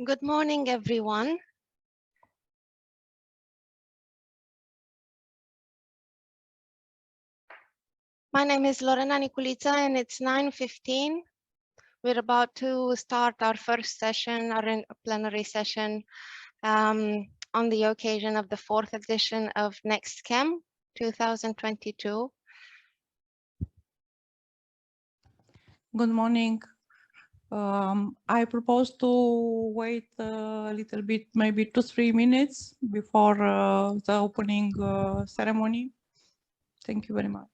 Good morning, everyone. My name is Lorena Niculița, and it's 9:15. We're about to start our first session, our plenary session, on the occasion of the 4th edition of NeXT-Chem 2022. Good morning. I propose to wait a little bit, maybe 2-3 minutes before the opening ceremony. Thank you very much.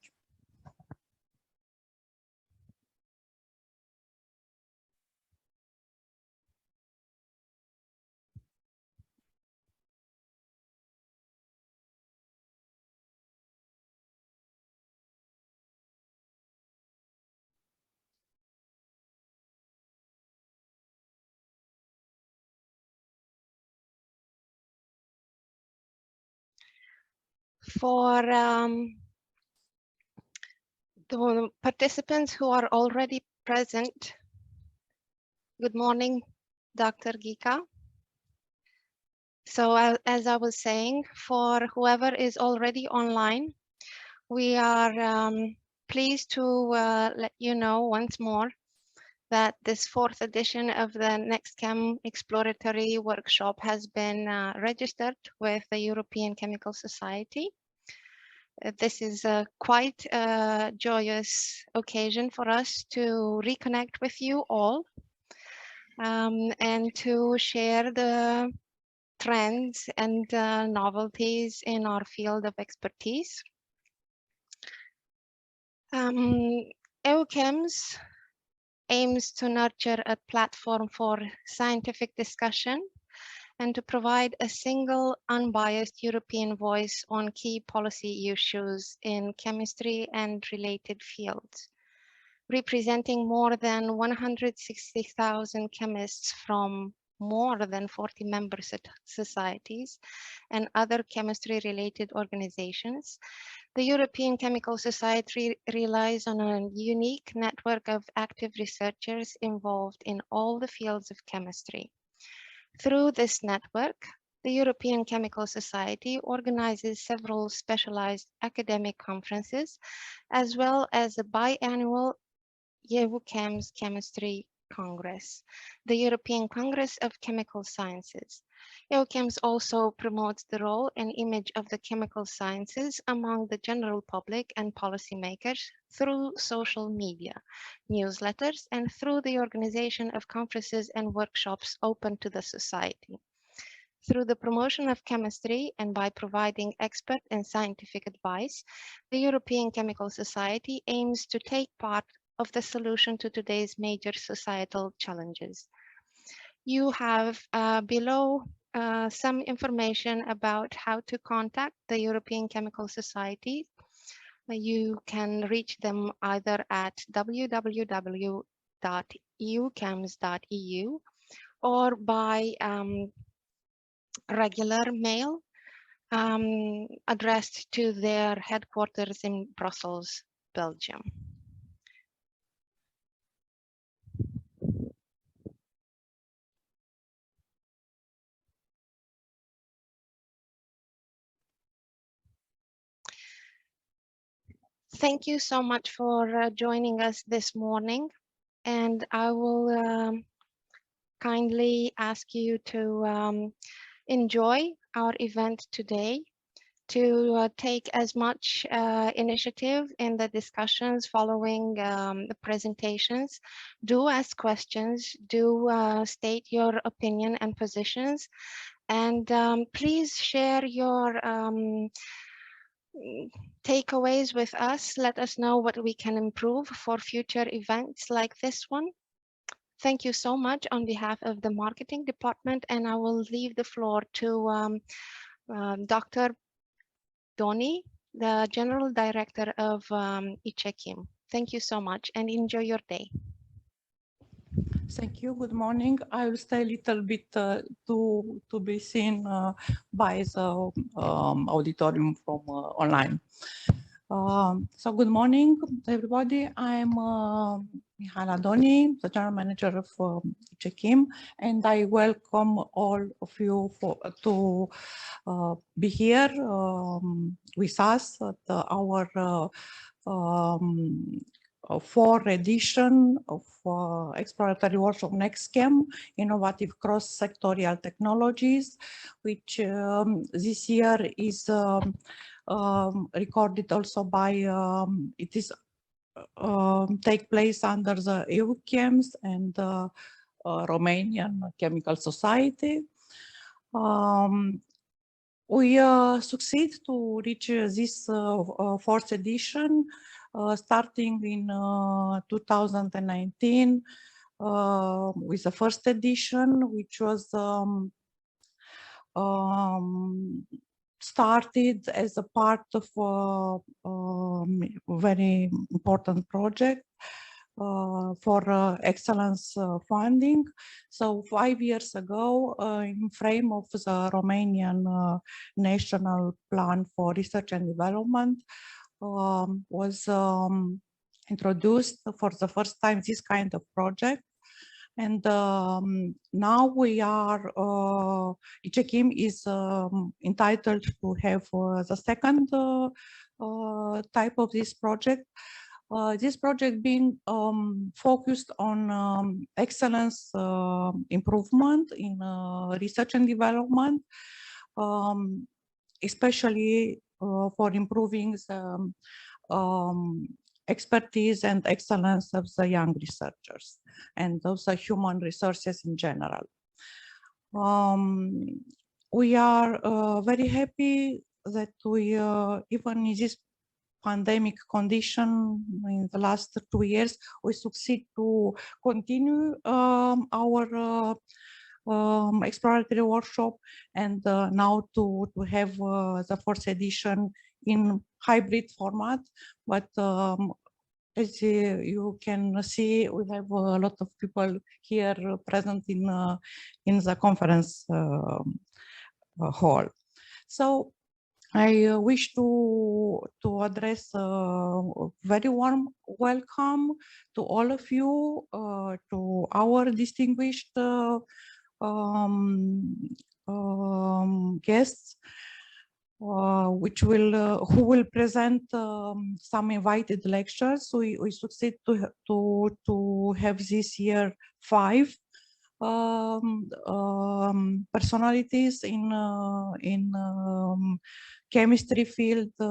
For the participants who are already present, good morning, Dr. Gika. So as I was saying, for whoever is already online, we are pleased to let you know once more that this 4th edition of the NeXT-Chem Exploratory workshop has been registered with the European Chemical Society. This is quite a joyous occasion for us to reconnect with you all and to share the trends and novelties in our field of expertise. EUCHEMS aims to nurture a platform for scientific discussion and to provide a single unbiased European voice on key policy issues in chemistry and related fields, representing more than 160,000 chemists from more than 40 member societies and other chemistry-related organizations. The European Chemical Society relies on a unique network of active researchers involved in all the fields of chemistry. Through this network, the European Chemical Society organizes several specialized academic conferences, as well as a biannual EUCHEMS Chemistry Congress, the European Congress of Chemical Sciences. EUCHEMS also promotes the role and image of the chemical sciences among the general public and policymakers through social media, newsletters, and through the organization of conferences and workshops open to the society. Through the promotion of chemistry and by providing expert and scientific advice, the European Chemical Society aims to take part of the solution to today's major societal challenges. You have below some information about how to contact the European Chemical Society. You can reach them either at www.euchems.eu or by regular mail addressed to their headquarters in Brussels, Belgium. Thank you so much for joining us this morning, and I will kindly ask you to enjoy our event today, to take as much initiative in the discussions following the presentations. Do ask questions, do state your opinion and positions, and please share your takeaways with us. Let us know what we can improve for future events like this one. Thank you so much on behalf of the marketing department, and I will leave the floor to Dr. Doni, the General Director of NeXT-Chem. Thank you so much and enjoy your day. Thank you. Good morning. I will stay a little bit to be seen by the auditorium from online. So good morning, everybody. I'm Mihaela Doni, the General Manager of NeXT-Chem, and I welcome all of you to be here with us at our fourth edition of Exploratory Workshop NeXT-Chem, Innovative Cross-Sectorial Technologies, which this year is recorded also by, it is take place under the EUCHEMS and the Romanian Chemical Society. We succeed to reach this fourth edition starting in 2019 with the first edition, which was started as a part of a very important project for excellence funding. So 5 years ago, in frame of the Romanian National Plan for Research and Development, was introduced for the first time this kind of project. And now we are, NeXT-Chem is entitled to have the second type of this project. This project being focused on excellence improvement in research and development, especially for improving the expertise and excellence of the young researchers and also human resources in general. We are very happy that we, even in this pandemic condition in the last 2 years, we succeed to continue our exploratory workshop and now to have the fourth edition in hybrid format. But as you can see, we have a lot of people here present in the conference hall. So I wish to address a very warm welcome to all of you, to our distinguished guests, who will present some invited lectures. We succeed to have this year 5 personalities in chemistry field, we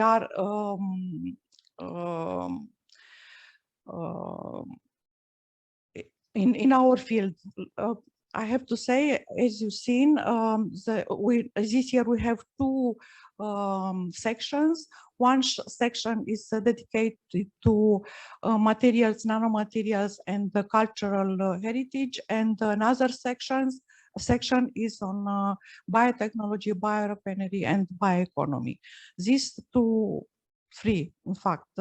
are in our field. I have to say, as you've seen, this year we have 2 sections. One section is dedicated to materials, nanomaterials, and the cultural heritage, and another section is on biotechnology, biorefinery, and bioeconomy. These 3, in fact,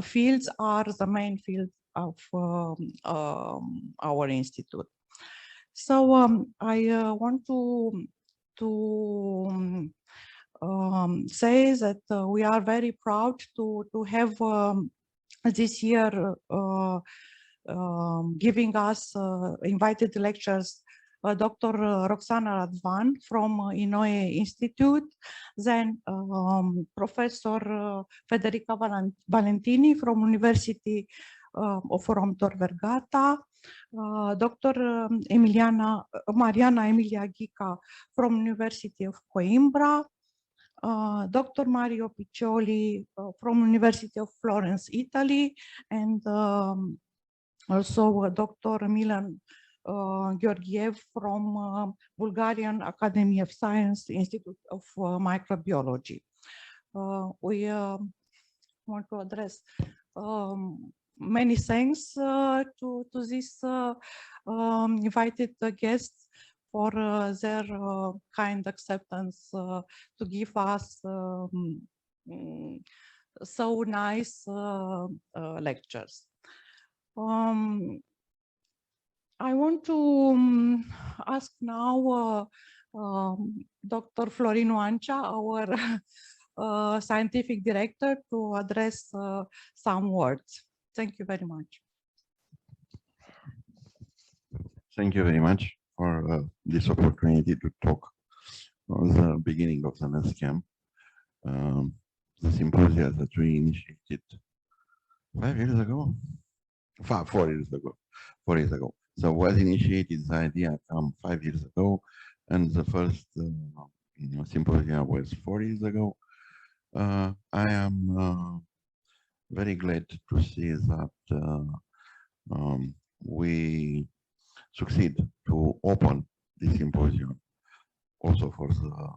fields are the main fields of our institute. So I want to say that we are very proud to have this year giving us invited lectures Dr. Roxana Radvan from Innoe Institute, then Professor Federica Valentini from University of Tor Vergata, Dr. Mariana Emilia Ghica from University of Coimbra, Dr. Mario Piccioli from University of Florence, Italy, and also Dr. Milan Georgiev from Bulgarian Academy of Science, Institute of Microbiology. We want to address many thanks to these invited guests for their kind acceptance to give us so nice lectures. I want to ask now Dr. Florin Oancea, our scientific director to address some words. Thank you very much. Thank you very much for this opportunity to talk on the beginning of the NeXT-Chem. The symposium that we initiated 5 years ago, 4 years ago, 4 years ago. So was initiated, the idea 5 years ago, and the first symposium was 4 years ago. I am very glad to see that we succeed to open this symposium also for the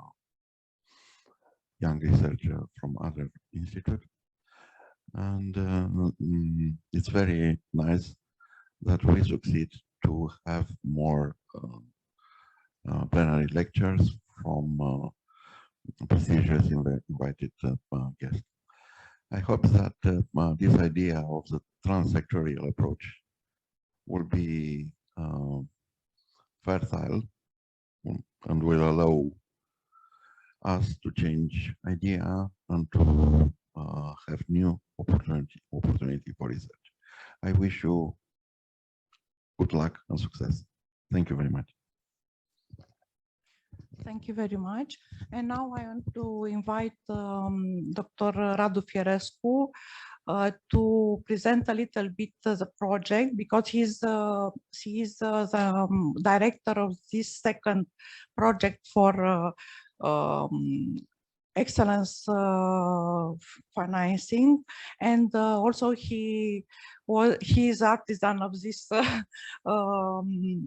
young researcher from other institutes. And it's very nice that we succeed to have more plenary lectures from prestigious invited guests. I hope that this idea of the transsectorial approach will be fertile and will allow us to change idea and to have new opportunity for research. I wish you good luck and success. Thank you very much. Thank you very much. And now I want to invite Dr. Radu Fiersko to present a little bit the project, because he is the director of this second project for excellence financing, and also he is artisan of this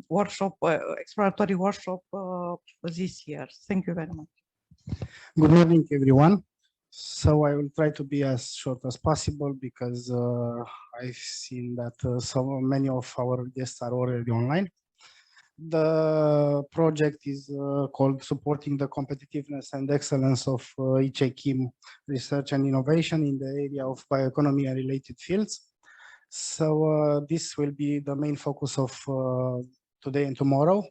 workshop, exploratory workshop this year. Thank you very much. Good morning, everyone. So I will try to be as short as possible because I've seen that so many of our guests are already online. The project is called Supporting the Competitiveness and Excellence of NeXT-Chem Research and Innovation in the area of bioeconomy and related fields. So this will be the main focus of today and tomorrow,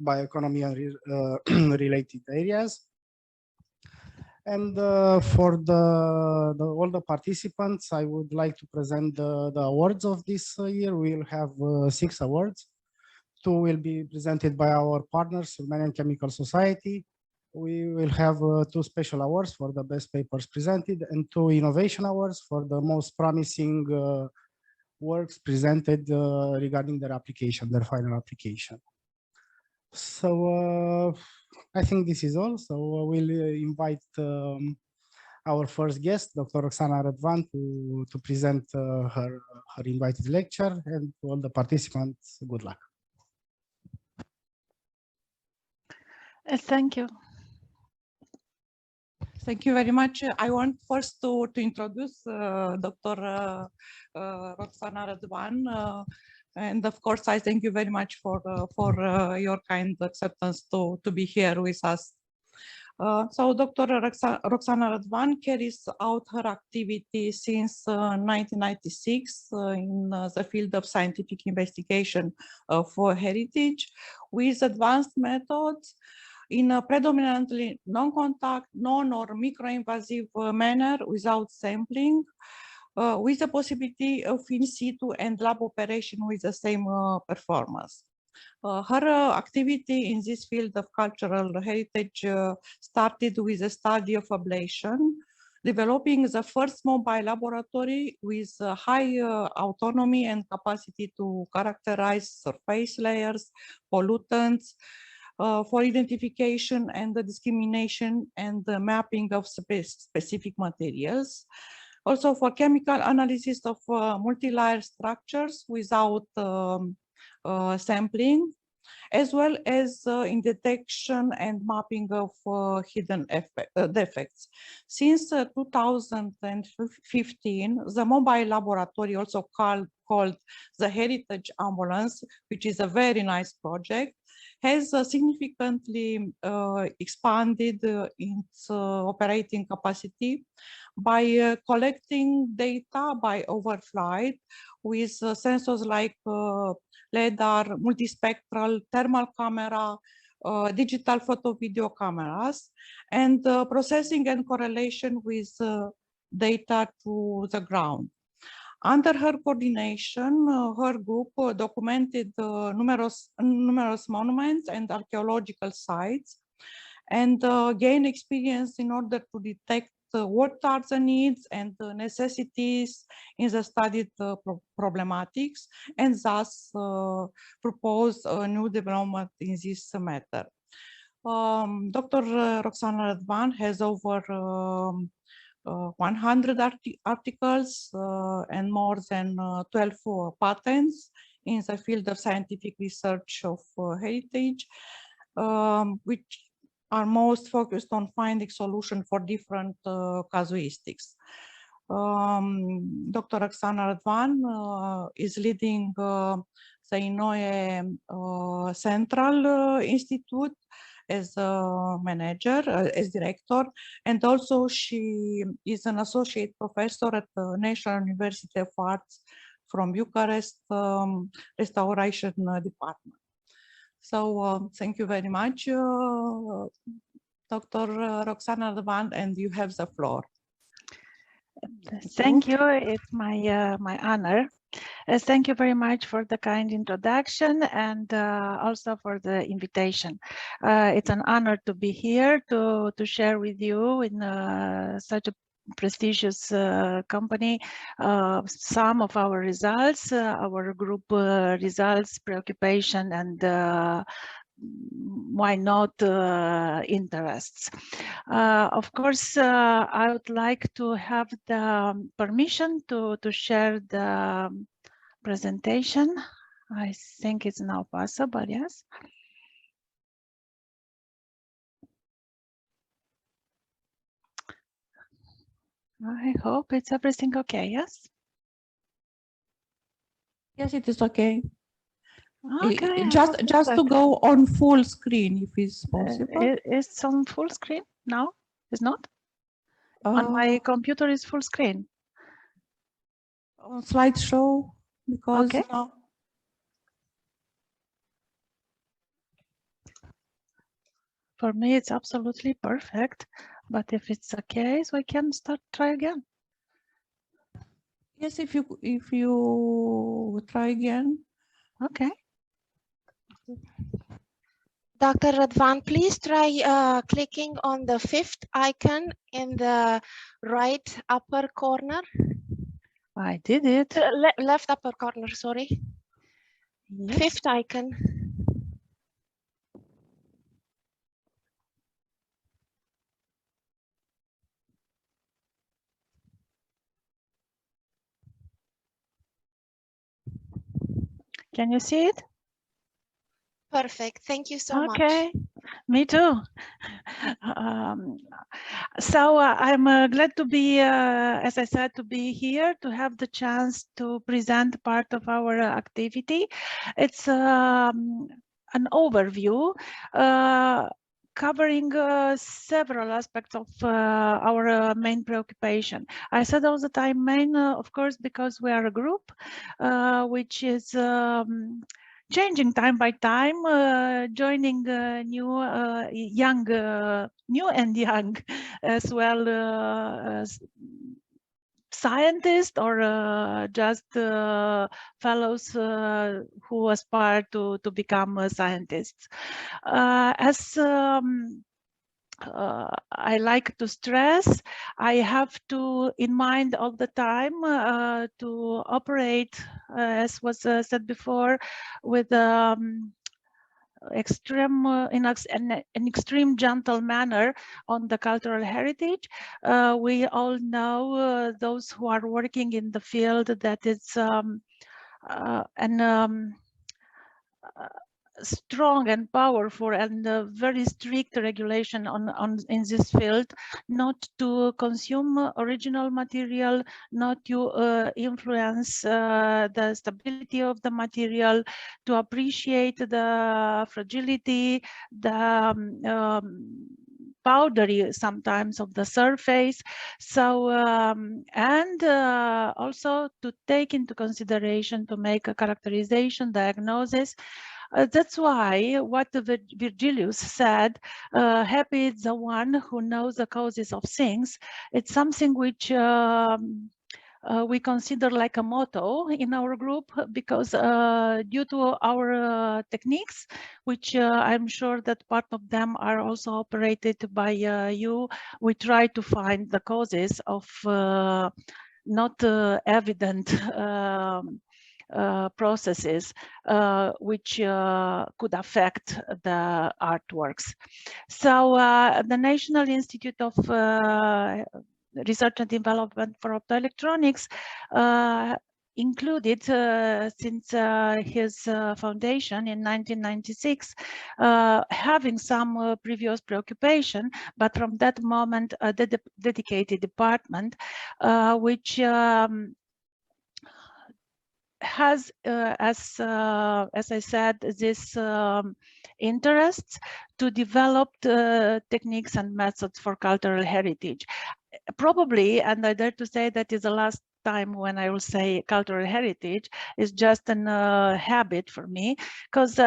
bioeconomy and related areas. And for all the participants, I would like to present the awards of this year. We'll have 6 awards. 2 will be presented by our partners, Romanian Chemical Society. We will have 2 special awards for the best papers presented and 2 innovation awards for the most promising works presented regarding their application, their final application. So I think this is all. So we'll invite our first guest, Dr. Roxana Radvan, to present her invited lecture, and to all the participants, good luck. Thank you. Thank you very much. I want first to introduce Dr. Roxana Radvan. And of course, I thank you very much for your kind acceptance to be here with us. So Dr. Roxana Radvan carries out her activity since 1996 in the field of scientific investigation for heritage with advanced methods in a predominantly non-contact, non- or micro-invasive manner without sampling, with the possibility of in situ and lab operation with the same performance. Her activity in this field of cultural heritage started with a study of ablation, developing the first mobile laboratory with high autonomy and capacity to characterize surface layers, pollutants, for identification and the discrimination and the mapping of specific materials. Also for chemical analysis of multi-layer structures without sampling, as well as in detection and mapping of hidden defects. Since 2015, the mobile laboratory, also called the Heritage Ambulance, which is a very nice project, has significantly expanded its operating capacity by collecting data by overflight with sensors like LiDAR, multispectral, thermal camera, digital photo video cameras, and processing and correlation with data to the ground. Under her coordination, her group documented numerous monuments and archaeological sites, and gained experience in order to detect what are the needs and the necessities in the studied problematics, and thus propose a new development in this matter. Dr. Roxana Radvan has over 100 articles and more than 12 patents in the field of scientific research of heritage, which are most focused on finding solutions for different casuistics. Dr. Roxana Radvan is leading the INOE Central Institute as a manager, as director, and also she is an associate professor at the National University of Arts from Bucharest Restoration Department. So thank you very much, Dr. Roxana Radvan, and you have the floor. Thank you. It's my honor. Thank you very much for the kind introduction and also for the invitation. It's an honor to be here to share with you in such a prestigious company some of our results, our group results, preoccupation, and why not interests. Of course, I would like to have the permission to share the presentation. I think it's now possible, yes. I hope it's everything okay, yes? Yes, it is okay. Okay. Just to go on full screen, if it's possible. It's on full screen now? It's not? On my computer is full screen. On slideshow, because okay. Now... For me, it's absolutely perfect. But if it's okay, so I can try again. Yes, if you try again. Okay. Dr. Radvan, please try clicking on the fifth icon in the right upper corner. I did it. Left upper corner, sorry. Yes. Fifth icon. Can you see it? Perfect. Thank you so much. Okay, me too. So I'm glad to be, as I said, to be here, to have the chance to present part of our activity. It's an overview covering several aspects of our main preoccupation. I said all the time main, of course, because we are a group which is changing time by time, joining new and young as well scientists or just fellows who aspire to become scientists. As I like to stress, I have to in mind all the time to operate, as was said before, with extreme in an extreme gentle manner on the cultural heritage. We all know those who are working in the field that it's strong and powerful and very strict regulation in this field, not to consume original material, not to influence the stability of the material, to appreciate the fragility, the powdery sometimes of the surface. So and also to take into consideration to make a characterization, diagnosis That's why what Virgilius said, happy is the one who knows the causes of things. It's something which we consider like a motto in our group, because due to our techniques, which I'm sure that part of them are also operated by you, we try to find the causes of not evident processes which could affect the artworks. So the National Institute of Research and Development for Optoelectronics included since his foundation in 1996, having some previous preoccupation, but from that moment a dedicated department which has, as I said, this interest to develop techniques and methods for cultural heritage. Probably, and I dare to say that is the last time when I will say cultural heritage, is just an habit for me, because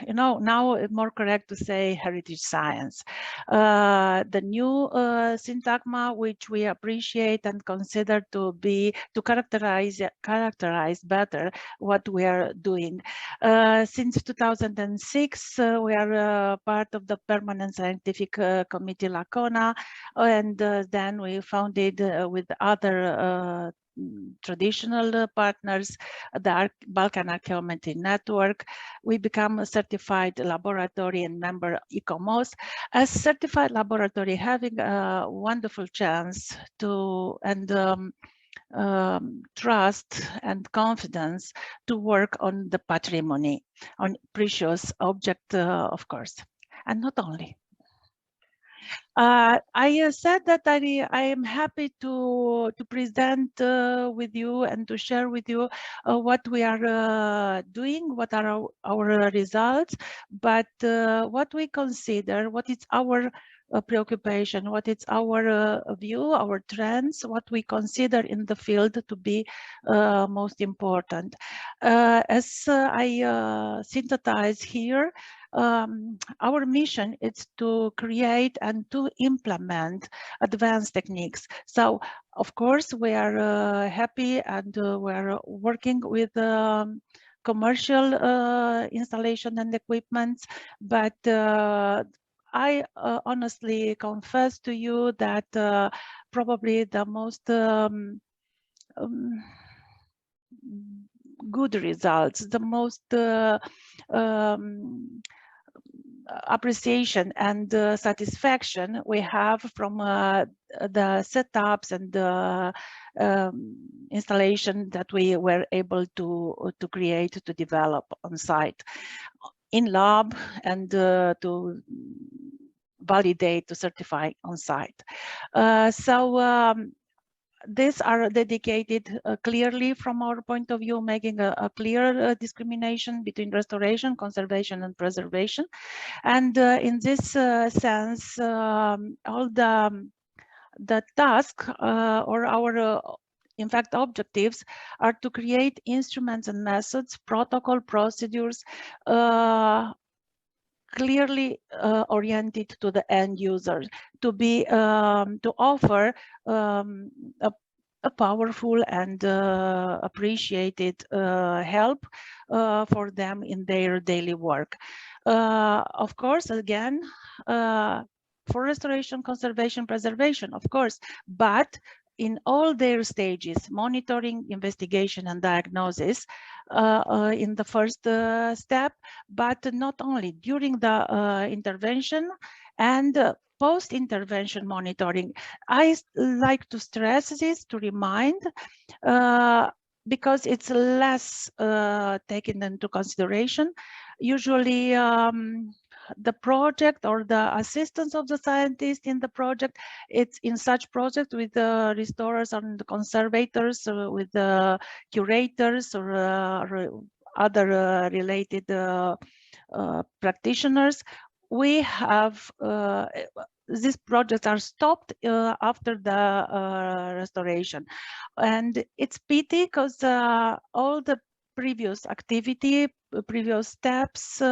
you know, now it's more correct to say heritage science. The new syntagma, which we appreciate and consider to be to characterize better what we are doing. Since 2006, we are part of the Permanent Scientific Committee Lacona, and then we founded with other traditional partners, the Balkan Archaeometry Network. We become a certified laboratory and member ICOMOS. As certified laboratory, having a wonderful chance to trust and confidence to work on the patrimony, on precious object, of course, and not only. I said that I am happy to present with you and to share with you what we are doing, what are our results, but what we consider, what is our preoccupation, what is our view, our trends, what we consider in the field to be most important. As I synthesize here, our mission is to create and to implement advanced techniques. So, of course, we are happy and we are working with commercial installation and equipment, but I honestly confess to you that probably the most good results, the most appreciation and satisfaction we have from the setups and the installation that we were able to create, to develop on site, in lab, and to validate, to certify on site. These are dedicated clearly from our point of view, making a clear discrimination between restoration, conservation, and preservation. And in this sense, all the task or our in fact, objectives are to create instruments and methods, protocol, procedures, clearly oriented to the end user, to be to offer a powerful and appreciated help for them in their daily work. Of course, again, for restoration, conservation, preservation, of course, but in all their stages, monitoring, investigation, and diagnosis in the first step, but not only during the intervention and post-intervention monitoring. I like to stress this, to remind, because it's less taken into consideration. Usually, the project or the assistance of the scientist in the project, it's in such project with the restorers and the conservators, with the curators or other related practitioners. We have these projects are stopped after the restoration, and it's pity because all the previous activity, previous steps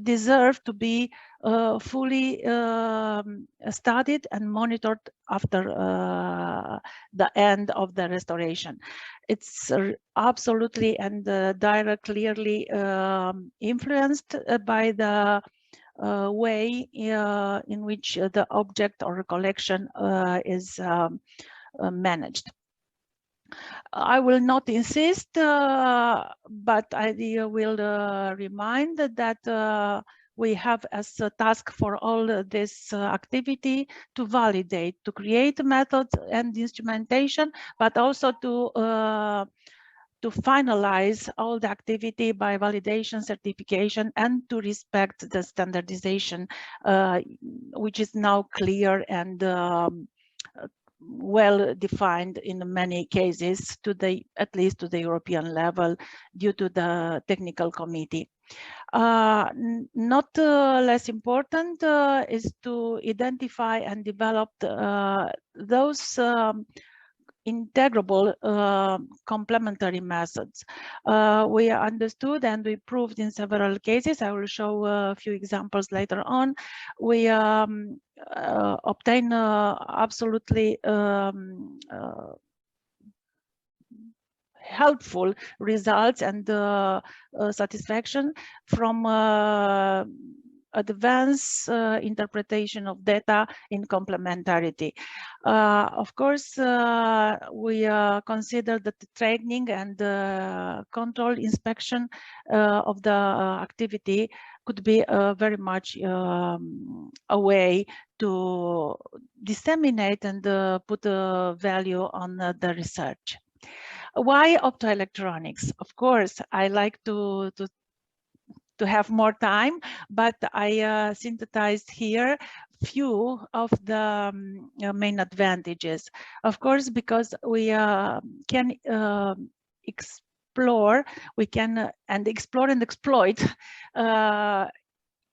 deserve to be fully studied and monitored after the end of the restoration. It's absolutely and clearly influenced by the way in which the object or collection is managed. I will not insist, but I will remind that we have as a task for all this activity to validate, to create methods and instrumentation, but also to finalize all the activity by validation, certification, and to respect the standardization, which is now clear and well defined in many cases, at least to the European level, due to the technical committee. Not less important is to identify and develop those integrable complementary methods. We understood and we proved in several cases. I will show a few examples later on. We obtain absolutely helpful results and satisfaction from advanced interpretation of data in complementarity. Of course, we consider that the training and control inspection of the activity could be very much a way to disseminate and put a value on the research. Why optoelectronics? Of course, I like to have more time, but I synthesized here few of the main advantages. Of course, because we can explore, explore and exploit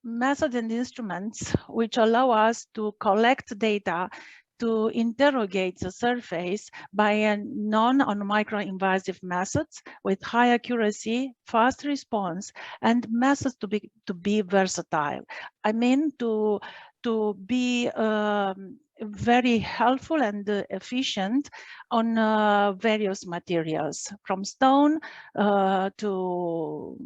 methods and instruments which allow us to collect data, to interrogate the surface by a non- or micro-invasive methods with high accuracy, fast response, and methods to be versatile. I mean to be very helpful and efficient on various materials, from stone to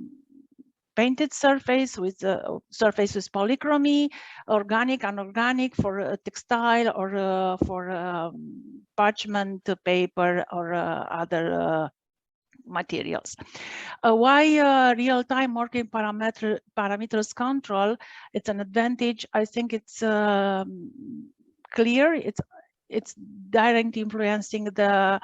painted surface with polychromy, organic, inorganic, for textile or for parchment paper or other materials. Why real-time working parameters control? It's an advantage. I think it's clear. It's directly influencing the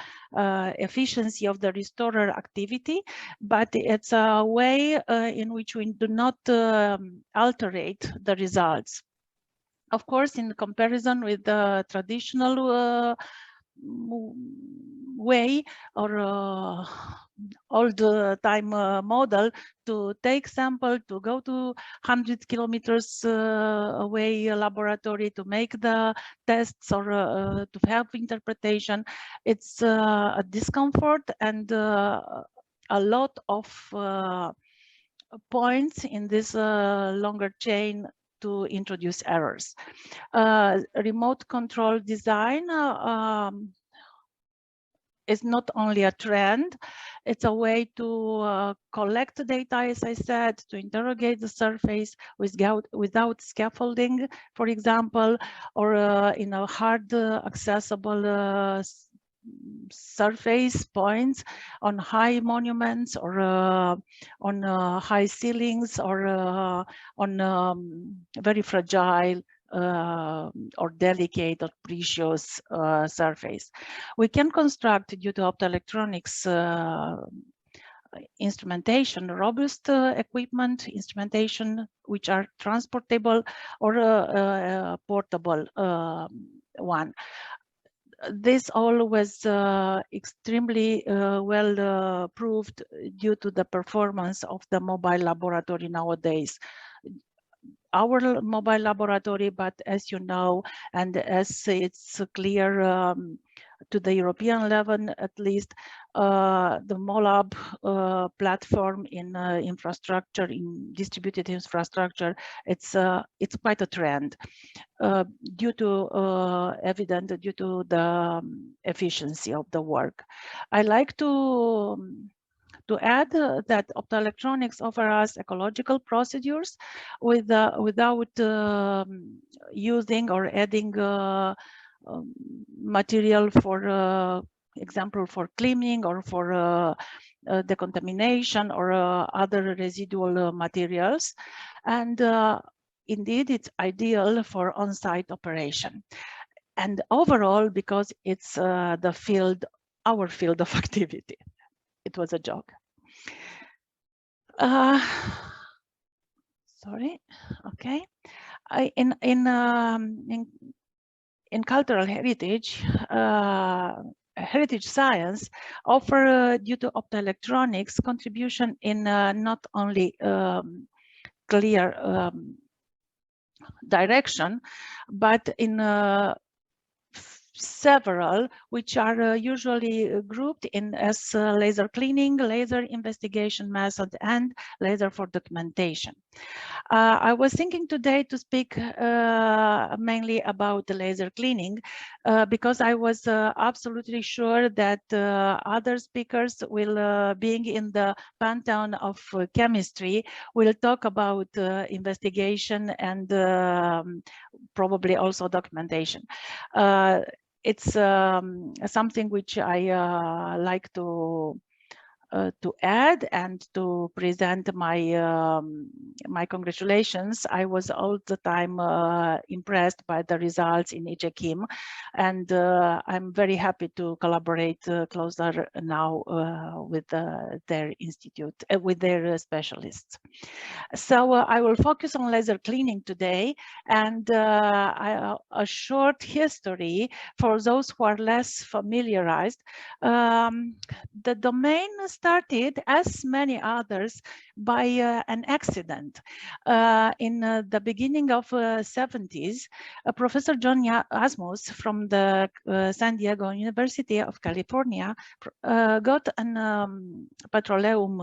efficiency of the restorer activity, but it's a way in which we do not alterate the results. Of course, in comparison with the traditional way or old time model to take sample, to go to 100 kilometers away laboratory to make the tests or to have interpretation, it's a discomfort and a lot of points in this longer chain to introduce errors. Remote control design is not only a trend, it's a way to collect data, as I said, to interrogate the surface without scaffolding, for example, or in a hard accessible surface points on high monuments or on high ceilings or on very fragile or delicate or precious surface. We can construct, due to optoelectronics instrumentation, robust equipment, instrumentation which are transportable or portable one. This all was extremely well proved due to the performance of the mobile laboratory nowadays. Our mobile laboratory, but as you know, and as it's clear to the European level, at least, the MOLAB platform in infrastructure, in distributed infrastructure, it's quite a trend due to the efficiency of the work. I like to add that optoelectronics offer us ecological procedures without using or adding material, for example, for cleaning or for decontamination or other residual materials. And indeed, it's ideal for on-site operation. And overall, because it's our field of activity. It was a joke. Sorry. Okay. In cultural heritage, heritage science offer, due to optoelectronics, contribution in not only clear direction, but in several, which are usually grouped in as laser cleaning, laser investigation method, and laser for documentation. I was thinking today to speak mainly about the laser cleaning because I was absolutely sure that other speakers will, being in the pantheon of chemistry, will talk about investigation and probably also documentation. It's something which I like to add and to present my my congratulations. I was all the time impressed by the results in NeXT-Chem, and I'm very happy to collaborate closer now with their institute, with their specialists. So I will focus on laser cleaning today, and a short history for those who are less familiarized. The domain started, as many others, by an accident. In the beginning of 70s, Professor John Asmus from the San Diego University of California got an petroleum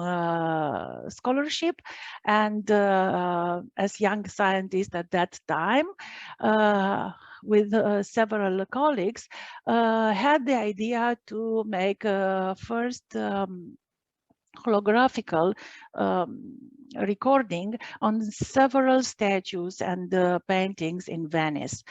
scholarship, and as young scientist at that time, with several colleagues, had the idea to make first holographical recording on several statues and paintings in Venice.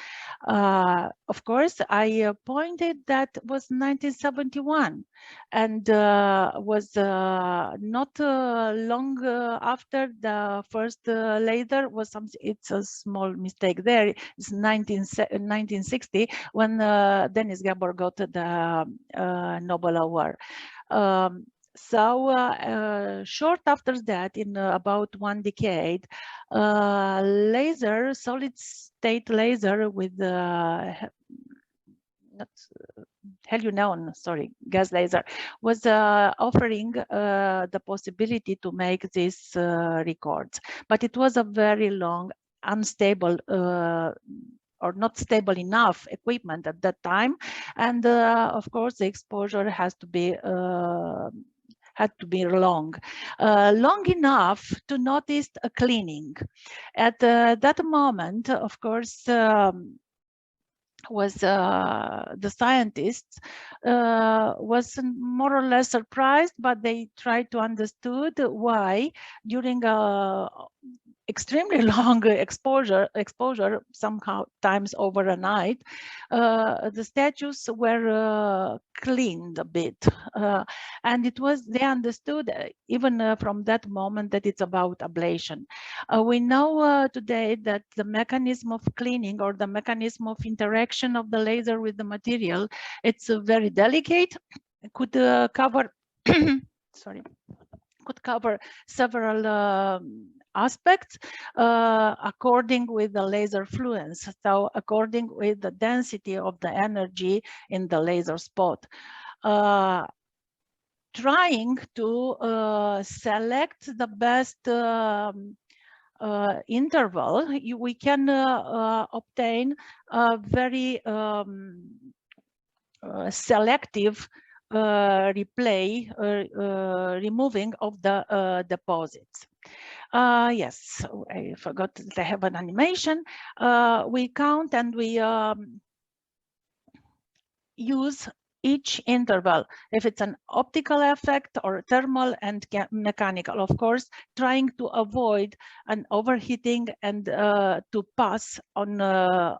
Of course, I pointed that was 1971, and was not long after the first laser was something. It's a small mistake there. It's 1960 when Dennis Gabor got the Nobel Award. So short after that, in about 1 decade, laser, solid state laser with not helium, sorry, gas laser, was offering the possibility to make these records. But it was a very long, unstable, or not stable enough equipment at that time. And of course, the exposure had to be long, long enough to notice a cleaning. At that moment, of course, was the scientists was more or less surprised, but they tried to understood why during extremely long exposure, somehow times over a night, the statues were cleaned a bit, and it was, they understood even from that moment that it's about ablation. We know today that the mechanism of cleaning, or the mechanism of interaction of the laser with the material, it's very delicate. It could cover sorry, could cover several aspects according with the laser fluence, so according with the density of the energy in the laser spot. Trying to select the best interval, we can obtain a very selective removing of the deposits. Yes, I forgot that I have an animation. We count and we use each interval, if it's an optical effect or thermal and mechanical, of course, trying to avoid an overheating and to pass on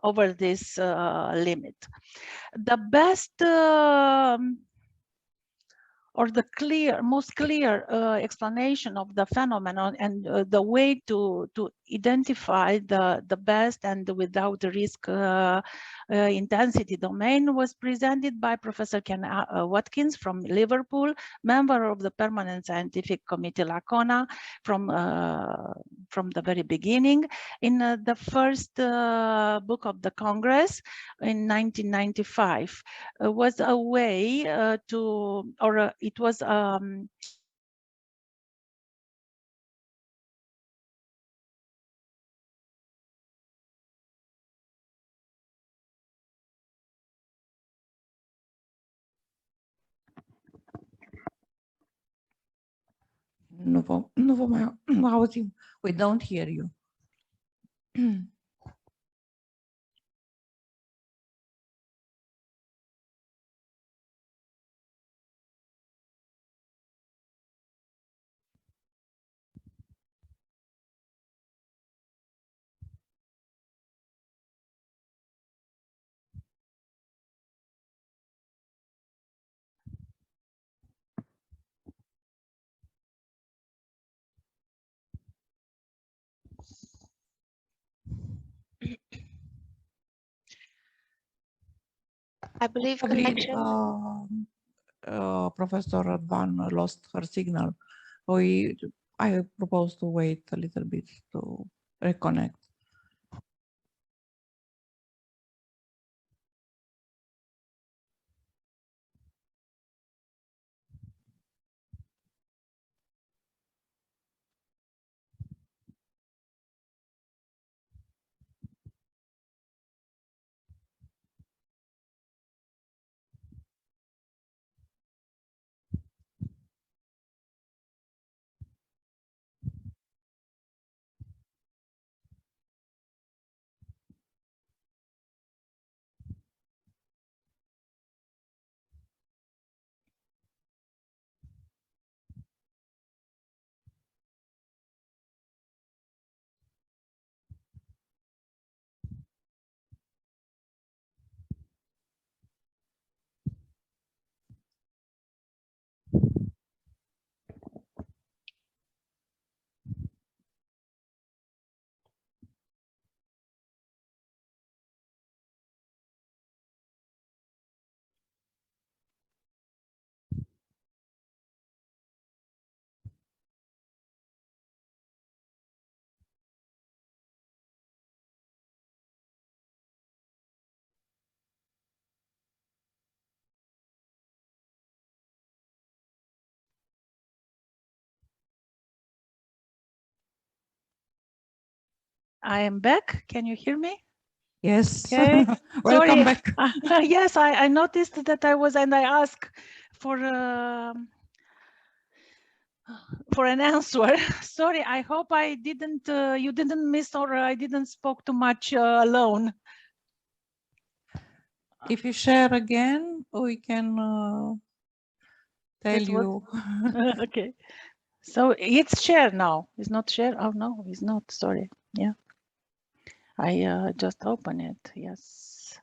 over this limit. The best or the most clear explanation of the phenomenon and the way to identify the best and without risk intensity domain was presented by Professor Ken Watkins from Liverpool, member of the Permanent Scientific Committee Lacona from the very beginning. In the first book of the Congress in 1995 was a way it was Nu vă mai auzim. We don't hear you. I believe connection. Professor Van lost her signal. I propose to wait a little bit to reconnect. I am back. Can you hear me? Yes. Okay. Welcome Sorry. back. Yes, I noticed that I was, and I asked for an answer. Sorry, I hope I didn't, you didn't miss, or I didn't spoke too much alone. If you share again, we can tell you. Okay. So it's share now. It's not share. Oh no, it's not. Sorry. Yeah. I just open it. Yes.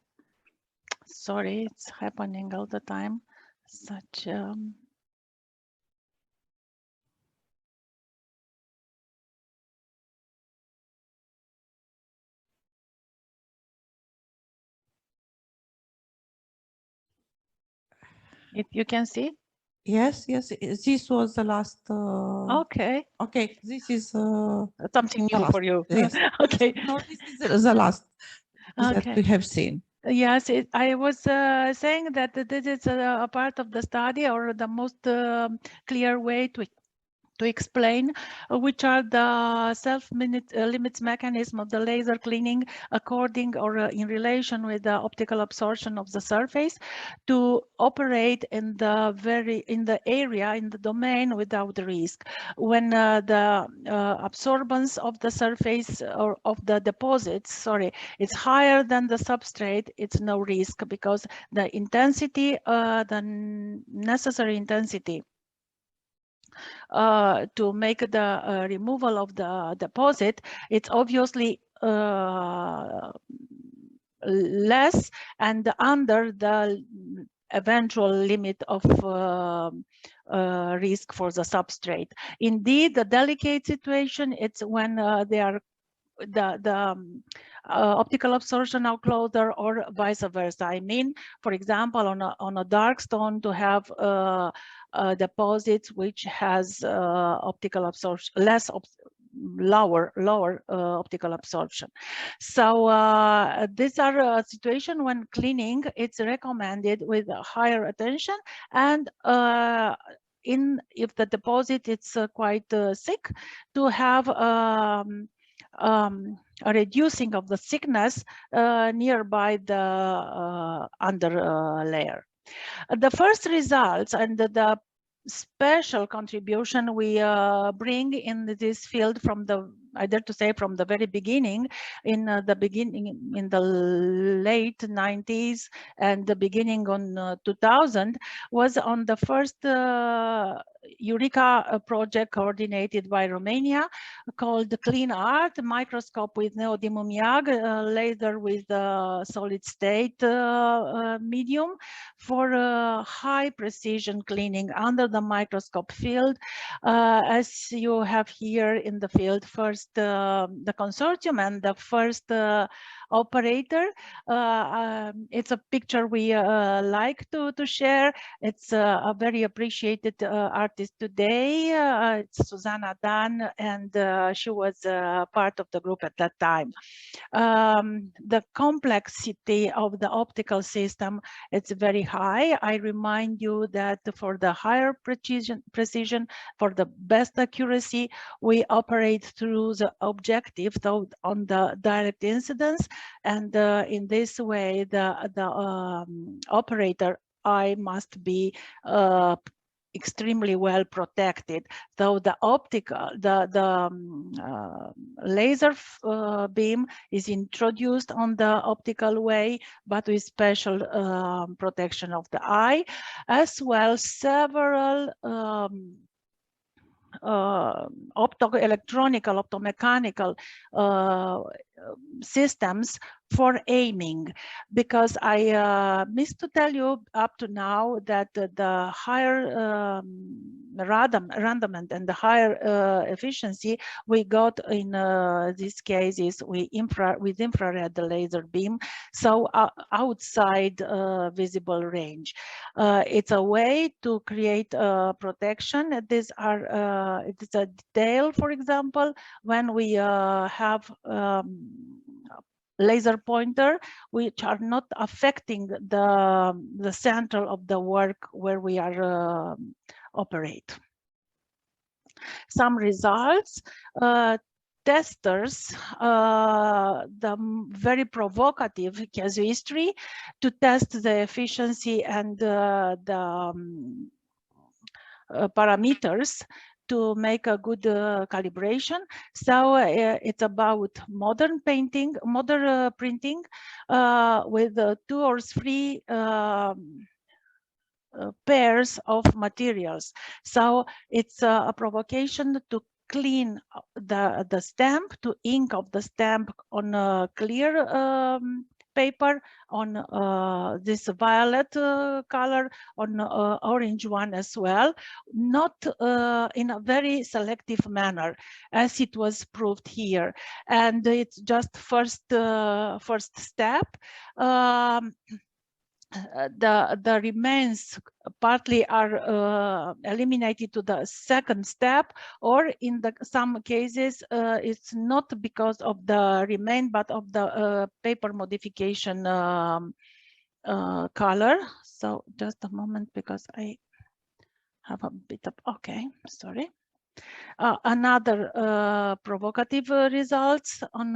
Sorry, it's happening all the time. Such you can see? Yes, yes. This was the last. Okay. Okay, this is Something new for you. Yes. Okay. No, this is the last that Okay. we have seen. Yes, I was saying that this is a part of the study, or the most clear way to explain which are the self-limits mechanism of the laser cleaning according or in relation with the optical absorption of the surface to operate in the area, in the domain without risk. When the absorbance of the surface or of the deposits, it's higher than the substrate, it's no risk because the intensity, the necessary intensity to make the removal of the deposit, it's obviously less and under the eventual limit of risk for the substrate. Indeed, the delicate situation, it's when they are the optical absorption now closer or vice versa. I mean, for example, on a dark stone to have deposits which has optical absorption, lower optical absorption. So these are a situation when cleaning, it's recommended with higher attention, and if the deposit it's quite thick, to have a reducing of the thickness nearby the under layer. The first results and the special contribution we bring in this field from the, I dare to say, from the very beginning, in the late 90s and the beginning on 2000, was on the first Eureka project coordinated by Romania called Clean Art, microscope with neodymium YAG, laser with solid state medium for high precision cleaning under the microscope field. As you have here in the field, first the consortium and the first operator. It's a picture we like to share. It's a very appreciated artist today. It's Susanna Dan, and she was part of the group at that time. The complexity of the optical system, it's very high. I remind you that for the higher precision, for the best accuracy, we operate through the objective, so on the direct incidence, and in this way the operator eye must be extremely well protected. So the optical, the laser beam is introduced on the optical way, but with special protection of the eye, as well several optoelectronical, optomechanical systems for aiming, because I missed to tell you up to now that the higher randomment and the higher efficiency we got in these cases with infrared laser beam, so outside visible range. It's a way to create protection. These are it's a detail, for example, when we have laser pointer, which are not affecting the center of the work where we are operate. Some results. Testers, the very provocative casuistry to test the efficiency and the parameters to make a good calibration. So it's about modern painting, modern printing with 2 or 3 pairs of materials. So it's a provocation to clean the stamp, to ink of the stamp on a clear paper, on this violet color, on orange one as well, not in a very selective manner, as it was proved here. And it's just first step. The remains partly are eliminated to the second step, or in some cases it's not because of the remain but of the paper modification color. So just a moment, because I have a bit of, okay, sorry. Another provocative results on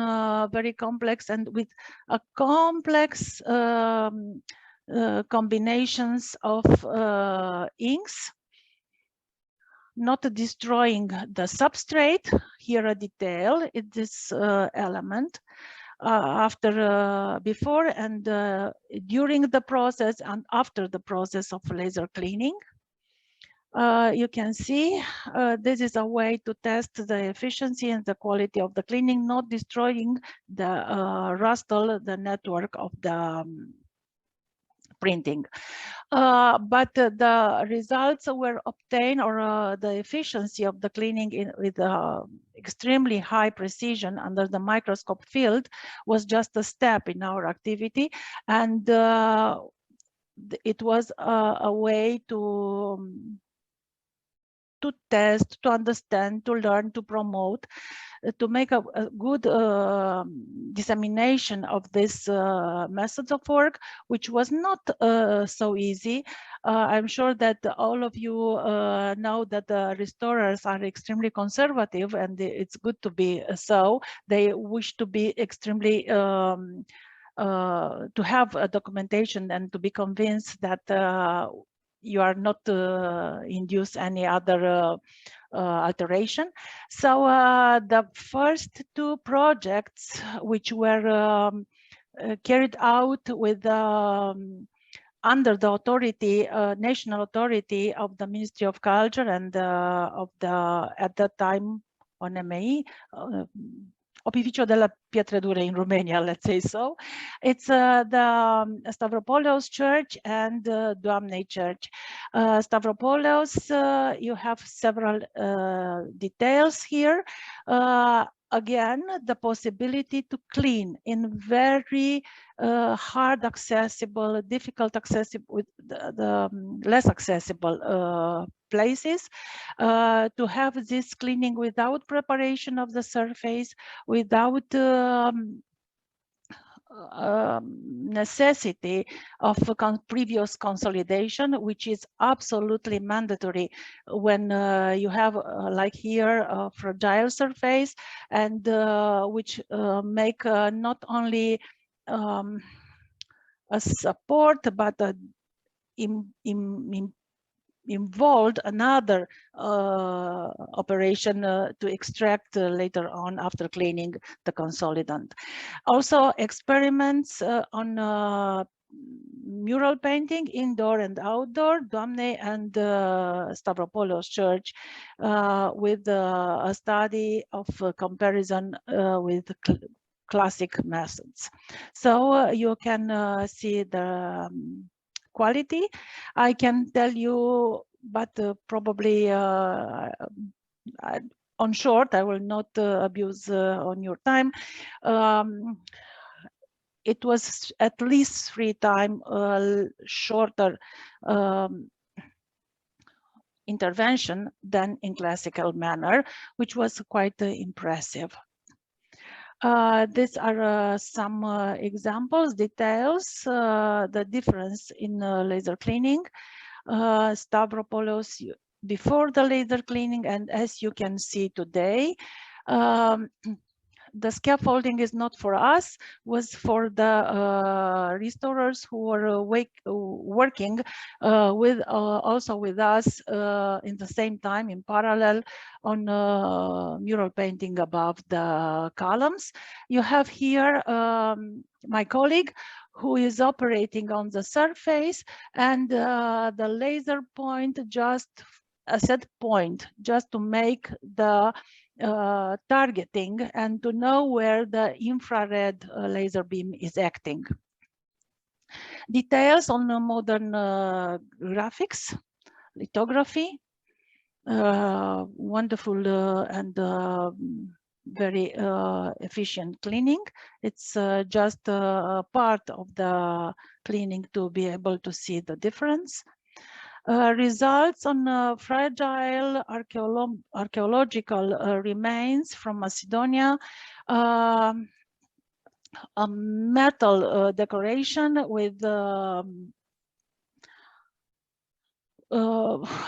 very complex and with a complex combinations of inks, not destroying the substrate. Here a detail in this element before and during the process and after the process of laser cleaning. You can see this is a way to test the efficiency and the quality of the cleaning, not destroying the rustle, the network of the printing. But the results were obtained, or the efficiency of the cleaning with extremely high precision under the microscope field was just a step in our activity, and it was a way to test, to understand, to learn, to promote, to make a good dissemination of this methods of work, which was not so easy. I'm sure that all of you know that the restorers are extremely conservative, and it's good to be so. They wish to be extremely to have a documentation and to be convinced that you are not induce any other alteration. So the first two projects, which were carried out with under the authority, national authority of the Ministry of Culture and of the, at that time, ONMI, Opificio della Pietre Dure in Romania, let's say so. It's the Stavropoulos Church and Doamnei Church. Stavropoulos, you have several details here. Again, the possibility to clean in very hard accessible, difficult accessible, with the less accessible places, to have this cleaning without preparation of the surface, without necessity of previous consolidation, which is absolutely mandatory when you have, like here, a fragile surface, and which make not only a support, but involved another operation to extract later on after cleaning the consolidant. Also experiments on mural painting, indoor and outdoor, Doamnei and Stavropoulos Church, with a study of comparison with classic methods. So you can see the quality. I can tell you, but probably on short, I will not abuse on your time. It was at least 3 times shorter intervention than in classical manner, which was quite impressive. These are some examples, details, the difference in laser cleaning. Stavropoulos before the laser cleaning, and as you can see today, the scaffolding is not for us, was for the restorers who were working with also with us in the same time in parallel on mural painting above the columns. You have here my colleague who is operating on the surface, and the laser point just a set point just to make the targeting and to know where the infrared laser beam is acting. Details on modern graphics, lithography, wonderful and very efficient cleaning. It's just a part of the cleaning to be able to see the difference. Results on fragile archaeological remains from Macedonia, a metal decoration with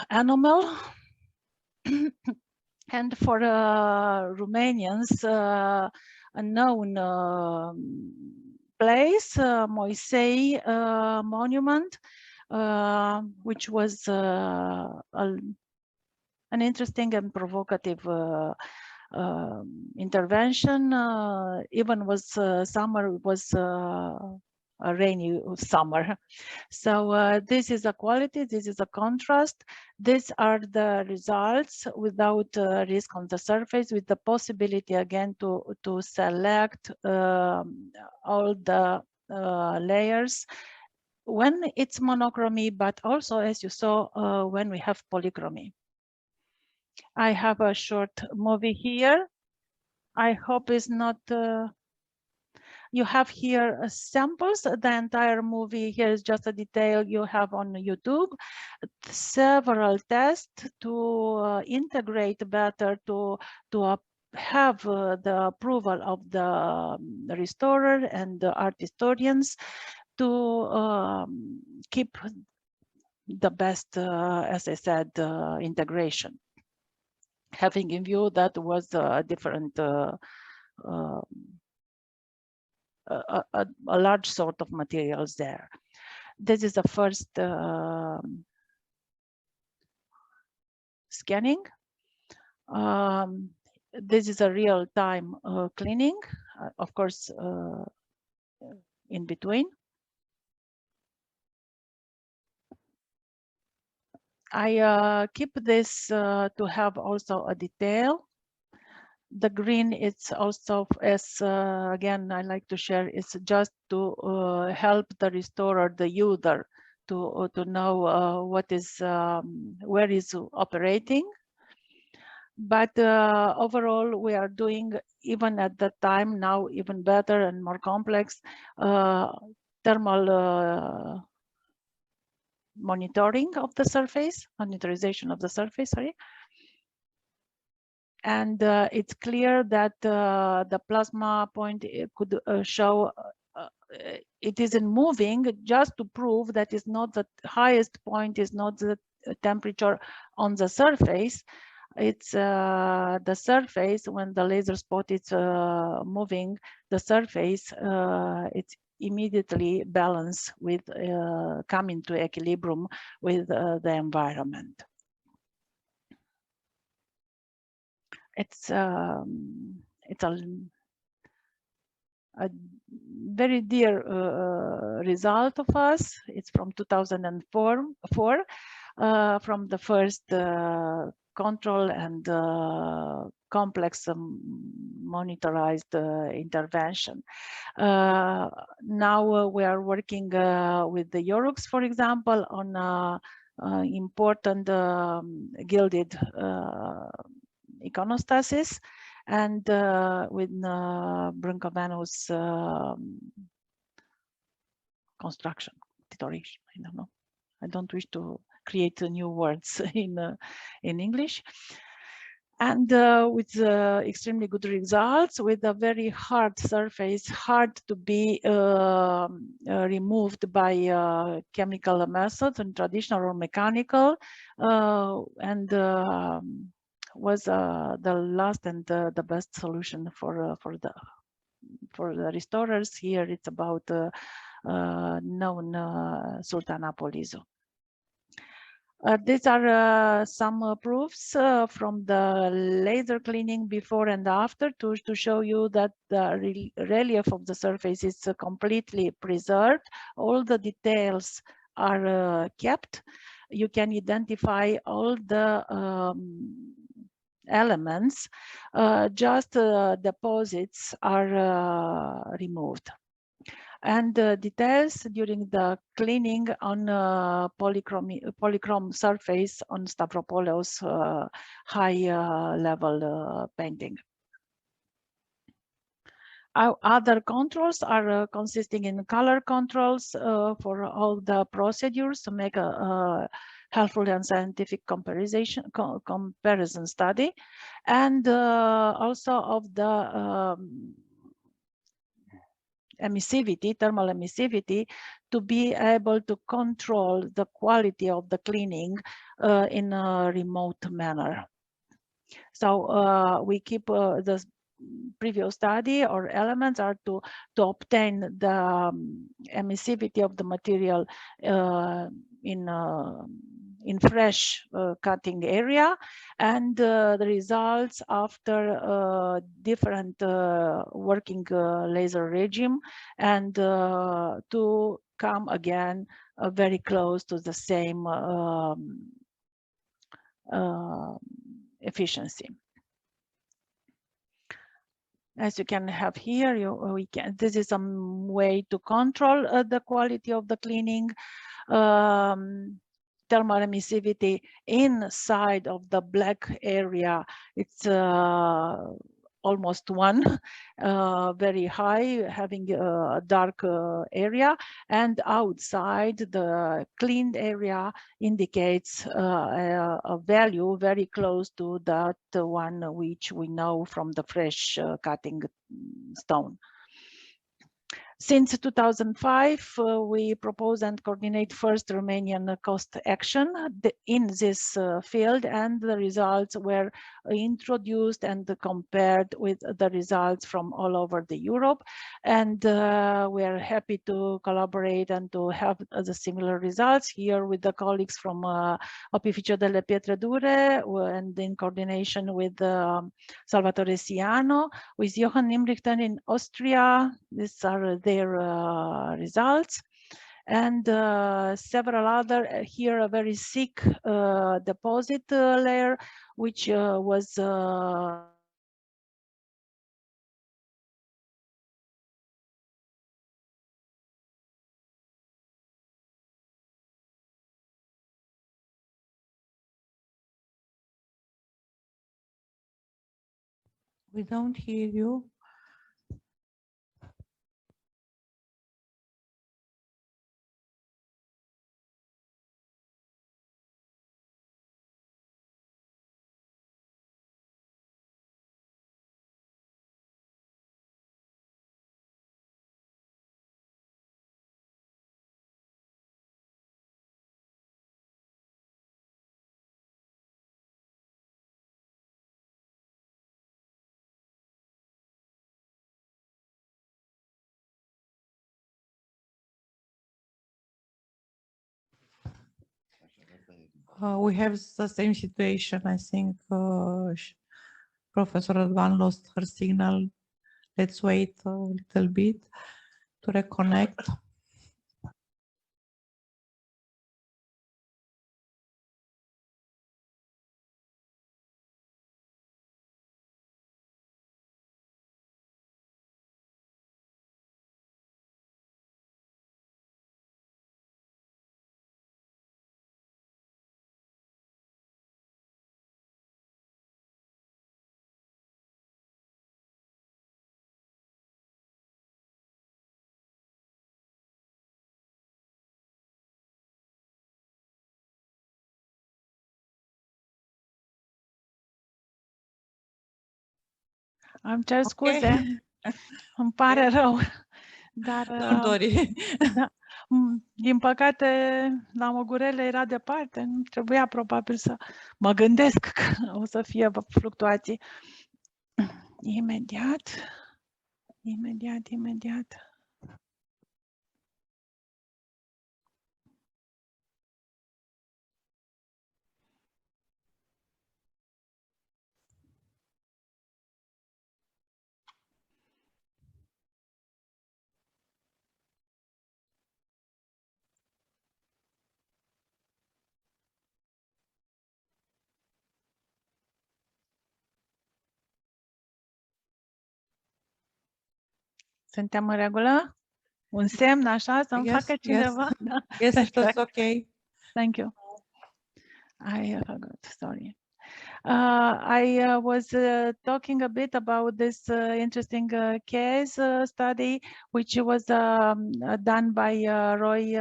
animal And for Romanians, a known place, Moisei monument, which was an interesting and provocative intervention. Even was summer was a rainy summer. So this is a quality, this is a contrast. These are the results without risk on the surface, with the possibility again to select all the layers when it's monochromy, but also, as you saw, when we have polychromy. I have a short movie here. I hope it's not you have here samples. The entire movie here is just a detail you have on YouTube. Several tests to integrate better, to have the approval of the restorer and the art historians to keep the best, as I said, integration. Having in view that was a different a large sort of materials there. This is the first scanning. This is a real-time cleaning, of course, in between. I keep this to have also a detail. The green is also, as again I like to share, it's just to help the restorer, the user, to know what is where is operating. But overall, we are doing, even at that time now, even better and more complex thermal monitoring of the surface, monitorization of the surface, sorry. And it's clear that the plasma point could show it isn't moving, just to prove that it's not the highest point, is not the temperature on the surface. It's the surface, when the laser spot is moving, the surface, it's immediately balanced with, coming to equilibrium with the environment. It's a very dear result of us. It's from 2004, from the first control and complex monitorized intervention. Now we are working with the Yorux, for example, on important gilded iconostasis, and with Brunkovenus construction, iteration. I don't know. I don't wish to create new words in English. And with extremely good results, with a very hard surface, hard to be removed by chemical methods, and traditional or mechanical, and was the last and the best solution for the restorers. Here it's about known Sultana Polizo. These are some proofs from the laser cleaning before and after, to show you that the relief of the surface is completely preserved. All the details are kept. You can identify all the elements, just deposits are removed. And details during the cleaning on polychrome surface on Stavropoulos high level painting. Our other controls are consisting in color controls for all the procedures to make a helpful and scientific comparison study, and also of the emissivity, thermal emissivity, to be able to control the quality of the cleaning in a remote manner. So we keep the previous study or elements are to obtain the emissivity of the material in fresh cutting area, and the results after different working laser regime, and to come again very close to the same efficiency. As you can have here, this is some way to control the quality of the cleaning. Thermal emissivity inside of the black area, it's almost 1, very high, having a dark area, and outside the cleaned area indicates a value very close to that one which we know from the fresh cutting stone. Since 2005, we propose and coordinate first Romanian cost action in this field, and the results were introduced and compared with the results from all over the Europe. And we are happy to collaborate and to have the similar results here with the colleagues from Opificio delle Pietre Dure, and in coordination with Salvatore Siano, with Johann Imrichten in Austria. These are their results, and several other here, a very thick deposit layer, which was We don't hear you. We have the same situation. I think Professor Radvan lost her signal. Let's wait a little bit to reconnect. Îmi cer scuze, îmi pare rău, dar Don't worry. da, din păcate la Măgurele era departe, nu trebuia probabil să mă gândesc că o să fie fluctuații. Imediat. Suntem în regulă? Un semn așa să-mi facă cineva? Yes, Da. yes, it's okay. Thank you. I forgot, sorry. I was talking a bit about this interesting case study, which was done by Roy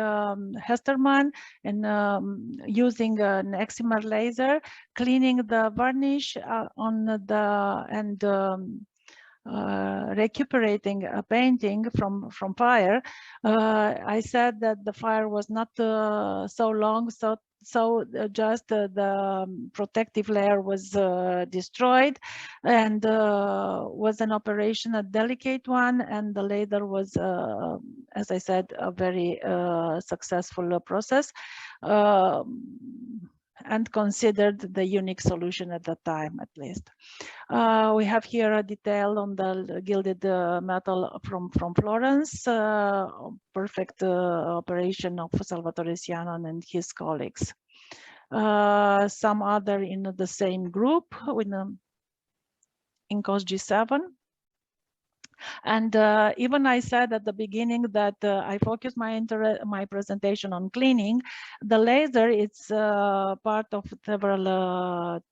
Hesterman, and using an excimer laser, cleaning the varnish on the and recuperating a painting from fire. I said that the fire was not so long, so so just the protective layer was destroyed, and was an operation, a delicate one, and the laser was, as I said, a very successful process, and considered the unique solution at the time, at least. We have here a detail on the gilded metal from Florence, perfect operation of Salvatore Cianon and his colleagues. Some other in the same group with in COS G7. And even I said at the beginning that I focus my presentation on cleaning. The laser, it's part of several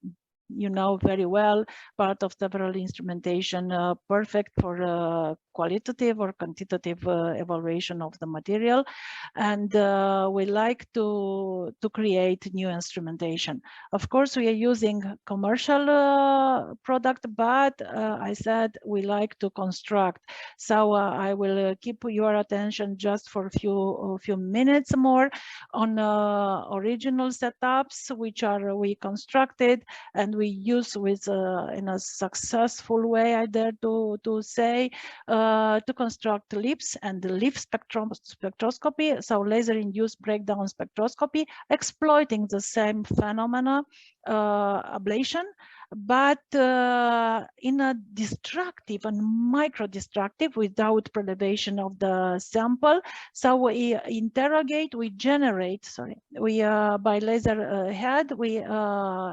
you know very well, part of several instrumentation, perfect for qualitative or quantitative evaluation of the material, and we like to create new instrumentation. Of course, we are using commercial product, but I said we like to construct. So I will keep your attention just for a few minutes more on original setups, which are we constructed and we use with in a successful way, I dare to say, to construct LIPS and the LIP spectroscopy, so laser-induced breakdown spectroscopy, exploiting the same phenomena, ablation, but in a destructive and micro-destructive without prelevation of the sample. So we interrogate, we generate, sorry, we by laser head, we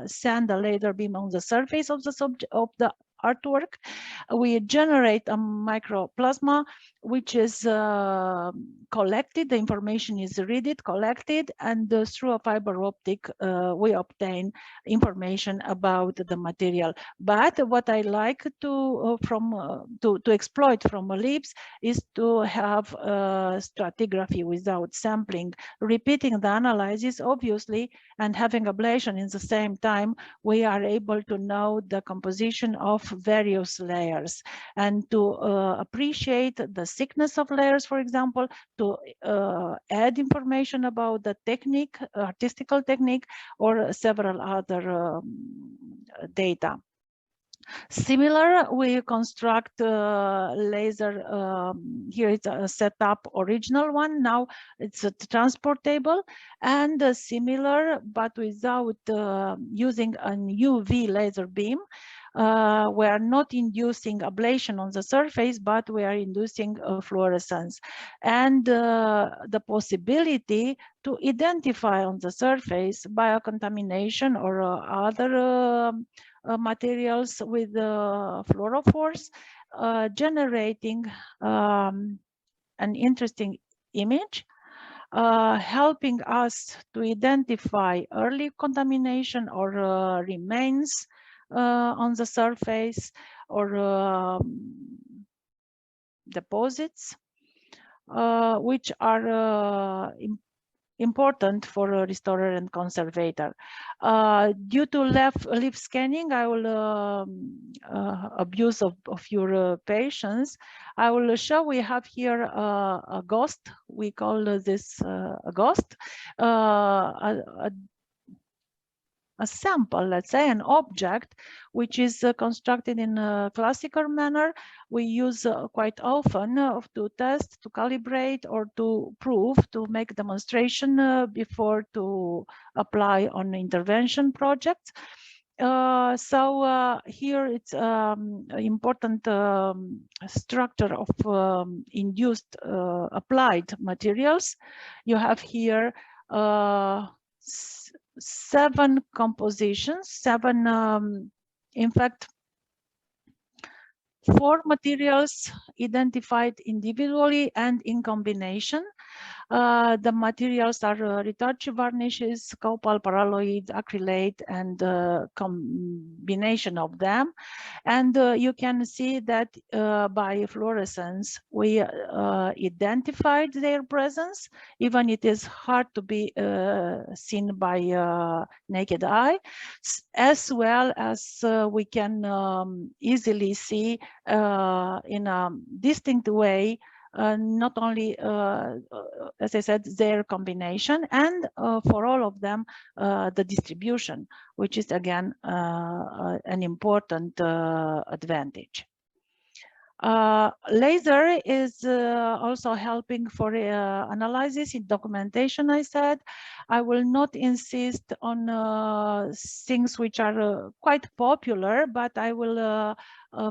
send a laser beam on the surface of the subject of the artwork. We generate a microplasma, which is collected, the information is read it, collected, and through a fiber optic we obtain information about the material. But what I like to exploit from LIPS is to have stratigraphy without sampling, repeating the analysis obviously, and having ablation in the same time. We are able to know the composition of various layers and to appreciate the thickness of layers, for example, to add information about the technique, artistical technique, or several other data. Similar, we construct laser, here it's a setup original one, now it's a transportable, and similar, but without using an UV laser beam. We are not inducing ablation on the surface, but we are inducing fluorescence. And the possibility to identify on the surface biocontamination or other materials with fluorophores, generating an interesting image, helping us to identify early contamination or remains on the surface, or deposits, which are important for a restorer and conservator. Due to leaf scanning, I will abuse of your patience. I will show, we have here a ghost. We call this a ghost, a sample, let's say, an object, which is constructed in a classical manner. We use quite often to test, to calibrate, or to prove, to make demonstration before to apply on intervention projects. So here it's important structure of induced applied materials. You have here 7 compositions, 7, in fact, 4 materials identified individually and in combination. The materials are retouch varnishes, copal, paralloid, acrylate, and combination of them. And you can see that by fluorescence, we identified their presence, even it is hard to be seen by naked eye, as well as we can easily see in a distinct way not only, as I said, their combination, and for all of them, the distribution, which is again an important advantage. Laser is also helping for analysis in documentation. I said I will not insist on things which are quite popular, but I will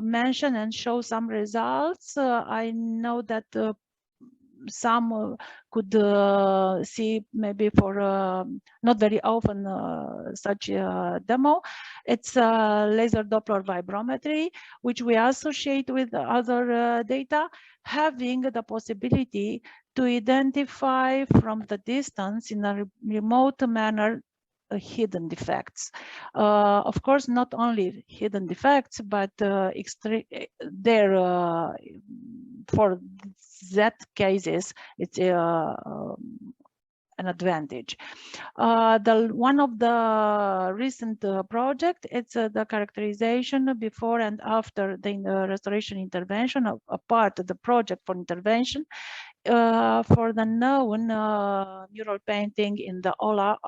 mention and show some results. I know that some could see maybe for not very often such a demo. It's laser Doppler vibrometry, which we associate with other data, having the possibility to identify from the distance in a remote manner hidden defects. Of course, not only hidden defects, but there for that cases, it's an advantage. One of the recent project, it's the characterization before and after the restoration intervention, apart of the project for intervention, for the known mural painting in the aula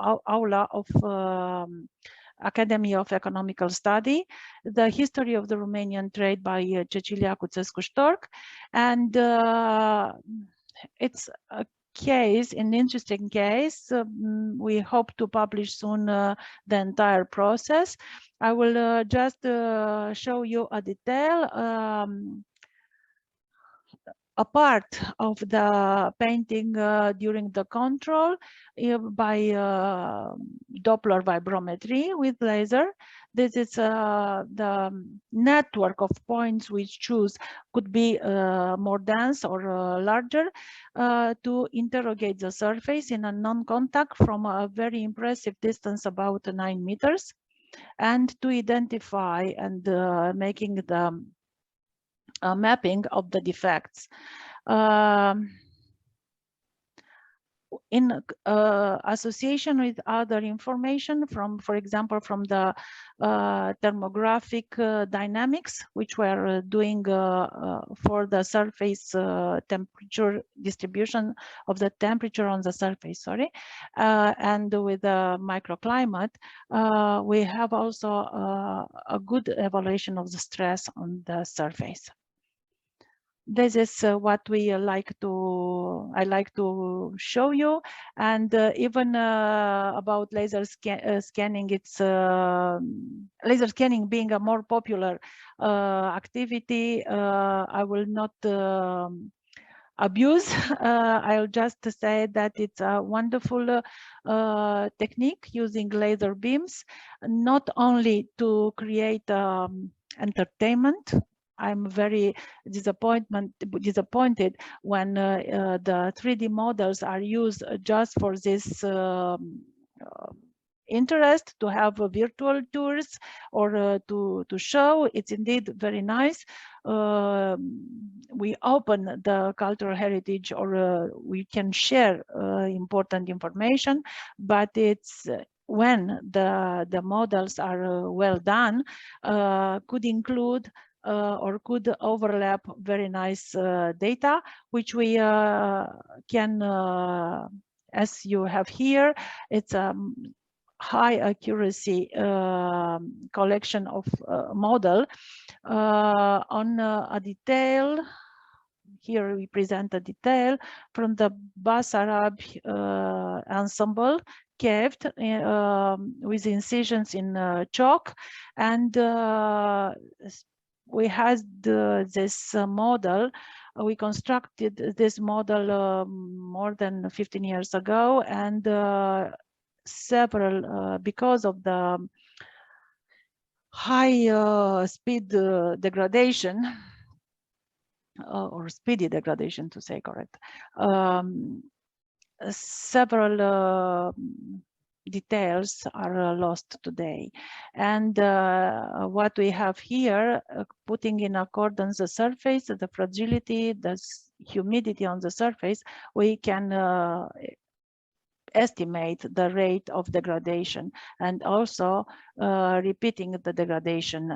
of Academy of Economical Study, the history of the Romanian trade by Cecilia Cuțescu-Ștorc, and it's a case, an interesting case. We hope to publish soon the entire process. I will just show you a detail. A part of the painting during the control by Doppler vibrometry with laser. This is the network of points we choose, could be more dense or larger, to interrogate the surface in a non-contact from a very impressive distance, about 9 meters, and to identify and making the mapping of the defects. In association with other information from, for example, from the thermographic dynamics, which we're doing for the surface temperature distribution of the temperature on the surface, sorry, and with the microclimate, we have also a good evaluation of the stress on the surface. This is what I like to show you, and even about laser scanning. It's laser scanning being a more popular activity. I will not abuse. I'll just say that it's a wonderful technique using laser beams, not only to create entertainment. I'm very disappointed when the 3D models are used just for this interest, to have virtual tours or to show. It's indeed very nice. We open the cultural heritage, or we can share important information, but it's when the models are well done, could include or could overlap very nice data, which we can, as you have here, it's a high accuracy collection of model on a detail. Here we present a detail from the Basarab ensemble, caved with incisions in chalk, and we had this model. We constructed this model more than 15 years ago, and several, because of the high speed degradation, or speedy degradation to say correct, several details are lost today. And what we have here, putting in accordance the surface, the fragility, the humidity on the surface, we can estimate the rate of degradation, and also repeating the degradation,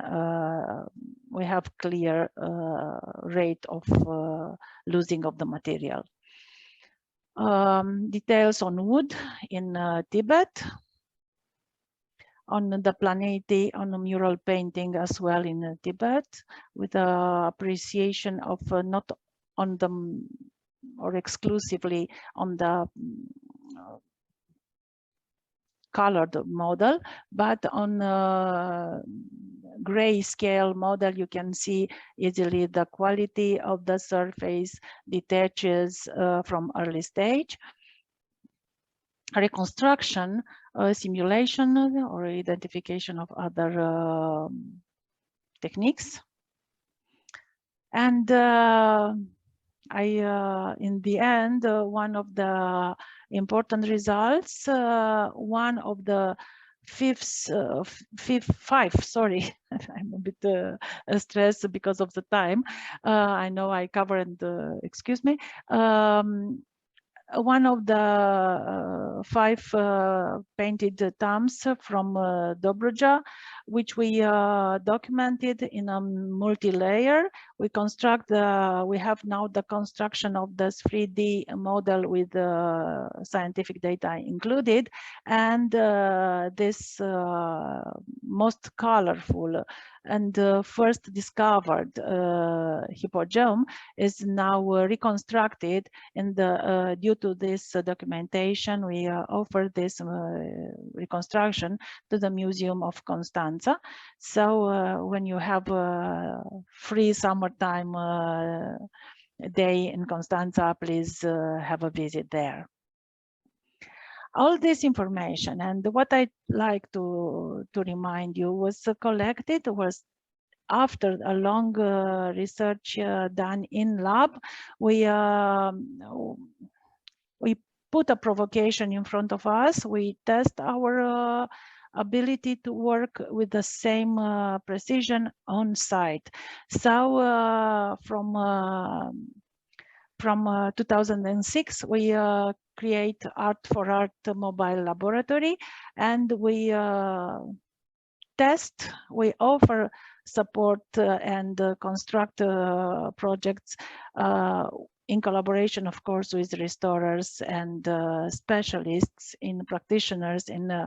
we have clear rate of losing of the material. Details on wood in Tibet, on the Planeti, on the mural painting as well in Tibet, with appreciation of not on the or exclusively on the colored model, but on grayscale model, you can see easily the quality of the surface detaches from early stage. Reconstruction, simulation, or identification of other techniques. And in the end, one of the important results, one of the five, sorry, I'm a bit stressed because of the time. I know I covered, excuse me. One of the five painted tombs from Dobruja, which we documented in a multi-layer. We have now the construction of this 3D model with scientific data included, and this most colorful and first discovered hippogem is now reconstructed, and due to this documentation, we offer this reconstruction to the Museum of Constanza. So when you have a free summertime day in Constanza, please have a visit there. All this information and what I'd like to remind you was collected, was after a long research done in lab. We put a provocation in front of us. We test our ability to work with the same precision on site. So from 2006, we create Art for Art mobile laboratory, and we test, we offer support and construct projects in collaboration, of course, with restorers and specialists in practitioners in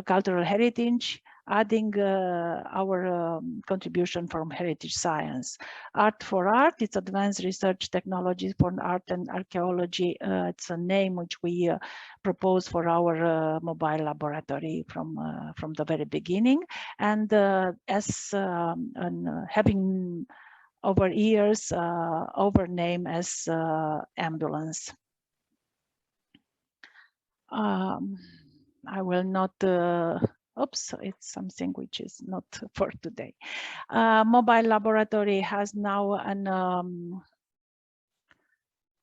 cultural heritage, adding our contribution from heritage science. Art for Art, it's advanced research technology for art and archaeology. It's a name which we propose for our mobile laboratory from the very beginning. And as having over years over name as ambulance. I will not, oops, it's something which is not for today. Mobile laboratory has now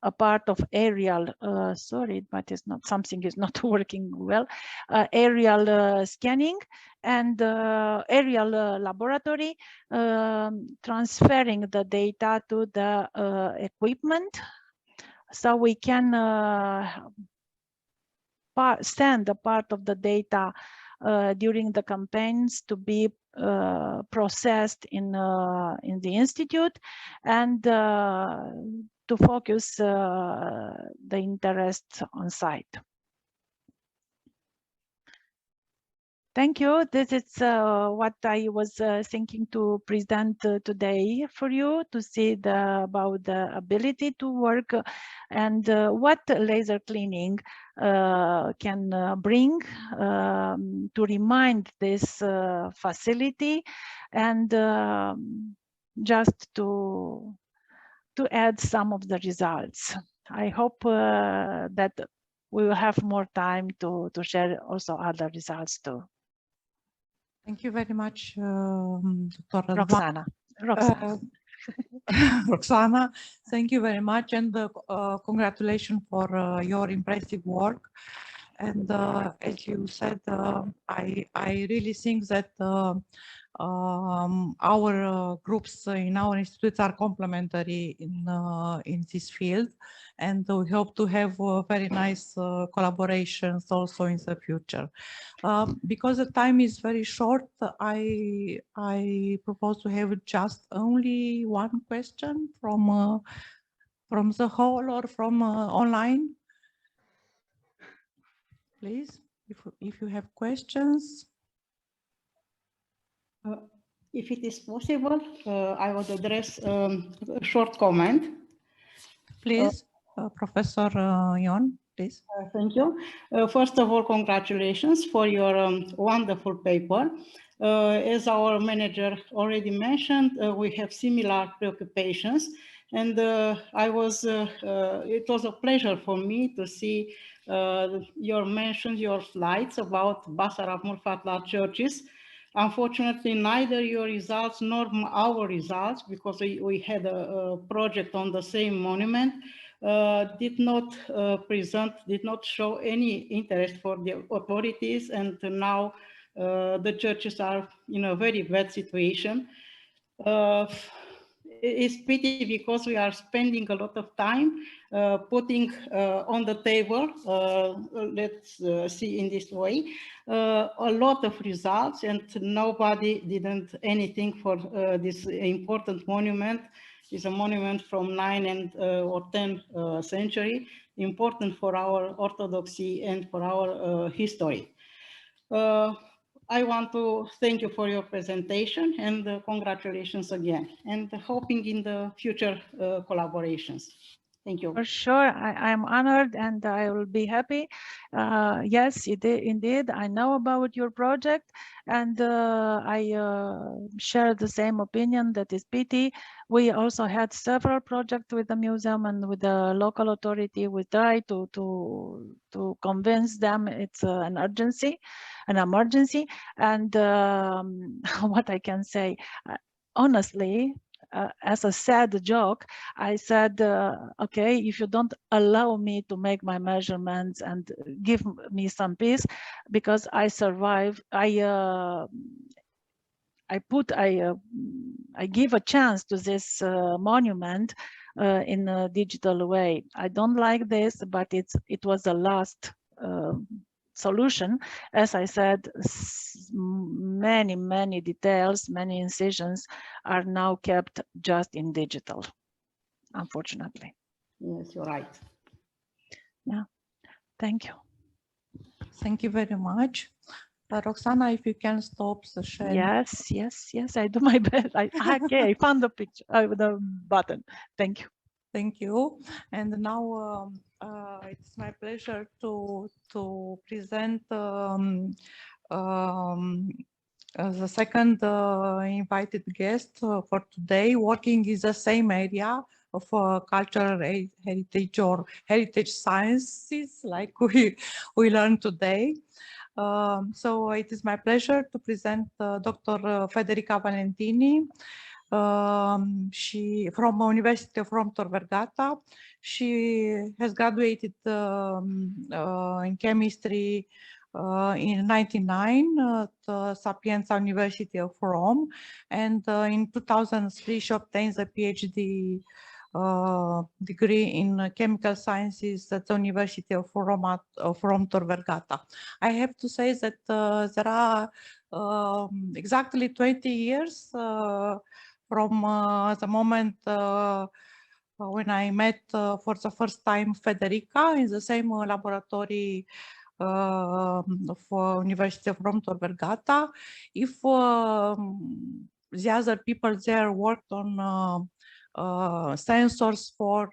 a part of aerial, sorry, but it's not, something is not working well, aerial scanning and aerial laboratory, transferring the data to the equipment, so we can send a part of the data during the campaigns to be processed in the institute, and to focus the interest on site. Thank you. This is what I was thinking to present today for you, to see about the ability to work and what laser cleaning can bring to remind this facility, and just to add some of the results. I hope that we will have more time to share also other results too. Thank you very much, Dr. Roxana. Roxana, thank you very much, and congratulations for your impressive work. And as you said, I really think that our groups in our institutes are complementary in this field, and we hope to have very nice collaborations also in the future. Because the time is very short, I propose to have just only one question from the hall or from online. Please, if you have questions. If it is possible, I would address a short comment. Please, Professor Ion, please. Thank you. First of all, congratulations for your wonderful paper. As our manager already mentioned, we have similar preoccupations, and it was a pleasure for me to see your slides about Basarab-Murfatlar churches. Unfortunately, neither your results nor our results, because we had a project on the same monument, did not show any interest for the authorities, and now the churches are in a very bad situation. It's pity because we are spending a lot of time putting on the table, let's see in this way, a lot of results, and nobody didn't anything for this important monument. It's a monument from 9th or 10th century, important for our orthodoxy and for our history. I want to thank you for your presentation, and congratulations again, and hoping in the future collaborations. Thank you. For sure, I'm honored and I will be happy. Yes, indeed, I know about your project, and I share the same opinion that is pity. We also had several projects with the museum and with the local authority. We try to convince them it's an urgency, an emergency, and what I can say, honestly, as a sad joke, I said, okay, if you don't allow me to make my measurements and give me some peace, because I survive, I give a chance to this monument in a digital way. I don't like this, but it was the last solution. As I said, many details, many incisions are now kept just in digital, unfortunately. Yes, you're right. Yeah, thank you. Thank you very much. Roxana, if you can stop the share. Yes, I do my best. Okay, I found the picture, the button. Thank you. Thank you. And now it's my pleasure to present the second invited guest for today, working in the same area of cultural heritage or heritage sciences, like we learned today. So it is my pleasure to present Dr. Federica Valentini. She from University of Rome Tor Vergata. She has graduated in chemistry in 1999 at Sapienza University of Rome, and in 2003 she obtained a PhD degree in chemical sciences at the University of Rome Tor Vergata. I have to say that there are exactly 20 years from the moment when I met for the first time Federica in the same laboratory of University of Rome Tor Vergata. If the other people there worked on sensors for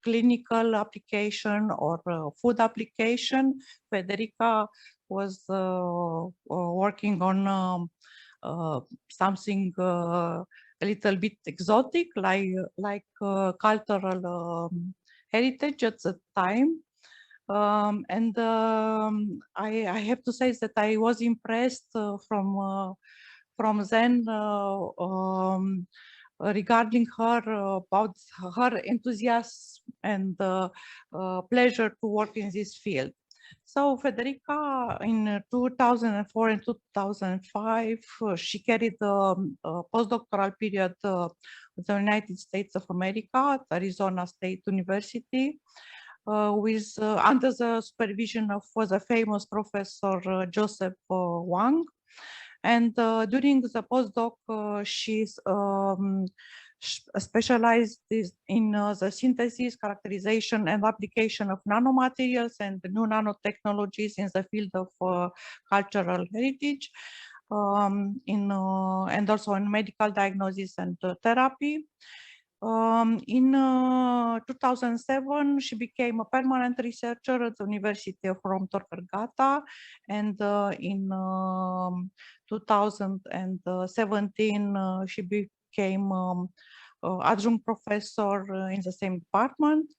clinical application or food application, Federica was working on something a little bit exotic, like cultural heritage at the time. And I have to say that I was impressed from then regarding her, about her enthusiasm and pleasure to work in this field. So Federica, in 2004 and 2005, she carried a postdoctoral period at the United States of America at Arizona State University, with under the supervision of the famous Professor Joseph Wang. And during the postdoc, she's specialized in the synthesis, characterization, and application of nanomaterials and new nanotechnologies in the field of cultural heritage, and also in medical diagnosis and therapy. In 2007, she became a permanent researcher at the University of Rome Tor Vergata, and in 2017, she became adjunct professor in the same department.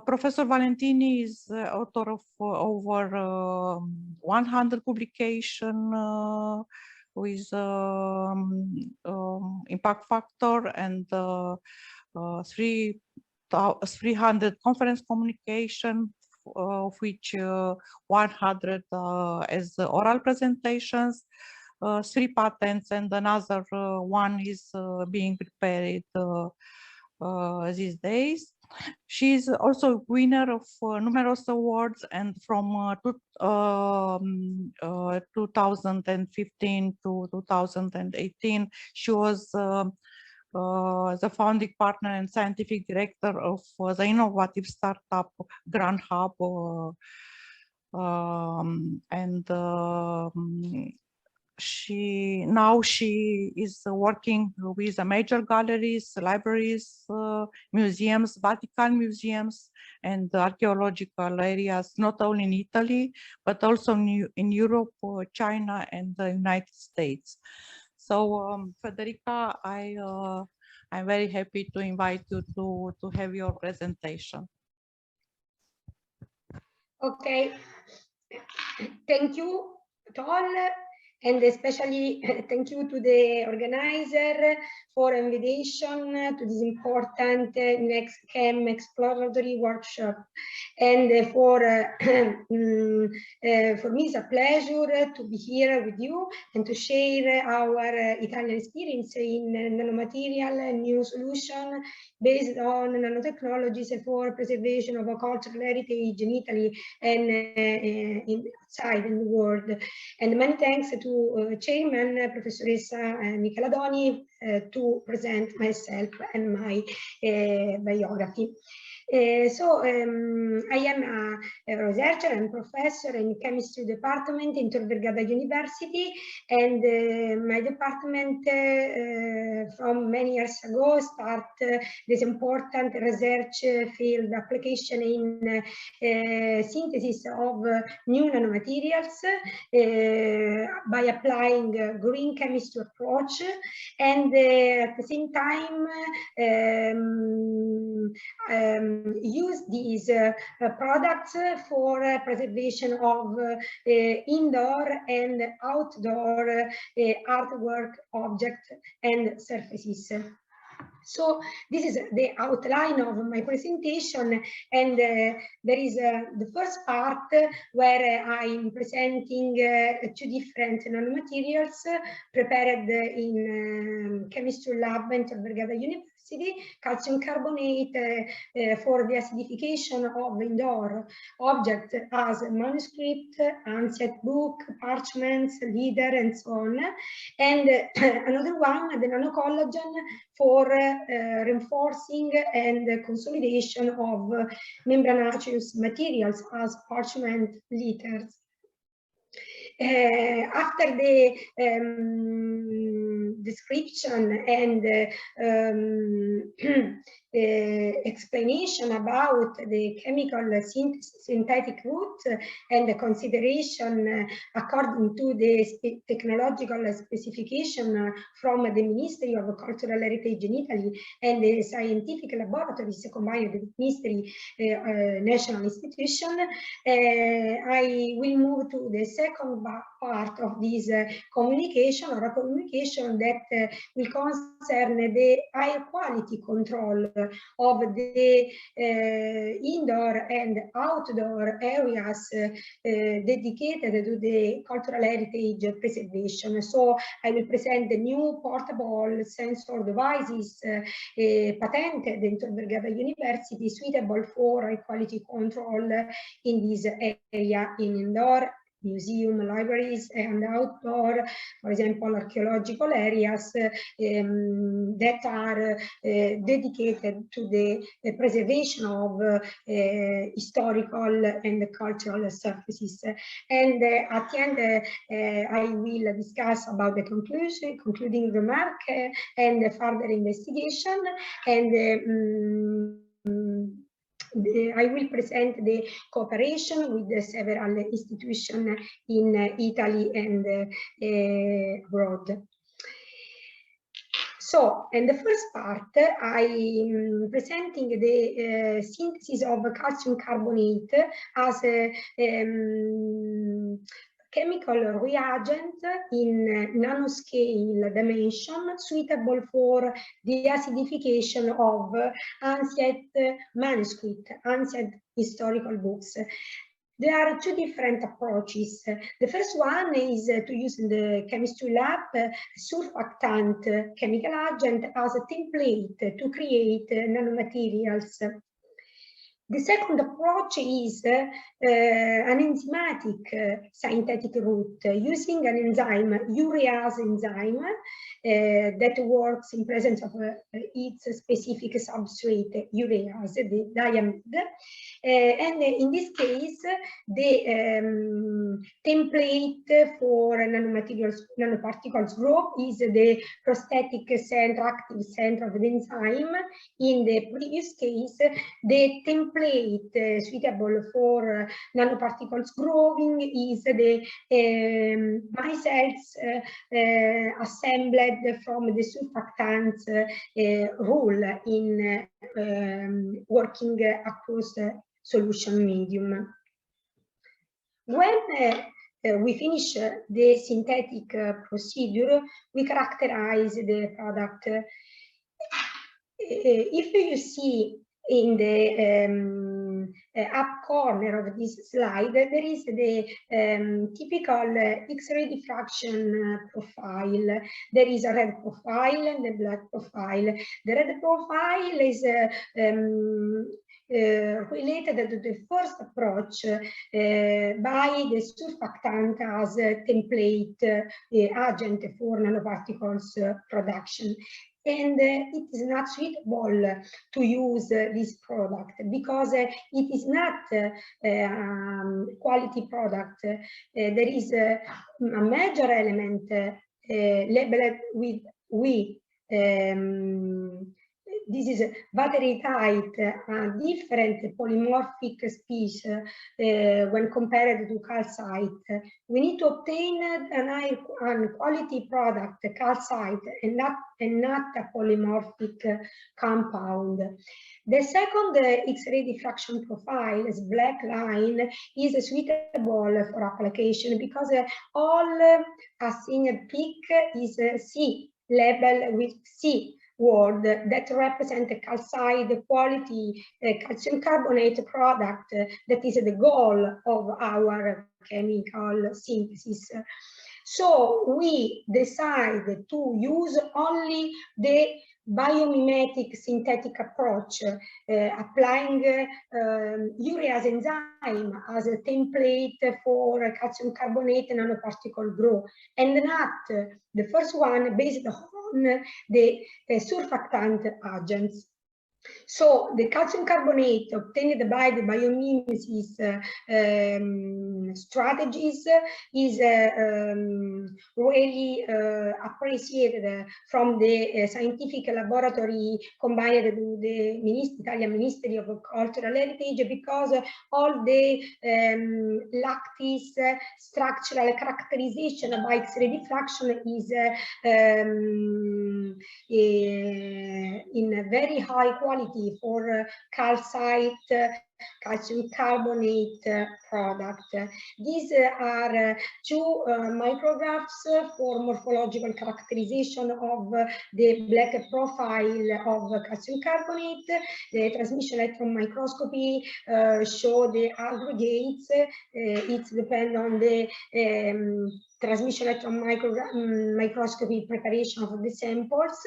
Professor Valentini is author of over 100 publications with impact factor and 300 conference communication, of which 100 as oral presentations, 3 patents, and another one is being prepared these days. She is also winner of numerous awards, and from 2015 to 2018, she was the founding partner and scientific director of the innovative startup Grand Hub, she is working with the major galleries, libraries, museums, Vatican museums, and archaeological areas, not only in Italy, but also in Europe, China, and the United States. So, Federica, I'm very happy to invite you to have your presentation. Okay, thank you to all, and especially thank you to the organizer for invitation to this important NeXT-Chem exploratory workshop. And for me, it's a pleasure to be here with you and to share our Italian experience in nanomaterial new solution based on nanotechnologies for preservation of a cultural heritage in Italy and outside in the world. And many thanks to Chairman Professoressa Micheladoni to present myself and my biography. So I am a researcher and professor in chemistry department in Tor Vergata University, and my department from many years ago start this important research field application in synthesis of new nanomaterials by applying green chemistry approach, and at the same time use these products for preservation of indoor and outdoor artwork objects and surfaces. So this is the outline of my presentation, and there is the first part where I'm presenting 2 different nanomaterials prepared in chemistry lab in Tor Vergata University. Calcium carbonate for the acidification of indoor objects as manuscript, ancient book, parchments, leather, and so on. And another one, the nanocollagen, for reinforcing and consolidation of membranaceous materials as parchment letters. After the description and explanation about the chemical synthetic route and the consideration according to the technological specification from the Ministry of Cultural Heritage in Italy and the scientific laboratories combined with the Ministry National Institution, I will move to the second part of this communication, or a communication that will concern the high quality control of the indoor and outdoor areas dedicated to the cultural heritage preservation. So I will present the new portable sensor devices patented in Tor University, suitable for high quality control in this area, in indoor museum, libraries, and outdoor, for example, archaeological areas that are dedicated to the preservation of historical and cultural surfaces. And at the end, I will discuss about the concluding remark and further investigation, and I will present the cooperation with the several institutions in Italy and abroad. So, in the first part, I'm presenting the synthesis of calcium carbonate as a chemical reagent in nanoscale dimension suitable for the acidification of ancient manuscript, ancient historical books. There are two different approaches. The first one is to use in the chemistry lab surfactant chemical agent as a template to create nanomaterials. The second approach is an enzymatic synthetic route using an enzyme, urease enzyme, that works in presence of its specific substrate, urease, the diamide. And in this case, the template for nanoparticles growth is the prosthetic center, active center of the enzyme. In the previous case, the template suitable for nanoparticles growing is the micelles assembled from the surfactants rule in working across solution medium. When we finish the synthetic procedure, we characterize the product. If you see in the up corner of this slide, there is the typical X-ray diffraction profile. There is a red profile and a black profile. The red profile is related to the first approach by the surfactant as a template agent for nanoparticles production. And it is not suitable to use this product because it is not quality product. There is a major element labeled with we. This is battery tight, different polymorphic species when compared to calcite. We need to obtain a quality product, calcite, and not a polymorphic compound. The second X-ray diffraction profile, as black line, is suitable for application because all a single peak is C, labeled with C word that represent a calcite quality calcium carbonate product that is the goal of our chemical synthesis. So we decide to use only the biomimetic synthetic approach, applying urease enzyme as a template for calcium carbonate nanoparticle growth, and not the first one based on the surfactant agents. So the calcium carbonate obtained by the biomimesis strategies is really appreciated from the scientific laboratory combined with the Italian Ministry of Cultural Heritage, because all the lattice structural characterization by X-ray diffraction is in very high quality for calcite calcium carbonate product. These are two micrographs for morphological characterization of the black profile of calcium carbonate. The transmission electron microscopy show the aggregates. It depends on the transmission electron microscopy preparation of the samples,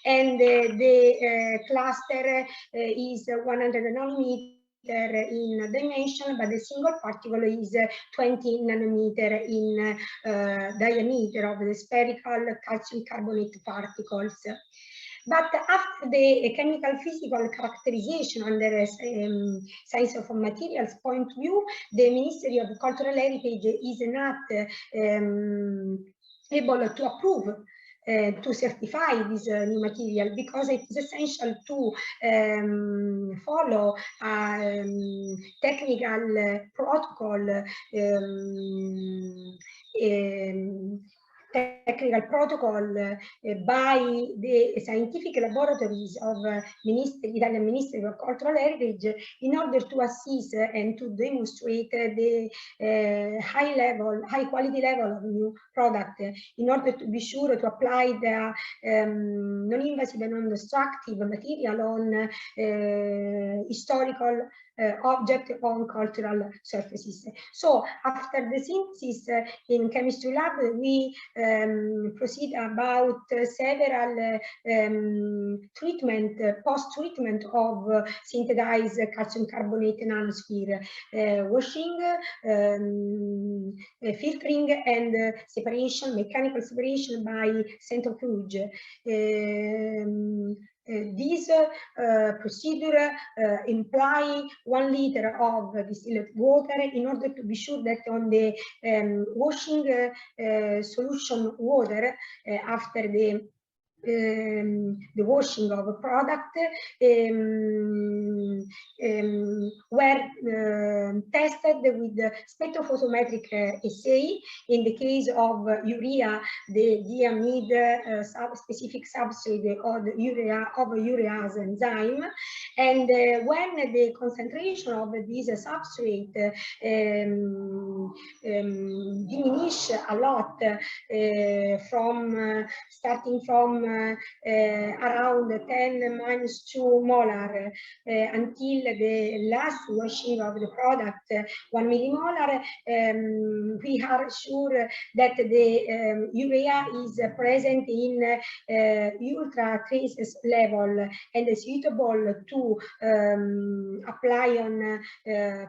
and the cluster is 100 nanometer in dimension, but the single particle is 20 nanometer in diameter of the spherical calcium carbonate particles. But after the chemical physical characterization under science of materials point of view, the Ministry of Cultural Heritage is not able to approve to certify this new material, because it is essential to follow technical protocol by the scientific laboratories of Italian Ministry of Cultural Heritage, in order to assist and to demonstrate the high quality level of new product, in order to be sure to apply the non-invasive and non-destructive material on historical object on cultural surfaces. So after the synthesis in chemistry lab, we proceed about several post-treatment of synthesized calcium carbonate nanosphere, washing, filtering, and separation, mechanical separation by centrifuge. This procedure imply 1 liter of distilled water, in order to be sure that on the washing solution water after the washing of a product were tested with spectrophotometric assay. In the case of urea, the diamide specific substrate of urease enzyme, and when the concentration of this substrate diminish a lot starting from around 10 minus 2 molar until the last washing of the product 1 millimolar, we are sure that the urea is present in ultra traces level and suitable to apply on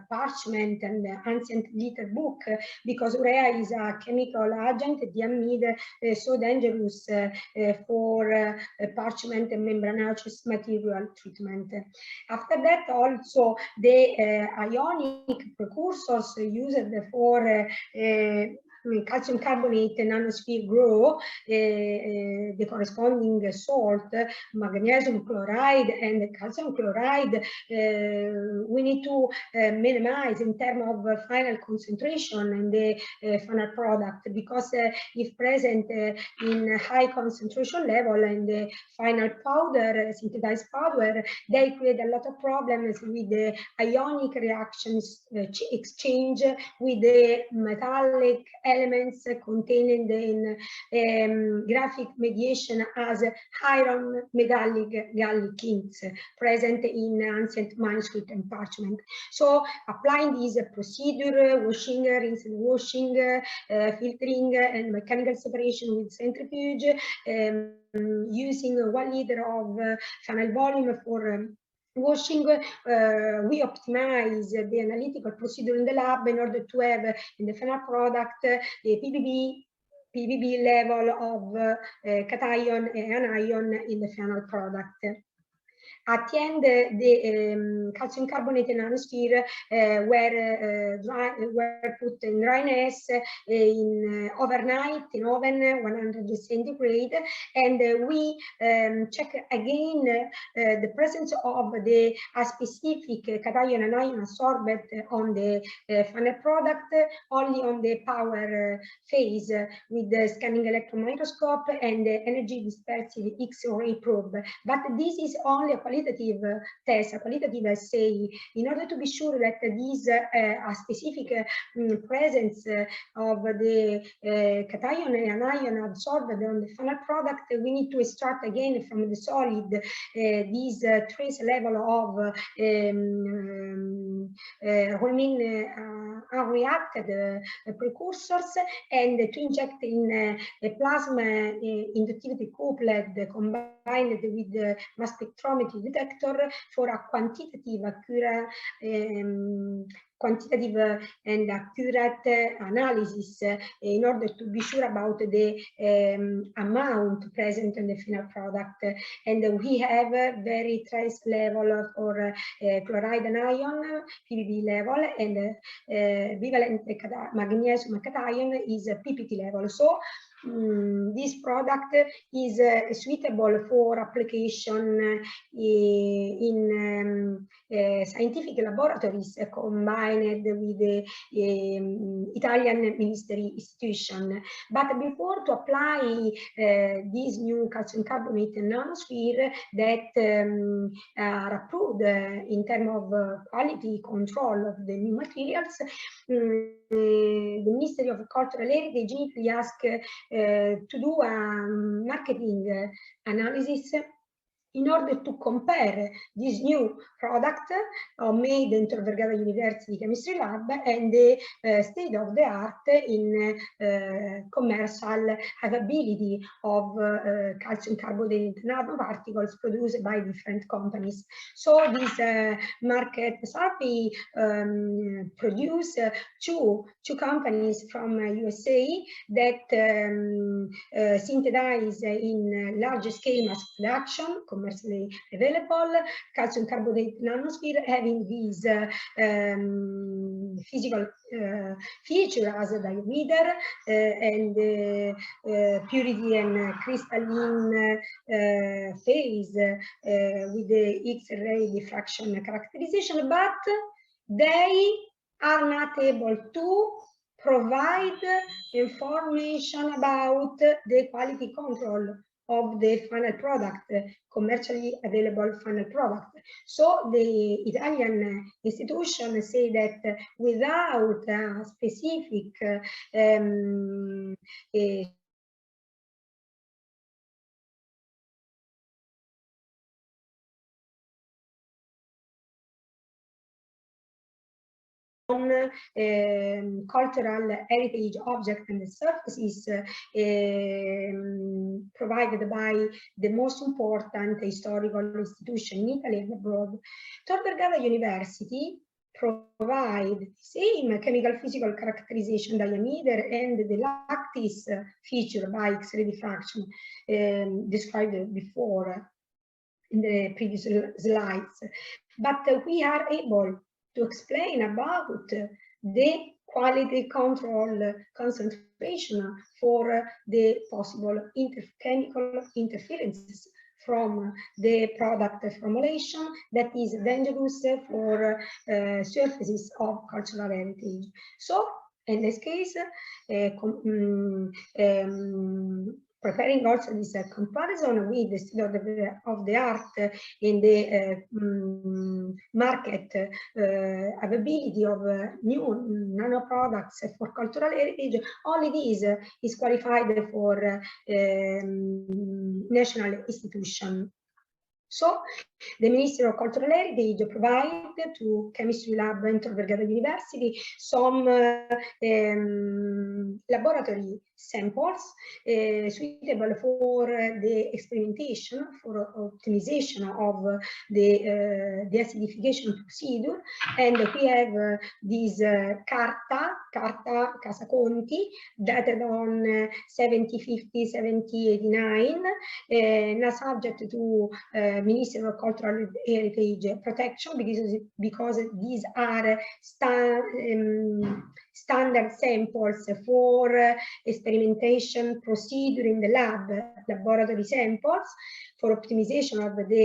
parchment and ancient liter book, because urea is a chemical agent, diamide, so dangerous for parchment and membranaceous material treatment. After that, also the ionic precursors used for calcium carbonate nanosphere grow, the corresponding salt, magnesium chloride and calcium chloride, we need to minimize in terms of final concentration in the final product, because if present in high concentration level and the final powder, synthesized powder, they create a lot of problems with the ionic reactions exchange with the metallic elements contained in graphic mediation as iron metallic gallic inks present in ancient manuscript and parchment. So applying this procedure, washing, rinse and washing, filtering and mechanical separation with centrifuge, using 1 liter of final volume for washing, we optimize the analytical procedure in the lab in order to have in the final product the PBB level of cation and anion in the final product. At the end, the calcium carbonate nanosphere were put in dryness in overnight in oven 100 centigrade, and we check again the presence of the specific cation and anion absorbed on the final product only on the power phase with the scanning electron microscope and the energy dispersive X-ray probe. But this is only a qualitative qualitative test, a qualitative assay, in order to be sure that these a specific presence of the cation and anion absorbed on the final product, we need to extract again from the solid these trace level of unreacted precursors, and to inject in a plasma inductivity coupled combined with the mass spectrometry detector for a quantitative and accurate analysis in order to be sure about the amount present in the final product. And we have a very trace level for chloride anion, PBB level, and bivalent magnesium cation is PPT level. So this product is suitable for application in scientific laboratories combined with the Italian ministry institution. But before to apply this new calcium carbonate nanosphere that are approved in terms of quality control of the new materials, the Ministry of Cultural Heritage immediately asked to do a marketing analysis in order to compare this new product made in Tor Vergata University Chemistry Lab and the state of the art in commercial availability of calcium carbonate nanoparticles produced by different companies. So this market survey produced two companies from USA that synthesize in large scale mass production, commercially available calcium carbonate nanosphere, having these physical feature as a diameter and purity and crystalline phase with the X-ray diffraction characterization, but they are not able to provide information about the quality control of the final product, commercially available final product. So the Italian institution say that without a specific cultural heritage object and the surfaces provided by the most important historical institution in Italy and abroad. Tor Vergata University provide the same chemical physical characterization diameter and the lattice feature by X-ray diffraction described before in the previous slides. But we are able to explain about the quality control concentration for the possible chemical interferences from the product formulation that is dangerous for surfaces of cultural heritage. So in this case, preparing also this comparison with the state of the art in the market availability of new nano products for cultural heritage, only this is qualified for national institution. So the Ministry of Cultural Heritage provided to Chemistry Lab in Tor Vergata University some laboratory samples suitable for the experimentation, for optimization of the acidification procedure. And we have this Carta Casa Conti, dated on 7050, 7089, now subject to Ministry of Cultural Heritage protection, because these are standard samples for experimentation procedure in the lab, laboratory samples. for optimization of the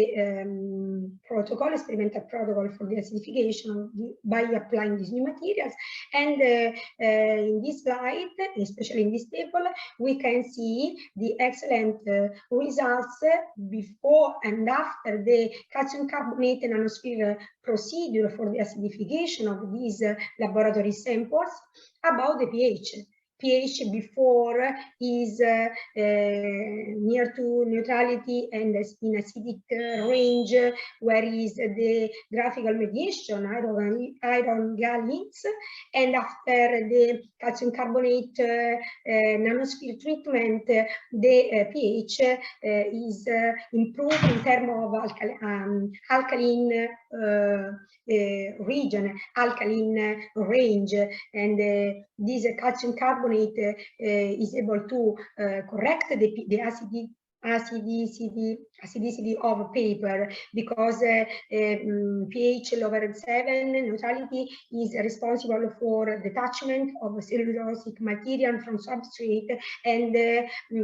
protocol, experimental protocol for the acidification by applying these new materials. And in this slide, especially in this table, we can see the excellent results before and after the calcium carbonate nanosphere procedure for the acidification of these laboratory samples about the pH. pH before is near to neutrality and in acidic range, whereas the graphical mediation, iron gallons, and after the calcium carbonate nanosphere treatment, the pH is improved in terms of alkaline region, alkaline range, and this calcium carbonate is able to correct the acidity of paper, because pH lower than 7 neutrality is responsible for detachment of cellulosic material from substrate and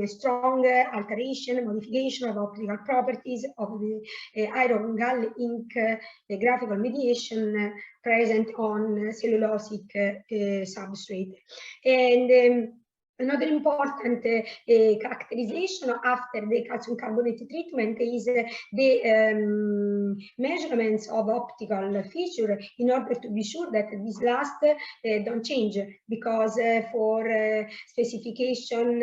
strong alteration, modification of optical properties of the iron gall ink graphical mediation present on cellulosic substrate. And another important characterization after the calcium carbonate treatment is the measurements of optical feature, in order to be sure that these last don't change, because for specification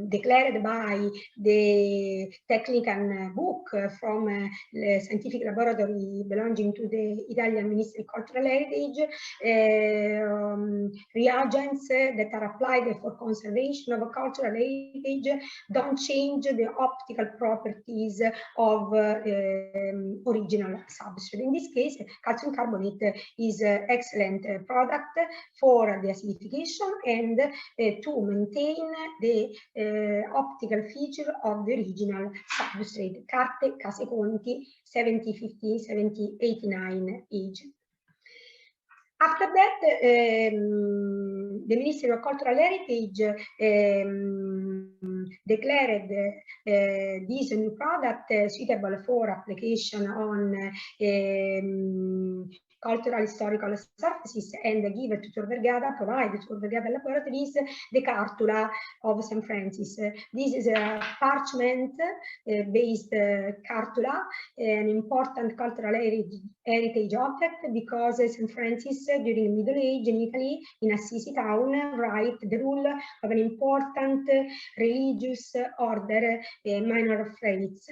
declared by the technical book from the scientific laboratory belonging to the Italian Ministry of Cultural Heritage, reagents that are applied for conservation of cultural heritage don't change the optical properties of original substrate. In this case, calcium carbonate is an excellent product for the acidification and to maintain the optical feature of the original substrate, carte Caseconti 7050 7089 age. After that, the Ministry of Cultural Heritage declared this new product suitable for application on cultural historical surfaces, and give to Tor Vergata, provide to Tor Vergata Laboratories the cartula of St. Francis. This is a parchment-based cartula, an important cultural heritage object, because St. Francis, during the Middle Age in Italy, in Assisi town, write the rule of an important religious order, Minor of Friars.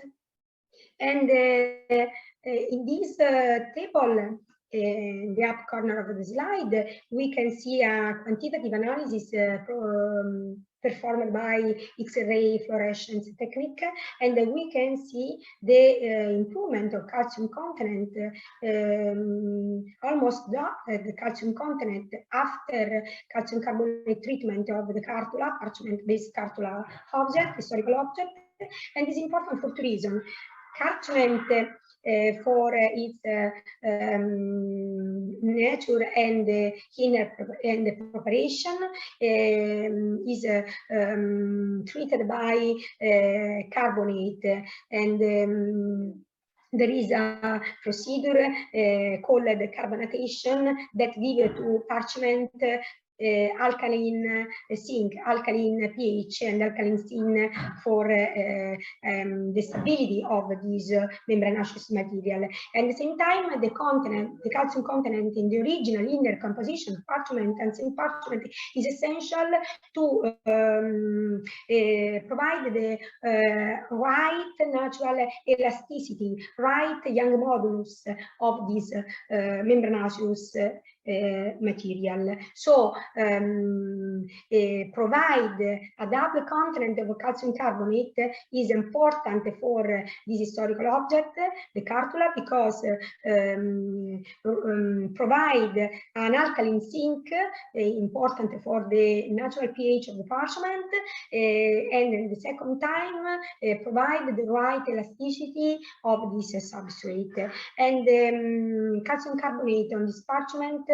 And in this table, in the up corner of the slide, we can see a quantitative analysis performed by X-ray fluorescence technique, and we can see the improvement of calcium content, almost the calcium content after calcium carbonate treatment of the cartula, parchment-based cartula object, historical object. And is important for two reasons. Parchment for its nature and inner and preparation is treated by carbonate, and there is a procedure called carbonatation that gives to parchment alkaline zinc, alkaline pH, and alkaline sin for the stability of this membranaceous material. And at the same time, the calcium content in the original inner composition of parchment and zinc parchment is essential to provide the right natural elasticity, right Young modulus of this membranaceous material. So provide a double content of calcium carbonate is important for this historical object, the cartula, because provide an alkaline zinc, important for the natural pH of the parchment, and at the second time provide the right elasticity of this substrate. And calcium carbonate on this parchment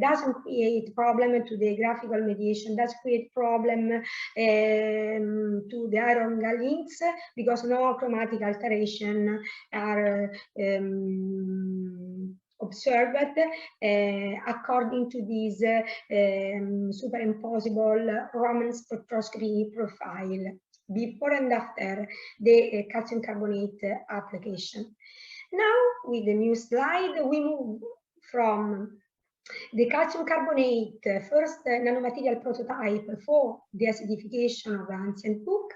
doesn't create problem to the graphical mediation, does create problem to the iron links, because no chromatic alteration are observed according to this superimposable Raman spectroscopy profile before and after the calcium carbonate application. Now, with the new slide, we move from the calcium carbonate first nanomaterial prototype for the acidification of the ancient book,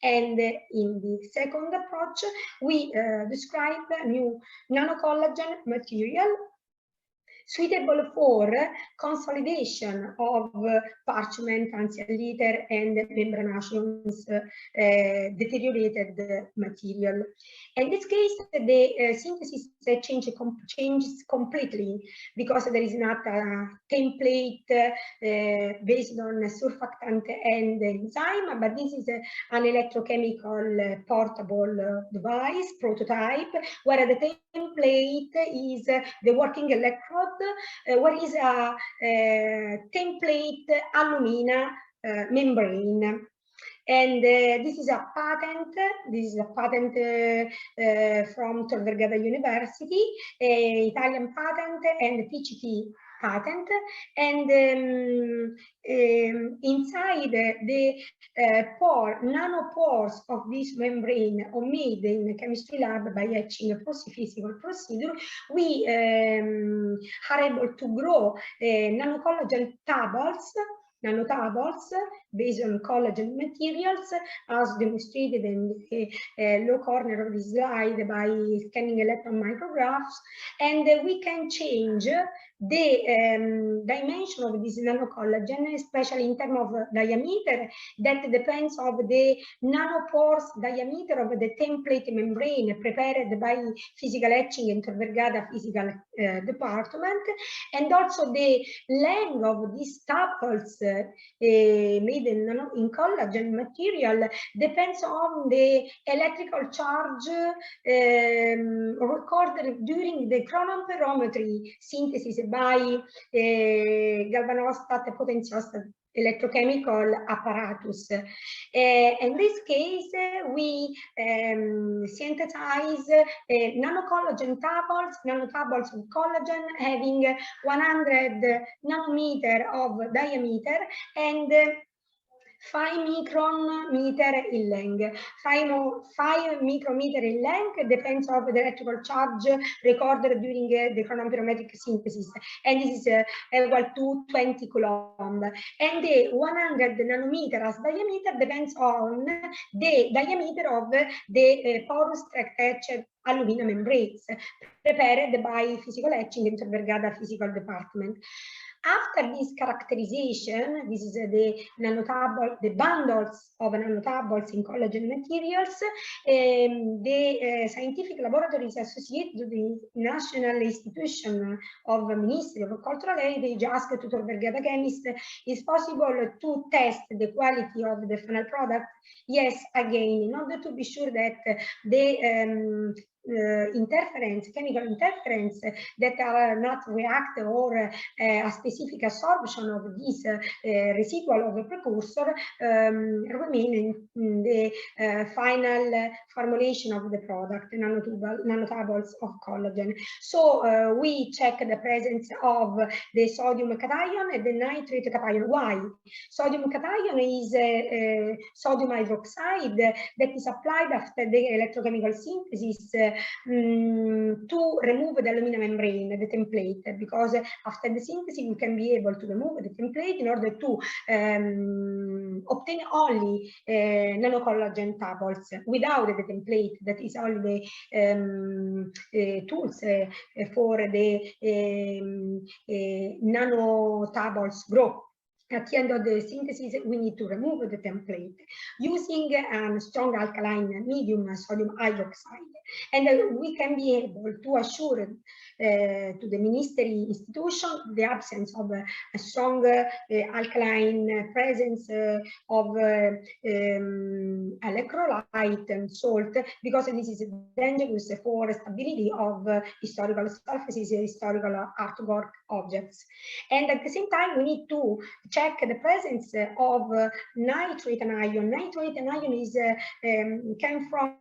and in the second approach, we describe a new nanocollagen material suitable for consolidation of parchment, ancient leather, and membranaceous deteriorated material. In this case, the synthesis changes completely, because there is not a template based on a surfactant and enzyme, but this is an electrochemical portable device, prototype, where the template is the working electrode, where is a template alumina membrane. And this is a patent. This is a patent from Tor Vergata University, Italian patent and PCT patent. And inside the nanopores of this membrane, made in the chemistry lab by etching a physical procedure, we are able to grow nanocollagen tables, nanotables based on collagen materials, as demonstrated in the low corner of the slide by scanning electron micrographs. And we can change the dimension of this nanocollagen, especially in terms of diameter, that depends on the nanopores diameter of the template membrane prepared by physical etching in Tor Vergata physical department, and also the length of these tuples made in collagen material depends on the electrical charge recorded during the chronoamperometry synthesis by galvanostat potentiostat electrochemical apparatus. In this case, we synthesize nanocollagen nanotables of collagen having 100 nanometer of diameter and 5 micrometer in length. 5 micrometer in length depends on the electrical charge recorded during the chronoamperometric synthesis, and this is equal to 20 coulomb. And the 100 nanometer as diameter depends on the diameter of the porous etched alumina membranes prepared by physical etching in Tor Vergata physical department. After this characterization, this is the bundles of nanotables in collagen materials. The scientific laboratories associated to the National Institution of Ministry of Cultural Heritage asked to Tor Vergata chemists, is possible to test the quality of the final product? Yes, again, in order to be sure that the chemical interference that are not react or a specific absorption of this residual of a precursor remain in the final formulation of the product, nanotables of collagen. So we check the presence of the sodium cation and the nitrate cation. Why? Sodium cation is sodium hydroxide that is applied after the electrochemical synthesis to remove the alumina membrane, the template, because after the synthesis we can be able to remove the template in order to obtain only nanocollagen tables without the template. That is only the tools for the nano tables growth. at the end of the synthesis, we need to remove the template using a strong alkaline medium, sodium hydroxide. And we can be able to assure to the ministry institution the absence of a strong alkaline presence of electrolyte and salt, because this is dangerous for stability of historical surfaces, historical artwork objects. And at the same time, we need to check the presence of nitrate anion. Nitrate anion is came from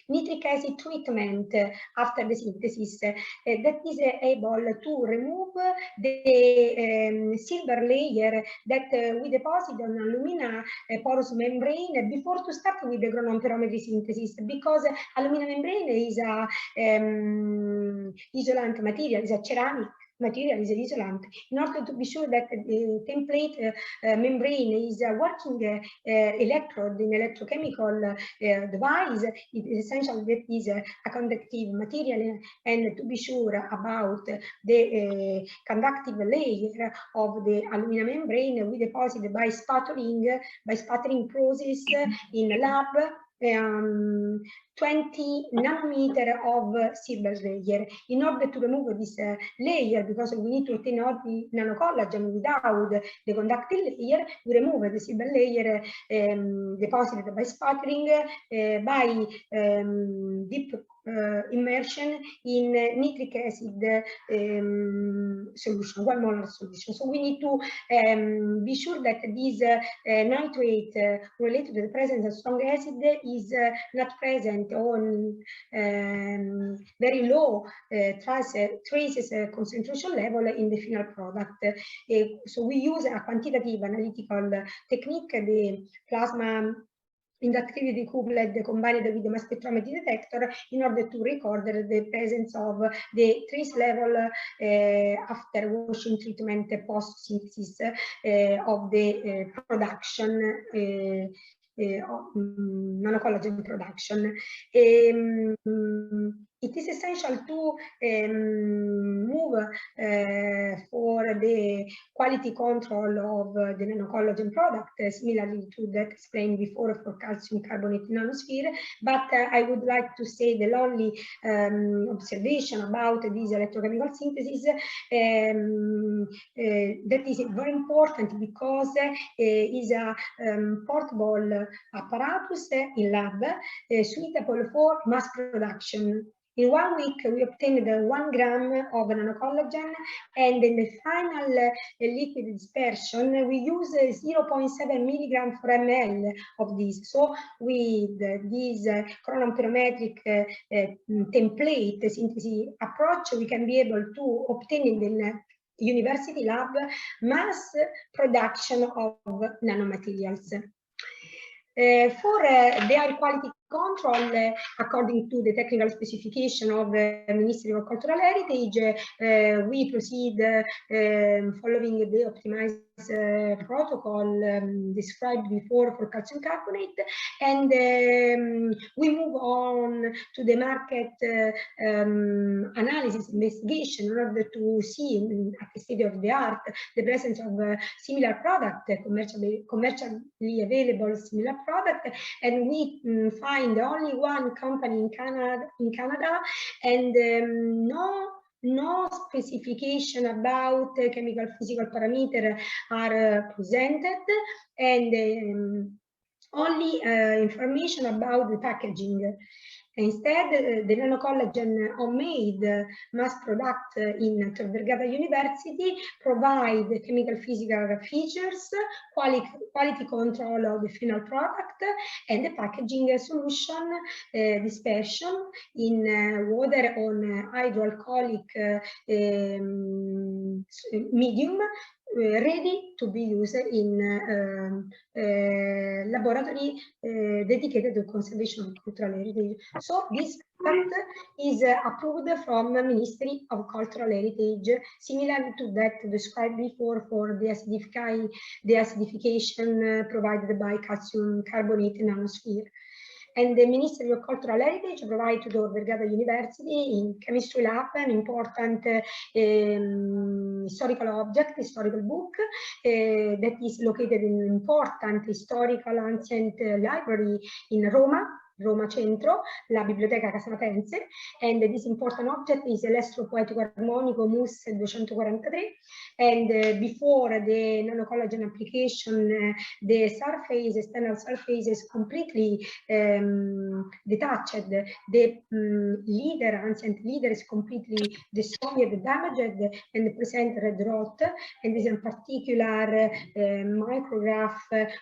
nitric acid treatment after the synthesis that is able to remove the silver layer that we deposit on alumina porous membrane before to start with the chronoamperometry synthesis, because alumina membrane is a isolant material, is a ceramic material, is an isolant. In order to be sure that the template membrane is a working electrode in electrochemical device, it is essential that is a conductive material, and to be sure about the conductive layer of the alumina membrane, we deposit by sputtering process in a lab 20 nanometer of silver layer. In order to remove this layer, because we need to obtain only nanocollagen without the conductive layer, we remove the silver layer deposited by sputtering by deep immersion in nitric acid solution, 1 molar solution. So we need to be sure that this nitrate related to the presence of strong acid is not present on very low traces concentration level in the final product. So we use a quantitative analytical technique, the plasma inductivity coupled combined with the mass spectrometry detector, in order to record the presence of the trace level after washing treatment post synthesis of the production nanocollagen production. It is essential to move for the quality control of the nanocollagen product, similarly to that explained before for calcium carbonate nanosphere. But I would like to say the only observation about this electrochemical synthesis that is very important, because is a portable apparatus in lab suitable for mass production. In 1 week, we obtained 1 gram of nanocollagen, and in the final liquid dispersion, we use 0.7 milligram per ml of this. So with this chronoamperometric template synthesis approach, we can be able to obtain in the university lab mass production of nanomaterials. For the air quality control, according to the technical specification of the Ministry of Cultural Heritage, we proceed following the optimized protocol described before for calcium carbonate, and we move on to the market analysis investigation in order to see at the state of the art the presence of similar product, commercially available similar product, and we find only 1 company in Canada, and no specification about chemical physical parameter are presented, and only information about the packaging. Instead, the nanocollagen homemade mass product in Tor Vergata University provide chemical physical features, quality control of the final product, and the packaging solution dispersion in water on hydroalcoholic medium, ready to be used in laboratory dedicated to conservation of cultural heritage. So this product is approved from the Ministry of Cultural Heritage, similar to that described before for the acidification provided by calcium carbonate nanosphere. And the Ministry of Cultural Heritage provides to the Tor Vergata University in chemistry lab an important historical object, historical book that is located in an important historical ancient library in Roma Centro, la Biblioteca Casatense, and this important object is Elettropoetico Armonico MUS 243, and before the nanocollagen application, the surface, external surface is completely detached. The ancient leader is completely destroyed, damaged, and present red rot, and this in particular micrograph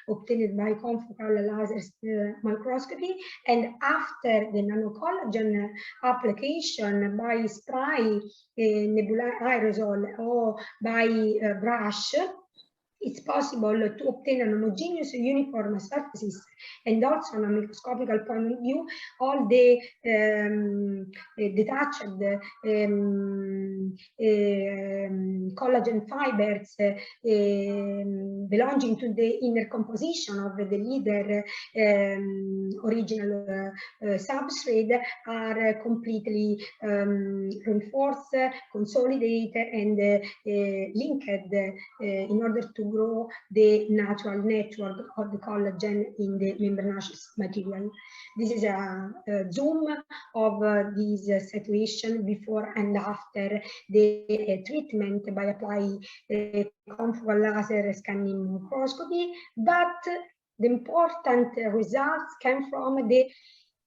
obtained by confocal laser microscopy. And after the nanocollagen application by spray, nebula aerosol, or by brush, it's possible to obtain an homogeneous uniform surfaces, and also on a microscopical point of view, all the detached collagen fibers belonging to the inner composition of the leader original substrate are completely reinforced, consolidated, and linked in order to grow the natural network of the collagen in the membranaceous material. This is a zoom of this situation before and after the treatment by applying confocal laser scanning microscopy. But the important results came from the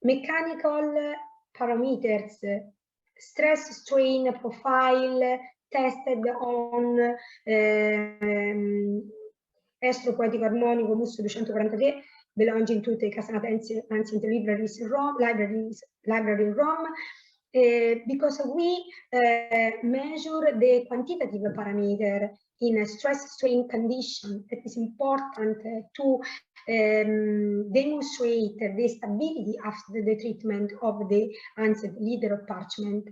mechanical parameters, stress strain profile tested on Elettropoetico Armonico MUS 243 belonging to the Casatense ancient libraries in Rome, library in Rome, because we measure the quantitative parameter in a stress strain condition. It is important to demonstrate the stability after the treatment of the ancient leader of parchment.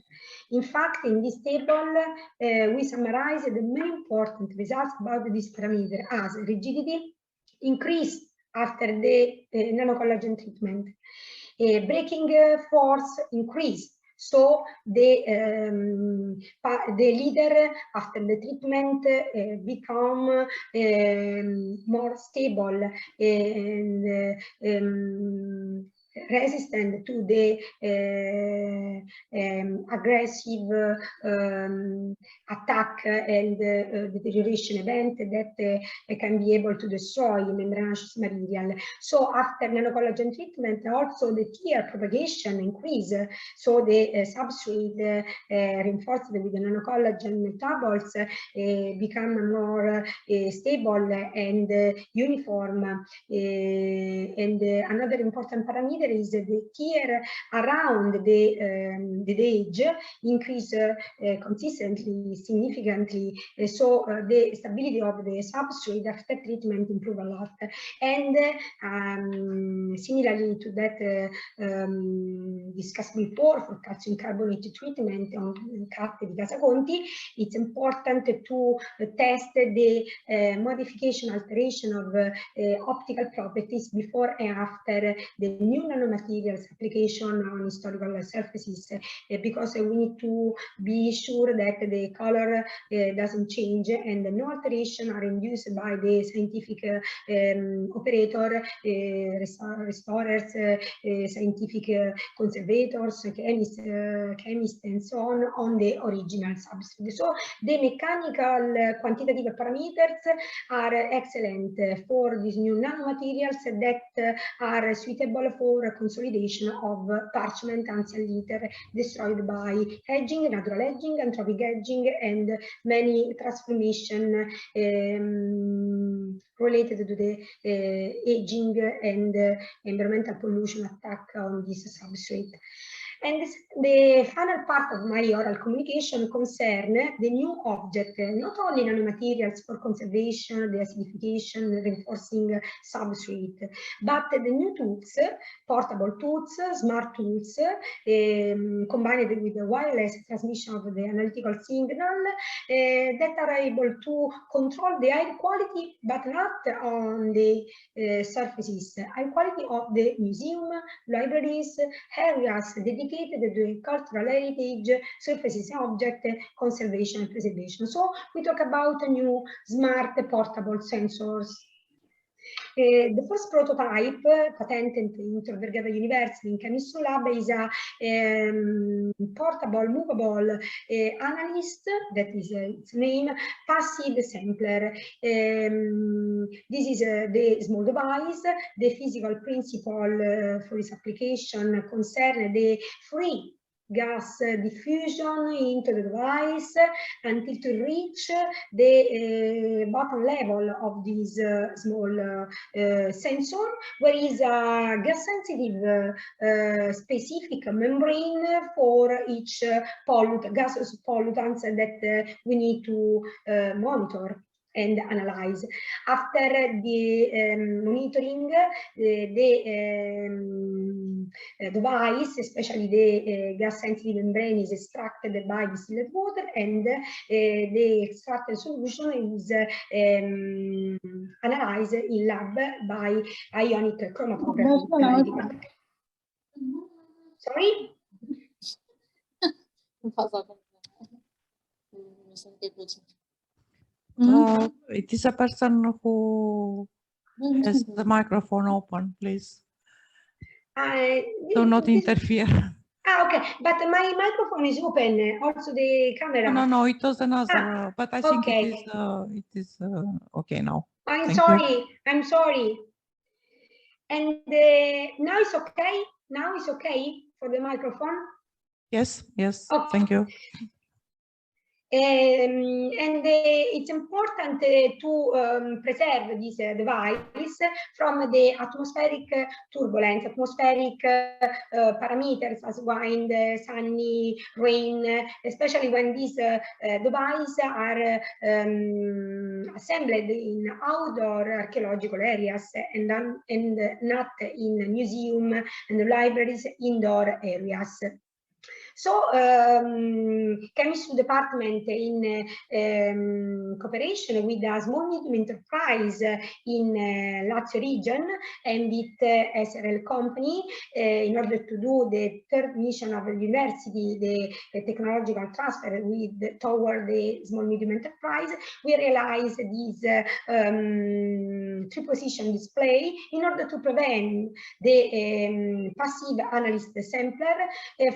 In fact, in this table, we summarize the main important results about this parameter as rigidity increased after the nanocollagen treatment, breaking force increased. So the leader after the treatment become more stable and resistant to the aggressive attack and deterioration event that can be able to destroy membranaceous material. So after nanocollagen treatment, also the tear propagation increase. So the substrate reinforced with the nanocollagen tables become more stable and uniform. And another important parameter is the tear around the edge increase consistently, significantly. So the stability of the substrate after treatment improve a lot. And similarly to that discussed before for calcium carbonate treatment on Catte di Casaconti, it's important to test the modification, alteration of optical properties before and after the new nanomaterials application on historical surfaces, because we need to be sure that the color doesn't change and no alteration are induced by the scientific operator, restorers, scientific conservators, chemists, and so on the original substrate. So the mechanical quantitative parameters are excellent for these new nanomaterials that are suitable for consolidation of parchment ancient leather destroyed by hedging, natural hedging, anthropic hedging, and many transformation related to the aging and environmental pollution attack on this substrate. And the final part of my oral communication concern the new object, not only nanomaterials for conservation, the acidification, reinforcing substrate, but the new tools, portable tools, smart tools, combined with the wireless transmission of the analytical signal that are able to control the air quality, but not on the surfaces, air quality of the museum, libraries, areas dedicated dedicated to the cultural heritage, surfaces and object conservation and preservation. So we talk about new smart portable sensors. The first prototype patented in Tor Vergata University in Chemistry Lab is a portable, movable analyst, that is its name, passive sampler. This is the small device. The physical principle for its application concern the free gas diffusion into the device until to reach the bottom level of this small sensor, where is a gas-sensitive specific membrane for each gaseous pollutants that we need to monitor and analyze. After the monitoring, the device, especially the gas-sensitive membrane, is extracted by distilled water, and the extracted solution is analyzed in lab by ionic chromatography. Sorry? It is a person who has the microphone open, please. Do not interfere. Okay, but my microphone is open, also the camera. No, it was another, but I think okay. it is okay now. I'm Thank sorry. And now it's okay? Now it's okay for the microphone? Yes, okay. Thank you. And it's important to preserve this device from the atmospheric turbulence, atmospheric parameters as wind, sunny, rain, especially when these devices are assembled in outdoor archaeological areas and not in museum and libraries indoor areas. So, chemistry department in cooperation with a small medium enterprise in Lazio region and with SRL company, in order to do the third mission of the university, the technological transfer toward the small medium enterprise, we realized this three-position display in order to prevent the passive analyst sampler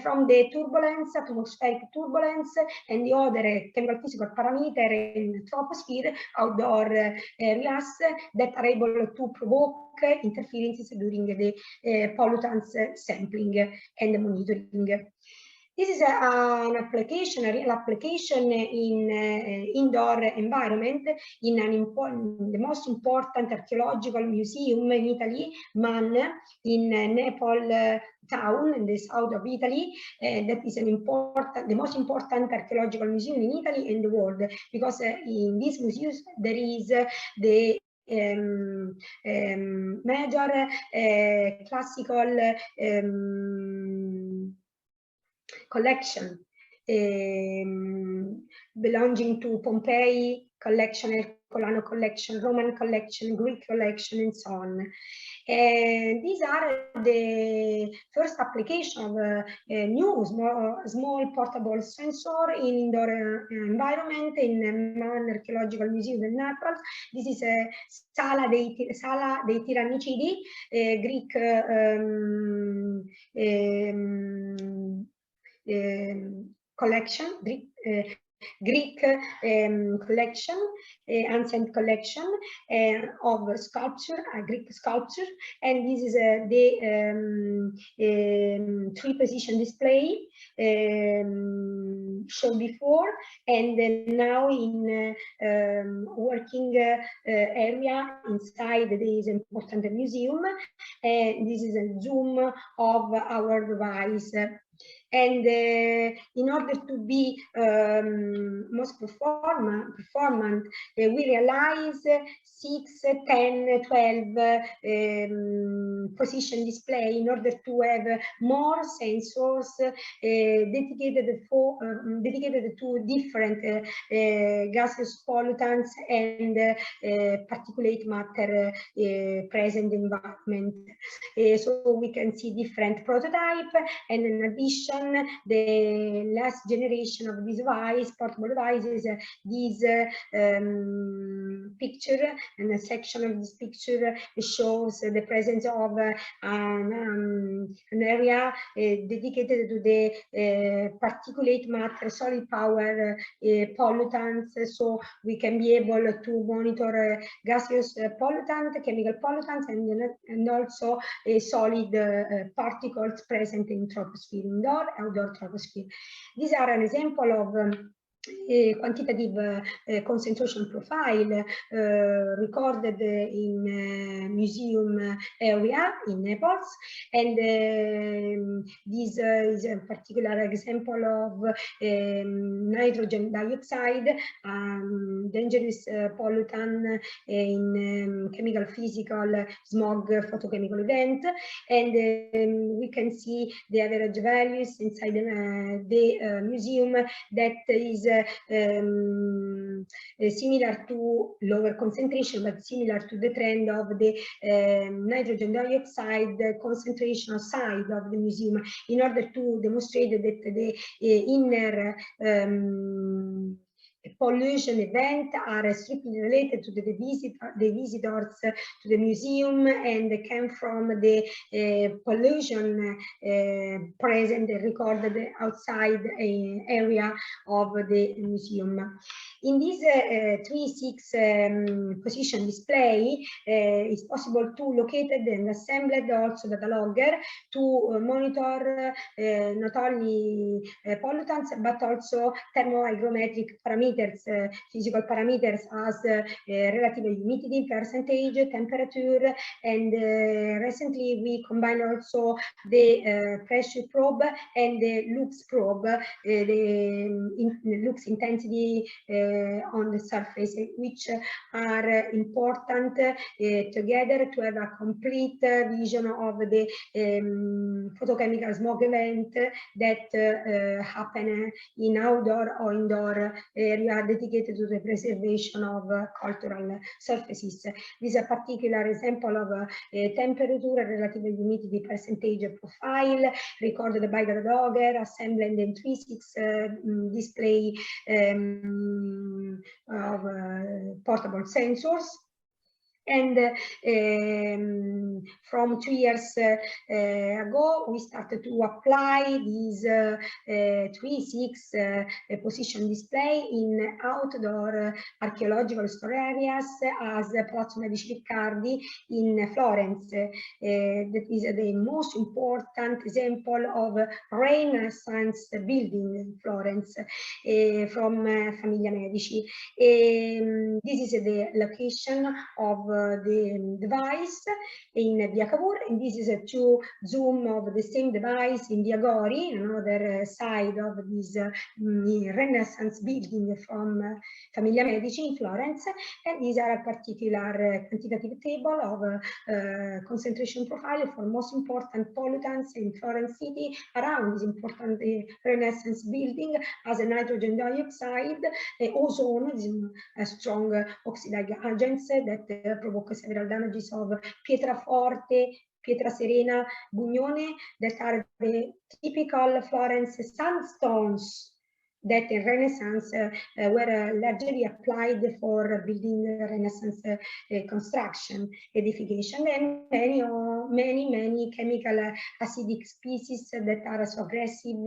from the turbulence, atmospheric turbulence, and the other chemical physical parameter in troposphere, outdoor areas that are able to provoke interferences during the pollutants sampling and monitoring. This is an application, a real application in indoor environment in the most important archaeological museum in Italy, MAN, in Naples town in the south of Italy. That is the most important archaeological museum in Italy and the world, because in this museum there is the major classical collection belonging to Pompeii collection, Herculano collection, Roman collection, Greek collection, and so on. And these are the first application of a new small portable sensor in indoor environment in Man Archaeological Museum in Naples. This is a Sala dei Tirannicidi, Greek collection, Greek collection, ancient collection of sculpture, Greek sculpture, and this is the three-position display shown before, and now in working area inside this important museum. This is a zoom of our device. And in order to be most performant, we realize 6, 10, 12 position display in order to have more sensors dedicated to different gaseous pollutants and particulate matter present in the environment. So we can see different prototype, and in addition addition, the last generation of this device, portable devices, this picture, and a section of this picture shows the presence of an area dedicated to the particulate matter, solid power pollutants, so we can be able to monitor gaseous pollutant, chemical pollutants, and also solid particles present in troposphere, indoor, outdoor troposphere. These are an example of quantitative concentration profile recorded in museum area in Naples, and this is a particular example of nitrogen dioxide, dangerous pollutant in chemical, physical, smog, photochemical event, and we can see the average values inside the museum that is similar to lower concentration, but similar to the trend of the nitrogen dioxide concentration side of the museum, in order to demonstrate that the inner pollution event are strictly related to the visitors to the museum, and came from the pollution present and recorded outside area of the museum. In this 3-6 position display, it's possible to locate and assemble also data logger to monitor not only pollutants but also thermohygrometric parameters, physical parameters as relative humidity, percentage, temperature, and recently we combined also the pressure probe and the lux probe, the lux intensity on the surface, which are important together to have a complete vision of the photochemical smog event that happen in outdoor or indoor area dedicated to the preservation of cultural surfaces. This is a particular example of temperature, relative humidity percentage profile recorded by the logger, assembled in 3-6 display of portable sensors. And from 2 years ago, we started to apply these 3-6 position display in outdoor archaeological store areas, as Palazzo Medici Riccardi in Florence. That is the most important example of Renaissance building in Florence from Famiglia Medici. This is the location of the device in Via Cavour, and this is a two zoom of the same device in Via Gori, another side of this Renaissance building from Famiglia Medici in Florence. And these are a particular quantitative table of concentration profile for most important pollutants in Florence city around this important Renaissance building, as a nitrogen dioxide, ozone, a strong oxidizing agents that provoke several damages of Pietraforte, Pietraserena, Bugnone, that are the typical Florence sandstones that in Renaissance were largely applied for building Renaissance construction, edification, and many chemical acidic species that are so aggressive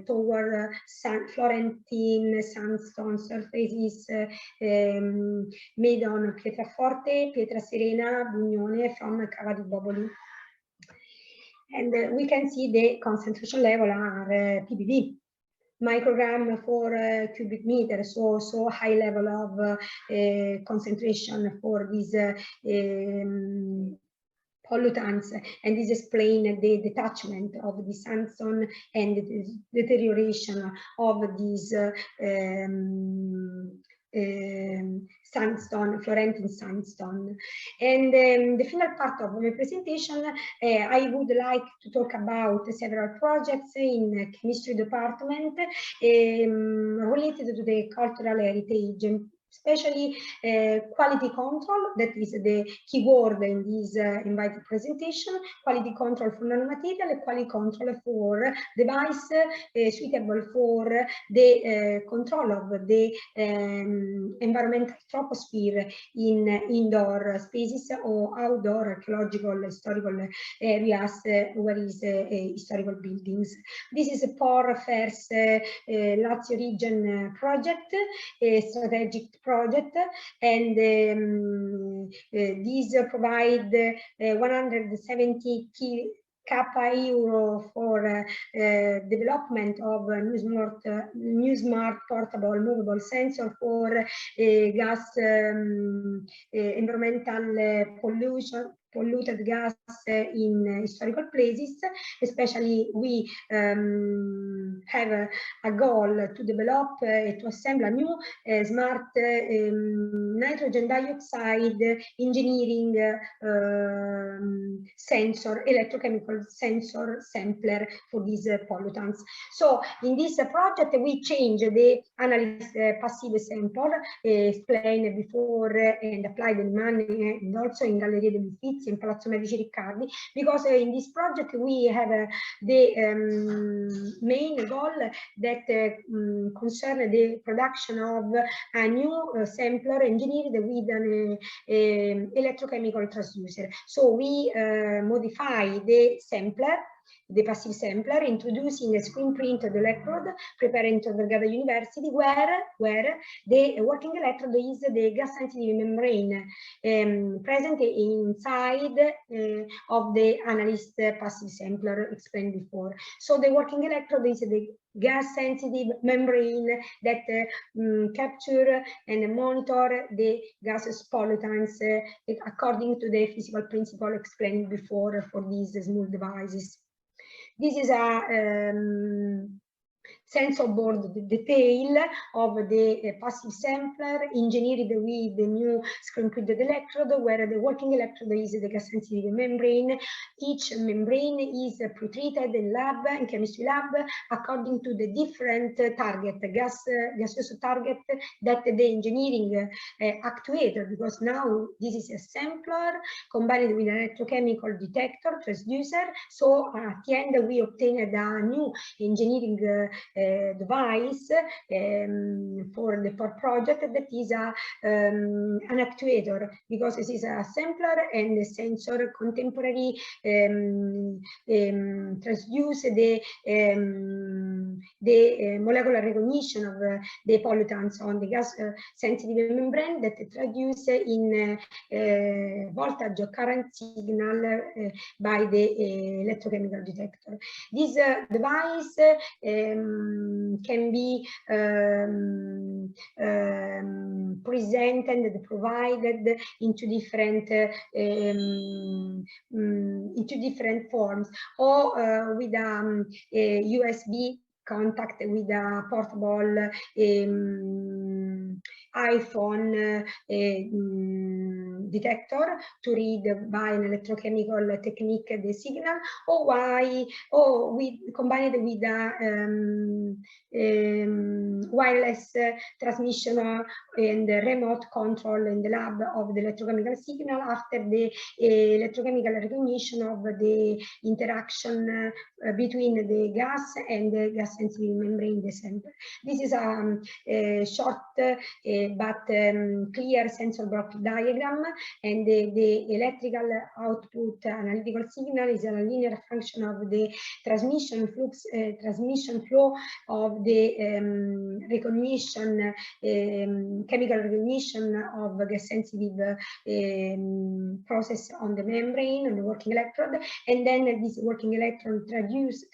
toward Florentine sandstone surfaces made on Pietraforte, Pietraserena, Bugnone from Cava di Boboli. And we can see the concentration level are ppb. Microgram for cubic meter, so high level of concentration for these pollutants, and this explains the detachment of the sandstone and the deterioration of these sandstone, Florentine sandstone. And the final part of my presentation, I would like to talk about several projects in chemistry department related to the cultural heritage, especially quality control, that is the keyword in this invited presentation, quality control for nanomaterial and quality control for device suitable for the control of the environmental troposphere in indoor spaces or outdoor archaeological historical areas where is historical buildings. This is a POR FERS Lazio region project, a strategic project, and these provide 170 euro for development of new smart portable movable sensor for gas environmental polluted gas in historical places. Especially we have a goal to develop to assemble a new smart nitrogen dioxide engineering sensor, electrochemical sensor sampler for these pollutants. So in this project we change the analysis passive sample explained before and applied in money and also in Galleria degli Uffizi in Palazzo Medici Riccardi, because in this project we have the main goal that concern the production of a new sampler engineered with an electrochemical transducer. So we modify the sampler, the passive sampler, introducing a screen printed electrode prepared in Tor Vergata University, where the working electrode is the gas sensitive membrane present inside of the analyst passive sampler explained before. So the working electrode is the gas sensitive membrane that capture and monitor the gaseous pollutants according to the physical principle explained before for these small devices. This is a sensor board detail of the passive sampler engineered with the new screen printed electrode, where the working electrode is the gas sensitive membrane. Each membrane is pre-treated in lab, in chemistry lab, according to the different target, gaseous target that the engineering actuator, because now this is a sampler combined with an electrochemical detector, transducer. So at the end we obtained a new engineering device for the POR project that is an actuator, because this is a sampler and a sensor contemporary transduce the molecular recognition of the pollutants on the gas sensitive membrane that traduce in voltage or current signal by the electrochemical detector. This device can be presented and provided into different forms, or with a USB contact with a portable iPhone detector to read by an electrochemical technique the signal, or we combine it with a wireless transmission and remote control in the lab of the electrochemical signal after the electrochemical recognition of the interaction between the gas and the gas sensitive membrane sample. This is a short but clear sensor block diagram, and the electrical output analytical signal is a linear function of the transmission flow of the recognition, chemical recognition of gas sensitive process on the membrane, on the working electrode, and then this working electrode transduce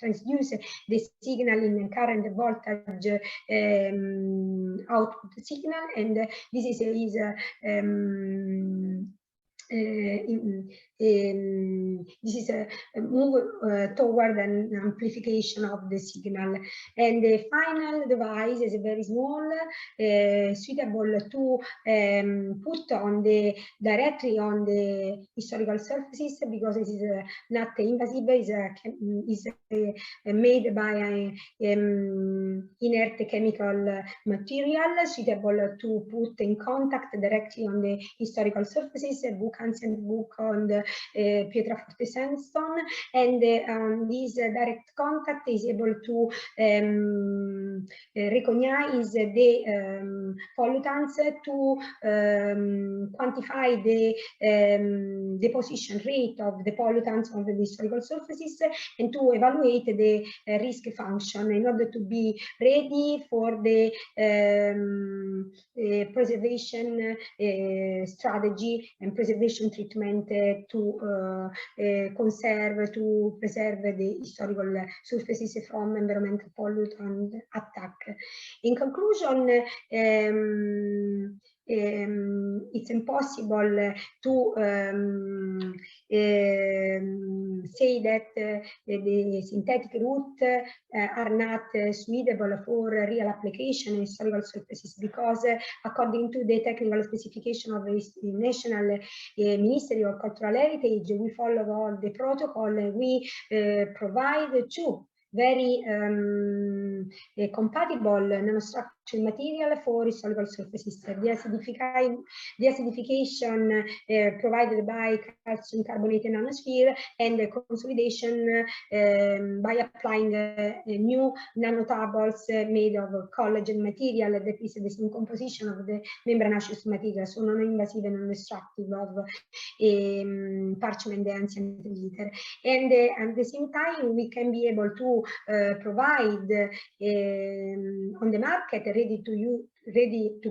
the signal in current voltage output signal, and this is this is a move toward an amplification of the signal. And the final device is very small, suitable to put on directly on the historical surfaces, because it is not invasive, is made by inert chemical material, suitable to put in contact directly on the historical surfaces, book ancient book on the pietraforte sandstone, and this direct contact is able to recognize the pollutants, to quantify the deposition rate of the pollutants on the historical surfaces, and to evaluate the risk function in order to be ready for the preservation strategy and preservation treatment to preserve the historical surfaces from environmental pollutant attack. In conclusion, it's impossible to say that the synthetic route are not suitable for real application in historical surfaces, because according to the technical specification of the National Ministry of Cultural Heritage, we follow all the protocol, and we provide two very compatible nanostructural material for historical surfaces. The acidification provided by calcium carbonate nanosphere, and the consolidation by applying new nanotables made of collagen material that is the same composition of the membranaceous material, so non-invasive and non-destructive of parchment and ancient glitter. And at the same time, we can be able to provide on the market, ready to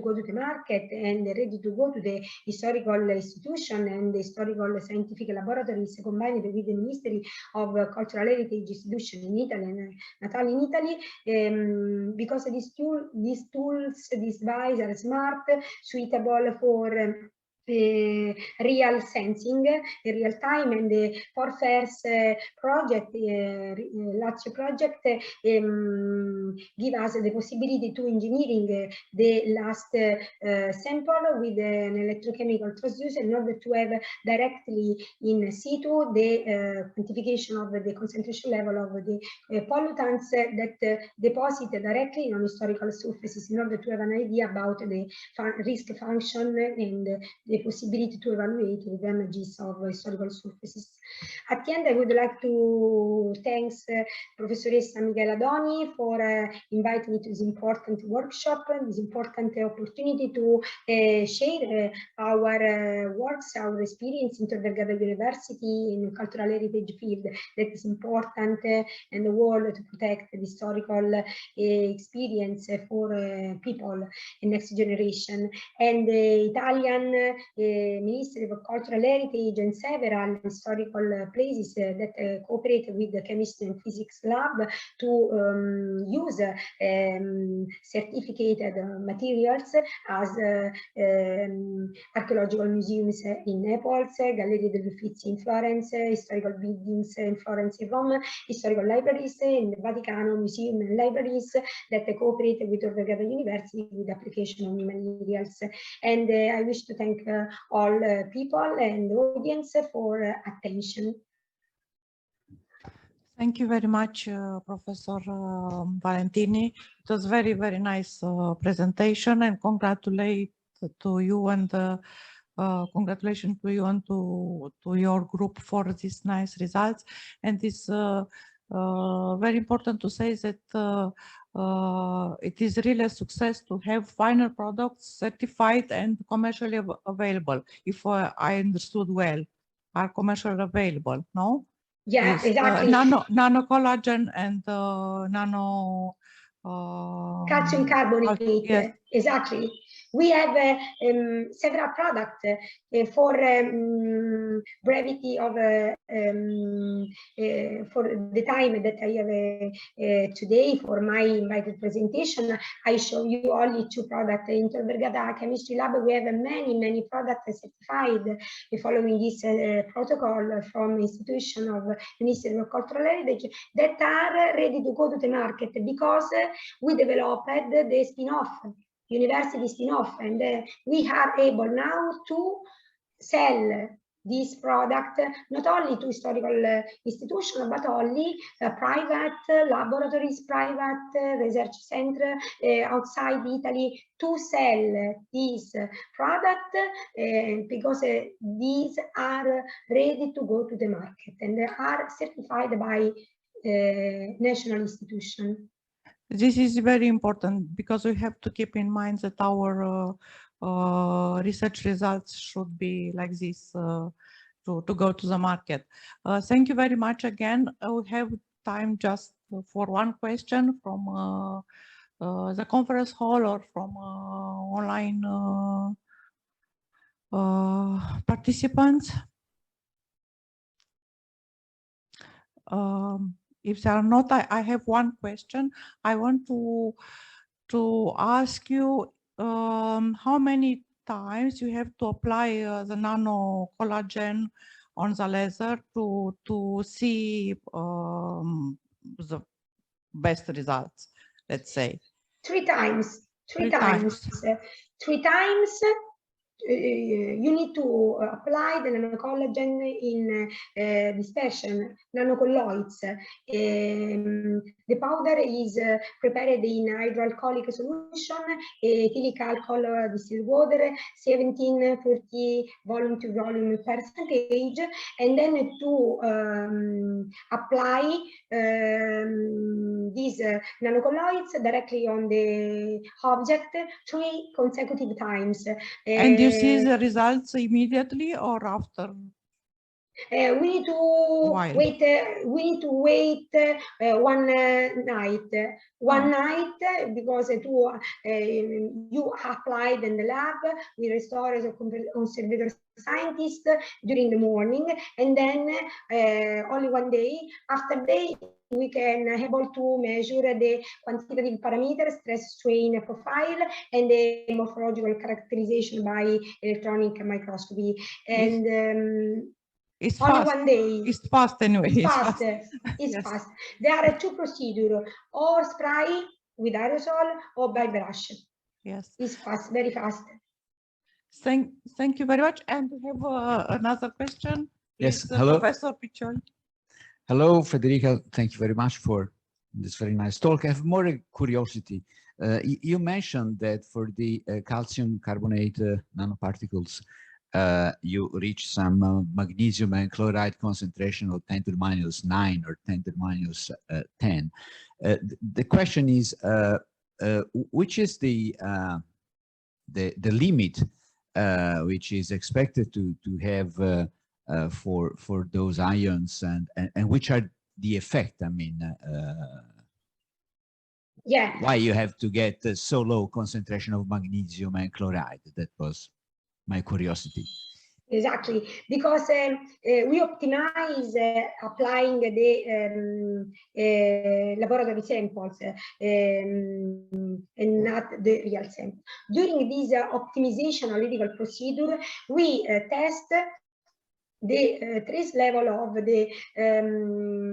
go to the market and ready to go to the historical institution and the historical scientific laboratories combined with the Ministry of Cultural Heritage Institution in Italy and Natale in Italy, because these devices are smart, suitable for real sensing in real time, and the PORFERS project, Lazio project, give us the possibility to engineering the last sample with an electrochemical transducer in order to have directly in situ the quantification of the concentration level of the pollutants that deposit directly on historical surfaces, in order to have an idea about the risk function and the possibility to evaluate the damages of historical surfaces. At the end, I would like to thank Professoressa Michela Doni for inviting me to this important workshop, this important opportunity to share our works, our experience in Tor Vergata University in cultural heritage field that is important in the world to protect the historical experience for people in next generation. And the Italian Ministry of Cultural Heritage and several historical places that cooperate with the Chemistry and Physics Lab to use certificated materials as archaeological museums in Naples, Galleria degli Uffizi in Florence, historical buildings in Florence and Rome, historical libraries in the Vatican, museum and libraries that cooperate with Tor Vergata University with application of new materials. And I wish to thank all people and the audience for attention. Thank you very much, Professor Valentini. It was very, very nice presentation, and congratulations to you and congratulations to you and to your group for these nice results. And it's very important to say that it is really a success to have final products certified and commercially available. If I understood well, are commercially available, no? Yeah, Yes, exactly. Nano collagen and nano calcium carbonate. Yes, Exactly. We have several products for brevity of for the time that I have today for my invited presentation. I show you only two products. In Tor Vergata Chemistry Lab, we have many products certified following this protocol from institution of Ministry of Cultural Heritage that are ready to go to the market because we developed the spin-off, university spin-off, and we are able now to sell this product not only to historical institutions, but only private laboratories, private research center outside Italy to sell this product because these are ready to go to the market and are certified by national institution. This is very important because we have to keep in mind that our research results should be like this to go to the market. Thank you very much again. We have time just for one question from the conference hall or from online participants. If there are not, I have one question. I want to ask you how many times you have to apply the nano collagen on the laser to see the best results, let's say. Three times. You need to apply the nanocollagen in dispersion, nanocolloids. The powder is prepared in hydroalcoholic solution, ethylic alcohol distilled water, 17-30 volume to volume percentage, and then to apply these nanocolloids directly on the object 3 consecutive times. And you see the results immediately or after? We need to wait. We need to wait one night. One night because you applied in the lab. We restore as a conservator scientist during the morning, and then only one day. After day, we can able to measure the quantitative parameters, stress strain profile, and the morphological characterization by electronic microscopy. And it's only fast. 1 day. It's fast anyway. It's fast. It's yes. fast. There are 2 procedures: or spray with aerosol or by brush. Yes. It's fast, very fast. Thank you very much. And we have another question. Yes, hello. Professor Piccioli. Hello, Federica. Thank you very much for this very nice talk. I have more curiosity. You mentioned that for the calcium carbonate nanoparticles, you reach some magnesium and chloride concentration of 10 to the minus 9 or 10 to the minus 10. The question is, which is the limit which is expected to have for those ions, and which are the effect? I mean, yeah, why you have to get so low concentration of magnesium and chloride? That was my curiosity. Exactly, because we optimize applying the laboratory samples and not the real sample. During this optimization analytical procedure, we test the trace level of the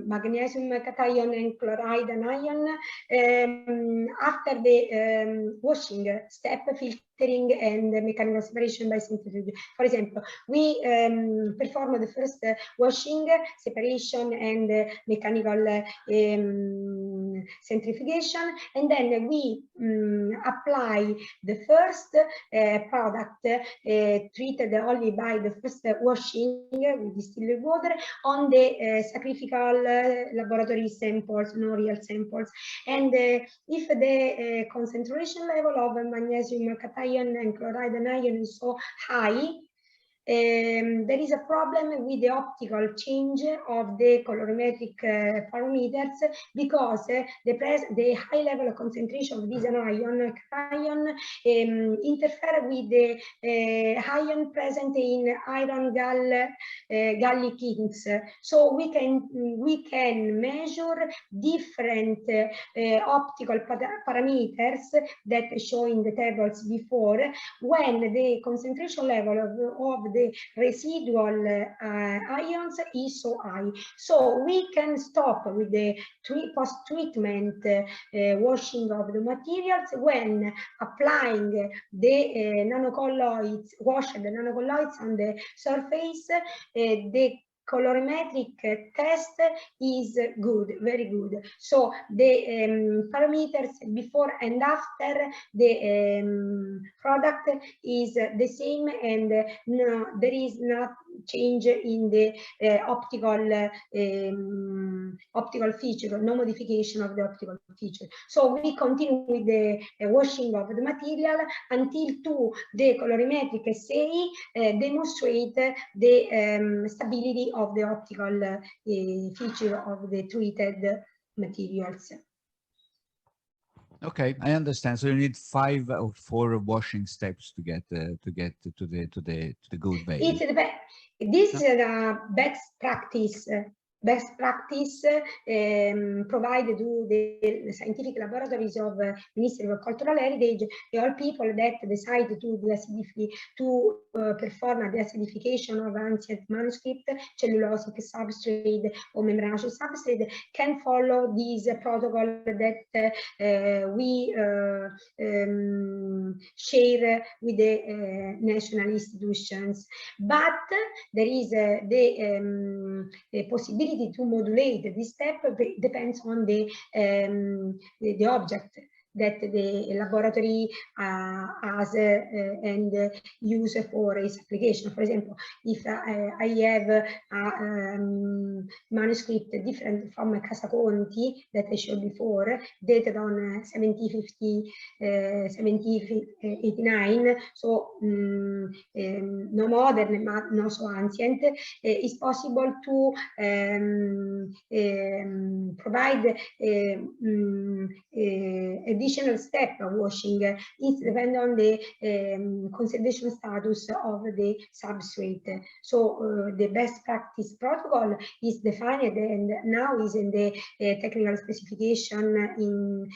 magnesium cation and chloride anion after the washing step, filtering and mechanical separation by centrifuge. For example, we perform the first washing, separation and mechanical centrifugation, and then we apply the first product treated only by the first washing with distilled water on the sacrificial laboratory samples, no real samples. And if the concentration level of magnesium cation and chloride anion is so high, there is a problem with the optical change of the colorimetric parameters, because the high level of concentration of this anion interfere with the ion present in iron gallic inks. So we can measure different optical parameters that show in the tables before, when the concentration level of the residual ions is so high. So we can stop with the post-treatment washing of the materials when applying the nanocolloids, wash the nanocolloids on the surface. The colorimetric test is good, very good. So the parameters before and after the product is the same, and no, there is not change in the optical feature, no modification of the optical feature. So we continue with the washing of the material until the colorimetric assay demonstrate the stability of the optical feature of the treated materials. Okay, I understand. So you need 5 or 4 washing steps to get to the good value. This is a best practice. Provided to the scientific laboratories of Ministry of Cultural Heritage. All people that decide to perform the acidification of ancient manuscript, cellulosic substrate or membranaceous substrate, can follow this protocol that we share with the national institutions. But there is the possibility to modulate this step depends on the object that the laboratory has and use for its application. For example, if I have a manuscript different from Casaconti that I showed before, dated on 1789, so no modern but not so ancient, it's possible to provide additional step of washing. It depends on the conservation status of the substrate. So the best practice protocol is defined and now is in the technical specification in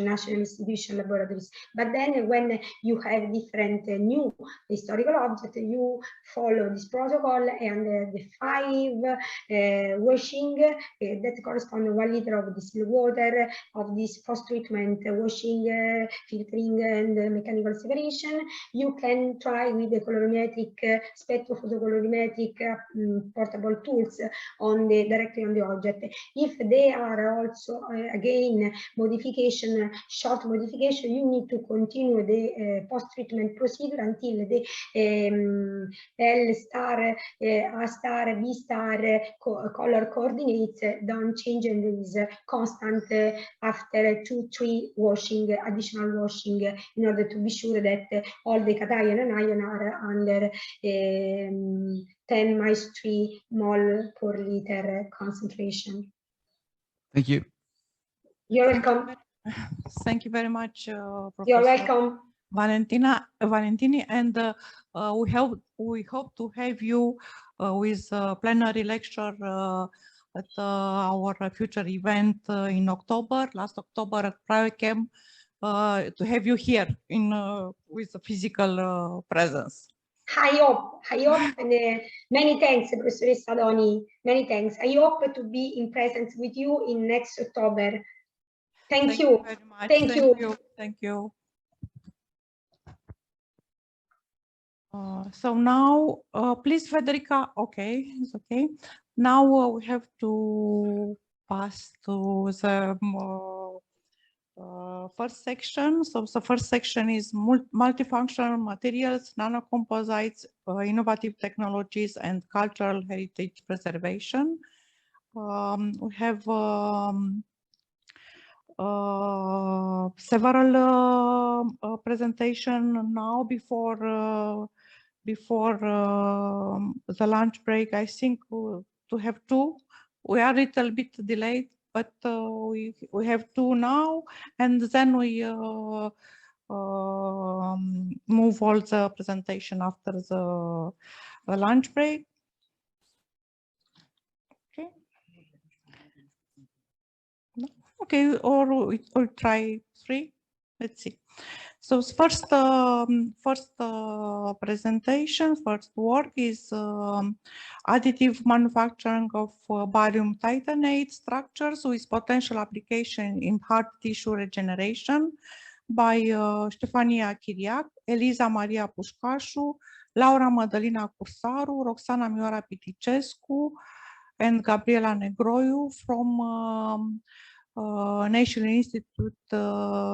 national institution laboratories. But then when you have different new historical objects, you follow this protocol, and the 5 washing that correspond to 1 liter of distilled water, of this post-treatment washing, filtering, and mechanical separation. You can try with the colorimetric, spectrophotocolorimetric portable tools directly on the object. If they are also again short modification, you need to continue the post-treatment procedure until the L star, A star, B star color coordinates don't change, and there is constant after 2-3 additional washing, in order to be sure that all the cation and ion are under 10⁻³ mol per liter concentration. Thank you. You're welcome. Thank you very much, Professor. You're welcome. Valentini, and we hope to have you with a plenary lecture at our future event in October, last October at PrivaChem, to have you here with a physical presence. I hope, and many thanks, Professor Sadoni. Many thanks. I hope to be in presence with you in next October. Thank you very much. Thank you. Thank you. So now, please, Federica. Okay, it's okay. Now we have to pass to the first section. So the first section is multifunctional materials, nanocomposites, innovative technologies, and cultural heritage preservation. We have several presentation now before before the lunch break. I think to have two. We are a little bit delayed, but we have two now, and then we move all the presentation after the lunch break. Okay. Okay, or we'll try three. Let's see. So first presentation, first work is additive manufacturing of barium titanate structures with potential application in hard tissue regeneration by Ștefania Chiriac, Eliza Maria Pușcașu, Laura Mădălina Cursaru, Roxana Miora Piticescu, and Gabriela Negroiu from National Institute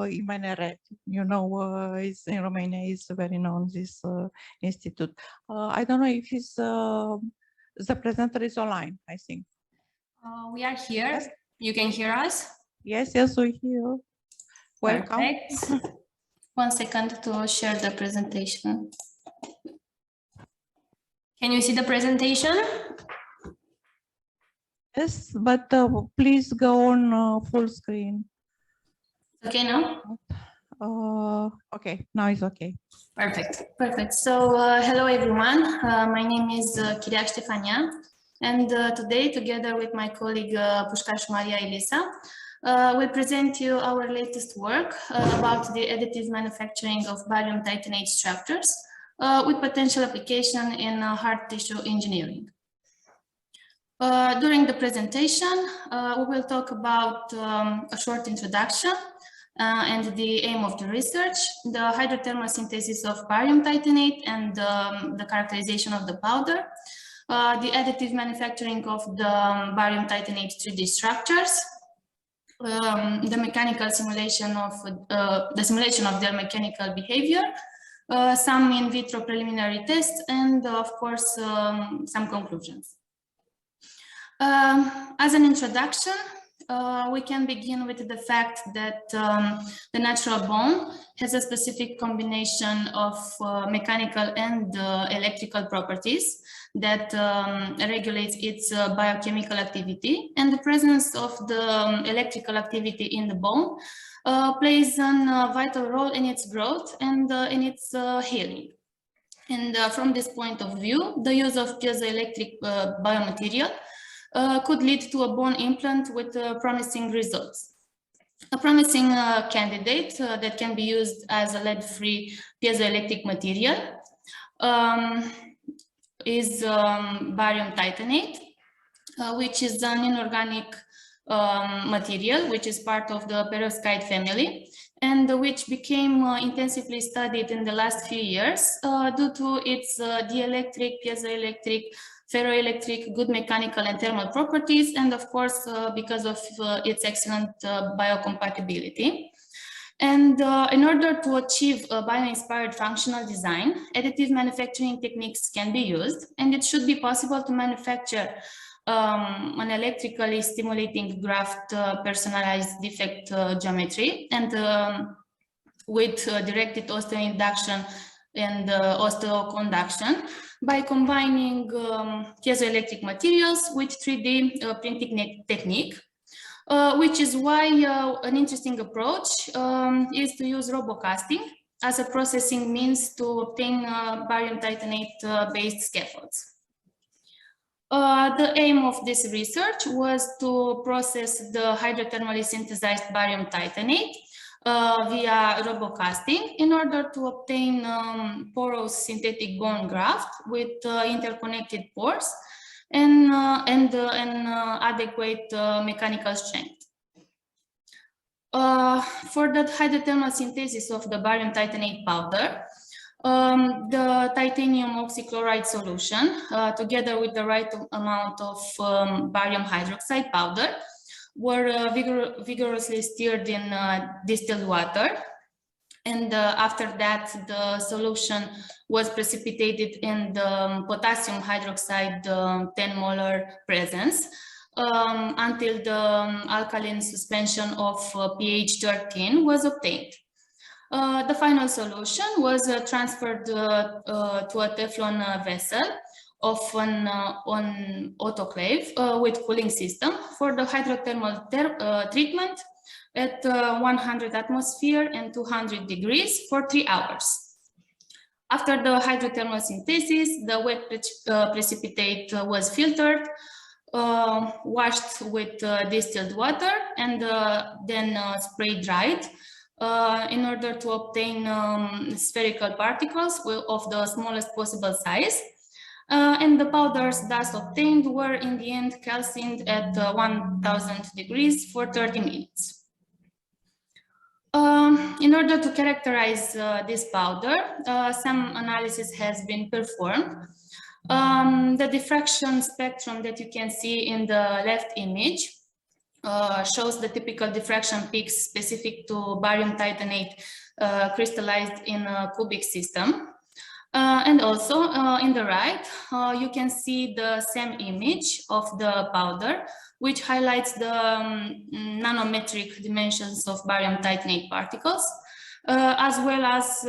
Imeneret. You know, is in Romania is very known, this institute. I don't know if he's the presenter is online, I think. We are here. Yes. You can hear us? Yes, yes, we hear. Welcome. Perfect. 1 second to share the presentation. Can you see the presentation? Yes, but please go on full screen. Okay now? Okay, now it's okay. Perfect, perfect. So hello everyone, my name is Chiriac Ștefania, and today together with my colleague Pușcașu Maria Elisa, we'll present you our latest work about the additive manufacturing of barium titanate structures with potential application in hard tissue engineering. During the presentation, we will talk about a short introduction and the aim of the research, the hydrothermal synthesis of barium titanate and the characterization of the powder, the additive manufacturing of the barium titanate 3D structures, the mechanical simulation of their mechanical behavior, some in vitro preliminary tests, and of course some conclusions. As an introduction, we can begin with the fact that the natural bone has a specific combination of mechanical and electrical properties that regulates its biochemical activity, and the presence of the electrical activity in the bone plays a vital role in its growth and in its healing. And from this point of view, the use of piezoelectric biomaterial could lead to a bone implant with promising results. A promising candidate that can be used as a lead-free piezoelectric material is barium titanate, which is an inorganic material which is part of the perovskite family and which became intensively studied in the last few years due to its dielectric, piezoelectric, ferroelectric, good mechanical and thermal properties, and of course because of its excellent biocompatibility. And in order to achieve a bio-inspired functional design, additive manufacturing techniques can be used, and it should be possible to manufacture an electrically stimulating graft personalized defect geometry and with directed osteoinduction and osteoconduction by combining piezoelectric materials with 3D printing technique, which is why an interesting approach is to use robocasting as a processing means to obtain barium titanate based scaffolds. The aim of this research was to process the hydrothermally synthesized barium titanate via robocasting in order to obtain porous synthetic bone graft with interconnected pores and adequate mechanical strength. For the hydrothermal synthesis of the barium titanate powder, the titanium oxychloride solution, together with the right amount of barium hydroxide powder, were vigorously stirred in distilled water. And after that, the solution was precipitated in the potassium hydroxide 10 molar presence until the alkaline suspension of pH 13 was obtained. The final solution was transferred to a Teflon vessel of an on autoclave with cooling system for the hydrothermal treatment at 100 atmosphere and 200 degrees for 3 hours. After the hydrothermal synthesis, the wet precipitate was filtered, washed with distilled water, and then spray dried in order to obtain spherical particles of the smallest possible size. And the powders thus obtained were in the end calcined at 1000 degrees for 30 minutes. In order to characterize this powder, some analysis has been performed. The diffraction spectrum that you can see in the left image shows the typical diffraction peaks specific to barium titanate crystallized in a cubic system. And also in the right, you can see the same image of the powder, which highlights the nanometric dimensions of barium titanate particles, as well as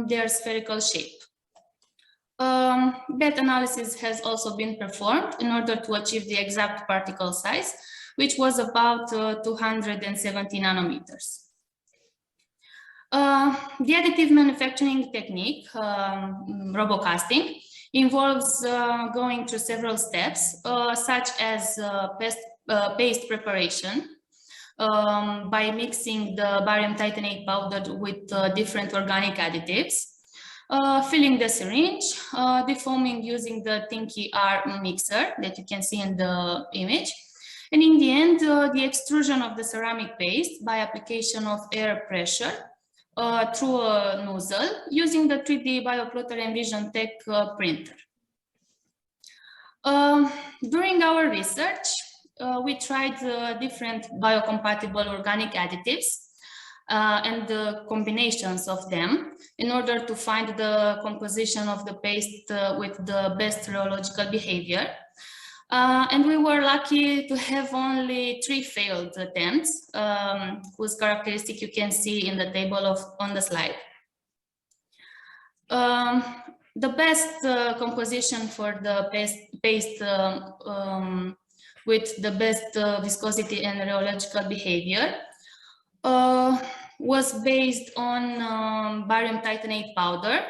their spherical shape. That analysis has also been performed in order to achieve the exact particle size, which was about 270 nanometers. The additive manufacturing technique, Robocasting, involves going through several steps, such as paste preparation by mixing the barium titanate powder with different organic additives, filling the syringe, defoaming using the Tinky R mixer that you can see in the image, and in the end, the extrusion of the ceramic paste by application of air pressure through a nozzle using the 3D Bioplotter Envision Tech printer. During our research, we tried different biocompatible organic additives and the combinations of them in order to find the composition of the paste with the best rheological behavior. And we were lucky to have only 3 failed attempts, whose characteristic you can see in the table on the slide. The best composition for the paste with the best viscosity and rheological behavior was based on barium titanate powder,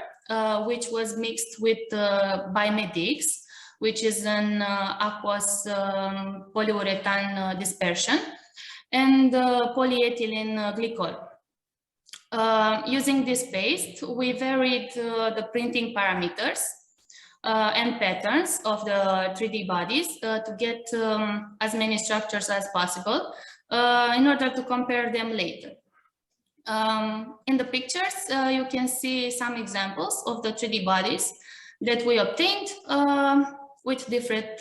which was mixed with Bimedix, which is an aqueous polyurethane dispersion, and polyethylene glycol. Using this paste, we varied the printing parameters and patterns of the 3D bodies to get as many structures as possible in order to compare them later. In the pictures, you can see some examples of the 3D bodies that we obtained with different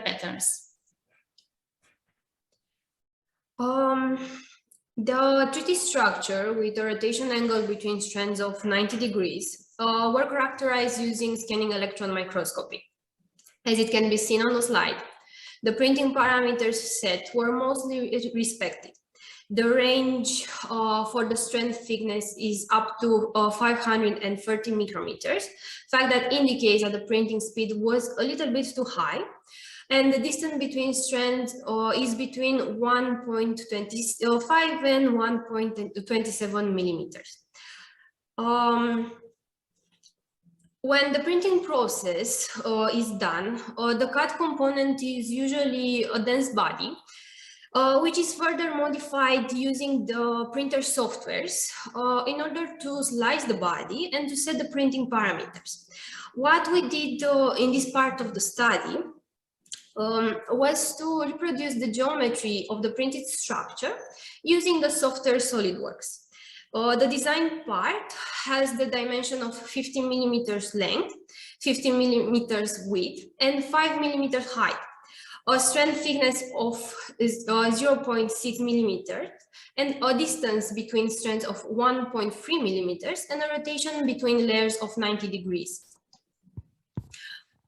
patterns. The 3D structure with a rotation angle between strands of 90 degrees were characterized using scanning electron microscopy. As it can be seen on the slide, the printing parameters set were mostly respected. The range for the strand thickness is up to 530 micrometers, fact that indicates that the printing speed was a little bit too high, and the distance between strands is between 1.25 and 1.27 millimeters. When the printing process is done, the cut component is usually a dense body, which is further modified using the printer softwares in order to slice the body and to set the printing parameters. What we did in this part of the study was to reproduce the geometry of the printed structure using the software SolidWorks. The design part has the dimension of 50 millimeters length, 50 millimeters width, and 5 millimeters height. A strand thickness of 0.6 millimeters, and a distance between strands of 1.3 millimeters, and a rotation between layers of 90 degrees.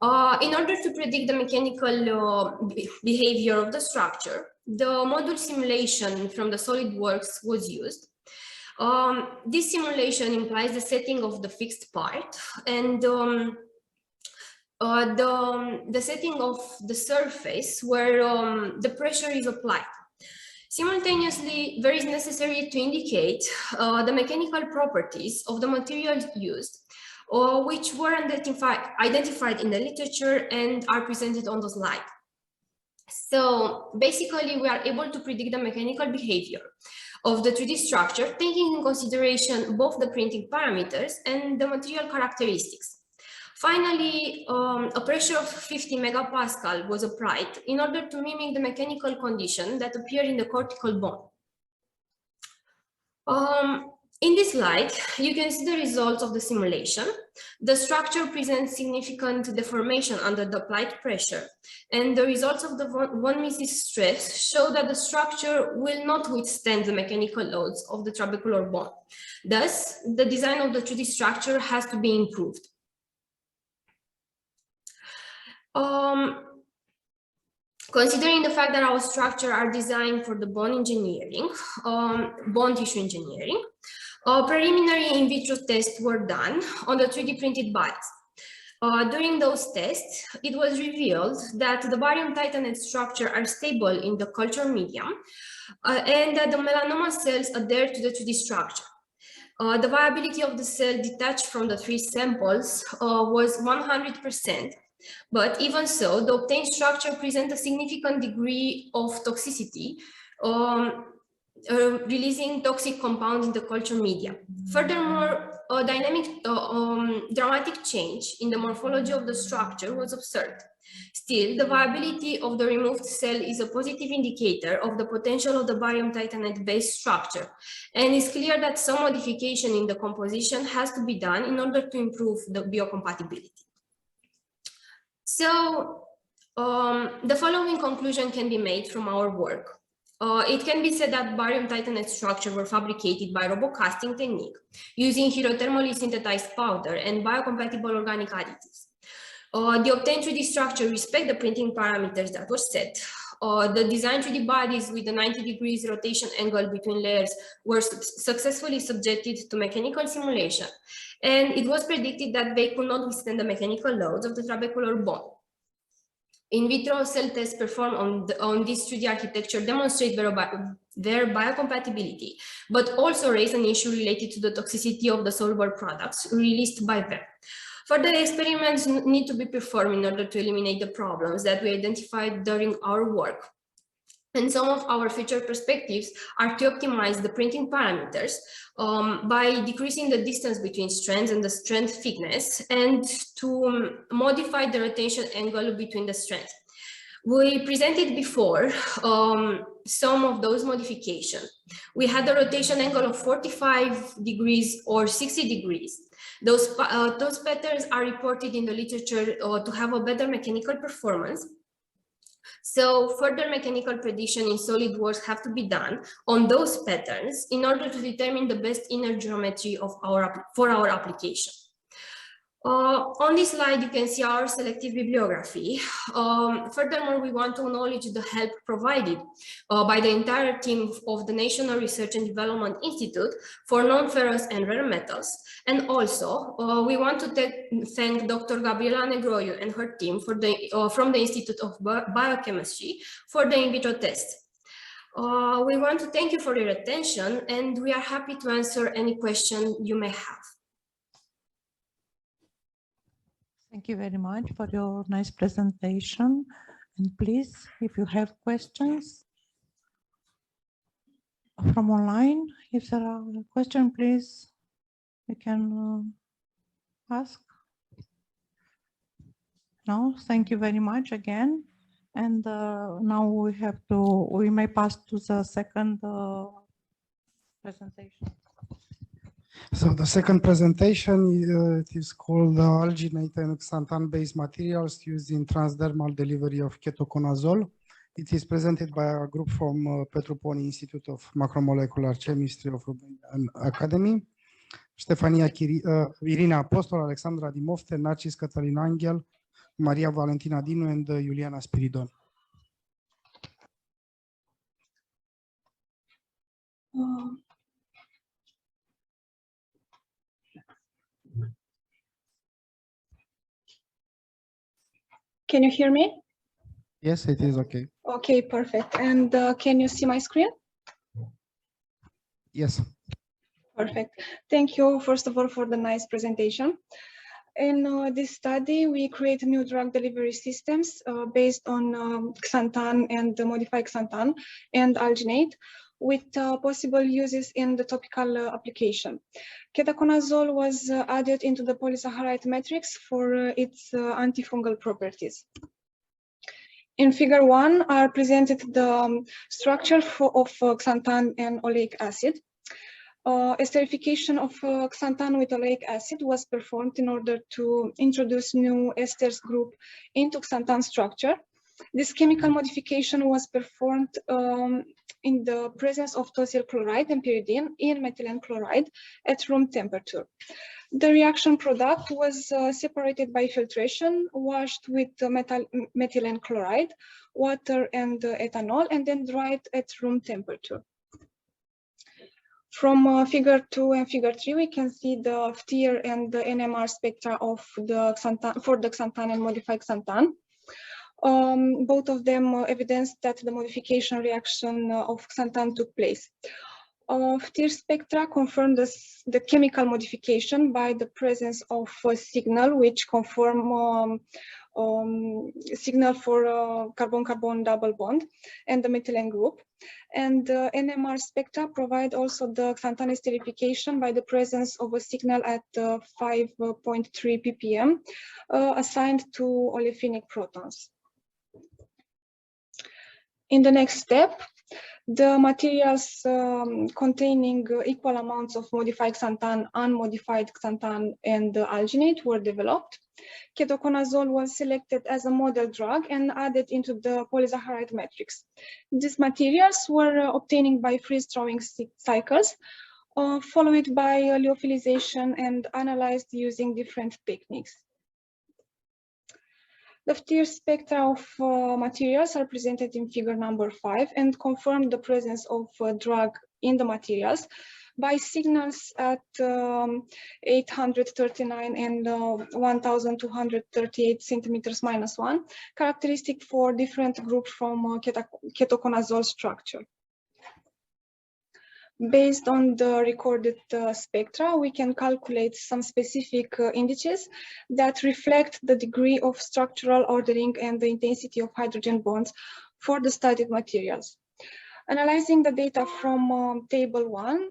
In order to predict the mechanical behavior of the structure, the module simulation from the SolidWorks was used. This simulation implies the setting of the fixed part and the setting of the surface where the pressure is applied. Simultaneously, there is necessary to indicate the mechanical properties of the materials used, which were identified in the literature and are presented on the slide. So basically, we are able to predict the mechanical behavior of the 3D structure, taking in consideration both the printing parameters and the material characteristics. Finally, a pressure of 50 megapascal was applied in order to mimic the mechanical condition that appeared in the cortical bone. In this slide, you can see the results of the simulation. The structure presents significant deformation under the applied pressure, and the results of the von Mises stress show that the structure will not withstand the mechanical loads of the trabecular bone. Thus, the design of the 3D structure has to be improved. Considering the fact that our structure are designed for the bone engineering, bone tissue engineering, preliminary in vitro tests were done on the 3D printed bodies. During those tests, it was revealed that the barium titanate structure are stable in the culture medium and that the melanoma cells adhere to the 3D structure. The viability of the cell detached from the 3 samples was 100%. But even so, the obtained structure presents a significant degree of toxicity, releasing toxic compounds in the culture media. Furthermore, a dramatic change in the morphology of the structure was observed. Still, the viability of the removed cell is a positive indicator of the potential of the barium titanate-based structure, and it's clear that some modification in the composition has to be done in order to improve the biocompatibility. So, the following conclusion can be made from our work. It can be said that barium titanate structure were fabricated by robocasting technique using hydrothermally synthesized powder and biocompatible organic additives. The obtained 3D structure respect the printing parameters that were set. The designed 3D bodies with a 90 degrees rotation angle between layers were successfully subjected to mechanical simulation, and it was predicted that they could not withstand the mechanical loads of the trabecular bone. In vitro cell tests performed on this 3D architecture demonstrate their biocompatibility, but also raise an issue related to the toxicity of the soluble products released by them. Further experiments need to be performed in order to eliminate the problems that we identified during our work. And some of our future perspectives are to optimize the printing parameters by decreasing the distance between strands and the strand thickness, and to modify the rotation angle between the strands. We presented before some of those modifications. We had a rotation angle of 45 degrees or 60 degrees. Those patterns are reported in the literature to have a better mechanical performance. So further mechanical prediction in SolidWorks have to be done on those patterns in order to determine the best inner geometry of for our application. On this slide, you can see our selective bibliography. Furthermore, we want to acknowledge the help provided by the entire team of the National Research and Development Institute for non-ferrous and rare metals. And also, we want to thank Dr. Gabriela Negroiu and her team for from the Institute of Biochemistry for the in vitro test. We want to thank you for your attention, and we are happy to answer any question you may have. Thank you very much for your nice presentation. And please, if you have questions from online, if there are questions, please, you can ask. No, thank you very much again. And now we may pass to the second presentation. So the second presentation, it is called Alginate and Xanthan based materials used in transdermal delivery of Ketoconazole. It is presented by a group from Petru-Poni Institute of Macromolecular Chemistry of Romanian Academy. Ștefania Irina Apostol, Alexandra Dimofte, Narcis Cătălin Anghel, Maria Valentina Dinu, and Iuliana Spiridon. Can you hear me? Yes, it is okay. Okay, perfect. And can you see my screen? Yes. Perfect. Thank you, first of all, for the nice presentation. In this study, we create new drug delivery systems based on Xanthan and the modified Xanthan and Alginate with possible uses in the topical application. Ketoconazole was added into the polysaccharide matrix for its antifungal properties. In figure 1 are presented the structure of Xanthan and oleic acid. Esterification of Xanthan with oleic acid was performed in order to introduce new esters group into Xanthan structure. This chemical modification was performed in the presence of tosyl chloride and pyridine in methylene chloride at room temperature. The reaction product was separated by filtration, washed with methylene chloride, water and ethanol, and then dried at room temperature. From figure 2 and figure 3, we can see the FTIR and the NMR spectra of the Xanthan, for the Xanthan and modified Xanthan. Both of them evidence that the modification reaction of Xanthan took place. FTIR spectra confirm the chemical modification by the presence of a signal which conform signal for carbon-carbon double bond and the methylene group. And NMR spectra provide also the Xanthan esterification by the presence of a signal at 5.3 ppm assigned to olefinic protons. In the next step, the materials containing equal amounts of modified Xanthan, unmodified Xanthan, and Alginate were developed. Ketoconazole was selected as a model drug and added into the polysaccharide matrix. These materials were obtained by freeze-thawing cycles, followed by lyophilization and analyzed using different techniques. The FTIR spectra of materials are presented in figure number 5 and confirm the presence of drug in the materials by signals at 839 and 1238 centimeters -1, characteristic for different groups from ketoconazole structure. Based on the recorded spectra, we can calculate some specific indices that reflect the degree of structural ordering and the intensity of hydrogen bonds for the studied materials. Analyzing the data from table 1,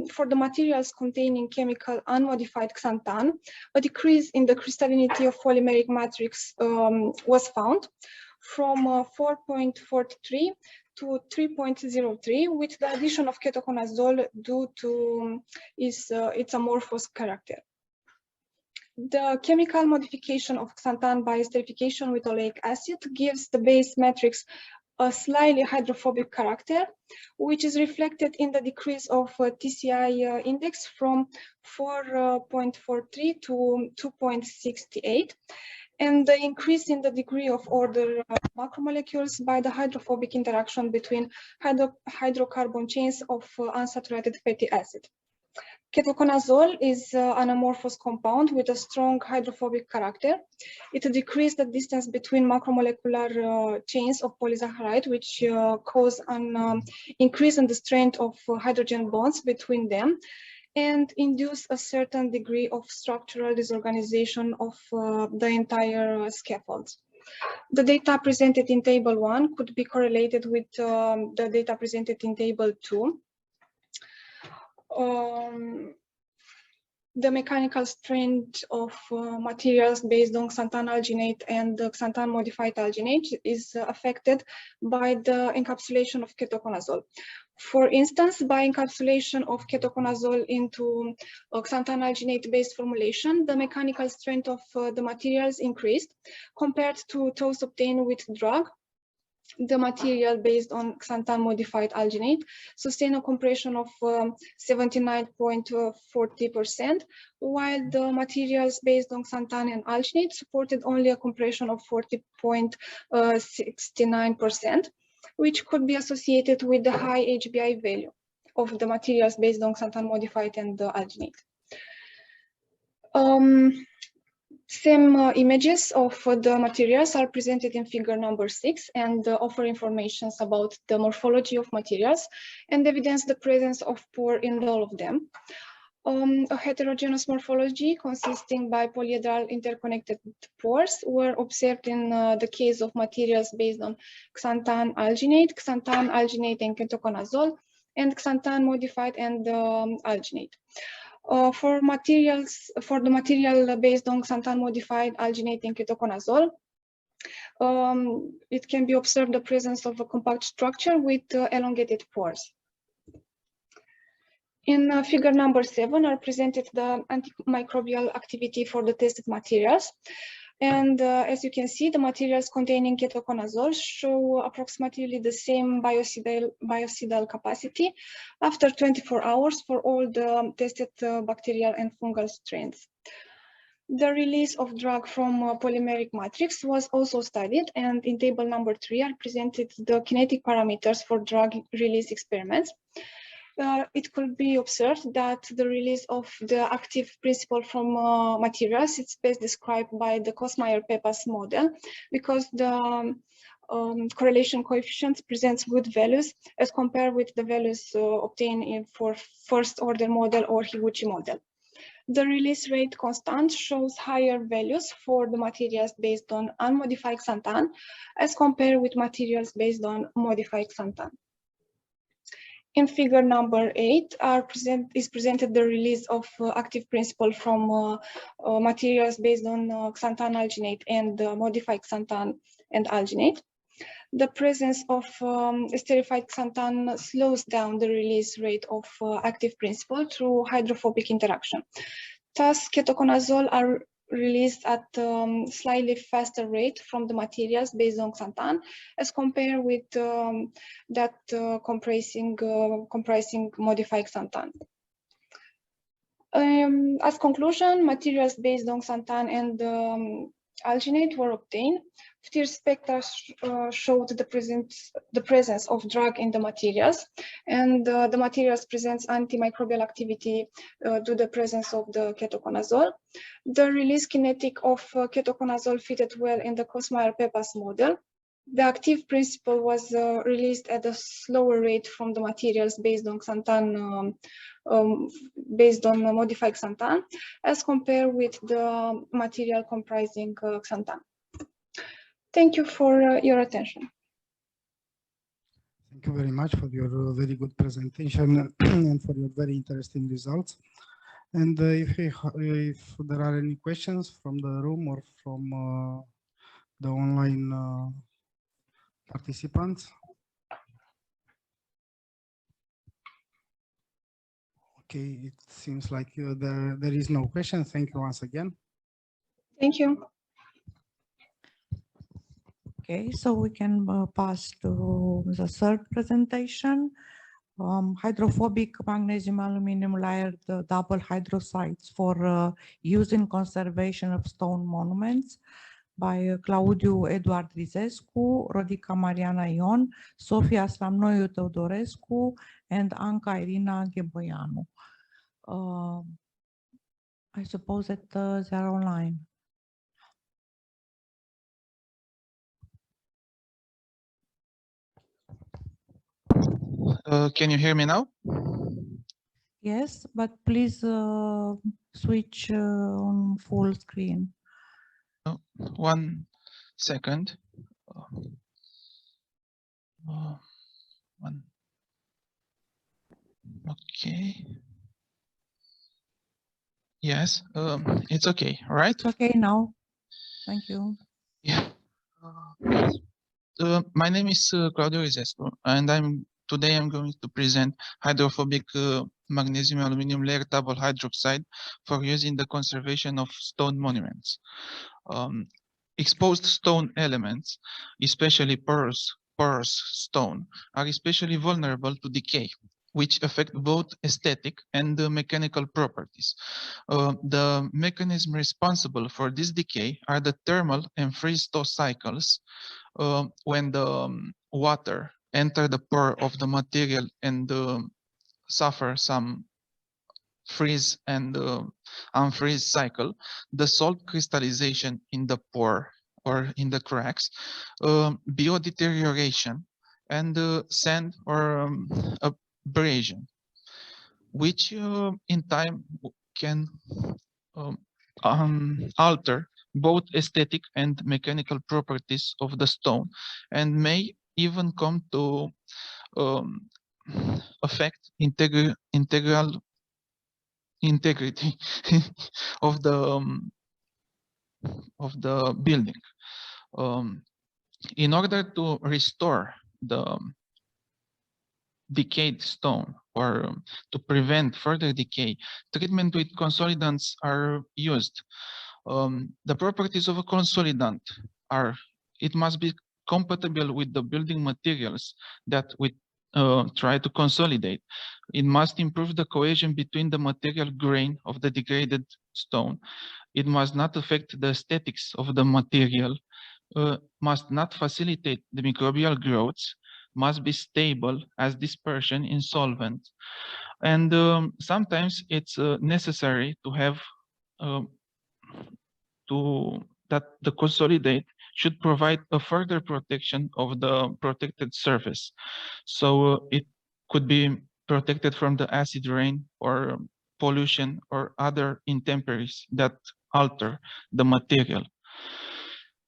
for the materials containing chemical unmodified Xanthan, a decrease in the crystallinity of polymeric matrix was found from 4.43 to 3.03 with the addition of ketoconazole due to its amorphous character. The chemical modification of Xanthan by esterification with oleic acid gives the base matrix a slightly hydrophobic character, which is reflected in the decrease of TCI index from 4.43 to 2.68. And the increase in the degree of order macromolecules by the hydrophobic interaction between hydrocarbon chains of unsaturated fatty acid. Ketoconazole is an amorphous compound with a strong hydrophobic character. It decreased the distance between macromolecular chains of polysaccharide, which cause an increase in the strength of hydrogen bonds between them, and induce a certain degree of structural disorganization of the entire scaffold. The data presented in table 1 could be correlated with the data presented in table 2. The mechanical strength of materials based on Xanthan alginate and Xanthan modified alginate is affected by the encapsulation of ketoconazole. For instance, by encapsulation of ketoconazole into Xanthan alginate based formulation, the mechanical strength of the materials increased compared to those obtained with drug. The material based on Xanthan modified alginate sustained a compression of 79.40%, while the materials based on Xanthan and alginate supported only a compression of 40.69%, which could be associated with the high HBI value of the materials based on Xanthan modified and alginate. Same images of the materials are presented in figure number 6 and offer information about the morphology of materials and evidence the presence of pore in all of them. A heterogeneous morphology consisting by polyhedral interconnected pores were observed in the case of materials based on xanthan alginate, and ketoconazole, and xanthan modified and alginate. For the material based on xanthan modified alginate and ketoconazole, it can be observed the presence of a compact structure with elongated pores. In figure number 7 are presented the antimicrobial activity for the tested materials. And as you can see, the materials containing ketoconazole show approximately the same biocidal capacity after 24 hours for all the tested bacterial and fungal strains. The release of drug from polymeric matrix was also studied, and in table number 3 are presented the kinetic parameters for drug release experiments. It could be observed that the release of the active principle from materials is best described by the Kosmayer-Pepas model, because the correlation coefficient presents good values as compared with the values obtained for first order model or Higuchi model. The release rate constant shows higher values for the materials based on unmodified xanthan as compared with materials based on modified xanthan. In figure number 8 is presented the release of active principle from materials based on xanthan alginate and modified xanthan and alginate. The presence of esterified xanthan slows down the release rate of active principle through hydrophobic interaction. Thus, ketoconazole are released at slightly faster rate from the materials based on xanthan as compared with that comprising modified xanthan. As conclusion, materials based on xanthan and alginate were obtained. FTIR spectra showed the presence of drug in the materials, and the materials presents antimicrobial activity due to the presence of the ketoconazole. The release kinetic of ketoconazole fitted well in the Kosmayer-Pepas model. The active principle was released at a slower rate from the materials based on xanthan, based on modified xanthan, as compared with the material comprising xanthan. Thank you for your attention. Thank you very much for your very good presentation and for your very interesting results. And if there are any questions from the room or from the online participants. Okay, it seems like there is no question. Thank you once again. Thank you. Okay, so we can pass to the third presentation. Hydrophobic magnesium aluminium layered double hydroxides for use in conservation of stone monuments by Claudiu Eduard Rizescu, Rodica Mariana Ion, Sofia Slamnoiu Teodorescu, and Anca Irina Gheboianu. I suppose that they are online. Can you hear me now? Yes, but please switch on full screen. 1 second. Okay. Yes, it's okay, right? It's okay now. Thank you. Yeah. My name is Claudiu Rizescu, and today I'm going to present hydrophobic magnesium aluminum layered double hydroxide for use in the conservation of stone monuments. Exposed stone elements, especially porous stone, are especially vulnerable to decay, which affect both aesthetic and mechanical properties. The mechanism responsible for this decay are the thermal and freeze-thaw cycles when the water enter the pore of the material and suffer some freeze and unfreeze cycle, the salt crystallization in the pore or in the cracks, biodeterioration, and sand or abrasion, which in time can alter both aesthetic and mechanical properties of the stone, and may even come to affect integral integrity of the building. In order to restore the decayed stone or to prevent further decay, treatment with consolidants are used. The properties of a consolidant are, it must be compatible with the building materials that we try to consolidate. It must improve the cohesion between the material grain of the degraded stone. It must not affect the aesthetics of the material, must not facilitate the microbial growths, must be stable as dispersion in solvent. And sometimes it's necessary to have that the consolidate should provide a further protection of the protected surface. So it could be protected from the acid rain or pollution or other intemperies that alter the material.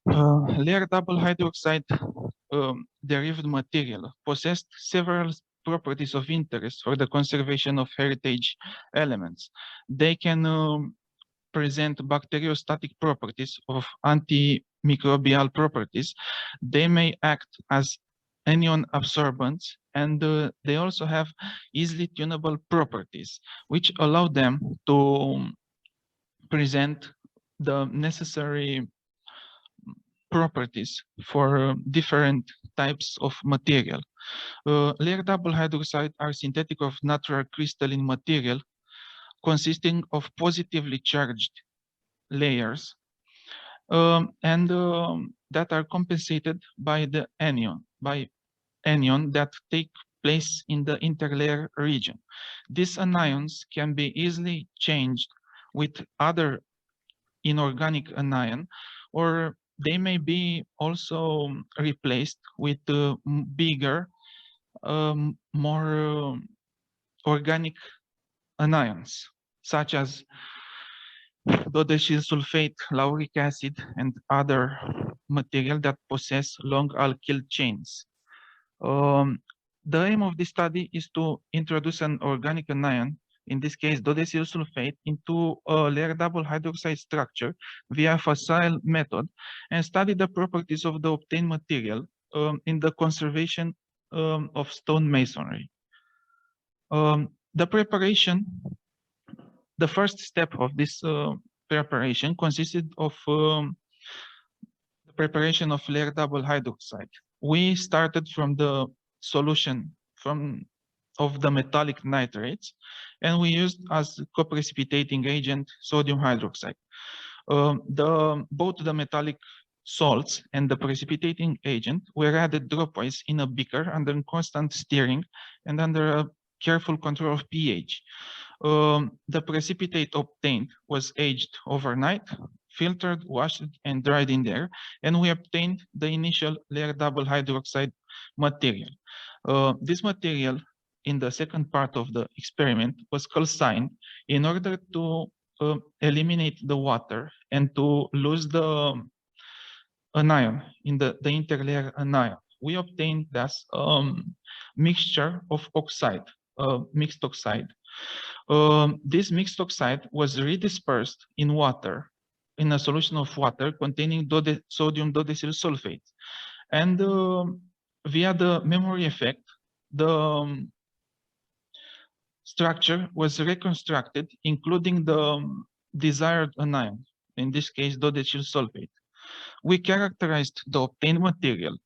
Layer double hydroxide derived material possessed several properties of interest for the conservation of heritage elements. They can present bacteriostatic properties of antimicrobial properties. They may act as anion absorbents, and they also have easily tunable properties, which allow them to present the necessary properties for different types of material. Layer double hydroxide are synthetic of natural crystalline material consisting of positively charged layers that are compensated by the anion that take place in the interlayer region. These anions can be easily changed with other inorganic anion, or they may be also replaced with bigger, more organic anions, such as dodecyl sulfate, lauric acid, and other material that possess long alkyl chains. The aim of this study is to introduce an organic anion, in this case dodecyl sulfate, into a layer double hydroxide structure via facile method, and study the properties of the obtained material in the conservation of stone masonry. The first step of this preparation consisted of the preparation of layer double hydroxide. We started from the solution of the metallic nitrates, and we used as co-precipitating agent sodium hydroxide. Both the metallic salts and the precipitating agent were added dropwise in a beaker under constant steering and under a careful control of pH. The precipitate obtained was aged overnight, filtered, washed, and dried in there, and we obtained the initial layer double hydroxide material. This material, in the second part of the experiment, was calcined in order to eliminate the water and to lose the anion in the interlayer anion. We obtained thus mixture of oxide, mixed oxide. This mixed oxide was redispersed in water, in a solution of water containing sodium dodecyl sulfate. And via the memory effect, the structure was reconstructed, including the desired anion, in this case dodecyl sulfate. We characterized the obtained material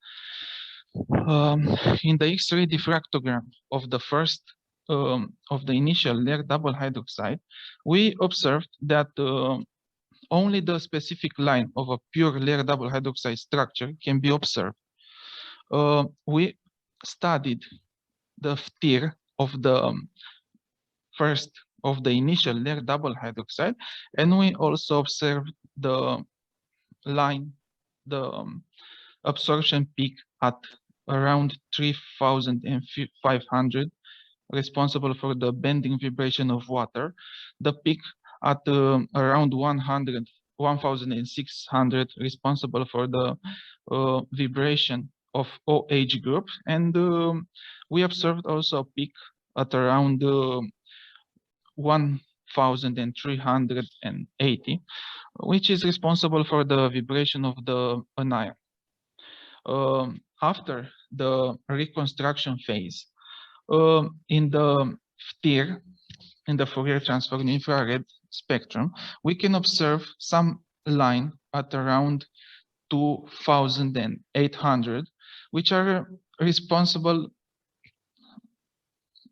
in the X-ray diffractogram of the first of the initial layer double hydroxide. We observed that only the specific line of a pure layer double hydroxide structure can be observed. We studied the FTIR of the first of the initial layer double hydroxide, and we also observed the line, the absorption peak at around 3,500, responsible for the bending vibration of water, the peak at around 1,600, responsible for the vibration of OH group, and we observed also a peak at around 1,380, which is responsible for the vibration of the anion. After the reconstruction phase, in the FTIR, in the Fourier transform infrared spectrum, we can observe some line at around 2,800, which are responsible,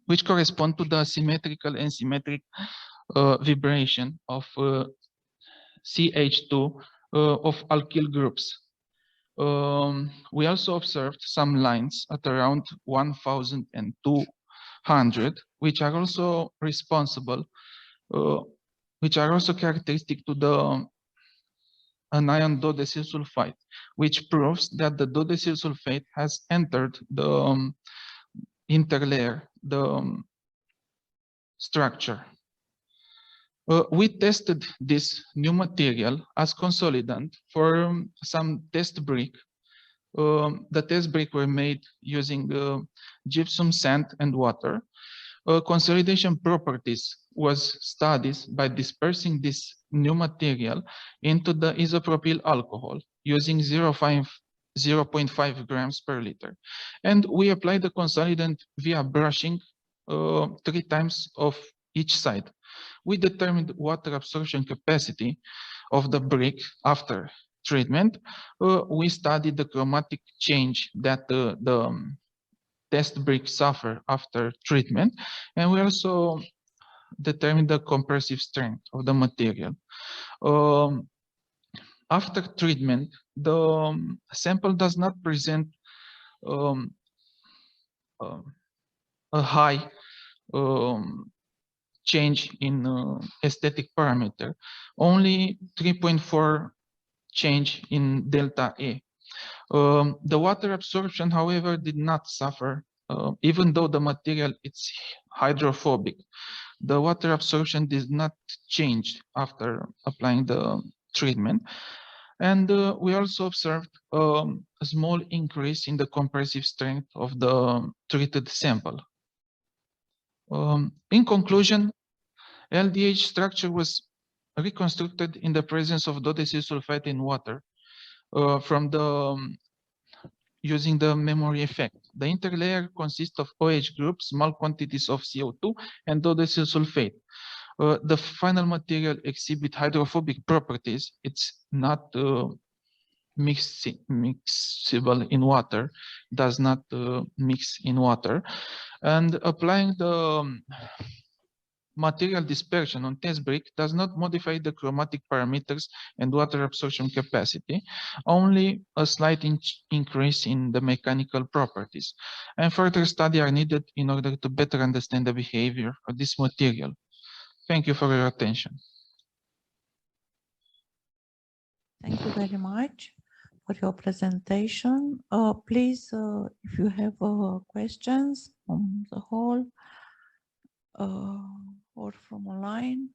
which correspond to the symmetrical and symmetric vibration of CH2 of alkyl groups. We also observed some lines at around 1,200, which are also responsible, which are also characteristic to the anion dodecyl sulfide, which proves that the dodecyl sulfate has entered the interlayer, the structure. We tested this new material as consolidant for some test brick. The test brick were made using gypsum, sand, and water. Consolidation properties was studied by dispersing this new material into the isopropyl alcohol using 0.5 grams per liter. And we applied the consolidant via brushing 3 times of each side. We determined water absorption capacity of the brick after treatment. We studied the chromatic change that the test brick suffer after treatment, and we also determined the compressive strength of the material. After treatment, the sample does not present a high change in aesthetic parameter, only 3.4 change in delta A. The water absorption, however, did not suffer, even though the material is hydrophobic. The water absorption did not change after applying the treatment. And we also observed a small increase in the compressive strength of the treated sample. In conclusion, LDH structure was reconstructed in the presence of dodecyl sulfate in water from the using the memory effect. The interlayer consists of OH groups, small quantities of CO2, and dodecyl sulfate. The final material exhibit hydrophobic properties. It's not mixable in water, does not mix in water. And applying the material dispersion on test brick does not modify the chromatic parameters and water absorption capacity, only a slight increase in the mechanical properties. And further study are needed in order to better understand the behavior of this material. Thank you for your attention. Thank you very much for your presentation. Please, if you have questions from the hall, or from online.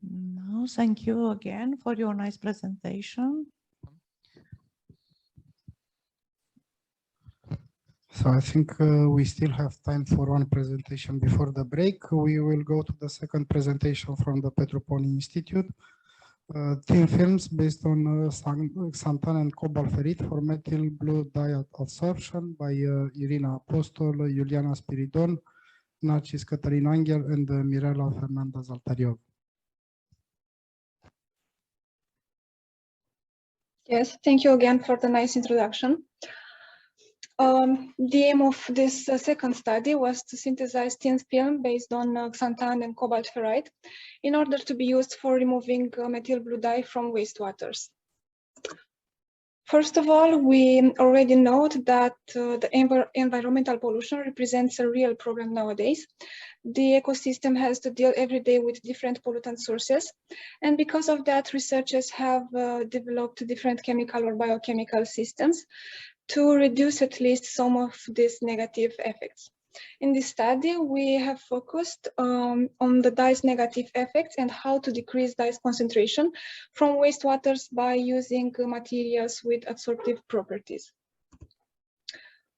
No, thank you again for your nice presentation. So I think we still have time for one presentation before the break. We will go to the second presentation from the Petroponi Institute. Thin films based on xanthan and cobalt ferrite for methyl blue dye absorption by Irina Apostol, Iuliana Spiridon, Narcis Cătălin Angel, and Mirela Fernanda Zaltariov. Yes, thank you again for the nice introduction. The aim of this second study was to synthesize thin film based on xanthan and cobalt ferrite in order to be used for removing methyl blue dye from wastewaters. First of all, we already note that the environmental pollution represents a real problem nowadays. The ecosystem has to deal every day with different pollutant sources. And because of that, researchers have developed different chemical or biochemical systems to reduce at least some of these negative effects. In this study, we have focused on the dye's negative effects and how to decrease dye's concentration from wastewaters by using materials with adsorptive properties.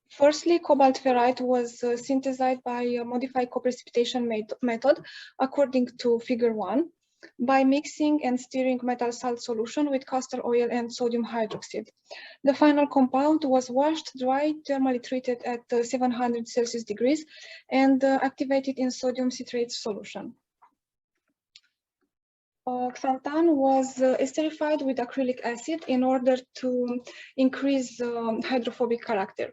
Firstly, cobalt ferrite was synthesized by a modified co-precipitation method according to figure 1 by mixing and stirring metal salt solution with castor oil and sodium hydroxide. The final compound was washed, dried, thermally treated at 700 Celsius degrees and activated in sodium citrate solution. Xanthan was esterified with acrylic acid in order to increase hydrophobic character.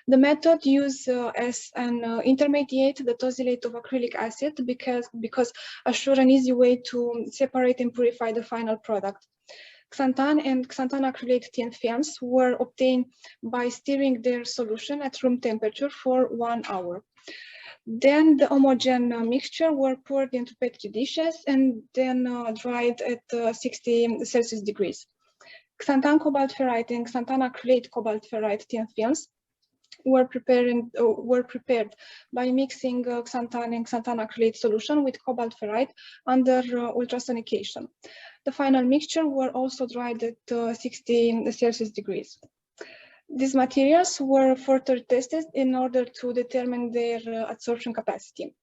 The method used as an intermediate the tosylate of acrylic acid because assure an easy way to separate and purify the final product. Xanthan and xanthan acrylate thin films were obtained by stirring their solution at room temperature for 1 hour. Then the homogeneous mixture were poured into petri dishes and then dried at 60 Celsius degrees. Xanthan cobalt ferrite and xanthan acrylate cobalt ferrite thin films were prepared by mixing xanthan and xanthan acrylate solution with cobalt ferrite under ultrasonication. The final mixture were also dried at 60 Celsius degrees. These materials were further tested in order to determine their adsorption capacity.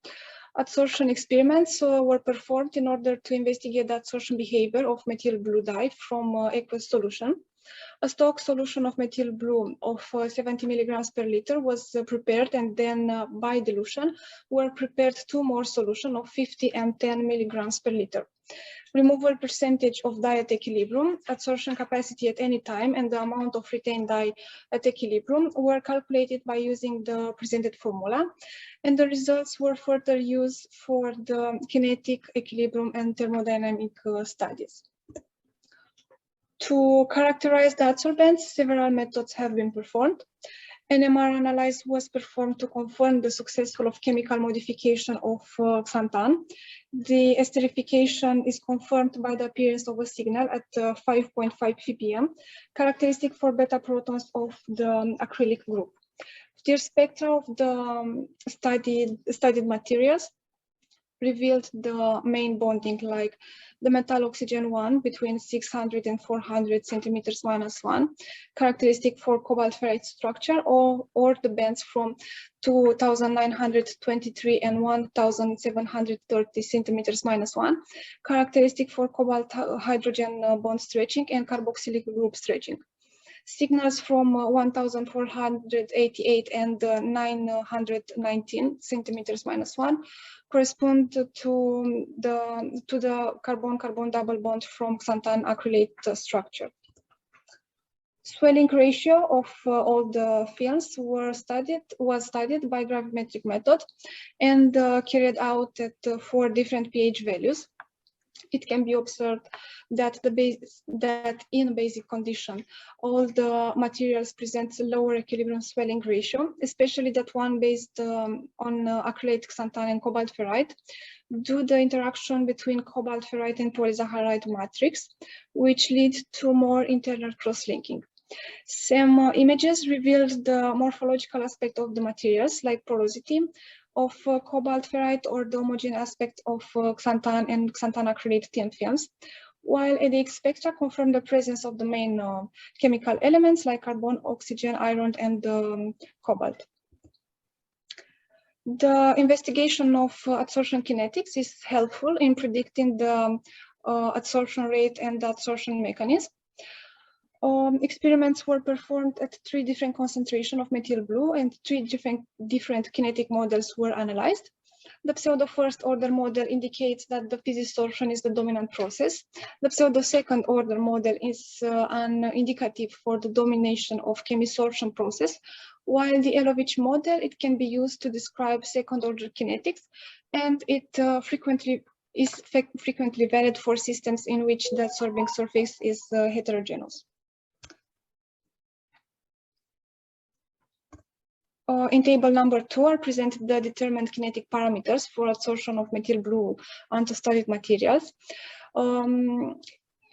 Adsorption experiments were performed in order to investigate the adsorption behavior of methyl blue dye from aqueous solution. A stock solution of methyl blue of 70 milligrams per liter was prepared, and then by dilution were prepared 2 more solutions of 50 and 10 milligrams per liter. Removal percentage of dye at equilibrium, adsorption capacity at any time, and the amount of retained dye at equilibrium were calculated by using the presented formula, and the results were further used for the kinetic, equilibrium, and thermodynamic studies. To characterize the adsorbents, several methods have been performed. NMR analysis was performed to confirm the successful of chemical modification of xanthan. The esterification is confirmed by the appearance of a signal at 5.5 ppm, characteristic for beta protons of the acrylic group. The spectra of the studied materials revealed the main bonding, like the metal oxygen 1 between 600 and 400 centimeters -1, characteristic for cobalt ferrite structure, or the bands from 2923 and 1730 centimeters -1, characteristic for cobalt hydrogen bond stretching and carboxylic group stretching. Signals from 1488 and 919 centimeters -1 correspond to the carbon-carbon double bond from xanthan acrylate structure. Swelling ratio of all the films was studied by gravimetric method and carried out at 4 different pH values. It can be observed that in basic condition, all the materials present lower equilibrium swelling ratio, especially that one based on acrylate xanthan and cobalt ferrite, due to the interaction between cobalt ferrite and polysaccharide matrix, which lead to more internal cross-linking. Some images revealed the morphological aspect of the materials, like porosity of cobalt ferrite or the homogeneous aspect of xanthan and xanthan acrylate thin films, while ADX spectra confirm the presence of the main chemical elements like carbon, oxygen, iron, and cobalt. The investigation of adsorption kinetics is helpful in predicting the adsorption rate and the adsorption mechanism. Experiments were performed at 3 different concentrations of methyl blue, and 3 different kinetic models were analyzed. The pseudo first order model indicates that the physisorption is the dominant process. The pseudo second order model is an indicative for the domination of chemisorption process, while the Elovich model, it can be used to describe second order kinetics, and it is frequently valid for systems in which the adsorbing surface is heterogeneous. In table number 2 are presented the determined kinetic parameters for adsorption of methyl blue onto studied materials.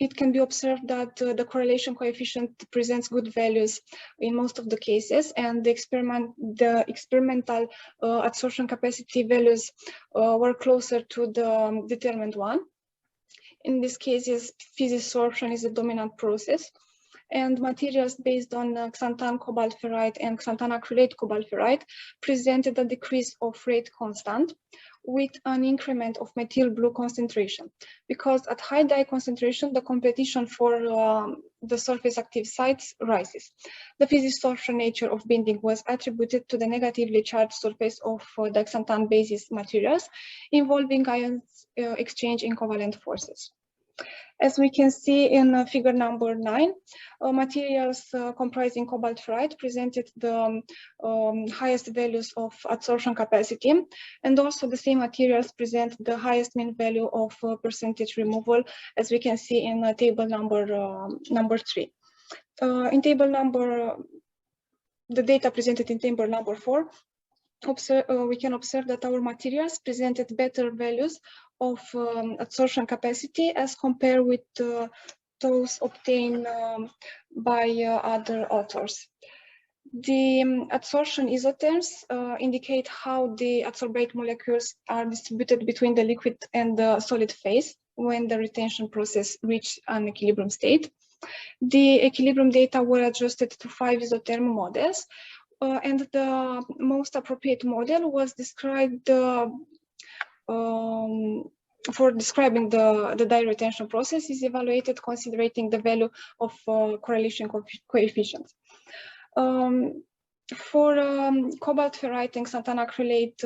It can be observed that the correlation coefficient presents good values in most of the cases, and the experimental adsorption capacity values were closer to the determined one. In these cases, physisorption is a dominant process, and materials based on xanthan cobalt ferrite and xanthan acrylate cobalt ferrite presented a decrease of rate constant with an increment of methyl blue concentration, because at high dye concentration, the competition for the surface active sites rises. The physisorption nature of binding was attributed to the negatively charged surface of the xanthan basis materials involving ions exchange in covalent forces. As we can see in figure number 9, materials comprising cobalt ferrite presented the highest values of adsorption capacity, and also the same materials present the highest mean value of percentage removal, as we can see in table number 3. The data presented in table number 4, we can observe that our materials presented better values of adsorption capacity as compared with those obtained by other authors. The adsorption isotherms indicate how the adsorbate molecules are distributed between the liquid and the solid phase when the retention process reached an equilibrium state. The equilibrium data were adjusted to 5 isotherm models, and the most appropriate model was described for describing the dye retention process is evaluated considering the value of correlation coefficients. For cobalt ferrite and xanthan acrylate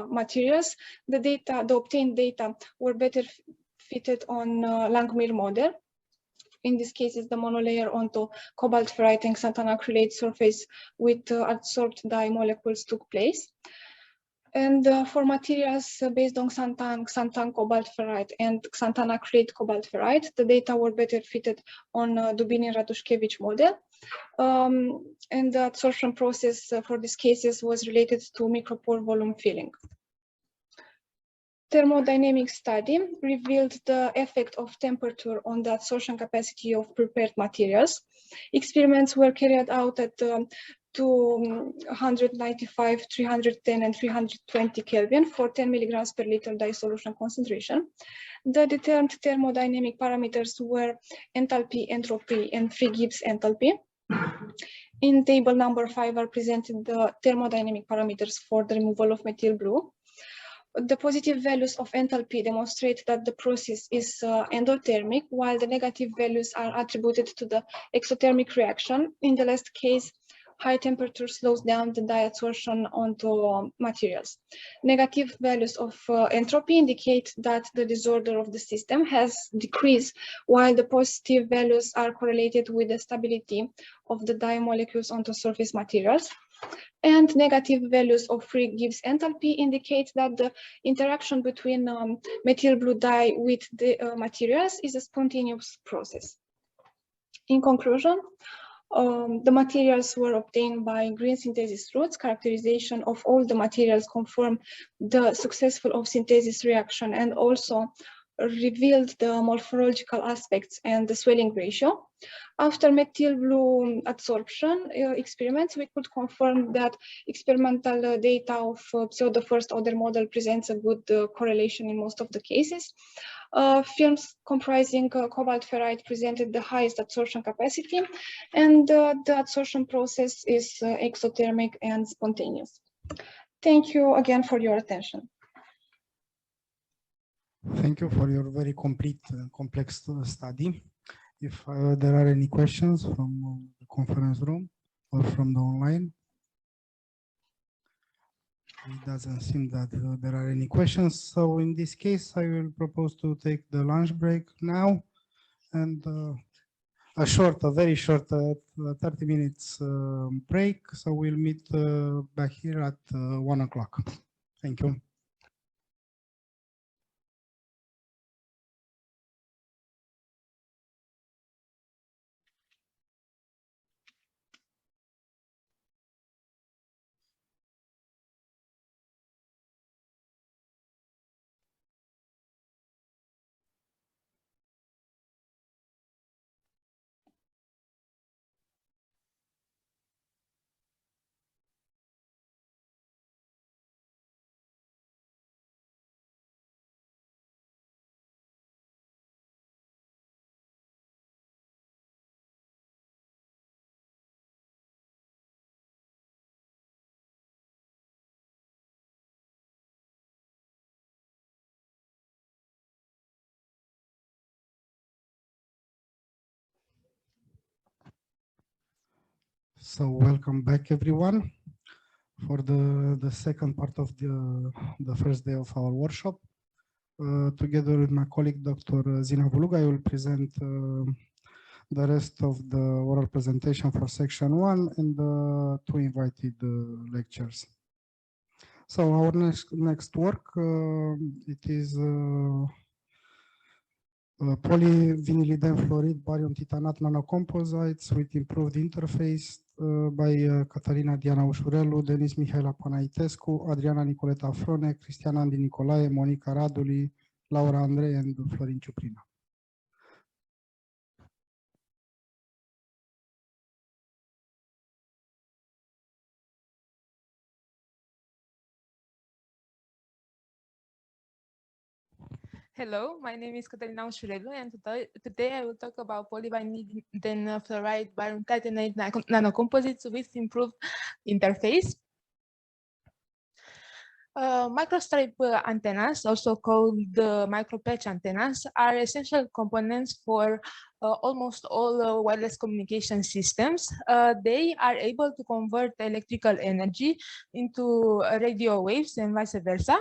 materials, the obtained data were better fitted on Langmuir model. In this case, it's the monolayer onto cobalt ferrite and xanthan acrylate surface with adsorbed dye molecules took place. And for materials based on xanthan cobalt ferrite and xanthan acrylate cobalt ferrite, the data were better fitted on Dubinin-Radushkevich model. And the adsorption process for these cases was related to micropore volume filling. Thermodynamic study revealed the effect of temperature on the adsorption capacity of prepared materials. Experiments were carried out at 295, 310, and 320 Kelvin for 10 milligrams per liter dye solution concentration. The determined thermodynamic parameters were enthalpy, entropy, and free Gibbs enthalpy. In table number 5 are presented the thermodynamic parameters for the removal of methyl blue. The positive values of enthalpy demonstrate that the process is endothermic, while the negative values are attributed to the exothermic reaction. In the last case, high temperature slows down the dye adsorption onto materials. Negative values of entropy indicate that the disorder of the system has decreased, while the positive values are correlated with the stability of the dye molecules onto surface materials. And negative values of free Gibbs enthalpy indicate that the interaction between methyl blue dye with the materials is a spontaneous process. In conclusion, the materials were obtained by green synthesis routes. Characterization of all the materials confirm the successful of synthesis reaction and also revealed the morphological aspects and the swelling ratio. After methyl blue adsorption experiments, we could confirm that experimental data of pseudo first order model presents a good correlation in most of the cases. Films comprising cobalt ferrite presented the highest adsorption capacity, and the adsorption process is exothermic and spontaneous. Thank you again for your attention. Thank you for your very complete and complex study. If there are any questions from the conference room or from the online, it doesn't seem that there are any questions. So in this case, I will propose to take the lunch break now, and a very short 30 minutes break. So we'll meet back here at 1 o'clock. Thank you. So welcome back, everyone, for the second part of the first day of our workshop. Together with my colleague, Dr. Zina Vulug, I will present the rest of the oral presentation for section 1 and the two invited lectures. So our next work, it is polyvinylidene fluoride barium titanate nanocomposites with improved interface by Catalina Diana Ușurelu, Denis Mihaela Panaitescu, Adriana Nicoleta Frone, Cristiana Andi Nicolae, Monica Raduli, Laura Andrei, and Florin Ciuprina. Hello, my name is Catalina Ușurelu, and today I will talk about polyvinylidene fluoride barium titanate nanocomposites with improved interface. Microstrip antennas, also called micropatch antennas, are essential components for almost all wireless communication systems. They are able to convert electrical energy into radio waves and vice versa.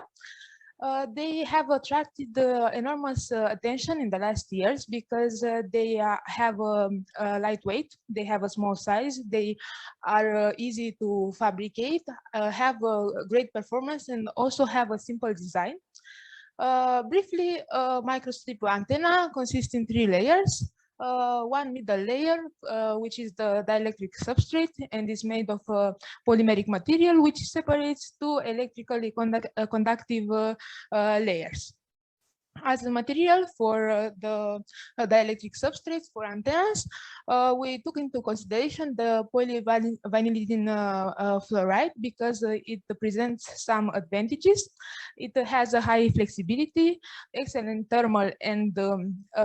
They have attracted enormous attention in the last years because they have a lightweight, they have a small size, they are easy to fabricate, have a great performance, and also have a simple design. Briefly, microstrip antenna consists in 3 layers. One middle layer, which is the dielectric substrate and is made of polymeric material, which separates 2 electrically conductive layers. As a material for the dielectric substrates for antennas, we took into consideration the polyvinylidene fluoride because it presents some advantages. It has a high flexibility, excellent thermal and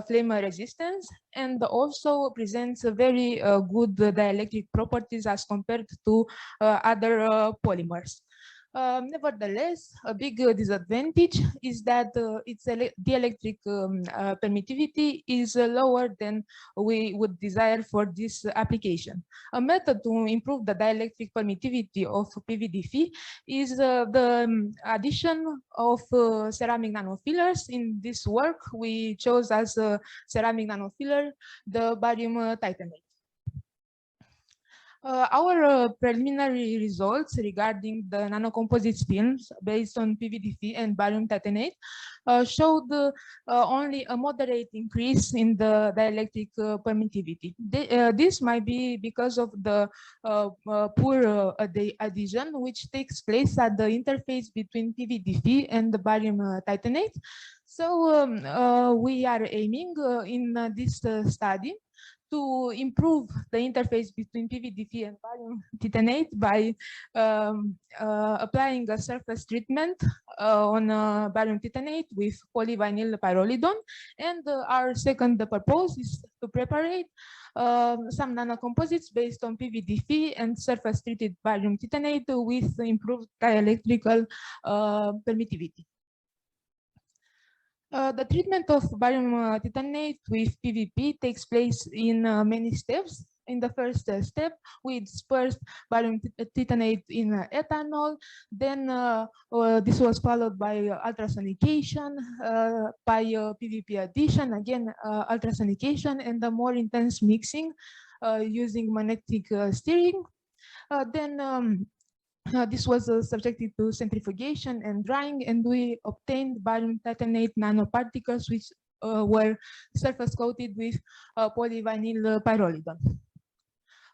flame resistance, and also presents a very good dielectric properties as compared to other polymers. Nevertheless, a big disadvantage is that its dielectric permittivity is lower than we would desire for this application. A method to improve the dielectric permittivity of PVD-Phi is the addition of ceramic nanofillers. In this work, we chose as a ceramic nanofiller the barium titanate. Our preliminary results regarding the nanocomposite films based on PVD-Phi and barium titanate showed only a moderate increase in the dielectric permittivity. This might be because of the poor adhesion which takes place at the interface between PVD-Phi and the barium titanate. So we are aiming in this study to improve the interface between PVD-Phi and barium titanate by applying a surface treatment on barium titanate with polyvinyl pyrrolidone. And our second purpose is to prepare some nanocomposites based on PVD-Phi and surface treated barium titanate with improved dielectrical permittivity. The treatment of barium titanate with PVP takes place in many steps. In the first step, we dispersed barium titanate in ethanol. Then this was followed by ultrasonication, by PVP addition, again ultrasonication, and the more intense mixing using magnetic stirring. This was subjected to centrifugation and drying, and we obtained barium titanate nanoparticles which were surface coated with polyvinyl pyrrolidone.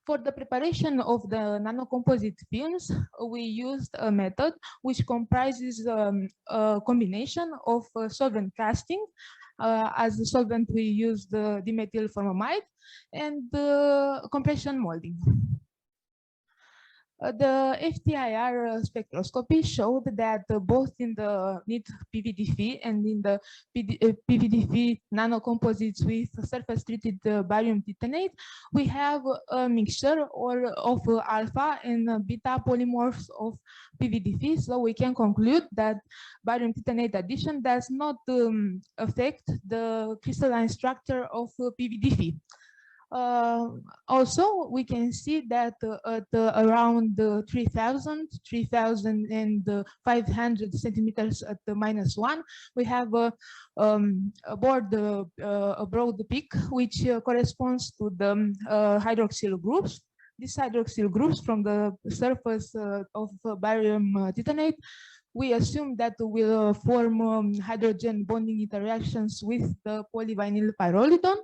For the preparation of the nanocomposite films, we used a method which comprises a combination of solvent casting. As the solvent, we used dimethyl formamide and compression molding. The FTIR spectroscopy showed that both in the NEAT PVD-Phi and in the PVD-Phi nanocomposites with surface-treated barium titanate, we have a mixture of alpha and beta polymorphs of PVD-Phi. So we can conclude that barium titanate addition does not affect the crystalline structure of PVD-Phi. Also, we can see that at around 3,500 centimeters at the -1, we have a broad peak, which corresponds to the hydroxyl groups. These hydroxyl groups from the surface of barium titanate, we assume that will form hydrogen bonding interactions with the polyvinyl pyrrolidon.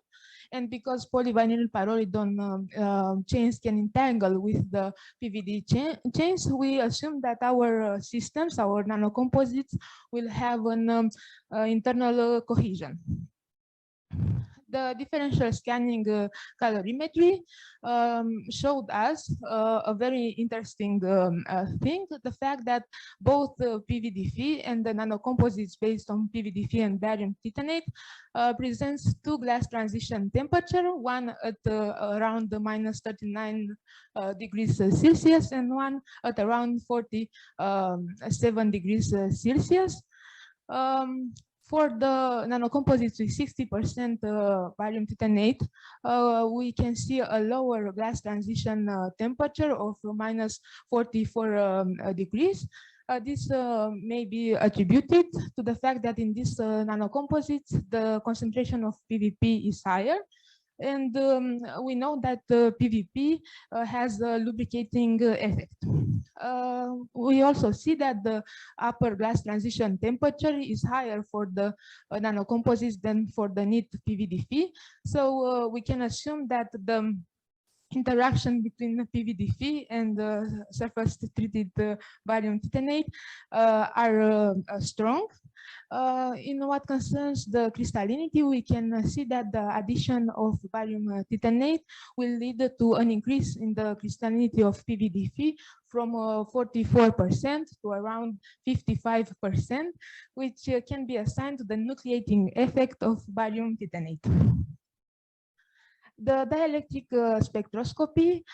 And because polyvinyl pyrrolidon chains can entangle with the PVD chains, we assume that our systems, our nanocomposites, will have an internal cohesion. The differential scanning calorimetry showed us a very interesting thing, the fact that both PVD-Phe and the nanocomposites based on PVD-Phe and barium titanate presents two glass transition temperature, one at around the -39 degrees Celsius and one at around 47 degrees Celsius. For the nanocomposites with 60% barium titanate, we can see a lower glass transition temperature of -44 degrees. This may be attributed to the fact that in these nanocomposites, the concentration of PVP is higher. And we know that PVP has a lubricating effect. We also see that the upper glass transition temperature is higher for the nanocomposites than for the neat PVD-Phe. So we can assume that the interaction between the PVD-Phe and the surface treated barium titanate are strong. In what concerns the crystallinity, we can see that the addition of barium titanate will lead to an increase in the crystallinity of PVD-Phe from 44% to around 55%, which can be assigned to the nucleating effect of barium titanate. The dielectric spectroscopy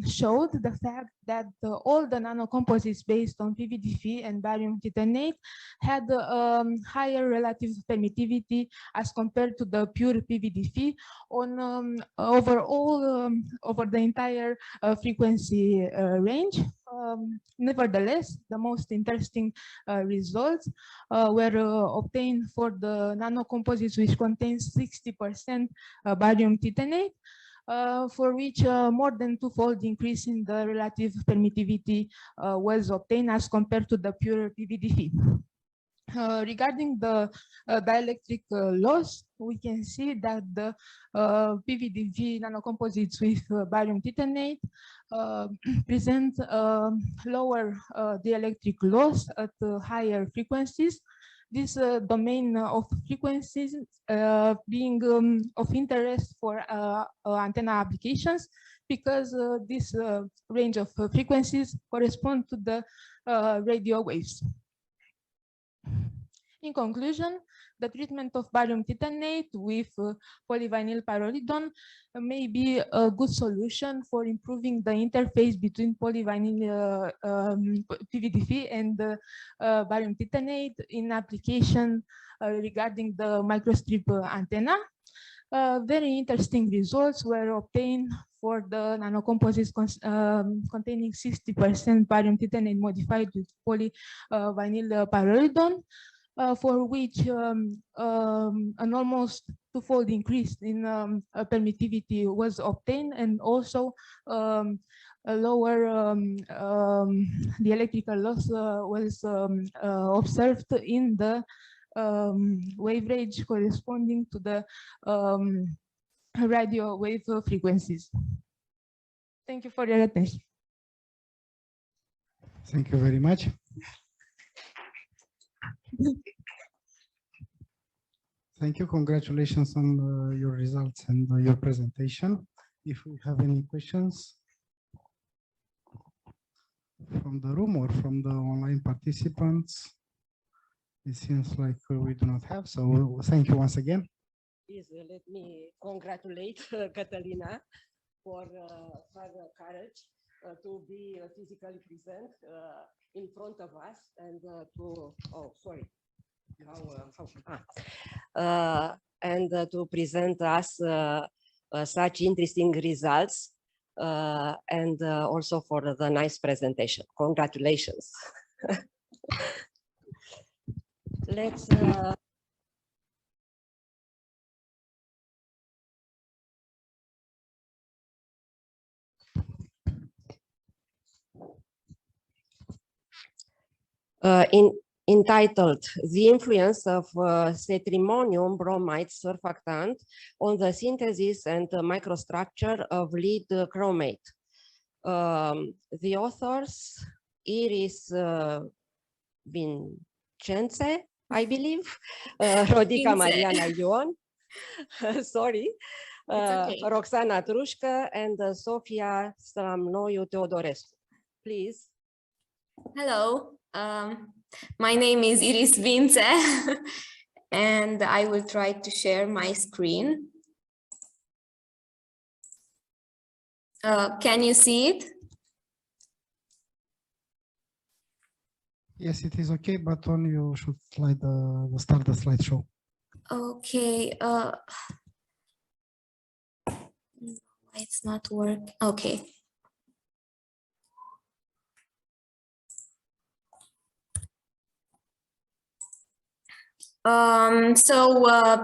showed the fact that all the nanocomposites based on PVD-Phe and barium titanate had higher relative permittivity as compared to the pure PVD-Phe on over the entire frequency range. Nevertheless, the most interesting results were obtained for the nanocomposites which contain 60% barium titanate, for which more than twofold increase in the relative permittivity was obtained as compared to the pure PVD-Phe. Regarding the dielectric loss, we can see that the PVD-Phe nanocomposites with barium titanate present lower dielectric loss at higher frequencies. This domain of frequencies being of interest for antenna applications, because this range of frequencies correspond to the radio waves. In conclusion, the treatment of barium titanate with polyvinyl pyrrolidon may be a good solution for improving the interface between polyvinyl PVD-Phe and barium titanate in application regarding the microstrip antenna. Very interesting results were obtained for the nanocomposites containing 60% barium titanate modified with polyvinyl pyrrolidon, for which an almost twofold increase in permittivity was obtained, and also a lower the electrical loss was observed in the wave range corresponding to the radio wave frequencies. Thank you for your attention. Thank you very much. Thank you. Congratulations on your results and your presentation. If we have any questions from the room or from the online participants, it seems like we do not have. So thank you once again. Please let me congratulate Catalina for her courage to be physically present in front of us and to present us such interesting results and also for the nice presentation. Congratulations. Let's entitled The Influence of Cetrimonium Bromide Surfactant on the Synthesis and Microstructure of Lead Chromate. The authors, Iris Vincenze, I believe, Rodica Mariana Ion, sorry, okay. Roxana Trușcă, and Sofia Stramnoiu Teodorescu. Please. Hello, my name is Iris Vince, and I will try to share my screen. Can you see it? Yes, it is okay, but only you should start the slideshow. Okay. It's not working. Okay.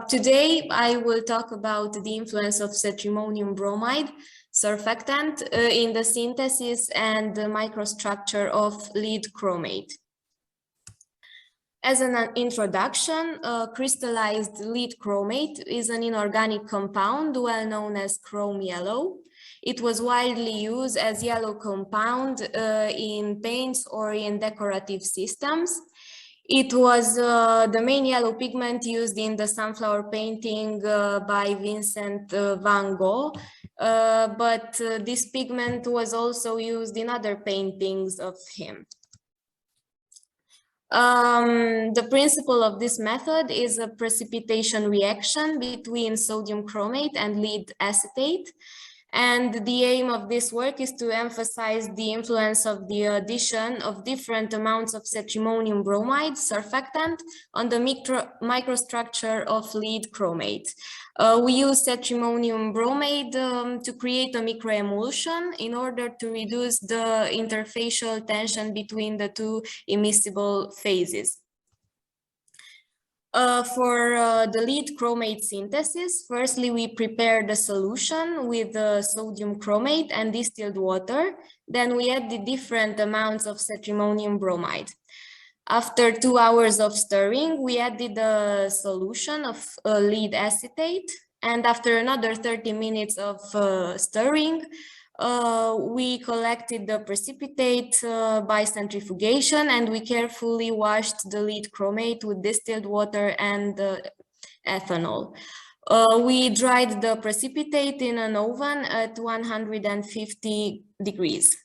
Today I will talk about the influence of cetrimonium bromide surfactant in the synthesis and the microstructure of lead chromate. As an introduction, crystallized lead chromate is an inorganic compound well known as chrome yellow. It was widely used as yellow compound in paints or in decorative systems. It was the main yellow pigment used in the sunflower painting by Vincent van Gogh, but this pigment was also used in other paintings of him. The principle of this method is a precipitation reaction between sodium chromate and lead acetate. And the aim of this work is to emphasize the influence of the addition of different amounts of cetrimonium bromide surfactant on the microstructure of lead chromate. We use cetrimonium bromide to create a microemulsion in order to reduce the interfacial tension between the two immiscible phases. For the lead chromate synthesis, firstly, we prepare the solution with sodium chromate and distilled water. Then we add the different amounts of cetrimonium bromide. After 2 hours of stirring, we added the solution of lead acetate. And after another 30 minutes of stirring, we collected the precipitate by centrifugation, and we carefully washed the lead chromate with distilled water and ethanol. We dried the precipitate in an oven at 150 degrees.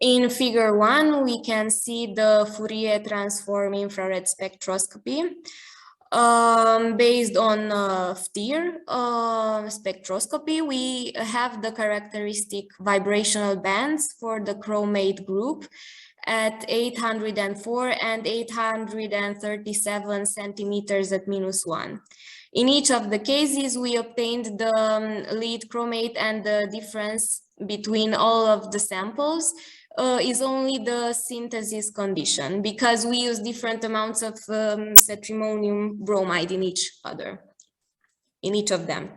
In figure 1, we can see the Fourier transform infrared spectroscopy. Based on FTIR spectroscopy, we have the characteristic vibrational bands for the chromate group at 804 and 837 centimeters at -1. In each of the cases, we obtained the lead chromate, and the difference between all of the samples is only the synthesis condition, because we use different amounts of cetrimonium bromide in each of them.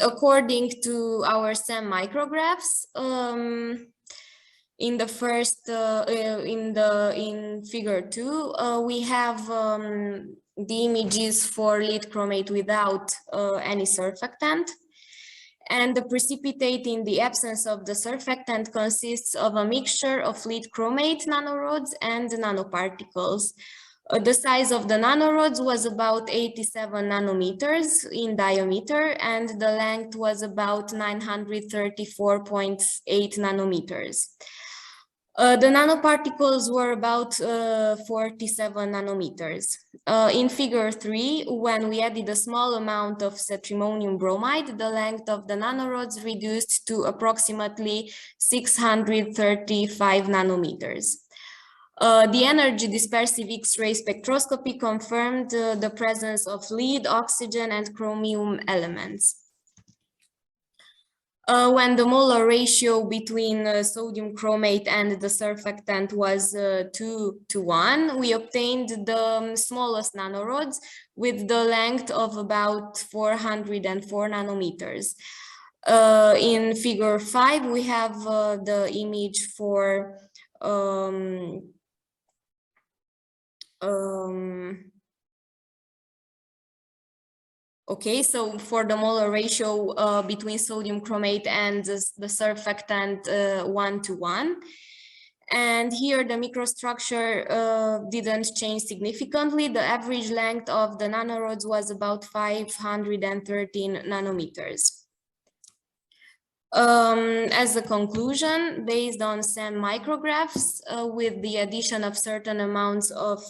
According to our SEM micrographs, in the first in figure 2, we have the images for lead chromate without any surfactant. And the precipitate in the absence of the surfactant consists of a mixture of lead chromate nanorods and nanoparticles. The size of the nanorods was about 87 nanometers in diameter, and the length was about 934.8 nanometers. The nanoparticles were about 47 nanometers. In figure 3, when we added a small amount of cetrimonium bromide, the length of the nanorods reduced to approximately 635 nanometers. The energy dispersive X-ray spectroscopy confirmed the presence of lead, oxygen, and chromium elements. When the molar ratio between sodium chromate and the surfactant was 2:1, we obtained the smallest nanorods with the length of about 404 nanometers. In figure 5, we have the image for okay, so for the molar ratio between sodium chromate and the surfactant 1:1. And here the microstructure didn't change significantly. The average length of the nanorods was about 513 nanometers. As a conclusion, based on SEM micrographs, with the addition of certain amounts of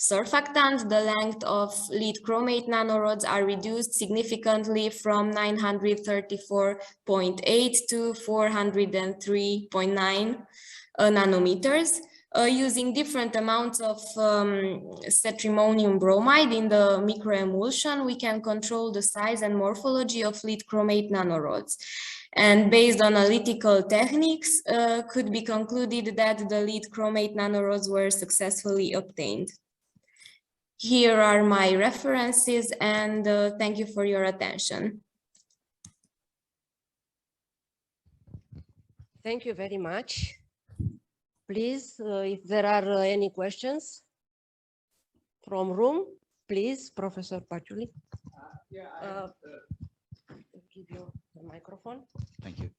surfactant, the length of lead chromate nanorods are reduced significantly from 934.8 to 403.9 nanometers. Using different amounts of cetrimonium bromide in the microemulsion, we can control the size and morphology of lead chromate nanorods. And based on analytical techniques, could be concluded that the lead chromate nanorods were successfully obtained. Here are my references, and thank you for your attention. Thank you very much. Please, if there are any questions from room, please, Professor Paciuli. Give you the microphone. Thank you.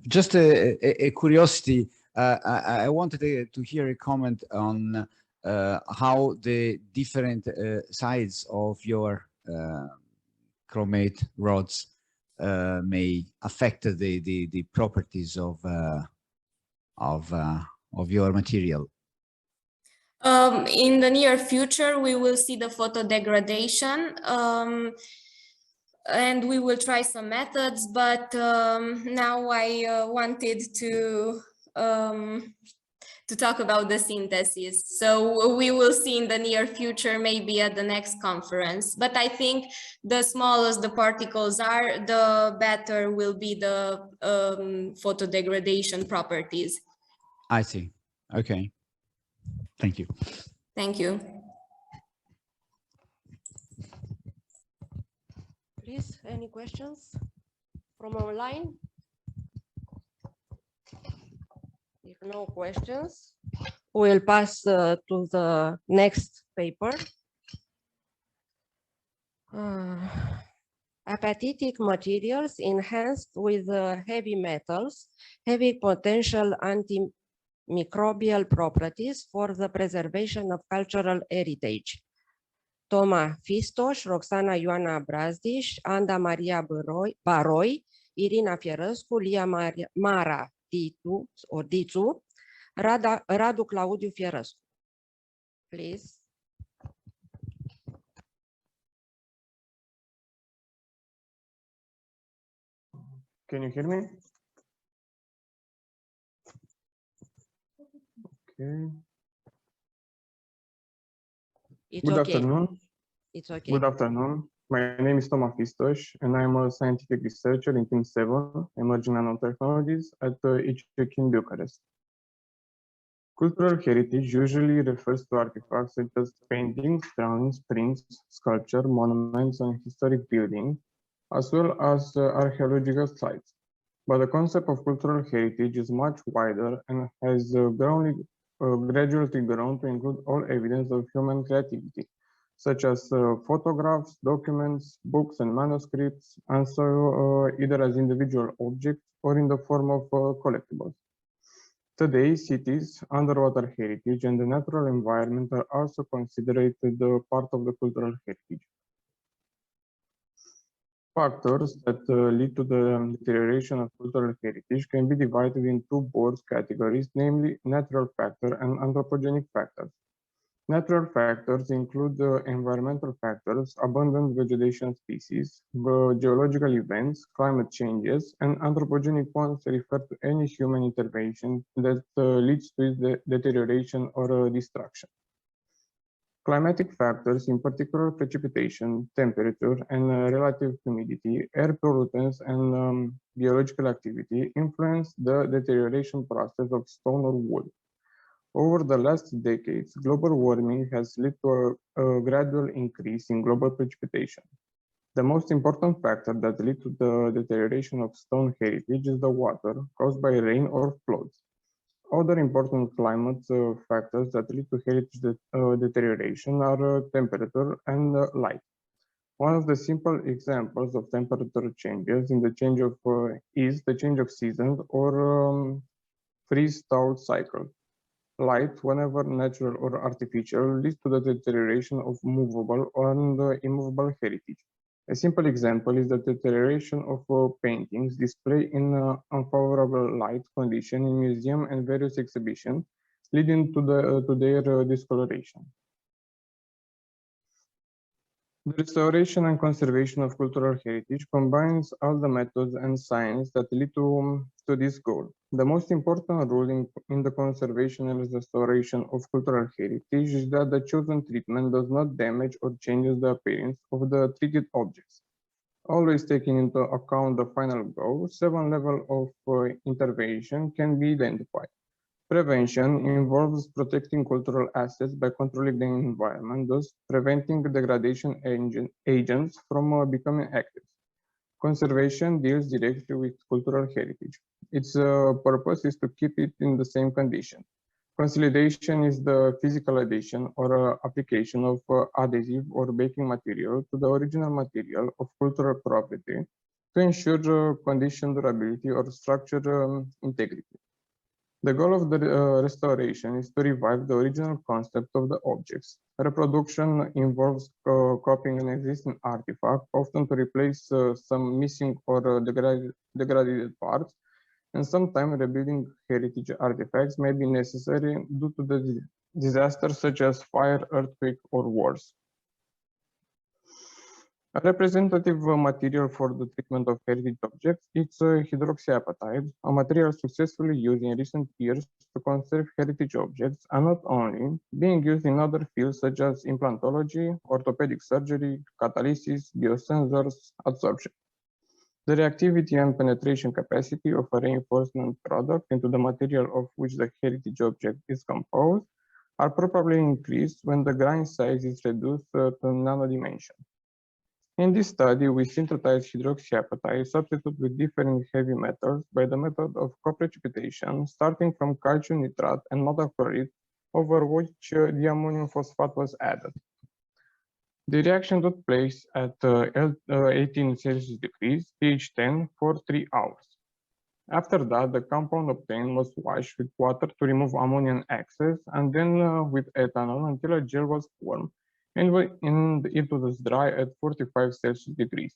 Just a curiosity, I wanted to hear a comment on how the different sides of your chromate rods may affect the properties of your material. In the near future, we will see the photodegradation, and we will try some methods, but now I wanted to talk about the synthesis. So we will see in the near future, maybe at the next conference. But I think the smallest the particles are, the better will be the photodegradation properties. I see. Okay. Thank you. Thank you. Please, any questions from online? If no questions, we'll pass to the next paper. Apathetic materials enhanced with heavy metals, heavy potential antimicrobial properties for the preservation of cultural heritage. Toma Fistos, Roxana Ioana Brazdiș, Anda Maria Baroi, Irina Fierăscu, Lia Mara Dițu, Radu Claudiu Fierăscu. Please. Can you hear me? Okay. Good afternoon. It's okay. Good afternoon. My name is Toma Fistos, and I'm a scientific researcher in Team 7, Emerging Nanotechnologies at ICEC in Bucharest. Cultural heritage usually refers to artifacts such as paintings, drawings, prints, sculpture, monuments, and historic buildings, as well as archaeological sites. But the concept of cultural heritage is much wider and has gradually grown to include all evidence of human creativity, such as photographs, documents, books, and manuscripts, and so either as individual objects or in the form of collectibles. Today, cities, underwater heritage, and the natural environment are also considered part of the cultural heritage. Factors that lead to the deterioration of cultural heritage can be divided in two broad categories, namely natural factor and anthropogenic factors. Natural factors include environmental factors, abundant vegetation species, geological events, climate changes, and anthropogenic ones refer to any human intervention that leads to its deterioration or destruction. Climatic factors, in particular precipitation, temperature, and relative humidity, air pollutants, and biological activity, influence the deterioration process of stone or wood. Over the last decades, global warming has led to a gradual increase in global precipitation. The most important factor that leads to the deterioration of stone heritage is the water caused by rain or floods. Other important climate factors that lead to heritage deterioration are temperature and light. One of the simple examples of temperature changes in the change of is the change of seasons or freeze-thaw cycle. Light, whenever natural or artificial, leads to the deterioration of movable and immovable heritage. A simple example is the deterioration of paintings displayed in unfavorable light condition in museums and various exhibitions, leading to their discoloration. The restoration and conservation of cultural heritage combines all the methods and science that lead to this goal. The most important rule in the conservation and restoration of cultural heritage is that the chosen treatment does not damage or changes the appearance of the treated objects. Always taking into account the final goal, 7 levels of intervention can be identified. Prevention involves protecting cultural assets by controlling the environment, thus preventing degradation agents from becoming active. Conservation deals directly with cultural heritage. Its purpose is to keep it in the same condition. Consolidation is the physical addition or application of additive or baking material to the original material of cultural property to ensure condition durability or structure integrity. The goal of the restoration is to revive the original concept of the objects. Reproduction involves copying an existing artifact, often to replace some missing or degraded parts, and sometimes rebuilding heritage artifacts may be necessary due to the disasters such as fire, earthquake, or wars. A representative material for the treatment of heritage objects is hydroxyapatite, a material successfully used in recent years to conserve heritage objects and not only, being used in other fields such as implantology, orthopedic surgery, catalysis, biosensors, adsorption. The reactivity and penetration capacity of a reinforcement product into the material of which the heritage object is composed are probably increased when the grain size is reduced to nanodimension. In this study, we synthesized hydroxyapatite substituted with different heavy metals by the method of co-precipitation, starting from calcium nitrate and metal chloride, over which the ammonium phosphate was added. The reaction took place at 18 Celsius degrees, pH 10, for 3 hours. After that, the compound obtained was washed with water to remove ammonium excess, and then with ethanol until a gel was formed, and it was dry at 45 Celsius degrees.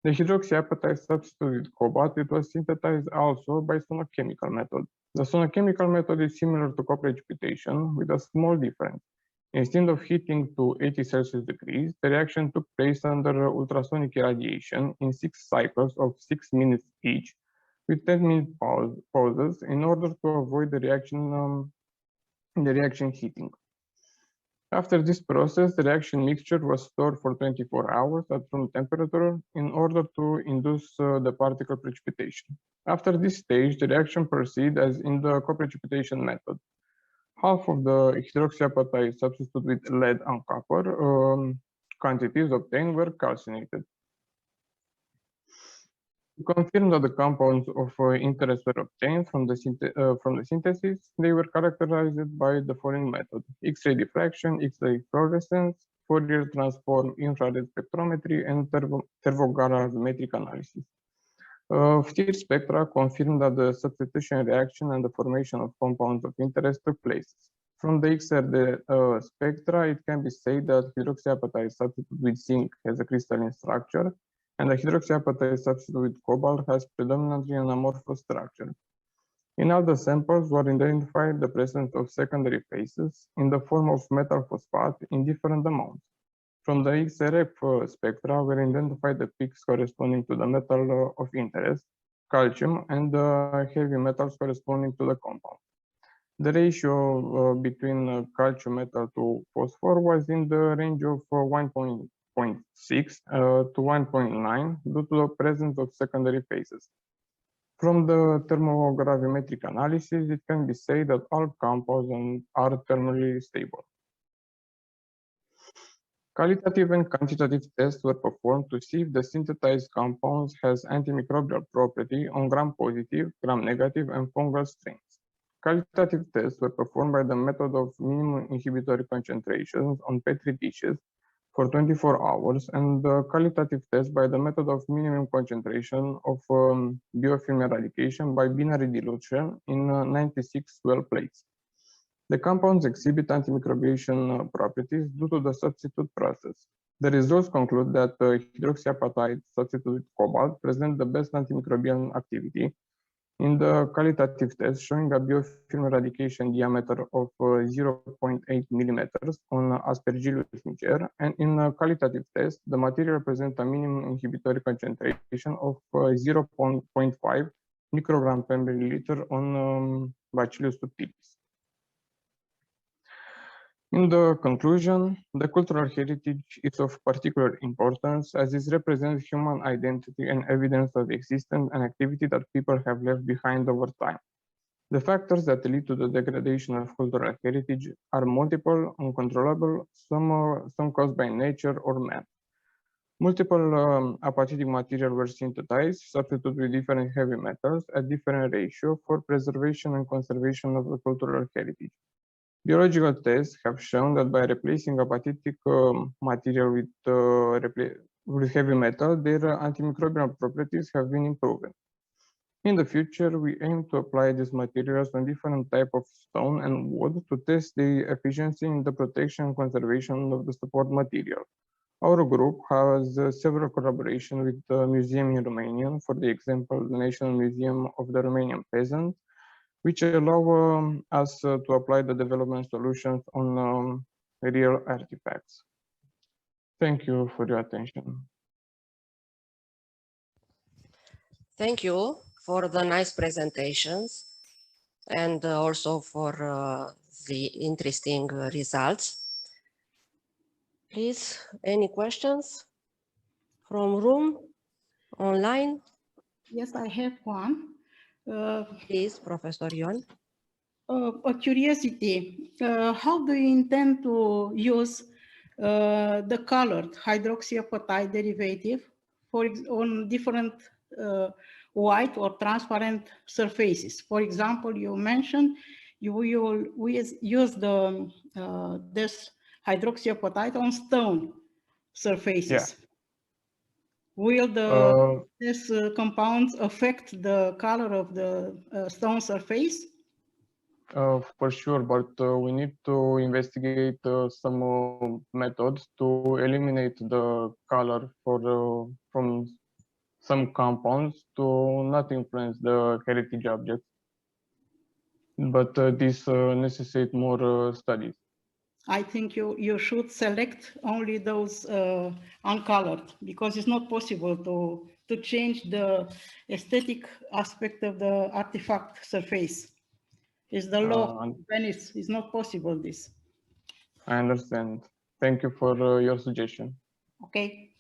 The hydroxyapatite substituted cobalt. It was synthesized also by sonochemical method. The sonochemical method is similar to co-precipitation with a small difference. Instead of heating to 80 Celsius degrees, the reaction took place under ultrasonic irradiation in 6 cycles of 6 minutes each, with 10-minute pauses in order to avoid the reaction heating. After this process, the reaction mixture was stored for 24 hours at room temperature in order to induce the particle precipitation. After this stage, the reaction proceeds as in the co-precipitation method. Half of the hydroxyapatite substituted with lead and copper quantities obtained were calcinated. To confirm that the compounds of interest were obtained from the synthesis, they were characterized by the following method: X-ray diffraction, X-ray fluorescence, Fourier transform, infrared spectrometry, and thermogravimetric analysis. FTIR spectra confirmed that the substitution reaction and the formation of compounds of interest took place. From the XRD spectra, it can be said that hydroxyapatite substituted with zinc has a crystalline structure, and the hydroxyapatite substituted with cobalt has predominantly an amorphous structure. In all the samples were identified the presence of secondary phases in the form of metal phosphate in different amounts. From the XRF spectra were identified the peaks corresponding to the metal of interest, calcium, and the heavy metals corresponding to the compound. The ratio between calcium metal to phosphor was in the range of 1.6 to 1.9 due to the presence of secondary phases. From the thermogravimetric analysis, it can be said that all compounds are thermally stable. Qualitative and quantitative tests were performed to see if the synthesized compounds has antimicrobial property on gram-positive, gram-negative, and fungal strains. Qualitative tests were performed by the method of minimum inhibitory concentrations on Petri dishes for 24 hours, and the qualitative test by the method of minimum concentration of biofilm eradication by binary dilution in 96 well plates. The compounds exhibit antimicrobiation properties due to the substitute process. The results conclude that hydroxyapatite substituted with cobalt present the best antimicrobial activity in the qualitative test, showing a biofilm eradication diameter of 0.8 millimeters on Aspergillus niger, and in a qualitative test, the material presents a minimum inhibitory concentration of 0.5 microgram per milliliter on Bacillus subtilis. In the conclusion, the cultural heritage is of particular importance as it represents human identity and evidence of existence and activity that people have left behind over time. The factors that lead to the degradation of cultural heritage are multiple, uncontrollable, some caused by nature or man. Multiple apatitic materials were synthesized, substituted with different heavy metals at different ratio for preservation and conservation of the cultural heritage. Biological tests have shown that by replacing apatitic material with heavy metal, their antimicrobial properties have been improved. In the future, we aim to apply these materials on different types of stone and wood to test the efficiency in the protection and conservation of the support material. Our group has several collaborations with the museum in Romania, for the example, the National Museum of the Romanian Peasant, which allow us to apply the development solutions on real artifacts. Thank you for your attention. Thank you for the nice presentations and also for the interesting results. Please, any questions from room, online? Yes, I have one. Please, Professor Ion. A curiosity, how do you intend to use the colored hydroxyapatite derivative on different white or transparent surfaces? For example, you mentioned you will use this hydroxyapatite on stone surfaces. Yeah. Will these compounds affect the color of the stone surface? For sure, but we need to investigate some methods to eliminate the color from some compounds to not influence the heritage objects. But this necessitates more studies. I think you should select only those uncolored, because it's not possible to change the aesthetic aspect of the artifact surface. It's the law of Venice. It's not possible this. I understand. Thank you for your suggestion. Okay.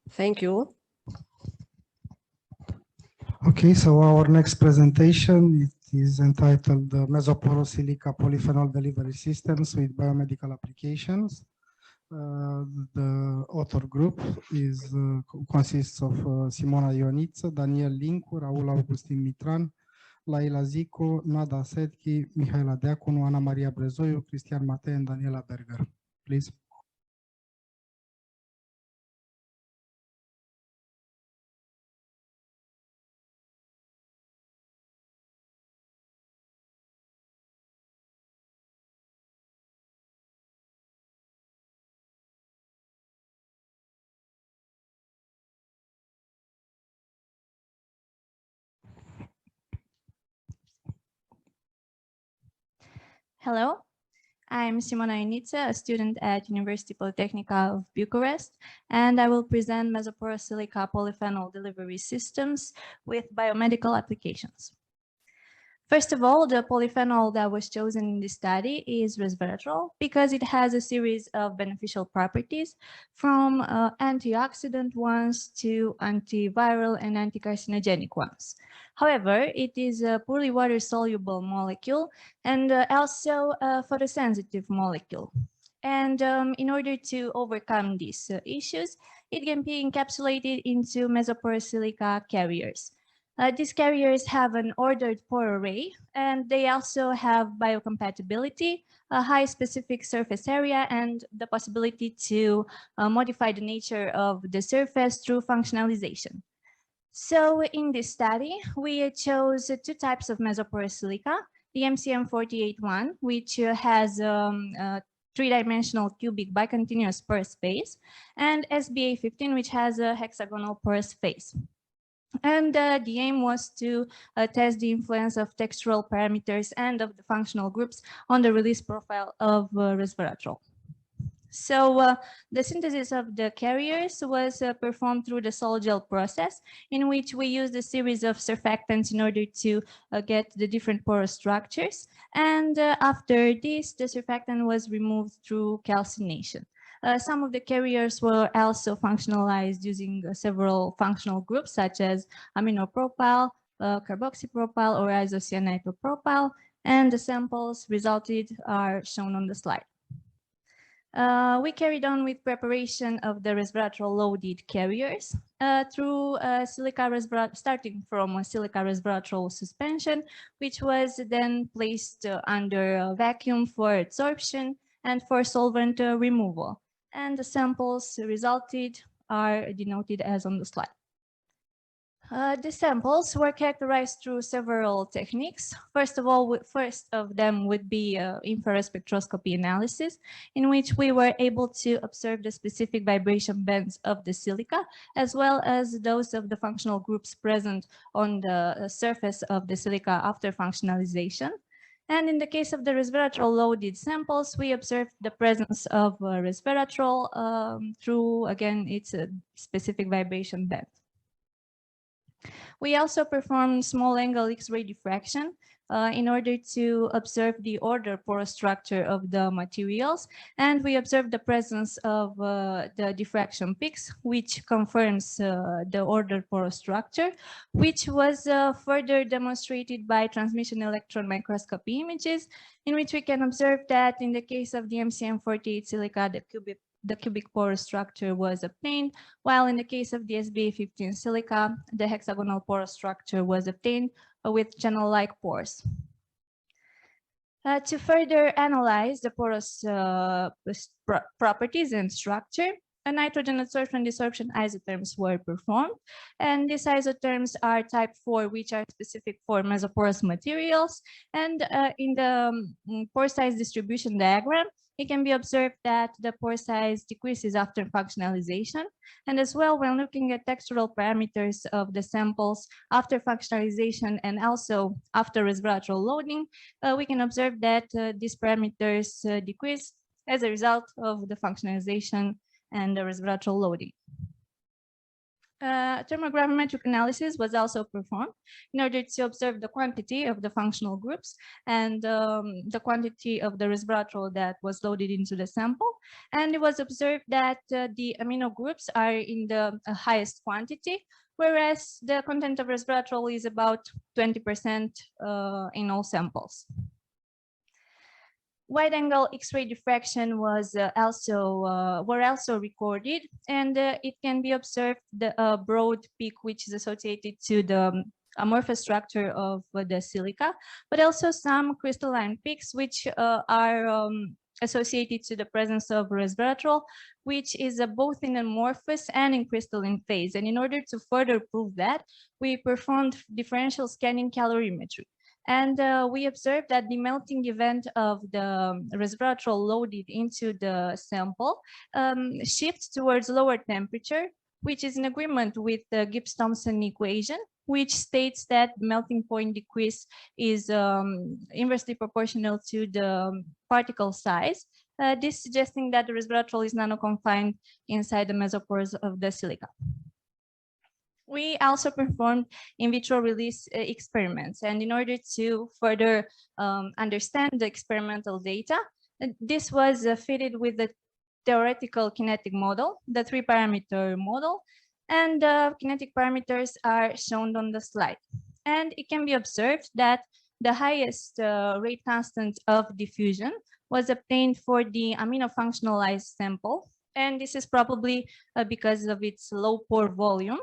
Thank you. Okay, so our next presentation it is entitled Mesoporous Silica Polyphenol Delivery Systems with Biomedical Applications. The author group consists of Simona Ioniță, Daniel Lincu, Raul Augustin Mitran, Laila Zicu, Nada Setchi, Mihaela Deaconu, Ana Maria Brezoiu, Cristian Matei, and Daniela Berger. Please. Hello, I'm Simona Inița, a student at University Polytechnica of Bucharest, and I will present mesoporous silica polyphenol delivery systems with biomedical applications. First of all, the polyphenol that was chosen in this study is resveratrol because it has a series of beneficial properties from antioxidant ones to antiviral and anticarcinogenic ones. However, it is a poorly water-soluble molecule and also a photosensitive molecule. And in order to overcome these issues, it can be encapsulated into mesoporous silica carriers. These carriers have an ordered pore array, and they also have biocompatibility, a high specific surface area, and the possibility to modify the nature of the surface through functionalization. So in this study, we chose two types of mesoporous silica, the MCM48-1, which has three-dimensional cubic bicontinuous porous phase, and SBA15, which has a hexagonal porous phase. And the aim was to test the influence of textural parameters and of the functional groups on the release profile of resveratrol. So the synthesis of the carriers was performed through the sol-gel process, in which we used a series of surfactants in order to get the different porous structures. And after this, the surfactant was removed through calcination. Some of the carriers were also functionalized using several functional groups, such as aminopropyl, carboxypropyl, or isocyanidopropyl, and the samples resulted are shown on the slide. We carried on with preparation of the resveratrol-loaded carriers through starting from a silica resveratrol suspension, which was then placed under a vacuum for adsorption and for solvent removal. And the samples resulted are denoted as on the slide. The samples were characterized through several techniques. First of them would be infrared spectroscopy analysis, in which we were able to observe the specific vibration bands of the silica, as well as those of the functional groups present on the surface of the silica after functionalization. And in the case of the resveratrol-loaded samples, we observed the presence of resveratrol through, again, its specific vibration band. We also performed small angle X-ray diffraction in order to observe the order porous structure of the materials. And we observed the presence of the diffraction peaks, which confirms the order porous structure, which was further demonstrated by transmission electron microscopy images, in which we can observe that in the case of the MCM48 silica, the cubic porous structure was obtained, while in the case of the SBA15 silica, the hexagonal porous structure was obtained with channel-like pores. To further analyze the porous properties and structure, a nitrogen adsorption desorption isotherms were performed, and these isotherms are type 4, which are specific for mesoporous materials. And in the pore size distribution diagram, it can be observed that the pore size decreases after functionalization. And as well, when looking at textural parameters of the samples after functionalization and also after resveratrol loading, we can observe that these parameters decrease as a result of the functionalization and the resveratrol loading. Thermogravimetric analysis was also performed in order to observe the quantity of the functional groups and the quantity of the resveratrol that was loaded into the sample. And it was observed that the amino groups are in the highest quantity, whereas the content of resveratrol is about 20% in all samples. Wide-angle X-ray diffraction was also recorded, and it can be observed the broad peak, which is associated to the amorphous structure of the silica, but also some crystalline peaks, which are associated to the presence of resveratrol, which is both in amorphous and in crystalline phase. And in order to further prove that, we performed differential scanning calorimetry. And we observed that the melting event of the resveratrol loaded into the sample shifts towards lower temperature, which is in agreement with the Gibbs-Thomson equation, which states that melting point decrease is inversely proportional to the particle size. This suggesting that the resveratrol is nano-confined inside the mesopores of the silica. We also performed in vitro release experiments, and in order to further understand the experimental data, this was fitted with the theoretical kinetic model, the 3-parameter model, and the kinetic parameters are shown on the slide. And it can be observed that the highest rate constant of diffusion was obtained for the amino-functionalized sample, and this is probably because of its low pore volume.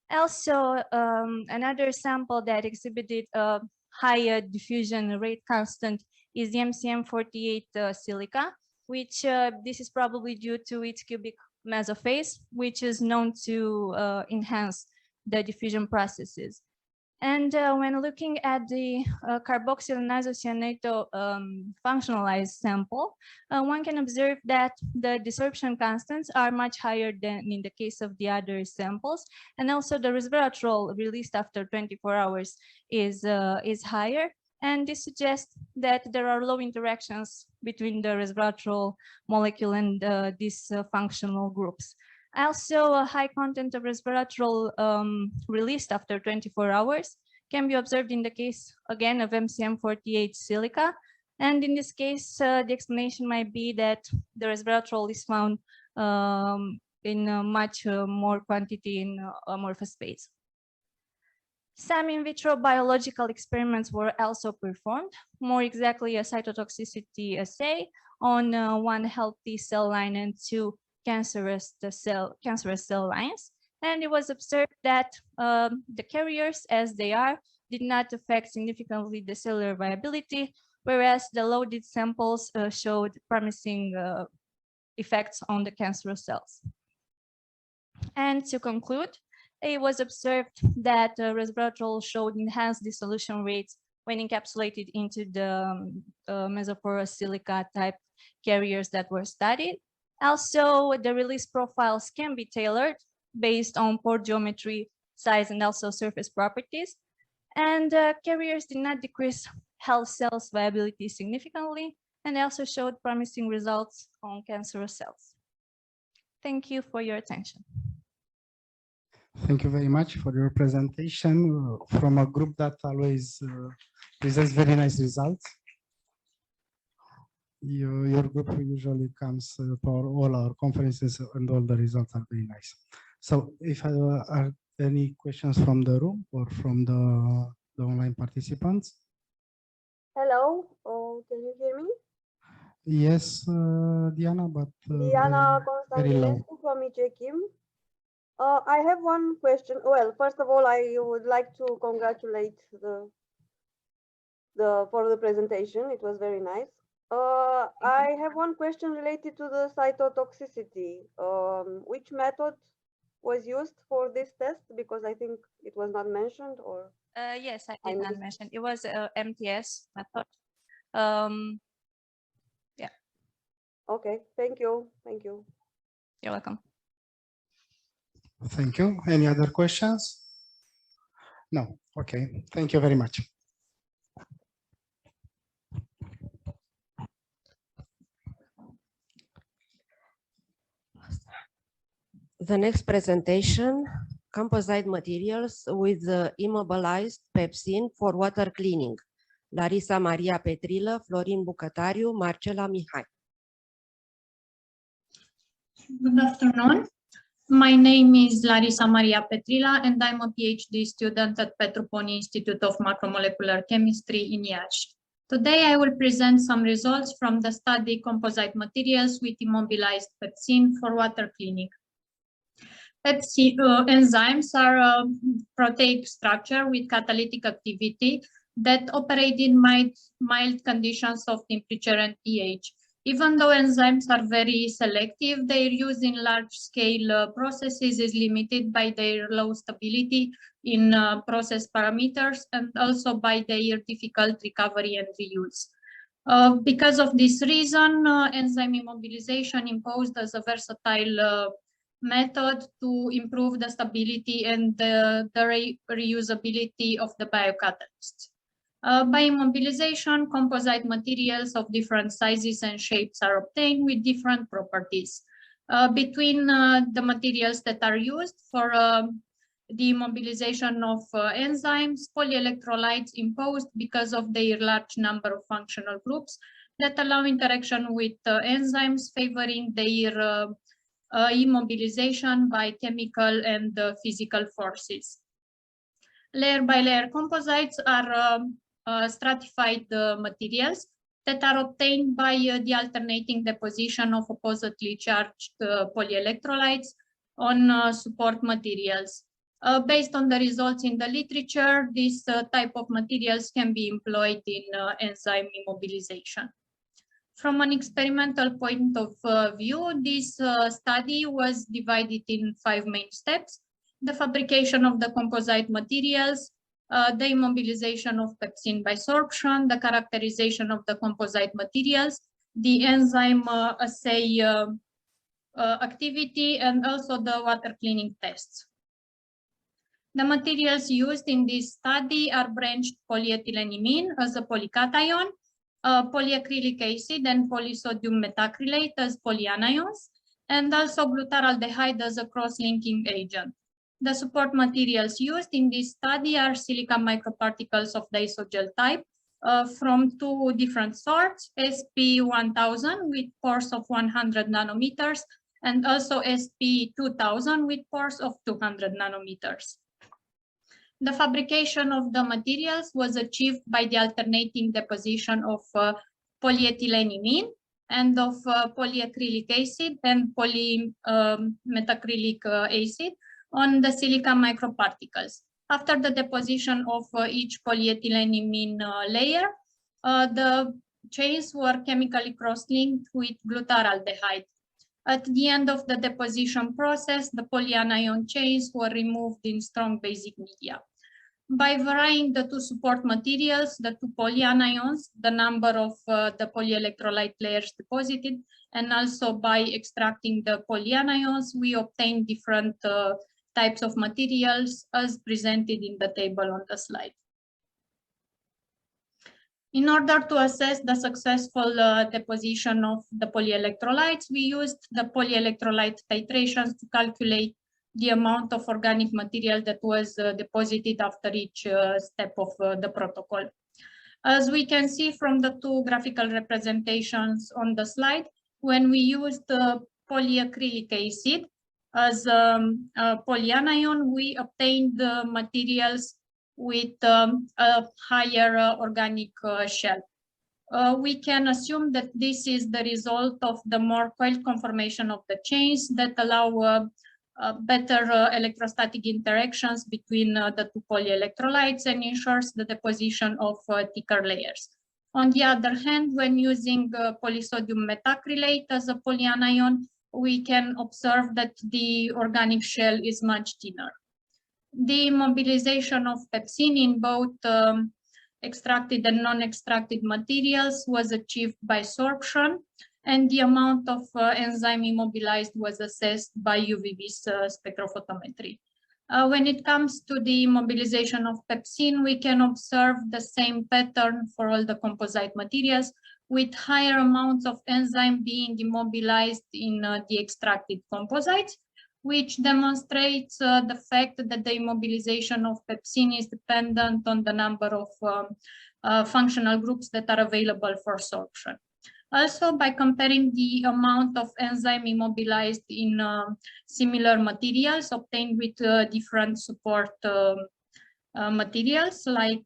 Also, another sample that exhibited a higher diffusion rate constant is the MCM48 silica, which this is probably due to its cubic mesophase, which is known to enhance the diffusion processes. And when looking at the carboxyl and isocyanate functionalized sample, one can observe that the desorption constants are much higher than in the case of the other samples, and also the resveratrol released after 24 hours is higher. And this suggests that there are low interactions between the resveratrol molecule and these functional groups. Also, a high content of resveratrol released after 24 hours can be observed in the case, again, of MCM48 silica. And in this case, the explanation might be that the resveratrol is found in much more quantity in amorphous space. Some in vitro biological experiments were also performed, more exactly a cytotoxicity assay on one healthy cell line and two cancerous cell lines. And it was observed that the carriers, as they are, did not affect significantly the cellular viability, whereas the loaded samples showed promising effects on the cancerous cells. And to conclude, it was observed that resveratrol showed enhanced dissolution rates when encapsulated into the mesoporous silica type carriers that were studied. Also, the release profiles can be tailored based on pore geometry, size, and also surface properties. And carriers did not decrease health cells viability significantly, and also showed promising results on cancerous cells. Thank you for your attention. Thank you very much for your presentation from a group that always presents very nice results. Your group usually comes for all our conferences and all the results are very nice. So if are any questions from the room or from the online participants? Hello, can you hear me? Yes, Diana, but Diana very low. Constantinescu from NeXT-Chem. I have one question. Well, first of all, I would like to congratulate for the presentation. It was very nice. I have one question related to the cytotoxicity. Which method was used for this test? Because I think it was not mentioned, or yes, I did not mention. It was MTS method. Yeah. Okay. Thank you. Thank you. You're welcome. Thank you. Any other questions? No. Okay. Thank you very much. The next presentation, composite materials with immobilized pepsin for water cleaning. Larisa Maria Petrilă, Florin Bucătariu, Marcela Mihai. Good afternoon. My name is Larisa Maria Petrilă, and I'm a PhD student at Petru-Poni Institute of Macromolecular Chemistry in Iași. Today, I will present some results from the study composite materials with immobilized pepsin for water cleaning. Pepsin enzymes are a proteic structure with catalytic activity that operate in mild conditions of temperature and pH. Even though enzymes are very selective, their use in large-scale processes is limited by their low stability in process parameters and also by their difficult recovery and reuse. Because of this reason, enzyme immobilization imposed as a versatile method to improve the stability and the reusability of the biocatalysts. By immobilization, composite materials of different sizes and shapes are obtained with different properties. Between the materials that are used for the immobilization of enzymes, polyelectrolytes imposed because of their large number of functional groups that allow interaction with enzymes, favoring their immobilization by chemical and physical forces. Layer by layer composites are stratified materials that are obtained by the alternating deposition of oppositely charged polyelectrolytes on support materials. Based on the results in the literature, this type of materials can be employed in enzyme immobilization. From an experimental point of view, this study was divided in 5 main steps: the fabrication of the composite materials, the immobilization of pepsin by sorption, the characterization of the composite materials, the enzyme assay activity, and also the water cleaning tests. The materials used in this study are branched polyethylenimine as a polycation, polyacrylic acid and polysodium methacrylate as polyanions, and also glutaraldehyde as a cross-linking agent. The support materials used in this study are silica microparticles of the isogel type from 2 different sorts, SP1000 with pores of 100 nanometers and also SP2000 with pores of 200 nanometers. The fabrication of the materials was achieved by the alternating deposition of polyethylenimine and of polyacrylic acid and polymethacrylic acid on the silica microparticles. After the deposition of each polyethylenimine layer, the chains were chemically cross-linked with glutaraldehyde. At the end of the deposition process, the polyanion chains were removed in strong basic media. By varying the 2 support materials, the 2 polyanions, the number of the polyelectrolyte layers deposited, and also by extracting the polyanions, we obtain different types of materials as presented in the table on the slide. In order to assess the successful deposition of the polyelectrolytes, we used the polyelectrolyte titrations to calculate the amount of organic material that was deposited after each step of the protocol. As we can see from the 2 graphical representations on the slide, when we used polyacrylic acid as a polyanion, we obtained materials with a higher organic shell. We can assume that this is the result of the more coiled conformation of the chains that allow better electrostatic interactions between the 2 polyelectrolytes and ensures the deposition of thicker layers. On the other hand, when using polysodium methacrylate as a polyanion, we can observe that the organic shell is much thinner. The immobilization of pepsin in both extracted and non-extracted materials was achieved by sorption, and the amount of enzyme immobilized was assessed by UV spectrophotometry. When it comes to the immobilization of pepsin, we can observe the same pattern for all the composite materials, with higher amounts of enzyme being immobilized in the extracted composites, which demonstrates the fact that the immobilization of pepsin is dependent on the number of functional groups that are available for sorption. Also, by comparing the amount of enzyme immobilized in similar materials obtained with different support materials like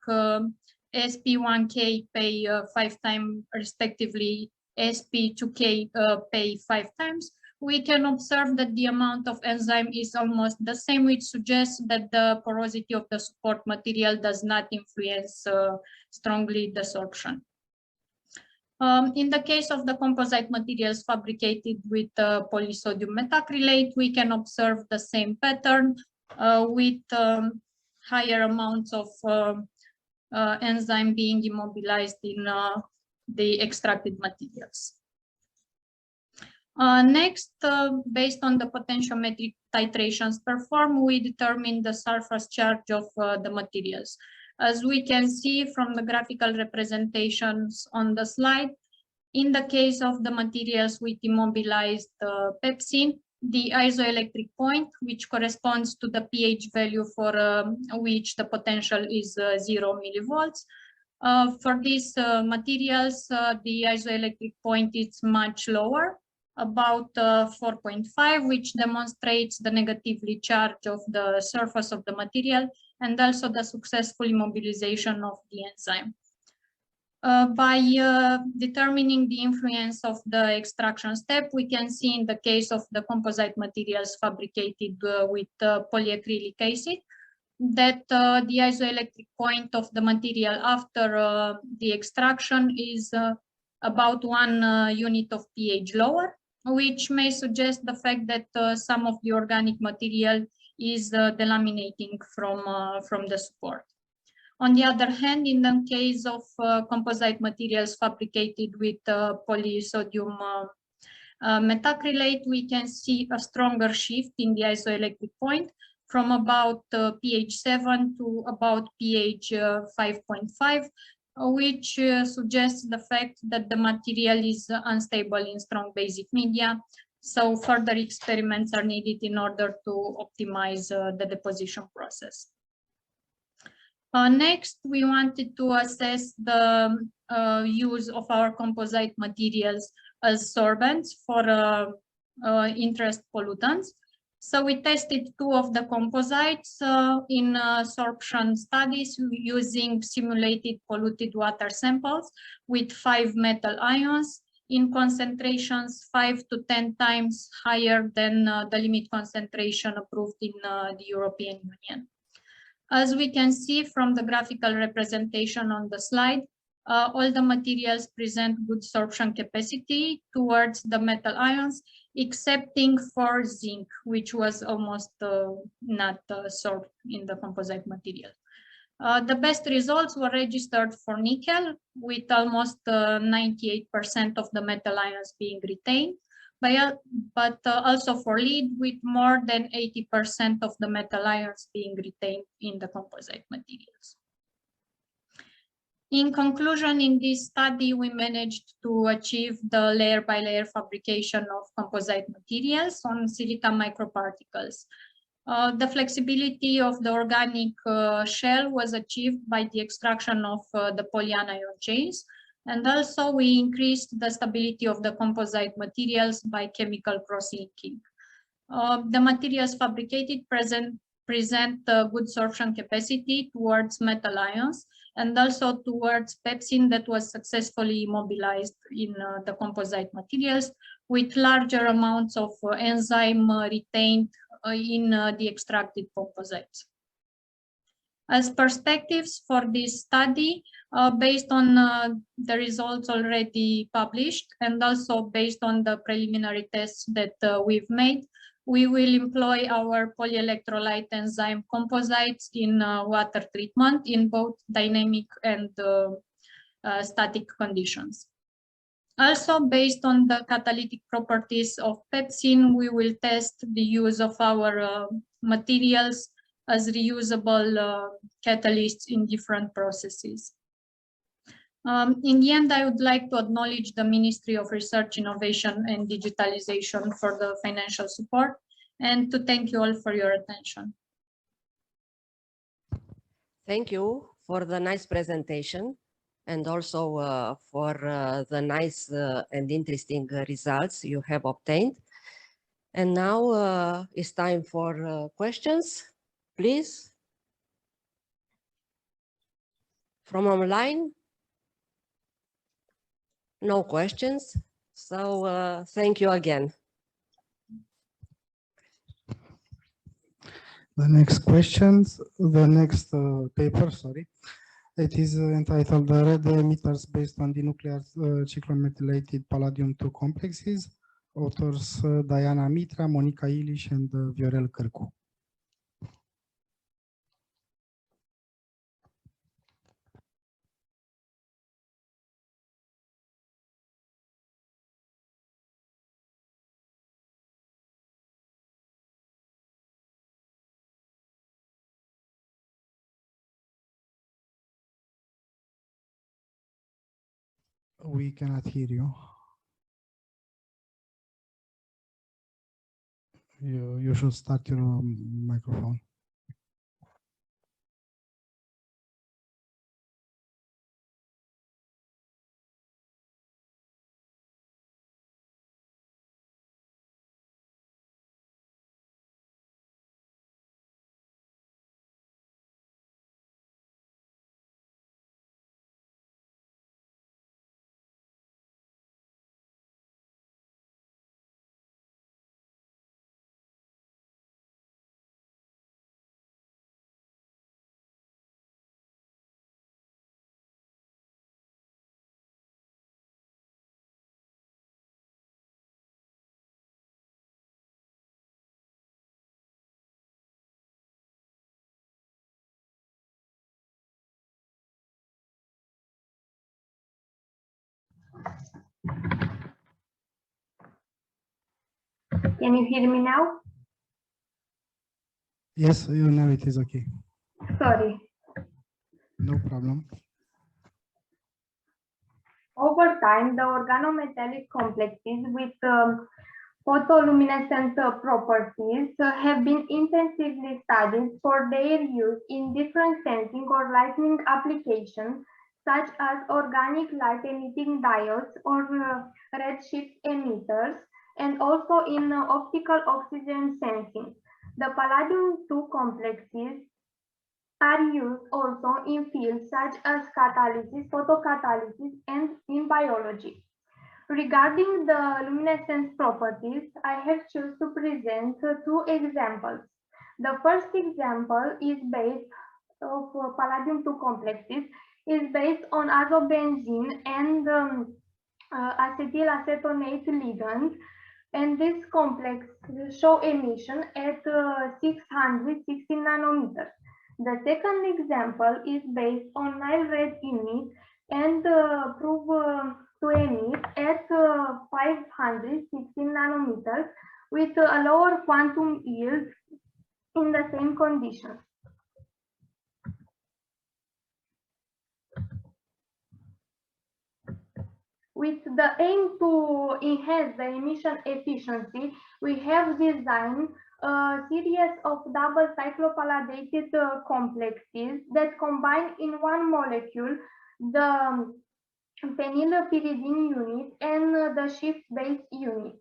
SP1K pay 5 times, respectively SP2K pay 5 times, we can observe that the amount of enzyme is almost the same, which suggests that the porosity of the support material does not influence strongly the sorption. In the case of the composite materials fabricated with polysodium methacrylate, we can observe the same pattern with higher amounts of enzyme being immobilized in the extracted materials. Next, based on the potentiometric titrations performed, we determine the surface charge of the materials. As we can see from the graphical representations on the slide, in the case of the materials with immobilized pepsine, the isoelectric point, which corresponds to the pH value for which the potential is 0 millivolts. For these materials, the isoelectric point is much lower, about 4.5, which demonstrates the negatively charge of the surface of the material and also the successful immobilization of the enzyme. By determining the influence of the extraction step, we can see in the case of the composite materials fabricated with polyacrylic acid that the isoelectric point of the material after the extraction is about 1 unit of pH lower, which may suggest the fact that some of the organic material is delaminating from the support. On the other hand, in the case of composite materials fabricated with polysodium methacrylate, we can see a stronger shift in the isoelectric point from about pH 7 to about pH 5.5, which suggests the fact that the material is unstable in strong basic media. So further experiments are needed in order to optimize the deposition process. Next, we wanted to assess the use of our composite materials as sorbents for interest pollutants. So we tested 2 of the composites in sorption studies using simulated polluted water samples with 5 metal ions in concentrations 5 to 10 times higher than the limit concentration approved in the European Union. As we can see from the graphical representation on the slide, all the materials present good sorption capacity towards the metal ions, excepting for zinc, which was almost not sorbed in the composite material. The best results were registered for nickel, with almost 98% of the metal ions being retained, but also for lead, with more than 80% of the metal ions being retained in the composite materials. In conclusion, in this study, we managed to achieve the layer-by-layer fabrication of composite materials on silica microparticles. The flexibility of the organic shell was achieved by the extraction of the polyanion chains, and also we increased the stability of the composite materials by chemical cross-linking. The materials fabricated present good sorption capacity towards metal ions and also towards pepsine that was successfully immobilized in the composite materials, with larger amounts of enzyme retained in the extracted composites. As perspectives for this study, based on the results already published and also based on the preliminary tests that we've made, we will employ our polyelectrolyte enzyme composites in water treatment in both dynamic and static conditions. Also, based on the catalytic properties of pepsine, we will test the use of our materials as reusable catalysts in different processes. In the end, I would like to acknowledge the Ministry of Research, Innovation and Digitalization for the financial support and to thank you all for your attention. Thank you for the nice presentation and also for the nice and interesting results you have obtained. And now it's time for questions, please. From online? No questions. So thank you again. The next paper, sorry. It is entitled The Red Emitters Based on the Nuclear Cyclomethylated Palladium-2 Complexes. Authors Diana Mitra, Monica Ilish, and Viorel Cârcu. We cannot hear you. You should start your microphone. Can you hear me now? Yes, now it is okay. Sorry. No problem. Over time, the organometallic complexes with photoluminescent properties have been intensively studied for their use in different sensing or lighting applications, such as organic light-emitting diodes or redshift emitters, and also in optical oxygen sensing. The palladium-2 complexes are used also in fields such as catalysis, photocatalysis, and in biology. Regarding the luminescence properties, I have chosen to present two examples. The first example is based of palladium-2 complexes, is based on azobenzene and acetyl acetonate ligands, and this complex show emission at 660 nanometers. The second example is based on Nile red image and prove to emit at 516 nanometers with a lower quantum yield in the same conditions. With the aim to enhance the emission efficiency, we have designed a series of double cyclopalladated complexes that combine in one molecule the phenylpyridine unit and the shift base unit.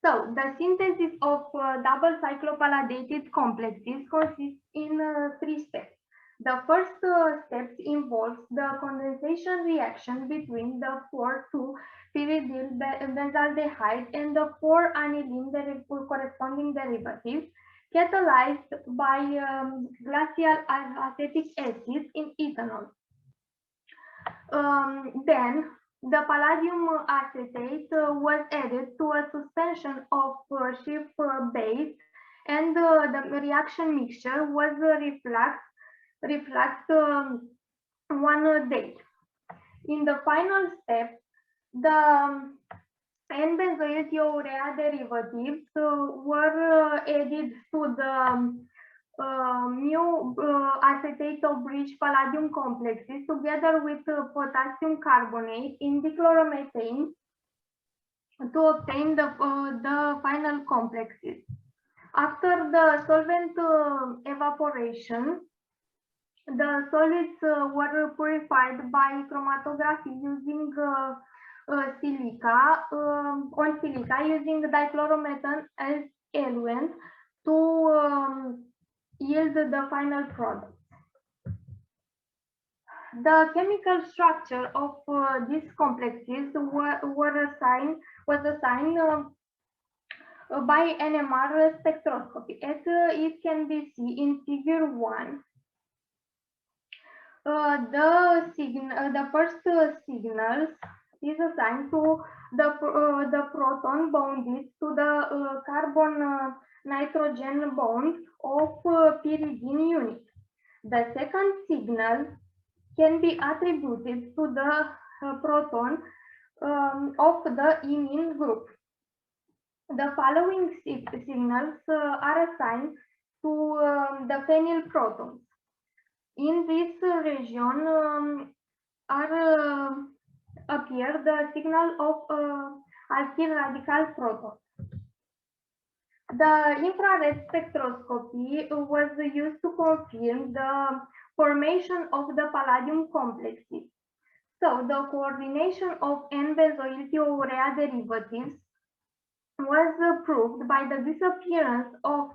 So the synthesis of double cyclopalladated complexes consists in 3 steps. The first step involves the condensation reaction between the 4,2-pyridyl benzaldehyde and the 4-aniline corresponding derivatives, catalyzed by glacial acetic acid in ethanol. Then the palladium acetate was added to a suspension of shift base, and the reaction mixture was refluxed one day. In the final step, the N-benzoyl thiourea derivatives were added to the mu acetate of bridge palladium complexes together with potassium carbonate in dichloromethane to obtain the final complexes. After the solvent evaporation, the solids were purified by chromatography using silica using dichloromethane as eluent to yield the final product. The chemical structure of these complexes was assigned by NMR spectroscopy, as it can be seen in Figure 1. The first signals is assigned to the proton bonded to the carbon nitrogen bond of pyridine unit. The second signal can be attributed to the proton of the imine group. The following signals are assigned to the phenyl protons. In this region are appear the signal of alkyl radical proton. The infrared spectroscopy was used to confirm the formation of the palladium complexes. So the coordination of N-benzoyl thiourea derivatives was proved by the disappearance of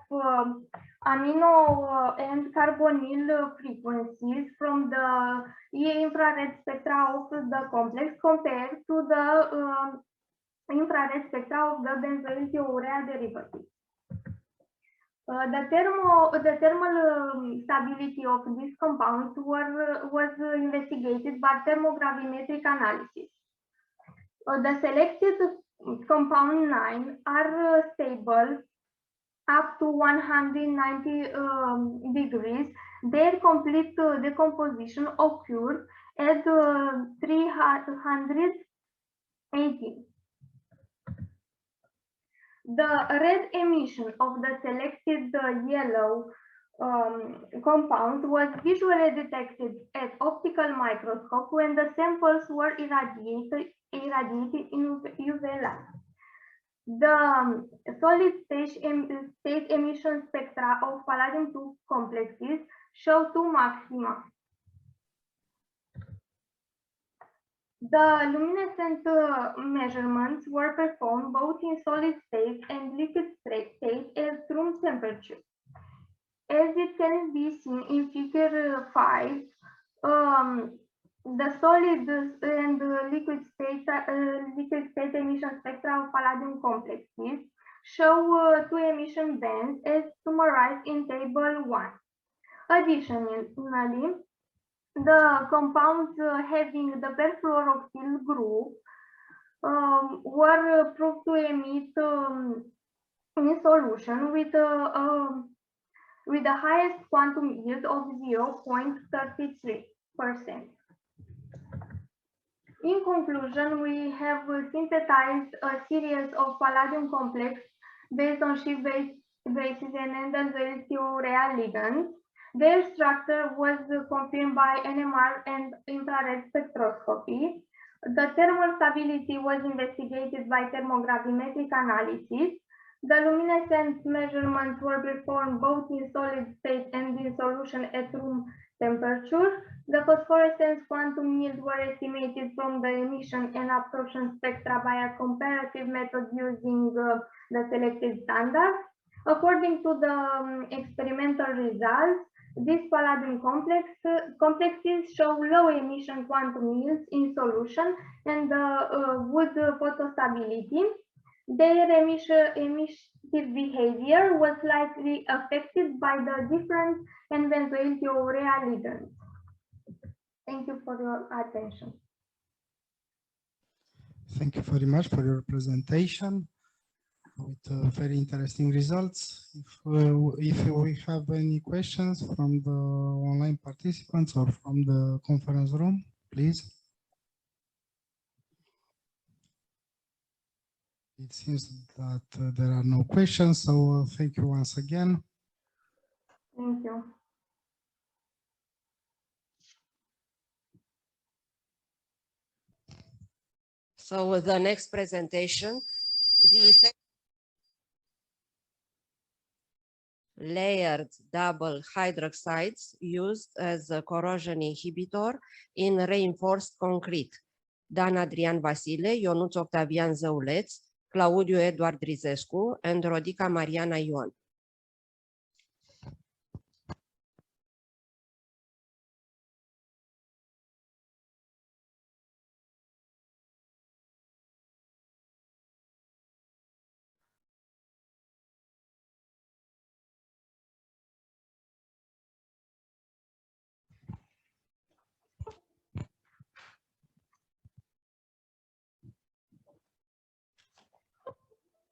amino and carbonyl frequencies from the infrared spectra of the complex compared to the infrared spectra of the benzoyl thiourea derivatives. The thermal stability of these compounds was investigated by thermogravimetric analysis. The selected compound 9 are stable up to 190 degrees. Their complete decomposition occurred at 318. The red emission of the selected yellow compound was visually detected at optical microscope when the samples were irradiated in UV light. The solid state emission spectra of palladium-2 complexes show two maxima. The luminescent measurements were performed both in solid state and liquid state at room temperature. As it can be seen in figure 5, the solid and liquid state emission spectra of palladium complexes show two emission bands as summarized in table 1. Additionally, the compounds having the perfluoroxyl group were proved to emit in solution with the highest quantum yield of 0.33%. In conclusion, we have synthesized a series of palladium complex based on sheaf bases and N-benzoyl thiourea ligands. Their structure was confirmed by NMR and infrared spectroscopy. The thermal stability was investigated by thermogravimetric analysis. The luminescence measurements were performed both in solid state and in solution at room temperature. The phosphorescence quantum yield were estimated from the emission and absorption spectra by a comparative method using the selected standard. According to the experimental results, these palladium complexes show low emission quantum yields in solution and good photostability. Their emittive behavior was slightly affected by the different N-benzoyl thiourea ligands. Thank you for your attention. Thank you very much for your presentation with very interesting results. If we have any questions from the online participants or from the conference room, please. It seems that there are no questions, so thank you once again. Thank you. So the next presentation, the effect layered double hydroxides used as a corrosion inhibitor in reinforced concrete. Dan Adrian Vasile, Ionuț Octavian Zăuleț, Claudiu Eduard Rizescu, and Rodica Mariana Ion.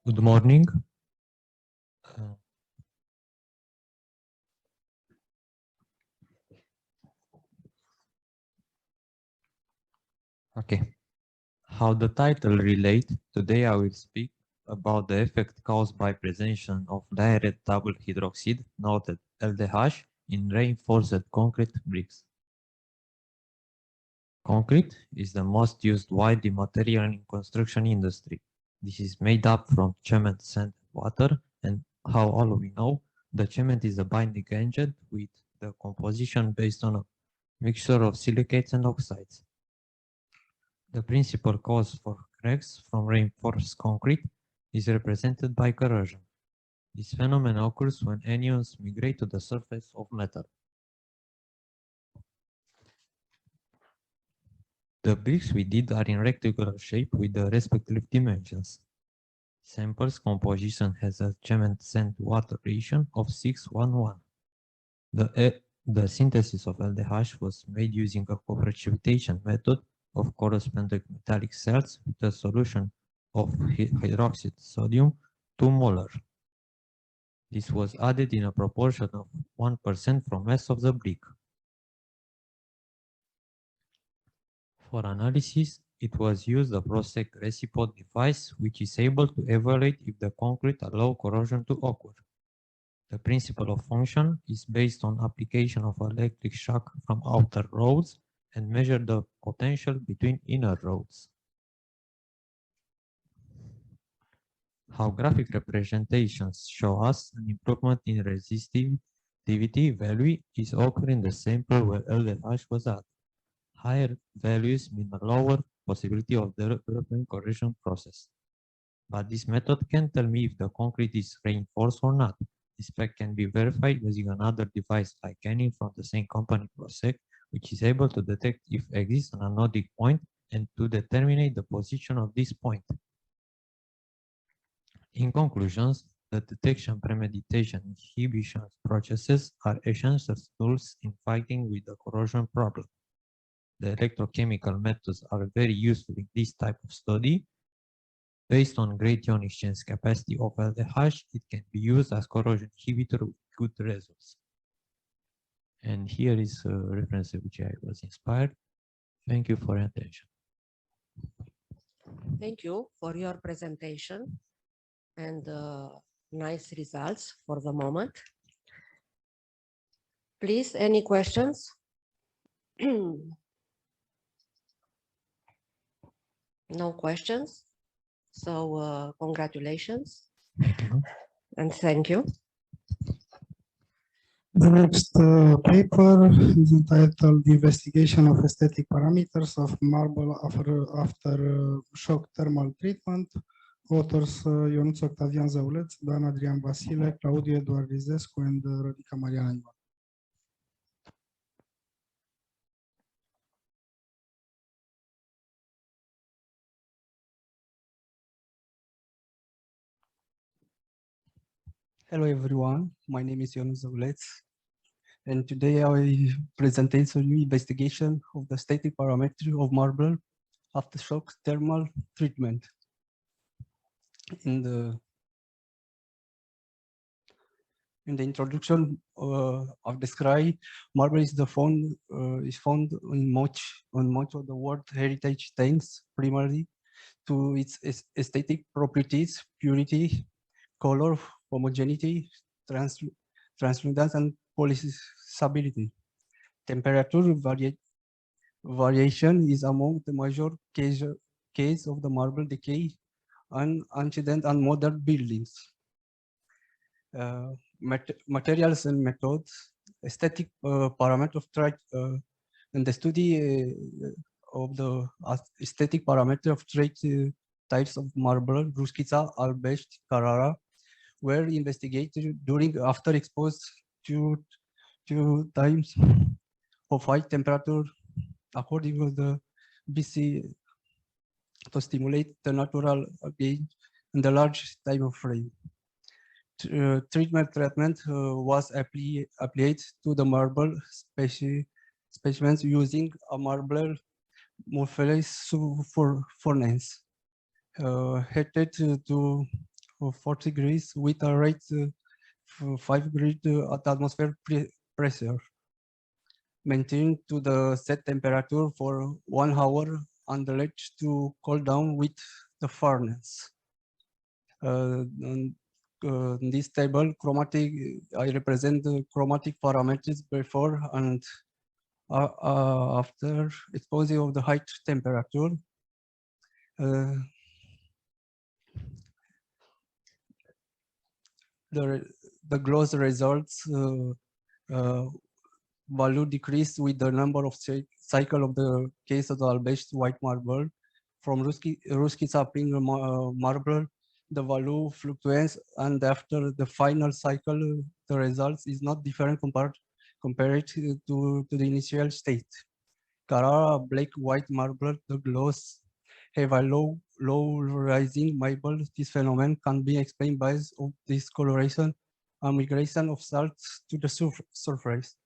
Good morning. Okay. How the title relates, today I will speak about the effect caused by presentation of layered double hydroxide, noted LDH, in reinforced concrete bricks. Concrete is the most used widely material in construction industry. This is made up from cement, sand, and water, and how all we know, the cement is a binding agent with the composition based on a mixture of silicates and oxides. The principal cause for cracks from reinforced concrete is represented by corrosion. This phenomenon occurs when anions migrate to the surface of metal. The bricks we did are in rectangular shape with the respective dimensions. Sample's composition has a cement sand water ratio of 6:1:1. The synthesis of LDH was made using a co-precipitation method of corresponding metallic salts with a solution of hydroxide sodium 2 molar. This was added in a proportion of 1% from mass of the brick. For analysis, it was used a ProSec recipe device which is able to evaluate if the concrete allows corrosion to occur. The principle of function is based on application of electric shock from outer rods and measure the potential between inner rods. How graphic representations show us an improvement in resistivity value is occurring in the sample where LDH was added. Higher values mean a lower possibility of development corrosion process. But this method can tell me if the concrete is reinforced or not. This fact can be verified using another device like any from the same company ProSec, which is able to detect if exists an anodic point and to determine the position of this point. In conclusions, the detection, premeditation, and inhibition processes are essential tools in fighting with the corrosion problem. The electrochemical methods are very useful in this type of study. Based on great ion exchange capacity of LDH, it can be used as corrosion inhibitor with good results. And here is a reference which I was inspired. Thank you for your attention. Thank you for your presentation and nice results for the moment. Please, any questions? No questions. So congratulations and thank you. The next paper is entitled The Investigation of Aesthetic Parameters of Marble after Shock Thermal Treatment. Authors Ionuț Octavian Zăuleț, Dan Adrian Vasile, Claudiu Eduard Rizescu, and Rodica Mariana Ivan. Hello everyone, my name is Ionuț Zăuleț, and today I present a new investigation of the static parametry of marble after shock thermal treatment. In the introduction of the sky, marble is found in much of the world heritage thanks primarily to its aesthetic properties, purity, color, homogeneity, translucence, and polishability. Temperature variation is among the major case of the marble decay and ancient and modern buildings. Materials and methods, aesthetic parameter and the study of the aesthetic parameter of three types of marble, Ruskica, Albești, Carrara, were investigated after exposed to 2 times of high temperature according to the BC to stimulate the natural gain and the large time frame. Treatment was applied to the marble specimens using a marble morpholess furnace heated to 40 degrees with a rate 5 degrees at atmosphere pressure, maintained to the set temperature for 1 hour and the ledge to cool down with the furnace. In this table, I represent the chromatic parameters before and After exposure of the high temperature, the gloss results value decreased with the number of cycle of the case of the albest white marble. From Ruski sapping marble, the value fluctuates, and after the final cycle, the results is not different compared to the initial state. Carrara black white marble, the gloss have a low rising marble. This phenomenon can be explained by discoloration and migration of salts to the surface.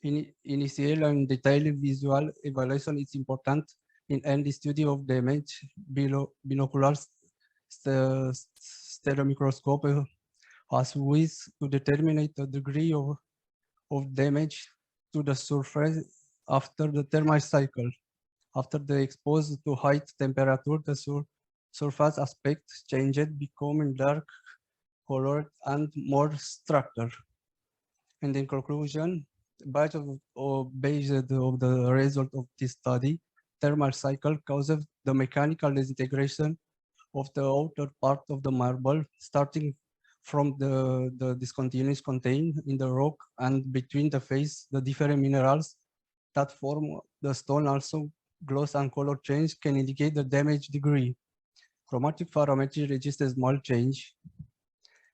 Initial and detailed visual evaluation is important in any study of damage. Binocular stereomicroscope has ways to determine the degree of damage to the surface after the thermal cycle. After the exposure to high temperature, the surface aspect changed, becoming dark colored and more structured. And in conclusion, based of the result of this study, thermal cycle causes the mechanical disintegration of the outer part of the marble, starting from the discontinuous contained in the rock and between the phase, the different minerals that form the stone. Also, gloss and color change can indicate the damage degree. Chromatic parametry registers small change,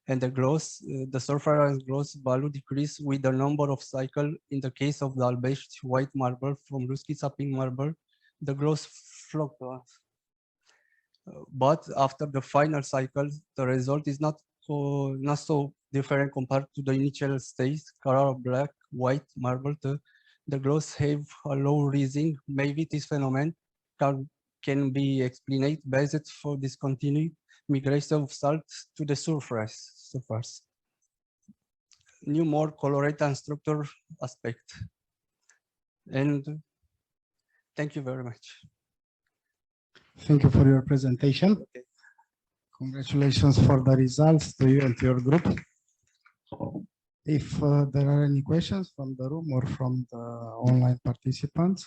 and the gloss, the surface gloss value decrease with the number of cycle. In the case of the albest white marble from Ruski sapping marble, the gloss fluctuates. But after the final cycle, the result is not so different compared to the initial state. Carrara black white marble, the gloss have a low rising. Maybe this phenomenon can be explained based for discontinued migration of salts to the surface. New more colored and structure aspect. And thank you very much. Thank you for your presentation. Okay. Congratulations for the results to you and to your group. If there are any questions from the room or from the online participants.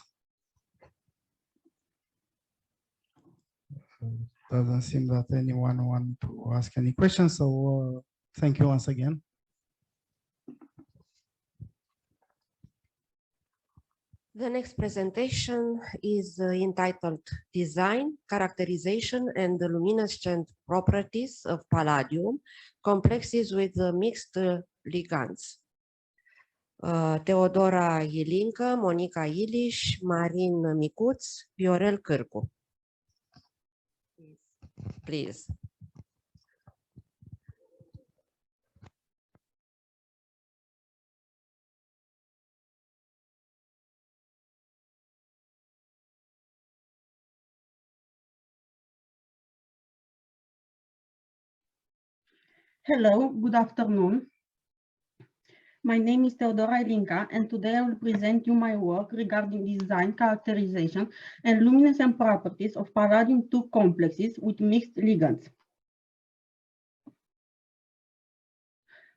Doesn't seem that anyone wants to ask any questions, so thank you once again. The next presentation is entitled Design, Characterization, and the Luminescent Properties of Palladium Complexes with Mixed Ligands. Teodora Ilincă, Monica Iliș, Marin Micuț, Viorel Cârcu. Please. Hello, good afternoon. My name is Teodora Ilincă, and today I will present you my work regarding design, characterization, and luminescent properties of palladium-2 complexes with mixed ligands.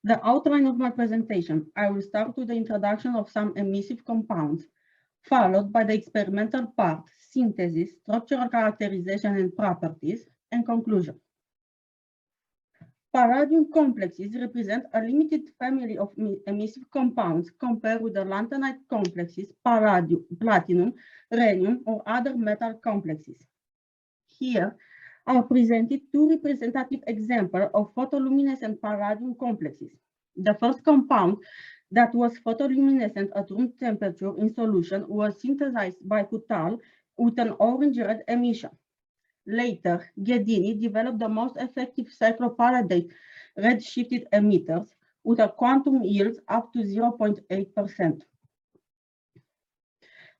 The outline of my presentation: I will start with the introduction of some emissive compounds, followed by the experimental part, synthesis, structural characterization and properties, and conclusion. Palladium complexes represent a limited family of emissive compounds compared with the lanthanide complexes, palladium, platinum, rhenium, or other metal complexes. Here are presented two representative examples of photoluminescent palladium complexes. The first compound that was photoluminescent at room temperature in solution was synthesized by Coutal with an orange-red emission. Later, Ghedini developed the most effective cyclopalladate red-shifted emitters with a quantum yield up to 0.8%.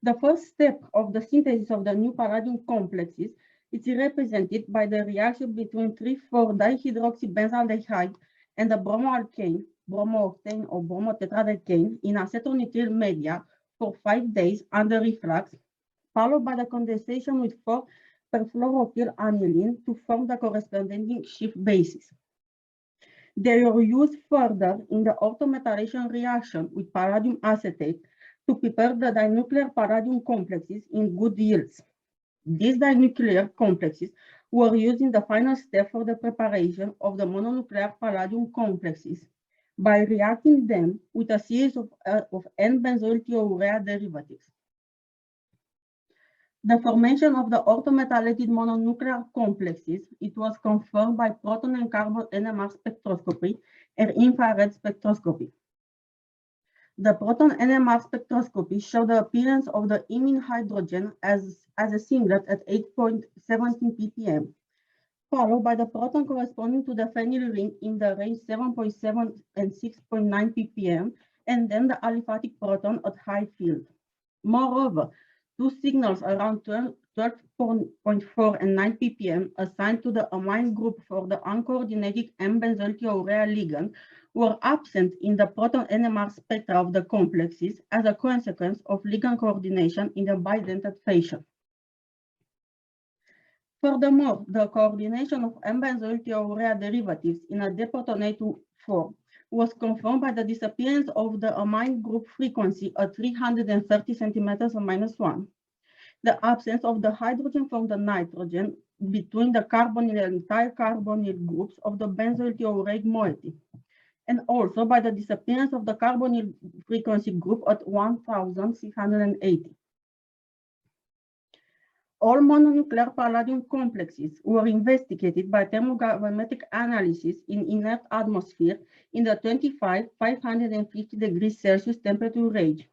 The first step of the synthesis of the new palladium complexes is represented by the reaction between 3,4-dihydroxybenzaldehyde and the bromoalkane, bromooctane or bromotetradecane in acetonitrile media for 5 days under reflux, followed by the condensation with 4-perfluorophil aniline to form the corresponding Schiff bases. They are used further in the orthometallation reaction with palladium acetate to prepare the dinuclear palladium complexes in good yields. These dinuclear complexes were used in the final step for the preparation of the mononuclear palladium complexes by reacting them with a series of N-benzoyl-thiourea derivatives. The formation of the orthometallic mononuclear complexes, it was confirmed by proton and carbon NMR spectroscopy and infrared spectroscopy. The proton NMR spectroscopy showed the appearance of the imine hydrogen as a singlet at 8.17 ppm, followed by the proton corresponding to the phenyl ring in the range 7.7 and 6.9 ppm, and then the aliphatic proton at high field. Moreover, two signals around 12.4 and 9 ppm assigned to the amine group for the uncoordinated M-benzoyl-thiourea ligand were absent in the proton NMR spectra of the complexes as a consequence of ligand coordination in the bidentate fashion. Furthermore, the coordination of M-benzoyl-thiourea derivatives in a deprotonated form was confirmed by the disappearance of the amine group frequency at 330 centimeters or -1, the absence of the hydrogen from the nitrogen between the carbonyl and thicarbonyl groups of the benzoyl-thioureic moiety, and also by the disappearance of the carbonyl frequency group at 1680. All mononuclear palladium complexes were investigated by thermogravimetric analysis in inert atmosphere in the 25–550 degrees Celsius temperature range,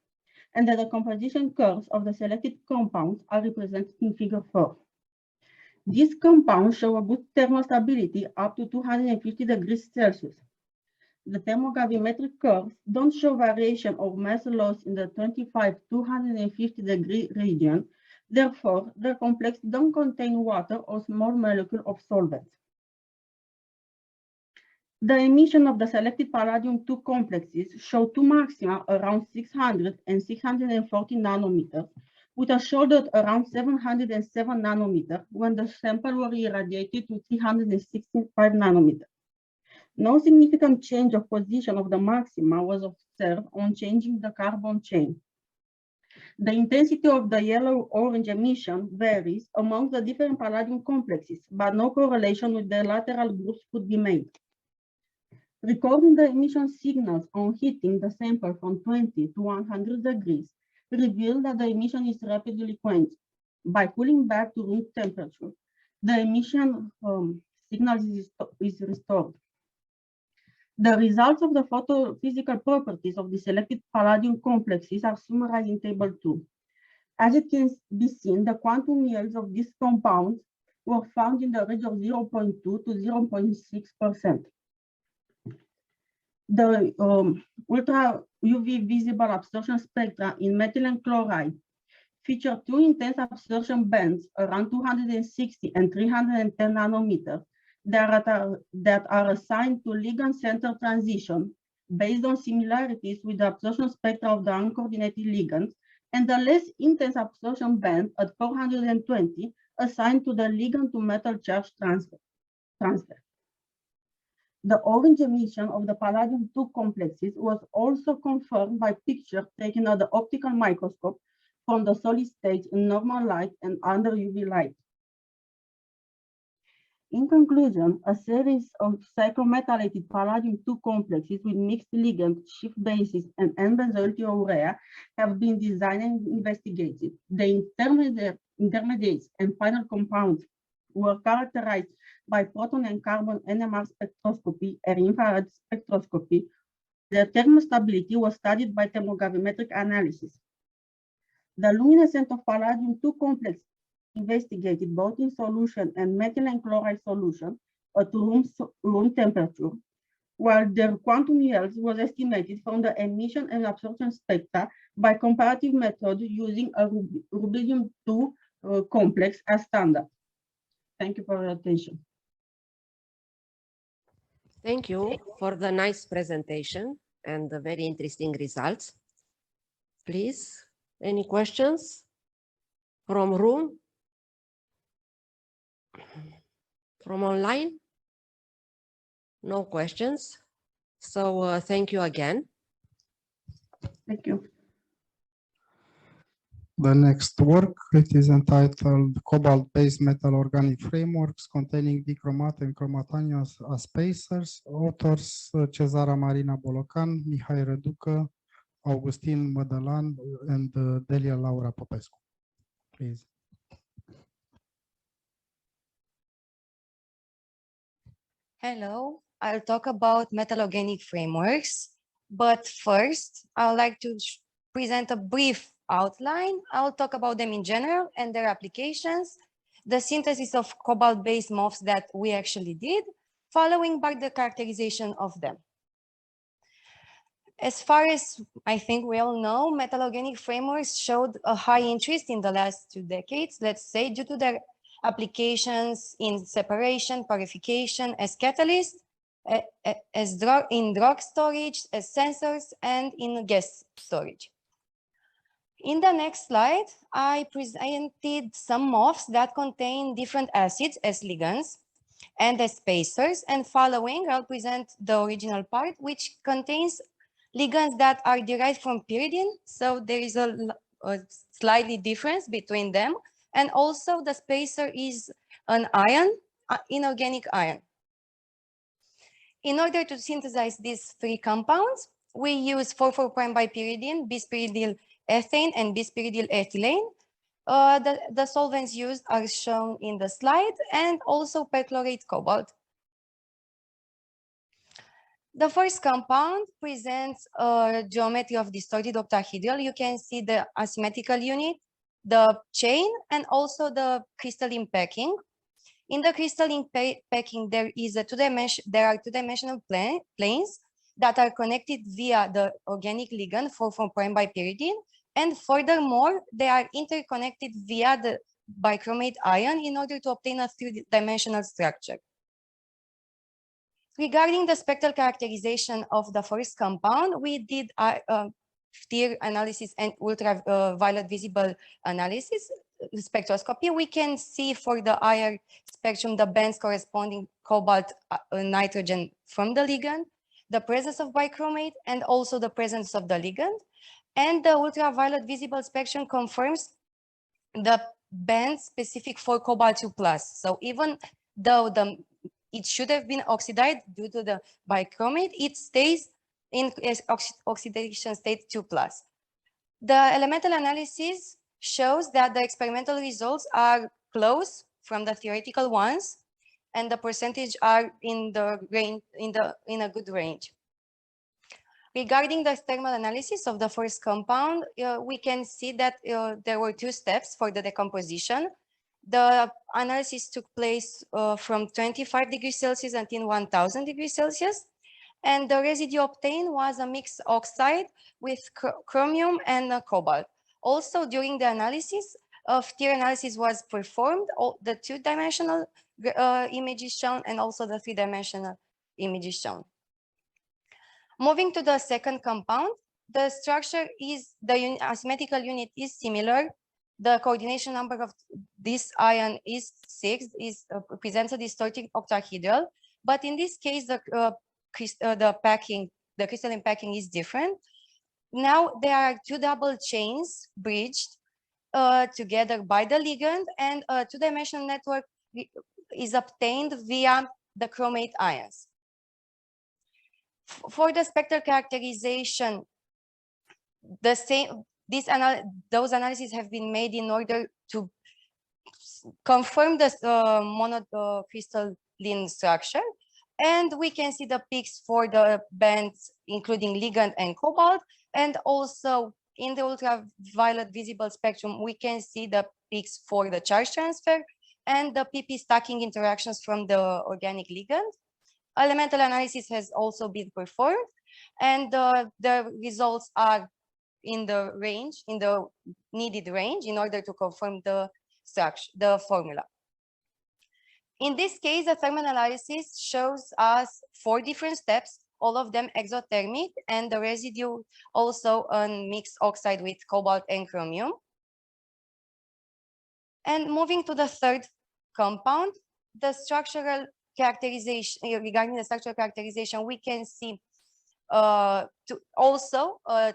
and that the composition curves of the selected compounds are represented in figure 4. These compounds show a good thermostability up to 250 degrees Celsius. The thermogravimetric curves don't show variation of mass loss in the 25–250 degree region. Therefore, the complexes don't contain water or small molecule of solvents. The emission of the selected palladium-2 complexes show two maxima around 600 and 640 nanometers, with a shoulder at around 707 nanometers when the sample were irradiated to 365 nanometers. No significant change of position of the maxima was observed on changing the carbon chain. The intensity of the yellow-orange emission varies among the different palladium complexes, but no correlation with their lateral groups could be made. Recording the emission signals on heating the sample from 20 to 100 degrees revealed that the emission is rapidly quenched. By cooling back to room temperature, the emission signal is restored. The results of the photophysical properties of the selected palladium complexes are summarized in table 2. As it can be seen, the quantum yields of these compounds were found in the range of 0.2 to 0.6%. The ultra UV visible absorption spectra in methylene chloride feature two intense absorption bands around 260 and 310 nanometers that are assigned to ligand center transition based on similarities with the absorption spectra of the uncoordinated ligands, and the less intense absorption band at 420 assigned to the ligand to metal charge transfer. The orange emission of the palladium-2 complexes was also confirmed by pictures taken at the optical microscope from the solid state in normal light and under UV light. In conclusion, a series of cyclometalated palladium-2 complexes with mixed ligand, shift bases, and N-benzoyl-thiourea have been designed and investigated. The intermediates and final compounds were characterized by proton and carbon NMR spectroscopy and infrared spectroscopy. Their thermostability was studied by thermogravimetric analysis. The luminescence of palladium-2 complexes investigated both in solution and methylene chloride solution at room temperature, while their quantum yields was estimated from the emission and absorption spectra by comparative method using a rubidium-2 complex as standard. Thank you for your attention. Thank you for the nice presentation and the very interesting results. Please, any questions from room? From online? No questions. So thank you again. Thank you. The next work, it is entitled Cobalt-Based Metal Organic Frameworks Containing Dichromat and Chromatanium as Spacers. Authors Cezara Marina Bolocan, Mihai Răducă, Augustin Mădălan, and Delia Laura Popescu. Please. Hello, I'll talk about metal organic frameworks, but first I'd like to present a brief outline. I'll talk about them in general and their applications, the synthesis of cobalt-based MOFs that we actually did, following by the characterization of them. As far as I think we all know, metal organic frameworks showed a high interest in the last 2 decades, let's say, due to their applications in separation, purification, as catalysts, in drug storage, as sensors, and in gas storage. In the next slide, I presented some MOFs that contain different acids as ligands and as spacers, and following, I'll present the original part, which contains ligands that are derived from pyridine, so there is a slightly difference between them, and also the spacer is an ion, inorganic ion. In order to synthesize these 3 compounds, we use 4,4' bipyridine, bispyridyl ethane, and bispyridyl ethylene. The solvents used are shown in the slide, and also perchlorate cobalt. The first compound presents a geometry of distorted octahedral. You can see the asymmetrical unit, the chain, and also the crystalline packing. In the crystalline packing, there are two-dimensional planes that are connected via the organic ligand 4,4' bipyridine, and furthermore, they are interconnected via the bichromate ion in order to obtain a 3-dimensional structure. Regarding the spectral characterization of the first compound, we did FTIR analysis and ultraviolet visible analysis, spectroscopy. We can see for the IR spectrum the bands corresponding cobalt nitrogen from the ligand, the presence of bichromate, and also the presence of the ligand. And the ultraviolet visible spectrum confirms the band specific for cobalt-2+. So even though it should have been oxidized due to the bichromate, it stays in oxidation state 2+. The elemental analysis shows that the experimental results are close from the theoretical ones, and the percentage are in the range, in a good range. Regarding the thermal analysis of the first compound, we can see that there were 2 steps for the decomposition. The analysis took place from 25 degrees Celsius until 1000 degrees Celsius. And the residue obtained was a mixed oxide with chromium and cobalt. Also, during the analysis, FTIR analysis was performed. The 2-dimensional image is shown, and also the 3-dimensional image is shown. Moving to the second compound, the structure is, the asymmetrical unit is similar. The coordination number of this ion is 6, presents a distorted octahedral. But in this case, the crystalline packing is different. Now there are 2 double chains bridged together by the ligand, and a 2-dimensional network is obtained via the chromate ions. For the spectral characterization, those analyses have been made in order to confirm the monocrystalline structure. And we can see the peaks for the bands, including ligand and cobalt. And also in the ultraviolet visible spectrum, we can see the peaks for the charge transfer and the PP stacking interactions from the organic ligand. Elemental analysis has also been performed, and the results are in the range, in the needed range, in order to confirm the structure, the formula. In this case, the thermal analysis shows us 4 different steps, all of them exothermic, and the residue also a mixed oxide with cobalt and chromium. And moving to the third compound, the structural characterization, regarding the structural characterization, we can see also a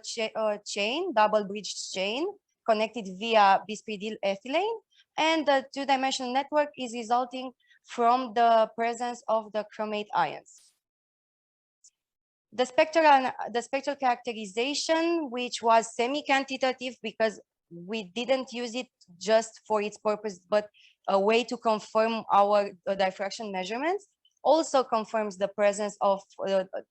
chain, double bridged chain connected via bisphenyl ethylene, and the two-dimensional network is resulting from the presence of the chromate ions. The spectral characterization, which was semi-quantitative because we didn't use it just for its purpose, but a way to confirm our diffraction measurements, also confirms the presence of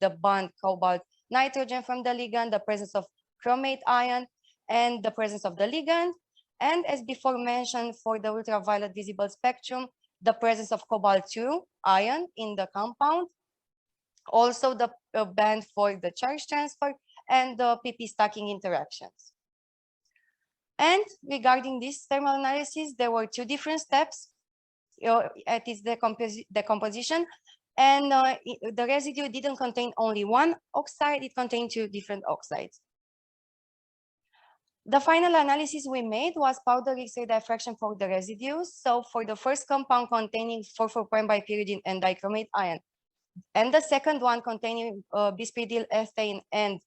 the bond cobalt nitrogen from the ligand, the presence of chromate ion, and the presence of the ligand. And as before mentioned, for the ultraviolet visible spectrum, the presence of cobalt-2 ion in the compound, also the band for the charge transfer, and the pp stacking interactions. And regarding this thermal analysis, there were two different steps at its decomposition, and the residue didn't contain only one oxide, it contained two different oxides. The final analysis we made was powder X-ray diffraction for the residues. So for the first compound containing 4,4' bipyridine and dichromate ion, and the second one containing bisphenyl ethane and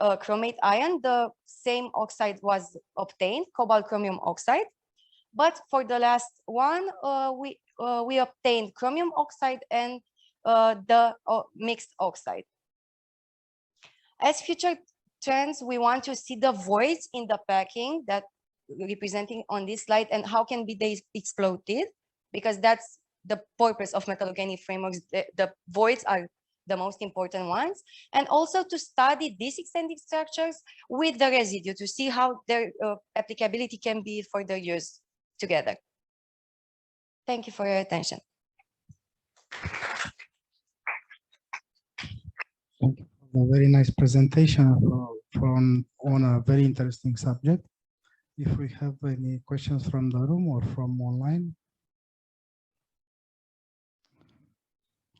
chromate ion, the same oxide was obtained, cobalt chromium oxide. But for the last one, we obtained chromium oxide and the mixed oxide. As future trends, we want to see the voids in the packing that representing on this slide and how can they exploited, because that's the purpose of metal organic frameworks. The voids are the most important ones, and also to study these extended structures with the residue to see how their applicability can be for their use together. Thank you for your attention. Thank you for a very nice presentation on a very interesting subject. If we have any questions from the room or from online.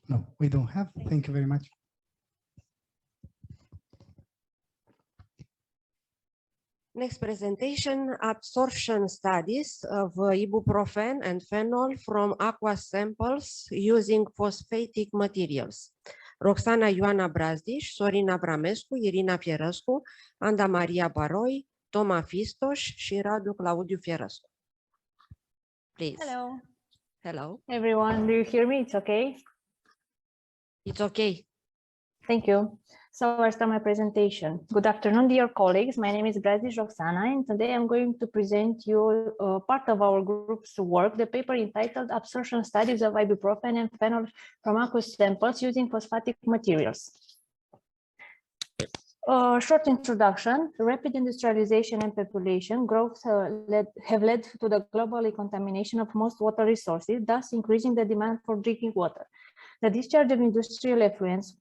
No, we don't have. Thank you very much. Next presentation, absorption studies of ibuprofen and phenol from aqueous samples using phosphatic materials. Roxana Ioana Brazdiș, Sorina Bramescu, Irina Fierăscu, Anda Maria Baroi, Toma Fistos și Radu Fiersko. Please. Hello. Hello. Everyone, do you hear me? It's okay? It's okay. Thank you. So I'll start my presentation. Good afternoon, dear colleagues. My name is Brazdiș Roxana, and today I'm going to present you part of our group's work, the paper entitled Absorption Studies of Ibuprofen and Phenol from Aqueous Samples Using Phosphatic Materials. Short introduction. Rapid industrialization and population growth have led to the global contamination of most water resources, thus increasing the demand for drinking water. The discharge of industrial effluents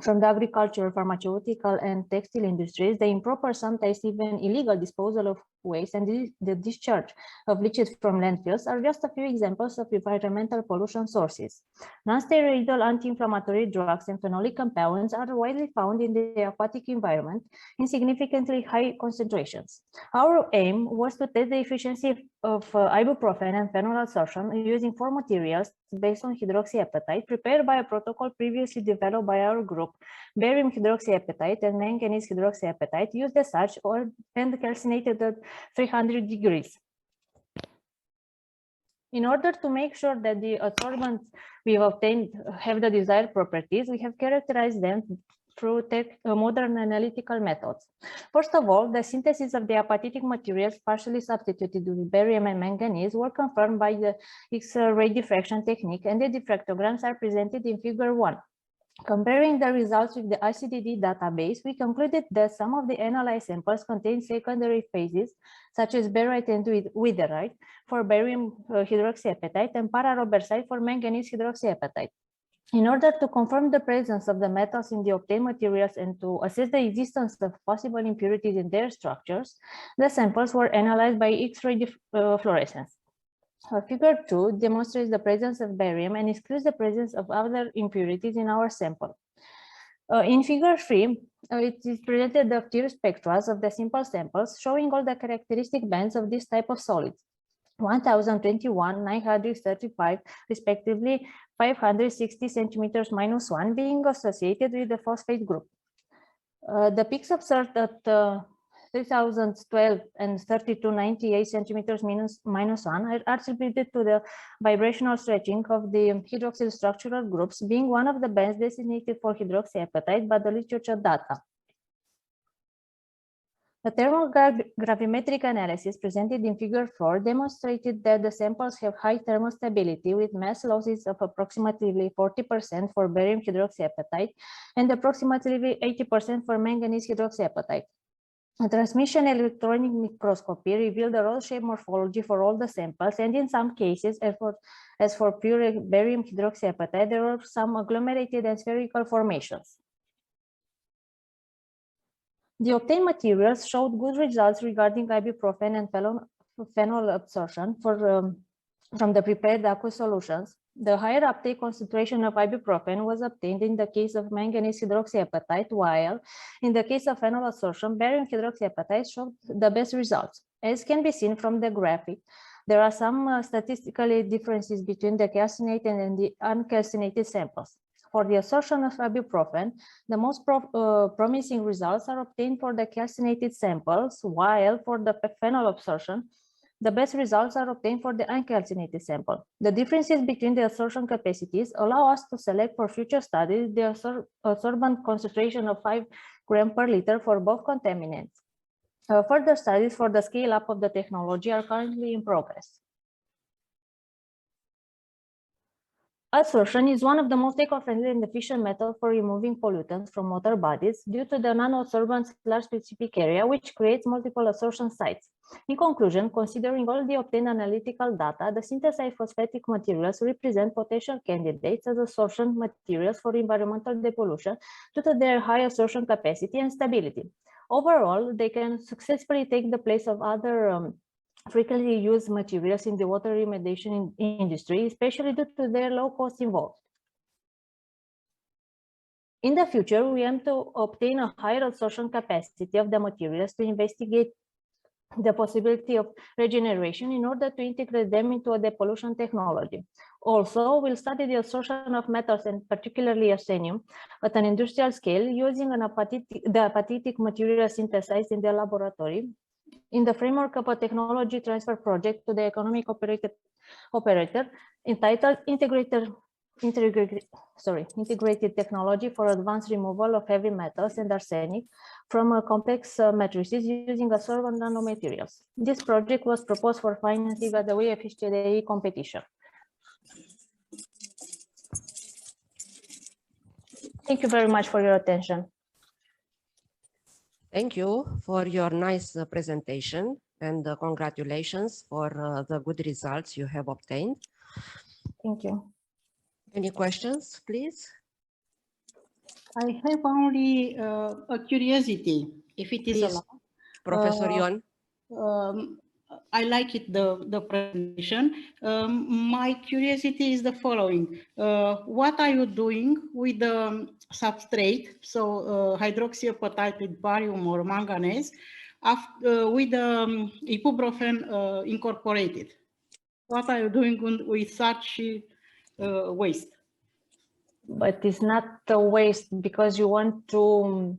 from the agricultural, pharmaceutical, and textile industries, the improper, sometimes even illegal disposal of waste, and the discharge of leachate from landfills are just a few examples of environmental pollution sources. Non-steroidal anti-inflammatory drugs and phenolic compounds are widely found in the aquatic environment in significantly high concentrations. Our aim was to test the efficiency of ibuprofen and phenol absorption using 4 materials based on hydroxyapatite prepared by a protocol previously developed by our group, barium hydroxyapatite and manganese hydroxyapatite used as such and calcinated at 300 degrees. In order to make sure that the adsorbents we have obtained have the desired properties, we have characterized them through modern analytical methods. First of all, the synthesis of the apatitic materials partially substituted with barium and manganese were confirmed by the X-ray diffraction technique, and the diffractograms are presented in figure 1. Comparing the results with the ICDD database, we concluded that some of the analyzed samples contain secondary phases, such as barite and witherite for barium hydroxyapatite and pararobersite for manganese hydroxyapatite. In order to confirm the presence of the metals in the obtained materials and to assess the existence of possible impurities in their structures, the samples were analyzed by X-ray fluorescence. Figure 2 demonstrates the presence of barium and excludes the presence of other impurities in our sample. In figure 3, it is presented the clear spectra of the simple samples, showing all the characteristic bands of this type of solids. 1021, 935, respectively 560 centimeters minus 1, being associated with the phosphate group. The peaks observed at 3012 and 3298 centimeters minus 1 are attributed to the vibrational stretching of the hydroxyl structural groups, being one of the bands designated for hydroxyapatite by the literature data. The thermal gravimetric analysis presented in figure 4 demonstrated that the samples have high thermal stability with mass losses of approximately 40% for barium hydroxyapatite and approximately 80% for manganese hydroxyapatite. A transmission electronic microscopy revealed the roll-shaped morphology for all the samples, and in some cases, as for pure barium hydroxyapatite, there were some agglomerated and spherical formations. The obtained materials showed good results regarding ibuprofen and phenol absorption from the prepared aqueous solutions. The higher uptake concentration of ibuprofen was obtained in the case of manganese hydroxyapatite, while in the case of phenol absorption, barium hydroxyapatite showed the best results. As can be seen from the graphic, there are some statistical differences between the calcinated and the uncalcinated samples. For the absorption of ibuprofen, the most promising results are obtained for the calcinated samples, while for the phenol absorption, the best results are obtained for the uncalcinated sample. The differences between the absorption capacities allow us to select for future studies the absorbent concentration of 5 grams per liter for both contaminants. Further studies for the scale-up of the technology are currently in progress. Adsorption is one of the most eco-friendly and efficient methods for removing pollutants from water bodies due to the nano-adsorbent large specific area, which creates multiple adsorption sites. In conclusion, considering all the obtained analytical data, the synthesized phosphatic materials represent potential candidates as adsorption materials for environmental depollution due to their high adsorption capacity and stability. Overall, they can successfully take the place of other frequently used materials in the water remediation industry, especially due to their low cost involved. In the future, we aim to obtain a higher absorption capacity of the materials to investigate the possibility of regeneration in order to integrate them into a depollution technology. Also, we'll study the absorption of metals and particularly arsenium at an industrial scale using the apathetic material synthesized in the laboratory in the framework of a technology transfer project to the economic operator entitled Integrated Technology for Advanced Removal of Heavy Metals and Arsenic from complex matrices using absorbent nanomaterials. This project was proposed for financing at the WFHCDE competition. Thank you very much for your attention. Thank you for your nice presentation, and congratulations for the good results you have obtained. Thank you. Any questions, please? I have only a curiosity, if it is allowed. Professor Ion. I like it, the presentation. My curiosity is the following. What are you doing with the substrate, so hydroxyapatite with barium or manganese, with the ibuprofen incorporated? What are you doing with such waste? But it's not a waste because you want to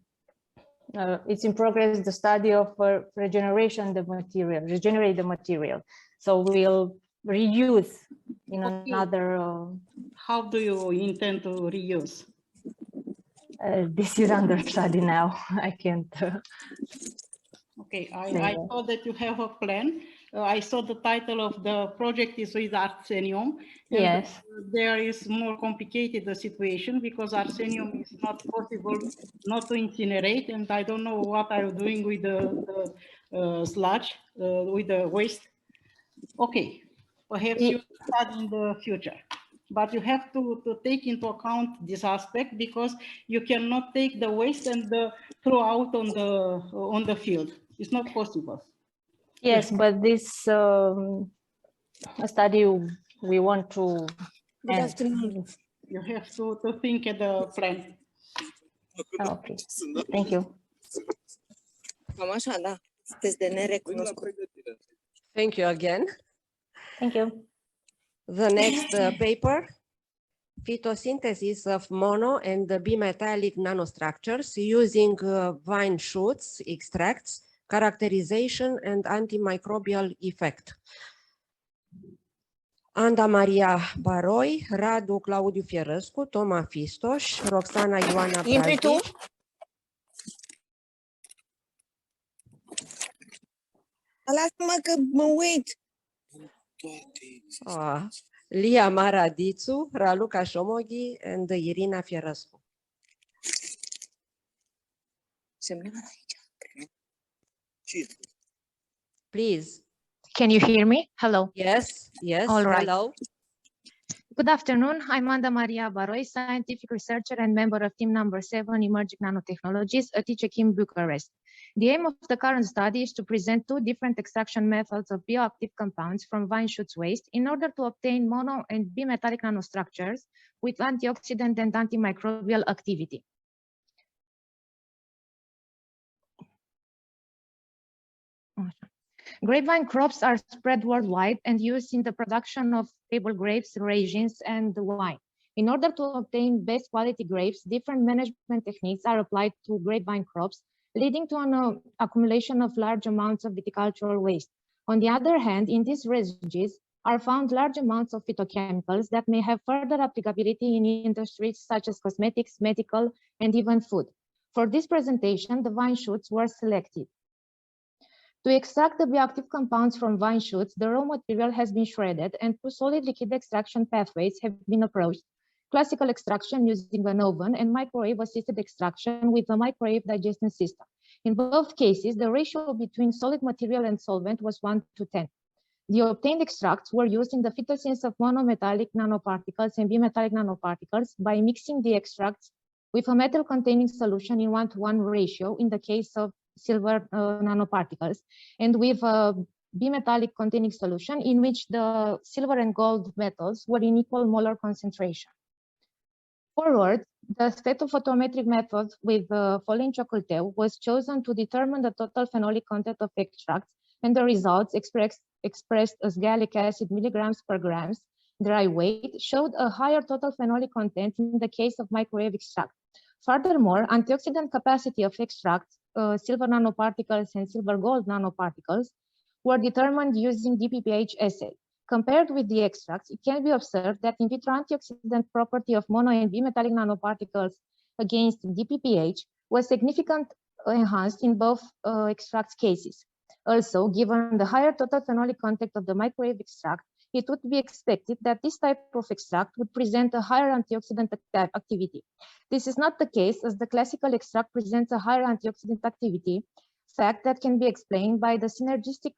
it's in progress, the study of regeneration the material, regenerate the material. So we'll reuse in another. How do you intend to reuse? This is under study now. I can't. Okay, I saw that you have a plan. I saw the title of the project is with arsenium. Yes. There is more complicated the situation because arsenium is not possible not to incinerate, and I don't know what are you doing with the sludge, with the waste. Okay, perhaps you study in the future. But you have to take into account this aspect because you cannot take the waste and throw out on the field. It's not possible. Yes, but this study we want to. Good afternoon. You have to think at the plan. Okay, thank you. Thank you again. Thank you. The next paper, photosynthesis of mono and bimetallic nanostructures using vine shoots, extracts, characterization, and antimicrobial effect. Anda Maria Baroi, Radu Fiersko, Toma Fistos, Roxana Ioana Brazdi. Lasă-mă că mă uit. Lia Mara Dițu, Raluca Șomoghi, and Irina Fierăscu. Please. Can you hear me? Hello. Yes, yes. All right. Hello. Good afternoon. I'm Anda Maria Baroi, scientific researcher and member of team number 7, Emerging Nanotechnologies at NeXT-Chem Bucharest. The aim of the current study is to present two different extraction methods of bioactive compounds from vine shoots waste in order to obtain mono and bimetallic nanostructures with antioxidant and antimicrobial activity. Grapevine crops are spread worldwide and used in the production of table grapes, raisins, and wine. In order to obtain best quality grapes, different management techniques are applied to grapevine crops, leading to an accumulation of large amounts of viticultural waste. On the other hand, in these residues are found large amounts of phytochemicals that may have further applicability in industries such as cosmetics, medical, and even food. For this presentation, the vine shoots were selected. To extract the bioactive compounds from vine shoots, the raw material has been shredded and two solid liquid extraction pathways have been approached. Classical extraction using an oven and microwave-assisted extraction with a microwave digestion system. In both cases, the ratio between solid material and solvent was 1:10. The obtained extracts were used in the photosynthesis of monometallic nanoparticles and bimetallic nanoparticles by mixing the extracts with a metal-containing solution in 1:1 ratio in the case of silver nanoparticles, and with a bimetallic containing solution in which the silver and gold metals were in equal molar concentration. Forward, the stereophotometric method with Folin-Cioculteu was chosen to determine the total phenolic content of extracts, and the results expressed as gallic acid milligrams per grams dry weight showed a higher total phenolic content in the case of microwave extract. Furthermore, antioxidant capacity of extracts, silver nanoparticles and silver gold nanoparticles, were determined using DPPH assay. Compared with the extracts, it can be observed that in vitro antioxidant property of mono and bimetallic nanoparticles against DPPH was significantly enhanced in both extracts cases. Also, given the higher total phenolic content of the microwave extract, it would be expected that this type of extract would present a higher antioxidant activity. This is not the case, as the classical extract presents a higher antioxidant activity, fact that can be explained by the synergistic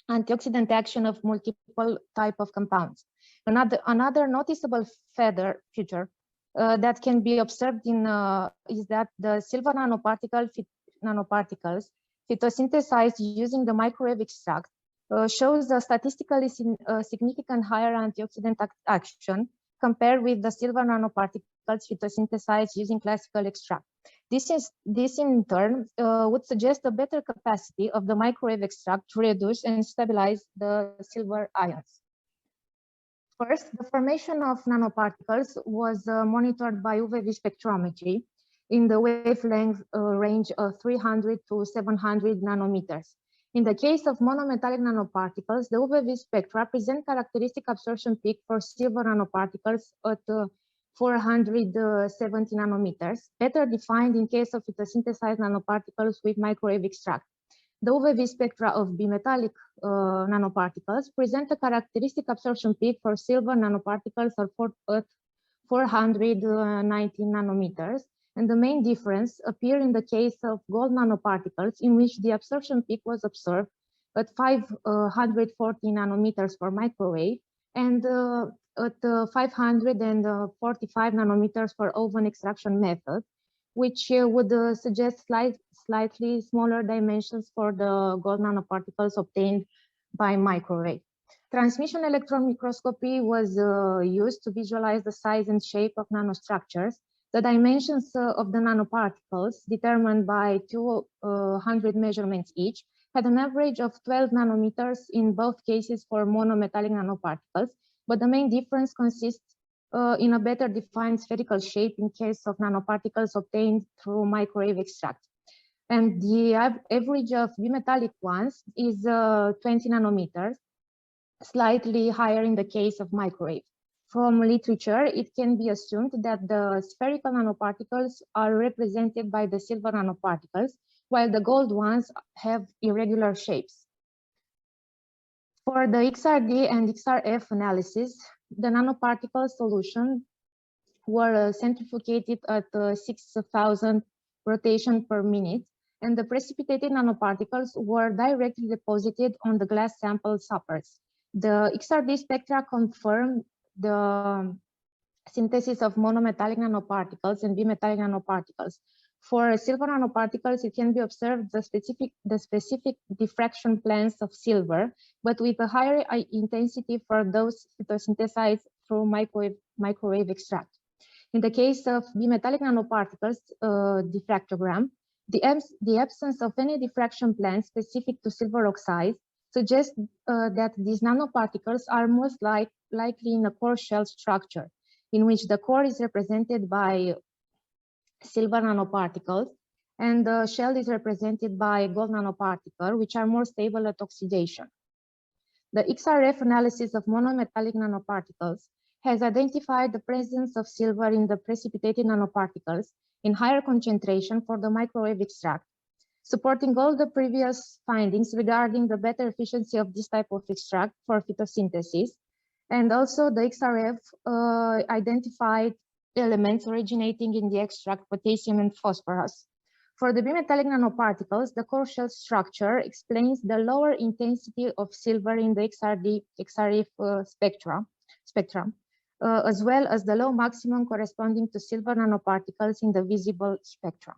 antioxidant action of multiple type of compounds. Another noticeable feature that can be observed in is that the silver nanoparticles photosynthesized using the microwave extract shows a statistically significant higher antioxidant action compared with the silver nanoparticles photosynthesized using classical extract. This in turn would suggest a better capacity of the microwave extract to reduce and stabilize the silver ions. First, the formation of nanoparticles was monitored by UV spectrometry in the wavelength range of 300 to 700 nanometers. In the case of monometallic nanoparticles, the UV spectra present characteristic absorption peak for silver nanoparticles at 470 nanometers, better defined in case of photosynthesized nanoparticles with microwave extract. The UV spectra of bimetallic nanoparticles present a characteristic absorption peak for silver nanoparticles at 490 nanometers, and the main difference appeared in the case of gold nanoparticles, in which the absorption peak was observed at 540 nanometers for microwave and at 545 nanometers for oven extraction method, which would suggest slightly smaller dimensions for the gold nanoparticles obtained by microwave. Transmission electron microscopy was used to visualize the size and shape of nanostructures. The dimensions of the nanoparticles, determined by 200 measurements each, had an average of 12 nanometers in both cases for monometallic nanoparticles, but the main difference consists in a better defined spherical shape in case of nanoparticles obtained through microwave extract. And the average of bimetallic ones is 20 nanometers, slightly higher in the case of microwave. From literature, it can be assumed that the spherical nanoparticles are represented by the silver nanoparticles, while the gold ones have irregular shapes. For the XRD and XRF analysis, the nanoparticle solution were centrifugated at 6,000 rotation per minute, and the precipitated nanoparticles were directly deposited on the glass sample suppers. The XRD spectra confirm the synthesis of monometallic nanoparticles and bimetallic nanoparticles. For silver nanoparticles, it can be observed the specific diffraction planes of silver, but with a higher intensity for those photosynthesized through microwave extract. In the case of bimetallic nanoparticles diffractogram, the absence of any diffraction plane specific to silver oxide suggests that these nanoparticles are most likely in a core shell structure, in which the core is represented by silver nanoparticles and the shell is represented by gold nanoparticle, which are more stable at oxidation. The XRF analysis of monometallic nanoparticles has identified the presence of silver in the precipitated nanoparticles in higher concentration for the microwave extract, supporting all the previous findings regarding the better efficiency of this type of extract for photosynthesis. And also the XRF identified elements originating in the extract, potassium and phosphorus. For the bimetallic nanoparticles, the core shell structure explains the lower intensity of silver in the XRF spectrum, as well as the low maximum corresponding to silver nanoparticles in the visible spectrum.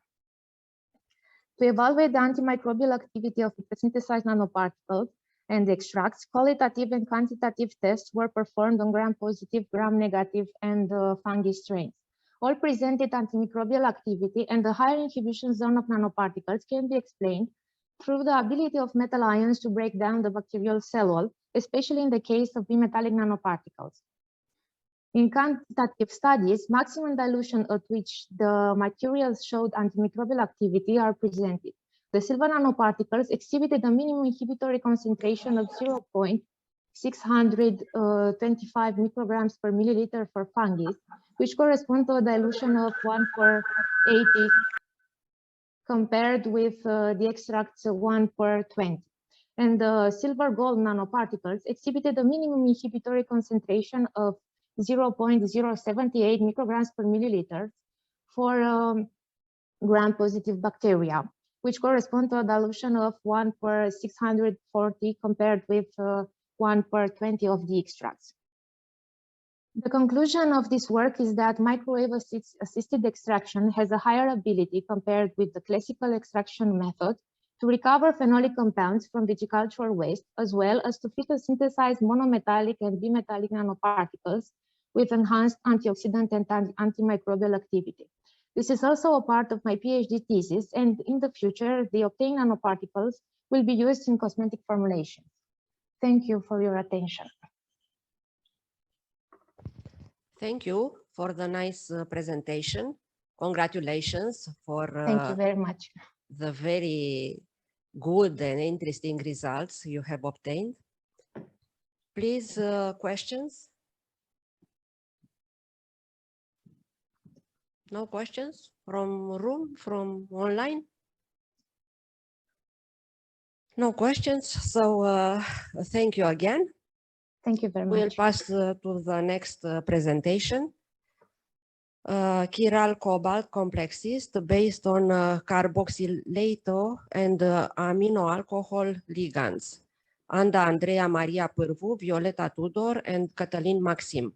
To evaluate the antimicrobial activity of photosynthesized nanoparticles and extracts, qualitative and quantitative tests were performed on gram-positive, gram-negative, and fungi strains. All presented antimicrobial activity, and the higher inhibition zone of nanoparticles can be explained through the ability of metal ions to break down the bacterial cell wall, especially in the case of bimetallic nanoparticles. In quantitative studies, maximum dilution at which the materials showed antimicrobial activity are presented. The silver nanoparticles exhibited a minimum inhibitory concentration of 0.625 micrograms per milliliter for fungi, which correspond to a dilution of 1/80 compared with the extracts 1/20. And the silver gold nanoparticles exhibited a minimum inhibitory concentration of 0.078 micrograms per milliliter for gram-positive bacteria, which correspond to a dilution of 1/640 compared with 1/20 of the extracts. The conclusion of this work is that microwave-assisted extraction has a higher ability compared with the classical extraction method to recover phenolic compounds from viticultural waste, as well as to photosynthesize monometallic and bimetallic nanoparticles with enhanced antioxidant and antimicrobial activity. This is also a part of my PhD thesis, and in the future, the obtained nanoparticles will be used in cosmetic formulations. Thank you for your attention. Thank you for the nice presentation. Congratulations for Thank you very much. The very good and interesting results you have obtained. Please, questions? No questions from room, from online? No questions, so thank you again. Thank you very much. We'll pass to the next presentation. Chiral cobalt complexes based on carboxylato and amino alcohol ligands. Anda Andreea Maria Pârvu, Violeta Tudor, and Cătălin Maxim.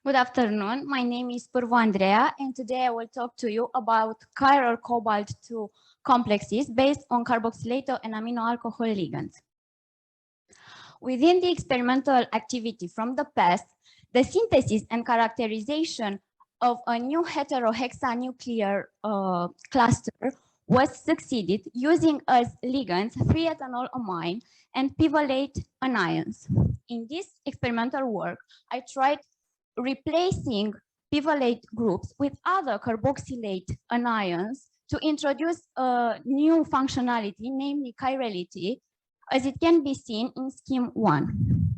Good afternoon. My name is Pârvu Andreea, and today I will talk to you about chiral cobalt 2 complexes based on carboxylato and amino alcohol ligands. Within the experimental activity from the past, the synthesis and characterization of a new heterohexanuclear cluster was succeeded using as ligands 3-ethanolamine and pivalate anions. In this experimental work, I tried replacing pivalate groups with other carboxylate anions to introduce a new functionality, namely chirality, as it can be seen in scheme 1.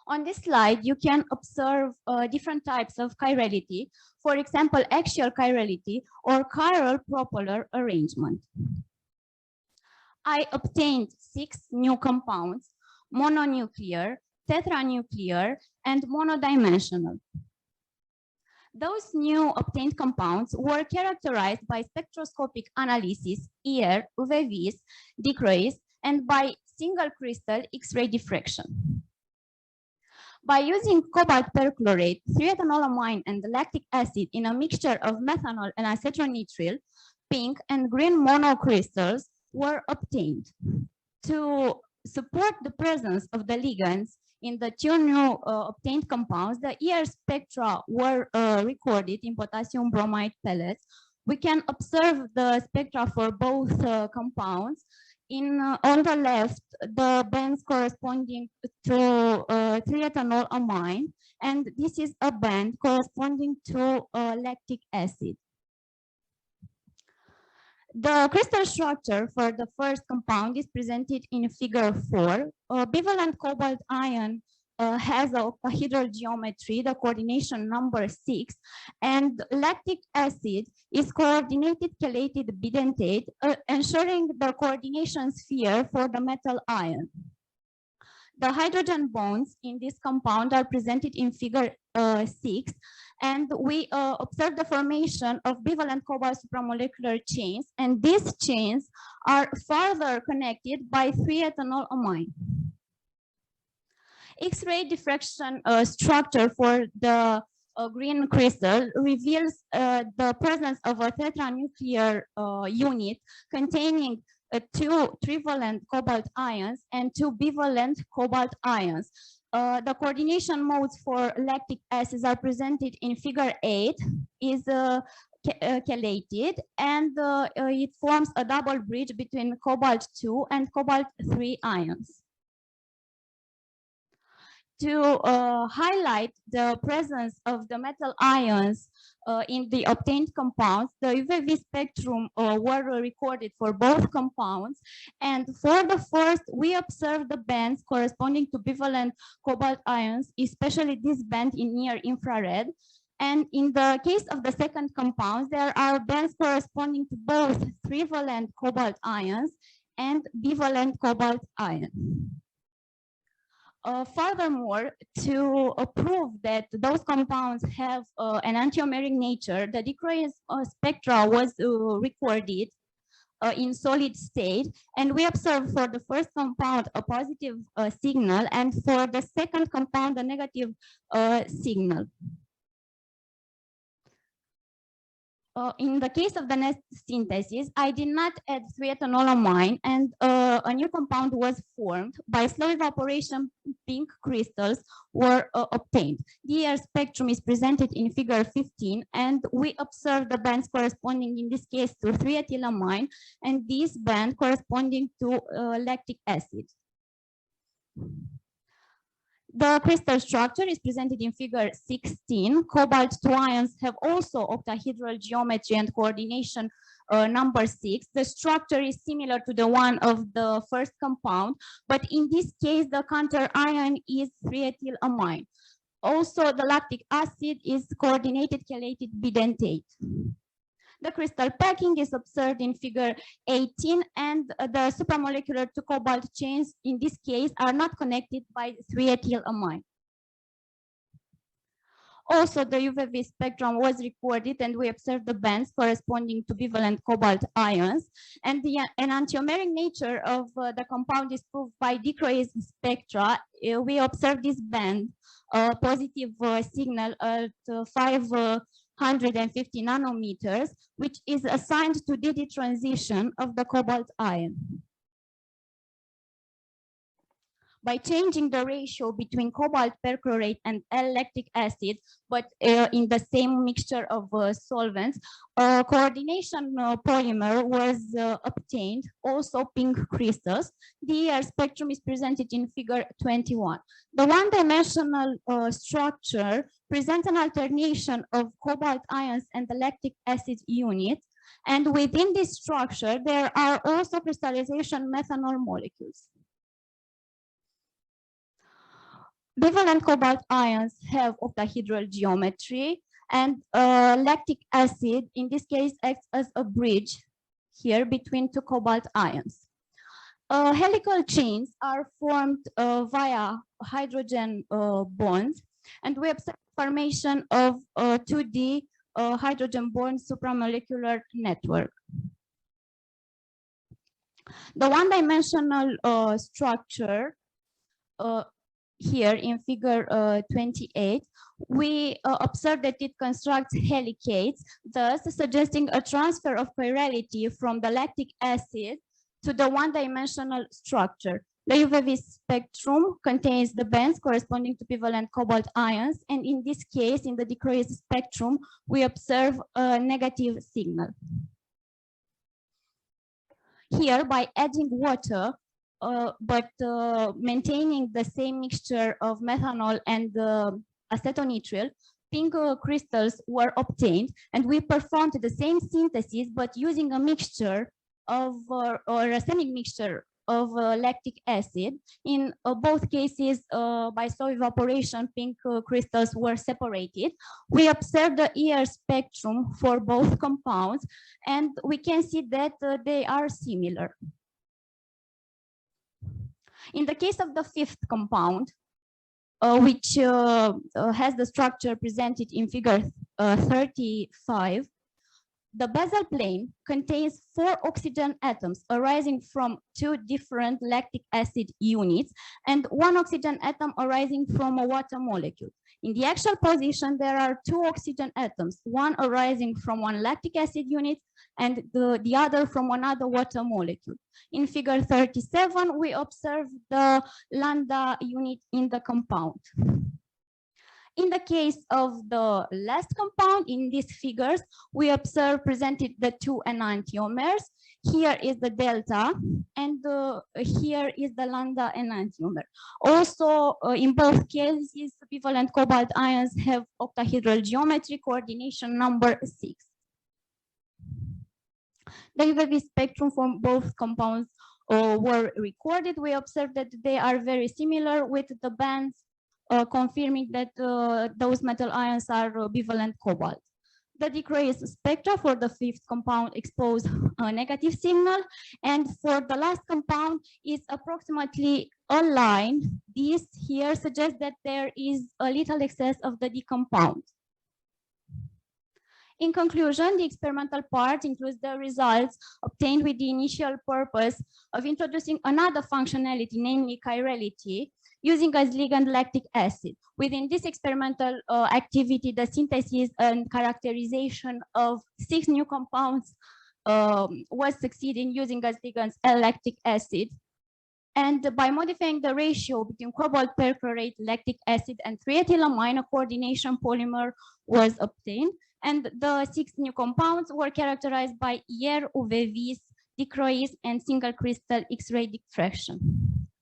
On this slide, you can observe different types of chirality, for example, axial chirality or chiral propolar arrangement. I obtained 6 new compounds, mononuclear, tetranuclear, and monodimensional. Those new obtained compounds were characterized by spectroscopic analysis, ER, UV-Vis, dichrois, and by single crystal X-ray diffraction. By using cobalt perchlorate, 3-ethanolamine, and lactic acid in a mixture of methanol and acetronitrile, pink and green monocrystals were obtained. To support the presence of the ligands in the 2 new obtained compounds, the ER spectra were recorded in potassium bromide pellets. We can observe the spectra for both compounds. On the left, the bands corresponding to 3-ethanolamine, and this is a band corresponding to lactic acid. The crystal structure for the first compound is presented in figure 4. Bivalent cobalt ion has a octahedral geometry, the coordination number 6, and lactic acid is coordinated chelated bidentate, ensuring the coordination sphere for the metal ion. The hydrogen bonds in this compound are presented in figure 6, and we observe the formation of bivalent cobalt supramolecular chains, and these chains are further connected by 3-ethanolamine. X-ray diffraction structure for the green crystal reveals the presence of a tetranuclear unit containing 2 trivalent cobalt ions and 2 bivalent cobalt ions. The coordination modes for lactic acids are presented in figure 8, is chelated, and it forms a double bridge between cobalt 2 and cobalt 3 ions. To highlight the presence of the metal ions in the obtained compounds, the UV spectrum were recorded for both compounds. And for the first, we observed the bands corresponding to bivalent cobalt ions, especially this band in near infrared. And in the case of the second compounds, there are bands corresponding to both trivalent cobalt ions and bivalent cobalt ions. Furthermore, to prove that those compounds have an enantiomeric nature, the dichrois spectra was recorded in solid state, and we observed for the first compound a positive signal, and for the second compound a negative signal. In the case of the NeXT synthesis, I did not add 3-ethanolamine, and a new compound was formed. By slow evaporation, pink crystals were obtained. The ER spectrum is presented in figure 15, and we observe the bands corresponding in this case to 3-ethylamine, and this band corresponding to lactic acid. The crystal structure is presented in figure 16. Cobalt 2 ions have also octahedral geometry and coordination number 6. The structure is similar to the one of the first compound, but in this case, the counter ion is 3-ethylamine. Also, the lactic acid is coordinated chelated bidentate. The crystal packing is observed in figure 18, and the supramolecular to cobalt chains in this case are not connected by 3-ethylamine. Also, the UV spectrum was recorded, and we observed the bands corresponding to bivalent cobalt ions. And the enantiomeric nature of the compound is proved by dichrois spectra. We observed this band, positive signal at 550 nanometers, which is assigned to DD transition of the cobalt ion. by changing the ratio between cobalt perchlorate and lactic acid, but in the same mixture of solvents, a coordination polymer was obtained, also pink crystals. The ER spectrum is presented in figure 21. The one-dimensional structure presents an alternation of cobalt ions and the lactic acid units. And within this structure, there are also crystallization methanol molecules. Bivalent cobalt ions have octahedral geometry, and lactic acid, in this case, acts as a bridge here between two cobalt ions. Helical chains are formed via hydrogen bonds, and we observe formation of 2D hydrogen bond supramolecular network. The one-dimensional structure here in figure 28, we observe that it constructs helicates, thus suggesting a transfer of chirality from the lactic acid to the one-dimensional structure. The UV spectrum contains the bands corresponding to bivalent cobalt ions, and in this case, in the decreased spectrum, we observe a negative signal. Here, by adding water, but maintaining the same mixture of methanol and acetonitrile, pink crystals were obtained, and we performed the same synthesis, but using a mixture of, or a semi-mixture of lactic acid. In both cases, by slow evaporation, pink crystals were separated. We observed the ER spectrum for both compounds, and we can see that they are similar. In the case of the fifth compound, which has the structure presented in figure 35, the basal plane contains 4 oxygen atoms arising from 2 different lactic acid units and 1 oxygen atom arising from a water molecule. In the actual position, there are 2 oxygen atoms, one arising from 1 lactic acid unit and the other from another water molecule. In figure 37, we observe the lambda unit in the compound. In the case of the last compound, in these figures, we observe presented the 2 enantiomers. Here is the delta, and here is the lambda enantiomer. Also, in both cases, bivalent cobalt ions have octahedral geometry, coordination number 6. The UV spectrum from both compounds were recorded. We observed that they are very similar, with the bands confirming that those metal ions are bivalent cobalt. The decreased spectra for the fifth compound expose a negative signal, and for the last compound is approximately aligned. This here suggests that there is a little excess of the D compound. In conclusion, the experimental part includes the results obtained with the initial purpose of introducing another functionality, namely chirality, using as ligand lactic acid. Within this experimental activity, the synthesis and characterization of 6 new compounds was succeeding using as ligands L-lactic acid. And by modifying the ratio between cobalt perchlorate, lactic acid, and triethylamine, a coordination polymer was obtained. And the 6 new compounds were characterized by ER, UVVs, dichrois, and single crystal X-ray diffraction.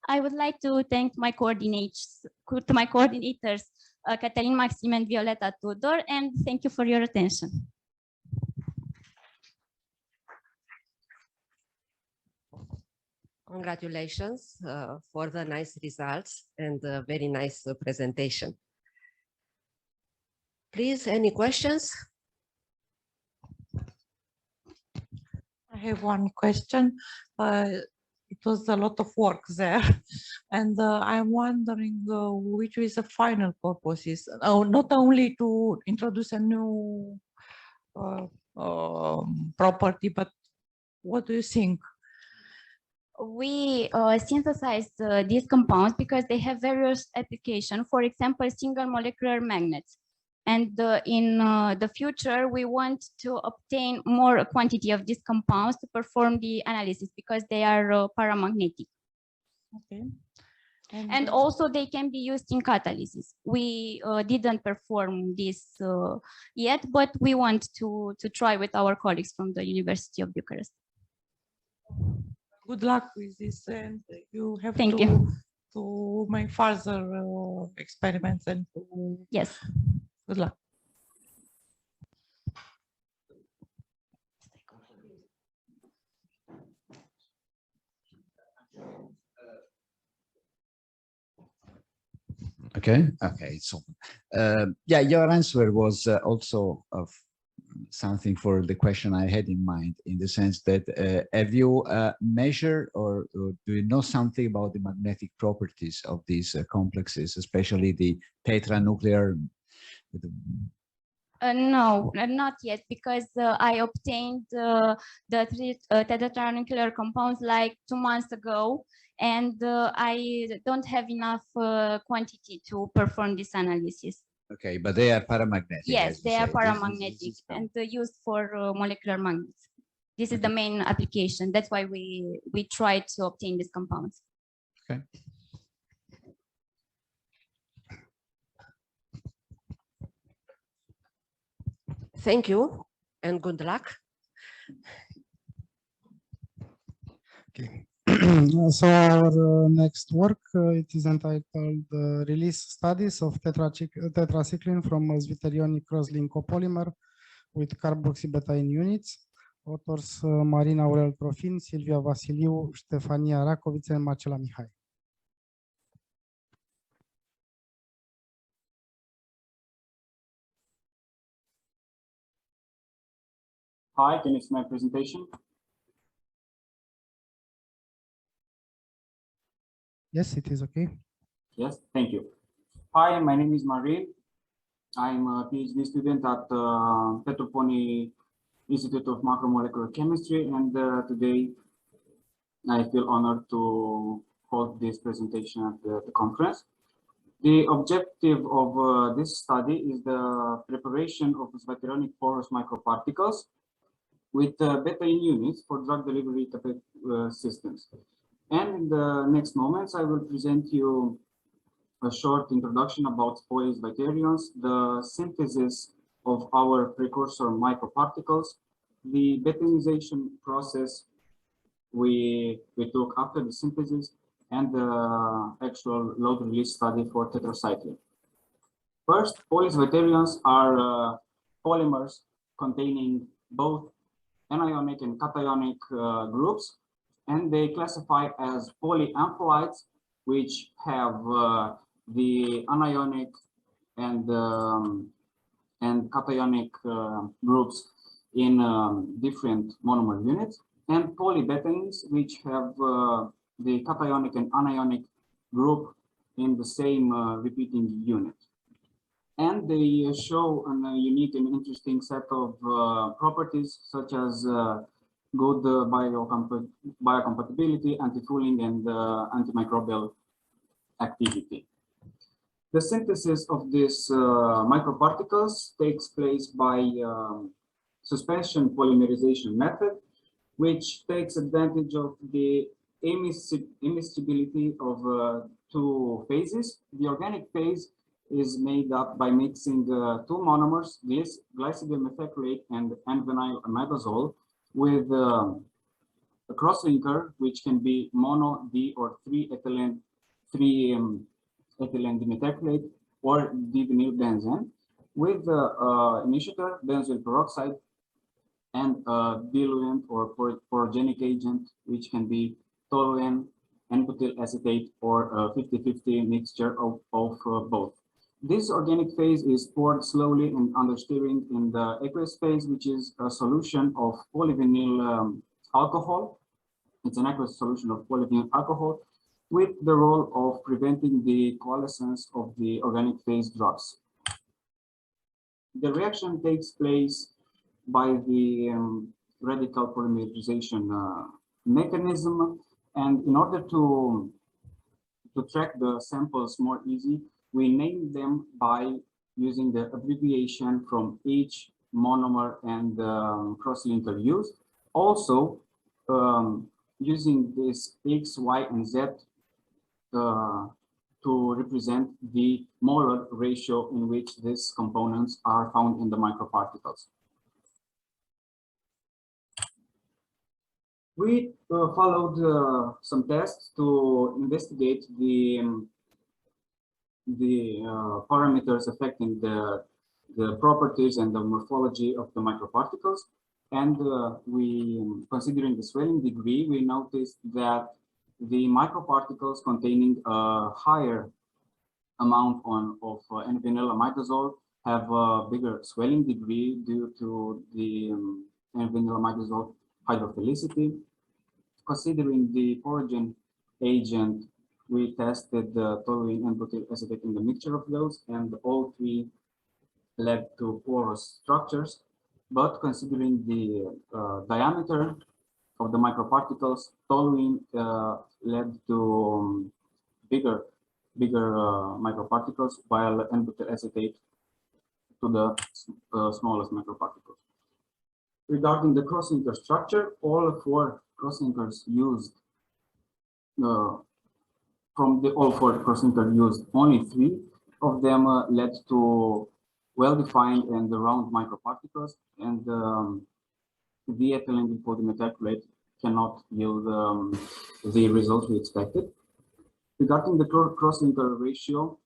I would like to thank my coordinators, Cătălin Maxim and Violeta Tudor, and thank you for your attention. Congratulations for the nice results and a very nice presentation. Please, any questions? I have one question. It was a lot of work there, and I'm wondering which is the final purpose is, not only to introduce a new property, but what do you think? We synthesized these compounds because they have various applications, for example, single molecular magnets. And in the future, we want to obtain more quantity of these compounds to perform the analysis because they are paramagnetic. Okay. And also they can be used in catalysis. We didn't perform this yet, but we want to try with our colleagues from the University of Bucharest. Good luck with this, and you have Thank to, you. to make further experiments and to, yes. Good luck. Okay, so yeah, your answer was also of something for the question I had in mind, in the sense that have you measured or do you know something about the magnetic properties of these complexes, especially the tetranuclear? No, not yet, because I obtained the tetranuclear compounds like 2 months ago, and I don't have enough quantity to perform this analysis. Okay, but they are paramagnetic. Yes, they are say. paramagnetic and used for molecular magnets. This is the main application. That's why we tried to obtain these compounds. Okay. Thank you and good luck. Okay. So our next work, it is entitled Release Studies of Tetracycline from a Zwitterionic cross-link copolymer with carboxybeta units. Authors Marina Aurel Trofin, Silvia Vasiliu, Ștefania Racoviță, and Marcela Mihai. Hi, can you see my presentation? Yes, it is okay. Yes, thank you. Hi, my name is Marie. I'm a PhD student at Petroponi Institute of Macromolecular Chemistry, and today I feel honored to hold this presentation at the conference. The objective of this study is the preparation of Zwitterionic porous microparticles with beta-in units for drug delivery systems. And in the next moments, I will present you a short introduction about polysvitterions, the synthesis of our precursor microparticles, the beta-ionization process we took after the synthesis, and the actual load release study for tetracycline. First, polysvitterions are polymers containing both anionic and cationic groups, and they classify as polyampholytes, which have the anionic and cationic groups in different monomer units, and polybetanes, which have the cationic and anionic group in the same repeating unit. And they show a unique and interesting set of properties, such as good biocompatibility, anti-fouling, and antimicrobial activity. The synthesis of these microparticles takes place by suspension polymerization method, which takes advantage of the immiscibility of two phases. The organic phase is made up by mixing two monomers, glycidyl methacrylate and N-vinyl imidazole, with a cross-linker, which can be mono, D, or 3-ethylene dimethacrylate, or D-vinyl benzene, with initiator, benzoyl peroxide, and diluent or porogenic agent, which can be toluene, N-butyl acetate, or 50-50 mixture of both. This organic phase is poured slowly and under stirring in the aqueous phase, which is a solution of polyvinyl alcohol. It's an aqueous solution of polyvinyl alcohol with the role of preventing the coalescence of the organic phase drops. The reaction takes place by the radical polymerization mechanism, and in order to track the samples more easy, we name them by using the abbreviation from each monomer and cross-linker used. Also, using this X, Y, and Z to represent the molar ratio in which these components are found in the microparticles. We followed some tests to investigate the parameters affecting the properties and the morphology of the microparticles. And considering the swelling degree, we noticed that the microparticles containing a higher amount of N-vinylamidazole have a bigger swelling degree due to the N-vinylamidazole hydrophilicity. Considering the porogen agent, we tested the toluene and butyl acetate in the mixture of those, and all three led to porous structures. But considering the diameter of the microparticles, toluene led to bigger microparticles, while N-butyl acetate to the smallest microparticles. Regarding the cross-linker structure, all four cross-linkers used all four cross-linkers used, only three of them led to well-defined and round microparticles, and the ethylene polymethacrylate cannot yield the results we expected. Regarding the cross-linker ratio,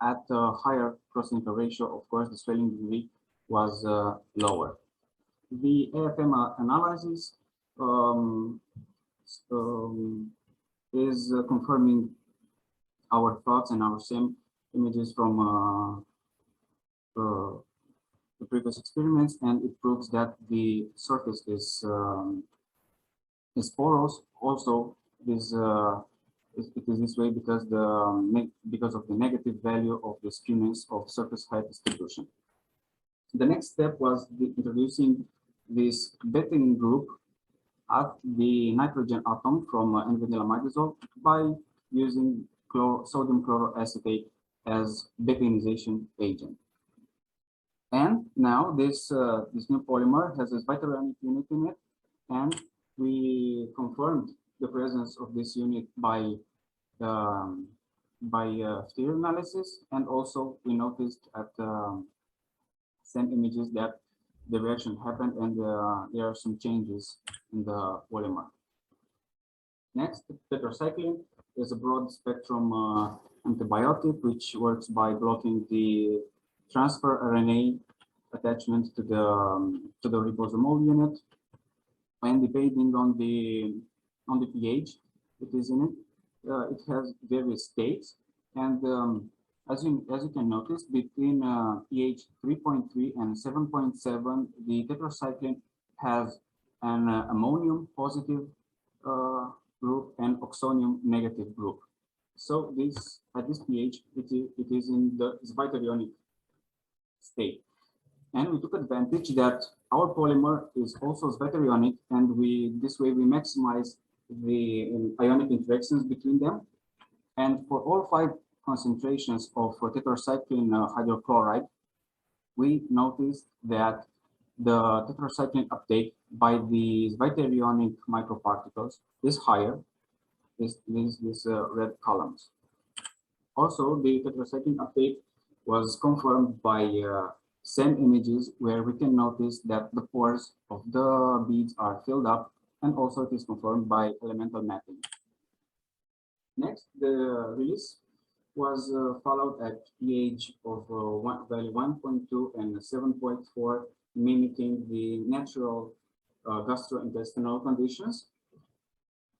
at a higher cross-linker ratio, of course, the swelling degree was lower. The AFM analysis is confirming our thoughts and our same images from the previous experiments, and it proves that the surface is porous. Also, it is this way because of the negative value of the skewness of surface height distribution. The next step was introducing this betaine group at the nitrogen atom from N-vinylamidazole by using sodium chloroacetate as betainization agent. And now this new polymer has a vital unit in it, and we confirmed the presence of this unit by FTIR analysis, and also we noticed at same images that the reaction happened, and there are some changes in the polymer. Next, tetracycline is a broad spectrum antibiotic which works by blocking the transfer RNA attachment to the ribosomal unit, and depending on the pH it is in it, it has various states, and as you can notice, between pH 3.3 and 7.7, the tetracycline has an ammonium positive group and oxonium negative group. So at this pH, it is in the vital state. And we took advantage that our polymer is also svaterionic, and this way we maximize the ionic interactions between them. And for all 5 concentrations of tetracycline hydrochloride, we noticed that the tetracycline uptake by the svaterionic microparticles is higher, these red columns. Also, the tetracycline uptake was confirmed by same images, where we can notice that the pores of the beads are filled up, and also it is confirmed by elemental mapping. Next, the release was followed at pH of value 1.2 and 7.4, mimicking the natural gastrointestinal conditions.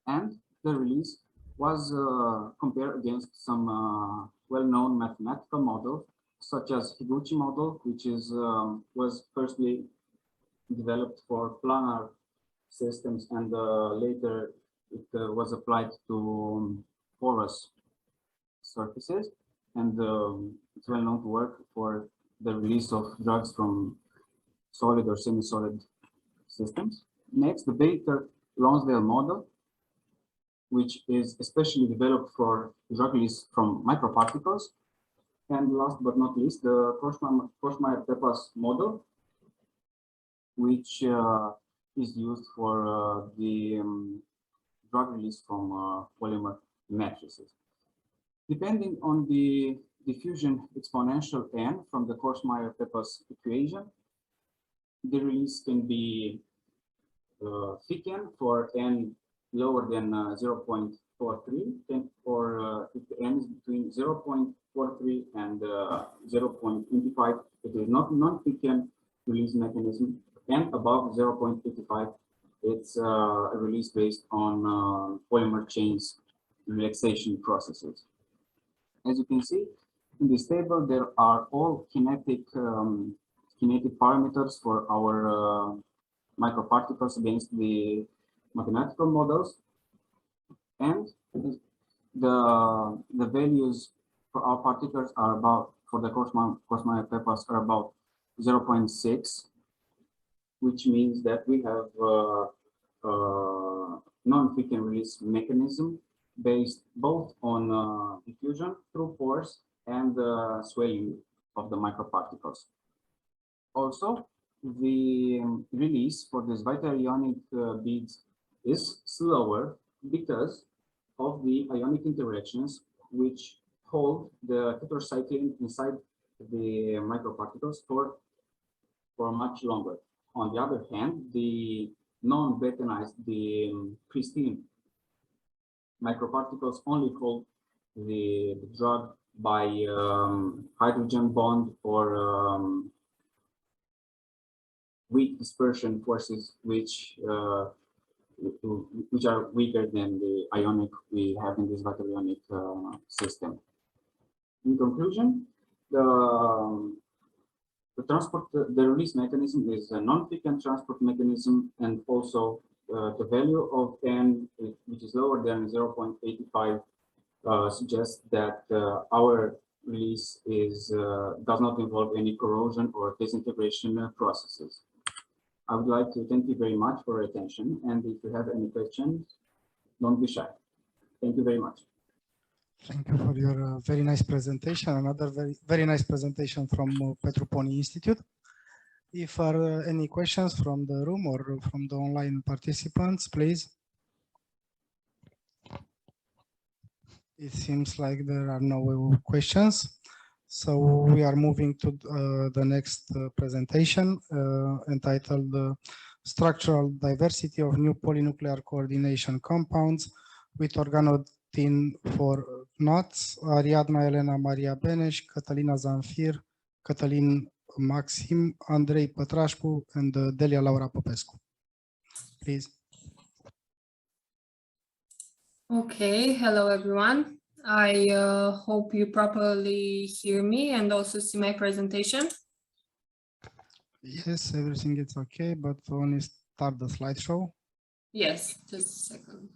And the release was compared against some well-known mathematical models, such as Higuchi model, which was firstly developed for planar systems, and later it was applied to porous surfaces, and it's well known to work for the release of drugs from solid or semi-solid systems. Next, the Baker-Lonsdale model, which is especially developed for drug release from microparticles. And last but not least, the Korsmeyer-Peppas model, which is used for the drug release from polymer matrices. Depending on the diffusion exponential n from the Korsmeyer-Peppas equation, the release can be thickened for n lower than 0.43, or if the n is between 0.43 and 0.25, it is not non-thickened release mechanism, and above 0.85, it's a release based on polymer chains relaxation processes. As you can see in this table, there are all kinetic parameters for our microparticles against the mathematical models, and the values for our particles are about, for the Korsmeyer-Peppas, are about 0.6, which means that we have non-thickened release mechanism based both on diffusion through pores and swelling of the microparticles. Also, the release for these vital ionic beads is slower because of the ionic interactions which hold the tetracycline inside the microparticles for much longer. On the other hand, the non-Bethenized, the pristine microparticles only hold the drug by hydrogen bond or weak dispersion forces, which are weaker than the ionic we have in this vital ionic system. In conclusion, the release mechanism is a non-thickened transport mechanism, and also the value of n, which is lower than 0.85, suggests that our release does not involve any corrosion or disintegration processes. I would like to thank you very much for your attention, and if you have any questions, don't be shy. Thank you very much. Thank you for your very nice presentation. Another very nice presentation from Petru Poni Institute. If there are any questions from the room or from the online participants, please. It seems like there are no questions. So we are moving to the next presentation entitled Structural Diversity of New Polynuclear Coordination Compounds with Organotin for knots. Ariadna Elena Maria Beneș, Cătălina Zanfir, Cătălin Maxim, Andrei Pătrașcu, and Delia Laura Popescu. Please. Okay, hello everyone. I hope you properly hear me and also see my presentation. Yes, everything is okay, but only start the slideshow. Yes, just a second.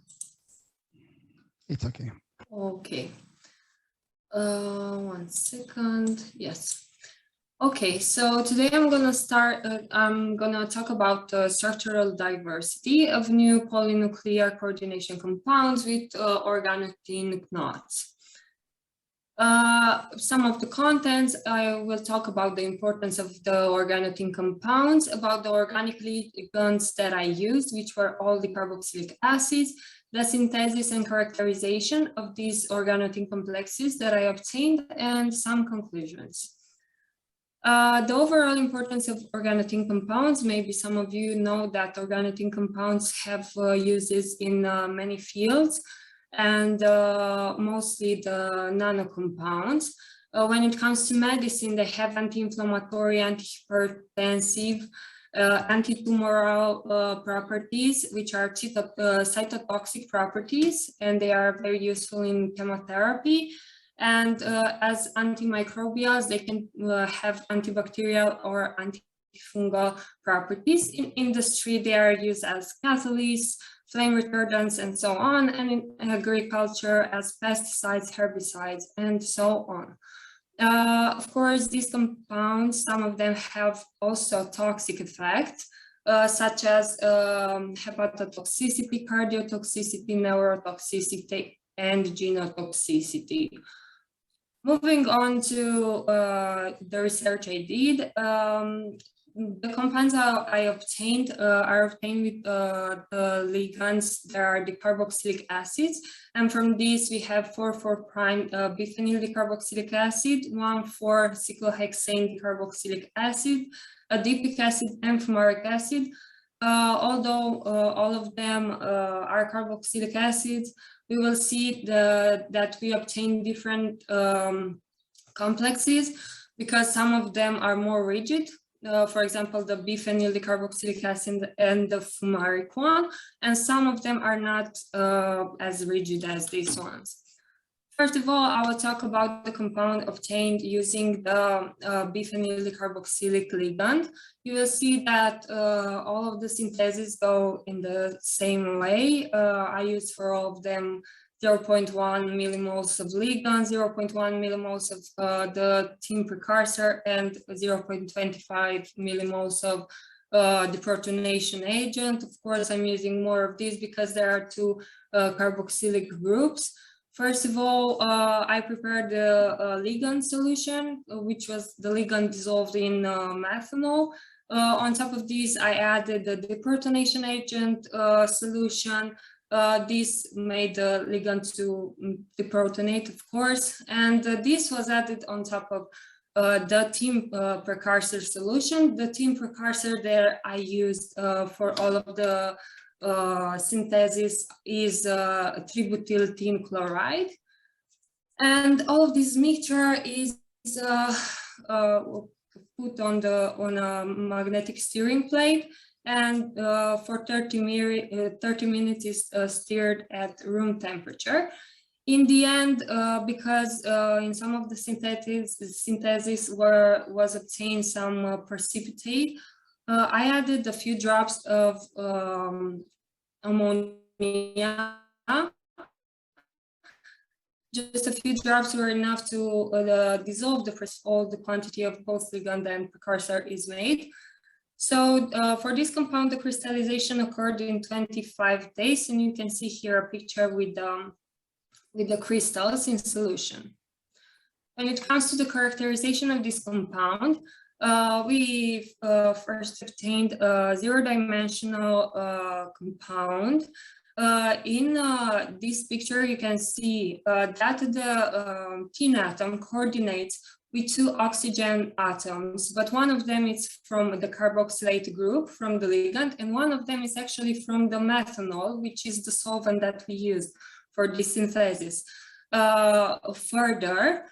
It's okay. Okay. 1 second. Yes. Okay, so today I'm gonna talk about the structural diversity of new polynuclear coordination compounds with organotin knots. Some of the contents, I will talk about the importance of the organotin compounds, about the organic ligands that I used, which were all the carboxylic acids, the synthesis and characterization of these organotin complexes that I obtained, and some conclusions. The overall importance of organotin compounds, maybe some of you know that organotin compounds have uses in many fields, and mostly the nanocompounds. When it comes to medicine, they have anti-inflammatory, antihypertensive, anti-tumoral properties, which are cytotoxic properties, and they are very useful in chemotherapy. And as antimicrobials, they can have antibacterial or antifungal properties. In industry, they are used as catalysts, flame retardants, and so on, and in agriculture as pesticides, herbicides, and so on. Of course, these compounds, some of them have also toxic effects, such as hepatotoxicity, cardiotoxicity, neurotoxicity, and genotoxicity. Moving on to the research I did, the compounds I obtained are obtained with the ligands that are the carboxylic acids. And from these, we have 4,4' biphenyl dicarboxylic acid, 1,4-cyclohexane dicarboxylic acid, adipic acid, and fumaric acid. Although all of them are carboxylic acids, we will see that we obtain different complexes because some of them are more rigid. For example, the biphenyl dicarboxylic acid and the fumaric one, and some of them are not as rigid as these ones. First of all, I will talk about the compound obtained using the biphenyl dicarboxylic ligand. You will see that all of the syntheses go in the same way. I used for all of them 0.1 millimoles of ligand, 0.1 millimoles of the team precursor, and 0.25 millimoles of the protonation agent. Of course, I'm using more of these because there are two carboxylic groups. First of all, I prepared the ligand solution, which was the ligand dissolved in methanol. On top of this, I added the deprotonation agent solution. This made the ligand to deprotonate, of course, and this was added on top of the team precursor solution. The team precursor there I used for all of the synthesis is tributyl team chloride, and all of this mixture is put on a magnetic steering plate, and for 30 minutes is stirred at room temperature. In the end, because in some of the synthesis was obtained some precipitate, I added a few drops of ammonia. Just a few drops were enough to dissolve all the quantity of both ligand and precursor is made. So for this compound, the crystallization occurred in 25 days, and you can see here a picture with the crystals in solution. When it comes to the characterization of this compound, we first obtained a zero-dimensional compound. In this picture, you can see that the tin atom coordinates with two oxygen atoms, but one of them is from the carboxylate group from the ligand, and one of them is actually from the methanol, which is the solvent that we use for this synthesis. Further,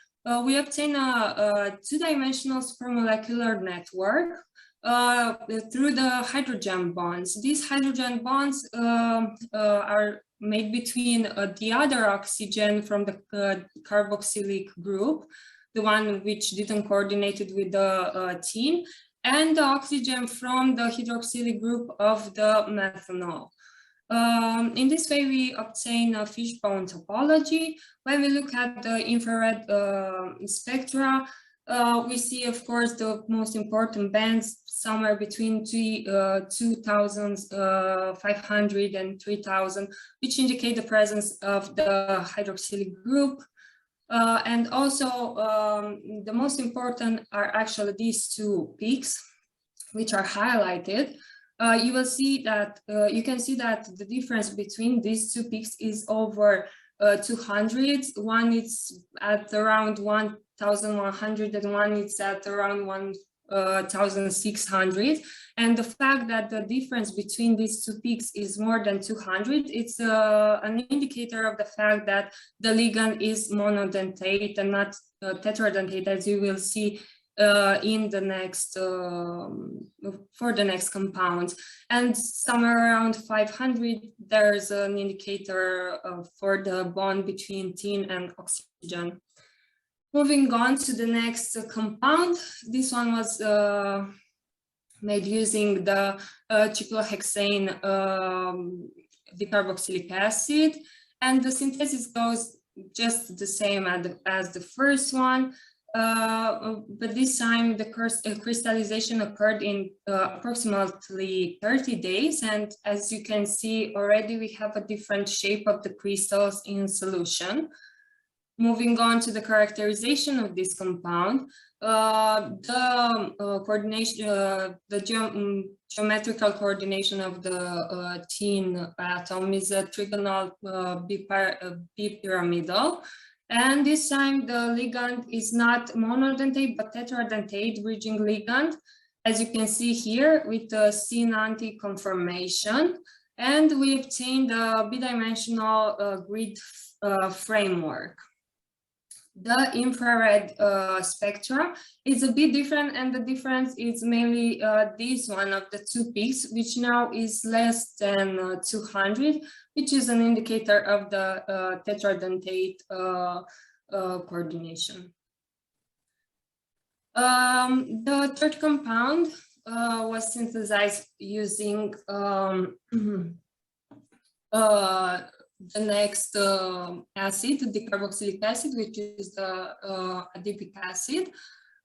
we obtain a two-dimensional supramolecular network through the hydrogen bonds. These hydrogen bonds are made between the other oxygen from the carboxylic group, the one which didn't coordinated with the tin, and the oxygen from the hydroxylic group of the methanol. In this way, we obtain a fishbone topology. When we look at the infrared spectra, we see, of course, the most important bands somewhere between 2,500 and 3,000, which indicate the presence of the hydroxylic group. And also, the most important are actually these two peaks, which are highlighted. You will see that you can see that the difference between these two peaks is over 200. One is at around 1,100 and one is at around 1,600. And the fact that the difference between these two peaks is more than 200, it's an indicator of the fact that the ligand is monodentate and not tetradentate, as you will see in the next, for the next compounds. And somewhere around 500, there's an indicator for the bond between tin and oxygen. Moving on to the next compound, this one was made using the cyclohexane dicarboxylic acid, and the synthesis goes just the same as the first one, but this time the crystallization occurred in approximately 30 days, and as you can see already we have a different shape of the crystals in solution. Moving on to the characterization of this compound, geometrical coordination of the tin atom is a trigonal bipyramidal. And this time the ligand is not monodentate, but tetradentate bridging ligand, as you can see here with the sin-anti conformation. And we obtained a bidimensional grid framework. The infrared spectra is a bit different, and the difference is mainly this one of the two peaks, which now is less than 200, which is an indicator of the tetradentate coordination. The third compound was synthesized using the next acid, the carboxylic acid, which is the adipic acid.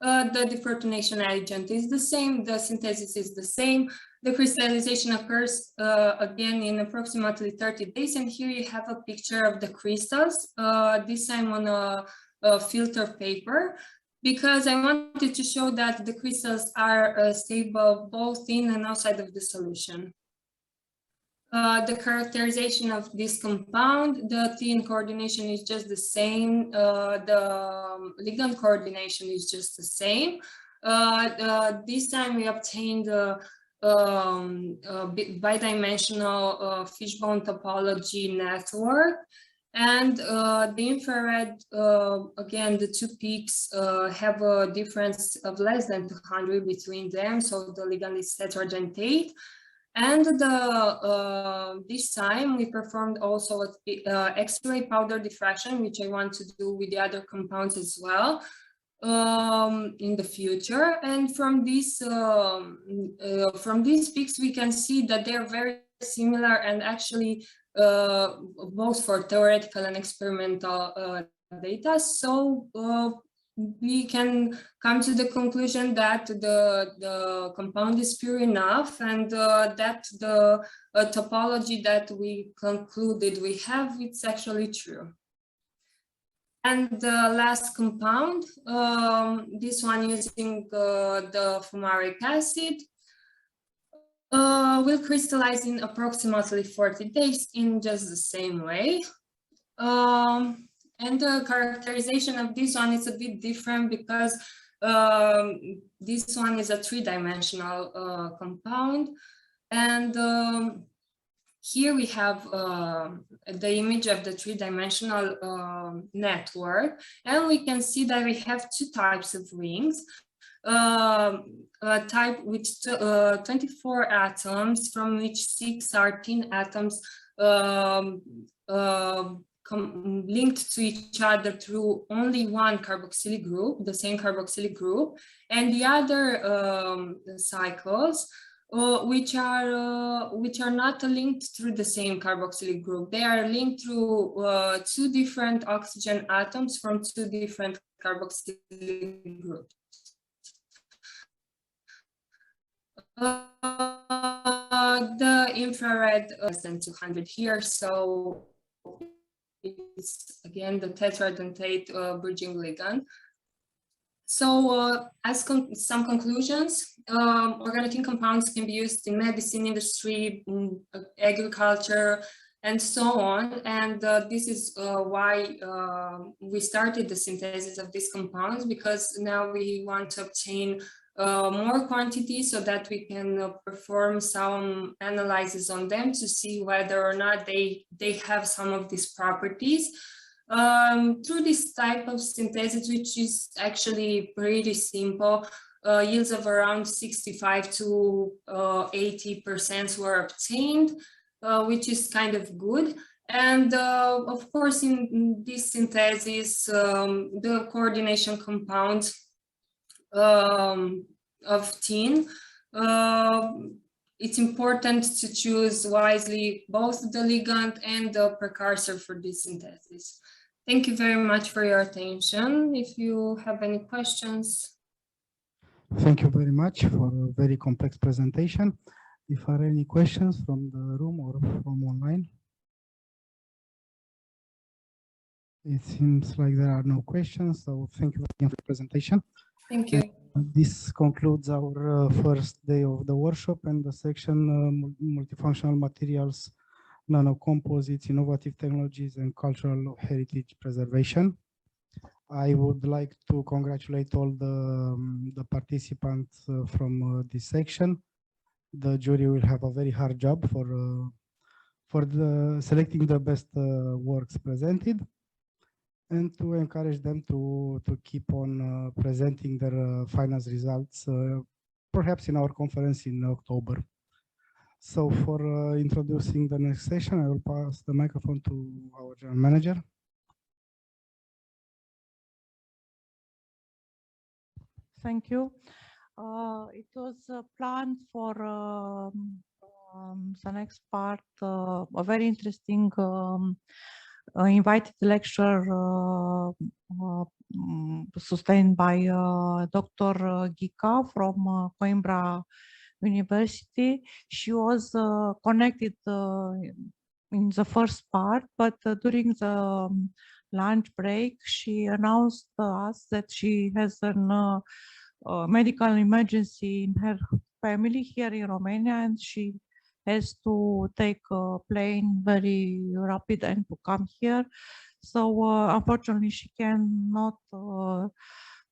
The deprotonation agent is the same, the synthesis is the same. The crystallization occurs again in approximately 30 days. And here you have a picture of the crystals, this time on a filter paper, because I wanted to show that the crystals are stable both in and outside of the solution. The characterization of this compound, the tin coordination is just the same, the ligand coordination is just the same. This time we obtained bidimensional fishbone topology network, and the infrared, again, the two peaks have a difference of less than 200 between them, so the ligand is tetradentate. And this time we performed also X-ray powder diffraction, which I want to do with the other compounds as well in the future. And from these peaks, we can see that they are very similar, and actually both for theoretical and experimental data. So we can come to the conclusion that the compound is pure enough, and that the topology that we concluded we have, it's actually true. And the last compound, this one using the fumaric acid, will crystallize in approximately 40 days in just the same way. And the characterization of this one is a bit different, because this one is a three-dimensional compound. And here we have the image of the three-dimensional network. And we can see that we have two types of rings. A type with 24 atoms, from which 6 are tin atoms linked to each other through only one carboxylic group, the same carboxylic group, and the other cycles, which are not linked through the same carboxylic group. They are linked through two different oxygen atoms from two different carboxylic groups. The infrared less than 200 here, so it's again the tetradentate bridging ligand. So as some conclusions, organic compounds can be used in medicine, industry, agriculture, and so on. And this is why we started the synthesis of these compounds, because now we want to obtain more quantity so that we can perform some analysis on them to see whether or not they have some of these properties. Through this type of synthesis, which is actually pretty simple, yields of around 65 to 80% were obtained, which is kind of good. And of course, in this synthesis, the coordination compound of tin, it's important to choose wisely both the ligand and the precursor for this synthesis. Thank you very much for your attention. If you have any questions. Thank you very much for a very complex presentation. If there are any questions from the room or from online. It seems like there are no questions, so thank you again for the presentation. Thank you. This concludes our first day of the workshop and the section Multifunctional Materials, Nanocomposites, Innovative Technologies, and Cultural Heritage Preservation. I would like to congratulate all the participants from this section. The jury will have a very hard job for selecting the best works presented, and to encourage them to keep on presenting their finals results, perhaps in our conference in October. So for introducing the next session, I will pass the microphone to our general manager. Thank you. It was planned for the next part, a very interesting invited lecture sustained by Dr. Ghica from Coimbra University. She was connected in the first part, but during the lunch break, she announced to us that she has a medical emergency in her family here in Romania, and she has to take a plane very rapid and to come here. So unfortunately, she cannot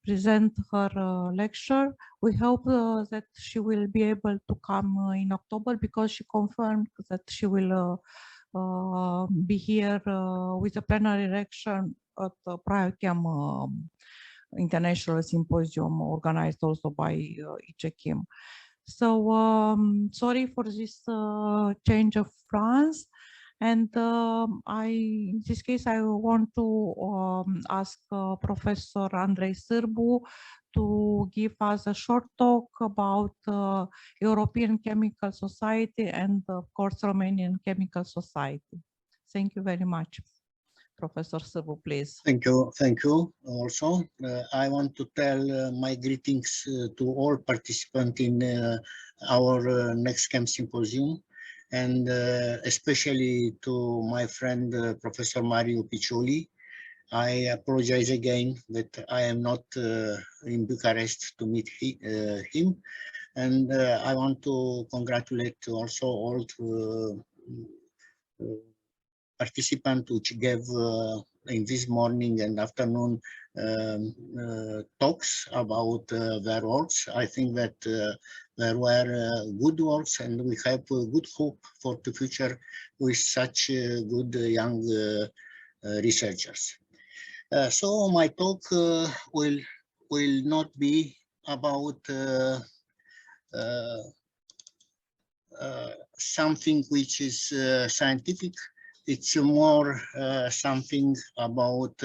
present her lecture. We hope that she will be able to come in October, because she confirmed that she will be here with a plenary lecture at the Biochem International Symposium organized also by NeXT-Chem. So sorry for this change of plans. And in this case, I want to ask Professor Andrei Sârbu to give us a short talk about European Chemical Society and, of course, Romanian Chemical Society. Thank you very much. Professor Sârbu, please. Thank you. Thank you. Also, I want to tell my greetings to all participants in our NeXT-Chem symposium, and especially to my friend Professor Mario Piccioli. I apologize again that I am not in Bucharest to meet him, and I want to congratulate also all participants which gave in this morning and afternoon talks about their works. I think that there were good works, and we have good hope for the future with such good young researchers. So my talk will not be about something which is scientific. It's more something about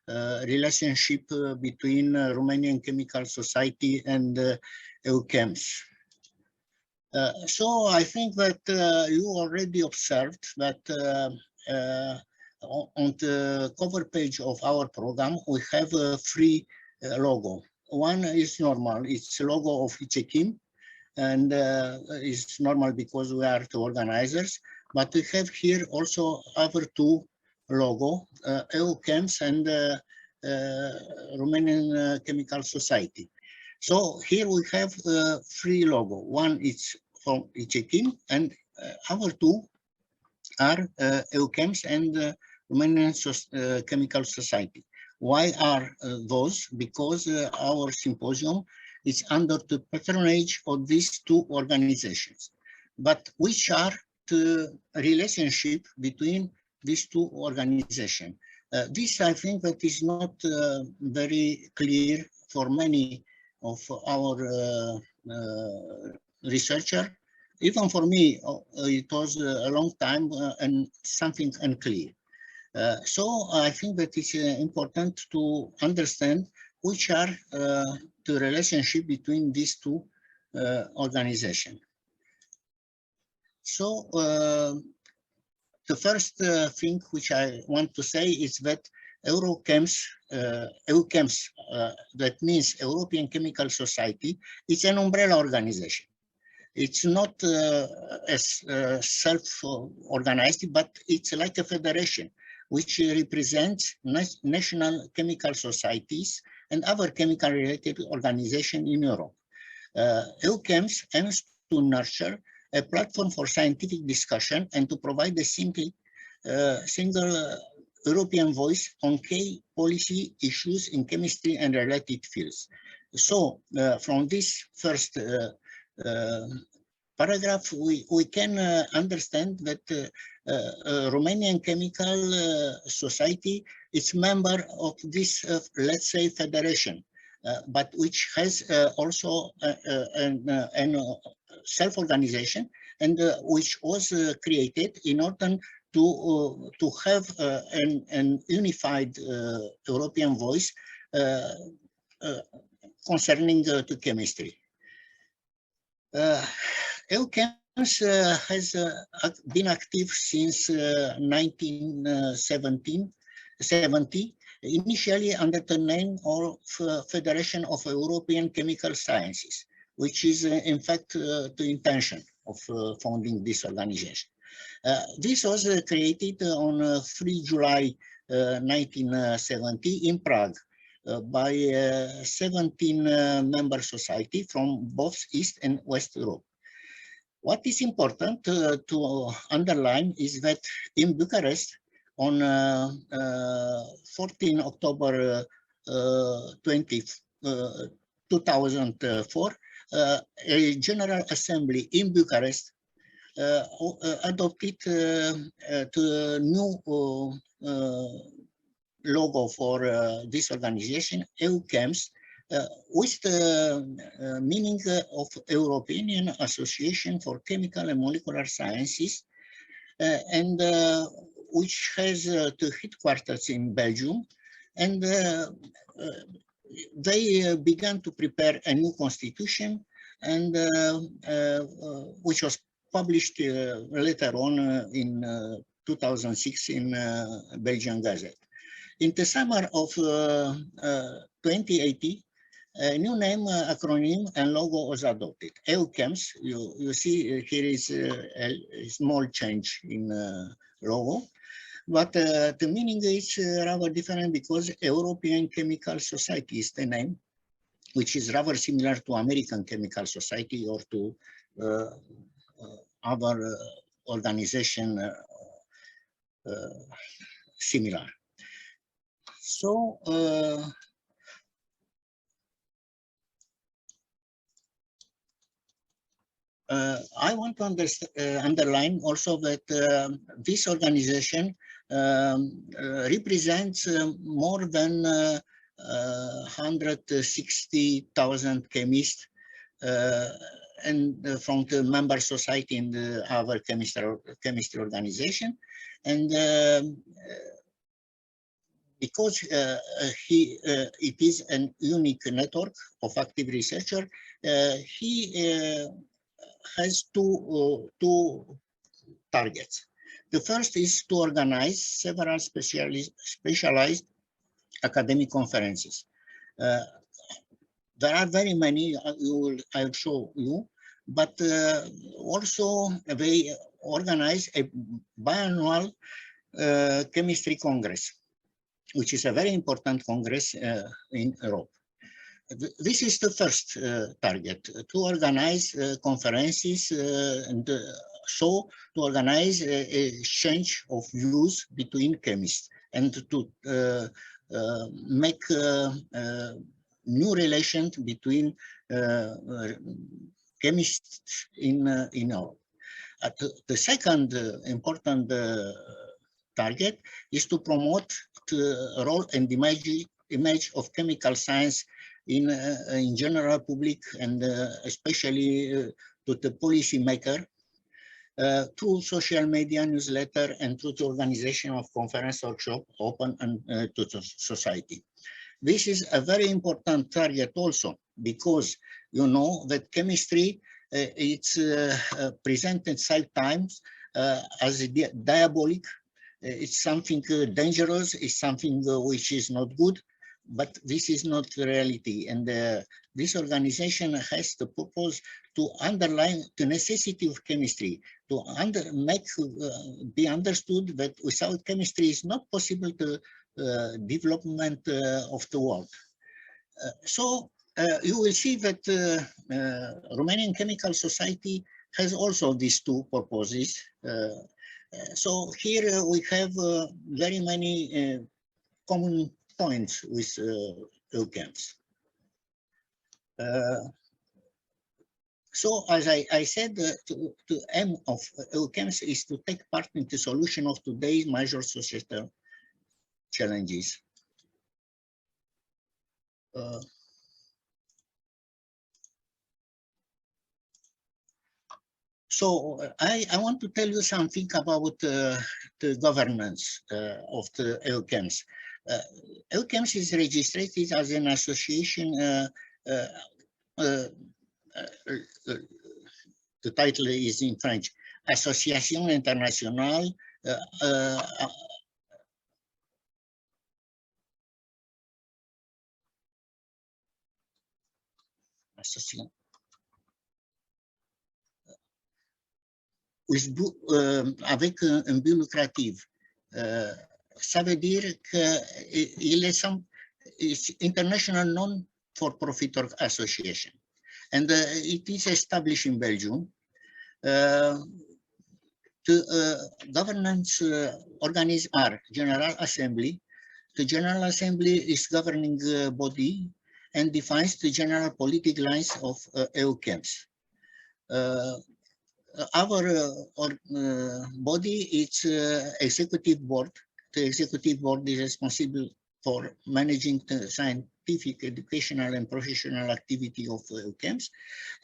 relationship between Romanian Chemical Society and EUCHEMS. So I think that you already observed that on the cover page of our program, we have a free logo. One is normal, it's a logo of NeXT-Chem, and it's normal because we are the organizers. But we have here also other two logo, EUCHEMS and Romanian Chemical Society. So here we have three logo. One is from NeXT-Chem, and other two are EUCHEMS and Romanian Chemical Society. Why are those? Because our symposium is under the patronage of these two organizations. But which are the relationship between these two organizations? This, I think, that is not very clear for many of our researchers. Even for me, it was a long time and something unclear. So I think that it's important to understand which are the relationship between these two organizations. So the first thing which I want to say is that EUCHEMS, that means European Chemical Society, is an umbrella organization. It's not as self-organized, but it's like a federation which represents national chemical societies and other chemical-related organizations in Europe. EUCHEMS aims to nurture a platform for scientific discussion and to provide a single European voice on key policy issues in chemistry and related fields. So from this first paragraph, we can understand that Romanian Chemical Society is member of this, let's say, federation, but which has also an self-organization, and which was created in order to have an unified European voice concerning to chemistry. EUCHEMS has been active since 1970, initially under the name of Federation of European Chemical Sciences, which is in fact the intention of founding this organization. This was created on 3 July 1970 in Prague by 17 member society from both East and West Europe. What is important to underline is that in Bucharest on 14 October 2004, a General Assembly in Bucharest adopted the new logo for this organization, EUCHEMS, with the meaning of European Association for Chemical and Molecular Sciences, and which has the headquarters in Belgium, and they began to prepare a new constitution, and which was published later on in 2006 in Belgian Gazette. In the summer of 2018, a new name, acronym, and logo was adopted. EUCHEMS, you see here is a small change in logo, but the meaning is rather different because European Chemical Society is the name, which is rather similar to American Chemical Society or to other organization similar. So I want to underline also that this organization represents more than 160,000 chemists and from the member society in the other chemistry organization, and because it is an unique network of active researcher, he has two targets. The first is to organize several specialized academic conferences. There are very many, I'll show you, but also they organize a biannual chemistry congress, which is a very important congress in Europe. This is the first target, to organize conferences and so to organize a exchange of views between chemists and to make new relations between chemists in Europe. The second important target is to promote the role and image of chemical science in general public and especially to the policy maker through social media, newsletter, and through the organization of conference workshop open and to the society. This is a very important target also because you know that chemistry it's presented sometimes as a diabolic. It's something dangerous. It's something which is not good. but this is not the reality. And this organization has the purpose to underline the necessity of chemistry, to be understood that without chemistry is not possible to development of the world. So you will see that Romanian Chemical Society has also these two purposes. So here we have very many common points with EUCHEMS. So as I said, the aim of EUCHEMS is to take part in the solution of today's major societal challenges. So I want to tell you something about the governance of the EUCHEMS. EUCHEMS is registered as an association. The title is in French, Association Internationale avec un but lucratif. Ça veut dire qu'il est international non-for-profit association. And it is established in Belgium. The governance organisms are General Assembly. The General Assembly is governing body and defines the general political lines of EUCHEMS. Our body is executive board. The executive board is responsible for managing the scientific, educational, and professional activity of EUCHEMS.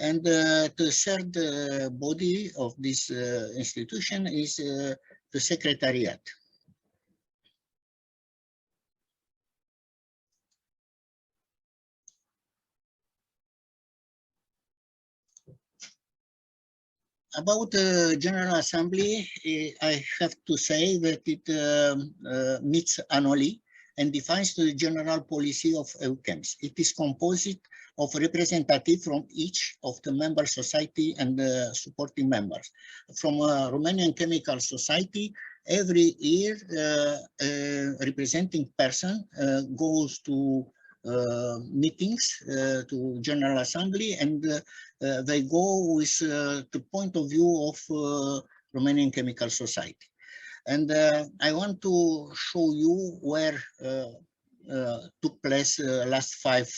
And the third body of this institution is the Secretariat. About the General Assembly, I have to say that it meets annually and defines the general policy of EUCHEMS. It is composed of representatives from each of the member society and the supporting members. From Romanian Chemical Society, every year a representing person goes to meetings to General Assembly, and they go with the point of view of Romanian Chemical Society. And I want to show you where took place last 5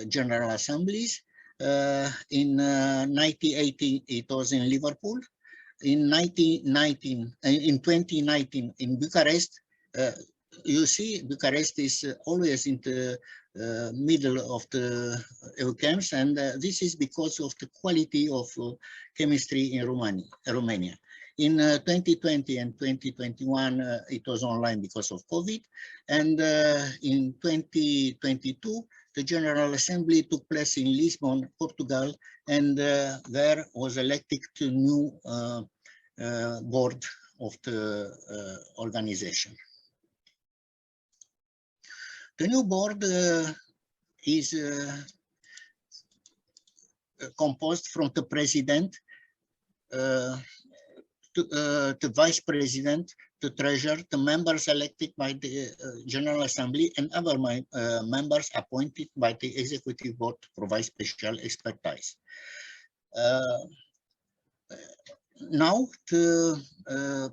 General Assemblies. In 1980, it was in Liverpool. In 2019 in Bucharest. You see, Bucharest is always in the middle of the EUCHEMS, and this is because of the quality of chemistry in Romania. In 2020 and 2021, it was online because of COVID, and in 2022, the General Assembly took place in Lisbon, Portugal, and there was elected to new board of the organization. The new board is composed from the president, the vice president, the treasurer, the members elected by the General Assembly, and other members appointed by the executive board to provide special expertise. Now, the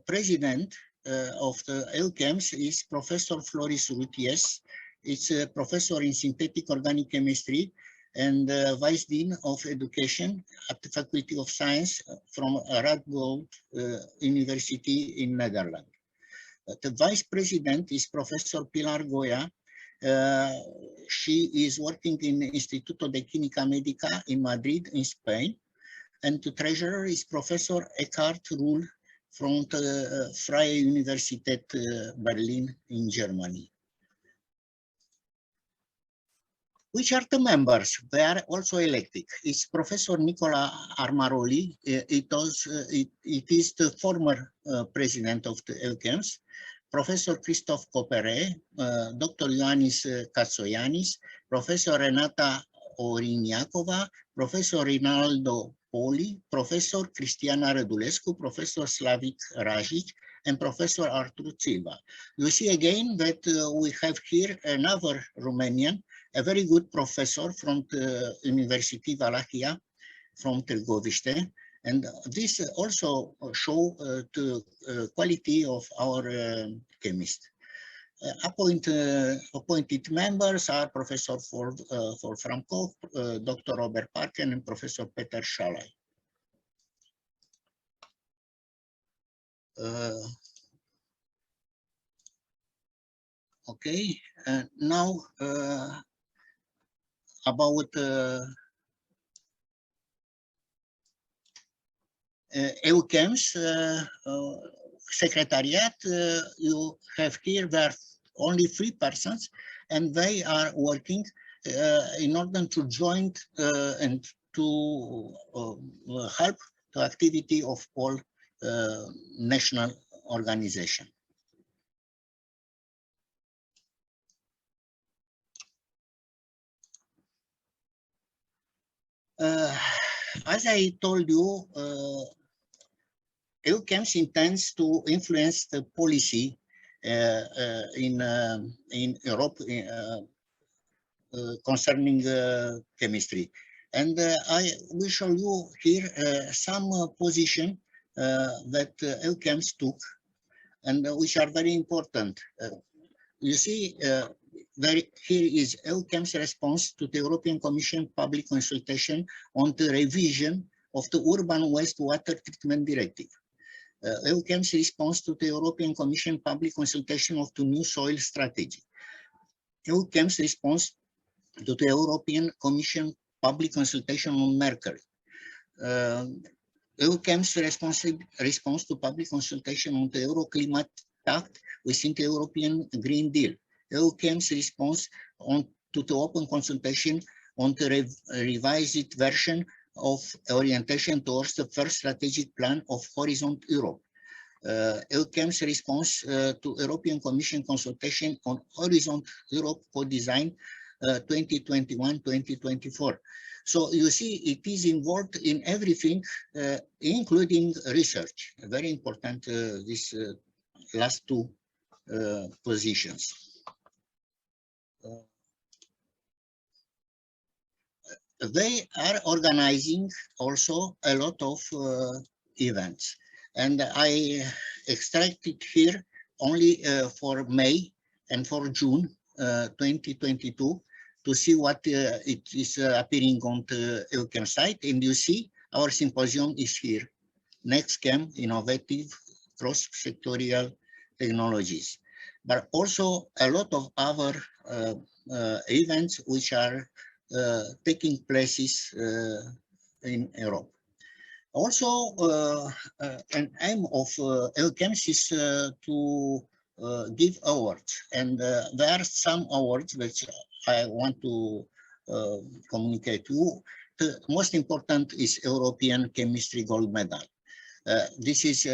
president of the EUCHEMS is Professor Floris Ruties. It's a professor in synthetic organic chemistry and vice dean of education at the Faculty of Science from Radboud University in Netherlands. The vice president is Professor Pilar Goya. She is working in Instituto de Química Médica in Madrid, in Spain. And the treasurer is Professor Eckhard Ruhl from the Freie Universität Berlin in Germany. Which are the members? They are also elected. It's Professor Nicola Armaroli. It is the former president of the EUCHEMS. Professor Christoph Copere, Dr. Ioannis Katsoyanis, Professor Renata Oriniakova, Professor Rinaldo Poli, Professor Cristiana Rădulescu, Professor Slavic Rajic, and Professor Artur Silva. You see again that we have here another Romanian, a very good professor from the University Valahia, from Târgoviște, and this also show the quality of our chemists. Appointed members are Professor for Frankov, Dr. Robert Parken, and Professor Peter Shalai. Okay, now about EUCHEMS secretariat. You have here there are only 3 persons, and they are working in order to join and to help the activity of all national organizations. As I told you, EUCHEMS intends to influence the policy in Europe concerning chemistry. And I will show you here some position that EUCHEMS took and which are very important. You see, here is EUCHEMS response to the European Commission public consultation on the revision of the Urban Wastewater Treatment Directive. EUCHEMS response to the European Commission public consultation of the new soil strategy. EUCHEMS response to the European Commission public consultation on mercury. EUCHEMS response to public consultation on the Euroclimate Act within the European Green Deal. EUCHEMS response to the open consultation on the revised version of orientation towards the first strategic plan of Horizon Europe. EUCHEMS response to European Commission consultation on Horizon Europe co-design 2021-2024. So you see, it is involved in everything, including research. Very important, these last 2 positions. They are organizing also a lot of events, and I extracted here only for May and for June 2022 to see what it is appearing on the EUCHEM site. And you see our symposium is here, NeXT-Chem, Innovative Cross-Sectorial Technologies, but also a lot of other events which are taking places in Europe. Also, an aim of EUCHEMS is to give awards, and there are some awards which I want to communicate to you. The most important is European Chemistry Gold Medal. This is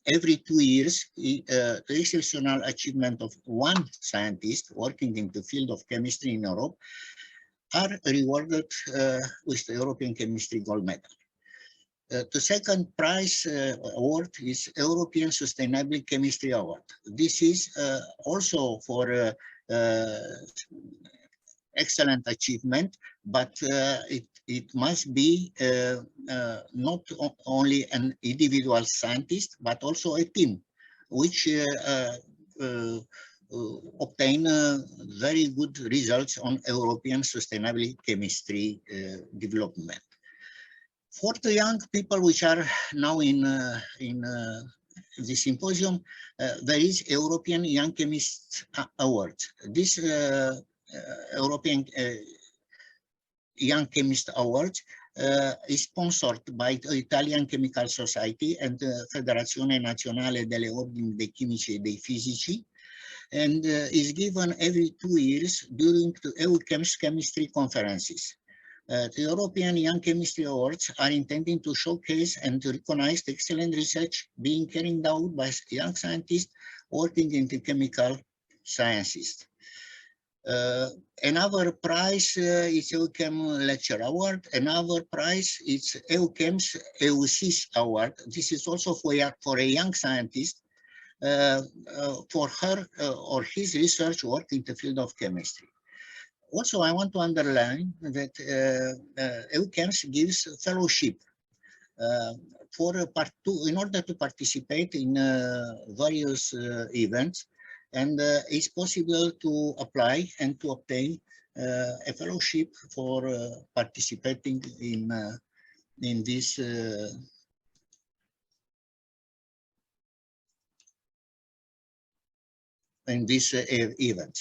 every 2 years, the exceptional achievement of one scientist working in the field of chemistry in Europe are rewarded with the European Chemistry Gold Medal. The second prize award is European Sustainable Chemistry Award. This is also for excellent achievement, but it must be not only an individual scientist, but also a team, which obtain very good results on European sustainable chemistry development. For the young people which are now in the symposium, there is European Young Chemist Award. This European Young Chemist Award is sponsored by the Italian Chemical Society and the Federazione Nazionale delle Ordini dei Chimici e dei Fisici, and is given every 2 years during the EUCHEMS chemistry conferences. The European Young Chemistry Awards are intended to showcase and to recognize the excellent research being carried out by young scientists working in the chemical sciences. Another prize is EUChem Lecture Award. Another prize is EUChem's EUSIS Award. This is also for a young scientist for her or his research work in the field of chemistry. Also, I want to underline that EUChem's gives fellowship in order to participate in various events, and it's possible to apply and to obtain a fellowship for participating in this event.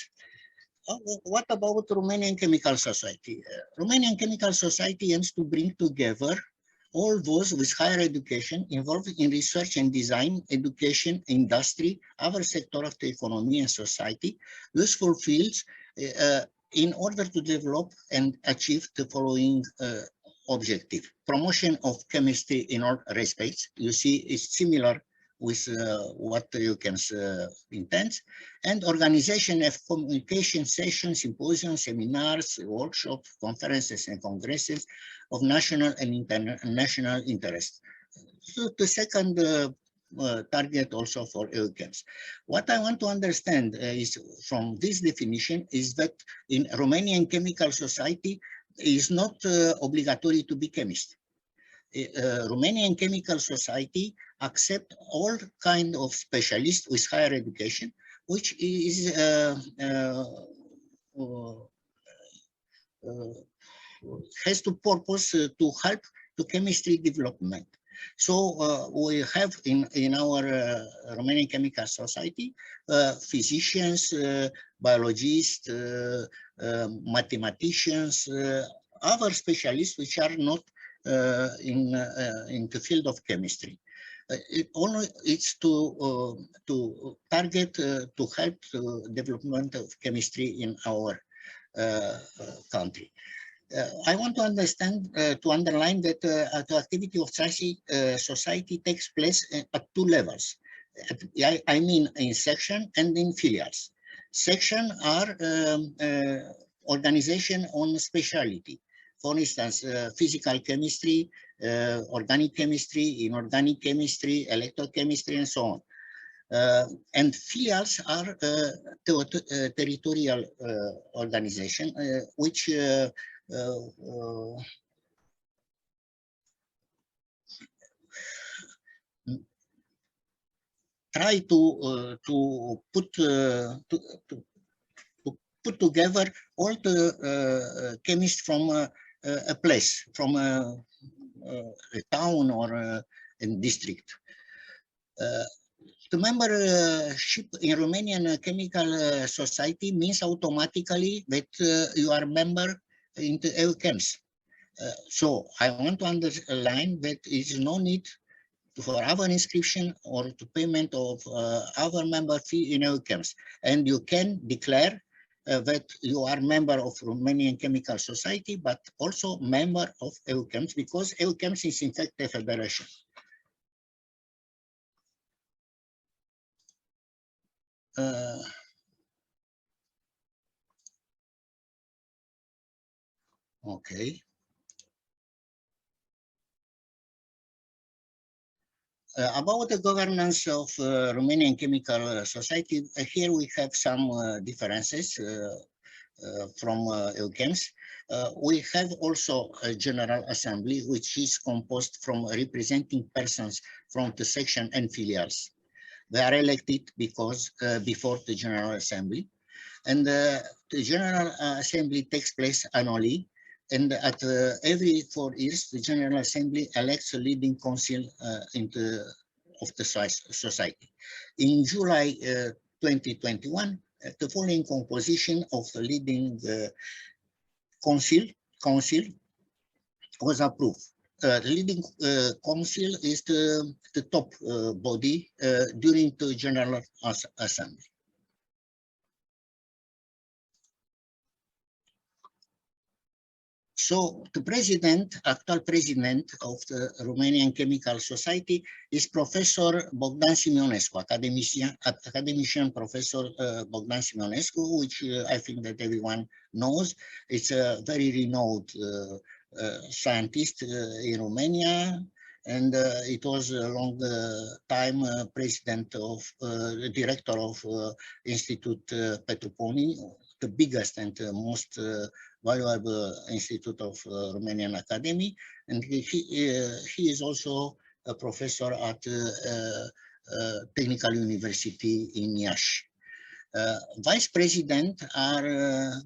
What about Romanian Chemical Society? Romanian Chemical Society aims to bring together all those with higher education involved in research and design, education, industry, other sectors of the economy and society, useful fields, in order to develop and achieve the following objective. Promotion of chemistry in all respects. You see, it's similar with what EUChem's intends, and organization of communication sessions, symposiums, seminars, workshops, conferences, and congresses of national and international interest. So the second target also for EUChem's. What I want to understand is from this definition is that in Romanian Chemical Society is not obligatory to be chemist. Romanian Chemical Society accept all kind of specialists with higher education, which is has to purpose to help to chemistry development. So we have in our Romanian Chemical Society physicians, biologists, mathematicians, other specialists which are not in the field of chemistry. It's to target to help the development of chemistry in our country. I want to understand, to underline that the activity of society takes place at two levels. I mean in section and in filials. Section are organization on specialty. For instance, physical chemistry, organic chemistry, inorganic chemistry, electrochemistry, and so on. And filials are territorial organization, which try to put together all the chemists from a place, from a town or a district. The membership in Romanian Chemical Society means automatically that you are a member in the EUChem's. So I want to underline that there is no need for our inscription or to payment of our member fee in EUChem's. And you can declare that you are member of Romanian Chemical Society, but also member of EUChem's, because EUChem's is in fact a federation. Okay. About the governance of Romanian Chemical Society, here we have some differences from EUChem's. We have also a General Assembly, which is composed from representing persons from the section and filials. They are elected because before the General Assembly, and the General Assembly takes place annually. And at every 4 years, the General Assembly elects a leading council of the society. In July 2021, the following composition of the leading council was approved. The leading council is the top body during the General Assembly. So the actual president of the Romanian Chemical Society is Professor Bogdan Simionescu, academician Professor Bogdan Simionescu, which I think that everyone knows. It's a very renowned scientist in Romania, and it was a long time president of, director of Institute Petruponi, the biggest and most valuable institute of Romanian Academy, and he is also a professor at Technical University in Iași. Vice President are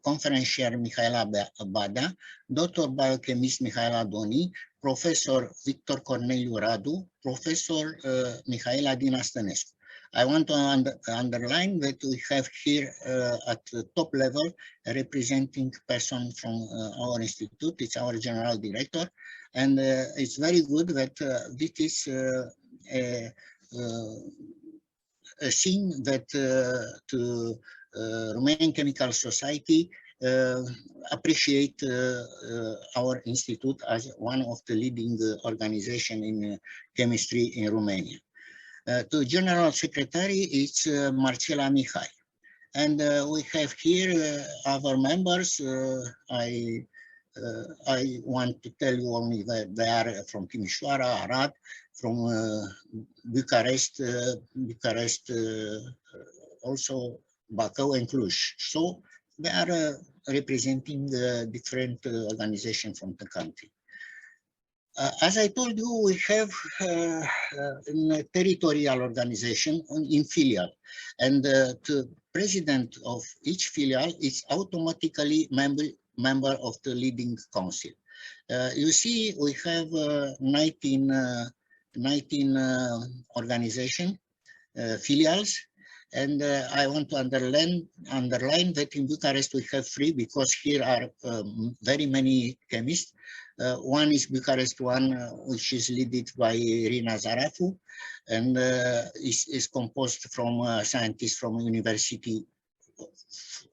conferencier Mihaela Badea, Dr. Biochemist Mihaela Doni, Professor Victor Corneliu Radu, Professor Mihaela Dina Stănescu. I want to underline that we have here at the top level a representing person from our institute. It's our general director, and it's very good that this is a scene that to Romanian Chemical Society appreciate our institute as one of the leading organization in chemistry in Romania. To General Secretary, it's Marcela Mihai. And we have here our members. I want to tell you only that they are from Timișoara, Arad, from Bucharest, also Bacău and Cluj. So they are representing different organizations from the country. As I told you, we have a territorial organization in filial, and the president of each filial is automatically member of the leading council. You see, we have 19 organization filials, and I want to underline that in Bucharest we have 3, because here are very many chemists. One is Bucharest one, which is led by Irina Zarafu, and is composed from scientists from University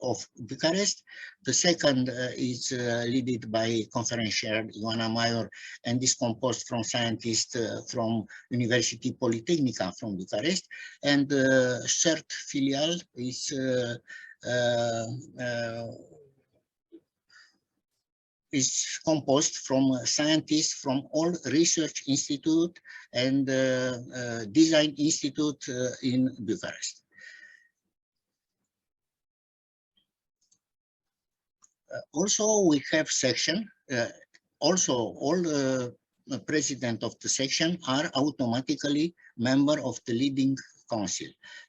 of Bucharest. The second is led by conferencier Ioana Maior, and is composed from scientists from University Polytechnica from Bucharest. And the third filial is composed from scientists from all research institute and design institute in Bucharest. Also, we have section. Also, all the president of the section are automatically member of the leading council.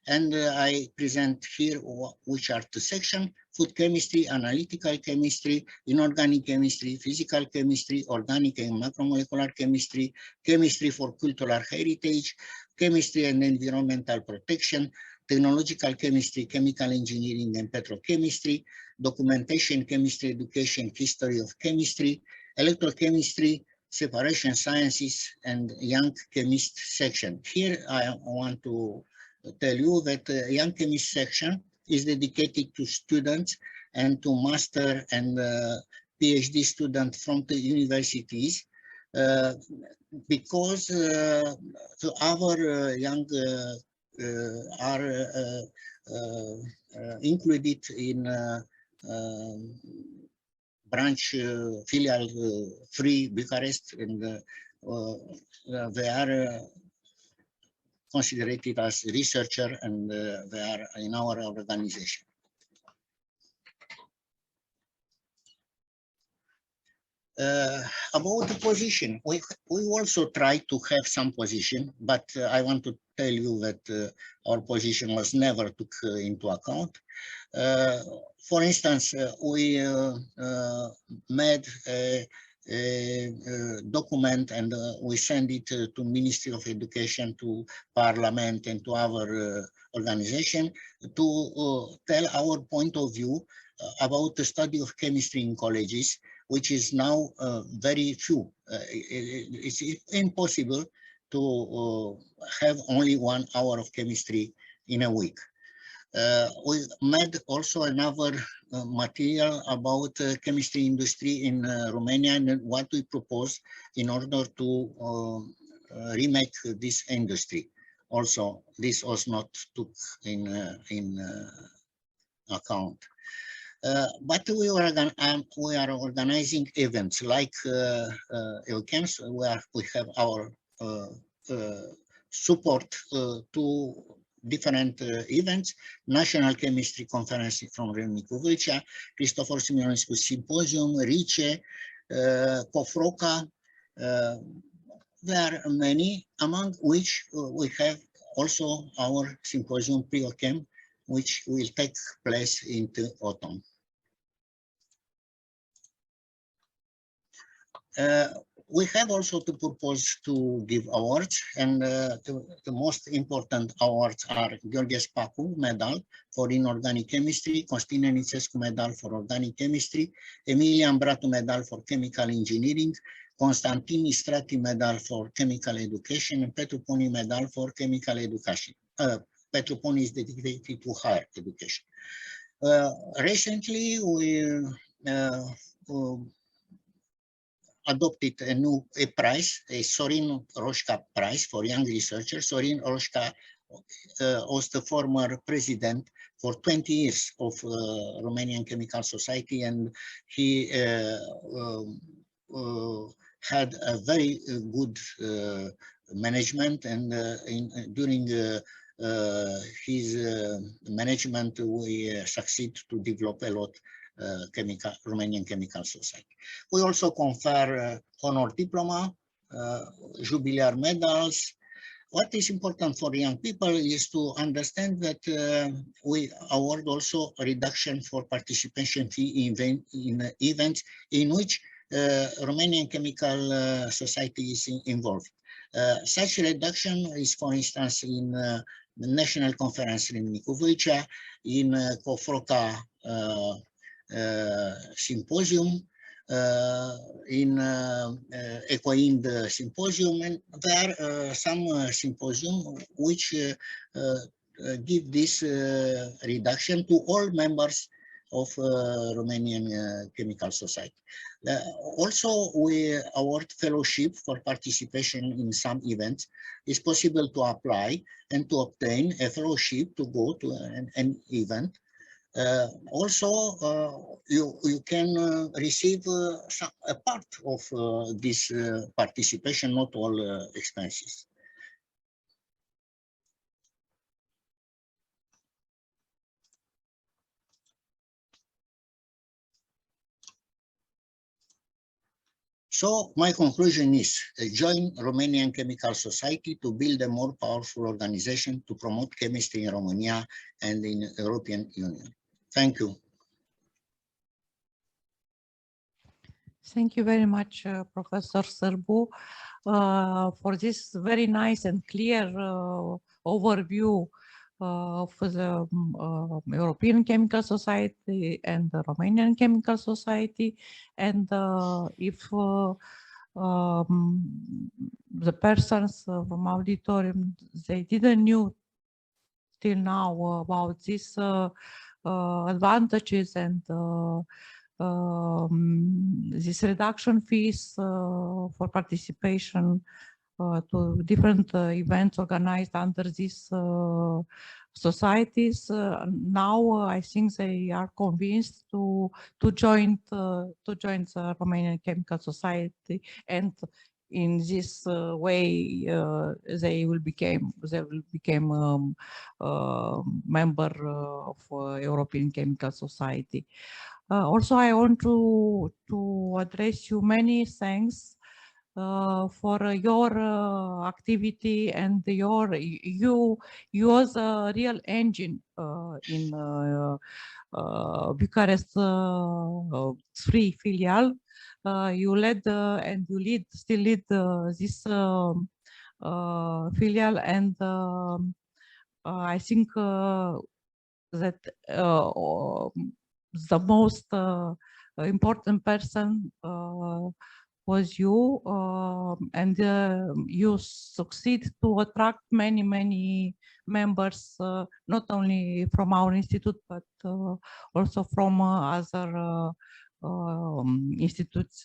And I present here which are the section: food chemistry, analytical chemistry, inorganic chemistry, physical chemistry, organic and macromolecular chemistry, chemistry for cultural heritage, chemistry and environmental protection, technological chemistry, chemical engineering and petrochemistry, documentation chemistry, education, history of chemistry, electrochemistry, separation sciences, and young chemist section. Here I want to tell you that young chemist section is dedicated to students and to master and PhD students from the universities, because our young are included in branch filial 3 Bucharest, and they are considered as researcher, and they are in our organization. About the position, we also try to have some position, but I want to tell you that our position was never took into account. For instance, we made a document, and we send it to Ministry of Education, to Parliament, and to our organization to tell our point of view about the study of chemistry in colleges, which is now very few. It's impossible to have only 1 hour of chemistry in a week. We made also another material about chemistry industry in Romania and what we propose in order to remake this industry. Also, this was not took in account. But we are organizing events like EUCHEMS, where we have our support to different events, National Chemistry Conference from Râmnicu Vâlcea, Cristofor Simionescu Symposium, RICE, COFROCA. There are many, among which we have also our symposium PRIOCHEM, which will take place in the autumn. We have also the purpose to give awards, and the most important awards are Gheorghe Spacu Medal for Inorganic Chemistry, Costin Nițescu Medal for Organic Chemistry, Emilian Bratu Medal for Chemical Engineering, Constantin Istrati Medal for Chemical Education, and Petru Poni Medal for Chemical Education. Petru Poni is dedicated to higher education. Recently, we adopted a prize, a Sorin Roșca Prize for young researchers. Sorin Roșca was the former president for 20 years of Romanian Chemical Society, and he had a very good management, and during his management we succeed to develop a lot Romanian Chemical Society. We also confer honor diploma, jubilar medals. What is important for young people is to understand that we award also a reduction for participation fee in events in which Romanian Chemical Society is involved. Such reduction is, for instance, in the National Conference in Râmnicu Vâlcea, in COFROCA Symposium, in Ecoind Symposium, and there are some symposium which give this reduction to all members of Romanian Chemical Society. Also, we award fellowship for participation in some events. It's possible to apply and to obtain a fellowship to go to an event. Also, you can receive a part of this participation, not all expenses. So my conclusion is join Romanian Chemical Society to build a more powerful organization to promote chemistry in Romania and in the European Union. Thank you. Thank you very much, Professor Sârbu, for this very nice and clear overview of the European Chemical Society and the Romanian Chemical Society. And if the persons from auditorium, they didn't know till now about these advantages and this reduction fees for participation to different events organized under these societies. Now I think they are convinced to join the Romanian Chemical Society, and in this way they will become member of European Chemical Society. Also, I want to address you many thanks for your activity, and you was a real engine in Bucharest 3 filial. You led and you still lead this filial, and I think that the most important person was you, and you succeed to attract many members, not only from our institute, but also from other institutes,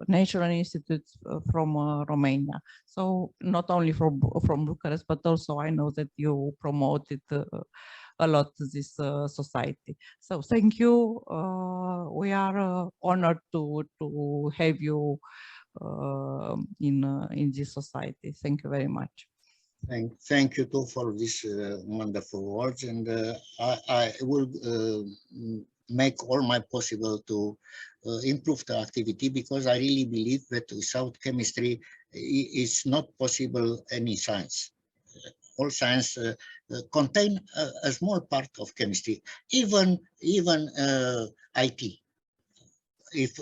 national institutes from Romania. So not only from Bucharest, but also I know that you promoted a lot this society. So thank you. We are honored to have you in this society. Thank you very much. Thank you too for this wonderful words, and I will make all my possible to improve the activity, because I really believe that without chemistry it's not possible any science. All science contain a small part of chemistry, even IT. If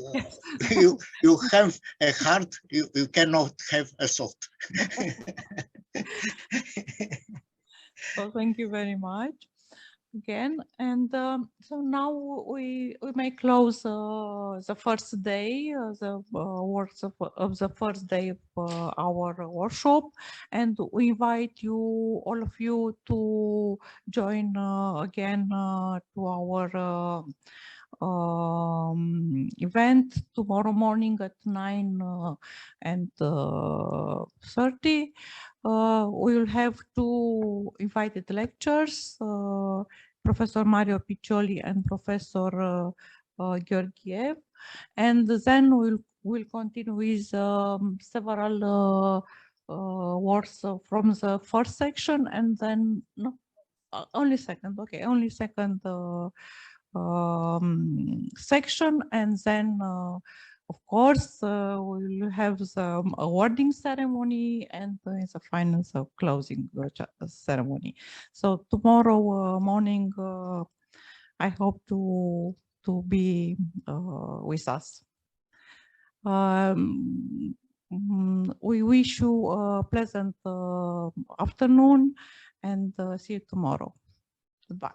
you have a hard, you cannot have a soft. So thank you very much again. And so now we may close the first day, the works of the first day of our workshop, and we invite you, all of you, to join again to our event tomorrow morning at 9:30. We will have two invited lectures, Professor Mario Piccioli and Professor Georgiev, and then we'll continue with several works from the first section, and then only second section, and then of course we'll have the awarding ceremony and the final closing ceremony. So tomorrow morning I hope to be with us. We wish you a pleasant afternoon, and see you tomorrow. Goodbye.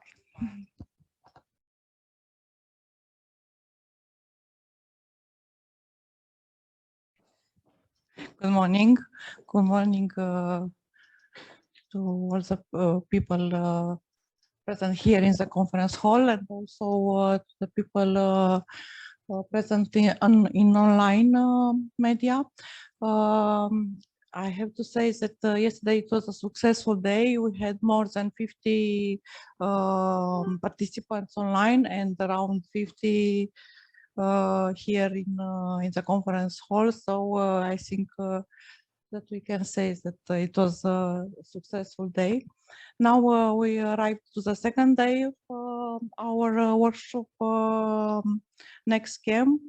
Good morning. Good morning to all the people present here in the conference hall, and also to the people present in online media. I have to say that yesterday it was a successful day. We had more than 50 participants online and around 50 here in the conference hall. So I think that we can say that it was a successful day. Now we arrived to the second day of our workshop, NeXT-Chem.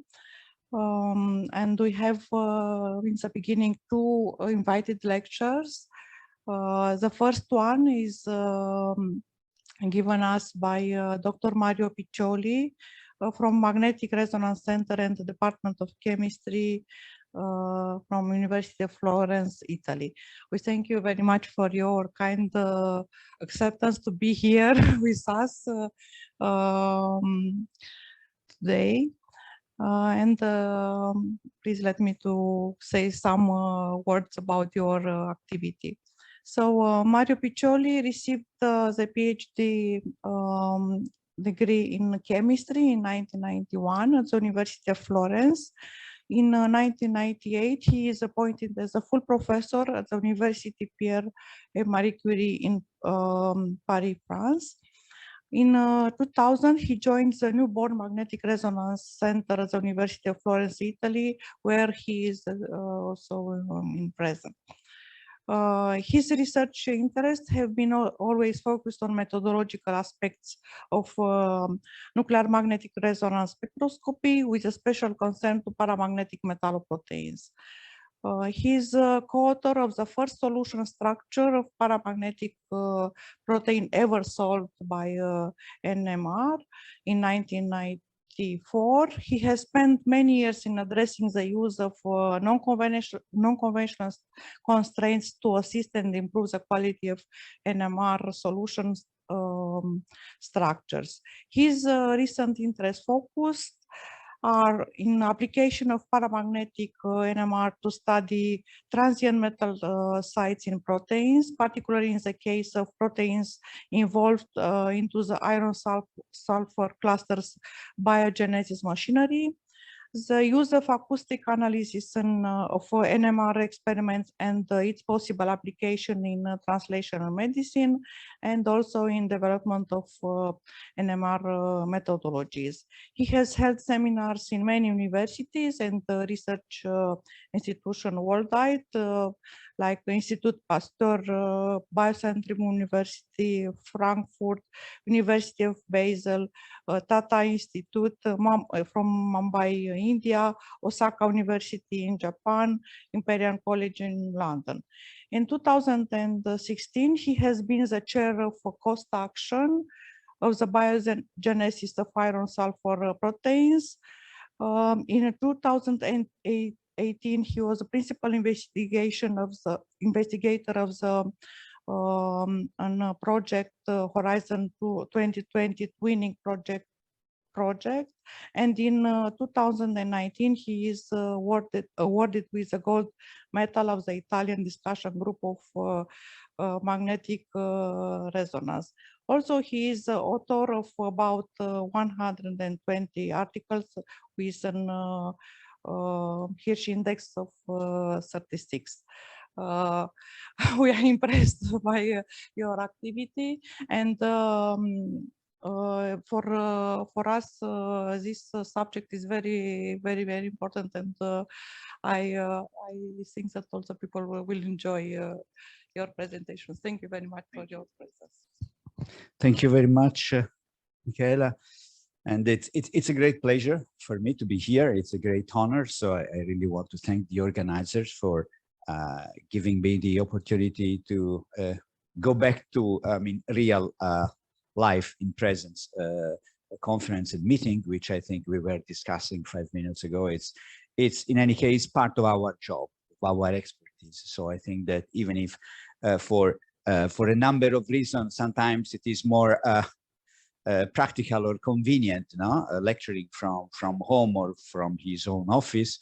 And we have in the beginning two invited lectures. The first one is given us by Dr. Mario Piccioli from Magnetic Resonance Center and the Department of Chemistry from University of Florence, Italy. We thank you very much for your kind acceptance to be here with us today. And please let me to say some words about your activity. So Mario Piccioli received the PhD degree in chemistry in 1991 at the University of Florence. In 1998, he is appointed as a full professor at the University Pierre et Marie Curie in Paris, France. In 2000, he joined the newborn Magnetic Resonance Center at the University of Florence, Italy, where he is also in present. His research interests have been always focused on methodological aspects of nuclear magnetic resonance spectroscopy, with a special concern to paramagnetic metalloproteins. He is co-author of the first solution structure of paramagnetic protein ever solved by NMR in 1994. He has spent many years in addressing the use of non-conventional constraints to assist and improve the quality of NMR solutions structures. His recent interest focused are in application of paramagnetic NMR to study transient metal sites in proteins, particularly in the case of proteins involved into the iron sulfur clusters biogenesis machinery. The use of acoustic analysis of NMR experiments and its possible application in translational medicine, and also in development of NMR methodologies. He has held seminars in many universities and research institutions worldwide, like the Institute Pasteur, Biocentrum University, Frankfurt, University of Basel, Tata Institute from Mumbai, India, Osaka University in Japan, Imperial College in London. In 2016, he has been the chair of cost action of the biogenesis of iron sulfur proteins. In 2018, he was the principal investigator of the project Horizon 2020 Twinning project, and in 2019 he is awarded with the gold medal of the Italian discussion group of magnetic resonance. Also, he is the author of about 120 articles with an Hirsch index of 36. We are impressed by your activity, and for us this subject is very important, and I think that also people will enjoy your presentations. Thank you very much for your presence. Thank you very much, Michaela. And it's a great pleasure for me to be here. It's a great honor. So I really want to thank the organizers for giving me the opportunity to go back to, real life in presence conference and meeting, which I think we were discussing 5 minutes ago. It's in any case part of our job, of our expertise. So I think that even if for a number of reasons, sometimes it is more practical or convenient, lecturing from home or from his own office,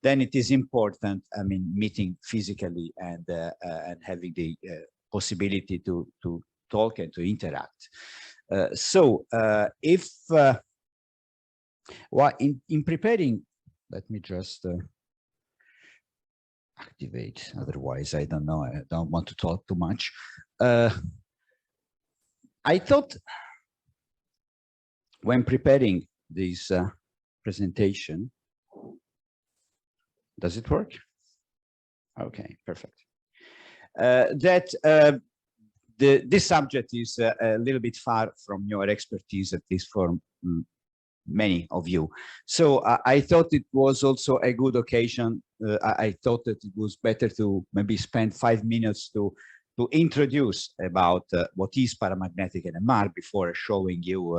then it is important, meeting physically and having the possibility to talk and to interact. In preparing, let me just activate, otherwise I don't know, I don't want to talk too much. I thought when preparing this presentation, does it work? Okay, perfect. This subject is a little bit far from your expertise, at least for many of you. So I thought it was also a good occasion. I thought that it was better to maybe spend 5 minutes to introduce about what is paramagnetic NMR before showing you,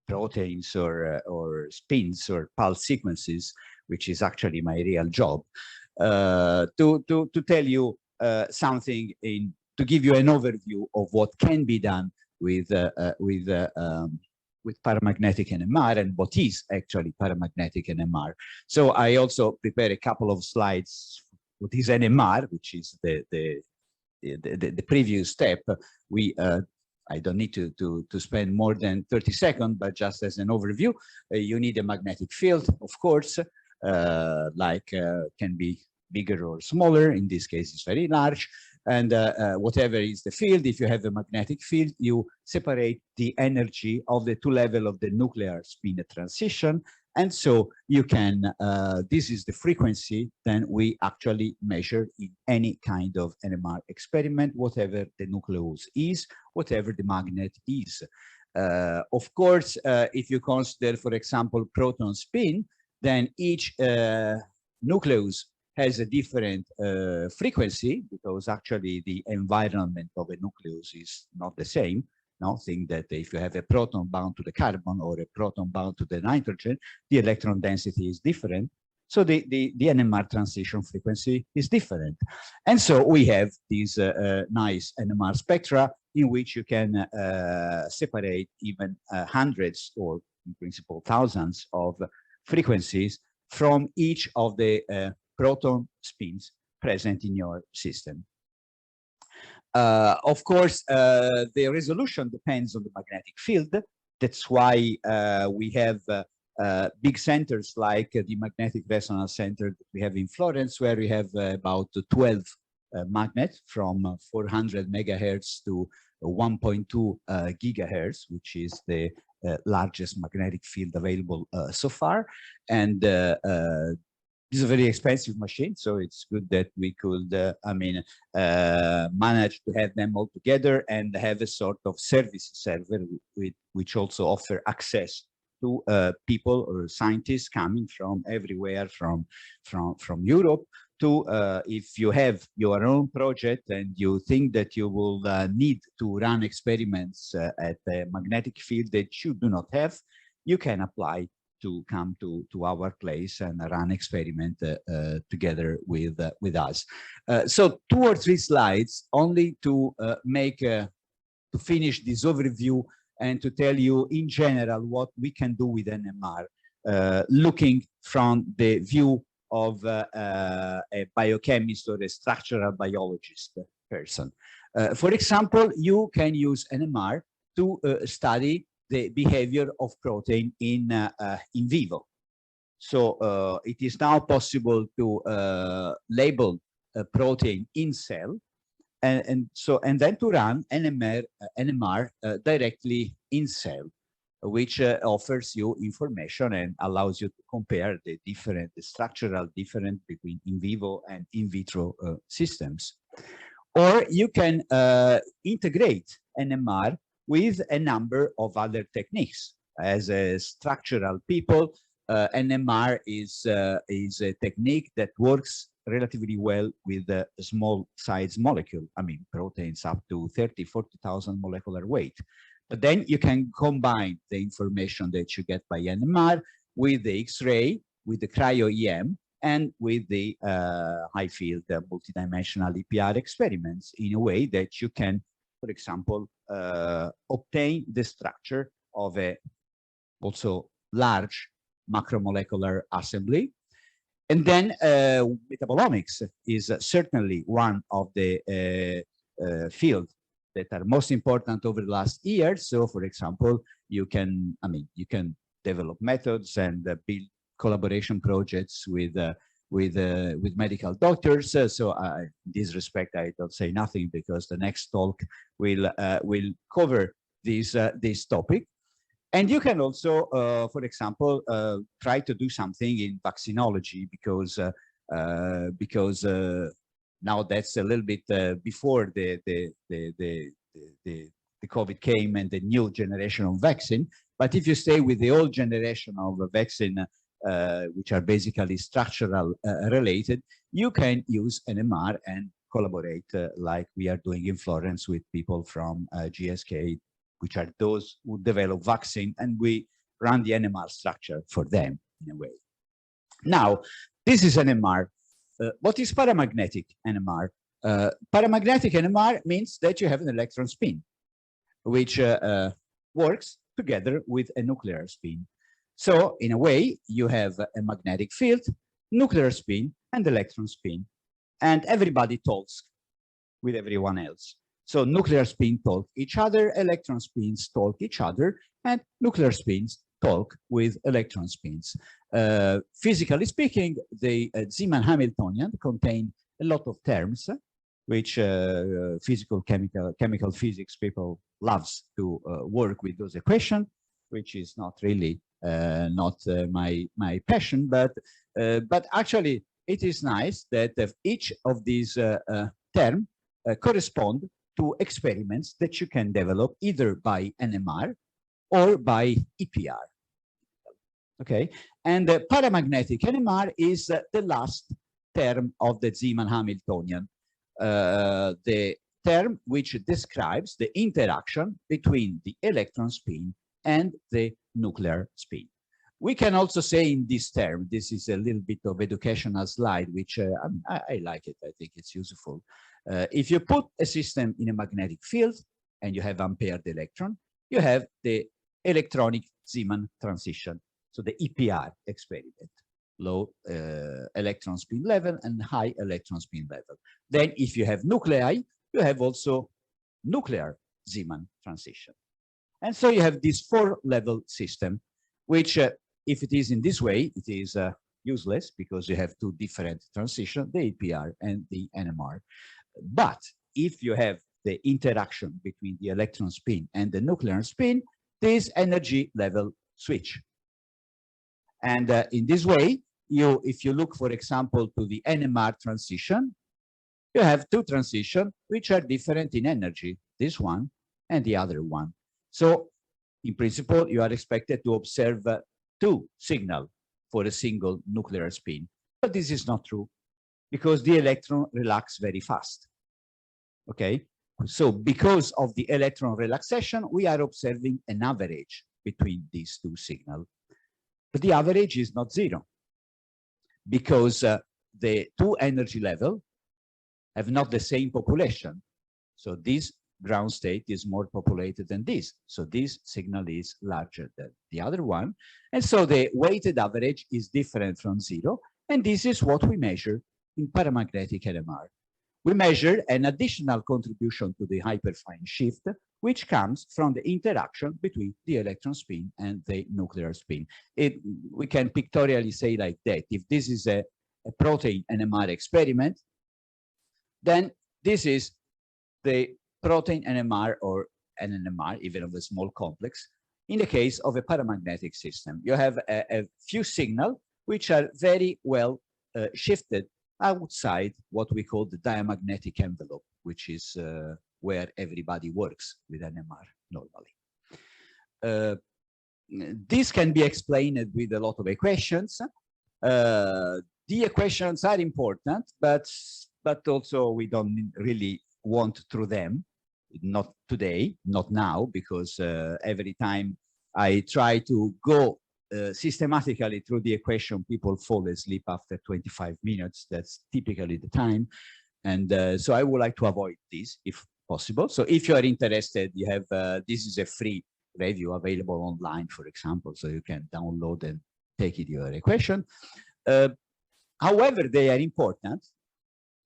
proteins or spins or pulse sequences, which is actually my real job, to tell you something, to give you an overview of what can be done with paramagnetic NMR and what is actually paramagnetic NMR. So I also prepared a couple of slides. What is NMR, which is the previous step. I don't need to spend more than 30 seconds, but just as an overview, you need a magnetic field, of course, can be bigger or smaller. In this case, it's very large. And whatever is the field, if you have a magnetic field, you separate the energy of the two levels of the nuclear spin transition. And so you can, this is the frequency then we actually measure in any kind of NMR experiment, whatever the nucleus is, whatever the magnet is. Of course, if you consider, for example, proton spin, then each nucleus has a different frequency, because actually the environment of a nucleus is not the same. Now, think that if you have a proton bound to the carbon or a proton bound to the nitrogen, the electron density is different. So the NMR transition frequency is different. And so we have these nice NMR spectra in which you can separate even hundreds or in principle thousands of frequencies from each of the proton spins present in your system. Of course, the resolution depends on the magnetic field. That's why we have big centers like the magnetic resonance center that we have in Florence, where we have about 12 magnets from 400 megahertz to 1.2 gigahertz, which is the largest magnetic field available so far. And this is a very expensive machine, so it's good that we could, manage to have them all together and have a sort of service server which also offer access to people or scientists coming from everywhere from Europe to, if you have your own project and you think that you will need to run experiments at a magnetic field that you do not have, you can apply to come to our place and run experiment together with us. So 2 or 3 slides only to to finish this overview and to tell you in general what we can do with NMR, looking from the view of a biochemist or a structural biologist person. For example, you can use NMR to study the behavior of protein in vivo. So it is now possible to label a protein in cell, and then to run NMR directly in cell, which offers you information and allows you to compare the structural difference between in vivo and in vitro systems. Or you can integrate NMR with a number of other techniques. As a structural people, NMR is a technique that works relatively well with a small size molecule. I mean, proteins up to 30, 40,000 molecular weight. But then you can combine the information that you get by NMR with the X-ray, with the cryo-EM, and with the high-field multidimensional EPR experiments in a way that you can, for example, obtain the structure of a also large macromolecular assembly. And then metabolomics is certainly one of the fields that are most important over the last year. So, for example, you can develop methods and build collaboration projects with medical doctors. So, in this respect, I don't say nothing because the next talk will cover this topic. And you can also, for example, try to do something in vaccinology because now that's a little bit before the COVID came and the new generation of vaccine. But if you stay with the old generation of vaccine, which are basically structural related, you can use NMR and collaborate like we are doing in Florence with people from GSK, which are those who develop vaccine, and we run the NMR structure for them in a way. Now, this is NMR. What is paramagnetic NMR? Paramagnetic NMR means that you have an electron spin, which works together with a nuclear spin. So in a way, you have a magnetic field, nuclear spin, and electron spin. And everybody talks with everyone else. So nuclear spin talk each other, electron spins talk each other, and nuclear spins talk with electron spins. Physically speaking, the Zeeman Hamiltonian contain a lot of terms, which chemical physics people loves to work with those equations, which is not really my passion, but actually it is nice that each of these terms correspond to experiments that you can develop either by NMR or by EPR. Okay, and the paramagnetic NMR is the last term of the Zeeman Hamiltonian, the term which describes the interaction between the electron spin and the nuclear spin. We can also say in this term, this is a little bit of educational slide, which I like it, I think it's useful. If you put a system in a magnetic field and you have unpaired electron, you have the electronic Zeeman transition. So the EPR experiment, low electron spin level and high electron spin level. Then if you have nuclei, you have also nuclear Zeeman transition. And so you have this 4-level system, which if it is in this way, it is useless because you have 2 different transitions, the EPR and the NMR. But if you have the interaction between the electron spin and the nuclear spin, this energy level switch. And in this way, if you look, for example, to the NMR transition, you have 2 transitions which are different in energy, this one and the other one. So in principle, you are expected to observe 2 signals for a single nuclear spin. But this is not true because the electron relaxes very fast. Okay, so because of the electron relaxation, we are observing an average between these 2 signals. But the average is not 0 because the 2 energy levels have not the same population. So this ground state is more populated than this. So this signal is larger than the other one. And so the weighted average is different from 0. And this is what we measure in paramagnetic NMR. We measure an additional contribution to the hyperfine shift, which comes from the interaction between the electron spin and the nuclear spin. We can pictorially say like that. If this is a protein NMR experiment, then this is the protein NMR or an NMR, even of a small complex, in the case of a paramagnetic system. You have a few signals which are very well shifted outside what we call the diamagnetic envelope, which is where everybody works with NMR normally. This can be explained with a lot of equations. The equations are important, but also we don't really want through them. Not today, not now, because every time I try to go systematically through the equation, people fall asleep after 25 minutes. That's typically the time. And so I would like to avoid this if possible. So if you are interested, you have, this is a free review available online, for example, so you can download and take it your equation. However, they are important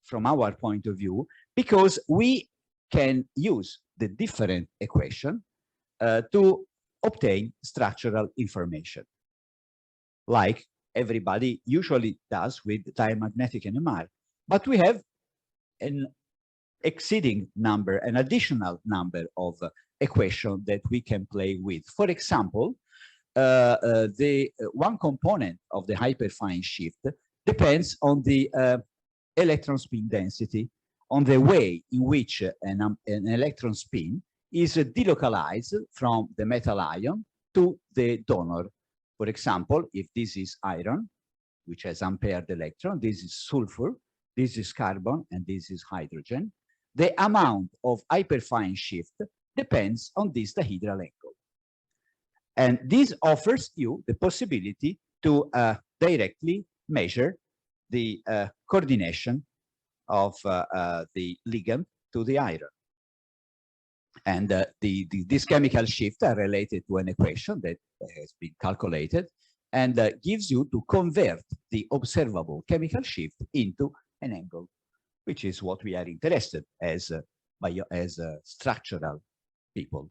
from our point of view because we can use the different equation to obtain structural information, like everybody usually does with diamagnetic NMR. But we have an exceeding number, an additional number of equations that we can play with. For example, the one component of the hyperfine shift depends on the electron spin density, on the way in which an electron spin is delocalized from the metal ion to the donor. For example, if this is iron, which has unpaired electron, this is sulfur, this is carbon, and this is hydrogen, the amount of hyperfine shift depends on this dihedral angle. And this offers you the possibility to directly measure the coordination of the ligand to the iron. And these chemical shifts are related to an equation that has been calculated and gives you to convert the observable chemical shift into an angle, which is what we are interested as structural people.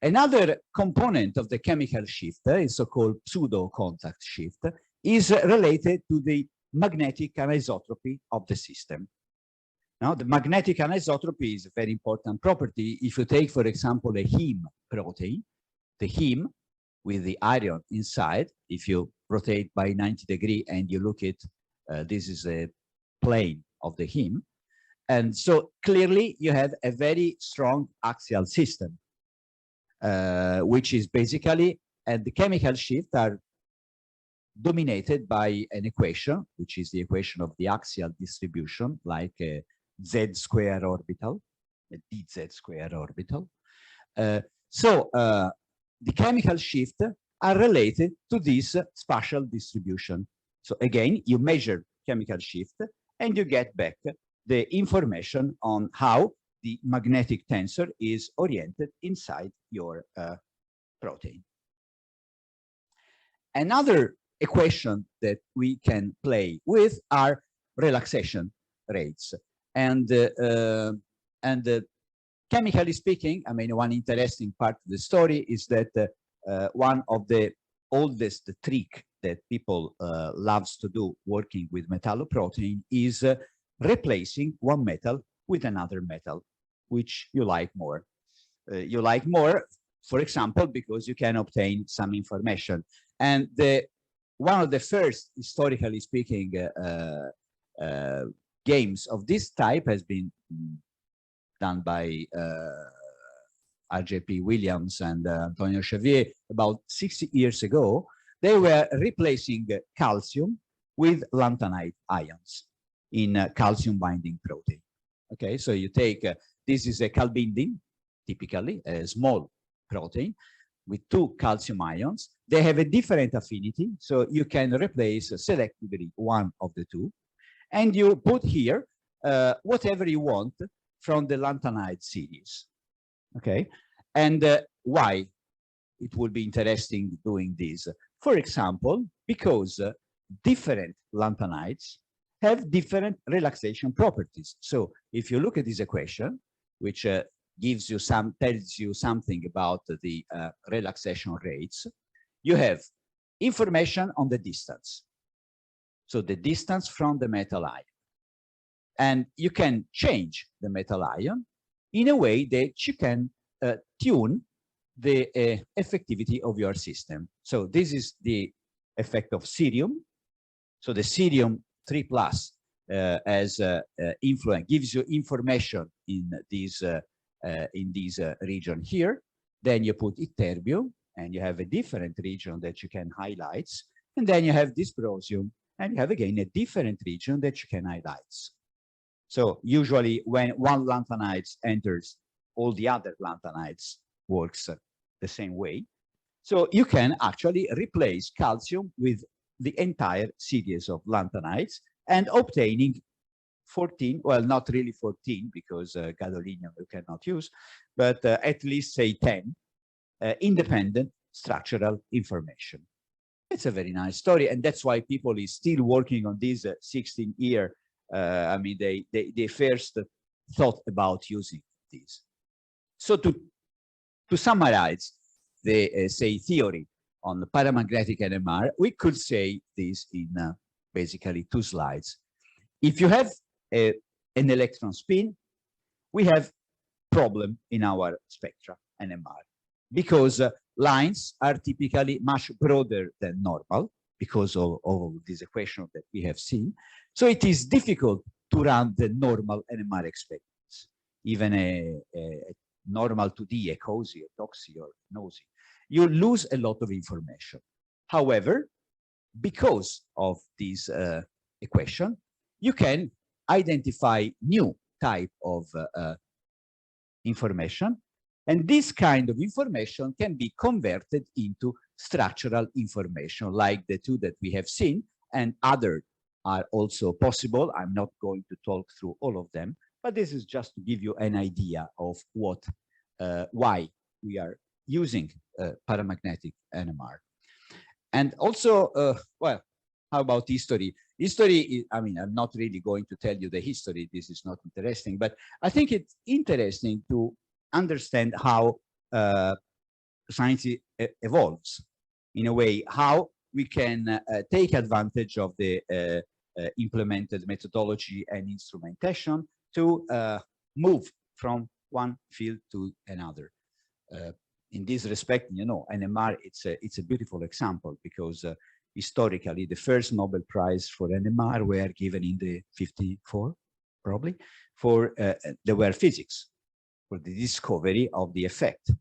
Another component of the chemical shift is so-called pseudo-contact shift, is related to the magnetic anisotropy of the system. Now, the magnetic anisotropy is a very important property. If you take, for example, a heme protein, the heme with the iron inside, if you rotate by 90 degrees and you look at, this is a plane of the heme. And so clearly you have a very strong axial system, which is basically, and the chemical shifts are dominated by an equation, which is the equation of the axial distribution, like a Z square orbital, a dz square orbital. So the chemical shifts are related to this spatial distribution. So again, you measure chemical shift and you get back the information on how the magnetic tensor is oriented inside your protein. Another equation that we can play with are relaxation rates. And chemically speaking, I mean, one interesting part of the story is that one of the oldest trick that people loves to do working with metalloprotein is replacing one metal with another metal, which you like more. You like more, for example, because you can obtain some information. And one of the first, historically speaking, games of this type has been done by R.J.P. Williams and Antonio Xavier about 60 years ago. They were replacing calcium with lanthanide ions in calcium binding protein. Okay, so you take, this is a calbindin, typically a small protein with 2 calcium ions. They have a different affinity, so you can replace selectively one of the 2, and you put here whatever you want from the lanthanide series. Okay, and why it would be interesting doing this? For example, because different lanthanides have different relaxation properties. So if you look at this equation, which gives you tells you something about the relaxation rates, you have information on the distance. So the distance from the metal ion. And you can change the metal ion in a way that you can tune the effectivity of your system. So this is the effect of cerium. So the cerium 3+ as influence gives you information in this region here. Then you put ytterbium, and you have a different region that you can highlight. And then you have dysprosium, and you have again a different region that you can highlight. So usually when one lanthanide enters, all the other lanthanides works the same way. So you can actually replace calcium with the entire series of lanthanides and obtaining 14, well, not really 14 because gadolinium you cannot use, but at least say 10 independent structural information. It's a very nice story, and that's why people is still working on this 16-year. I mean, they first thought about using this. So to summarize the say theory on the paramagnetic NMR, we could say this in basically 2 slides. If you have an electron spin, we have problem in our spectra NMR because lines are typically much broader than normal because of this equation that we have seen. So it is difficult to run the normal NMR experiments, even a normal 2D, a COSY, a TOXY, or NOSY. You lose a lot of information. However, because of this equation, you can identify new type of information, and this kind of information can be converted into structural information, like the 2 that we have seen, and other are also possible. I'm not going to talk through all of them, but this is just to give you an idea of what, why we are using paramagnetic NMR. And also, well, how about history? History, I mean, I'm not really going to tell you the history. This is not interesting, but I think it's interesting to understand how science evolves in a way, how we can take advantage of the implemented methodology and instrumentation to move from one field to another. In this respect, you know, NMR, it's a beautiful example because historically the first Nobel Prize for NMR were given in the 54, probably, for they were physics, for the discovery of the effect.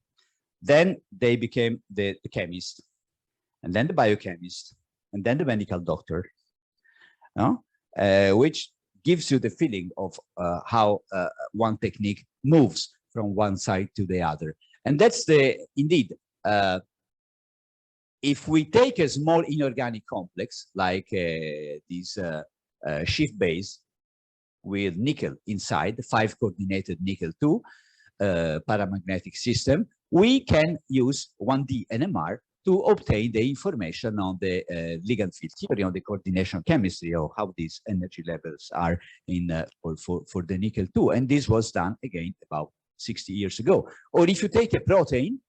Then they became the chemist, and then the biochemist, and then the medical doctor, which gives you the feeling of how one technique moves from one side to the other. And that's indeed, if we take a small inorganic complex like this shift base with nickel inside, 5-coordinated nickel 2 paramagnetic system, we can use 1D NMR to obtain the information on the ligand field theory, on the coordination chemistry, or how these energy levels are in for the nickel 2. And this was done again about 60 years ago. Or if you take a protein,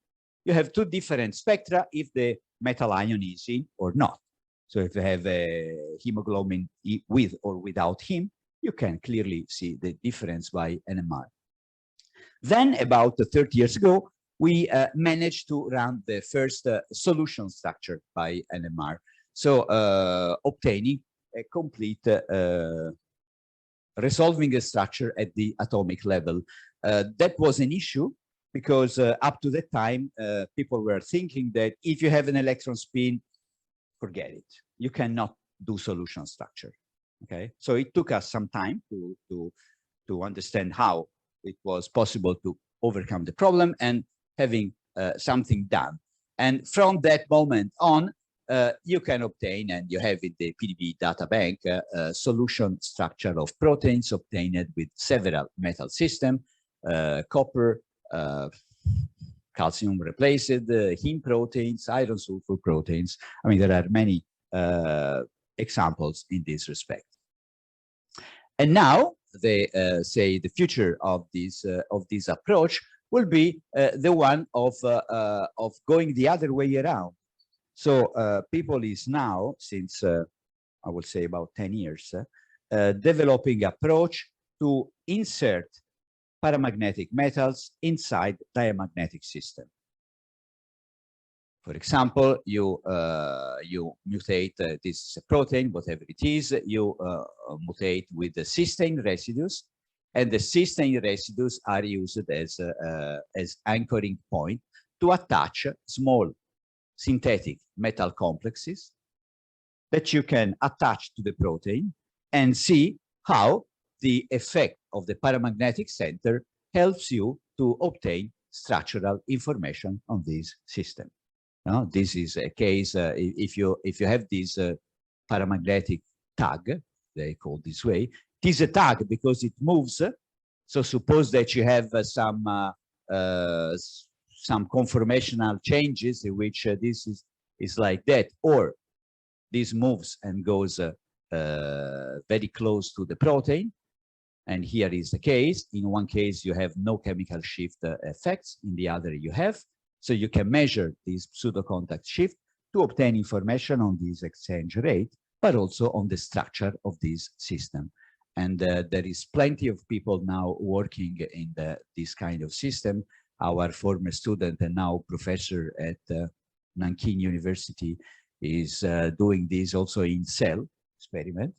you have two different spectra if the metal ion is in or not. So if you have a hemoglobin with or without heme, you can clearly see the difference by NMR. Then about 30 years ago, we managed to run the first solution structure by NMR. So obtaining a complete resolving a structure at the atomic level. That was an issue because up to that time, people were thinking that if you have an electron spin, forget it. You cannot do solution structure. Okay, so it took us some time to understand how it was possible to overcome the problem and having something done. And from that moment on, you can obtain, and you have in the PDB data bank, a solution structure of proteins obtained with several metal systems, copper, calcium replaced, heme proteins, iron sulfur proteins. I mean, there are many examples in this respect. And now, say the future of this approach will be the one of going the other way around. So people is now, since I would say about 10 years, developing approach to insert paramagnetic metals inside diamagnetic system. For example, you mutate this protein, whatever it is, you mutate with the cysteine residues, and the cysteine residues are used as anchoring point to attach small synthetic metal complexes that you can attach to the protein and see how the effect of the paramagnetic center helps you to obtain structural information on this system. Now, this is a case if you have this paramagnetic tag, they call this way. It is a tag because it moves. So suppose that you have some conformational changes in which this is like that, or this moves and goes very close to the protein. And here is the case. In one case, you have no chemical shift effects. In the other, you have. So you can measure this pseudo-contact shift to obtain information on this exchange rate, but also on the structure of this system. And there is plenty of people now working in this kind of system. Our former student and now professor at Nanking University is doing this also in cell experiment.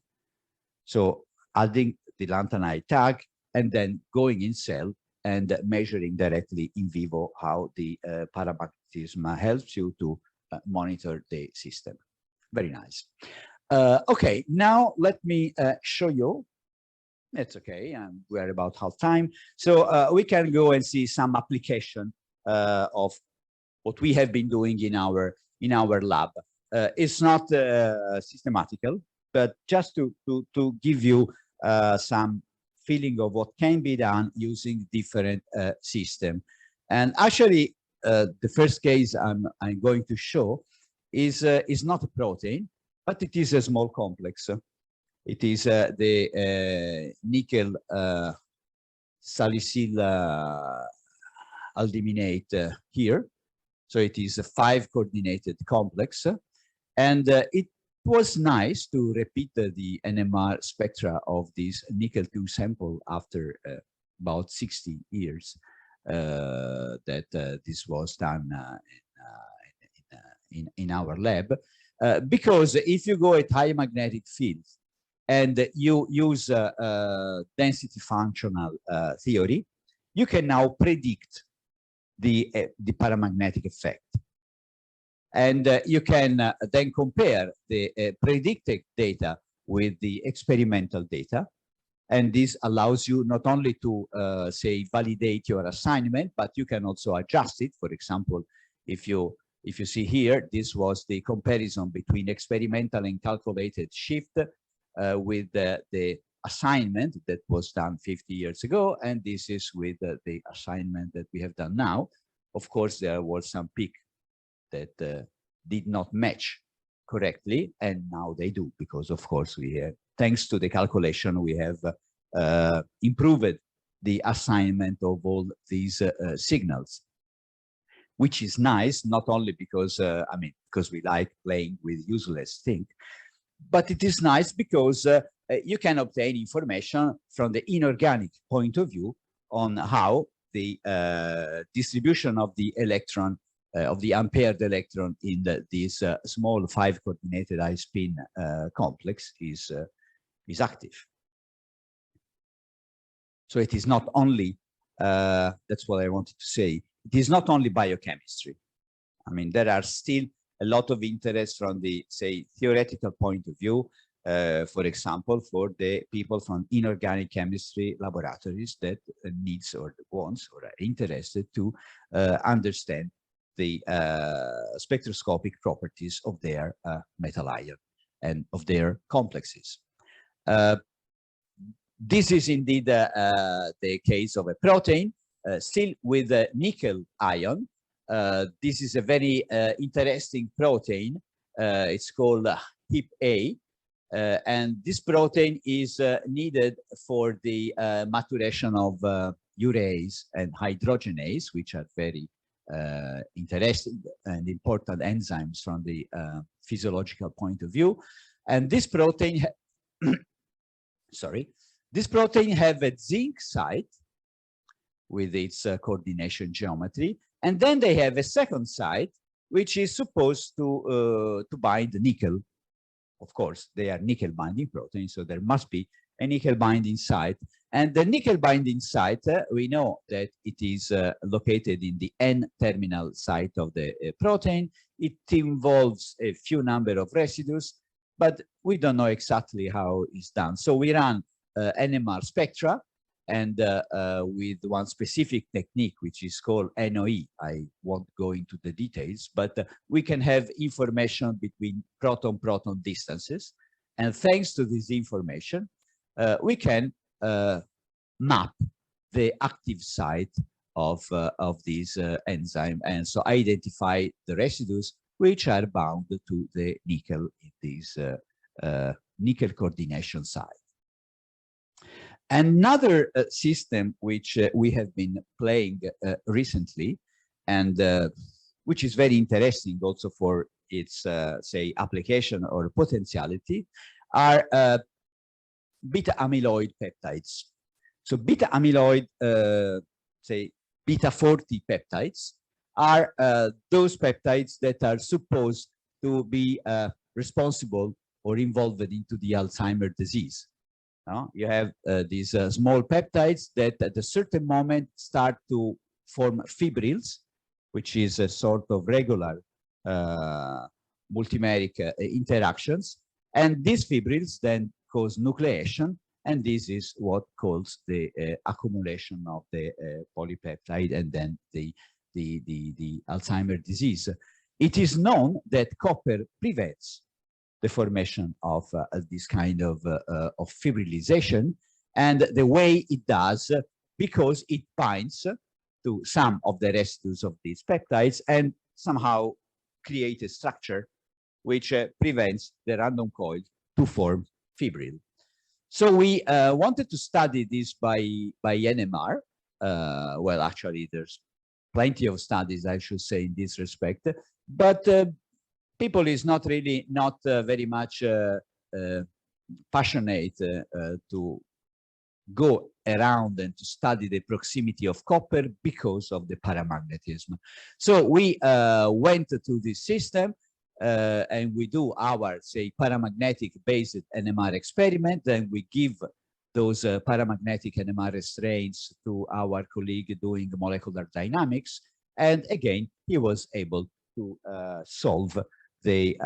So adding the lanthanide tag and then going in cell and measuring directly in vivo how the paramagnetism helps you to monitor the system. Very nice. Okay, now let me show you. It's okay, we're about half time. So we can go and see some application of what we have been doing in our lab. It's not systematical, but just to give you some feeling of what can be done using different system. And actually, the first case I'm going to show is not a protein, but it is a small complex. It is the nickel salicyl aldiminate here. So it is a 5-coordinated complex. And it was nice to repeat the NMR spectra of this nickel-2 sample after about 60 years that this was done in our lab. Because if you go at high magnetic fields and you use density functional theory, you can now predict the paramagnetic effect. And you can then compare the predicted data with the experimental data. And this allows you not only to, say, validate your assignment, but you can also adjust it. For example, if you see here, this was the comparison between experimental and calculated shift with the assignment that was done 50 years ago. And this is with the assignment that we have done now. Of course, there was some peak that did not match correctly, and now they do, because of course we have, thanks to the calculation, we have improved the assignment of all these signals, which is nice, not only because, I mean, because we like playing with useless things, but it is nice because you can obtain information from the inorganic point of view on how the distribution of the electron, of the unpaired electron in this small 5-coordinated high-spin complex is active. So it is not only, that's what I wanted to say, it is not only biochemistry. I mean, there are still a lot of interest from the, say, theoretical point of view, for example, for the people from inorganic chemistry laboratories that needs or wants or are interested to understand the spectroscopic properties of their metal ion and of their complexes. This is indeed the case of a protein, still with a nickel ion. This is a very interesting protein. It's called HIP-A, and this protein is needed for the maturation of urease and hydrogenase, which are very interesting and important enzymes from the physiological point of view. And this protein, sorry, this protein have a zinc site with its coordination geometry, and then they have a second site which is supposed to bind nickel. Of course, they are nickel binding proteins, so there must be a nickel binding site. And the nickel binding site, we know that it is located in the N-terminal site of the protein. It involves a few number of residues, but we don't know exactly how it's done. So we run NMR spectra, and with one specific technique, which is called NOE. I won't go into the details, but we can have information between proton-proton distances. And thanks to this information, we can map the active site of this enzyme, and so identify the residues which are bound to the nickel in this nickel coordination site. Another system which we have been playing recently, and which is very interesting also for its, say, application or potentiality, are beta amyloid peptides. So beta amyloid, say, beta 40 peptides are those peptides that are supposed to be responsible or involved into the Alzheimer's disease. You have these small peptides that at a certain moment start to form fibrils, which is a sort of regular multimeric interactions. And these fibrils then cause nucleation, and this is what causes the accumulation of the polypeptide and then the Alzheimer's disease. It is known that copper prevents the formation of this kind of fibrilization, and the way it does, because it binds to some of the residues of these peptides and somehow create a structure which prevents the random coil to form fibril. So we wanted to study this by NMR. Well, actually, there's plenty of studies, I should say, in this respect, but people is not really very much passionate to go around and to study the proximity of copper because of the paramagnetism. So we went to this system and we do our, say, paramagnetic based NMR experiment, and we give those paramagnetic NMR restraints to our colleague doing molecular dynamics. And again, he was able to solve the,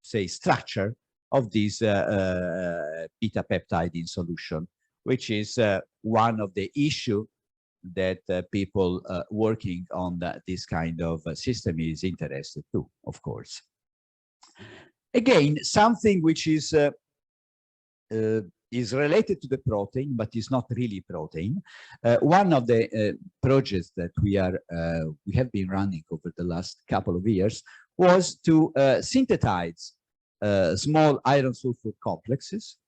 say, structure of this beta peptide in solution, which is one of the issues that people working on this kind of system is interested to, of course. Again, something which is related to the protein, but is not really protein. One of the projects that we have been running over the last couple of years was to synthesize small iron sulfur complexes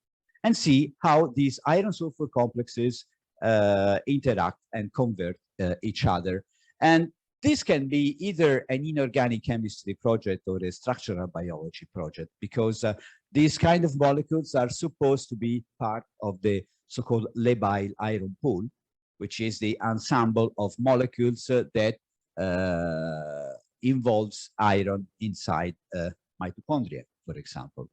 and see how these iron sulfur complexes interact and convert each other. And this can be either an inorganic chemistry project or a structural biology project, because these kind of molecules are supposed to be part of the so-called labile iron pool, which is the ensemble of molecules that involves iron inside mitochondria, for example.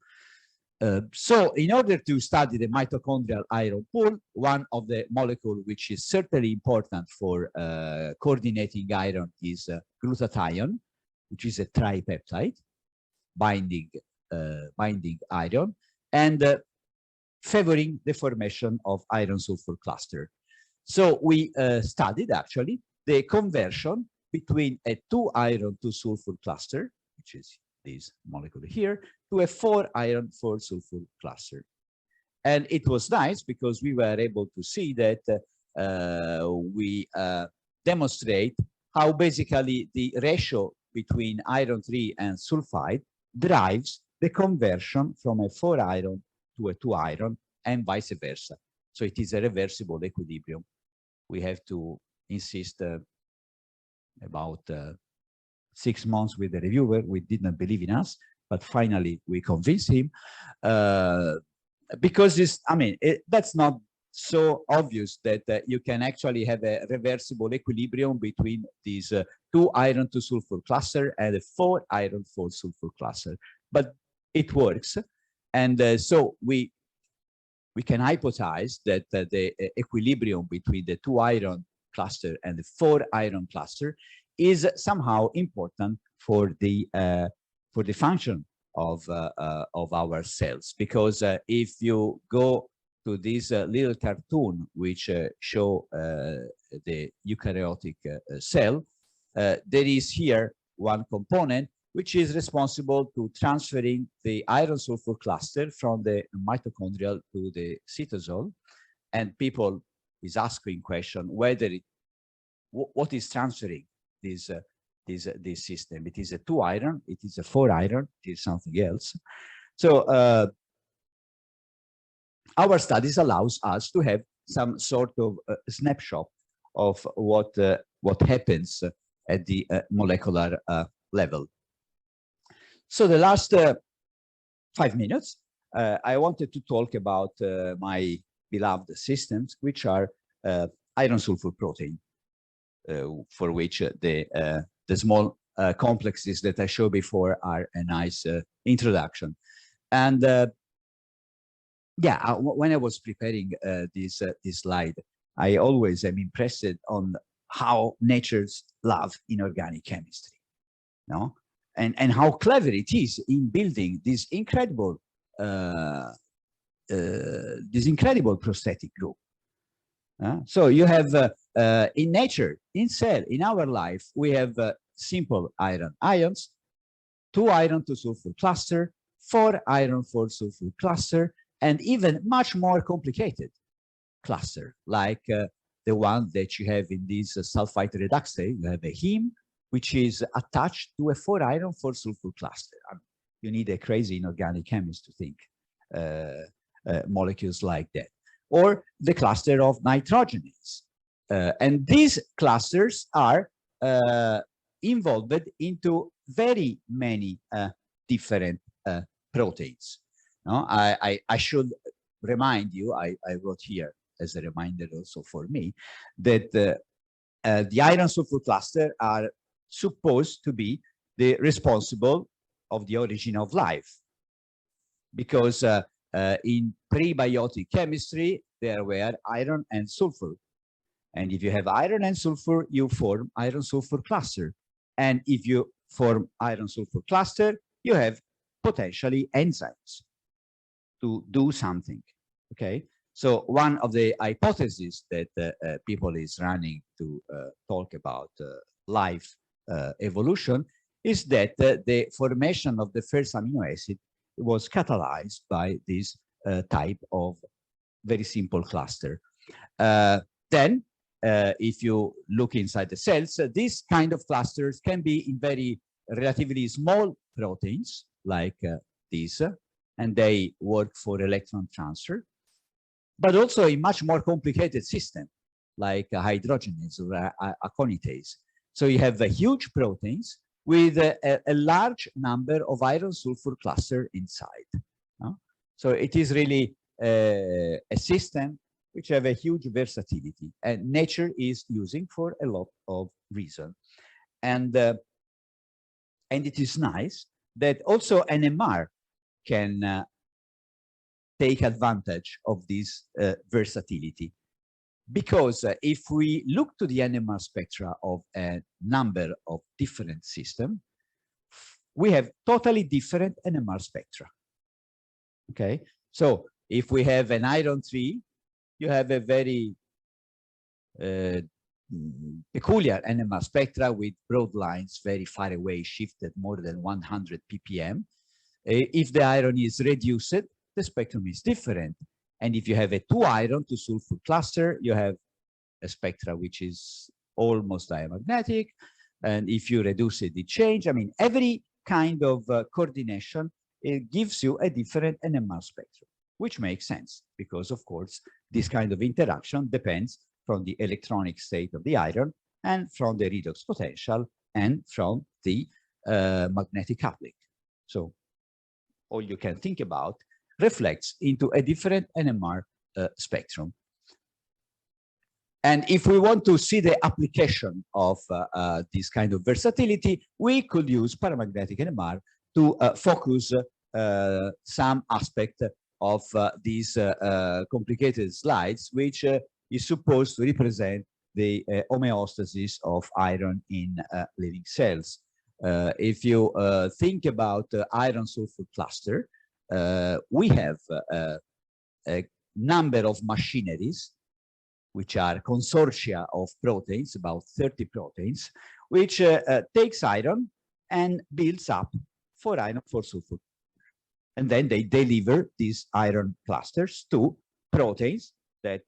So in order to study the mitochondrial iron pool, one of the molecules which is certainly important for coordinating iron is glutathione, which is a tripeptide binding iron and favoring the formation of iron sulfur cluster. So we studied actually the conversion between a 2 iron 2 sulfur cluster, which is this molecule here, to a 4 iron 4 sulfur cluster. And it was nice because we were able to see that we demonstrate how basically the ratio between iron 3 and sulfide drives the conversion from a 4 iron to a 2 iron and vice versa. So it is a reversible equilibrium. We have to insist about 6 months with the reviewer. We did not believe in us, but finally we convinced him because it's, I mean, that's not so obvious that you can actually have a reversible equilibrium between these 2 iron 2 sulfur cluster and a 4 iron 4 sulfur cluster, but it works. And so we can hypothesize that the equilibrium between the 2 iron cluster and the 4 iron cluster is somehow important for the function of our cells, because if you go to this little cartoon which show the eukaryotic cell, there is here one component which is responsible to transferring the iron sulfur cluster from the mitochondrial to the cytosol, and people is asking question whether what is transferring this system. It is a 2 iron, it is a 4 iron, it is something else. So our studies allows us to have some sort of snapshot of what happens at the molecular level. So the last 5 minutes, I wanted to talk about my beloved systems, which are iron sulfur protein, for which the small complexes that I showed before are a nice introduction. And yeah, when I was preparing this slide, I always am impressed on how nature's love inorganic chemistry, no? And how clever it is in building this incredible prosthetic group. So you have in nature, in cell, in our life, we have simple iron ions, 2 iron 2 sulfur cluster, 4 iron 4 sulfur cluster, and even much more complicated cluster, like the one that you have in this sulfite reductase. You have a heme, which is attached to a 4 iron 4 sulfur cluster. I mean, you need a crazy inorganic chemist to think molecules like that. Or the cluster of nitrogenase. And these clusters are involved into very many different proteins. No? I should remind you, I wrote here as a reminder also for me, that the iron sulfur cluster are supposed to be the responsible of the origin of life, because in prebiotic chemistry there were iron and sulfur, and if you have iron and sulfur, you form iron sulfur cluster, and if you form iron sulfur cluster, you have potentially enzymes to do something. Okay, so one of the hypotheses that people is running to talk about life evolution is that the formation of the first amino acid was catalyzed by this type of very simple cluster. Then, if you look inside the cells, these kind of clusters can be in very relatively small proteins like these, and they work for electron transfer, but also a much more complicated system like hydrogenase or aconitase. So you have huge proteins with a large number of iron sulfur cluster inside. So it is really a system which have a huge versatility, and nature is using for a lot of reasons. And it is nice that also NMR can take advantage of this versatility. Because if we look to the NMR spectra of a number of different systems, we have totally different NMR spectra. Okay, so if we have an iron 3, you have a very peculiar NMR spectra with broad lines very far away, shifted more than 100 ppm. If the iron is reduced, the spectrum is different. And if you have a 2-iron 2-sulfur cluster, you have a spectra which is almost diamagnetic. And if you reduce it, it changes. I mean, every kind of coordination, it gives you a different NMR spectrum, which makes sense because, of course, this kind of interaction depends from the electronic state of the iron and from the redox potential and from the magnetic coupling. So all you can think about reflects into a different NMR spectrum. And if we want to see the application of this kind of versatility, we could use paramagnetic NMR to focus some aspect of these complicated slides, which is supposed to represent the homeostasis of iron in living cells. If you think about iron sulfur cluster, we have a number of machineries, which are consortia of proteins, about 30 proteins, which takes iron and builds up 4 iron 4 sulfur. And then they deliver these iron clusters to proteins that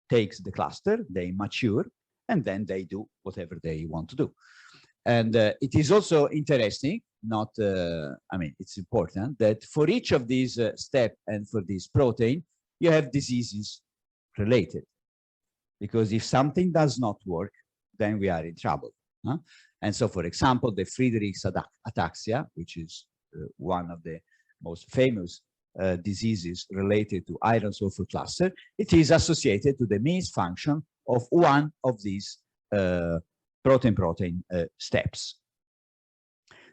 takes the cluster, they mature, and then they do whatever they want to do. And it is also interesting, I mean, it's important that for each of these steps and for this protein, you have diseases related. Because if something does not work, then we are in trouble. And so, for example, the Friedreich's ataxia, which is one of the most famous diseases related to iron sulfur cluster, it is associated to the misfunction of one of these protein-protein steps.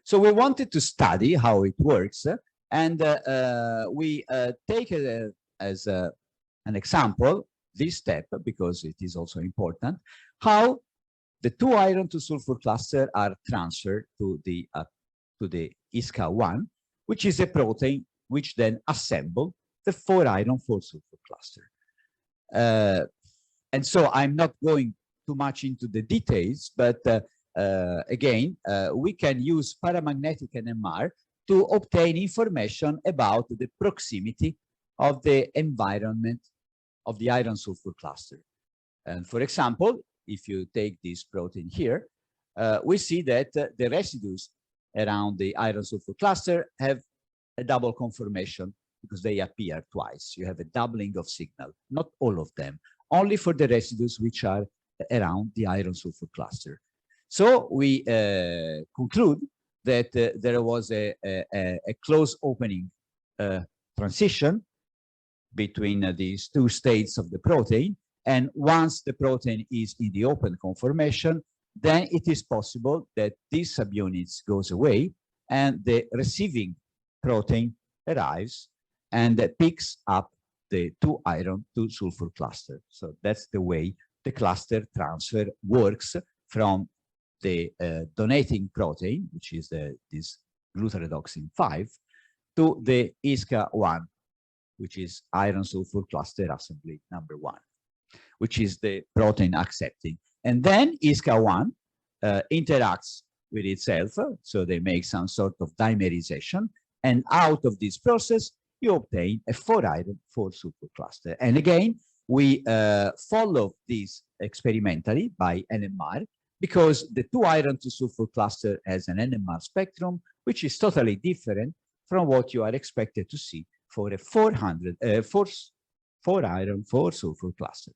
So we wanted to study how it works, and we take it as an example, this step, because it is also important, how the 2 iron 2 sulfur cluster are transferred to the ISCA1, which is a protein which then assemble the 4 iron 4 sulfur cluster. And so I'm not going too much into the details, but again, we can use paramagnetic NMR to obtain information about the proximity of the environment of the iron sulfur cluster. And for example, if you take this protein here, we see that the residues around the iron sulfur cluster have a double conformation because they appear twice. You have a doubling of signal, not all of them, only for the residues which are around the iron sulfur cluster. So we conclude that there was a close opening transition between these 2 states of the protein. And once the protein is in the open conformation, then it is possible that these subunits goes away and the receiving protein arrives and picks up the 2 iron 2 sulfur cluster. So that's the way the cluster transfer works from the donating protein, which is this glutaredoxin 5, to the ISCA1, which is iron sulfur cluster assembly number 1, which is the protein accepting. And then ISCA1 interacts with itself, so they make some sort of dimerization, and out of this process, you obtain a 4 iron 4 sulfur cluster. And again, we follow this experimentally by NMR, because the 2-iron to sulfur cluster has an NMR spectrum, which is totally different from what you are expected to see for a 4-iron 4-sulfur cluster.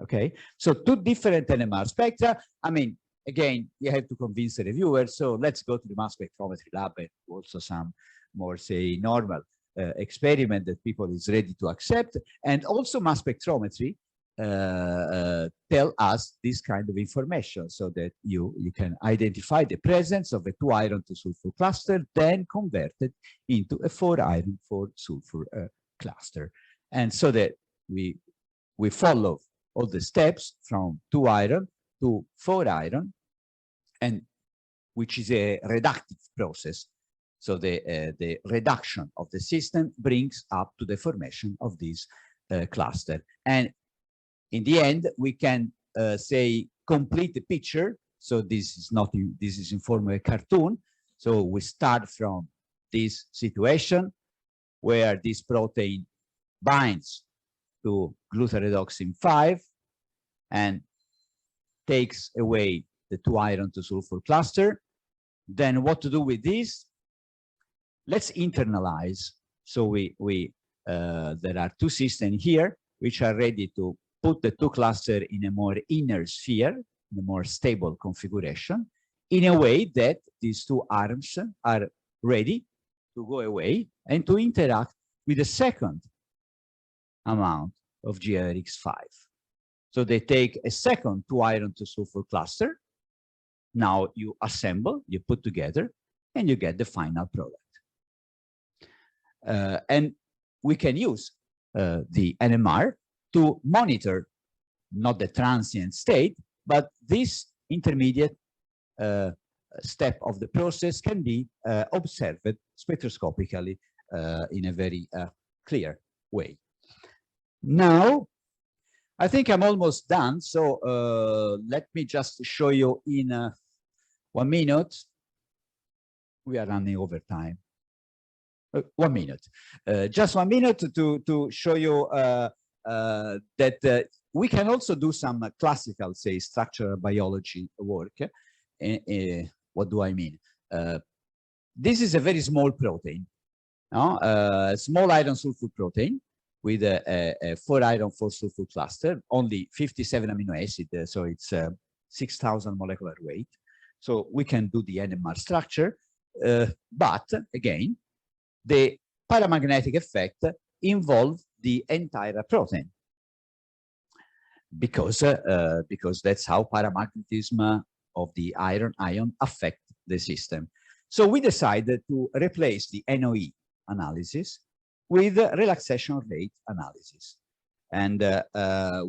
Okay, so two different NMR spectra. I mean, again, you have to convince the reviewer. So let's go to the mass spectrometry lab and also some more, say, normal experiment that people is ready to accept. And also mass spectrometry tell us this kind of information so that you can identify the presence of a 2-iron to sulfur cluster, then converted into a 4-iron 4-sulfur cluster. And so that we follow all the steps from 2-iron to 4-iron, and which is a reductive process. So the reduction of the system brings up to the formation of this cluster. And in the end, we can say complete the picture. So this is not this is in form of a cartoon. So we start from this situation where this protein binds to glutaredoxin 5 and takes away the 2-iron to sulfur cluster. Then what to do with this? Let's internalize. So there are two systems here which are ready to put the two clusters in a more inner sphere, in a more stable configuration, in a way that these two arms are ready to go away and to interact with the second amount of GRX5. So they take a second 2-iron to sulfur cluster. Now you assemble, you put together, and you get the final product. And we can use the NMR to monitor not the transient state, but this intermediate step of the process can be observed spectroscopically in a very clear way. Now, I think I'm almost done, so let me just show you in 1 minute. We are running over time. 1 minute. Just 1 minute to show you that we can also do some classical, say, structural biology work. What do I mean? This is a very small protein, small iron sulfur protein with a 4-iron 4-sulfur cluster, only 57 amino acids, so it's 6,000 molecular weight. So we can do the NMR structure, but again, the paramagnetic effect involves the entire protein, because that's how paramagnetism of the iron ion affect the system. So we decided to replace the NOE analysis with relaxation rate analysis, and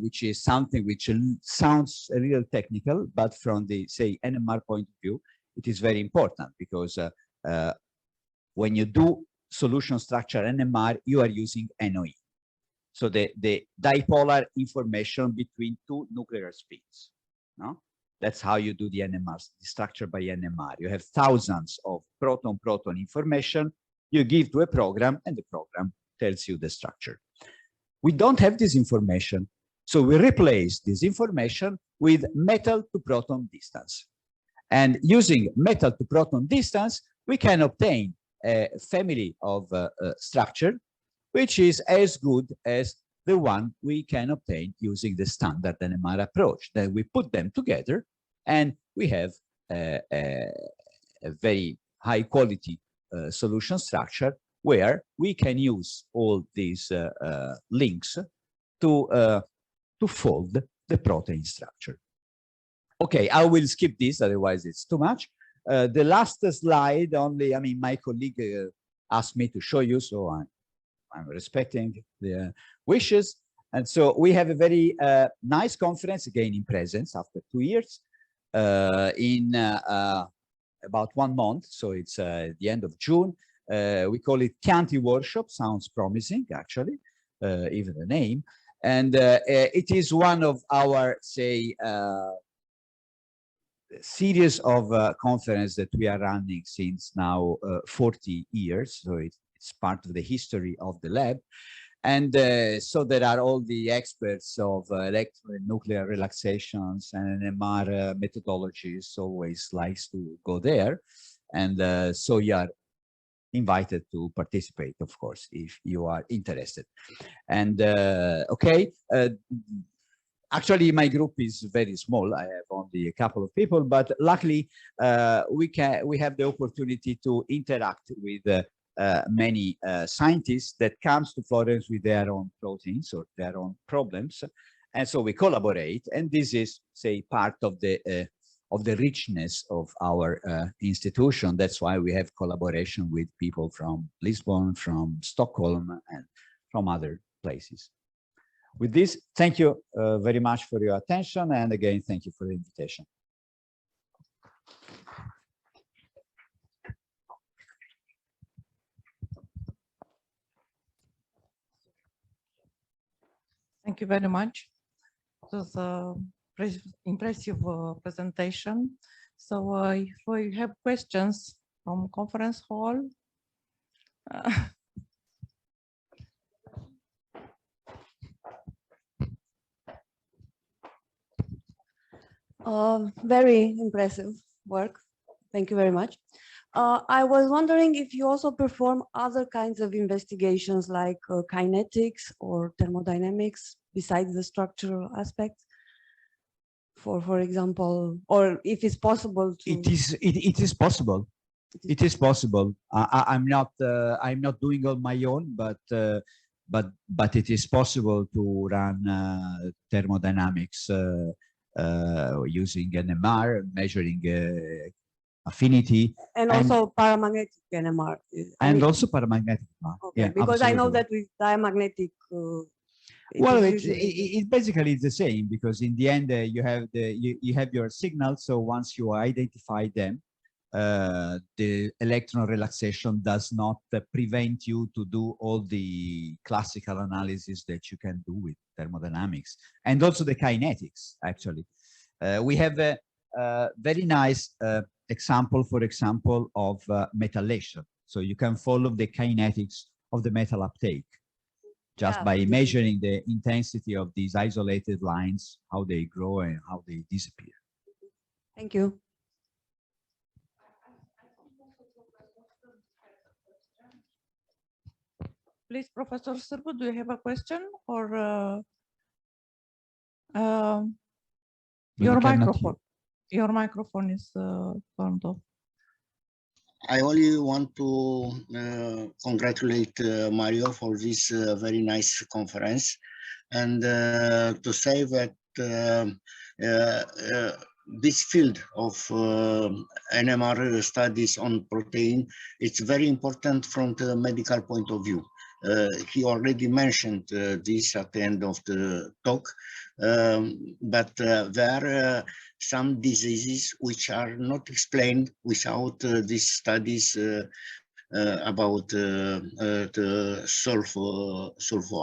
which is something which sounds a little technical, but from the, say, NMR point of view, it is very important, because when you do solution structure NMR, you are using NOE. So the dipolar information between two nuclear spins. No? That's how you do the NMR, the structure by NMR. You have thousands of proton-proton information you give to a program, and the program tells you the structure. We don't have this information, so we replace this information with metal to proton distance. And using metal to proton distance, we can obtain a family of structure which is as good as the one we can obtain using the standard NMR approach. Then we put them together and we have a very high quality solution structure where we can use all these links to fold the protein structure. Okay, I will skip this, otherwise it's too much. The last slide only, I mean, my colleague asked me to show you, so I'm respecting the wishes. And so we have a very nice conference, again in presence after 2 years, in about 1 month. So it's the end of June. We call it Chianti Workshop. Sounds promising, actually, even the name. And it is one of our, say, series of conferences that we are running since now 40 years. So it's part of the history of the lab. And so there are all the experts of electronuclear relaxations and NMR methodologies always likes to go there. And so you are invited to participate, of course, if you are interested. And okay, actually my group is very small. I have only a couple of people, but luckily we have the opportunity to interact with many scientists that comes to Florence with their own proteins or their own problems, and so we collaborate. And this is, say, part of the richness of our institution. That's why we have collaboration with people from Lisbon, from Stockholm, and from other places. With this, thank you very much for your attention, and again, thank you for the invitation. Thank you very much. It was a impressive presentation. So if we have questions from conference hall. Very impressive work. Thank you very much. I was wondering if you also perform other kinds of investigations like kinetics or thermodynamics besides the structural aspects. For example, or if it's possible to... It is possible. It is possible. I'm not doing on my own, but it is possible to run thermodynamics using NMR, measuring affinity, and also paramagnetic NMR. And also paramagnetic NMR. Okay, Yeah, because I know absolutely. that with diamagnetic. Well, it basically is the same, because in the end you have your signals. So once you identify them, the electron relaxation does not prevent you to do all the classical analysis that you can do with thermodynamics, and also the kinetics. Actually, we have a very nice example, for example, of metallation. So you can follow the kinetics of the metal uptake just by measuring the intensity of these isolated lines, how they grow and how they disappear. Thank you. Please, Professor Sârbu, do you have a question, or your microphone is turned off. I only want to congratulate Mario for this very nice conference, and to say that this field of NMR studies on protein, it's very important from the medical point of view. He already mentioned this at the end of the talk, but there are some diseases which are not explained without these studies about the sulfur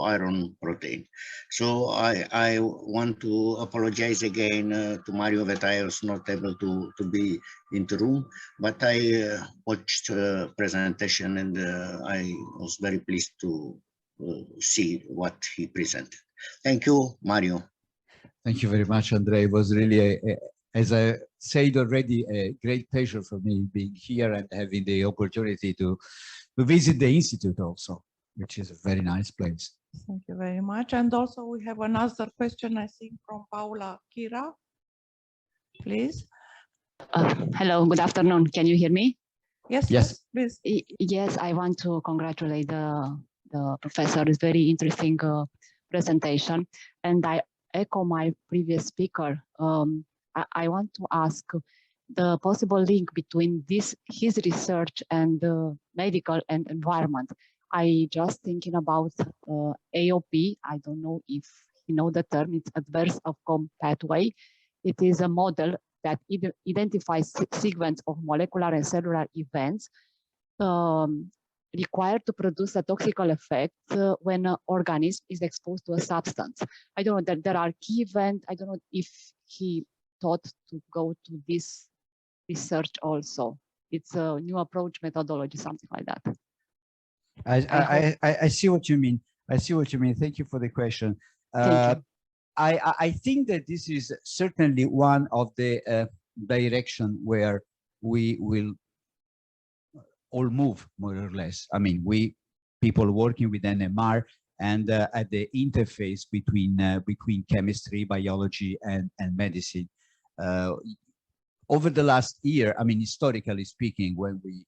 iron protein. So I want to apologize again to Mario that I was not able to be in the room, but I watched the presentation, and I was very pleased to see what he presented. Thank you, Mario. Thank you very much, Andrei. It was really, as I said already, a great pleasure for me being here and having the opportunity to visit the Institute also, which is a very nice place. Thank you very much. And also we have another question, I think, from Paula Kira. Please. Hello, good afternoon. Can you hear me? Yes, yes, please. Yes, I want to congratulate the professor. It's very interesting presentation. And I echo my previous speaker. I want to ask the possible link between his research and medical and environment. I just thinking about AOP. I don't know if you know the term. It's adverse outcome pathway. It is a model that identifies sequence of molecular and cellular events required to produce a toxical effect when an organism is exposed to a substance. I don't know that there are key events. I don't know if he thought to go to this research also. It's a new approach methodology, something like that. I see what you mean. I see what you mean. Thank you for the question. Thank you. I think that this is certainly one of the direction where we will all move, more or less. I mean, people working with NMR and at the interface between chemistry, biology, and medicine. Over the last year, I mean, historically speaking, when we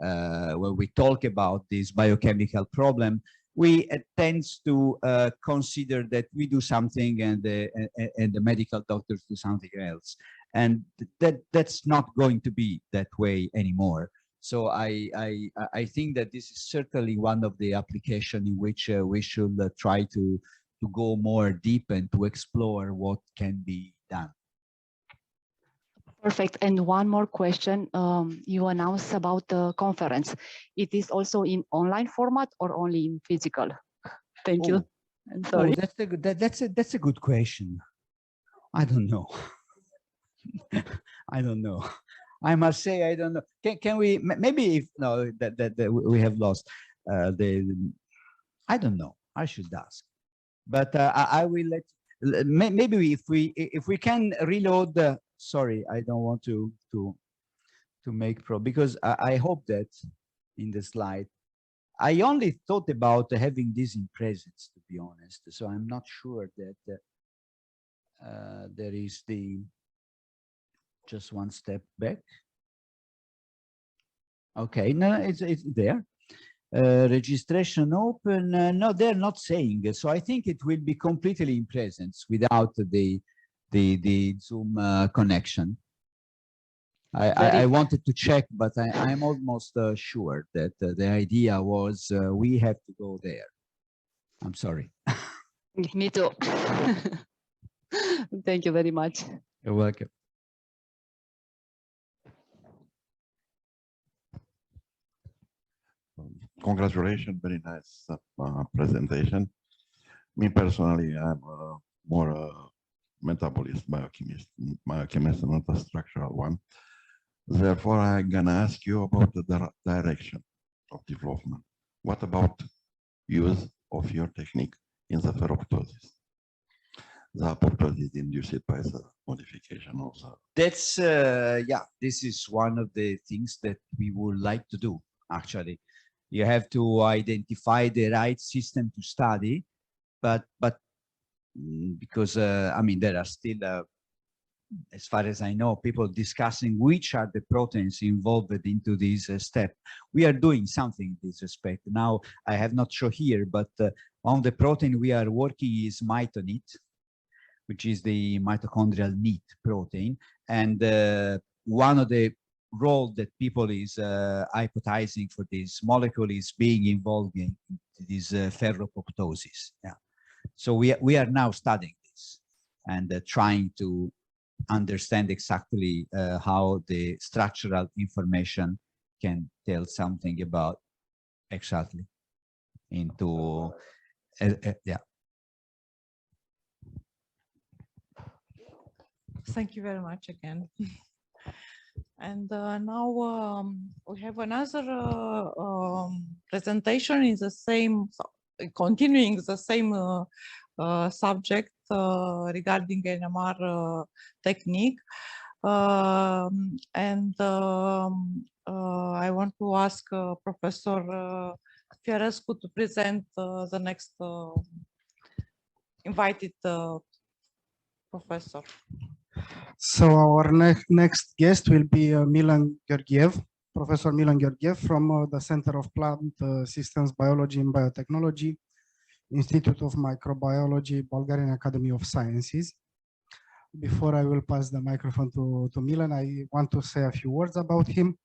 when we talk about this biochemical problem, we tends to consider that we do something and the medical doctors do something else, and that's not going to be that way anymore. So I think that this is certainly one of the applications in which we should try to go more deep and to explore what can be done. Perfect. And one more question. You announced about the conference. It is also in online format or only in physical? Thank you. I'm sorry. That's a good question. I don't know. I don't know. I must say I don't know. Can we maybe if no that we have lost I don't know. I should ask, but I will let maybe if we can reload the. Sorry, I don't want to make because I hope that in the slide I only thought about having this in presence, to be honest. So I'm not sure that there is the just one step back. Okay, no, it's there. Registration open. No, they're not saying. So I think it will be completely in presence without the Zoom connection. I wanted to check, but I'm almost sure that the idea was we have to go there. I'm sorry. Me too. Thank you very much. You're welcome. Congratulations, very nice presentation. Me personally, I'm more metabolist, biochemist, not a structural one. Therefore, I'm gonna ask you about the direction of development. What about use of your technique in the ferroptosis? The apoptosis induced by the modification of the... That's, yeah, this is one of the things that we would like to do, actually. You have to identify the right system to study, but because, I mean, there are still, as far as I know, people discussing which are the proteins involved into this step. We are doing something in this respect. Now, I have not shown here, but on the protein we are working is mitonite, which is the mitochondrial neat protein. And one of the role that people is hypothesizing for this molecule is being involved in this ferroptosis. Yeah. So we are now studying this and trying to understand exactly how the structural information can tell something about exactly into yeah. Thank you very much again. And now we have another presentation in the same, continuing the same subject regarding NMR technique. And I want to ask Professor Fiersko to present the next invited professor. So our next guest will be Milan Georgiev, Professor Milan Georgiev from the Center of Plant Systems Biology and Biotechnology, Institute of Microbiology, Bulgarian Academy of Sciences. Before I will pass the microphone to Milan, I want to say a few words about him.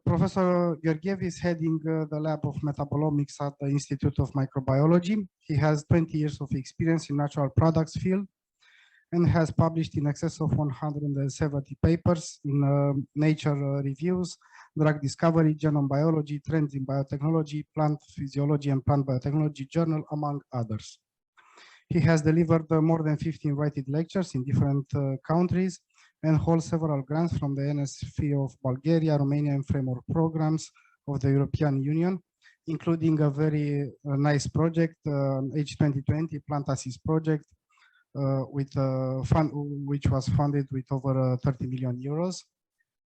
Professor Georgiev is heading the lab of metabolomics at the Institute of Microbiology. He has 20 years of experience in natural products field and has published in excess of 170 papers in Nature Reviews, Drug Discovery, Genome Biology, Trends in Biotechnology, Plant Physiology and Plant Biotechnology Journal, among others. He has delivered more than 50 invited lectures in different countries and holds several grants from the NSF of Bulgaria, Romania, and framework programs of the European Union, including a very nice project, H2020 Plant Assist project, with which was funded with over 30 million euros.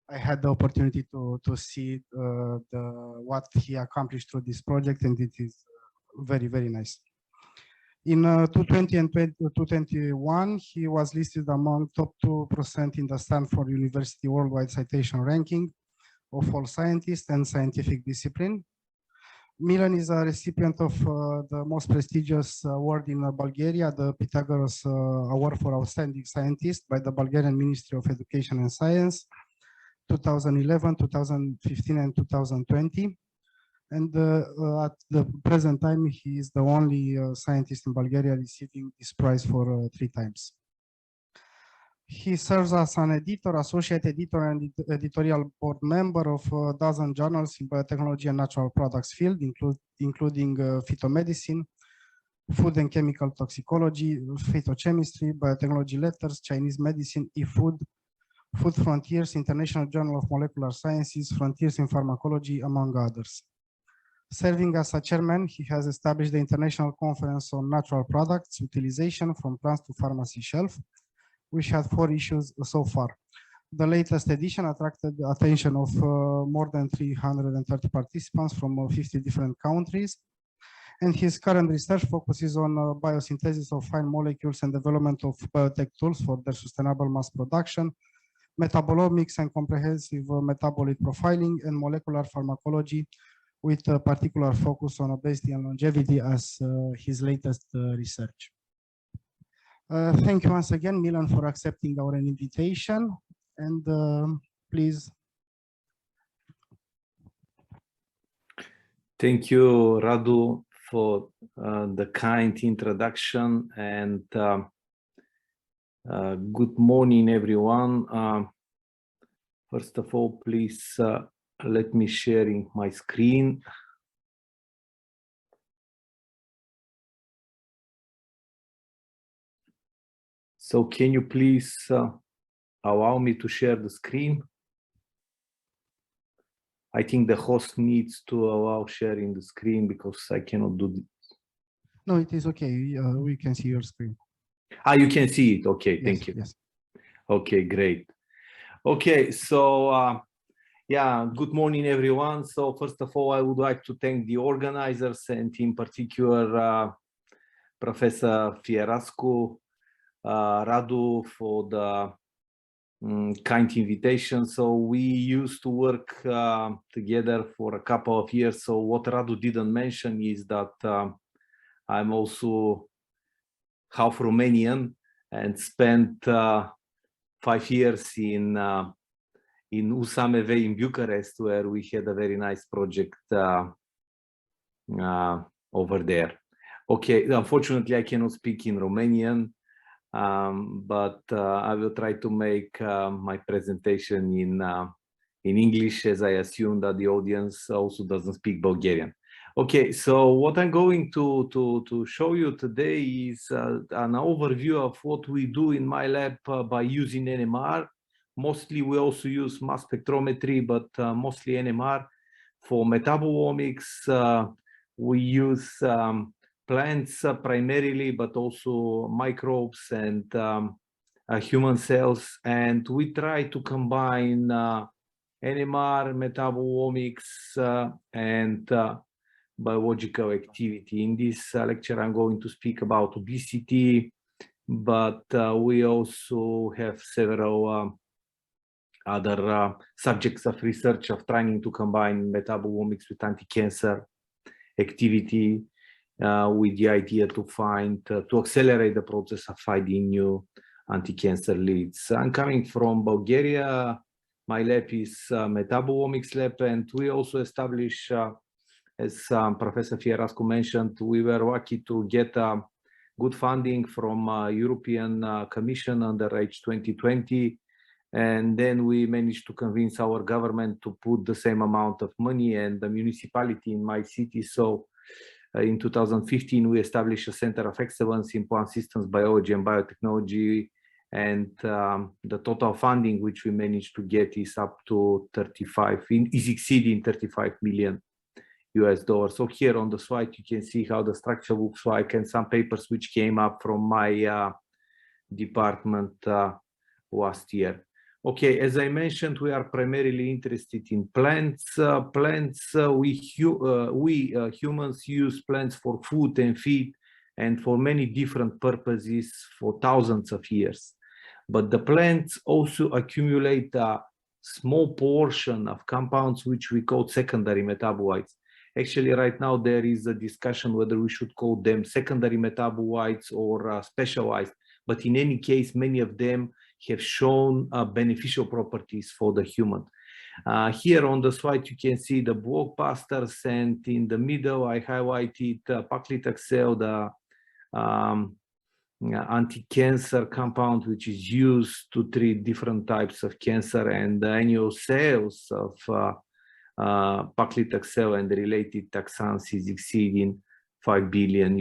I had the opportunity to see what he accomplished through this project, and it is very, very nice. In 2020 and 2021, he was listed among top 2% in the Stanford University Worldwide Citation Ranking of all scientists and scientific discipline. Milan is a recipient of the most prestigious award in Bulgaria, the Pythagoras Award for Outstanding Scientist by the Bulgarian Ministry of Education and Science, 2011, 2015, and 2020. And at the present time, he is the only scientist in Bulgaria receiving this prize for 3 times. He serves as an editor, associate editor, and editorial board member of a dozen journals in biotechnology and natural products field, including phytomedicine, food and chemical toxicology, phytochemistry, biotechnology letters, Chinese medicine, e-food, Food Frontiers, International Journal of Molecular Sciences, Frontiers in Pharmacology, among others. Serving as a chairman, he has established the International Conference on Natural Products Utilization from Plants to Pharmacy Shelf, which had 4 issues so far. The latest edition attracted the attention of more than 330 participants from 50 different countries. And his current research focuses on biosynthesis of fine molecules and development of biotech tools for their sustainable mass production, metabolomics and comprehensive metabolic profiling, and molecular pharmacology, with a particular focus on obesity and longevity as his latest research. Thank you once again, Milan, for accepting our invitation. And please. Thank you, Radu, for the kind introduction, and good morning, everyone. First of all, please let me share my screen. So can you please allow me to share the screen? I think the host needs to allow sharing the screen because I cannot do this. No, it is okay. We can see your screen. Ah, you can see it. Okay, yes, thank you. Yes. Okay, great. Okay, so yeah, good morning, everyone. So first of all, I would like to thank the organizers, and in particular, Professor Fiersko, Radu, for the kind invitation. So we used to work together for a couple of years. So what Radu didn't mention is that I'm also half Romanian and spent 5 years in USAMV in Bucharest, where we had a very nice project over there. Okay, unfortunately, I cannot speak in Romanian, but I will try to make my presentation in English, as I assume that the audience also doesn't speak Bulgarian. Okay, so what I'm going to show you today is an overview of what we do in my lab by using NMR. Mostly we also use mass spectrometry, but mostly NMR. For metabolomics, we use plants primarily, but also microbes and human cells. And we try to combine NMR, metabolomics, and biological activity. In this lecture, I'm going to speak about obesity, but we also have several other subjects of research of trying to combine metabolomics with anti-cancer activity with the idea to to accelerate the process of finding new anti-cancer leads. I'm coming from Bulgaria. My lab is metabolomics lab, and we also establish, as Professor Fiersko mentioned, we were lucky to get good funding from European Commission under H2020. And then we managed to convince our government to put the same amount of money and the municipality in my city. So in 2015, we established a Center of Excellence in Plant Systems Biology and Biotechnology. And the total funding which we managed to get is up to is exceeding 35 million So here on the slide, you can see how the structure looks like, and some papers which came up from my department last year. Okay, as I mentioned, we are primarily interested in plants. We humans use plants for food and feed and for many different purposes for thousands of years. But the plants also accumulate a small portion of compounds which we call secondary metabolites. Actually, right now there is a discussion whether we should call them secondary metabolites or specialized. But in any case, many of them have shown beneficial properties for the human. Here on the slide, you can see the blockbusters, and in the middle, I highlighted paclitaxel, the anti-cancer compound, which is used to treat different types of cancer, and the annual sales of paclitaxel and the related taxans is exceeding $5 billion.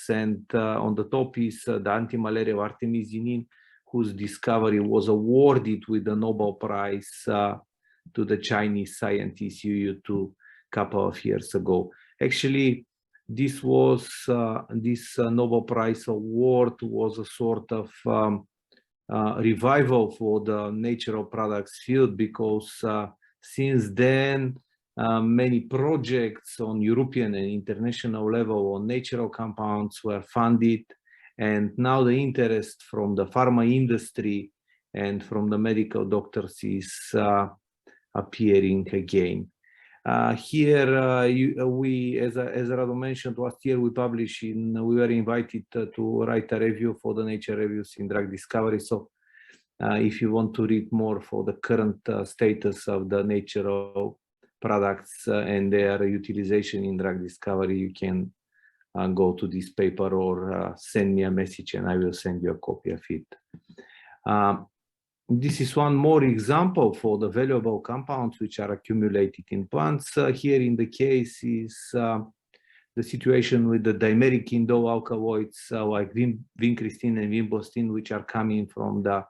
And on the top is the anti-malarial artemisinin, whose discovery was awarded with the Nobel Prize to the Chinese scientist Yu Tu a couple of years ago. Actually, this was this Nobel Prize award was a sort of revival for the natural products field, because since then many projects on European and international level on natural compounds were funded, and now the interest from the pharma industry and from the medical doctors is appearing again. Here we, as Radu mentioned, last year we published we were invited to write a review for the Nature Reviews in Drug Discovery. So if you want to read more for the current status of the natural products and their utilization in drug discovery, you can go to this paper or send me a message and I will send you a copy of it. This is one more example for the valuable compounds which are accumulated in plants. Here in the case is the situation with the dimeric indole alkaloids like vincristine and vinblastine, which are coming from the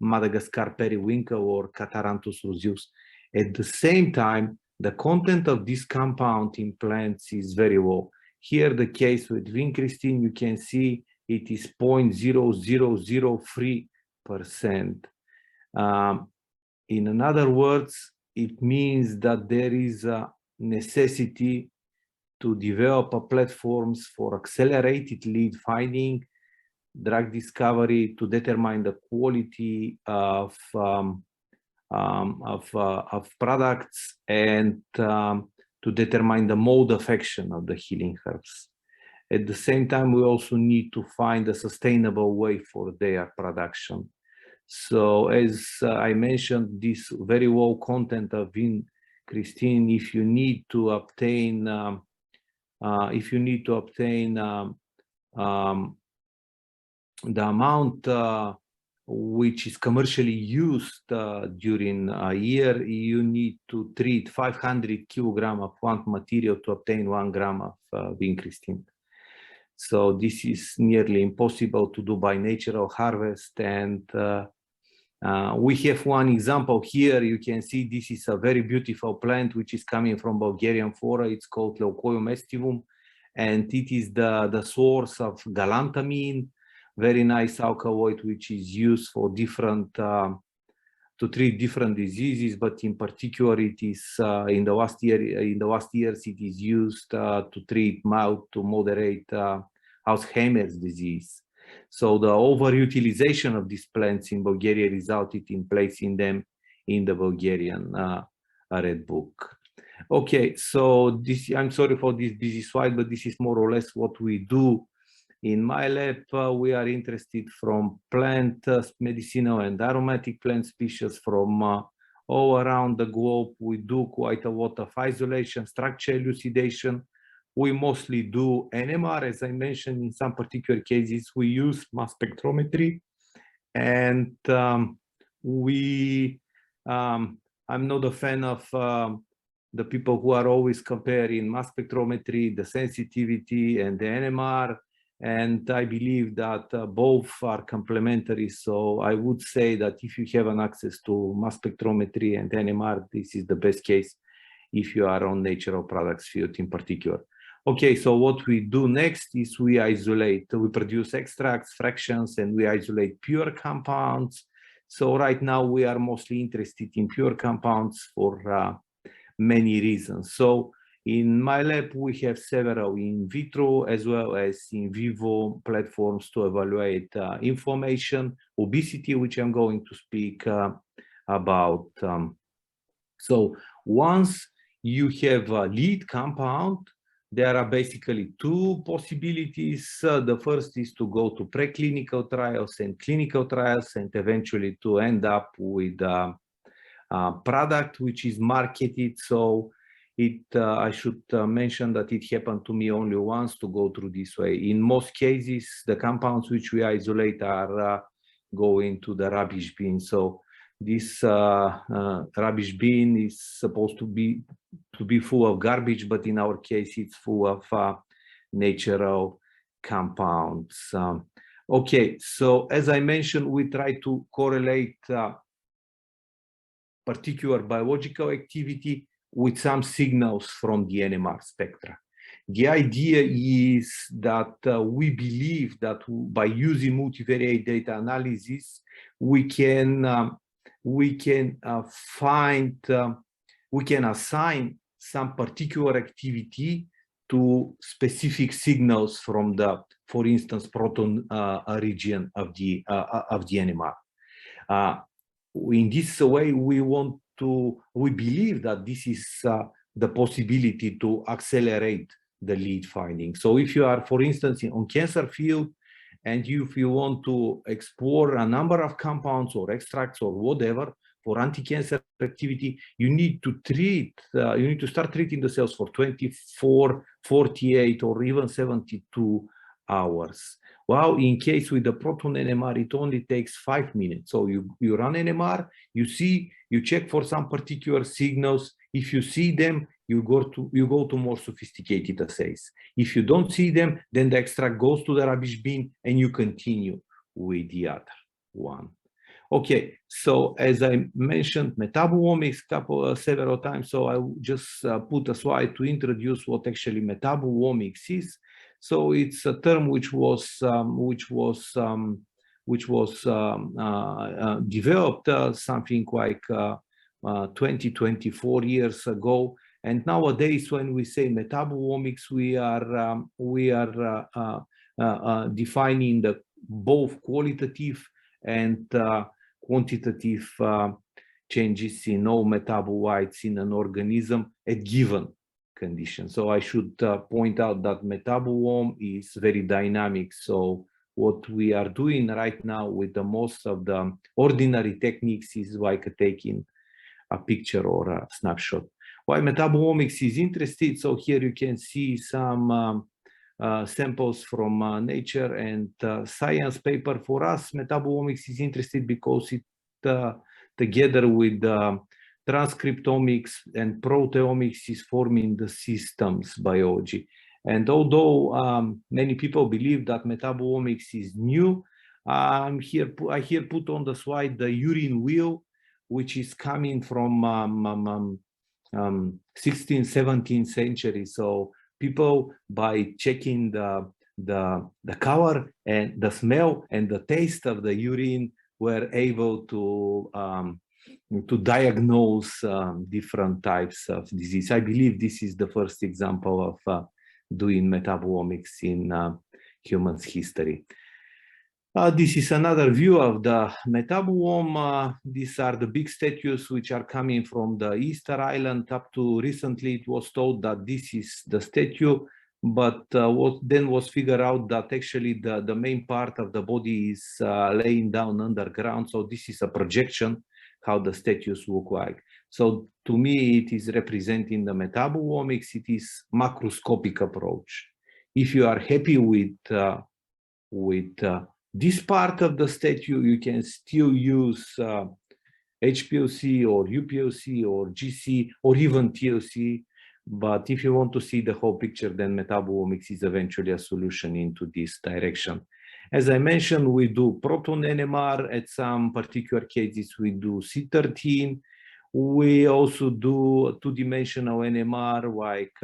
Madagascar periwinkle or Catharanthus lucius. At the same time, the content of this compound in plants is very low. Here, the case with vincristine, you can see it is 0.0003%. In other words, it means that there is a necessity to develop platforms for accelerated lead finding, drug discovery, to determine the quality of products, and to determine the mode of action of the healing herbs. At the same time, we also need to find a sustainable way for their production. So as I mentioned, this very low content of vincristine, if you need to obtain the amount which is commercially used during a year, you need to treat 500 kilograms of plant material to obtain 1 gram of vincristine. So this is nearly impossible to do by natural harvest. And we have one example here. You can see this is a very beautiful plant which is coming from Bulgarian flora. It's called Leucoium aestivum, and it is the source of galantamine, very nice alkaloid which is used for different to treat different diseases, but in particular it is in the last years it is used to treat mild to moderate Alzheimer's disease. So the overutilization of these plants in Bulgaria resulted in placing them in the Bulgarian Red Book. Okay, so this, I'm sorry for this busy slide, but this is more or less what we do. In my lab, we are interested from plant medicinal and aromatic plant species from all around the globe. We do quite a lot of isolation, structure elucidation. We mostly do NMR, as I mentioned. In some particular cases, we use mass spectrometry. And I'm not a fan of the people who are always comparing mass spectrometry, the sensitivity, and the NMR. And I believe that both are complementary. So I would say that if you have an access to mass spectrometry and NMR, this is the best case. if you are on natural products field in particular. Okay, so what we do next is we isolate, we produce extracts, fractions, and we isolate pure compounds. So right now we are mostly interested in pure compounds for many reasons. So in my lab, we have several in vitro as well as in vivo platforms to evaluate inflammation, obesity, which I'm going to speak about. So once you have a lead compound, there are basically two possibilities. The first is to go to preclinical trials and clinical trials and eventually to end up with a product which is marketed. So I should mention that it happened to me only once to go through this way. In most cases, the compounds which we isolate are going to the rubbish bin. So this rubbish bin is supposed to be full of garbage, but in our case, it's full of natural compounds. Okay, so as I mentioned, we try to correlate particular biological activity with some signals from the NMR spectra. The idea is that we believe that by using multivariate data analysis, we can assign some particular activity to specific signals from the, for instance, proton region of the NMR. In this way, we believe that this is the possibility to accelerate the lead finding. So if you are, for instance, on cancer field, and if you want to explore a number of compounds or extracts or whatever for anti-cancer activity, you need to start treating the cells for 24, 48, or even 72 hours. Well, in case with the proton NMR, it only takes 5 minutes. So you run NMR, you check for some particular signals. If you see them, you go to more sophisticated assays. If you don't see them, then the extract goes to the rubbish bin and you continue with the other one. Okay, so as I mentioned, metabolomics several times, so I just put a slide to introduce what actually metabolomics is. So it's a term which was developed something like 20, 24 years ago. And nowadays, when we say metabolomics, we are defining the both qualitative and quantitative changes in all metabolites in an organism at given conditions. So I should point out that metabolome is very dynamic. So what we are doing right now with the most of the ordinary techniques is like taking a picture or a snapshot. Why metabolomics is interesting? So here you can see some samples from Nature and Science paper. For us, metabolomics is interesting because it together with transcriptomics and proteomics is forming the systems biology. And although many people believe that metabolomics is new, I here put on the slide the urine wheel, which is coming from 16th, 17th century. So people, by checking the color and the smell and the taste of the urine, were able to diagnose different types of disease. I believe this is the first example of doing metabolomics in humans' history. This is another view of the metabolome. These are the big statues which are coming from the Easter Island. Up to recently, it was told that this is the statue, but what then was figured out that actually the main part of the body is laying down underground. So this is a projection how the statues look like. So to me, it is representing the metabolomics. It is macroscopic approach. If you are happy with this part of the statue, you can still use HPLC or UPLC or GC or even TLC. But if you want to see the whole picture, then metabolomics is eventually a solution into this direction. As I mentioned, we do proton NMR. At some particular cases, we do C13. We also do two-dimensional NMR like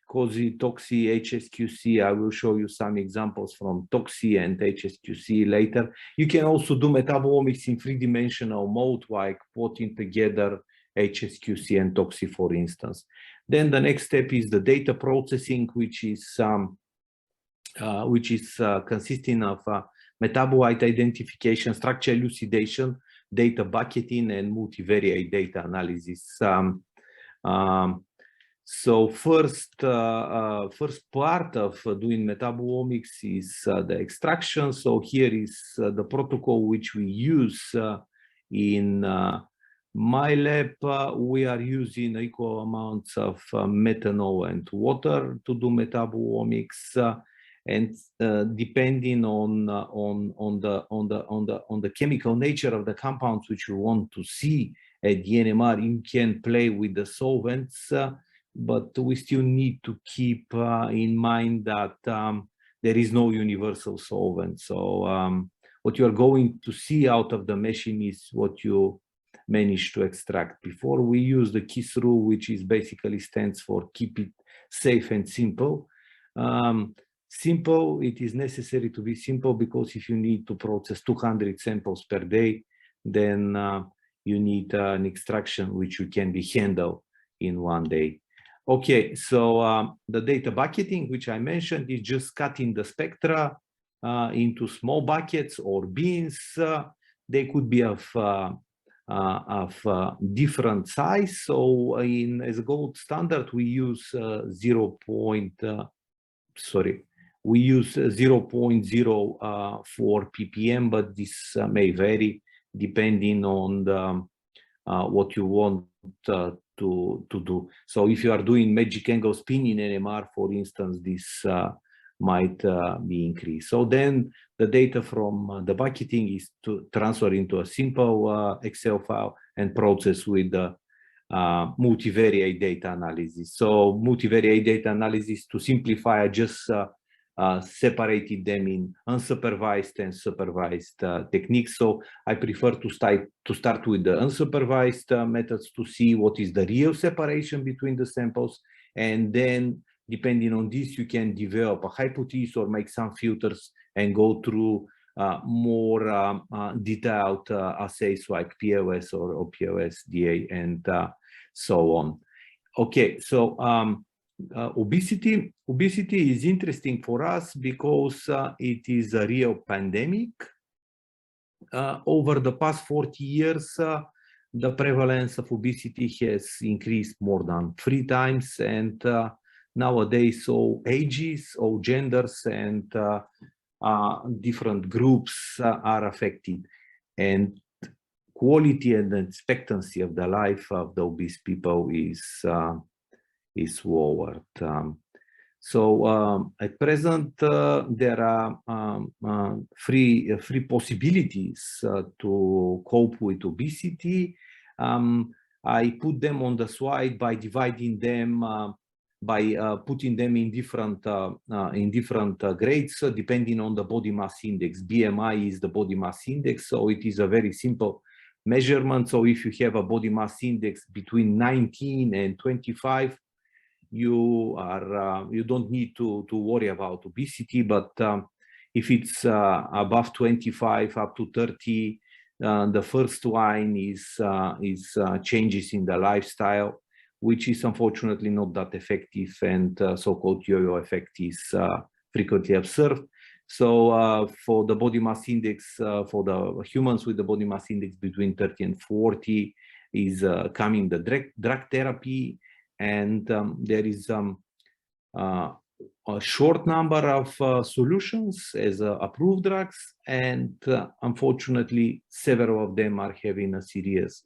COSI, TOXI, HSQC. I will show you some examples from TOXI and HSQC later. You can also do metabolomics in three-dimensional mode, like putting together HSQC and TOXI, for instance. Then the next step is the data processing, which is consisting of metabolite identification, structure elucidation, data bucketing, and multivariate data analysis. So first part of doing metabolomics is the extraction. So here is the protocol which we use in my lab. We are using equal amounts of methanol and water to do metabolomics, and depending on the chemical nature of the compounds which you want to see at the NMR, you can play with the solvents. But we still need to keep in mind that there is no universal solvent. So what you are going to see out of the machine is what you manage to extract. Before we use the KISS rule, which is basically stands for keep it safe and simple. Simple, it is necessary to be simple because if you need to process 200 samples per day, then you need an extraction which you can be handled in one day. Okay, so the data bucketing, which I mentioned, is just cutting the spectra into small buckets or bins. They could be of different size. So as a gold standard, we use 0.04 ppm, but this may vary depending on what you want to do. So if you are doing magic angle spinning NMR, for instance, this might be increased. So then the data from the bucketing is to transfer into a simple Excel file and process with the multivariate data analysis. So multivariate data analysis, to simplify, I just separated them in unsupervised and supervised techniques. So I prefer to start with the unsupervised methods to see what is the real separation between the samples, and then depending on this, you can develop a hypothesis or make some filters and go through more detailed assays like PLS or OPLS, DA, and so on. Okay, so obesity is interesting for us because it is a real pandemic. Over the past 40 years, the prevalence of obesity has increased more than 3 times, and nowadays all ages, all genders, and different groups are affected, and quality and expectancy of the life of the obese people is lowered. So at present, there are three possibilities to cope with obesity. I put them on the slide by dividing them, by putting them in different grades depending on the body mass index. BMI is the body mass index, so it is a very simple measurement. So if you have a body mass index between 19 and 25, you don't need to worry about obesity. But if it's above 25 up to 30, the first line is changes in the lifestyle, which is unfortunately not that effective, and so-called yo-yo effect is frequently observed. So for the body mass index, for the humans with the body mass index between 30 and 40 is coming the drug therapy, and there is a short number of solutions as approved drugs, and unfortunately several of them are having a serious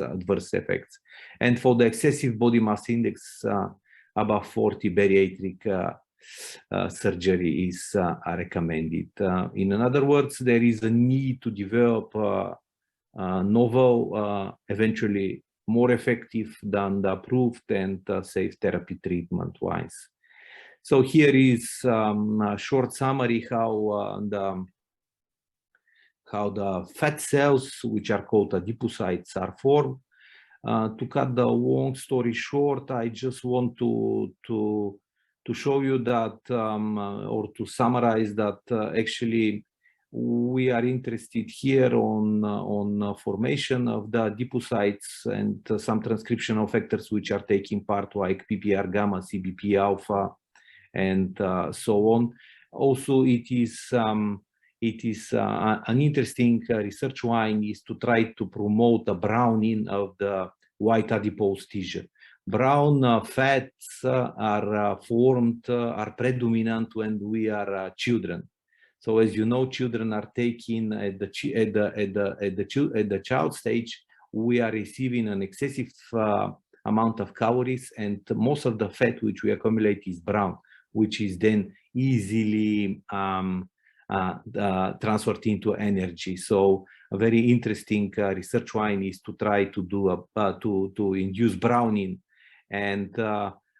adverse effects. And for the excessive body mass index above 40, bariatric surgery is recommended. In other words, there is a need to develop novel, eventually more effective than the approved and safe therapy treatment-wise. So here is a short summary how the fat cells, which are called adipocytes, are formed. To cut the long story short, I just want to show you that, or to summarize that actually we are interested here on formation of the adipocytes and some transcriptional factors which are taking part, like PPR gamma, CBP alpha, and so on. Also, it is an interesting research line is to try to promote the browning of the white adipose tissue. Brown fats are formed, are predominant when we are children. So as you know, children are taking at the child stage, we are receiving an excessive amount of calories, and most of the fat which we accumulate is brown, which is then easily transferred into energy. So a very interesting research line is to try to do to induce browning, and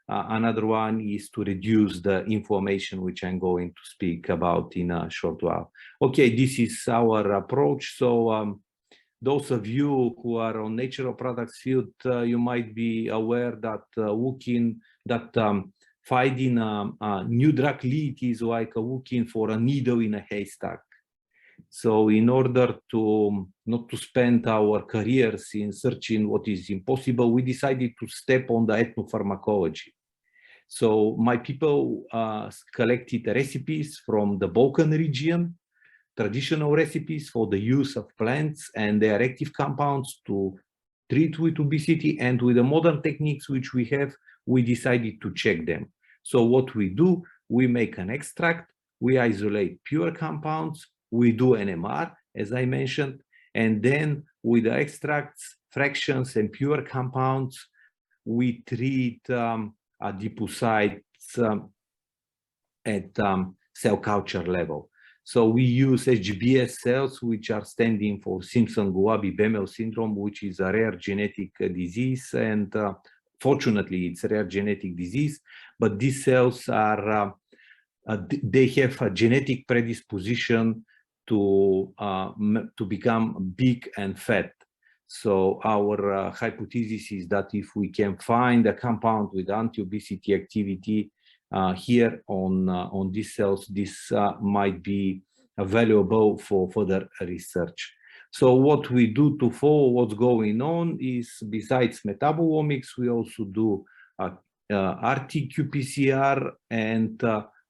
another one is to reduce the inflammation, which I'm going to speak about in a short while. Okay, this is our approach. So those of you who are on natural products field, you might be aware that finding a new drug lead is like looking for a needle in a haystack. So in order to not to spend our careers in searching what is impossible, we decided to step on the ethnopharmacology. So my people collected recipes from the Balkan region, traditional recipes for the use of plants and their active compounds to treat with obesity, and with the modern techniques which we have, we decided to check them. So what we do, we make an extract, we isolate pure compounds, we do NMR, as I mentioned, and then with the extracts, fractions, and pure compounds, we treat adipocytes at cell culture level. So we use HBS cells, which are standing for Simpson-Gouabi-Bemel syndrome, which is a rare genetic disease, and fortunately, it's a rare genetic disease, but these cells are, they have a genetic predisposition to become big and fat. So our hypothesis is that if we can find a compound with anti-obesity activity here on these cells, this might be valuable for further research. So what we do to follow what's going on is, besides metabolomics, we also do RT-qPCR and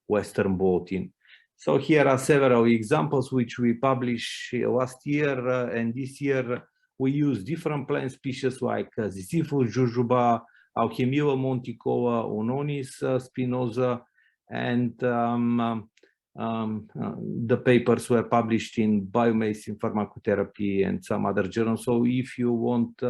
Western blotting. So here are several examples which we published last year, and this year we use different plant species like Ziziphus jujuba, Alchemilla monticola, Ononis spinosa, and the papers were published in Biomedicine, Pharmacotherapy, and some other journals. So if you want,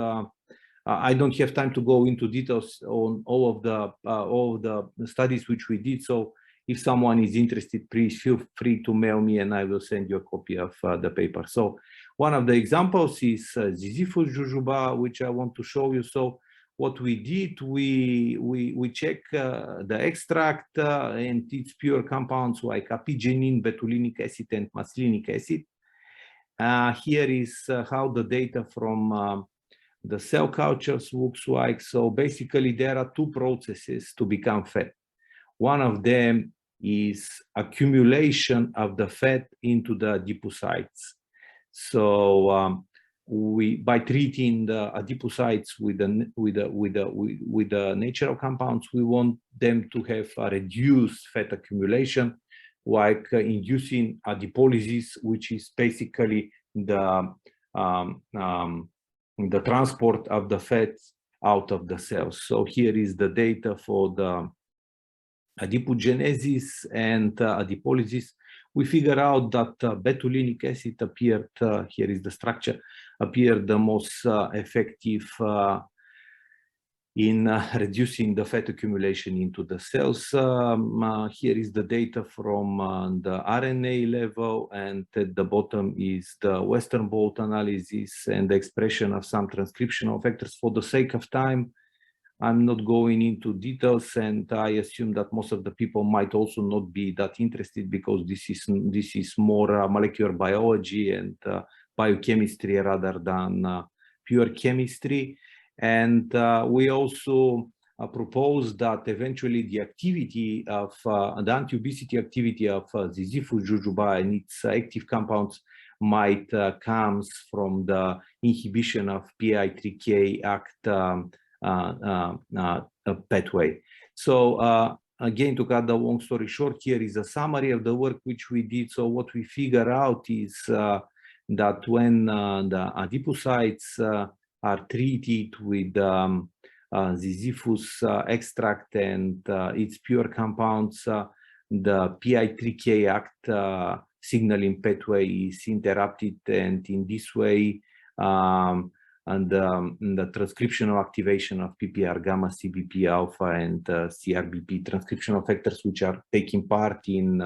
I don't have time to go into details on all of the studies which we did. So if someone is interested, please feel free to mail me and I will send you a copy of the paper. So one of the examples is Ziziphus jujuba, which I want to show you. So what we did, we check the extract and its pure compounds like apigenin, betulinic acid, and macilinic acid. Here is how the data from the cell cultures looks like. So basically, there are two processes to become fat. One of them is accumulation of the fat into the adipocytes. So by treating the adipocytes with the natural compounds, we want them to have a reduced fat accumulation, like inducing adipolysis, which is basically the transport of the fats out of the cells. So here is the data for the adipogenesis and adipolysis. We figure out that betulinic acid appeared, here is the structure, appeared the most effective in reducing the fat accumulation into the cells. Here is the data from the RNA level, and at the bottom is the Western blot analysis and the expression of some transcriptional factors. For the sake of time, I'm not going into details, and I assume that most of the people might also not be that interested, because this is more molecular biology and biochemistry rather than pure chemistry. And we also propose that eventually the activity of the anti-obesity activity of Ziziphus jojoba and its active compounds might comes from the inhibition of PI3K act pathway. So again, to cut the long story short, here is a summary of the work which we did. So what we figure out is that when the adipocytes are treated with Ziziphus extract and its pure compounds, the PI3K act signaling pathway is interrupted, and in this way and the transcriptional activation of PPR gamma, CBP alpha, and CRBP transcriptional factors which are taking part in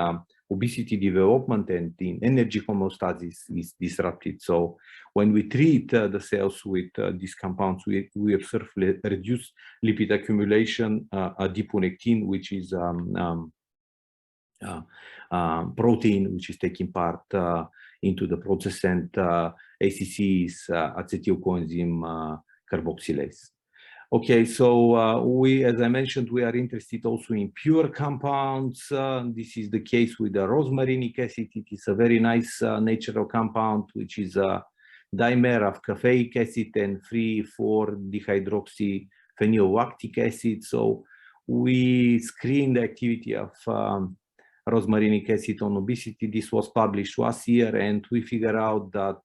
obesity development and in energy homeostasis is disrupted. So when we treat the cells with these compounds, we observe reduced lipid accumulation, adiponectin, which is protein which is taking part into the process, and ACC is acetyl coenzyme carboxylase. Okay, so we, as I mentioned, we are interested also in pure compounds. This is the case with the rosmarinic acid. It is a very nice natural compound, which is a dimer of caffeic acid and 3,4-dihydroxyphenyllactic acid. So we screened the activity of rosmarinic acid on obesity. This was published last year, and we figure out that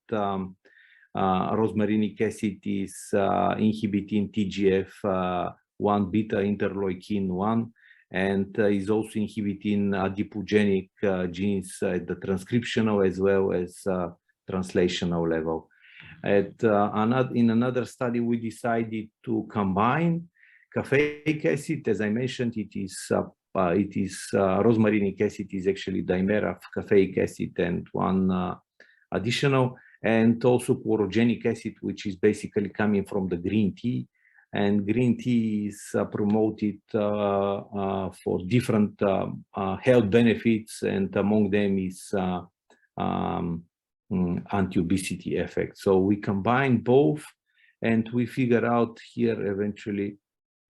rosmarinic acid is inhibiting TGF-1 beta interleukin 1, and is also inhibiting adipogenic genes at the transcriptional as well as translational level. In another study, we decided to combine caffeic acid. As I mentioned, it is rosmarinic acid is actually dimer of caffeic acid and one additional, and also chlorogenic acid, which is basically coming from the green tea. And green tea is promoted for different health benefits, and among them is anti-obesity effect. So we combine both, and we figure out here eventually,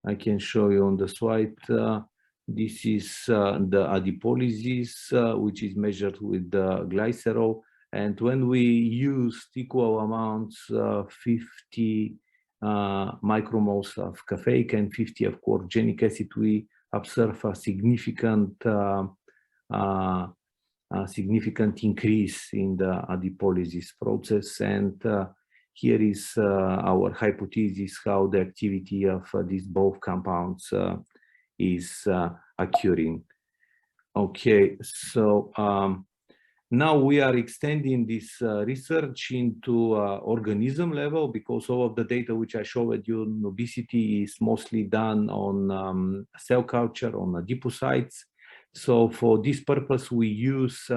I can show you on the slide, this is the adipolysis, which is measured with the glycerol. And when we use equal amounts, 50 micromoles of caffeic and 50 of chlorogenic acid, we observe a significant increase in the adipolysis process. And here is our hypothesis how the activity of these both compounds is occurring. Okay, so now we are extending this research into organism level, because all of the data which I showed you on obesity is mostly done on cell culture, on adipocytes. So for this purpose, we use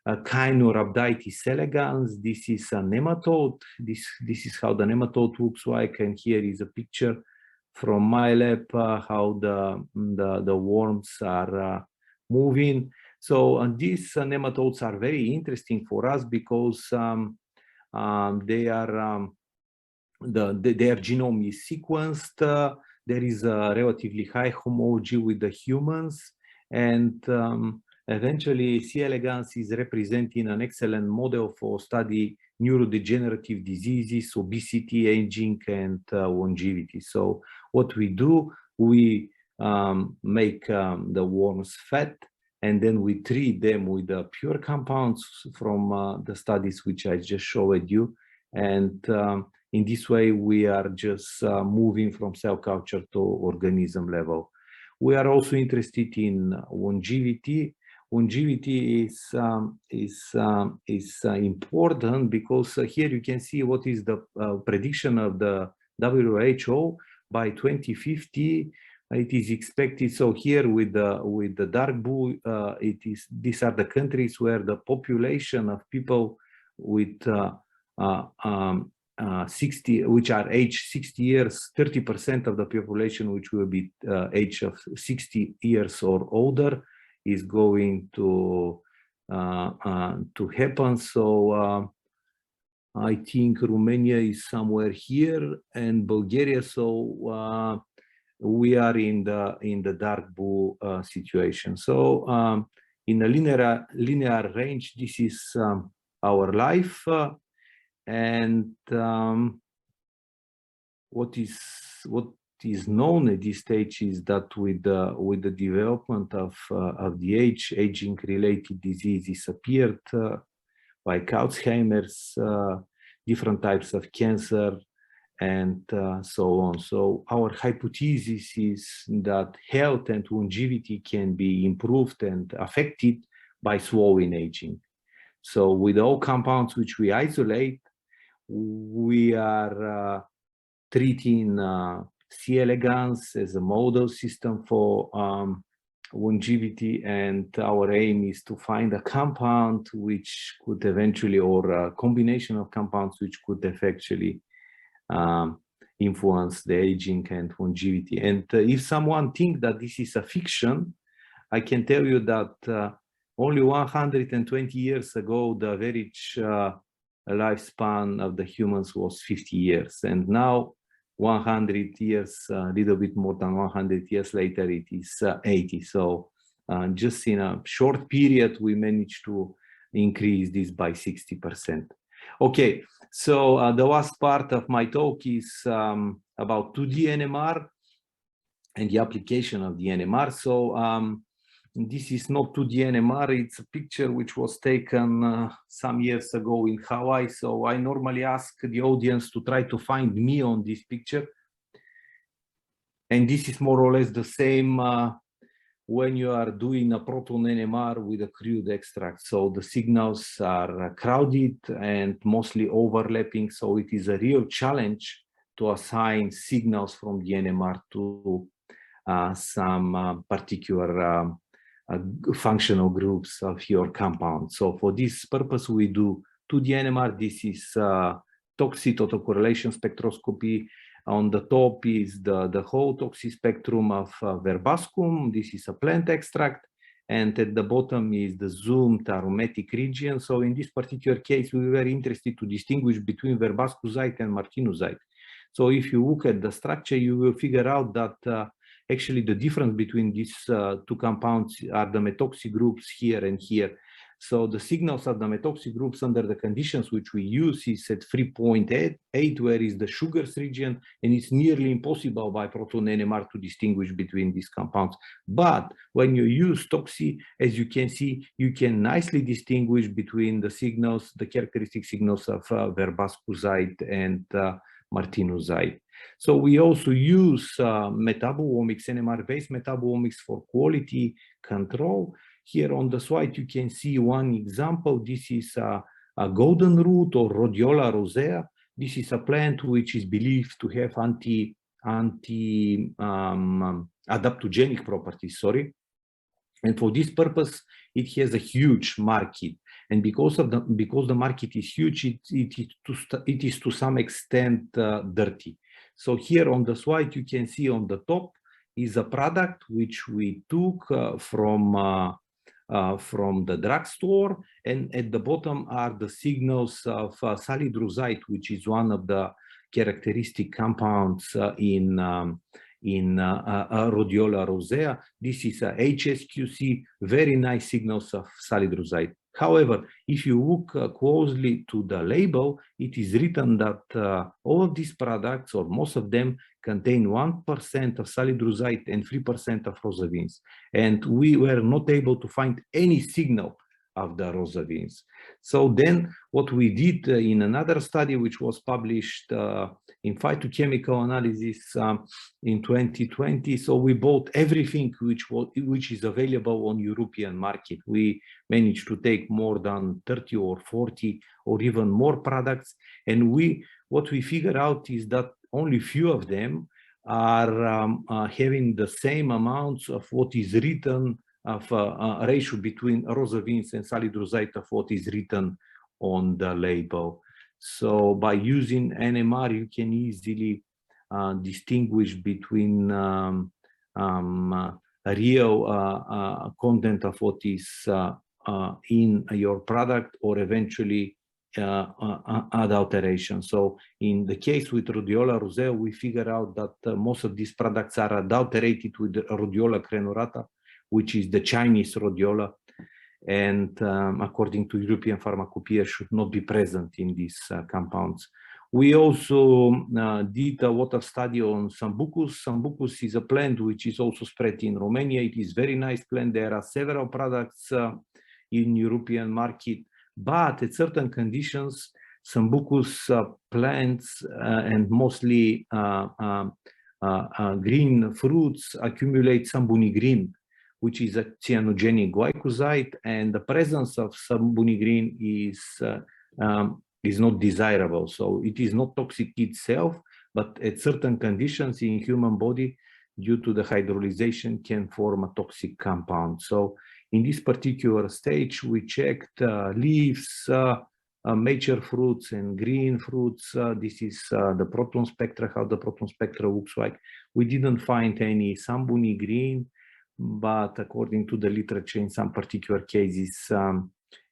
Caenorhabditis elegans. This is a nematode. This is how the nematode looks like, and here is a picture from my lab how the worms are moving. So these nematodes are very interesting for us because their genome is sequenced. There is a relatively high homology with the humans, and eventually C. elegans is representing an excellent model for study neurodegenerative diseases, obesity, aging, and longevity. So what we do, we make the worms fat, and then we treat them with the pure compounds from the studies which I just showed you. And in this way, we are just moving from cell culture to organism level. We are also interested in longevity. Longevity is important because here you can see what is the prediction of the WHO by 2050. It is expected. So here with the dark blue, these are the countries where the population of people with 60, which are age 60 years, 30% of the population which will be age of 60 years or older is going to happen. So I think Romania is somewhere here and Bulgaria. So we are in the dark blue situation. So in a linear range, this is our life. And what is known at this stage is that with the development of the aging-related diseases appeared, like Alzheimer's, different types of cancer, and so on. So our hypothesis is that health and longevity can be improved and affected by slowing aging. So with all compounds which we isolate, we are treating C. elegans as a model system for longevity, and our aim is to find a compound which could eventually, or a combination of compounds which could effectively influence the aging and longevity. And if someone thinks that this is a fiction, I can tell you that only 120 years ago, the average lifespan of the humans was 50 years. And now, 100 years, a little bit more than 100 years later, it is 80. So just in a short period, we managed to increase this by 60%. Okay, so the last part of my talk is about 2D NMR and the application of the NMR. So this is not 2D NMR, it's a picture which was taken some years ago in Hawaii. So I normally ask the audience to try to find me on this picture. And this is more or less the same when you are doing a proton NMR with a crude extract. So the signals are crowded and mostly overlapping. So it is a real challenge to assign signals from the NMR to some particular functional groups of your compound. So for this purpose, we do 2D NMR. This is toxic autocorrelation spectroscopy. On the top is the whole toxic spectrum of verbascum. This is a plant extract. And at the bottom is the zoomed aromatic region. So in this particular case, we were interested to distinguish between verbascosite and martinusite. So if you look at the structure, you will figure out that actually the difference between these two compounds are the methoxy groups here and here. So the signals of the methoxy groups under the conditions which we use is at 3.8, where is the sugars region, and it's nearly impossible by proton NMR to distinguish between these compounds. But when you use toxy, as you can see, you can nicely distinguish between the signals, the characteristic signals of verbascosite and martinusite. So we also use metabolomics, NMR-based metabolomics for quality control. Here on the slide, you can see one example. This is a golden root or Rhodiola rosea. This is a plant which is believed to have adaptogenic properties, And for this purpose, it has a huge market. And because the market is huge, it is to some extent dirty. So here on the slide, you can see on the top is a product which we took from the drugstore, and at the bottom are the signals of salidrosite, which is one of the characteristic compounds in Rhodiola rosea. This is a HSQC, very nice signals of salidrosite. However, if you look closely to the label, it is written that all of these products, or most of them, contain 1% of salidrosite and 3% of rosavins. And we were not able to find any signal of the rosavins. So then what we did in another study, which was published in phytochemical analysis in 2020, so we bought everything which is available on European market. We managed to take more than 30 or 40 or even more products. And what we figured out is that only few of them are having the same amounts of what is written of a ratio between rosavins and salidrosite of what is written on the label. So by using NMR, you can easily distinguish between real content of what is in your product, or eventually adulteration. So in the case with rhodiola rosea, we figure out that most of these products are adulterated with rhodiola crenurata, which is the Chinese rhodiola, and according to European Pharmacopoeia should not be present in these compounds. We also did a water study on Sambucus. Sambucus is a plant which is also spread in Romania. It is very nice plant. There are several products in European market, but at certain conditions, Sambucus plants and mostly green fruits accumulate sambunigrin, which is a cyanogenic glycoside, and the presence of sambunigrin is not desirable. So it is not toxic itself, but at certain conditions in human body, due to the hydrolyzation, can form a toxic compound. So in this particular stage, we checked leaves, mature fruits and green fruits. This is the proton spectra, how the proton spectra looks like. We didn't find any sambunigrin, but according to the literature, in some particular cases,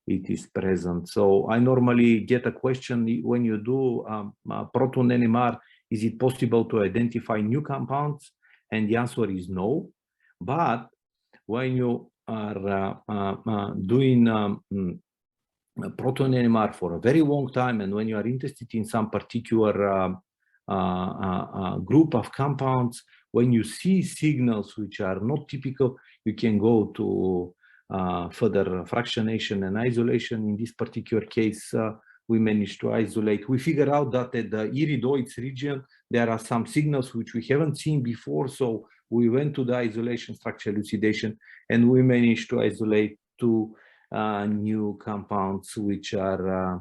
it is present. So I normally get a question when you do proton NMR, is it possible to identify new compounds? And the answer is no. But when you are doing proton NMR for a very long time, and when you are interested in some particular group of compounds, when you see signals which are not typical, you can go to further fractionation and isolation. In this particular case, we managed to isolate. We figure out that at the iridoids region, there are some signals which we haven't seen before. So we went to the isolation structure elucidation, and we managed to isolate two new compounds which are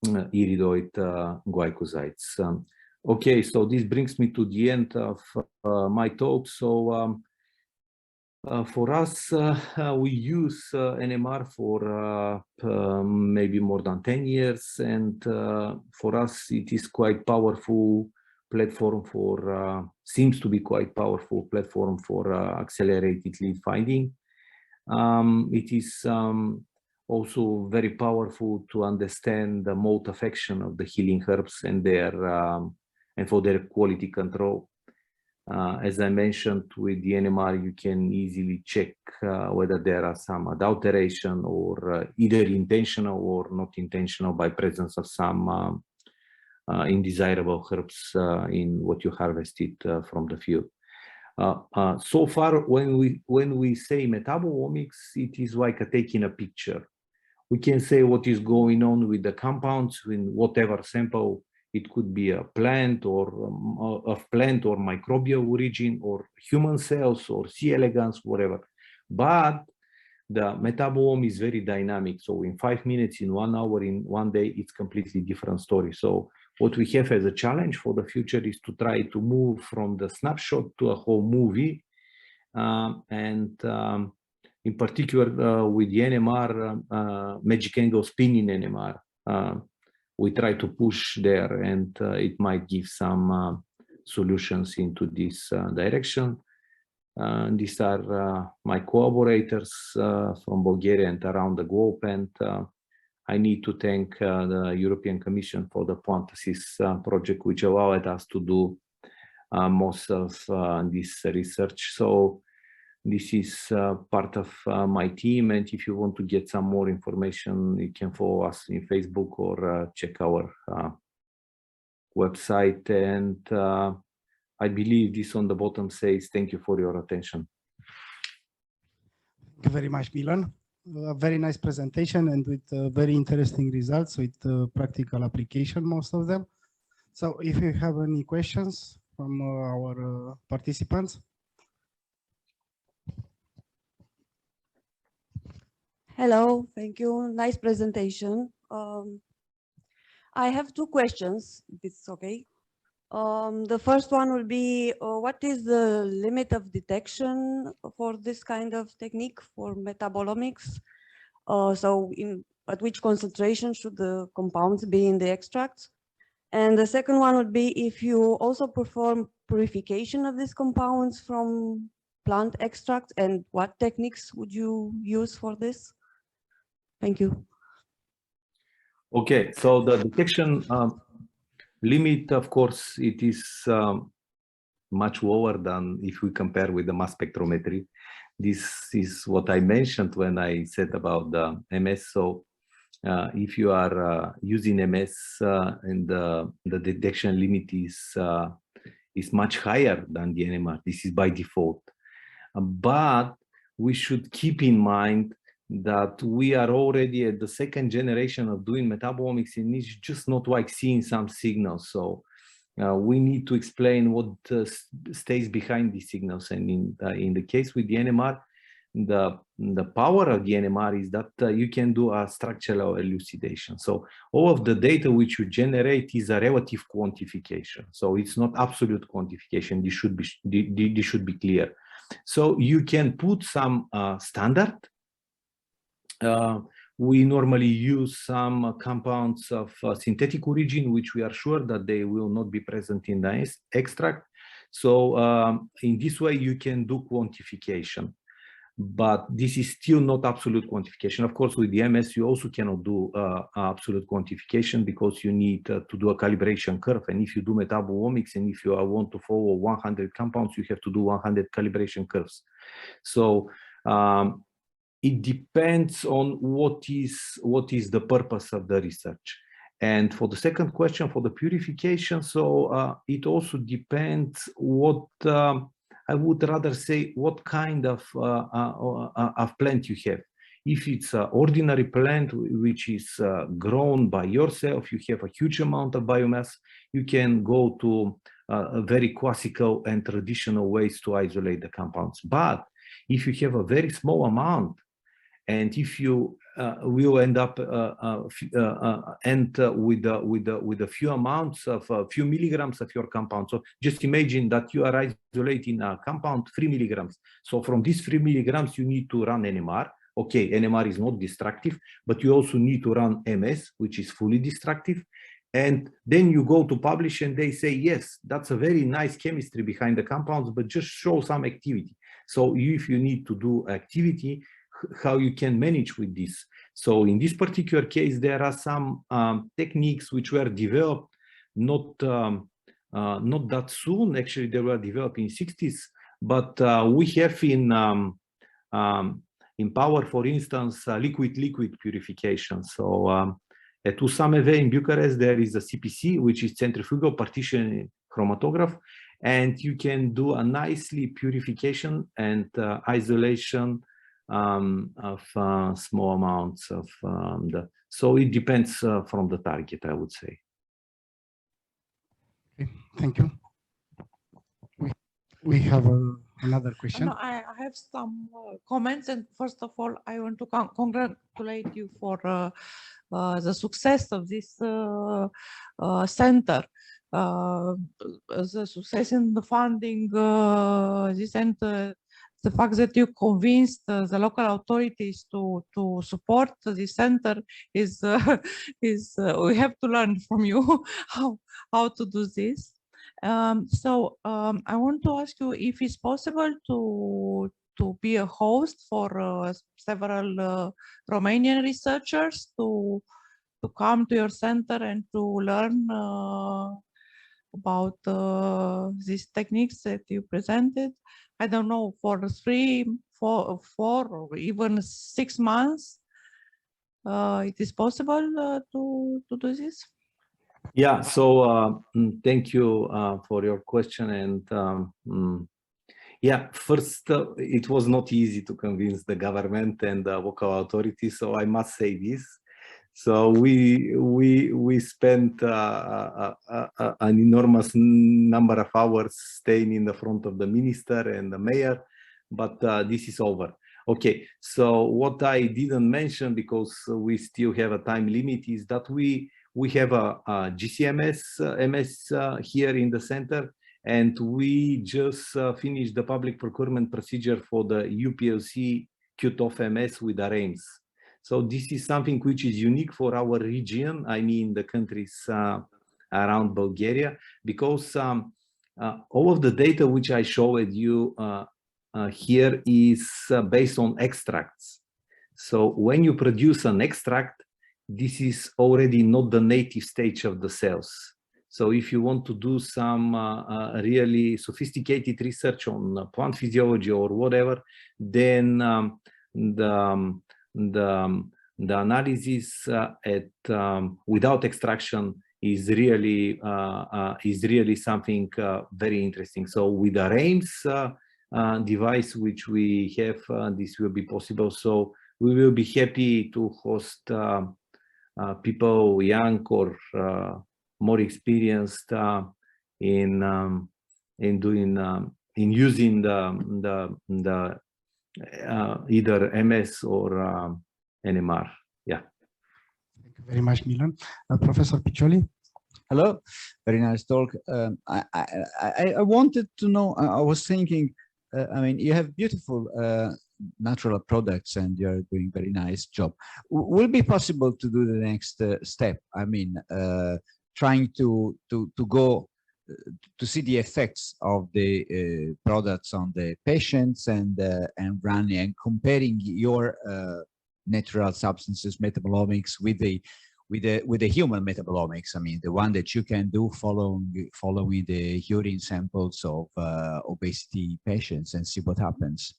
iridoid glycosides. Okay, so this brings me to the end of my talk. So for us, we use NMR for maybe more than 10 years, and for us it is quite powerful platform for, seems to be quite powerful platform for accelerated lead finding. It is also very powerful to understand the mode of action of the healing herbs and their and for their quality control. As I mentioned, with the NMR, you can easily check whether there are some adulteration or either intentional or not intentional by presence of some undesirable herbs in what you harvested from the field. So far, when we say metabolomics, it is like taking a picture. We can say what is going on with the compounds in whatever sample. It could be a plant or microbial origin or human cells or C. elegans, whatever. But the metabolome is very dynamic. So in 5 minutes, in 1 hour, in 1 day, it's completely different story. So what we have as a challenge for the future is to try to move from the snapshot to a whole movie. In particular, with the NMR, magic angle spinning NMR, we try to push there, and it might give some solutions into this direction. These are my collaborators from Bulgaria and around the globe, and I need to thank the European Commission for the Plant Assist project, which allowed us to do most of this research. So this is part of my team, and if you want to get some more information, you can follow us in Facebook or check our website. And I believe this on the bottom says thank you for your attention. Thank you very much, Milan. A very nice presentation and with very interesting results with practical application, most of them. So if you have any questions from our participants. Hello, thank you. Nice presentation. I have 2 questions, if it's okay. The first one will be, what is the limit of detection for this kind of technique for metabolomics? At which concentration should the compounds be in the extracts? And the second one would be if you also perform purification of these compounds from plant extracts, and what techniques would you use for this? Thank you. Okay, so the detection limit, of course, it is much lower than if we compare with the mass spectrometry. This is what I mentioned when I said about the MS. So if you are using MS and the detection limit is much higher than the NMR. This is by default. But we should keep in mind that we are already at the second generation of doing metabolomics, and it's just not like seeing some signals. So we need to explain what stays behind these signals. And in the case with the NMR, the power of the NMR is that you can do a structural elucidation. So all of the data which you generate is a relative quantification. So it's not absolute quantification. This should be clear. So you can put some standard. We normally use some compounds of synthetic origin, which we are sure that they will not be present in the extract. So in this way, you can do quantification. But this is still not absolute quantification. Of course, with the MS, you also cannot do absolute quantification because you need to do a calibration curve. And if you do metabolomics and if you want to follow 100 compounds, you have to do 100 calibration curves. So it depends on what is the purpose of the research. And for the second question, for the purification, so it also depends what I would rather say what kind of plant you have. If it's an ordinary plant which is grown by yourself, you have a huge amount of biomass, you can go to very classical and traditional ways to isolate the compounds. But if you have a very small amount, and if you will end up with a few amounts of a few milligrams of your compound. So just imagine that you are isolating a compound 3 milligrams. So from these 3 milligrams, you need to run NMR. Okay, NMR is not destructive, but you also need to run MS, which is fully destructive. And then you go to publish and they say, yes, that's a very nice chemistry behind the compounds, but just show some activity. So if you need to do activity, how you can manage with this. So in this particular case, there are some techniques which were developed not that soon. Actually, they were developed in 60s, but we have in power, for instance, liquid-liquid purification. So at USAMV in Bucharest, there is a CPC, which is centrifugal partition chromatograph, and you can do a nicely purification and isolation of small amounts of so it depends from the target, I would say. Okay, thank you. We have another question. No, I have some comments, and first of all, I want to congratulate you for the success of this center. The success in the funding this center, the fact that you convinced the local authorities to support this center is we have to learn from you how to do this. So I want to ask you if it's possible to be a host for several Romanian researchers to come to your center and to learn about these techniques that you presented. I don't know, for 3, 4, or even 6 months, it is possible to do this? Yeah, so thank you for your question. And yeah, first, it was not easy to convince the government and the local authorities, so I must say this. So we spent an enormous number of hours staying in the front of the minister and the mayor, but this is over. Okay, so what I didn't mention, because we still have a time limit, is that we have a GCMS MS here in the center, and we just finished the public procurement procedure for the UPLC QTOF MS with ARAIMS. So this is something which is unique for our region, I mean the countries around Bulgaria, because all of the data which I showed you here is based on extracts. So when you produce an extract, this is already not the native stage of the cells. So if you want to do some really sophisticated research on plant physiology or whatever, then the analysis without extraction is really something very interesting. So with the RAMES device which we have, this will be possible. So we will be happy to host people young or more experienced in using the either MS or NMR. Yeah. Thank you very much, Milan. Professor Piccioli. Hello, very nice talk. I wanted to know, I was thinking, I mean, you have beautiful natural products and you're doing very nice job. Will it be possible to do the next step? I mean, trying to go to see the effects of the products on the patients and running and comparing your natural substances metabolomics with the human metabolomics. I mean, the one that you can do following the urine samples of obesity patients and see what happens.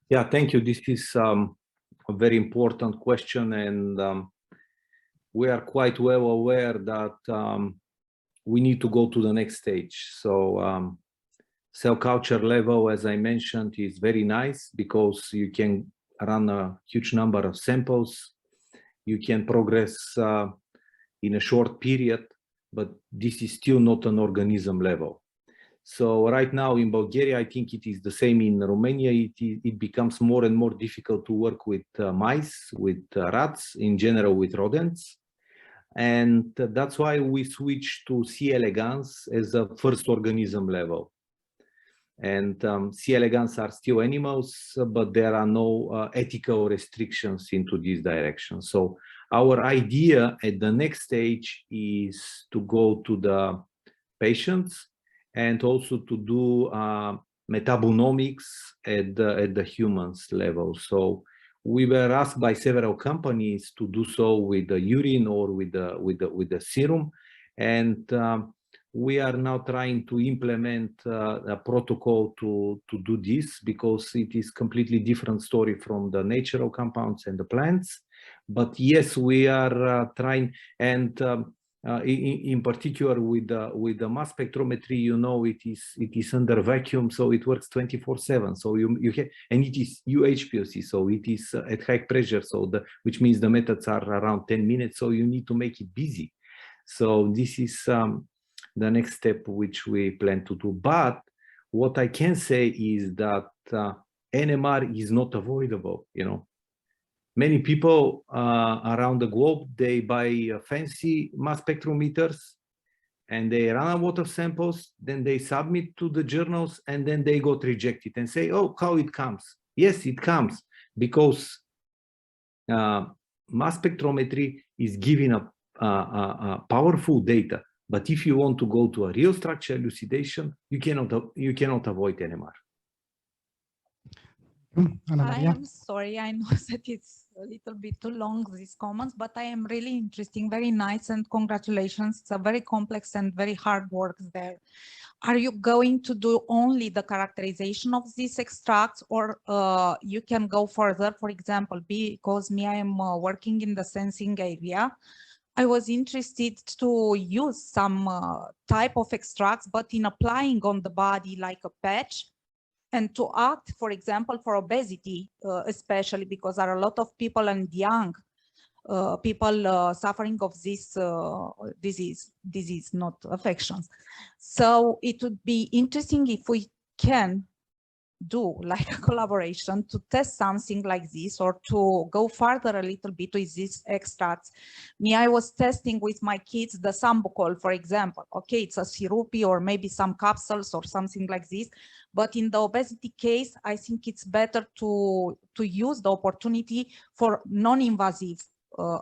Yeah, thank you. This is a very important question, and we are quite well aware that we need to go to the next stage. So cell culture level, as I mentioned, is very nice because you can run a huge number of samples. You can progress in a short period, but this is still not an organism level. So right now in Bulgaria, I think it is the same in Romania. It becomes more and more difficult to work with mice, with rats, in general with rodents. And that's why we switched to C. elegans as a first organism level. And C. elegans are still animals, but there are no ethical restrictions into this direction. So our idea at the next stage is to go to the patients and also to do metabonomics at the humans level. So we were asked by several companies to do so with the urine or with the serum, and we are now trying to implement a protocol to do this, because it is completely different story from the natural compounds and the plants. But yes, we are trying, and in particular with the mass spectrometry, you know, it is under vacuum, so it works 24/7. So you have, and it is UHPLC, so it is at high pressure, so which means the methods are around 10 minutes. So you need to make it busy. So this is the next step which we plan to do. But what I can say is that NMR is not avoidable. You know, many people around the globe, they buy fancy mass spectrometers and they run a lot of samples, then they submit to the journals, and then they got rejected and say, oh, how it comes? Yes, it comes because mass spectrometry is giving a powerful data. But if you want to go to a real structure elucidation, you cannot avoid NMR. I am sorry, I know that it's a little bit too long, these comments, but I am really interesting, very nice, and congratulations. It's a very complex and very hard work there. Are you going to do only the characterization of these extracts, or you can go further? For example, because I am working in the sensing area, I was interested to use some type of extracts, but in applying on the body like a patch, and to act, for example, for obesity, especially because there are a lot of people and young people suffering of this disease, not affections. So it would be interesting if we can do like a collaboration to test something like this, or to go further a little bit with these extracts. I was testing with my kids the Sambucol, for example. Okay, it's a syrupy or maybe some capsules or something like this. But in the obesity case, I think it's better to use the opportunity for non-invasive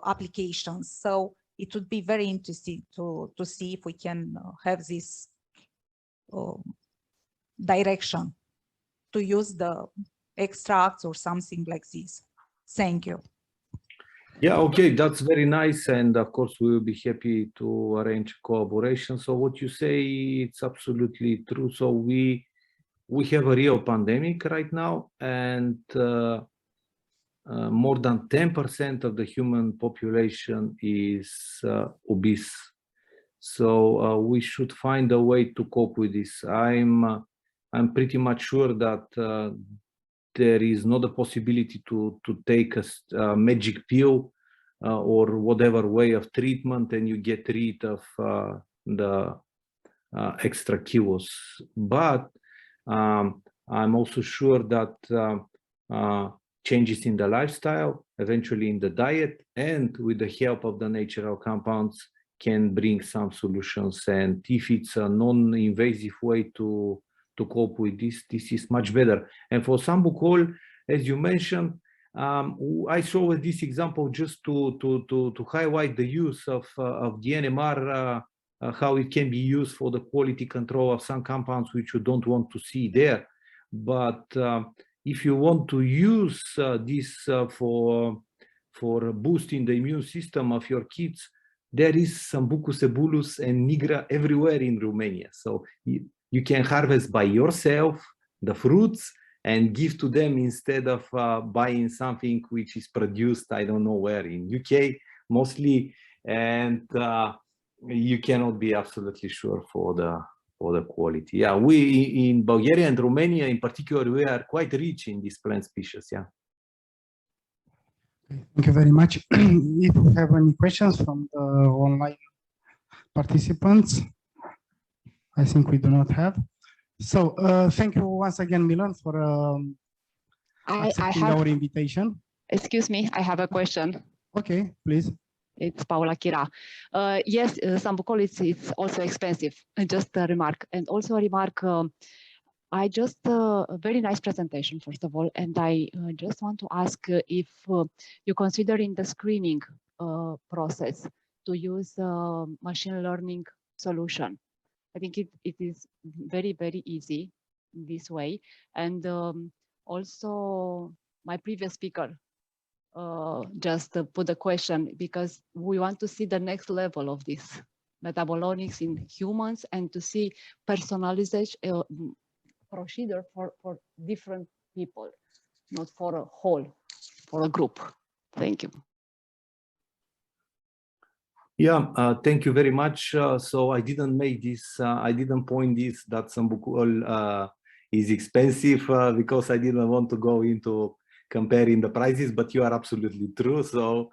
applications. So it would be very interesting to see if we can have this direction, to use the extracts or something like this. Thank you. Yeah, okay, that's very nice. And of course, we will be happy to arrange collaboration. So what you say, it's absolutely true. So we have a real pandemic right now, and more than 10% of the human population is obese. So we should find a way to cope with this. I'm pretty much sure that there is not a possibility to take a magic pill or whatever way of treatment and you get rid of the extra kilos. But I'm also sure that changes in the lifestyle, eventually in the diet, and with the help of the natural compounds can bring some solutions. And if it's a non-invasive way to cope with this, this is much better. And for Sambucol, as you mentioned, I saw this example just to highlight the use of the NMR, how it can be used for the quality control of some compounds which you don't want to see there. But if you want to use this for boosting the immune system of your kids, there is Sambucus ebulus and nigra everywhere in Romania. So you can harvest by yourself the fruits and give to them instead of buying something which is produced, I don't know where, in UK mostly, and you cannot be absolutely sure for the quality. Yeah, we in Bulgaria and Romania in particular, we are quite rich in these plant species. Yeah. Thank you very much. If you have any questions from the online participants, I think we do not have. So thank you once again, Milan, for accepting our invitation. Excuse me, I have a question. Okay, please. It's Paula Chira. Yes, Sambucol it's also expensive. Just a remark. And also a remark, I just, a very nice presentation, first of all. And I just want to ask if you consider in the screening process to use machine learning solution. I think it is very, very easy this way. And also my previous speaker just put the question, because we want to see the next level of this metabolomics in humans and to see personalization procedure for different people, not for a whole, for a group. Thank you. Yeah, thank you very much. So I didn't make this, I didn't point this that Sambucol is expensive because I didn't want to go into comparing the prices, but you are absolutely true. So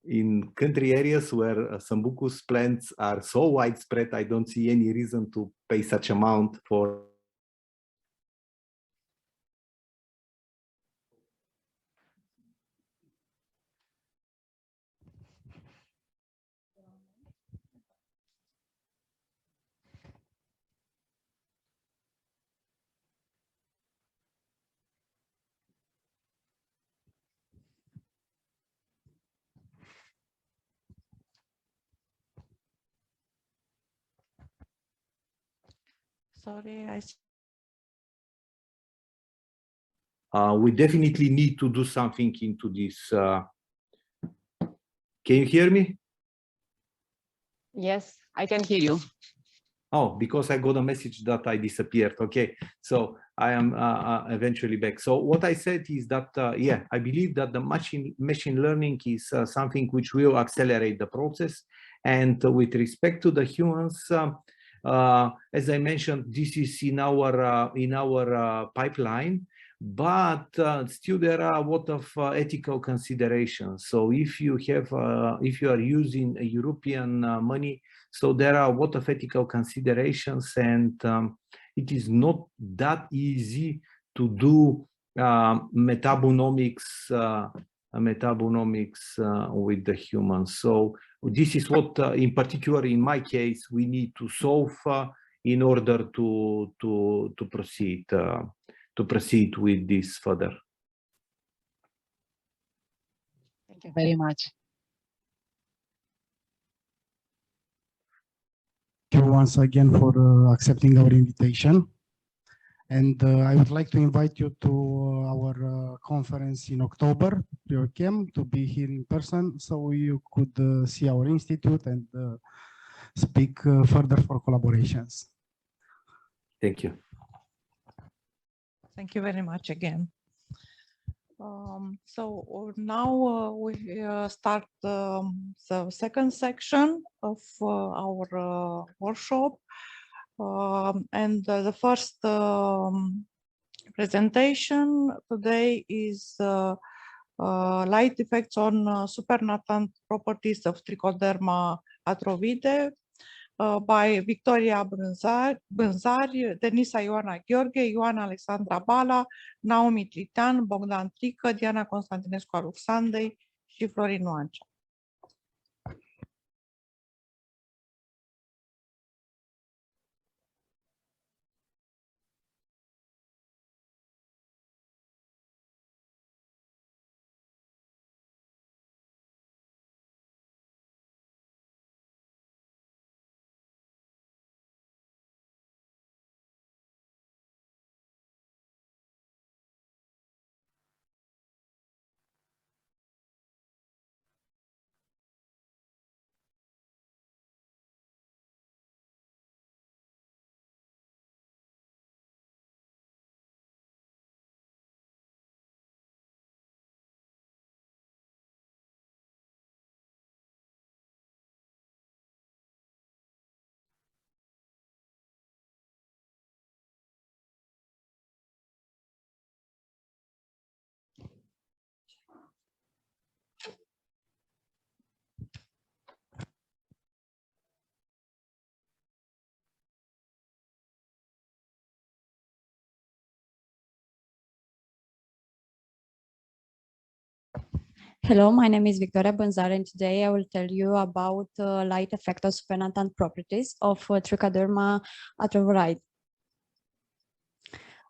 in country areas where Sambucus plants are so widespread, I don't see any reason to pay such amount for. Sorry, We definitely need to do something into this. Can you hear me? Yes, I can hear you. Oh, because I got a message that I disappeared. Okay, so I am eventually back. So what I said is that, yeah, I believe that the machine learning is something which will accelerate the process. And with respect to the humans, as I mentioned, this is in our pipeline. But still there are a lot of ethical considerations. So if you are using European money, so there are a lot of ethical considerations, and it is not that easy to do metabolomics with the humans. So this is what, in particular, in my case, we need to solve in order to proceed with this further. Thank you very much. Thank you once again for accepting our invitation. And I would like to invite you to our conference in October, NeXT-Chem, to be here in person, so you could see our institute and speak further for collaborations. Thank you. Thank you very much again. So now we start the second section of our workshop. And the first presentation today is light effects on supernatant properties of Trichoderma atrovide by Victoria Bânzari, Denisa Ioana Gheorghe, Ioana Alexandra Bala, Naomi Tritean, Bogdan Trică, Diana Constantinescu Alexandrei și Florin Noancea. Hello, my name is Victoria Bânzari, and today I will tell you about light effect of supernatant properties of Trichoderma atrovide.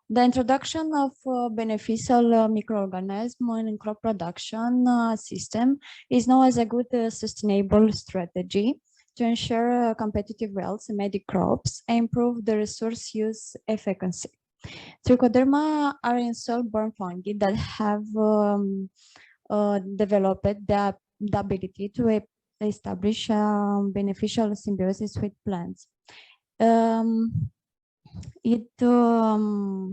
The introduction of beneficial microorganism in crop production system is known as a good sustainable strategy to ensure competitive yields in medic crops and improve the resource use efficiency. Trichoderma are in soil-borne fungi that have developed the ability to establish beneficial symbiosis with plants. It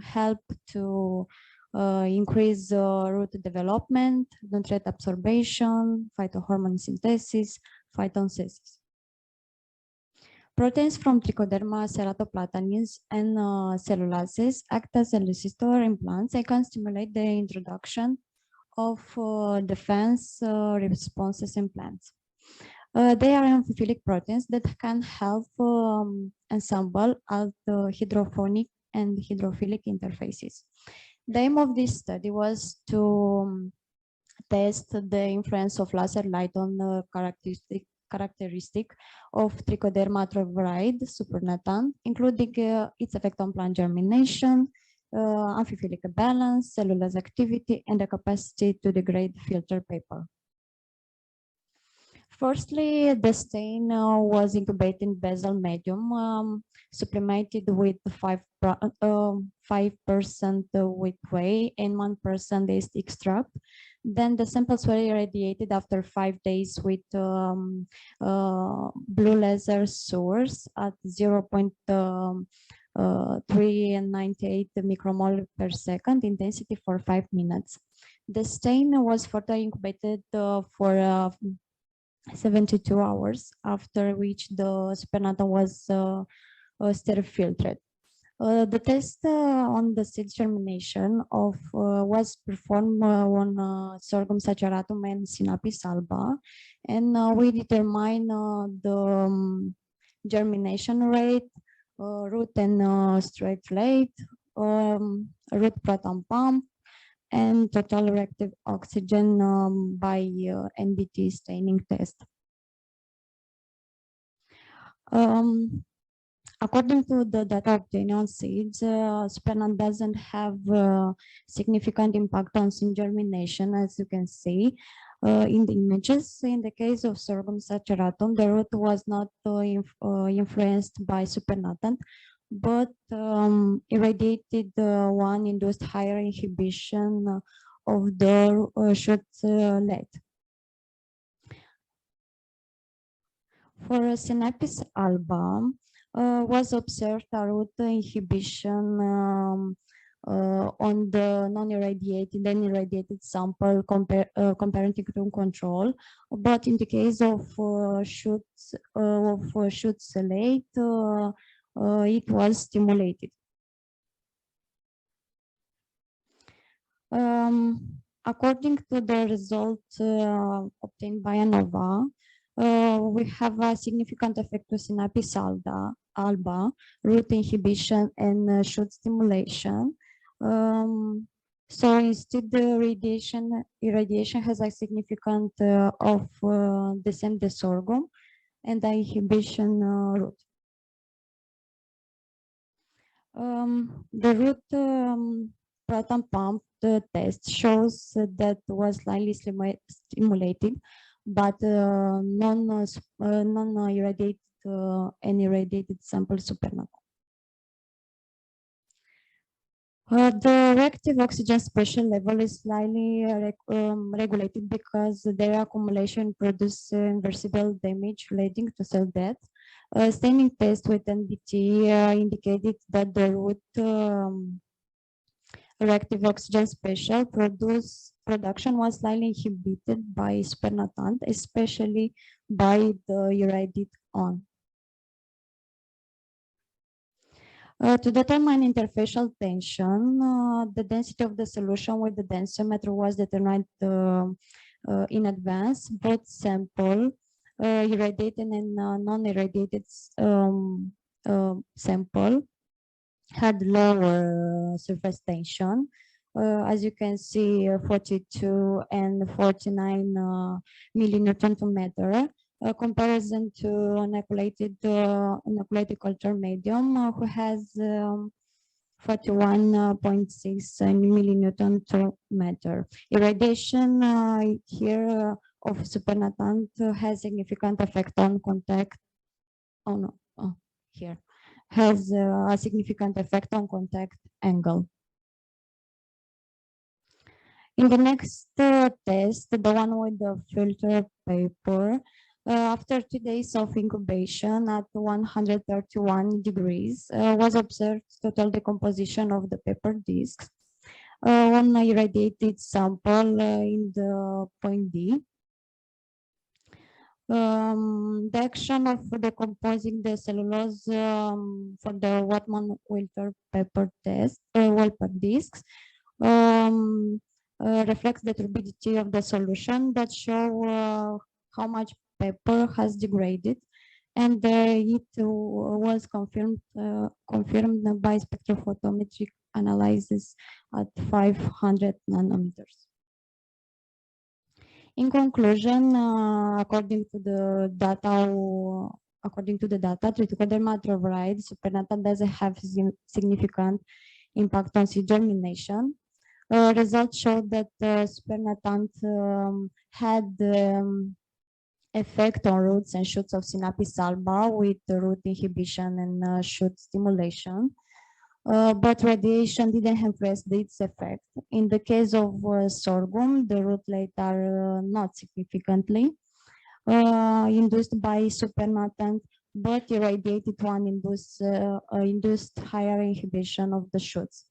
helps to increase root development, nutrient absorption, phytohormone synthesis, phytosynthesis. Proteins from Trichoderma ceratoplatanins and cellulases act as a resistor in plants and can stimulate the introduction of defense responses in plants. They are amphiphilic proteins that can help ensemble at the hydrophobic and hydrophilic interfaces. The aim of this study was to test the influence of laser light on the characteristic of Trichoderma atrovide supernatant, including its effect on plant germination, amphiphilic balance, cellulose activity, and the capacity to degrade filter paper. Firstly, the stain was incubated in basal medium, supplemented with 5% with whey and 1% yeast extract. Then the samples were irradiated after 5 days with blue laser source at 0.398 micromole per second intensity for 5 minutes. The stain was further incubated for 72 hours, after which the supernatant was stereofiltered. The test on the seed germination was performed on sorghum saturatum and Sinapis alba, and we determine the germination rate, root and straight rate, root proton pump, and total reactive oxygen by NBT staining test. According to the data obtained on seeds, supernatant doesn't have significant impact on seed germination, as you can see in the images. In the case of sorghum saturatum, the root was not influenced by supernatant, but irradiated one induced higher inhibition of the Schutz lead. For Synapis alba, was observed a root inhibition on the non-irradiated and irradiated sample comparing to control, but in the case of Schutz lead, it was stimulated. According to the results obtained by ANOVA, we have a significant effect to Synapis alba, root inhibition, and Schutz stimulation. So instead, the irradiation has a significant of the same the sorghum and the inhibition root. The root proton pump test shows that was slightly stimulated, but non-irradiated and irradiated sample supernova. The reactive oxygen special level is slightly regulated because their accumulation produces irreversible damage leading to cell death. Staining test with NBT indicated that the root reactive oxygen special production was slightly inhibited by supernatant, especially by the irradiated on. To determine interfacial tension, the density of the solution with the densiometer was determined in advance. Both sample, irradiated and non-irradiated sample, had lower surface tension. As you can see, 42 and 49 millinewton per meter. Comparison to inoculated culture medium, who has 41.6 millinewton per meter. Irradiation here of supernatant has significant effect on contact. Oh no, here has a significant effect on contact angle. In the next test, the one with the filter paper, after 2 days of incubation at 131 degrees, was observed total decomposition of the paper discs. One irradiated sample in the point D. The action of decomposing the cellulose for the Whatman-Wilter paper test, paper discs, reflects the turbidity of the solution that show how much paper has degraded, and it was confirmed by spectrophotometric analysis at 500 nanometers. In conclusion, according to the data, trichoderma troviride supernatant doesn't have significant impact on seed germination. Results showed that supernatant had effect on roots and shoots of Synapis alba with root inhibition and shoot stimulation. But radiation didn't have its effect. In the case of sorghum, the root rate are not significantly induced by supernatant, but irradiated one induced higher inhibition of the shoots.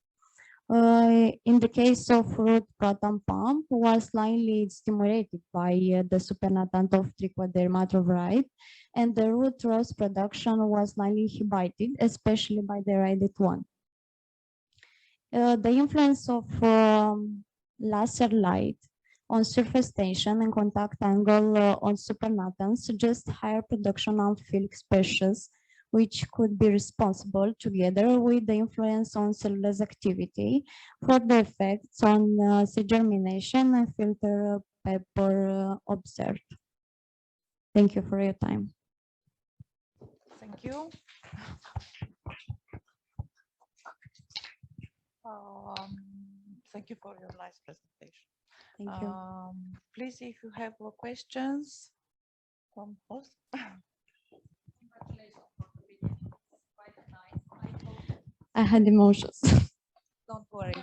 In the case of root proton pump, was slightly stimulated by the supernatant of trichoderma troviride, and the root rose production was slightly inhibited, especially by the irradiated one. The influence of laser light on surface tension and contact angle on supernatant suggests higher production of amphiphilic species, which could be responsible, together with the influence on cellulose activity, for the effects on seed germination and filter paper observed. Thank you for your time. Thank you. Thank you for your nice presentation. Thank you. Please, if you have questions from host. Congratulations for the video. Quite nice. I I had emotions. Don't worry.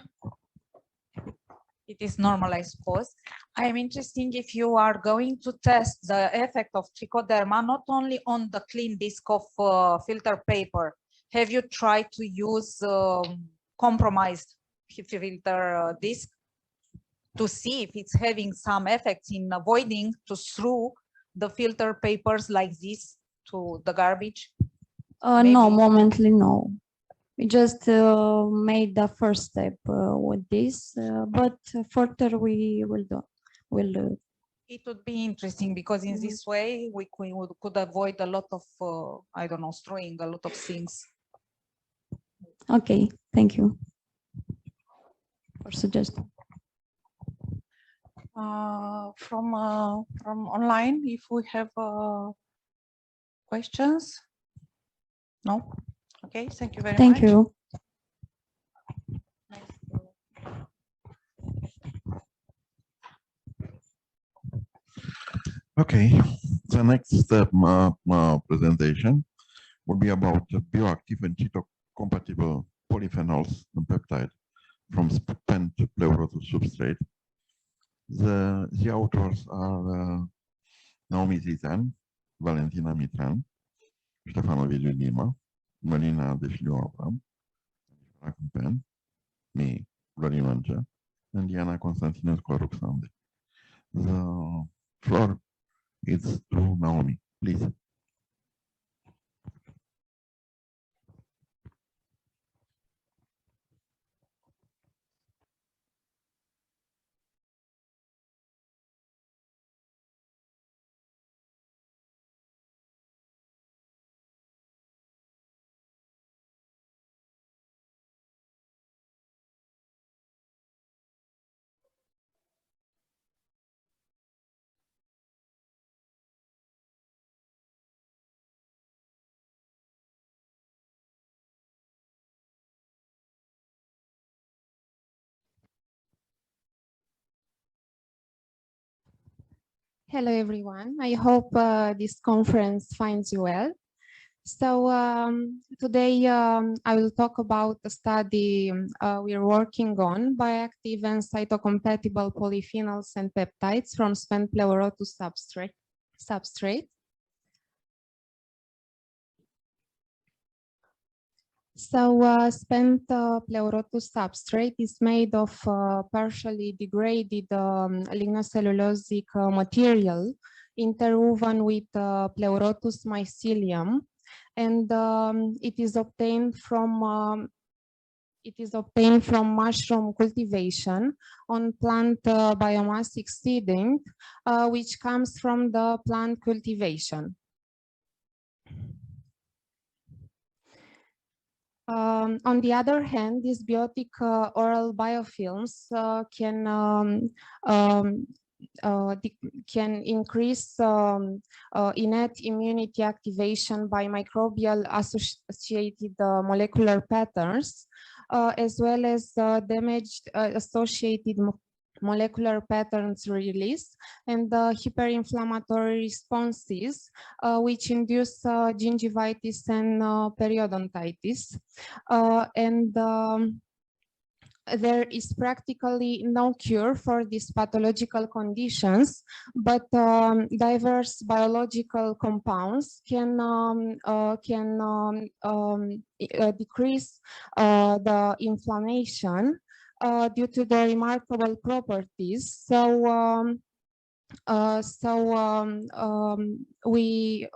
It is normal, I suppose. I am interested if you are going to test the effect of trichoderma not only on the clean disk of filter paper. Have you tried to use compromised filter disk to see if it's having some effects in avoiding to throw the filter papers like this to the garbage? No, momently no. We just made the first step with this, but further we will do. It would be interesting because in this way we could avoid a lot of, I don't know, throwing a lot of things. Okay, thank you for suggesting. From online, if we have questions? No? Okay, thank you very much. Thank you. Okay, the next step presentation will be about bioactive and keto-compatible polyphenols and peptide from spent pleurotus substrate. The authors are Naomi Zitan, Valentina Mitran, Ștefan Ovidiu Dima, Melina Deșliu Avram, Pen, me, Florin Manja, and Diana Constantinescu Ruxande. The floor is to Naomi, please. Hello, everyone. I hope this conference finds you well. So today I will talk about the study we are working on, bioactive and cytocompatible polyphenols and peptides from spent pleurotus substrate. So spent pleurotus substrate is made of partially degraded lignocellulosic material interwoven with pleurotus mycelium, and it is obtained from mushroom cultivation on plant biomass exceeding, which comes from the plant cultivation. On the other hand, these biotic oral biofilms can increase innate immunity activation by microbial associated molecular patterns, as well as damaged associated molecular patterns release and hyperinflammatory responses, which induce gingivitis and periodontitis. There is practically no cure for these pathological conditions, but diverse biological compounds can decrease the inflammation due to the remarkable properties. So we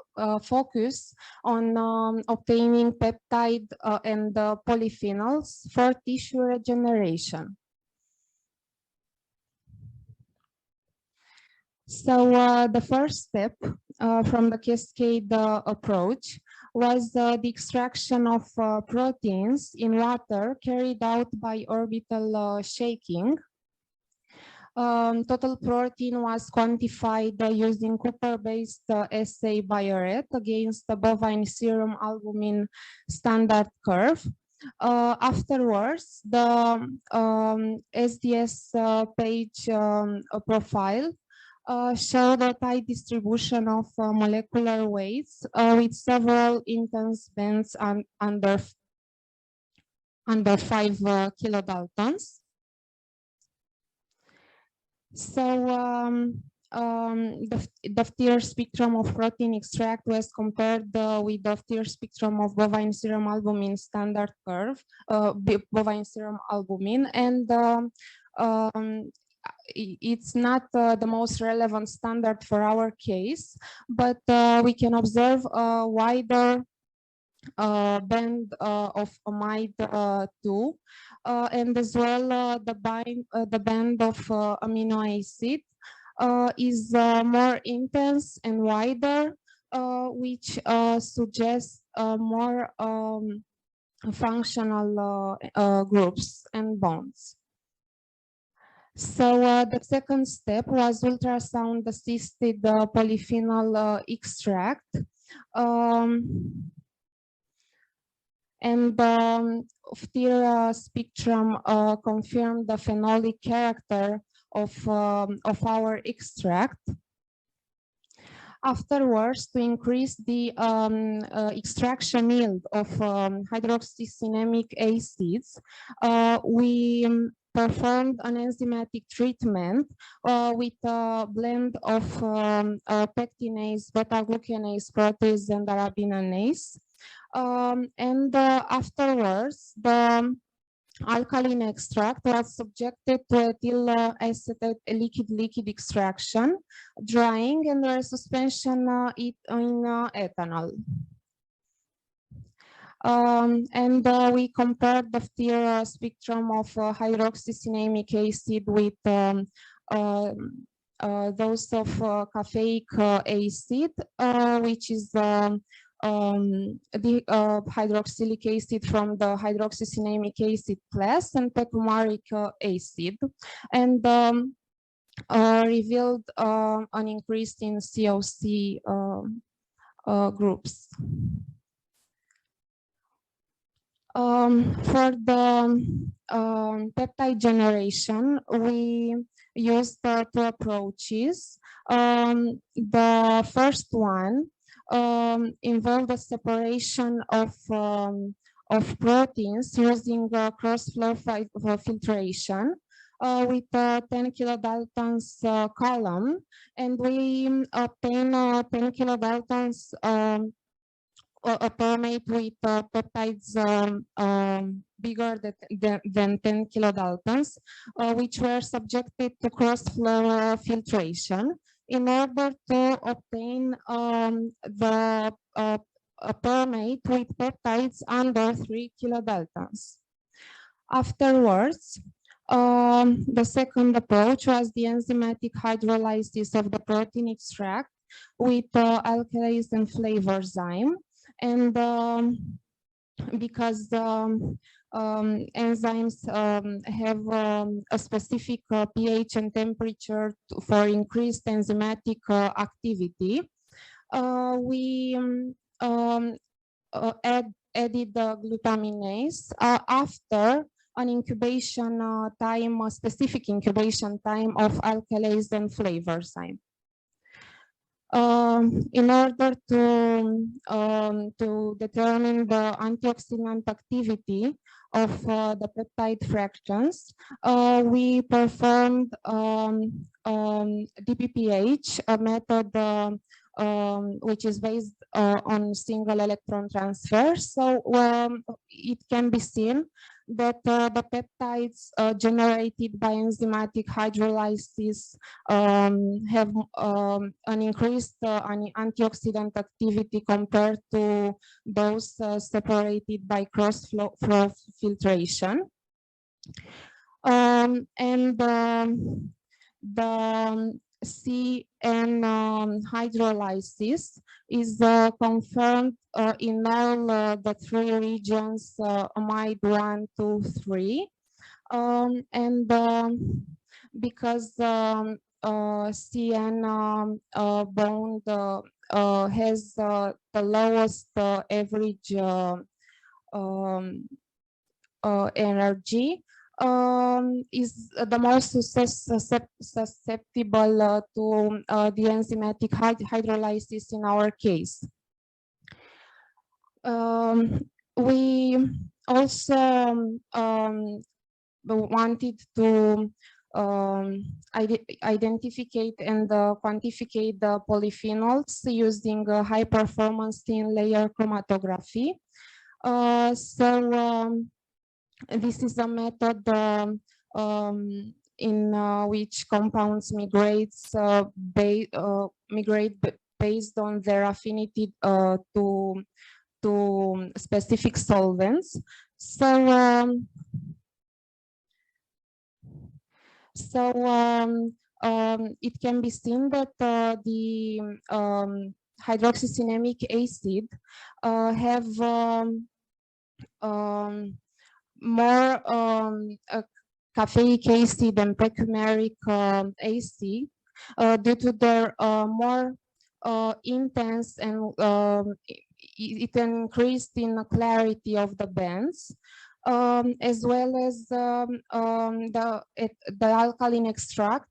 focus on obtaining peptide and polyphenols for tissue regeneration. So the first step from the cascade approach was the extraction of proteins in water carried out by orbital shaking. Total protein was quantified using Cooper-based assay BioRet against the bovine serum albumin standard curve. Afterwards, the SDS page profile showed a tight distribution of molecular weights with several intense bands under under 5 kilodaltons. So the FTIR spectrum of protein extract was compared with the FTIR spectrum of bovine serum albumin standard curve, bovine serum albumin, and it's not the most relevant standard for our case, but we can observe a wider band of amide 2, and as well the band of amino acid is more intense and wider, which suggests more functional groups and bonds. So the second step was ultrasound assisted polyphenol extract. And FTIR spectrum confirmed the phenolic character of our extract. Afterwards, to increase the extraction yield of hydroxycinemic acids, we performed an enzymatic treatment with a blend of pectinase, beta-glucanase protease, and arabinase. And afterwards, the alkaline extract was subjected to ethyl acetate liquid extraction, drying, and resuspension in ethanol. And we compared the FTIR spectrum of hydroxycinemic acid with those of caffeic acid, which is the hydroxylic acid from the hydroxycinemic acid class, and pecumaric acid, and revealed an increase in COC groups. For the peptide generation, we used two approaches. The first one involved the separation of proteins using cross-flow filtration with 10 kilodaltons column, and we obtain 10 kilodaltons a permate with peptides bigger than 10 kilodaltons, which were subjected to cross-flow filtration in order to obtain the permate with peptides under 3 kilodaltons. Afterwards, the second approach was the enzymatic hydrolysis of the protein extract with alkylase and flavorzyme. And because enzymes have a specific pH and temperature for increased enzymatic activity, we added the glutaminase after an incubation time, a specific incubation time of alkylase and flavorzyme. In order to determine the antioxidant activity of the peptide fractions, we performed DPPH, a method which is based on single electron transfer. So it can be seen that the peptides generated by enzymatic hydrolysis have an increased antioxidant activity compared to those separated by cross-flow filtration. And the CN hydrolysis is confirmed in all the three regions, amide 1, 2, 3. And because CN bond has the lowest average energy, is the most susceptible to the enzymatic hydrolysis in our case. We also wanted to identify and quantificate the polyphenols using high performance thin layer chromatography. This is a method in which compounds migrate based on their affinity to specific solvents. It can be seen that the hydroxycinemic acid have more caffeic acid and precumaric acid due to their more intense and it increased in the clarity of the bands. As well as the alkaline extract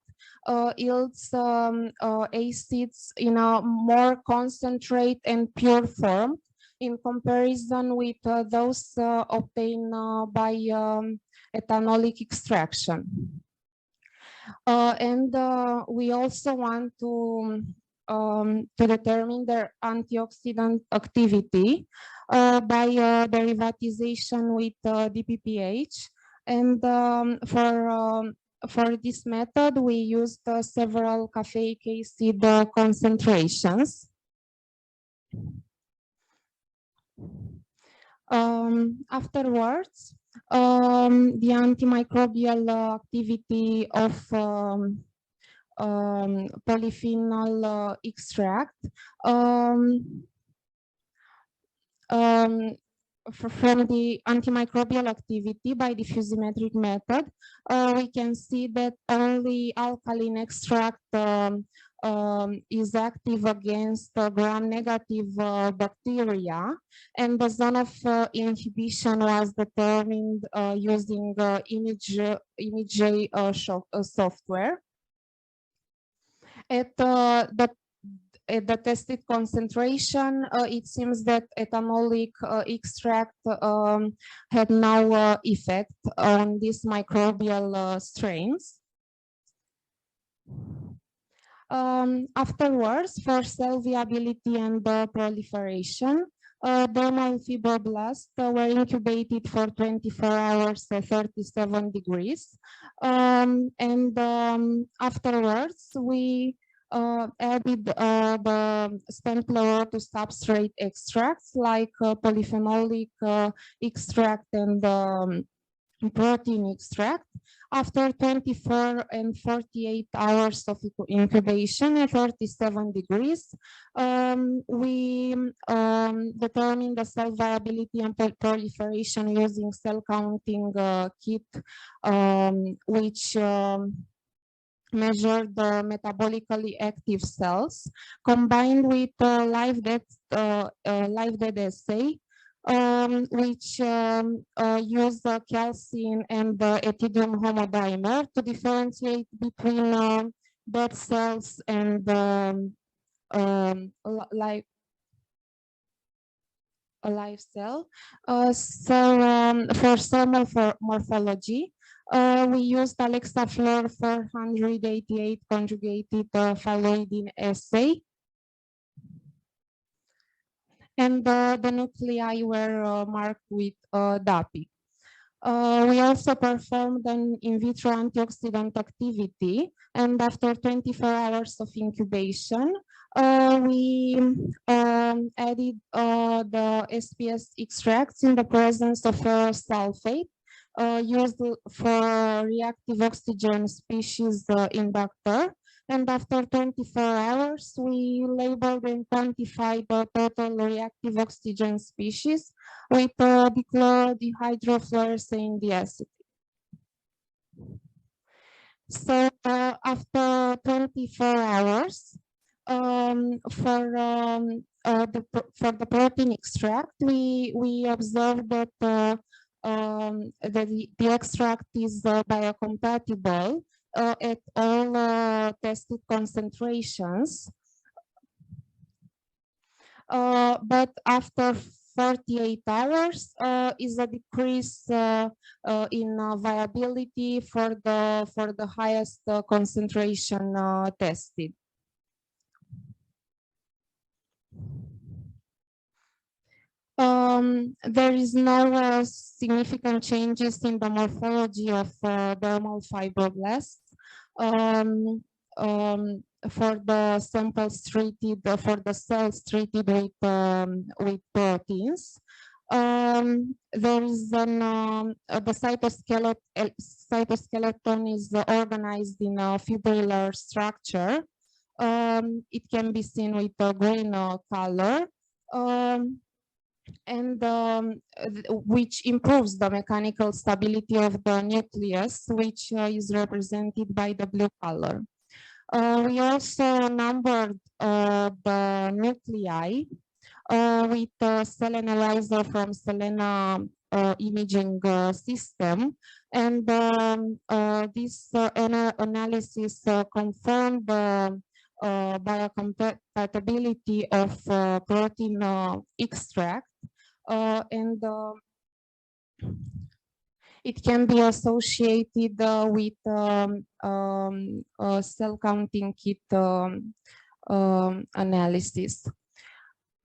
yields acids in a more concentrate and pure form in comparison with those obtained by ethanolic extraction. We also want to determine their antioxidant activity by derivatization with DPPH. And for this method, we used several caffeic acid concentrations. Afterwards, the antimicrobial activity of polyphenol extract from the antimicrobial activity by diffusimetric method, we can see that only alkaline extract is active against gram-negative bacteria, and the zone of inhibition was determined using ImageJ software. At the tested concentration, it seems that ethanolic extract had no effect on these microbial strains. Afterwards, for cell viability and proliferation, dermal fibroblasts were incubated for 24 hours at 37 degrees. Afterwards, we added the spent fluoro to substrate extracts like polyphenolic extract and protein extract. After 24 and 48 hours of incubation at 37 degrees, we determined the cell viability and proliferation using cell counting kit, which measured the metabolically active cells combined with live dead assay, which use the calcine and the ethidium homodimer to differentiate between dead cells and a live cell. For cell morphology, we used Alexa Fluor 488 conjugated phyloidine assay. And the nuclei were marked with DAPI. We also performed an in vitro antioxidant activity, and after 24 hours of incubation, we added the SPS extracts in the presence of sulfate used for reactive oxygen species inductor. And after 24 hours, we labeled and quantified the total reactive oxygen species with dichlorohydrofluorescein diacetyl. So after 24 hours, for the protein extract, we observed that the extract is biocompatible at all tested concentrations. But after 48 hours is a decrease in viability for the highest concentration tested. There is no significant changes in the morphology of dermal fibroblasts. For the samples treated, for the cells treated with proteins. There is the cytoskeleton is organized in a fibrillar structure. It can be seen with a green color. Which improves the mechanical stability of the nucleus, which is represented by the blue color. We also numbered the nuclei with a cell analyzer from Selena imaging system, and this analysis confirmed the biocompatibility of protein extract, and it can be associated with cell counting kit analysis.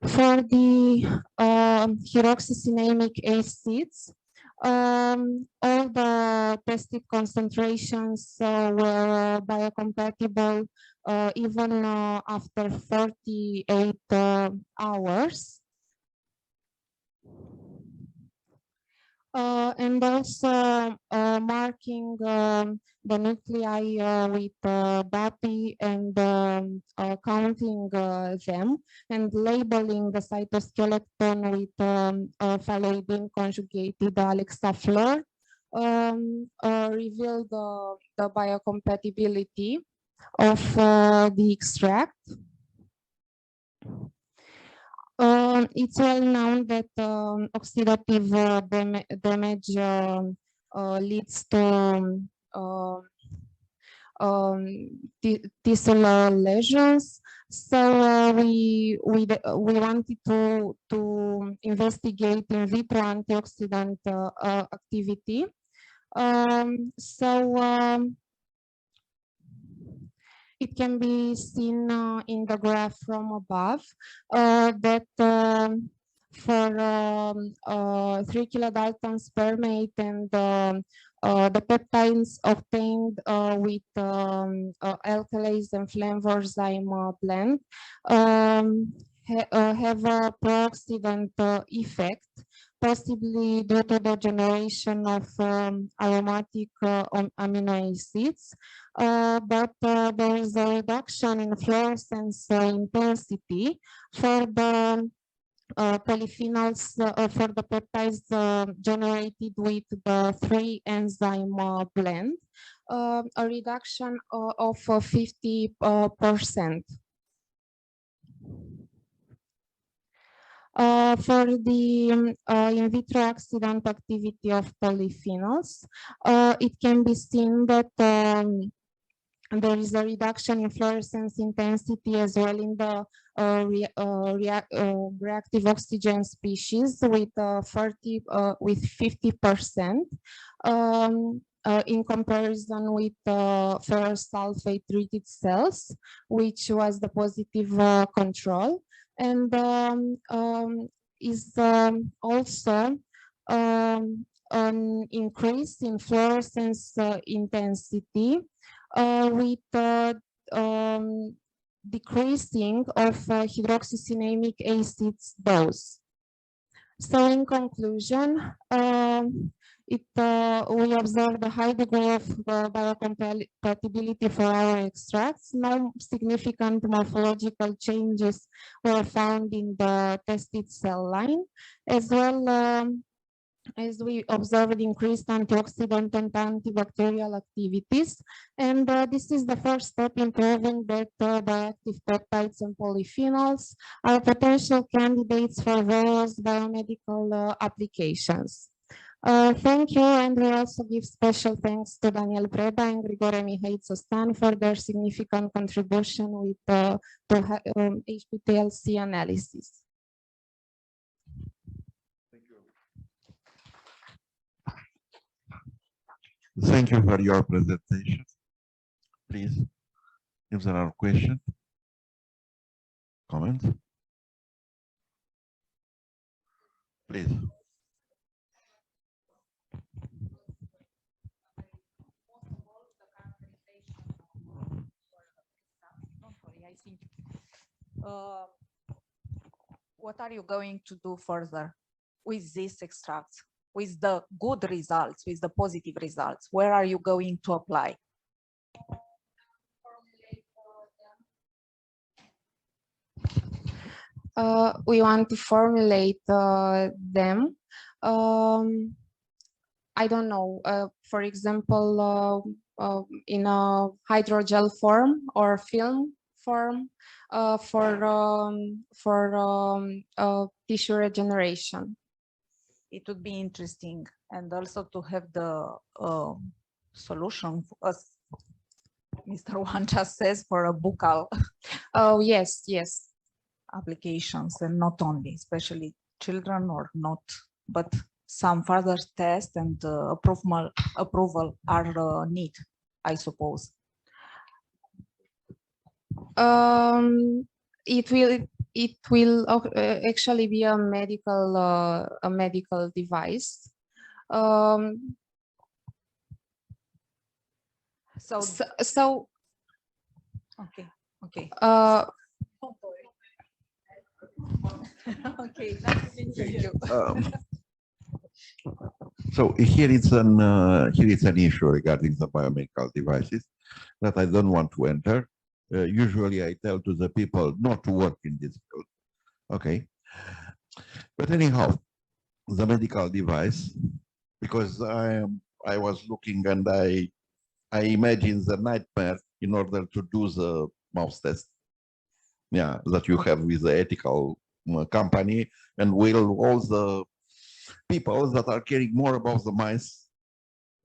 For the hydroxycinamic acids, all the tested concentrations were biocompatible even after 48 hours. And also marking the nuclei with DAPI and counting them and labeling the cytoskeleton with phalloidine conjugated Alexa fluor reveal the biocompatibility of the extract. It's well known that oxidative damage leads to tissular lesions. So we wanted to investigate in vitro antioxidant activity. It can be seen in the graph from above that for 3 kilodalton spermate and the peptides obtained with alkylase and flamvorzyme blend have a pro-oxidant effect, possibly due to the generation of aromatic amino acids, but there is a reduction in fluorescence intensity for the polyphenols, for the peptides generated with the 3-enzyme blend, a reduction of 50%. For the in vitro oxidant activity of polyphenols, it can be seen that there is a reduction in fluorescence intensity as well in the reactive oxygen species with 50%. In comparison with ferrous sulfate treated cells, which was the positive control, and is also an increase in fluorescence intensity with decreasing of hydroxycinamic acids dose. So in conclusion, we observed a high degree of biocompatibility for our extracts. No significant morphological changes were found in the tested cell line, as well as we observed increased antioxidant and antibacterial activities. And this is the first step in proving that bioactive peptides and polyphenols are potential candidates for various biomedical applications. Thank you, and we also give special thanks to Daniel Preda and Grigore Mihai-Țostan for their significant contribution with the HPTLC analysis. Thank you for your presentation. Please, if there are questions, comments, please. What are you going to do further with these extracts, with the good results, with the positive results? Where are you going to apply? We want to formulate them. I don't know, for example, in a hydrogel form or film form for tissue regeneration. It would be interesting, and also to have the solution, as Mr. Wan just says, for a buccal. Oh, yes, yes. Applications, and not only, especially children or not, but some further tests and approval are need, I suppose. It will actually be a medical device. So okay. Okay, nice to meet you. So here it's an issue regarding the biomedical devices that I don't want to enter. Usually I tell to the people not to work in this field. Okay. But anyhow, the medical device, because I was looking and I imagine the nightmare in order to do the mouse test. Yeah, that you have with the ethical company, and will all the people that are caring more about the mice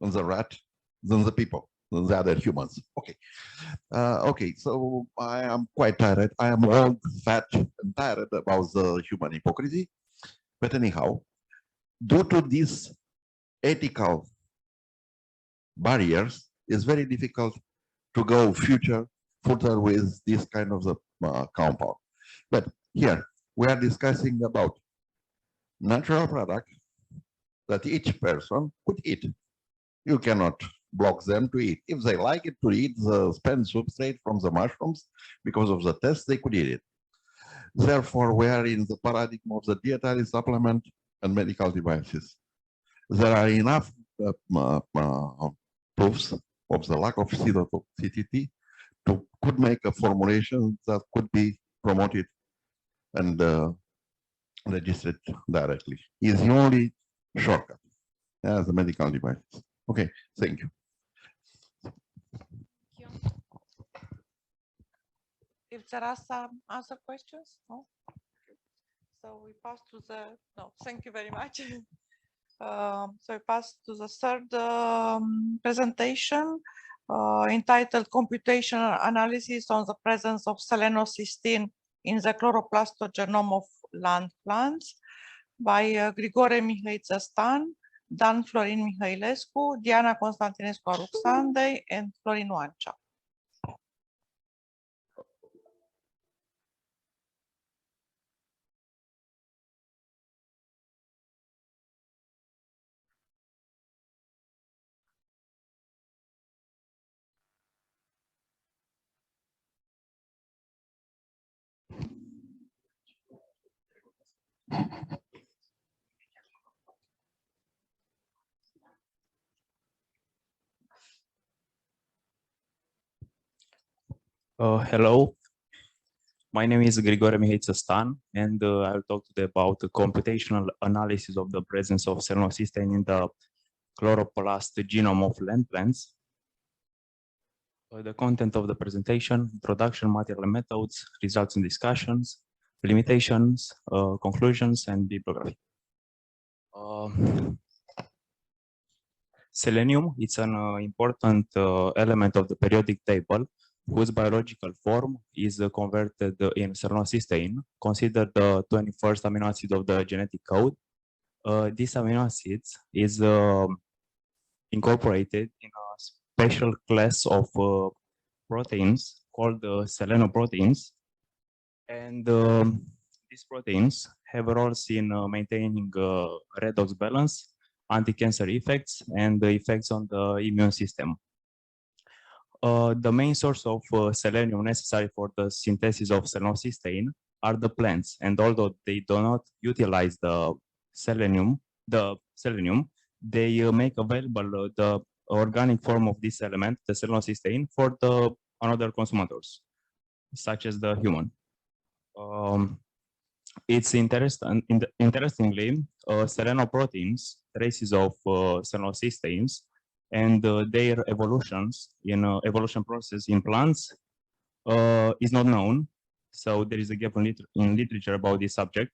and the rat than the people, than the other humans. Okay. Okay, so I am quite tired. I am old, fat, and tired about the human hypocrisy. But anyhow, due to these ethical barriers, it's very difficult to go further with this kind of the compound. But here we are discussing about natural product that each person could eat. You cannot block them to eat. If they like it to eat the spent substrate from the mushrooms, because of the test, they could eat it. Therefore, we are in the paradigm of the dietary supplement and medical devices. There are enough proofs of the lack of cytotoxicity could make a formulation that could be promoted and registered directly. Is the only shortcut as a medical device. Okay, thank you. If there are some other questions, no? So we pass to the, no, thank you very much. So we pass to the third presentation entitled Computational Analysis on the Presence of Selenocysteine in the Chloroplastogenome of Land Plants by Grigore Mihai-Țăstan, Dan Florin Mihailescu, Diana Constantinescu-Aruxandei, and Florin Oancea. Hello, my name is Grigore Mihai-Țăstan, and I will talk today about the computational analysis of the presence of selenocysteine in the chloroplast genome of land plants. The content of the presentation: introduction, material methods, results and discussions, limitations, conclusions, and bibliography. Selenium, it's an important element of the periodic table, whose biological form is converted in selenocysteine, considered the 21st amino acid of the genetic code. This amino acid is incorporated in a special class of proteins called selenoproteins. And these proteins have roles in maintaining redox balance, anti-cancer effects, and the effects on the immune system. The main source of selenium necessary for the synthesis of selenocysteine are the plants, and although they do not utilize the selenium, they make available the organic form of this element, the selenocysteine, for the another consumers, such as the human. It's interestingly, selenoproteins, traces of selenocysteines, and their evolutions in evolution process in plants is not known. So there is a gap in literature about this subject.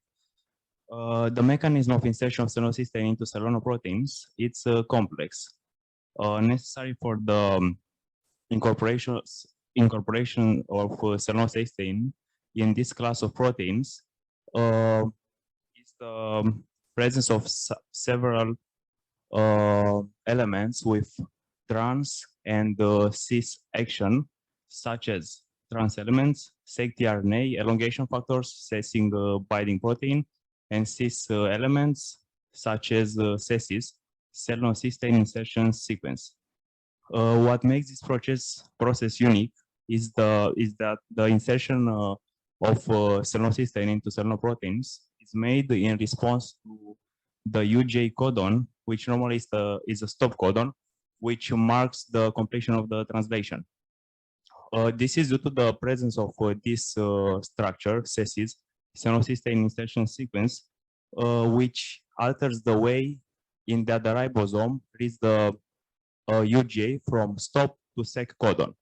The mechanism of insertion of selenocysteine into selenoproteins, it's complex. Necessary for the incorporation of selenocysteine in this class of proteins is the presence of several elements with trans and cis action, such as trans elements, sec-tRNA, elongation factors, cessing binding protein, and cis elements, such as cessis, selenocysteine insertion sequence. What makes this process unique is that the insertion of selenocysteine into selenoproteins is made in response to the UJ codon, which normally is a stop codon, which marks the completion of the translation. This is due to the presence of this structure, cessis, selenocysteine insertion sequence, which alters the way in that the ribosome reads the UJ from stop to sec codon.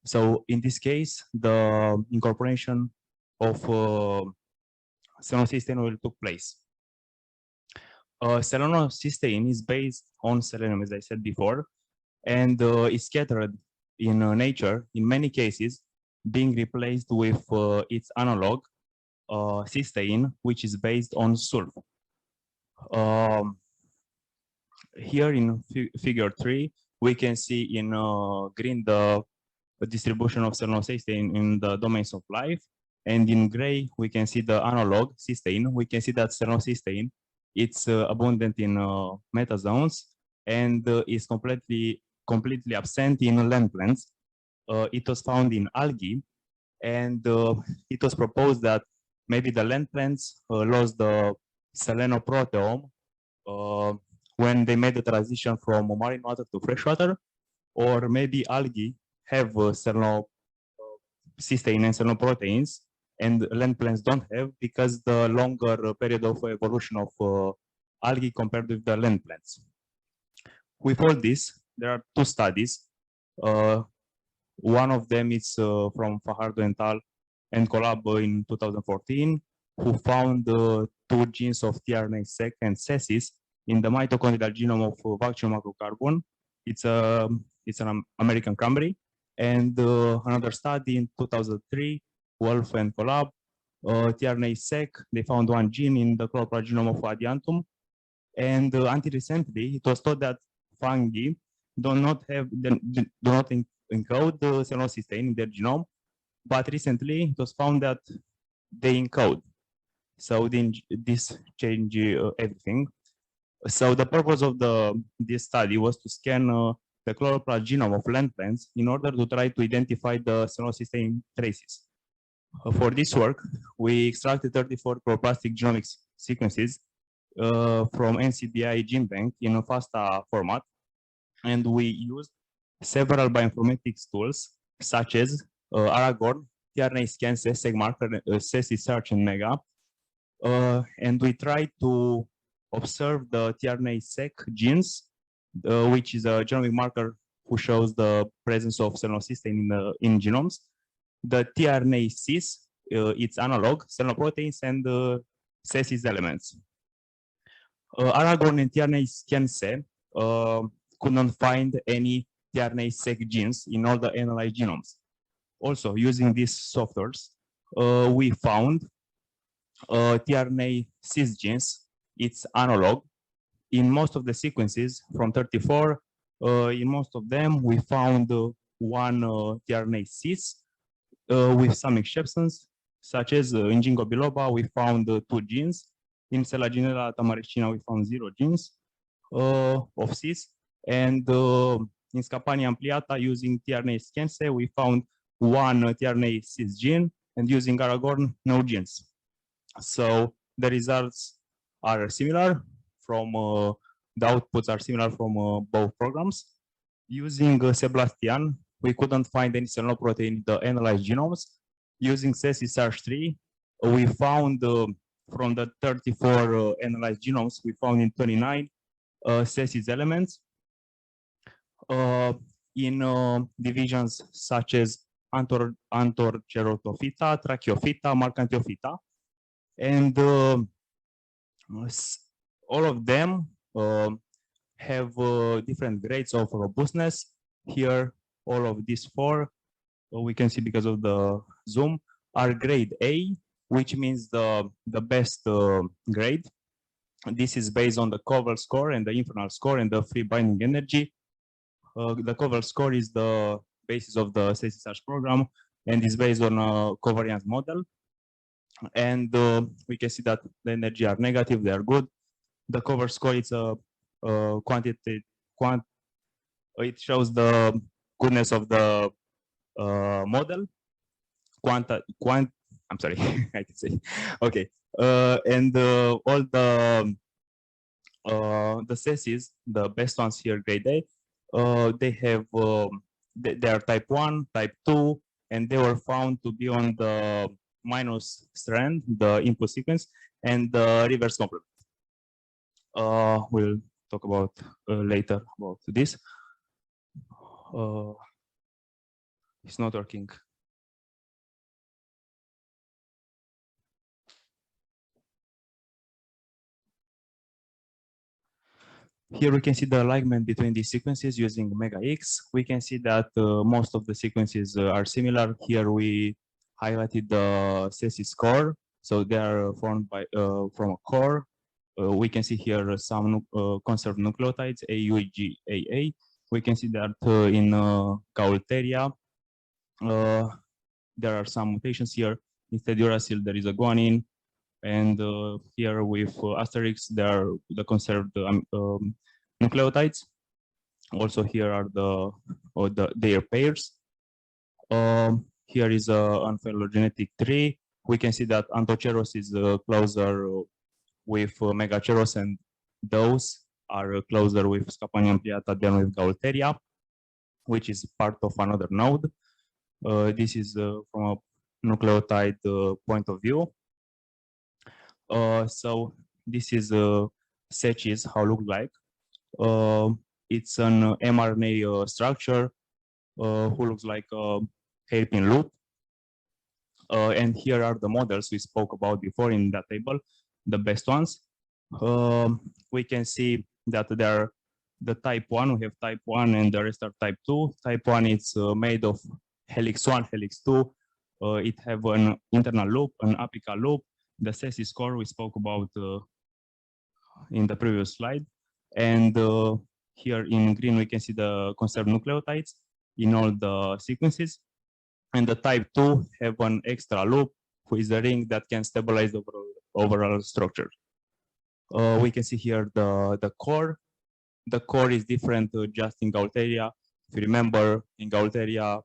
So in this case, the incorporation of selenocysteine will take place. Selenocysteine is based on selenium, as I said before, and is scattered in nature in many cases, being replaced with its analog, cysteine, which is based on sulfur. Here in figure 3, we can see in green the distribution of selenocysteine in the domains of life, and in gray we can see the analog cysteine. We can see that selenocysteine, it's abundant in metazoans and is completely absent in land plants. It was found in algae, and it was proposed that maybe the land plants lost the selenoproteome when they made the transition from marine water to freshwater, or maybe algae have selenocysteine and selenoproteins, and land plants don't have because the longer period of evolution of algae compared with the land plants. With all this, there are two studies. One of them is from Fajardo et al. And collab in 2014, who found two genes of tRNA-seq and cessis in the mitochondrial genome of vacuum microcarbon. It's an American company. And another study in 2003, Wolf and collab, tRNA-seq, they found one gene in the chloroplast genome of Adiantum. And until recently, it was thought that fungi do not encode the selenocysteine in their genome, but recently it was found that they encode. So this changed everything. So the purpose of this study was to scan the chloroplast genome of land plants in order to try to identify the selenocysteine traces. For this work, we extracted 34 chloroplastic genomics sequences from NCBI gene bank in a FASTA format, and we used several bioinformatics tools such as Aragorn, tRNA scan, SegMarker, CESI search, and Mega, and we tried to observe the tRNA-seq genes, which is a genomic marker who shows the presence of selenocysteine in genomes. The tRNA-cis, its analog, selenoproteins, and cessis elements. Aragorn and tRNA-scan could not find any tRNA-seq genes in all the analyzed genomes. Also, using these softwares, we found tRNA-cis genes, its analog, in most of the sequences from 34 In most of them, we found one tRNA cis with some exceptions, such as in Ginkgo biloba, we found 2 genes. In Selaginella tamaricina, we found 0 genes of cis. And in Scapania ampliata, using tRNA sequence, we found 1 tRNA cis gene, and using Aragorn, no genes. So the results are similar from the outputs are similar from both programs. Using Sebastian, we couldn't find any cellular protein in the analyzed genomes. Using SESI-SARS-3, we found from the 34 analyzed genomes, we found in 29 SESIS elements in divisions such as Antorcherotophyta, Tracheophyta, Marcantiophyta, and all of them have different grades of robustness. Here, all of these 4, we can see because of the zoom, are grade A, which means the best grade. This is based on the Covell score and the infernal score and the free binding energy. The Covell score is the basis of the SESI-SARS program and is based on a covariance model. And we can see that the energy are negative, they are good. The Covell score is a quantity, it shows the goodness of the model. I'm sorry, I can say, okay. And all the SESIs, the best ones here, grade A, they have, they are type 1, type 2, and they were found to be on the minus strand, the input sequence, and the reverse complement. We'll talk about later about this. It's not working. Here we can see the alignment between these sequences using Omega X. We can see that most of the sequences are similar. Here we highlighted the SESI score. So they are formed by from a core. We can see here some conserved nucleotides, AUGAA. We can see that in Gaulteria, there are some mutations here. Instead uracil, there is a guanine. And here with asterisk, there are the conserved nucleotides. Also here are their pairs. Here is an phylogenetic tree. We can see that Anthoceros is closer with Megaceros, and those are closer with Scapania ampliata than with Gaulteria, which is part of another node. This is from a nucleotide point of view. So this is SECHIS, how it looks like. It's an mRNA structure who looks like a hairpin loop. And here are the models we spoke about before in that table, the best ones. We can see that there are the type 1, we have type 1 and the rest are type 2. Type 1 is made of helix 1, helix 2. It have an internal loop, an apical loop. The SESI score we spoke about in the previous slide. And here in green, we can see the conserved nucleotides in all the sequences. And the type 2 have an extra loop, which is a ring that can stabilize the overall structure. We can see here the core. The core is different just in Gaulteria. If you remember, in Gaulteria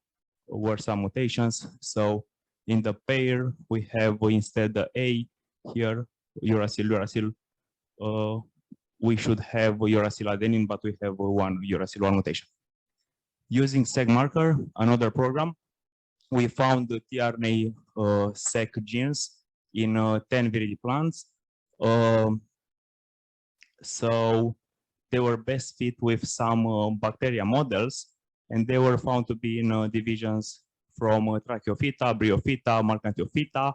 were some mutations. So in the pair, we have instead the A here, uracil. We should have uracil adenine, but we have one uracil 1 mutation. Using seg marker, another program, we found the tRNA sec genes in 10 viridae plants. So they were best fit with some bacteria models, and they were found to be in divisions from Tracheophyta, Bryophyta, Marcantiophyta,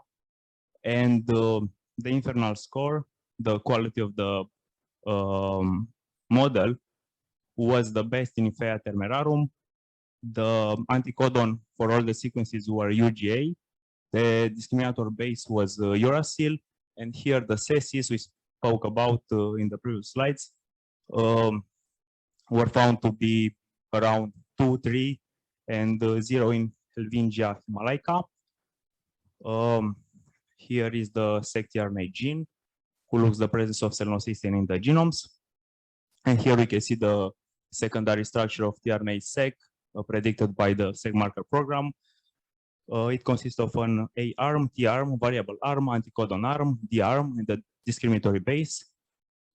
and the infernal score, the quality of the model was the best in Infea termerarum. The anticodon for all the sequences were UGA. The discriminator base was uracil, and here the SESIs we spoke about in the previous slides were found to be around 2, 3, and 0 in Helvingia himalaica. Here is the sec-tRNA gene, who looks the presence of selenocysteine in the genomes. And here we can see the secondary structure of tRNA sec predicted by the sec marker program. It consists of an A arm, T arm, variable arm, anticodon arm, D arm, and the discriminatory base.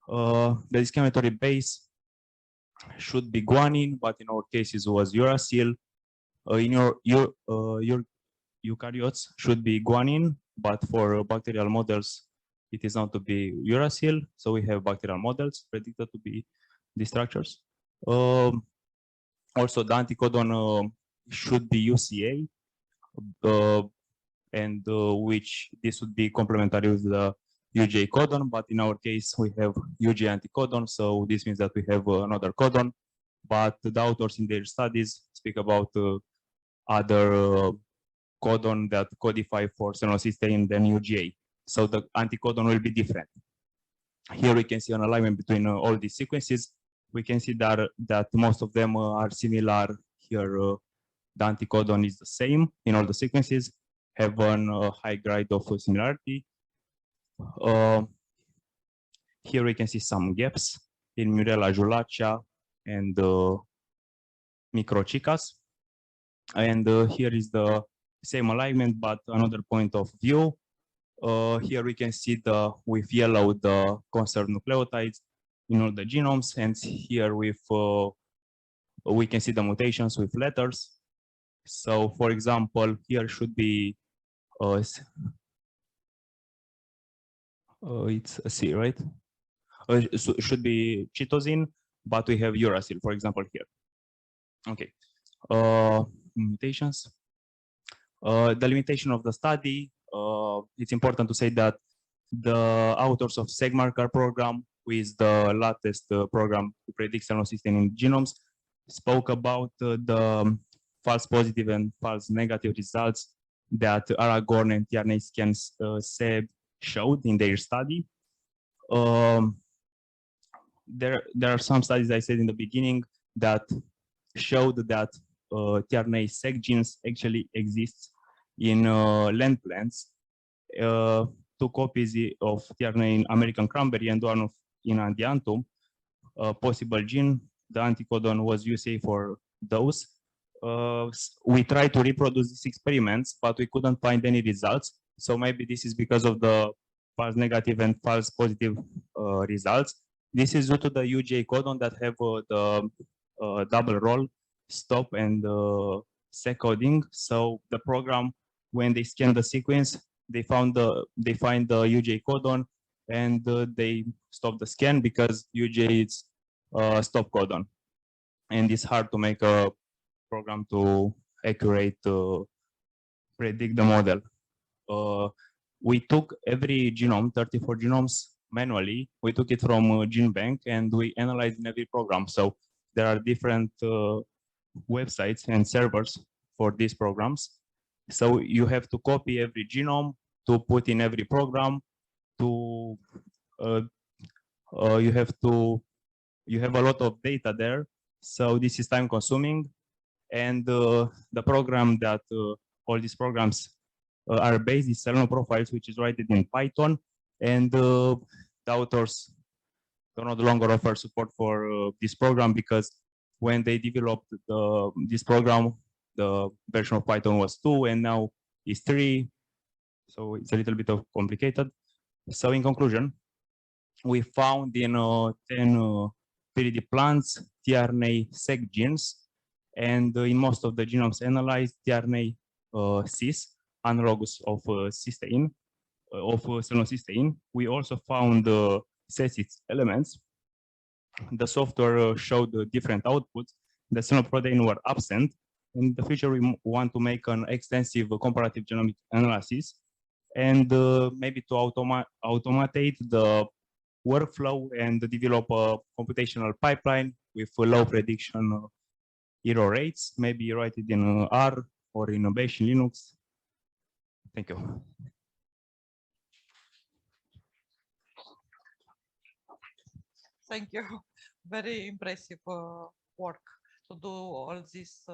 The discriminatory base should be guanine, but in our case it was uracil. In your eukaryotes should be guanine, but for bacterial models it is not to be uracil. So we have bacterial models predicted to be these structures. Also, the anticodon should be UCA, and which this would be complementary with the UJ codon, but in our case we have UJ anticodon, so this means that we have another codon. But the authors in their studies speak about other codon that codify for selenocysteine than UGA. So the anticodon will be different. Here we can see an alignment between all these sequences. We can see that most of them are similar. Here the anticodon is the same in all the sequences, have a high grade of similarity. Here we can see some gaps in Murella julacia and Microchicas. And here is the same alignment, but another point of view. Here we can see with yellow the conserved nucleotides in all the genomes, and here we can see the mutations with letters. So, for example, here should be it's a C, right? So should be chitosine, but we have uracil, for example, here. Okay. Mutations. The limitation of the study. It's important to say that the authors of SegMarker program, with the latest program to predict selenocysteine in genomes, spoke about the false positive and false negative results that Aragorn and tRNA scans showed in their study. There are some studies I said in the beginning that showed that tRNA sec genes actually exist in land plants. 2 copies of tRNA in American cranberry and 1 in Andiantum. Possible gene, the anticodon was UCA for those. We tried to reproduce these experiments, but we couldn't find any results. So maybe this is because of the false negative and false positive results. This is due to the UJ codon that have the double roll, stop, and sec coding. So the program, when they scan the sequence, they find the UJ codon, and they stop the scan because UJ is stop codon, and it's hard to make a program to accurate predict the model. We took every genome, 34 genomes, manually. We took it from GenBank and we analyzed in every program. So there are different websites and servers for these programs. So you have to copy every genome to put in every program. You have a lot of data there. So this is time consuming. And the program that all these programs are based is Selenoprofiles, which is written in Python. And the authors do no longer offer support for this program because when they developed this program, the version of Python was 2 and now is 3. So it's a little bit of complicated. So in conclusion, we found in 10 PDD plants tRNA sec genes, and in most of the genomes analyzed, tRNA cis, analogous of cysteine, of selenocysteine. We also found cis elements. The software showed different outputs. The selenoprotein were absent. In the future, we want to make an extensive comparative genomic analysis and maybe to automate the workflow and develop a computational pipeline with low prediction error rates. Maybe write it in R or in Bash in Linux. Thank you. Thank you. very impressive work to do all this,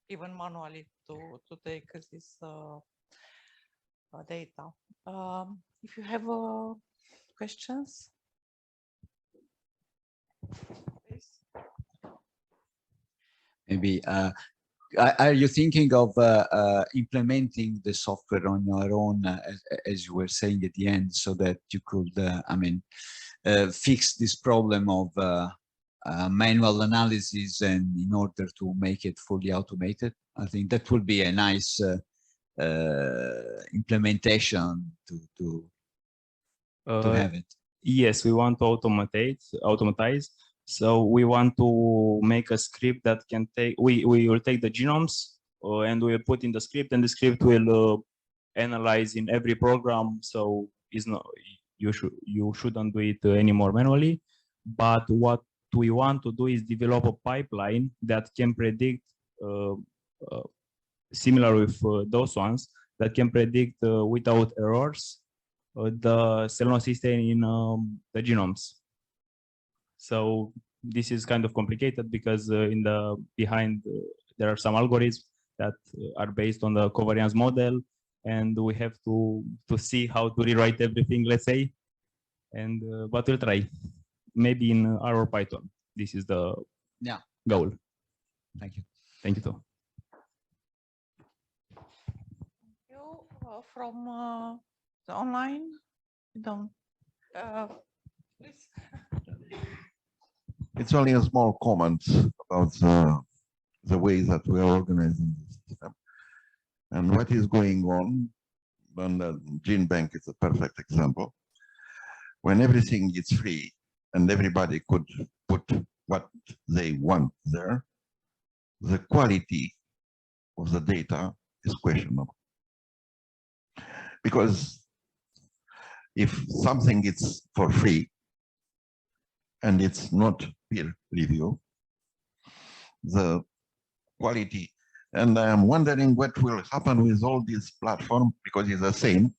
even manually to take this data. If you have questions, please. Maybe are you thinking of implementing the software on your own, as you were saying at the end, so that you could, I mean, fix this problem of manual analysis, and in order to make it fully automated? I think that would be a nice implementation to have it. Yes, we want to automatize. So we want to make a script that can take, we will take the genomes and we will put in the script, and the script will analyze in every program. So it's not, you shouldn't do it anymore manually. But what we want to do is develop a pipeline that can predict, similar with those ones, that can predict without errors the selenocysteine in the genomes. So this is kind of complicated because behind there are some algorithms that are based on the covariance model, and we have to see how to rewrite everything, let's say. And but we'll try, maybe in R or Python. This is the goal. Thank you. Thank you too. You from the online, don't please. It's only a small comment about the way that we are organizing the system. And what is going on the gene bank is a perfect example. When everything is free and everybody could put what they want there, the quality of the data is questionable. Because if something is for free and it's not peer review, the quality, and I am wondering what will happen with all these platforms, because it's the same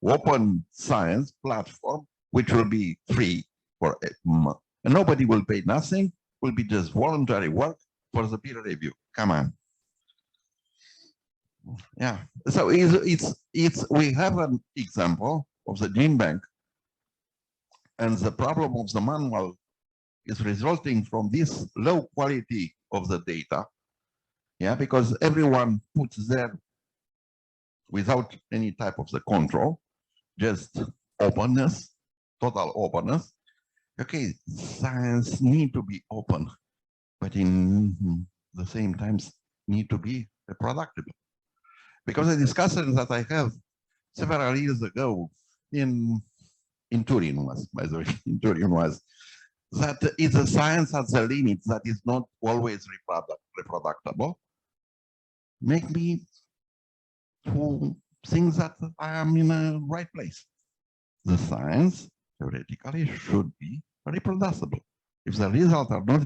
open science platform, which will be free for and nobody will pay nothing, will be just voluntary work for the peer review. Come on. Yeah, so we have an example of the gene bank, and the problem of the manual is resulting from this low quality of the data. Yeah, because everyone puts there without any type of the control, just openness, total openness. Okay, science need to be open, but in the same times need to be reproducible. Because the discussion that I have several years ago in Turin was, by the way, in Turin was that it's a science at the limit that is not always reproducible. Make me to think that I am in a right place. The science theoretically should be reproducible. If the results are not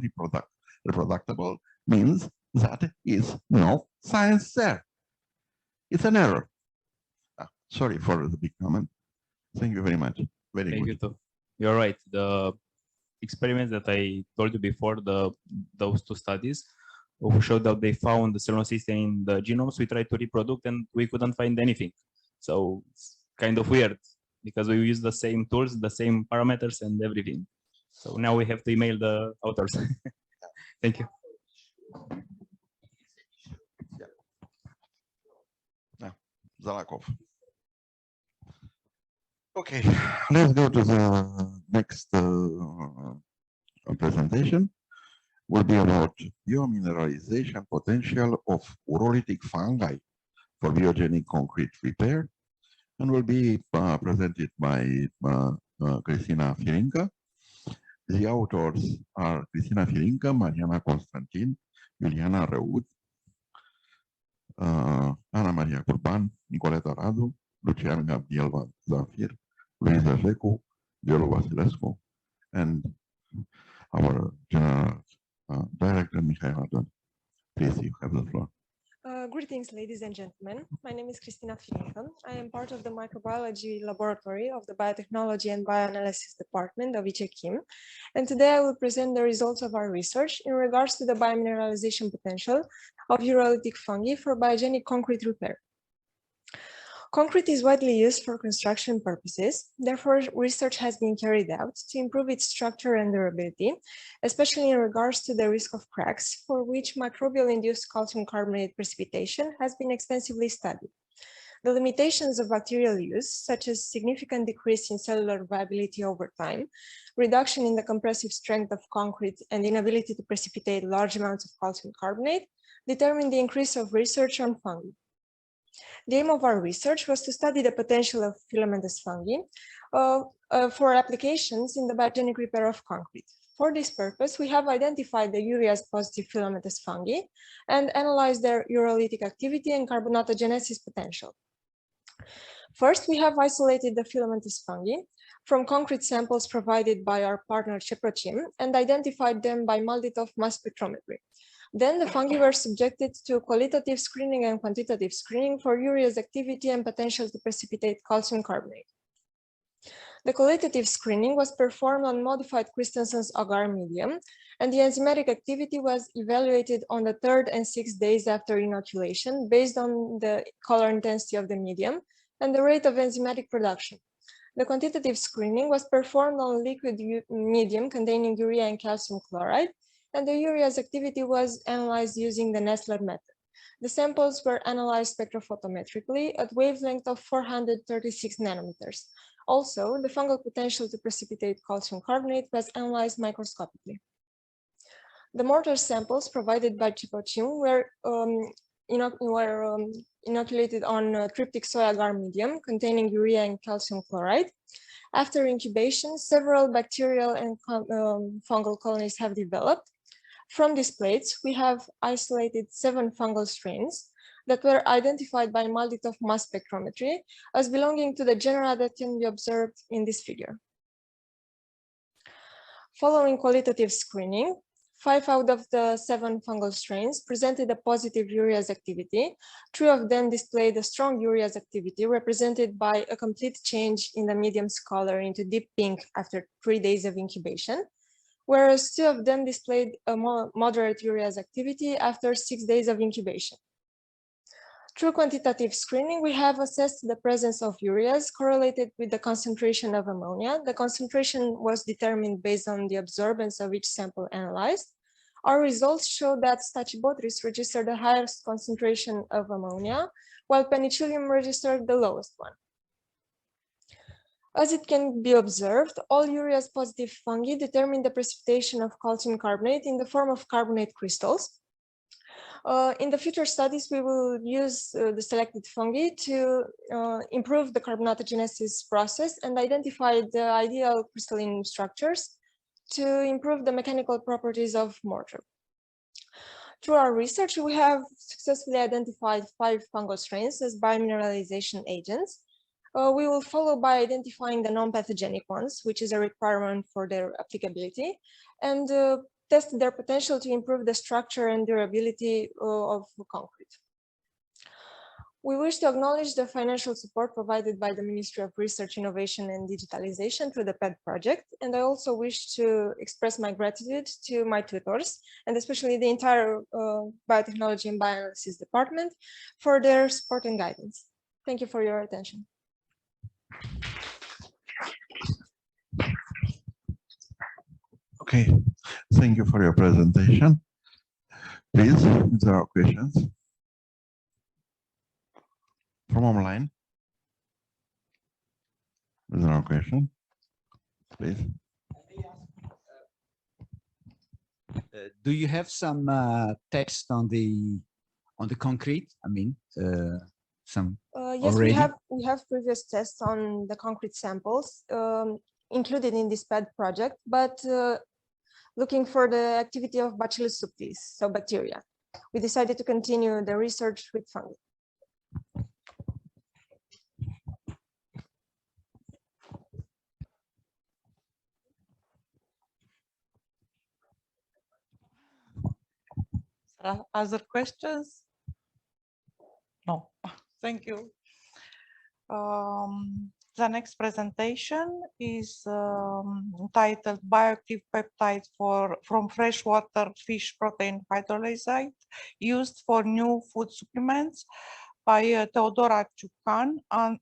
reproducible, means that is no science there. It's an error. Sorry for the big comment. Thank you very much. Very Thank good. you too. You're right. The experiments that I told you before, those two studies, who showed that they found the selenocysteine in the genomes, we tried to reproduce and we couldn't find anything. So it's kind of weird because we use the same tools, the same parameters and everything. So now we have to email the authors. Thank you. Zalakov. Okay, let's go to the next presentation. Will be about biomineralization potential of urolytic fungi for biogenic concrete repair, and will be presented by Cristina Firinca. The authors are Cristina Firinca, Mariana Constantin, Iuliana Răud, Ana Maria Curban, Nicoleta Radu, Lucian Gabriel Zafir, Luisa Jecu, Violu Vasilescu, and our General Director, Mihail Adon. Please, you have the floor. Greetings, ladies and gentlemen. My name is Cristina Fiersko. I am part of the microbiology laboratory of the Biotechnology and Bioanalysis Department of NeXT-Chem. And today I will present the results of our research in regards to the biomineralization potential of urolytic fungi for biogenic concrete repair. Concrete is widely used for construction purposes. Therefore, research has been carried out to improve its structure and durability, especially in regards to the risk of cracks, for which microbial-induced calcium carbonate precipitation has been extensively studied. The limitations of bacterial use, such as significant decrease in cellular viability over time, reduction in the compressive strength of concrete, and inability to precipitate large amounts of calcium carbonate, determined the increase of research on fungi. The aim of our research was to study the potential of filamentous fungi for applications in the biogenic repair of concrete. For this purpose, we have identified the urease-positive filamentous fungi and analyzed their urolytic activity and carbonatogenesis potential. First, we have isolated the filamentous fungi from concrete samples provided by our partner NeXT-Chem and identified them by Malditov mass spectrometry. Then the fungi were subjected to qualitative screening and quantitative screening for urease activity and potential to precipitate calcium carbonate. The qualitative screening was performed on modified Christensen's agar medium, and the enzymatic activity was evaluated on the 3rd and 6th days after inoculation based on the color intensity of the medium and the rate of enzymatic production. The quantitative screening was performed on liquid medium containing urea and calcium chloride, and the urease activity was analyzed using the Nestler method. The samples were analyzed spectrophotometrically at wavelength of 436 nanometers. Also, the fungal potential to precipitate calcium carbonate was analyzed microscopically. The mortar samples provided by NeXT-Chem were inoculated on tryptic soy agar medium containing urea and calcium chloride. After incubation, several bacterial and fungal colonies have developed. From these plates, we have isolated 7 fungal strains that were identified by Malditov mass spectrometry as belonging to the genera that can be observed in this figure. Following qualitative screening, 5 out of the 7 fungal strains presented a positive urease activity. 3 of them displayed a strong urease activity represented by a complete change in the medium's color into deep pink after 3 days of incubation, whereas 2 of them displayed a more moderate urease activity after 6 days of incubation. Through quantitative screening, we have assessed the presence of urease correlated with the concentration of ammonia. The concentration was determined based on the absorbance of each sample analyzed. Our results show that Stachybotrys registered the highest concentration of ammonia, while Penicillium registered the lowest one. As it can be observed, all urease-positive fungi determine the precipitation of calcium carbonate in the form of carbonate crystals. In the future studies, we will use the selected fungi to improve the carbonatogenesis process and identify the ideal crystalline structures to improve the mechanical properties of mortar. Through our research, we have successfully identified 5 fungal strains as biomineralization agents. We will follow by identifying the non-pathogenic ones, which is a requirement for their applicability, and test their potential to improve the structure and durability of concrete. We wish to acknowledge the financial support provided by the Ministry of Research, Innovation and Digitalization through the PED project, and I also wish to express my gratitude to my tutors, and especially the entire Biotechnology and Bioanalysis department for their support and guidance. Thank you for your attention. Okay, thank you for your presentation. Please, if there are questions from online. Is there a question? Please. Do you have some text on the concrete? I mean, some yes, already? we have previous tests on the concrete samples included in this PED project, but looking for the activity of Bacillus subtilis, so bacteria. We decided to continue the research with fungi. Other questions? No, thank you. The next presentation is entitled Bioactive Peptides from Freshwater Fish Protein Hydrolysate Used for New Food Supplements by Teodora Ciucan,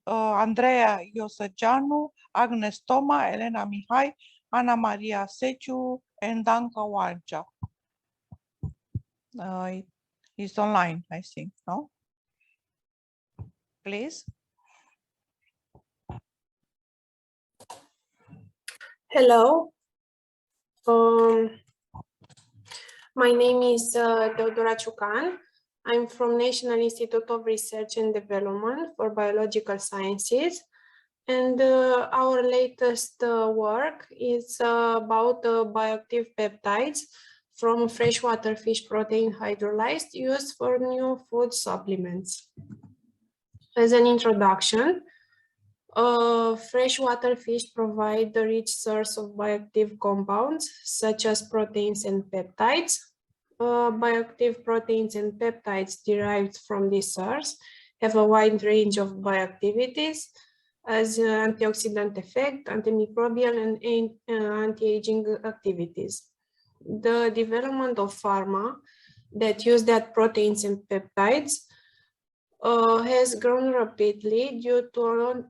Andreea Iosegeanu, Agnes Toma, Elena Mihai, Ana Maria Seciu, and Danca Walja. It's online, I think, no? Please. Hello. My name is Teodora Ciucan. I'm from National Institute of Research and Development for Biological Sciences. And our latest work is about bioactive peptides from freshwater fish protein hydrolyzed used for new food supplements. As an introduction, freshwater fish provide a rich source of bioactive compounds such as proteins and peptides. Bioactive proteins and peptides derived from this source have a wide range of bioactivities as antioxidant effect, antimicrobial, and anti-aging activities. The development of pharma that use that proteins and peptides has grown rapidly due to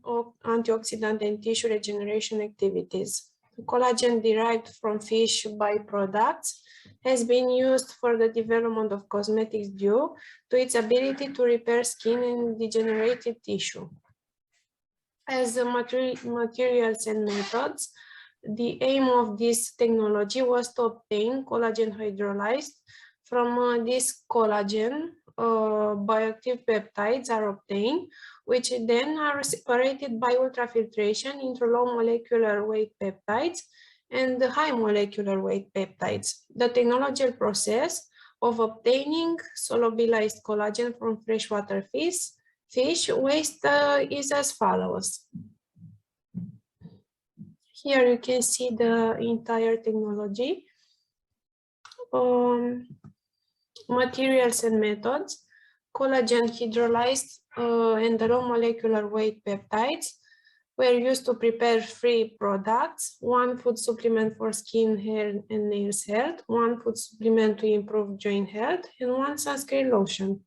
antioxidant and tissue regeneration activities. Collagen derived from fish byproducts has been used for the development of cosmetics due to its ability to repair skin and degenerated tissue. As materials and methods, the aim of this technology was to obtain collagen hydrolyzed. From this collagen, bioactive peptides are obtained, which then are separated by ultrafiltration into low molecular weight peptides and high molecular weight peptides. The technological process of obtaining solubilized collagen from freshwater fish waste is as follows. Here you can see the entire technology. Materials and methods. Collagen hydrolyzed and the low molecular weight peptides were used to prepare three products: one food supplement for skin, hair, and nails health, one food supplement to improve joint health, and one sunscreen lotion.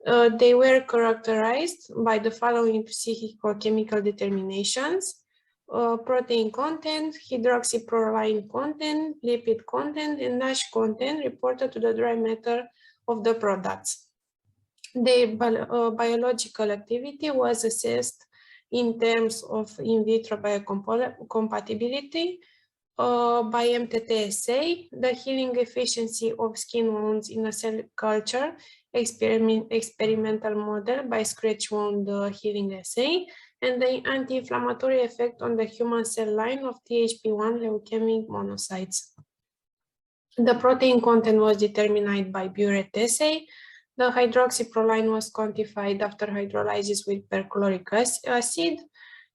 They were characterized by the following physicochemical determinations: protein content, hydroxyproline content, lipid content, and NASH content reported to the dry matter of the products. The biological activity was assessed in terms of in vitro biocompatibility by MTT assay, the healing efficiency of skin wounds in a cell culture experimental model by scratch wound healing assay, and the anti-inflammatory effect on the human cell line of THP1 leukemic monocytes. The protein content was determined by burette assay. The hydroxyproline was quantified after hydrolysis with perchloric acid.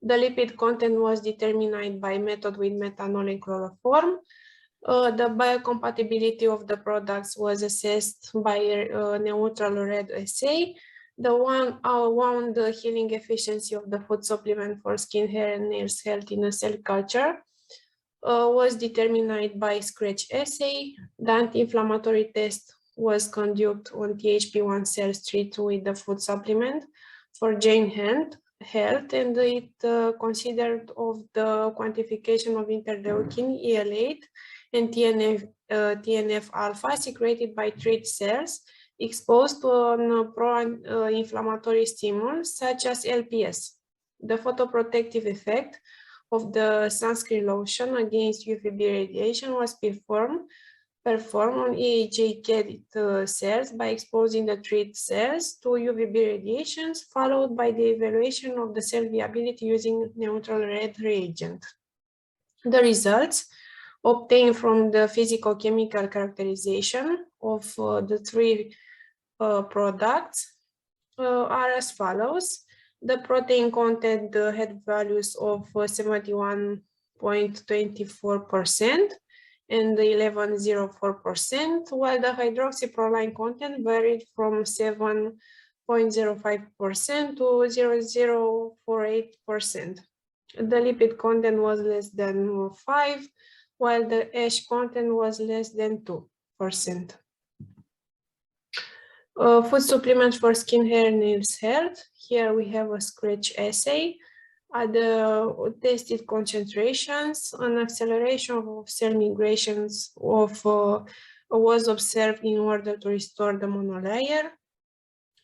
The lipid content was determined by method with methanol and chloroform. The biocompatibility of the products was assessed by neutral red assay. The wound healing efficiency of the food supplement for skin, hair, and nails health in a cell culture was determined by scratch assay. The anti-inflammatory test was conducted on THP1 cells treated with the food supplement for joint health, and it considered of the quantification of interleukin, EL8, and TNF-alpha secreted by treated cells exposed to a pro-inflammatory stimulus such as LPS. The photoprotective effect of the sunscreen lotion against UVB radiation was performed on EHA cells by exposing the treated cells to UVB radiations, followed by the evaluation of the cell viability using neutral red reagent. The results obtained from the physicochemical characterization of the three products are as follows. The protein content had values of 71.24% and 11.04%, while the hydroxyproline content varied from 7 0.05% to 0.048%. The lipid content was less than 5, while the ash content was less than 2%. Food supplements for skin, hair, nails health. Here we have a scratch assay. At the tested concentrations, an acceleration of cell migrations was observed in order to restore the monolayer.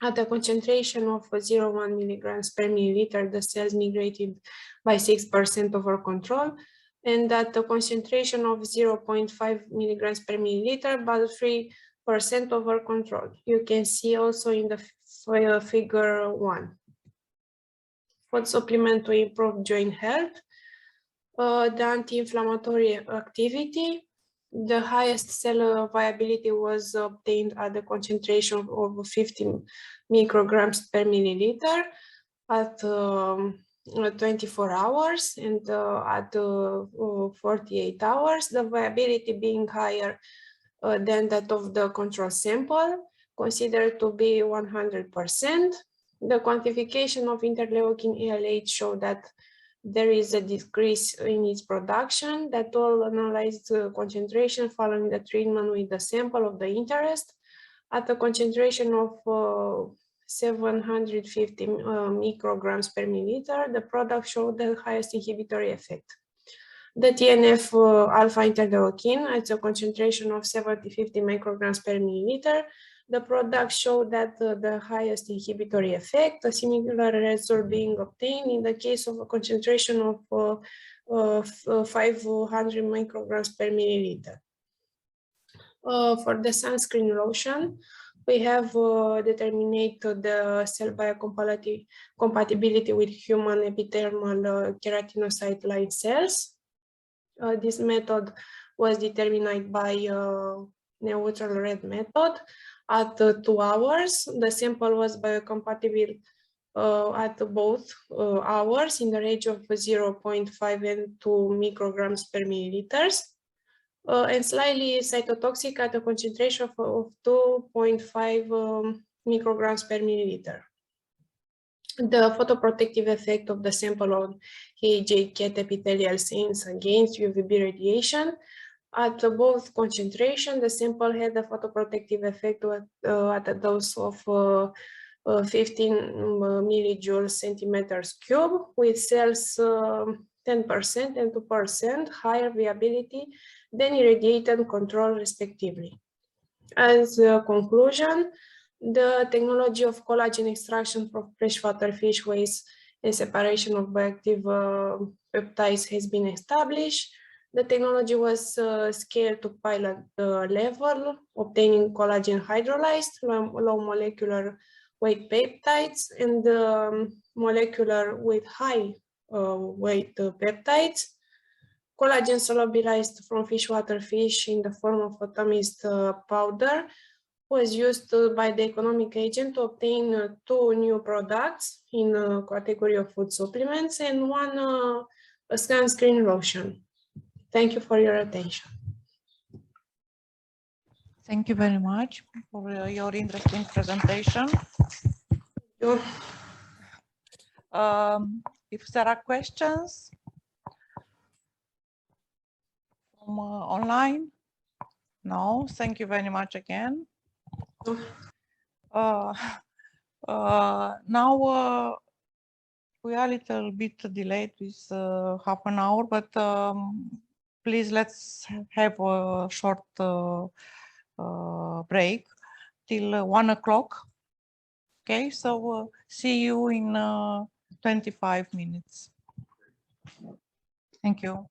At a concentration of 0.1 milligrams per milliliter, the cells migrated by 6% over control, and at a concentration of 0.5 milligrams per milliliter, about 3% over control. You can see also in the figure 1. Food supplement to improve joint health, the anti-inflammatory activity. The highest cell viability was obtained at the concentration of 50 micrograms per milliliter at 24 hours, and at 48 hours, the viability being higher than that of the control sample, considered to be 100%. The quantification of interleukin ALH showed that there is a decrease in its production, that all analyzed concentration following the treatment with the sample of the interest at a concentration of 750 micrograms per milliliter, the product showed the highest inhibitory effect. The TNF alpha interleukin at a concentration of 750 micrograms per milliliter, the product showed that the highest inhibitory effect, a similar result being obtained in the case of a concentration of 500 micrograms per milliliter. For the sunscreen lotion, we have determined the cell biocompatibility with human epidermal keratinocyte line cells. This method was determined by neutral red method. At 2 hours, the sample was biocompatible at both hours in the range of 0.5 and 2 micrograms per milliliters, and slightly cytotoxic at a concentration of 2.5 micrograms per milliliter. The photoprotective effect of the sample on AJ cat epithelial cells against UVB radiation. At both concentration, the sample had a photoprotective effect at a dose of 15 millijoules centimeters cube, with cells 10% and 2% higher viability than irradiated control respectively. As a conclusion, the technology of collagen extraction from freshwater fish waste and separation of bioactive peptides has been established. The technology was scaled to pilot level, obtaining collagen hydrolyzed, low molecular weight peptides, and molecular weight high weight peptides. Collagen solubilized from freshwater fish in the form of atomized powder was used by the economic agent to obtain 2 new products in the category of food supplements and 1 sunscreen lotion. Thank you for your attention. Thank you very much for your interesting presentation. If there are questions from online, no, thank you very much again. Now we are a little bit delayed with half an hour, but please let's have a short break till 1 o'clock. Okay, so see you in 25 minutes. Thank you.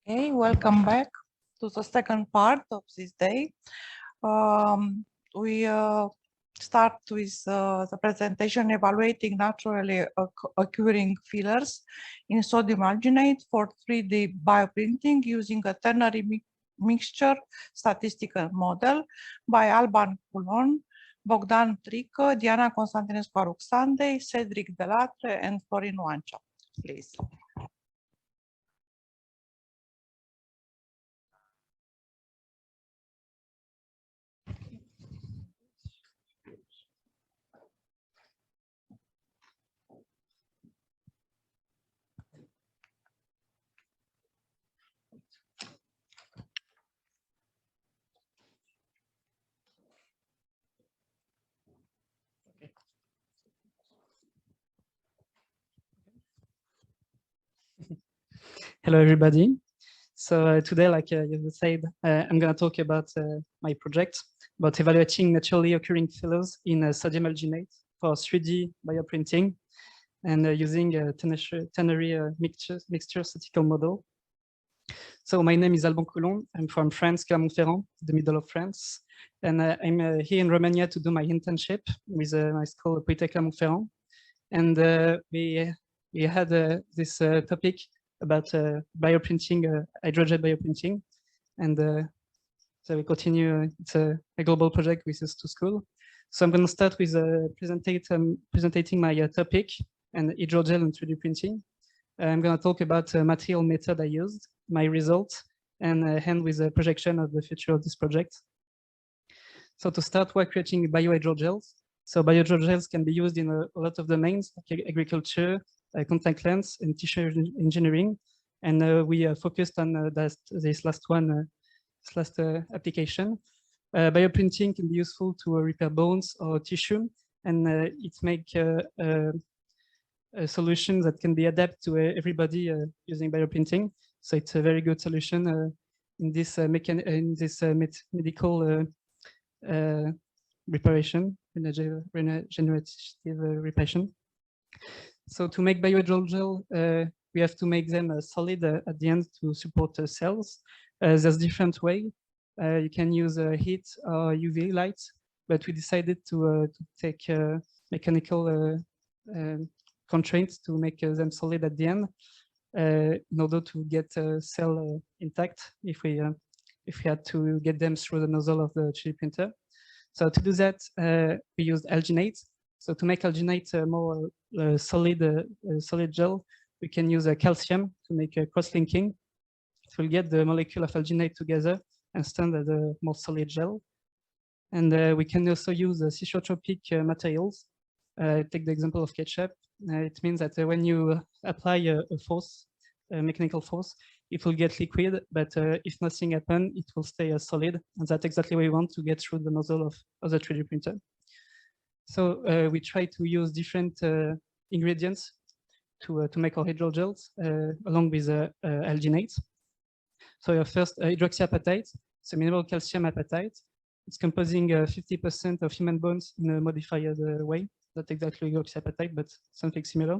Okay, welcome back to the second part of this day. We start with the presentation evaluating naturally occurring fillers in sodium alginate for 3D bioprinting using a ternary mixture statistical model by Alban Coulon, Bogdan Trică, Diana Constantinescu-Aruxandei, Cedric Delatre, and Florin Oancea. Please. Hello, everybody. So today, like you said, I'm going to talk about my project about evaluating naturally occurring fillers in sodium alginate for 3D bioprinting and using a ternary mixture statistical model. So my name is Alban Coulon. I'm from France, Clermont-Ferrand, the middle of France. And I'm here in Romania to do my internship with my school, Polytech Clermont-Ferrand. And we had this topic about bioprinting, hydrogen bioprinting. And so we continue, it's a global project with this to school. So I'm going to start with presenting my topic and hydrogel and 3D printing. I'm going to talk about material method I used, my results, and end with a projection of the future of this project. So to start, we're creating biohydrogels. So biohydrogels can be used in a lot of domains, like agriculture, contact lens, and tissue engineering. And we focused on this last application. Bioprinting can be useful to repair bones or tissue, and it makes a solution that can be adapted to everybody using bioprinting. So it's a very good solution in this medical reparation, regenerative reparation. So to make biohydrogel, we have to make them solid at the end to support cells. There's different way. You can use heat or UV light, but we decided to take mechanical constraints to make them solid at the end in order to get cell intact if we had to get them through the nozzle of the 3D printer. So to do that, we used alginate. So to make alginate more solid gel, we can use calcium to make a cross-linking. It will get the molecule of alginate together and stand as a more solid gel. And we can also use isotropic materials. Take the example of ketchup. It means that when you apply a force, a mechanical force, it will get liquid, but if nothing happens, it will stay solid. And that's exactly what we want to get through the nozzle of the 3D printer. So we try to use different ingredients to make our hydrogels along with alginate. So first, hydroxyapatite, so mineral calcium apatite. It's composing 50% of human bones in a modified way. Not exactly hydroxyapatite, but something similar.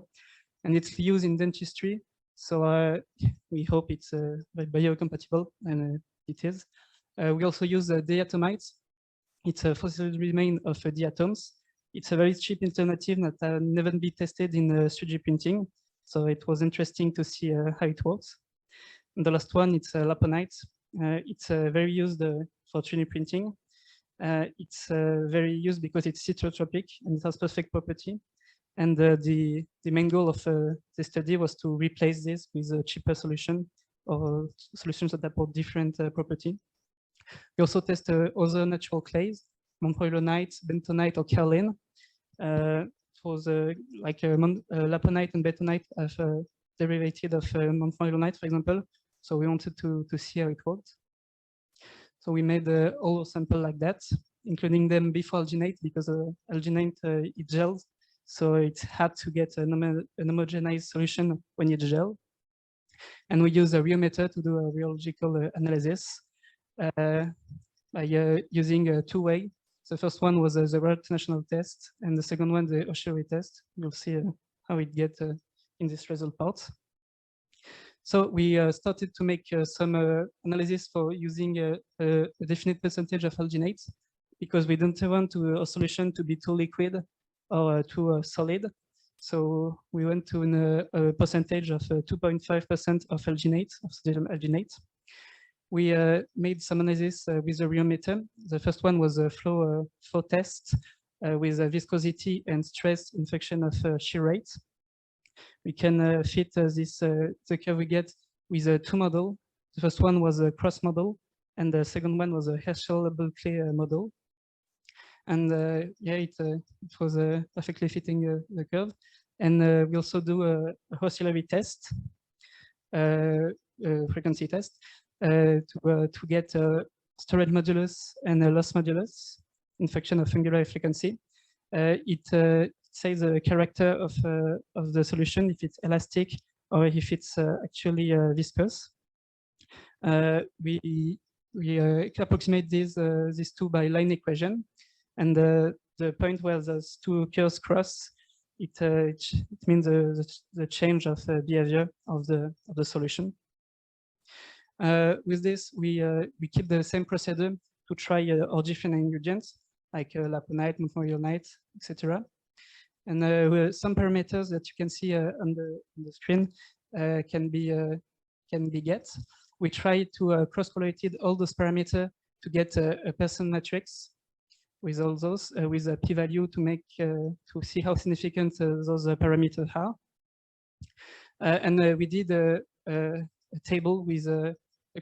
And it's used in dentistry. So we hope it's biocompatible, and it is. We also use diatomites. It's a fossil remain of diatoms. It's a very cheap alternative that has never been tested in 3D printing. So it was interesting to see how it works. And the last one, it's laponite. It's very used for 3D printing. It's very used because it's citrotropic and it has perfect property. And the main goal of the study was to replace this with a cheaper solution or solutions that have different property. We also test other natural clays, montmorillonite, bentonite, or kaolin. It was like laponite and bentonite have derivated of montmorillonite, for example. So we wanted to see how it worked. So we made all sample like that, including them before alginate, because alginate it gels. So it had to get an homogenized solution when it gel. And we use a rheometer to do a rheological analysis by using two ways. The first one was the World International test, and the second one, the Oshery test. You'll see how it gets in this result part. So we started to make some analysis for using a definite percentage of alginate, because we don't want a solution to be too liquid or too solid. So we went to a percentage of 2.5% of alginate, of sodium alginate. We made some analysis with the rheometer. The first one was a flow test with viscosity and stress in function of shear rate. We can fit the curve we get with two models. The first one was a cross model, and the second one was a Herschel-Bulkley model. And yeah, it was perfectly fitting the curve. And we also do a oscillatory test, frequency test, to get storage modulus and a loss modulus in function of angular frequency. It says the character of the solution, if it's elastic or if it's actually viscous. We approximate these two by line equation, and the point where those two curves cross, it means the change of behavior of the solution. With this, we keep the same procedure to try all different ingredients like laponite, montmorillonite, etc. And some parameters that you can see on the screen can be get. We try to cross-correlate all those parameters to get a Pearson matrix with all those with a p-value to make to see how significant those parameters are. And we did a table with a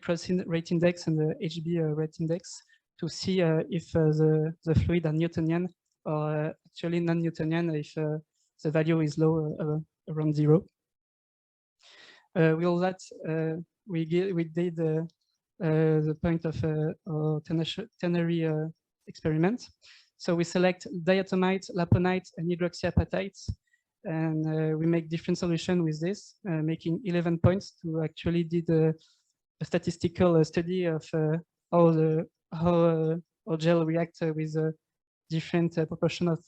cross rate index and the HB rate index to see if the fluid are Newtonian or actually non-Newtonian if the value is low around 0. With all that, we did the point of ternary experiment. So we select diatomite, laponite, and hydroxyapatite, and we make different solutions with this, making 11 points to actually did a statistical study of how our gel reacts with different proportion of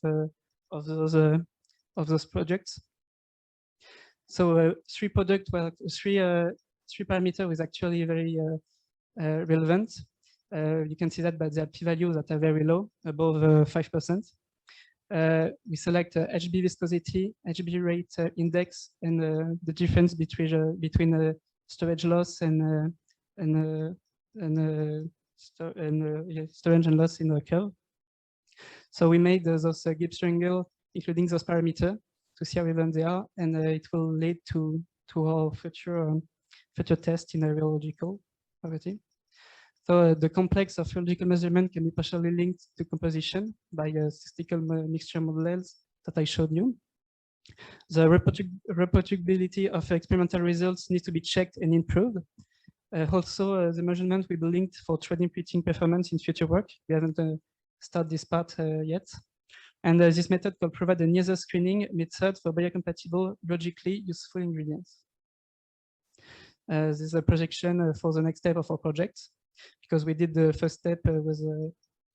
those projects. So three parameters was actually very relevant. You can see that by the p-values that are very low, above 5%. We select HB viscosity, HB rate index, and the difference between storage loss and storage and loss in the curve. So we made those Gibbs triangle, including those parameters, to see how relevant they are, and it will lead to our future test in a rheological property. So the complex of rheological measurement can be partially linked to composition by statistical mixture models that I showed you. The reproducibility of experimental results needs to be checked and improved. Also, the measurement will be linked for 3D printing performance in future work. We haven't started this part yet. And this method will provide a nasal screening method for biocompatible, logically useful ingredients. This is a projection for the next step of our project, because we did the first step with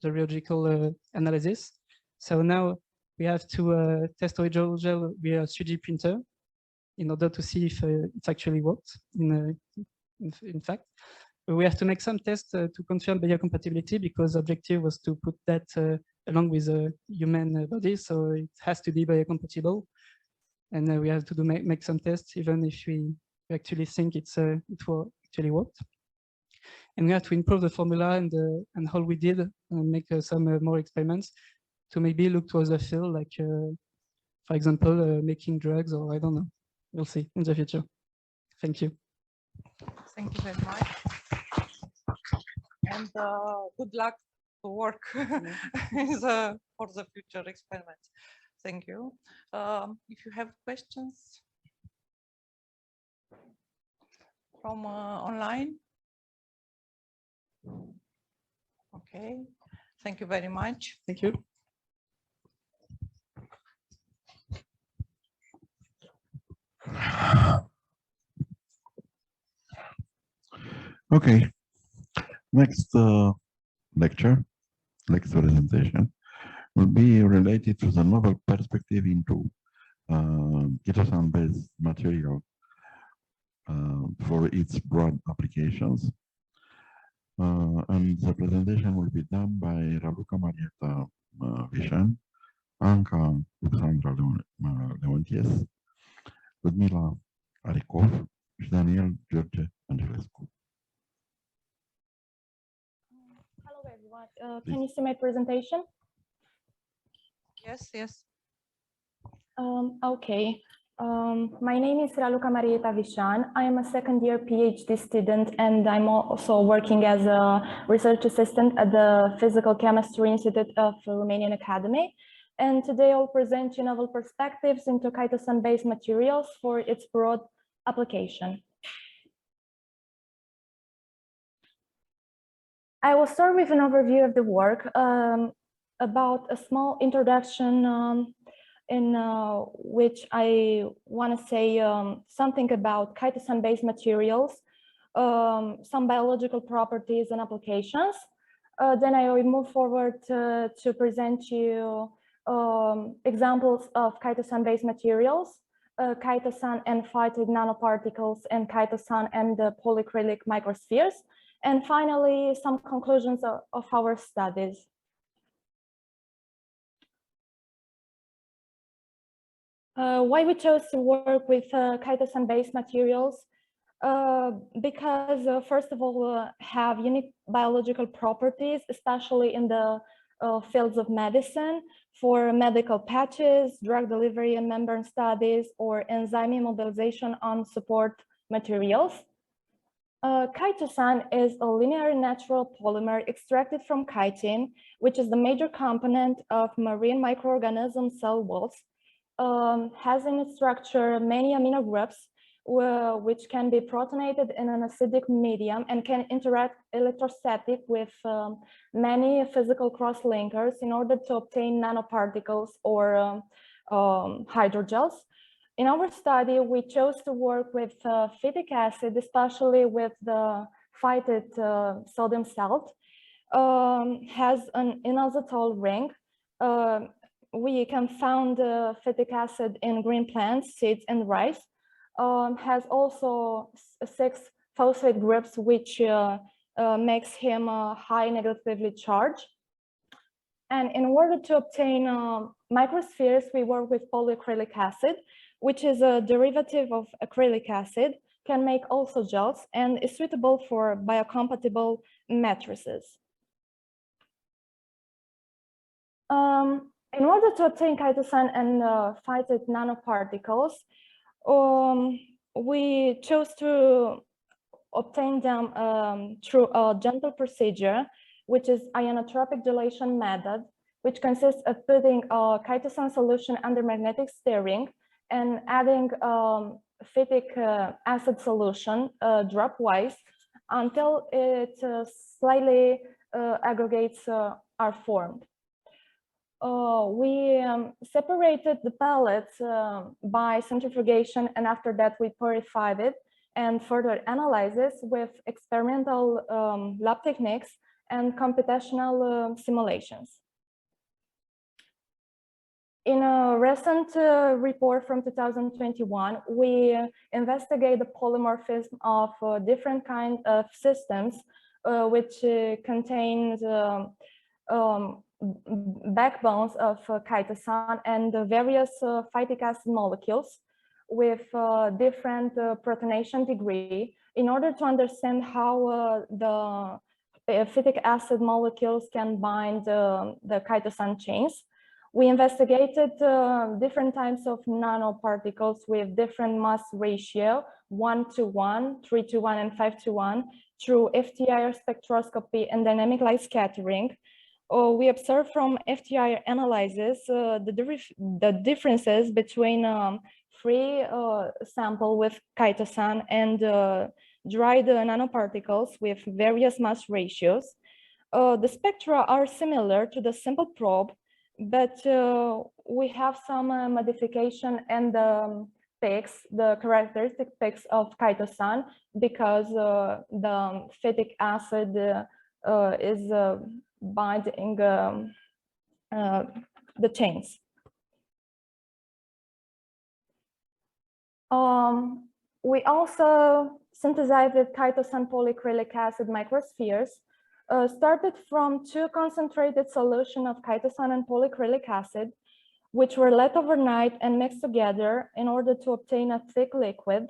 the rheological analysis. So now we have to test our gel with a 3D printer in order to see if it's actually worked. In fact, we have to make some tests to confirm biocompatibility, because the objective was to put that along with a human body, so it has to be biocompatible. And we have to make some tests, even if we actually think it will actually work. And we have to improve the formula and how we did, and make some more experiments to maybe look towards the field, like, for example, making drugs, or I don't know. We'll see in the future. Thank you. Thank you very much. And good luck to work for the future experiments. Thank you. If you have questions from online. Okay, thank you very much. Thank you. Okay, next next presentation will be related to the novel perspective into ketosane-based material for its broad applications. And the presentation will be done by Raluca Marieta Vișan, Anca Alexandra Leonties, Ludmila Arikov, și Daniel George Angelescu. Hello everyone. Can you see my presentation? Yes, yes. Okay. My name is Raluca Marieta Vișan. I am a second-year PhD student, and I'm also working as a research assistant at the Physical Chemistry Institute of Romanian Academy. And today I'll present you novel perspectives into chitosan-based materials for its broad application. I will start with an overview of the work, about a small introduction in which I want to say something about chitosan-based materials, some biological properties and applications. Then I will move forward to present you examples of chitosan-based materials, chitosan and phytid nanoparticles, and chitosan and the polyacrylic microspheres. And finally, some conclusions of our studies. Why we chose to work with chitosan-based materials? Because first of all, have unique biological properties, especially in the fields of medicine, for medical patches, drug delivery and membrane studies, or enzyme immobilization on support materials. Chitosan is a linear natural polymer extracted from chitin, which is the major component of marine microorganism cell walls. Has in its structure many amino groups, which can be protonated in an acidic medium and can interact electrostatic with many physical cross-linkers in order to obtain nanoparticles or hydrogels. In our study, we chose to work with phytic acid, especially with the phytid sodium salt. Has an inositol ring. We can find phytic acid in green plants, seeds, and rice. Has also 6 phosphate groups, which makes him high negatively charged. And in order to obtain microspheres, we work with polyacrylic acid, which is a derivative of acrylic acid, can make also gels, and is suitable for biocompatible matrices. In order to obtain chitosan and phytid nanoparticles, we chose to obtain them through a gentle procedure, which is ionotropic gelation method, which consists of putting a chitosan solution under magnetic stirring and adding phytic acid solution dropwise until it slightly aggregates are formed. We separated the pellets by centrifugation, and after that we purified it and further analyzes with experimental lab techniques and computational simulations. In a recent report from 2021, we investigate the polymorphism of different kinds of systems, which contains backbones of chitosan and various phytic acid molecules with different protonation degree in order to understand how the phytic acid molecules can bind the chitosan chains. We investigated different types of nanoparticles with different mass ratio, 1:1, 3:1, and 5:1 through FTIR spectroscopy and dynamic light scattering. We observed from FTIR analysis the differences between free sample with chitosan and dried nanoparticles with various mass ratios. The spectra are similar to the simple probe, but we have some modification in the peaks, the characteristic peaks of chitosan, because the phytic acid is binding the chains. We also synthesized chitosan polyacrylic acid microspheres, started from 2 concentrated solution of chitosan and polyacrylic acid, which were let overnight and mixed together in order to obtain a thick liquid.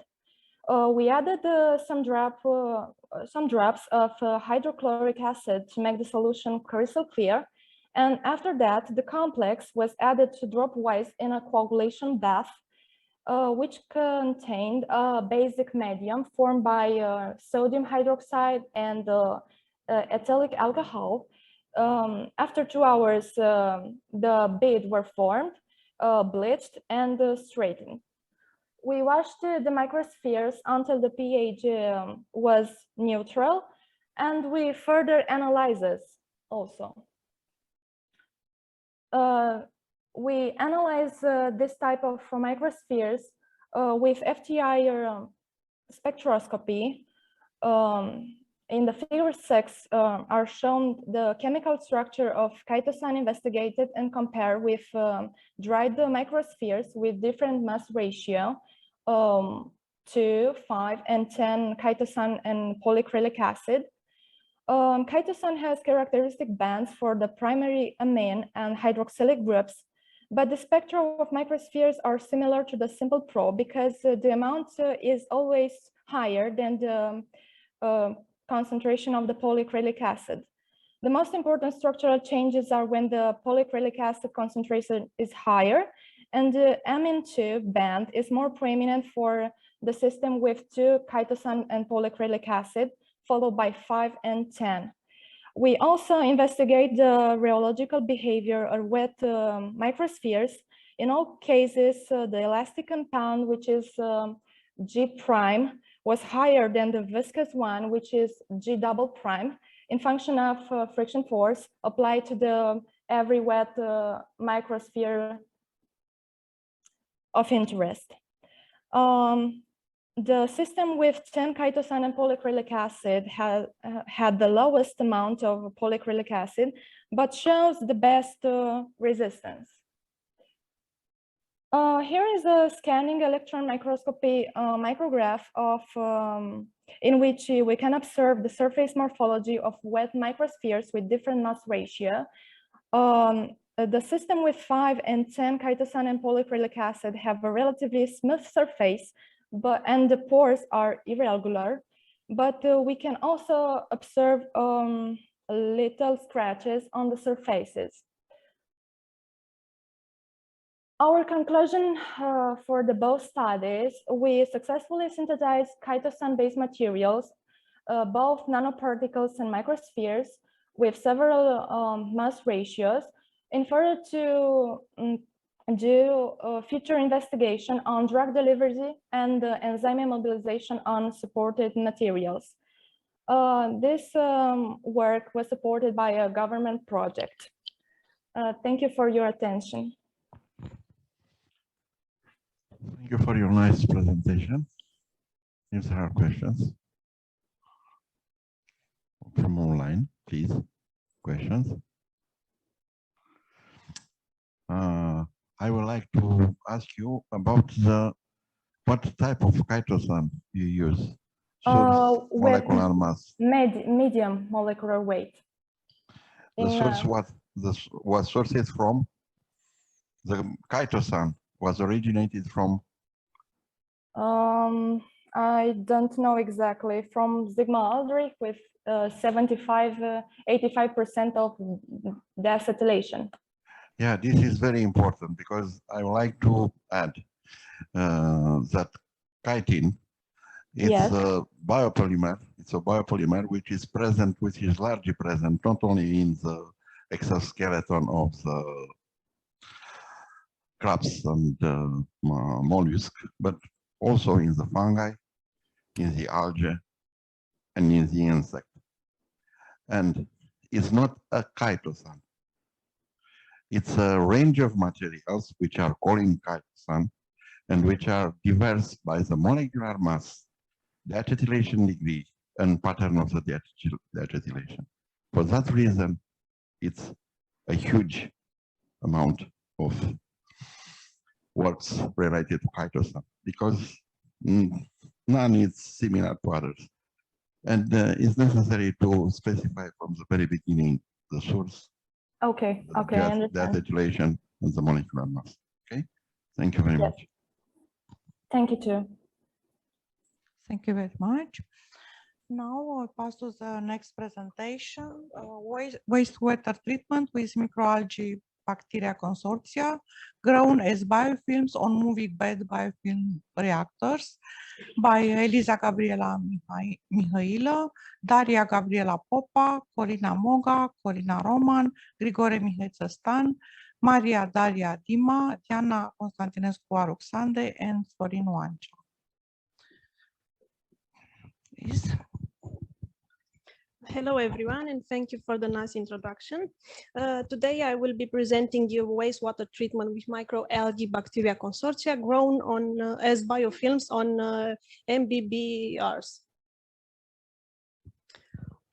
We added some drops of hydrochloric acid to make the solution crystal clear. And after that, the complex was added to drop-wise in a coagulation bath, which contained a basic medium formed by sodium hydroxide and ethylic alcohol. After 2 hours, the beads were formed, bleached, and straightened. We washed the microspheres until the pH was neutral, and we further analyzed also. We analyze this type of microspheres with FTI spectroscopy. In the figure 6 are shown the chemical structure of chitosan investigated and compared with dried microspheres with different mass ratio, 2, 5, and 10 chitosan and polyacrylic acid. Chitosan has characteristic bands for the primary amine and hydroxylic groups, but the spectra of microspheres are similar to the simple probe because the amount is always higher than the concentration of the polyacrylic acid. The most important structural changes are when the polyacrylic acid concentration is higher and the amine-2 band is more prominent for the system with 2 chitosan and polyacrylic acid, followed by 5 and 10. We also investigate the rheological behavior of wet microspheres. In all cases, the elastic compound, which is G prime, was higher than the viscous one, which is G double prime, in function of friction force applied to the every wet microsphere of interest. The system with 10 chitosan and polyacrylic acid had the lowest amount of polyacrylic acid, but shows the best resistance. Here is a scanning electron microscopy micrograph of in which we can observe the surface morphology of wet microspheres with different mass ratio. The system with 5 and 10 chitosan and polyacrylic acid have a relatively smooth surface, and the pores are irregular, but we can also observe little scratches on the surfaces. Our conclusion for the both studies, we successfully synthesized chitosan-based materials, both nanoparticles and microspheres, with several mass ratios, in order to do future investigation on drug delivery and enzyme immobilization on supported materials. This work was supported by a government project. Thank you for your attention. Thank you for your nice presentation. If there are questions from online, please, questions. I would like to ask you about what type of chitosan you use. Molecular mass. Medium molecular weight. The source was sourced from the chitosan was originated from? I don't know exactly. From Sigma Aldrich with 85% of deacetylation. Yeah, this is very important because I would like to add that chitin, it's a biopolymer. It's a biopolymer which is present, which is largely present not only in the exoskeleton of the crabs and mollusks, but also in the fungi, in the algae, and in the insect. And it's not a chitosan. It's a range of materials which are called chitosan and which are diverse by the molecular mass, deacetylation degree, and pattern of the deacetylation. For that reason, it's a huge amount of works related to chitosan, because none is similar to others. And it's necessary to specify from the very beginning the source, Okay, okay, I the understand. acetylation, and the molecular mass. Okay, thank you very Yes. much. Thank you too. Thank you very much. Now I'll pass to the next presentation, wastewater treatment with microalgae bacteria consortia grown as biofilms on moving bed biofilm reactors by Eliza Gabriela Mihaila, Daria Gabriela Popa, Corina Moga, Corina Roman, Grigore Mihai Stan, Maria Daria Dima, Diana Constantinescu Aruxande, and Florin Wancea. Please. Hello, everyone, and thank you for the nice introduction. Today, I will be presenting you wastewater treatment with microalgae bacteria consortia grown on as biofilms on MBBRs.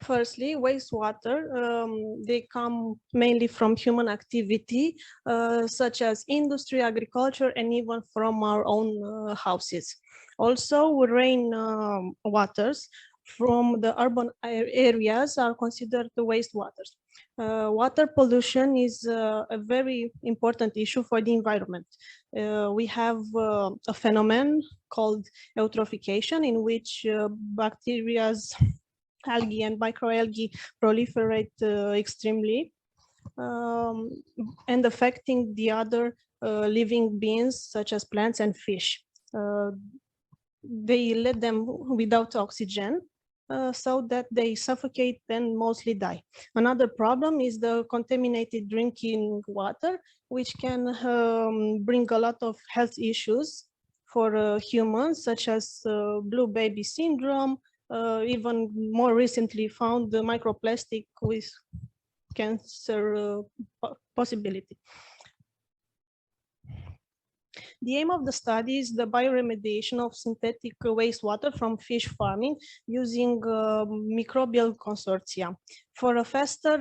Firstly, wastewater, they come mainly from human activity, such as industry, agriculture, and even from our own houses. Also, rain waters from the urban areas are considered the wastewaters. Water pollution is a very important issue for the environment. We have a phenomenon called eutrophication, in which bacteria, algae and microalgae proliferate extremely and affecting the other living beings such as plants and fish. They let them without oxygen so that they suffocate and mostly die. Another problem is the contaminated drinking water, which can bring a lot of health issues for humans, such as blue baby syndrome, even more recently found the microplastic with cancer possibility. The aim of the study is the bioremediation of synthetic wastewater from fish farming using microbial consortia. For a faster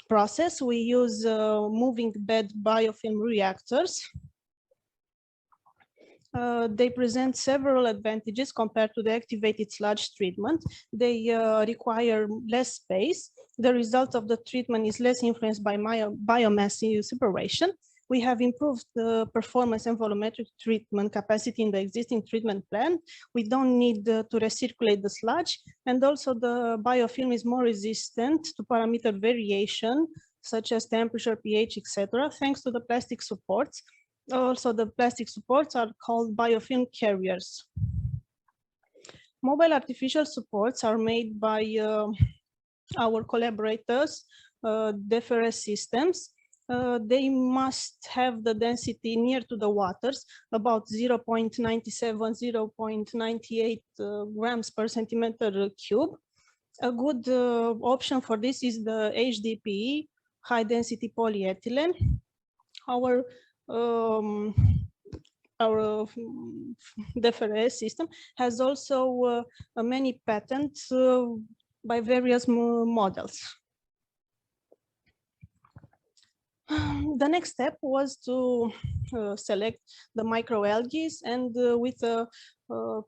process, we use moving bed biofilm reactors. They present several advantages compared to the activated sludge treatment. They require less space. The result of the treatment is less influenced by biomass separation. We have improved the performance and volumetric treatment capacity in the existing treatment plant. We don't need to recirculate the sludge. And also the biofilm is more resistant to parameter variation, such as temperature, pH, etc., thanks to the plastic supports. Also, the plastic supports are called biofilm carriers. Mobile artificial supports are made by our collaborators, DFRS Systems. They must have the density near to the waters, about 0.97, 0.98 grams per centimeter cube. A good option for this is the HDPE, high density polyethylene. Our DFRS system has also many patents by various models. The next step was to select the microalgae and with a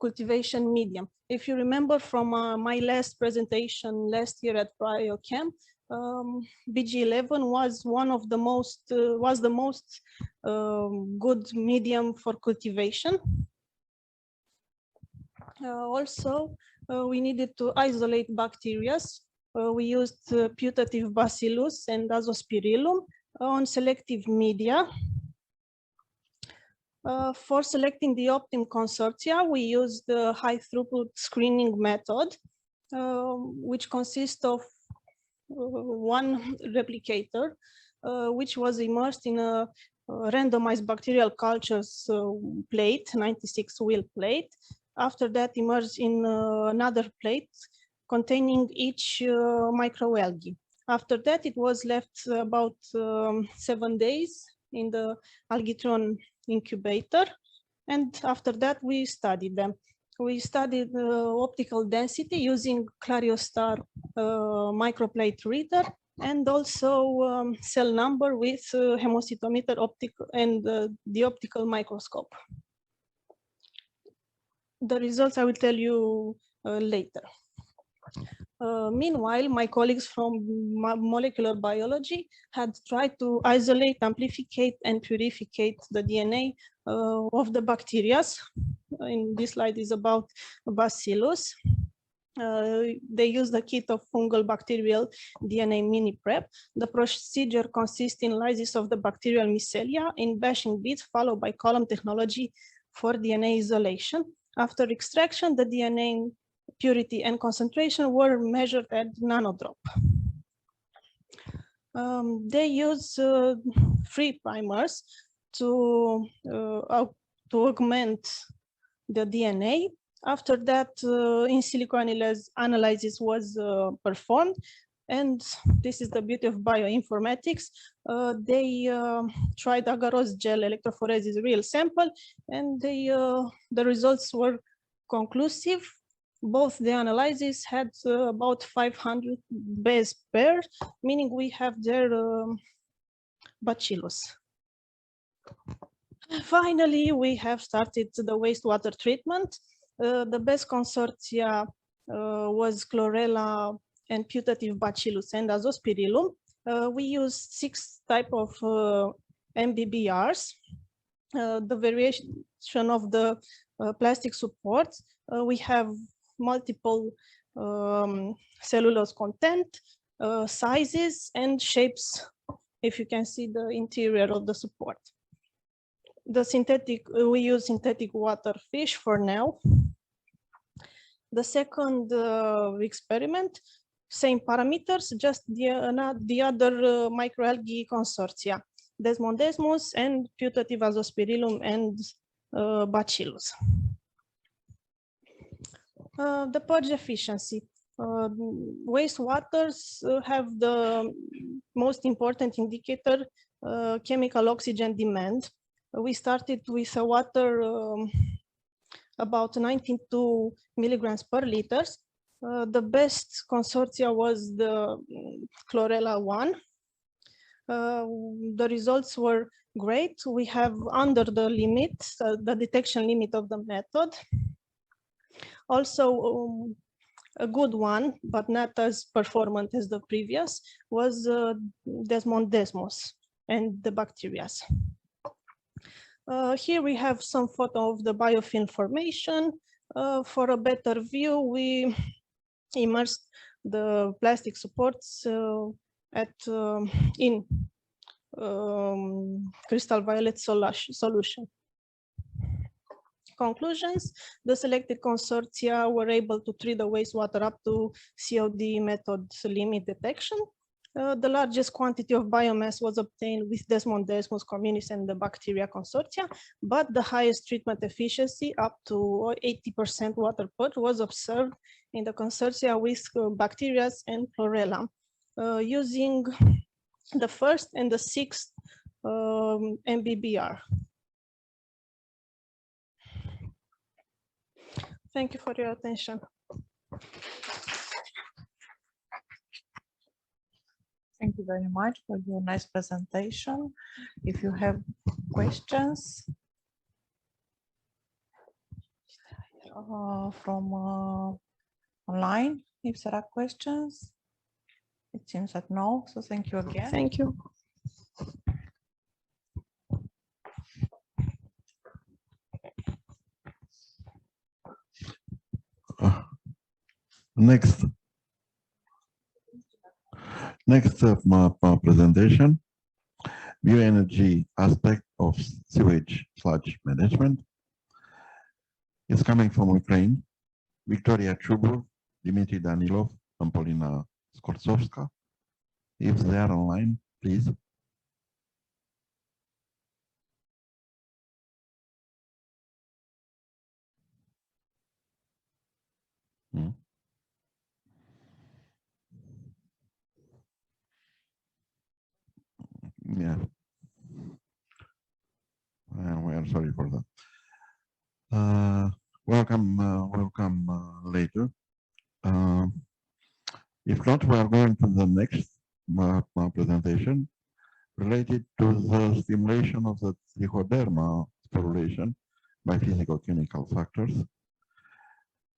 cultivation medium. If you remember from my last presentation last year at BioChem, BG11 was one of the most good medium for cultivation. Also, we needed to isolate bacteria. We used putative bacillus and azospirillum on selective media. For selecting the optimum consortia, we used the high throughput screening method, which consists of one replicator, which was immersed in a randomized bacterial cultures plate, 96 wheel plate. After that, immersed in another plate containing each microalgae. After that, it was left about 7 days in the Algitron incubator. And after that, we studied them. We studied optical density using Clariostar microplate reader and also cell number with hemocytometer optical and the optical microscope. The results I will tell you later. Meanwhile, my colleagues from molecular biology had tried to isolate, amplificate, and purificate the DNA of the bacteria. In this slide is about Bacillus. They used the kit of fungal bacterial DNA mini prep. The procedure consists in lysis of the bacterial mycelia in bashing beads, followed by column technology for DNA isolation. After extraction, the DNA purity and concentration were measured at nanodrop. They use free primers to augment the DNA. After that, in silico analysis was performed. And this is the beauty of bioinformatics. They tried agarose gel electrophoresis real sample, and the results were conclusive. Both the analyses had about 500 base pairs, meaning we have their Bacillus. Finally, we have started the wastewater treatment. The best consortia was Chlorella and putative Bacillus and Azospirillum. We use 6 types of MBBRs. The variation of the plastic supports, we have multiple cellulose content, sizes, and shapes, if you can see the interior of the support. The synthetic, we use synthetic water fish for now. The second experiment, same parameters, just the other microalgae consortia, Desmodesmus and putative Azospirillum and Bacillus. The purge efficiency. Wastewaters have the most important indicator, chemical oxygen demand. We started with a water about 92 milligrams per liter. The best consortia was the Chlorella one. The results were great. We have under the limit, the detection limit of the method. Also, a good one, but not as performant as the previous, was Desmodesmus and the bacteria. Here we have some photo of the biofilm formation. For a better view, we immersed the plastic supports in crystal violet solution. Conclusions: the selected consortia were able to treat the wastewater up to COD method limit detection. The largest quantity of biomass was obtained with Desmodesmus communis and the bacteria consortia, but the highest treatment efficiency, up to 80% water purge, was observed in the consortia with bacteria and Chlorella, using the first and the 6th MBBR. Thank you for your attention. Thank you very much for your nice presentation. If you have questions from online, if there are questions, it seems that no, so thank you again. Thank you. Next presentation, bioenergy aspect of sewage sludge management. It's coming from Ukraine. Victoria Chubur, Dmitry Danilov, and Polina Skorsovska. If they are online, please. Yeah, we are sorry for that. Welcome later. If not, we are going to the next presentation related to the stimulation of the trichoderma sporulation by physical-chemical factors.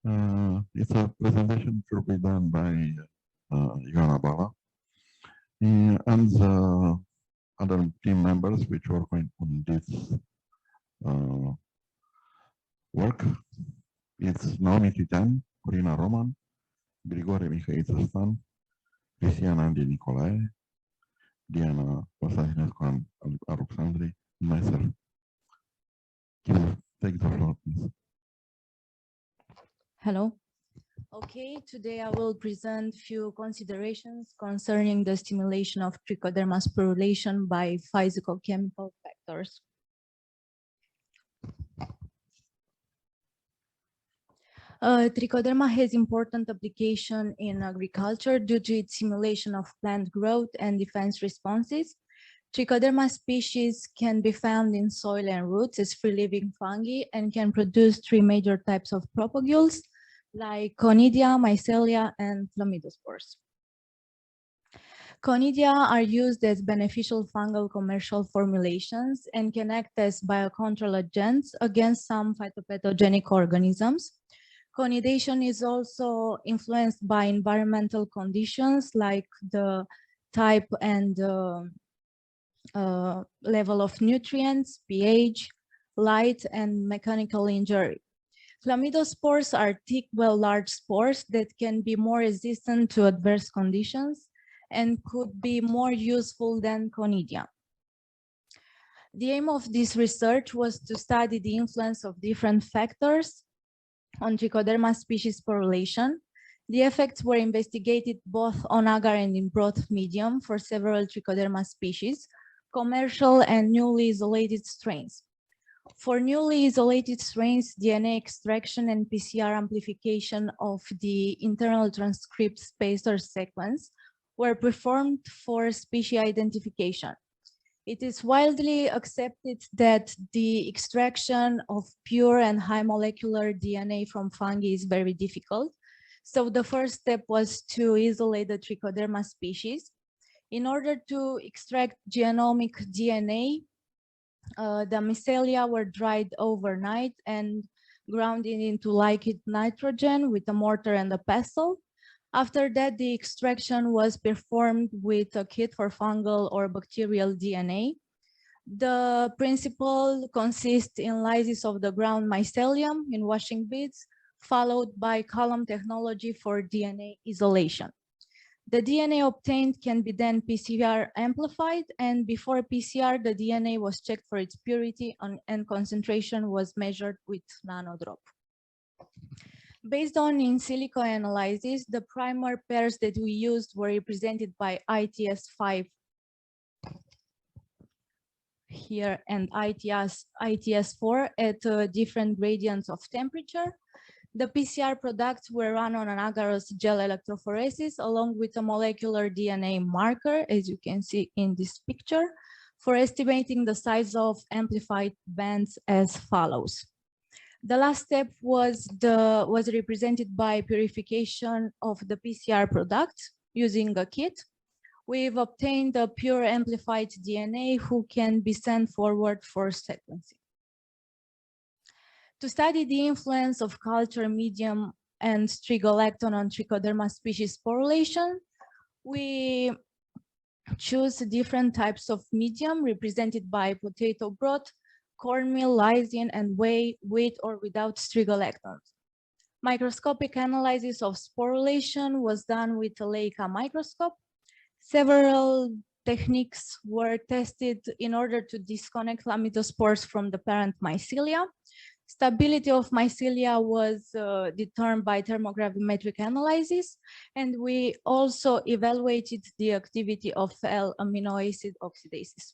It's a presentation to be done by Ioana Bala and the other team members which work on this work. It's NeXT-Chem, Corina Roman, Grigore Mihaiță Stan, Cristian Andy Nicolae, Diana Constantinescu Alexandri, and myself. Take the floor, please. Hello. Okay, today I will present few considerations concerning the stimulation of trichoderma sporulation by physicochemical factors. Trichoderma has important application in agriculture due to its simulation of plant growth and defense responses. Trichoderma species can be found in soil and roots as free-living fungi and can produce three major types of propagules, like conidia, mycelia, and chlamydospores. Conidia are used as beneficial fungal commercial formulations and can act as biocontrol agents against some phytopathogenic organisms. Conidation is also influenced by environmental conditions like the type and level of nutrients, pH, light, and mechanical injury. Chlamydospores are thick, well-large spores that can be more resistant to adverse conditions and could be more useful than conidia. The aim of this research was to study the influence of different factors on trichoderma species sporulation. The effects were investigated both on agar and in broth medium for several trichoderma species, commercial and newly isolated strains. For newly isolated strains, DNA extraction and PCR amplification of the internal transcript spacer sequence were performed for species identification. It is widely accepted that the extraction of pure and high molecular DNA from fungi is very difficult. So the first step was to isolate the trichoderma species. In order to extract genomic DNA, the mycelia were dried overnight and ground into liquid nitrogen with a mortar and a pestle. After that, the extraction was performed with a kit for fungal or bacterial DNA. The principle consists in lysis of the ground mycelium in washing beads, followed by column technology for DNA isolation. The DNA obtained can be then PCR amplified, and before PCR, the DNA was checked for its purity and concentration was measured with nanodrop. Based on in silico analysis, the primer pairs that we used were represented by ITS5 here and ITS4 at different gradients of temperature. The PCR products were run on an agarose gel electrophoresis along with a molecular DNA marker, as you can see in this picture, for estimating the size of amplified bands as follows. The last step was represented by purification of the PCR product using a kit. We've obtained a pure amplified DNA who can be sent forward for sequencing. To study the influence of culture medium and strigolecton on trichoderma species sporulation, we choose different types of medium represented by potato broth, cornmeal, lysine, and whey, with or without strigolectons. Microscopic analysis of sporulation was done with a Leica microscope. Several techniques were tested in order to disconnect chlamydospores from the parent mycelia. Stability of mycelia was determined by thermogravimetric analysis, and we also evaluated the activity of L-amino acid oxidases.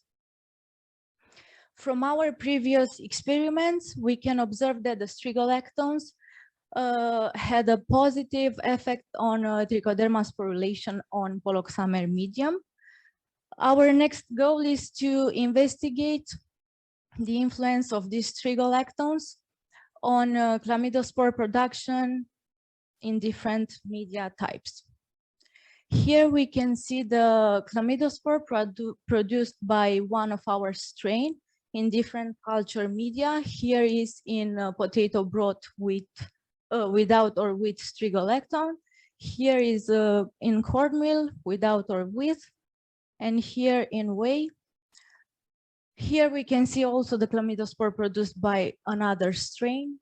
From our previous experiments, we can observe that the strigolectons had a positive effect on trichoderma sporulation on poloxamer medium. Our next goal is to investigate the influence of these strigolectons on chlamydospore production in different media types. Here we can see the chlamydospore produced by one of our strain in different culture media. Here is in potato broth with without or with strigolecton. Here is in cornmeal without or with, and here in whey. Here we can see also the chlamydospore produced by another strain.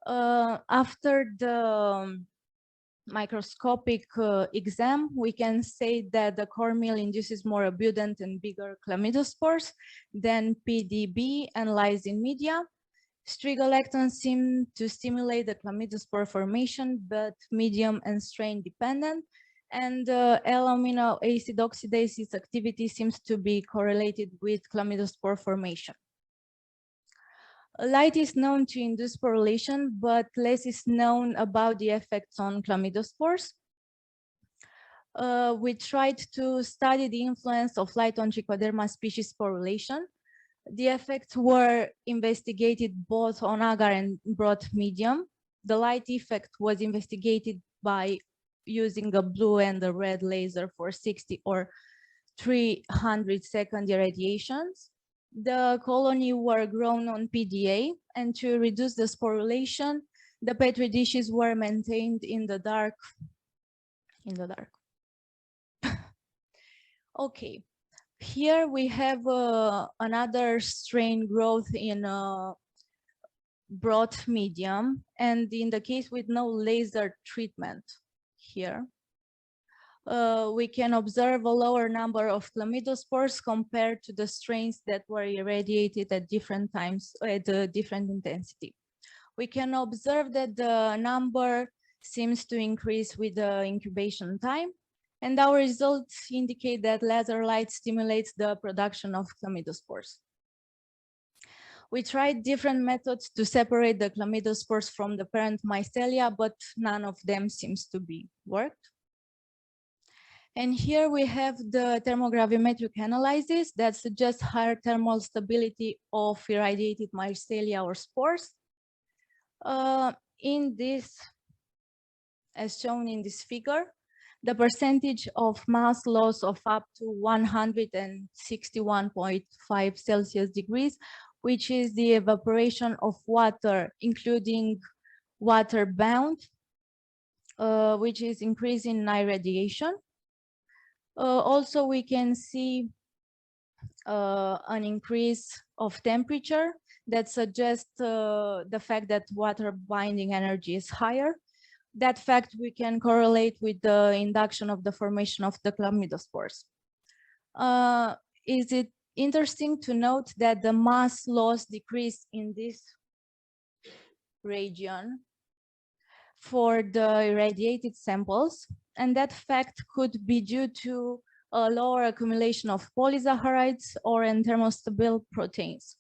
After the microscopic exam, we can say that the cornmeal induces more abundant and bigger chlamydospores than PDB and lysine media. Strigolectans seem to stimulate the chlamydospore formation, but medium and strain dependent. And L-amino acid oxidases activity seems to be correlated with chlamydospore formation. Light is known to induce sporulation, but less is known about the effects on chlamydospores. We tried to study the influence of light on Trichoderma species sporulation. The effects were investigated both on agar and broad medium. The light effect was investigated by using a blue and a red laser for 60 or 300 second irradiations. The colony were grown on PDA, and to reduce the sporulation, the petri dishes were maintained in the dark. Okay, here we have another strain growth in broad medium, and in the case with no laser treatment here, we can observe a lower number of chlamydospores compared to the strains that were irradiated at different times at a different intensity. We can observe that the number seems to increase with the incubation time, and our results indicate that laser light stimulates the production of chlamydospores. We tried different methods to separate the chlamydospores from the parent mycelia, but none of them seems to be worked. And here we have the thermogravimetric analysis that suggests higher thermal stability of irradiated mycelia or spores. In this, as shown in this figure, the percentage of mass loss of up to 161.5 Celsius degrees, which is the evaporation of water, including water bound, which is increasing in irradiation. Also, we can see an increase of temperature that suggests the fact that water binding energy is higher. That fact we can correlate with the induction of the formation of the chlamydospores. Is it interesting to note that the mass loss decrease in this region for the irradiated samples, and that fact could be due to a lower accumulation of polysaccharides or thermostable proteins.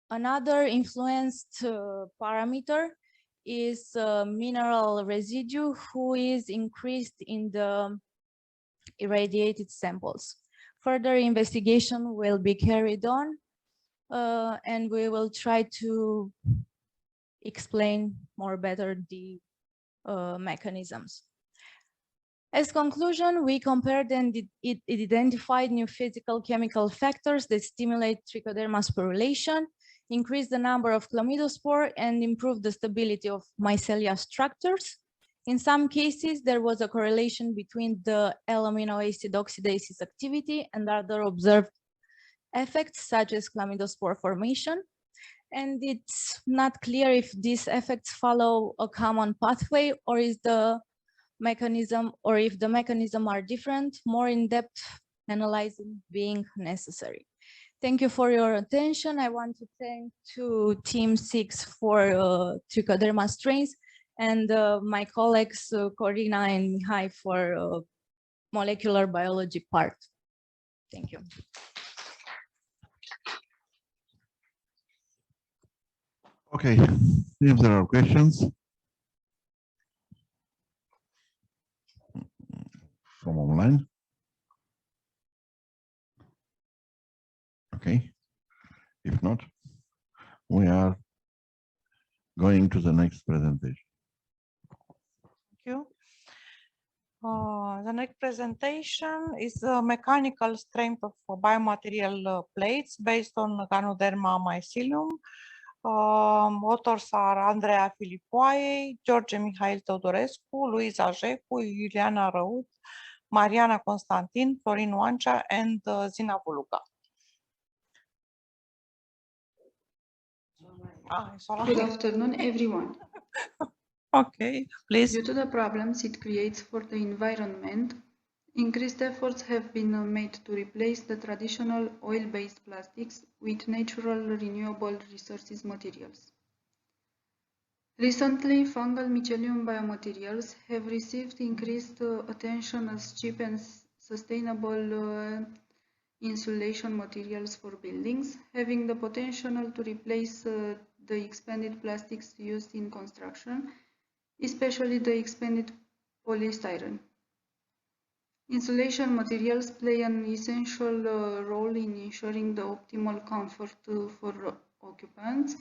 Another influenced parameter is mineral residue, who is increased in the irradiated samples. Further investigation will be carried on, and we will try to explain more better the mechanisms. As conclusion, we compared and it identified new physical chemical factors that stimulate trichoderma sporulation, increase the number of chlamydospore, and improve the stability of mycelia structures. In some cases, there was a correlation between the L-amino acid oxidases activity and other observed effects, such as chlamydospore formation. And it's not clear if these effects follow a common pathway, or is the mechanism, or if the mechanism are different, more in-depth analyzing being necessary. Thank you for your attention. I want to thank to Team 6 for trichoderma strains, and my colleagues Corina and Mihai for molecular biology part. Thank you. Okay, if there are questions from online. Okay, if not, we are going to the next presentation. Thank you. The next presentation is the mechanical strength of biomaterial plates based on Ganoderma mycelium. Authors are Andreea Filipoae, George Mihail Teodorescu, Luiza Jecu, Iuliana Răut, Mariana Constantin, Florin Oancea, and Zina Voluga. Good afternoon, everyone. Okay, please. Due to the problems it creates for the environment, increased efforts have been made to replace the traditional oil-based plastics with natural renewable resources materials. Recently, fungal mycelium biomaterials have received increased attention as cheap and sustainable insulation materials for buildings, having the potential to replace the expanded plastics used in construction, especially the expanded polystyrene. Insulation materials play an essential role in ensuring the optimal comfort for occupants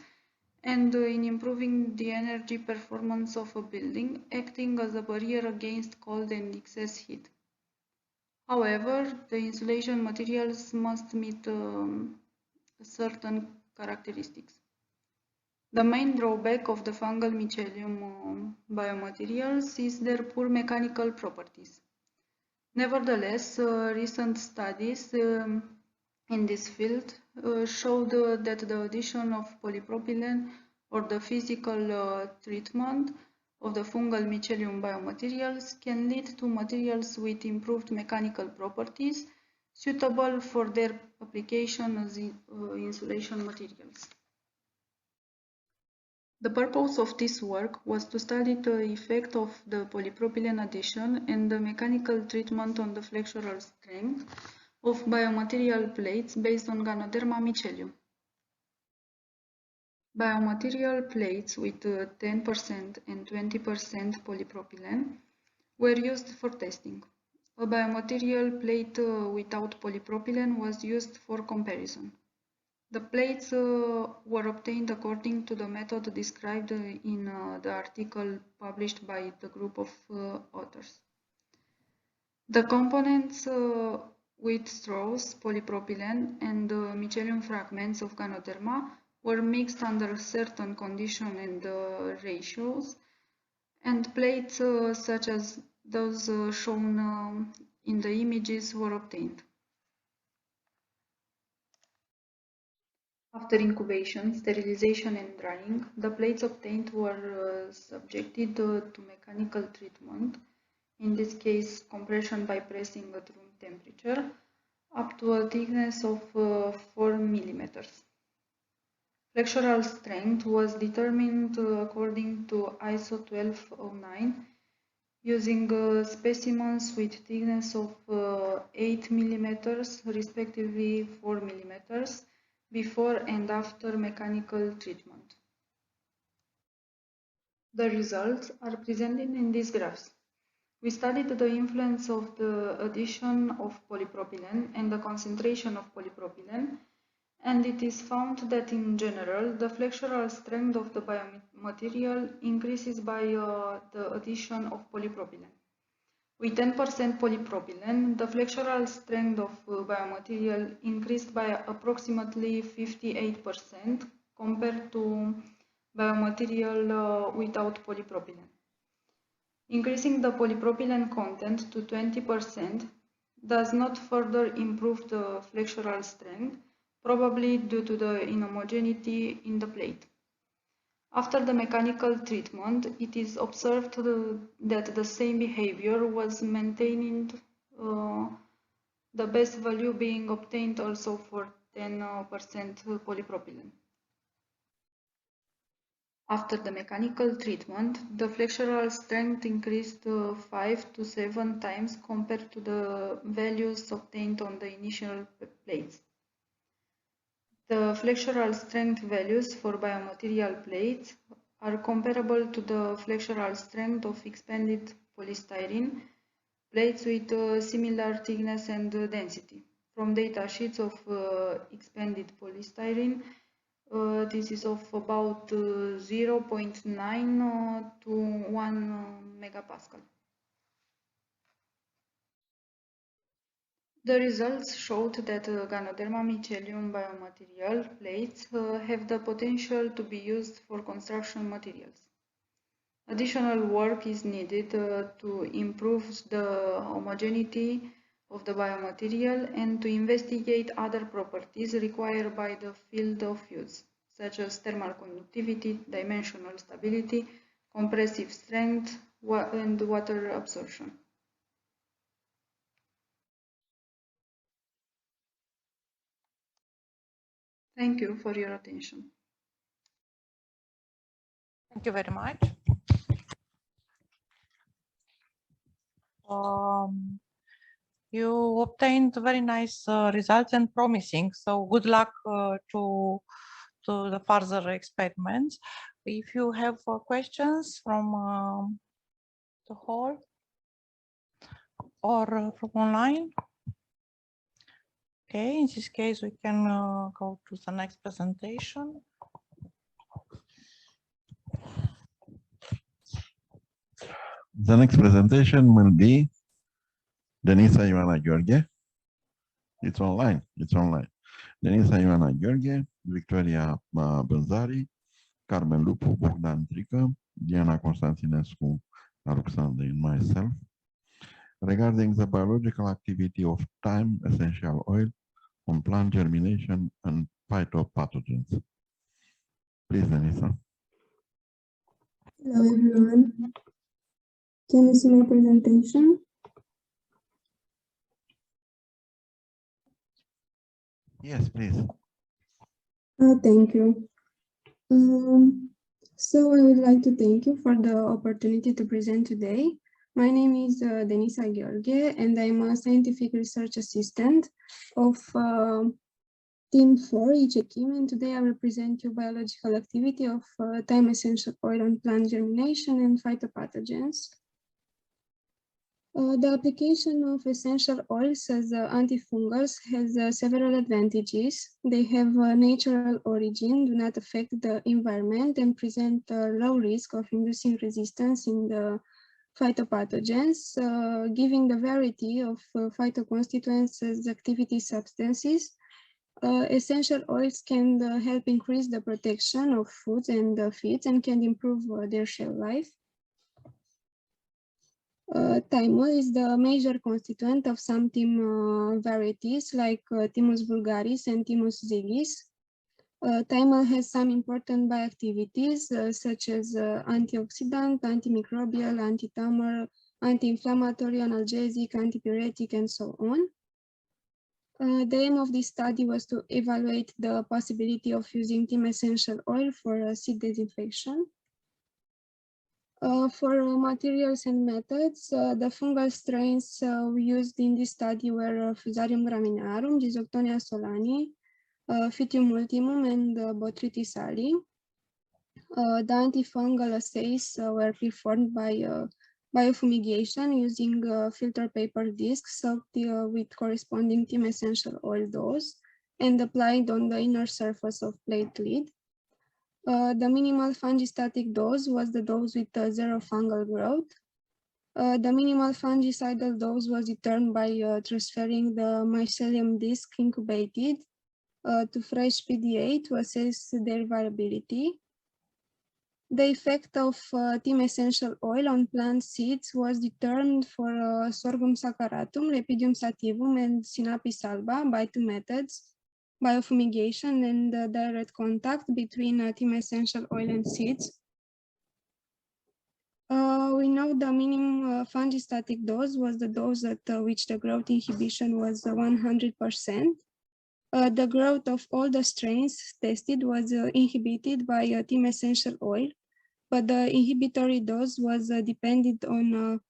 and in improving the energy performance of a building, acting as a barrier against cold and excess heat. However, the insulation materials must meet certain characteristics. The main drawback of the fungal mycelium biomaterials is their poor mechanical properties. Nevertheless, recent studies in this field showed that the addition of polypropylene or the physical treatment of the fungal mycelium biomaterials can lead to materials with improved mechanical properties suitable for their application as insulation materials. The purpose of this work was to study the effect of the polypropylene addition and the mechanical treatment on the flexural strength of biomaterial plates based on Ganoderma mycelium. Biomaterial plates with 10% and 20% polypropylene were used for testing. A biomaterial plate without polypropylene was used for comparison. The plates were obtained according to the method described in the article published by the group of authors. The components with straws, polypropylene, and mycelium fragments of Ganoderma were mixed under certain conditions and ratios, and plates such as those shown in the images were obtained. After incubation, sterilization and drying, the plates obtained were subjected to mechanical treatment, in this case compression by pressing at room temperature, up to a thickness of 4 millimeters. Flexural strength was determined according to ISO 1209 using specimens with thickness of 8 millimeters, respectively 4 millimeters, before and after mechanical treatment. The results are presented in these graphs. We studied the influence of the addition of polypropylene and the concentration of polypropylene, and it is found that in general the flexural strength of the biomaterial increases by the addition of polypropylene. With 10% polypropylene, the flexural strength of biomaterial increased by approximately 58% compared to biomaterial without polypropylene. Increasing the polypropylene content to 20% does not further improve the flexural strength, probably due to the inhomogeneity in the plate. After the mechanical treatment, it is observed that the same behavior was maintained, the best value being obtained also for 10% polypropylene. After the mechanical treatment, the flexural strength increased 5 to 7 times compared to the values obtained on the initial plates. The flexural strength values for biomaterial plates are comparable to the flexural strength of expanded polystyrene plates with similar thickness and density. From data sheets of expanded polystyrene, this is of about 0.9 to 1 megapascal. The results showed that Ganoderma mycelium biomaterial plates have the potential to be used for construction materials. Additional work is needed to improve the homogeneity of the biomaterial and to investigate other properties required by the field of use, such as thermal conductivity, dimensional stability, compressive strength, and water absorption. Thank you for your attention. Thank you very much. You obtained very nice results and promising. So good luck to the further experiments. If you have questions from the hall or from online. Okay, in this case, we can go to the next presentation. The next presentation will be Denisa Ioana Gheorghe. It's online. It's online. Denisa Ioana Gheorghe, Victoria Bânzari, Carmen Lupu, Bogdan Trică, Diana Constantinescu, Alexander, and myself, regarding the biological activity of thyme essential oil on plant germination and phytopathogens. Please, Denisa. Hello, everyone. Can you see my presentation? Yes, please. Thank you. So I would like to thank you for the opportunity to present today. My name is Denisa Gheorghe, and I'm a scientific research assistant of Team 4, NeXT-Chem, and today I will present you biological activity of thyme essential oil on plant germination and phytopathogens. The application of essential oils as antifungals has several advantages. They have a natural origin, do not affect the environment, and present a low risk of inducing resistance in the phytopathogens, giving the variety of phytoconstituents as activity substances. Essential oils can help increase the protection of foods and feeds and can improve their shelf life. Thymol is the major constituent of some thyme varieties like Thymus vulgaris and Thymus zigis. Thymol has some important bioactivities such as antioxidant, antimicrobial, anti-tumor, anti-inflammatory, analgesic, antipyretic, and so on. The aim of this study was to evaluate the possibility of using thyme essential oil for seed disinfection. For materials and methods, the fungal strains we used in this study were Fusarium graminearum, Rhizoctonia solani, Phytium ultimum, and Botrytis sali. The antifungal assays were performed by biofumigation using filter paper discs soaked with corresponding thyme essential oil dose and applied on the inner surface of plate lid. The minimal fungistatic dose was the dose with zero fungal growth. The minimal fungicidal dose was determined by transferring the mycelium disc incubated to fresh PDA to assess their viability. The effect of thyme essential oil on plant seeds was determined for Sorghum saccharatum, Lepidium sativum, and Sinapis alba by two methods: biofumigation and direct contact between thyme essential oil and seeds. We know the minimum fungistatic dose was the dose at which the growth inhibition was 100%. The growth of all the strains tested was inhibited by thyme essential oil, but the inhibitory dose was dependent on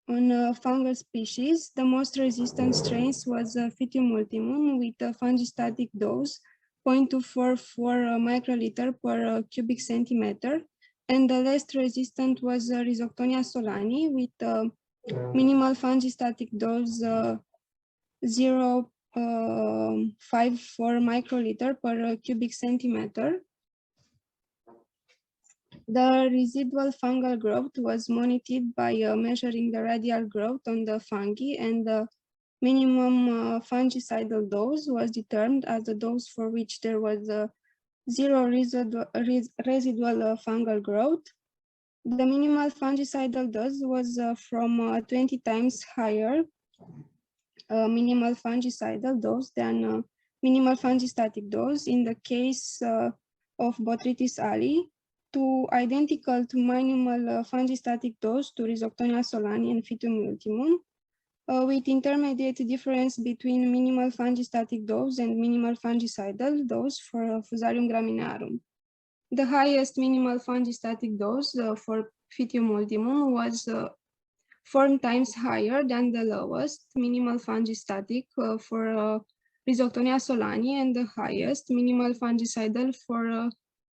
fungal species. The most resistant strains was Phytium ultimum with a fungistatic dose 0.244 microliter per cubic centimeter, and the least resistant was Rhizoctonia solani with minimal fungistatic dose 0.54 microliter per cubic centimeter. The residual fungal growth was monitored by measuring the radial growth on the fungi and the minimum fungicidal dose was determined as the dose for which there was zero residual fungal growth. The minimal fungicidal dose was from 20 times higher minimal fungicidal dose than minimal fungistatic dose in the case of Botrytis alii, to identical to minimal fungistatic dose to Rhizoctonia solani and Phytium ultimum, with intermediate difference between minimal fungistatic dose and minimal fungicidal dose for Fusarium graminearum. The highest minimal fungistatic dose for Phytium ultimum was 4 times higher than the lowest minimal fungistatic for Rhizoctonia solani, and the highest minimal fungicidal for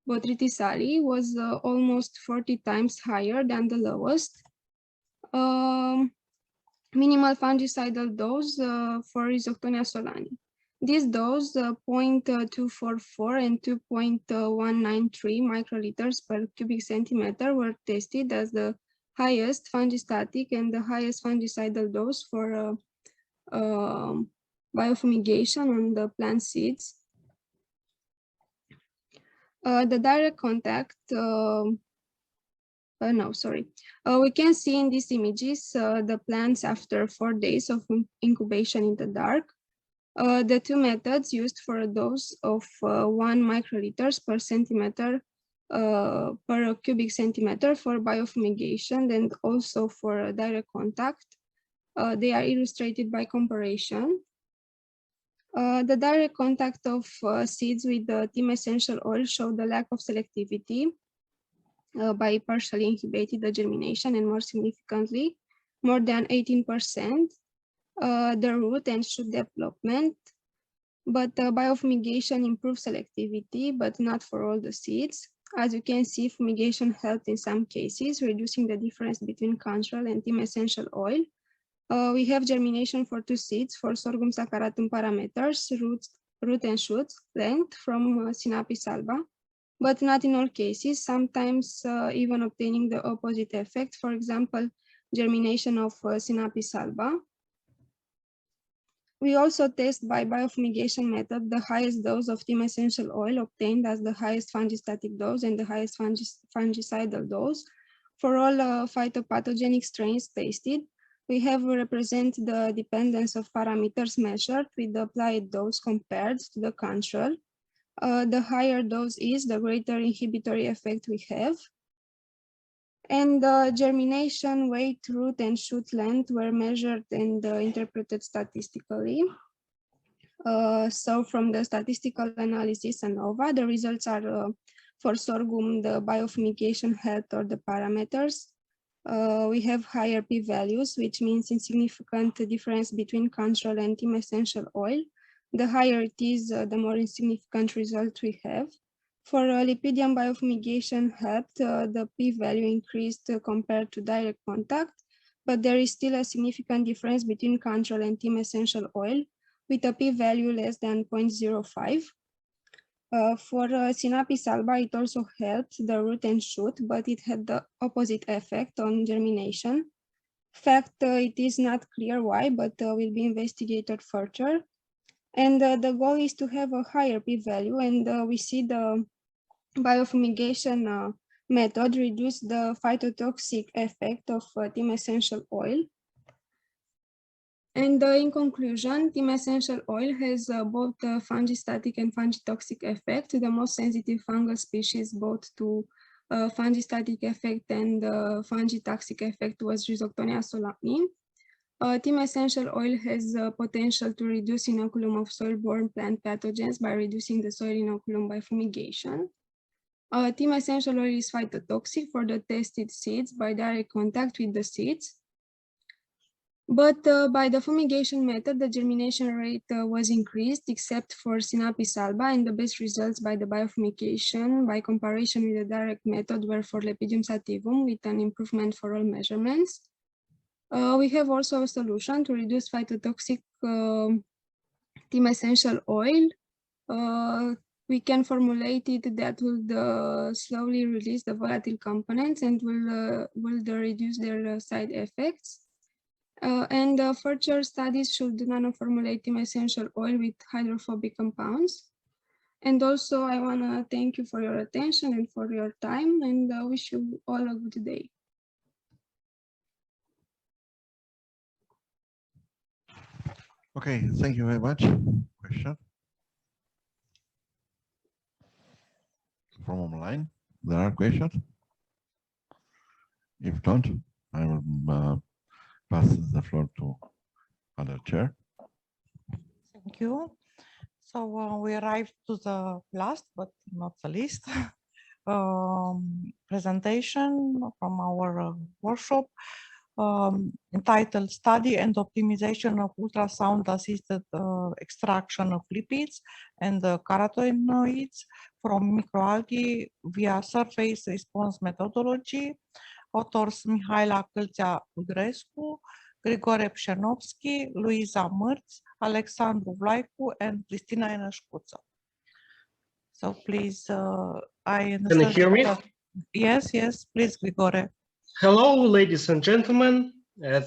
Botrytis alii was almost 40 times higher than the lowest minimal fungicidal dose for Rhizoctonia solani. This dose, 0.244 and 2.193 microliters per cubic centimeter, were tested as the highest fungistatic and the highest fungicidal dose for biofumigation on the plant seeds. The direct contact, we can see in these images the plants after 4 days of incubation in the dark. The two methods used for a dose of 1 microliters per centimeter per cubic centimeter for biofumigation and also for direct contact. They are illustrated by comparison. The direct contact of seeds with the Team Essential Oil showed the lack of selectivity by partially inhibited the germination and more significantly, more than 18%. The root and shoot development, but biofumigation improved selectivity, but not for all the seeds. As you can see, fumigation helped in some cases, reducing the difference between control and Team Essential Oil. We have germination for 2 seeds for Sorghum saccharatum parameters, root and shoot length from Sinapis alba, but not in all cases, sometimes even obtaining the opposite effect, for example, germination of Sinapis alba. We also test by biofumigation method the highest dose of Team Essential Oil obtained as the highest fungistatic dose and the highest fungicidal dose. For all phytopathogenic strains tested, we have represent the dependence of parameters measured with the applied dose compared to the control. The higher dose is, the greater inhibitory effect we have. And germination, weight, root, and shoot length were measured and interpreted statistically. So from the statistical analysis ANOVA, the results are for sorghum, the biofumigation health or the parameters. We have higher p-values, which means insignificant difference between control and Team Essential Oil. The higher it is, the more insignificant result we have. For Lipidium biofumigation helped, the p-value increased compared to direct contact, but there is still a significant difference between control and Team Essential Oil, with a p-value less than 0.05. For Sinapis alba, it also helped the root and shoot, but it had the opposite effect on germination. In fact, it is not clear why, but will be investigated further. And the goal is to have a higher p-value, and we see the biofumigation method reduce the phytotoxic effect of Team Essential Oil. And in conclusion, Team Essential Oil has both fungistatic and fungitoxic effect. The most sensitive fungal species both to fungistatic effect and fungitoxic effect was Rhizoctonia solani. Team Essential Oil has potential to reduce inoculum of soil-borne plant pathogens by reducing the soil inoculum by fumigation. Team Essential Oil is phytotoxic for the tested seeds by direct contact with the seeds. But by the fumigation method, the germination rate was increased, except for Sinapis alba, and the best results by the biofumigation by comparison with the direct method were for Lepidium sativum, with an improvement for all measurements. We have also a solution to reduce phytotoxic Team Essential Oil. We can formulate it that will slowly release the volatile components and will reduce their side effects. And further studies should nanoformulate essential oil with hydrophobic compounds. And also, I want to thank you for your attention and for your time, and wish you all a good day. Okay, thank you very much. Question from online? There are questions? If not, I will pass the floor to other chair. Thank you. So we arrived to the last, but not the least, presentation from our workshop entitled Study and Optimization of Ultrasound-Assisted Extraction of Lipids and Carotenoids from Microalgae via Surface Response Methodology. Authors Mihaela Câlțea-Udrescu, Grigore Pșenovski, Luisa Mărț, Alexandru Vlaicu, and Cristina Eneșcuță. So please, I understand. Can you hear me? Yes, yes, please, Grigore. Hello, ladies and gentlemen.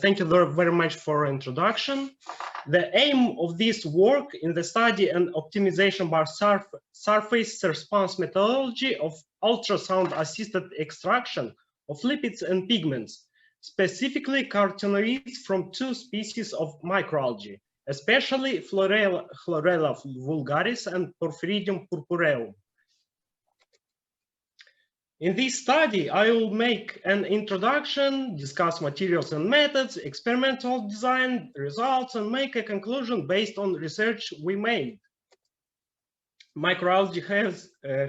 Thank you very much for introduction. The aim of this work in the study and optimization by surface response methodology of ultrasound-assisted extraction of lipids and pigments, specifically carotenoids from two species of microalgae, especially Chlorella vulgaris and Porphyridium purpureum. In this study, I will make an introduction, discuss materials and methods, experimental design results, and make a conclusion based on research we made. Microalgae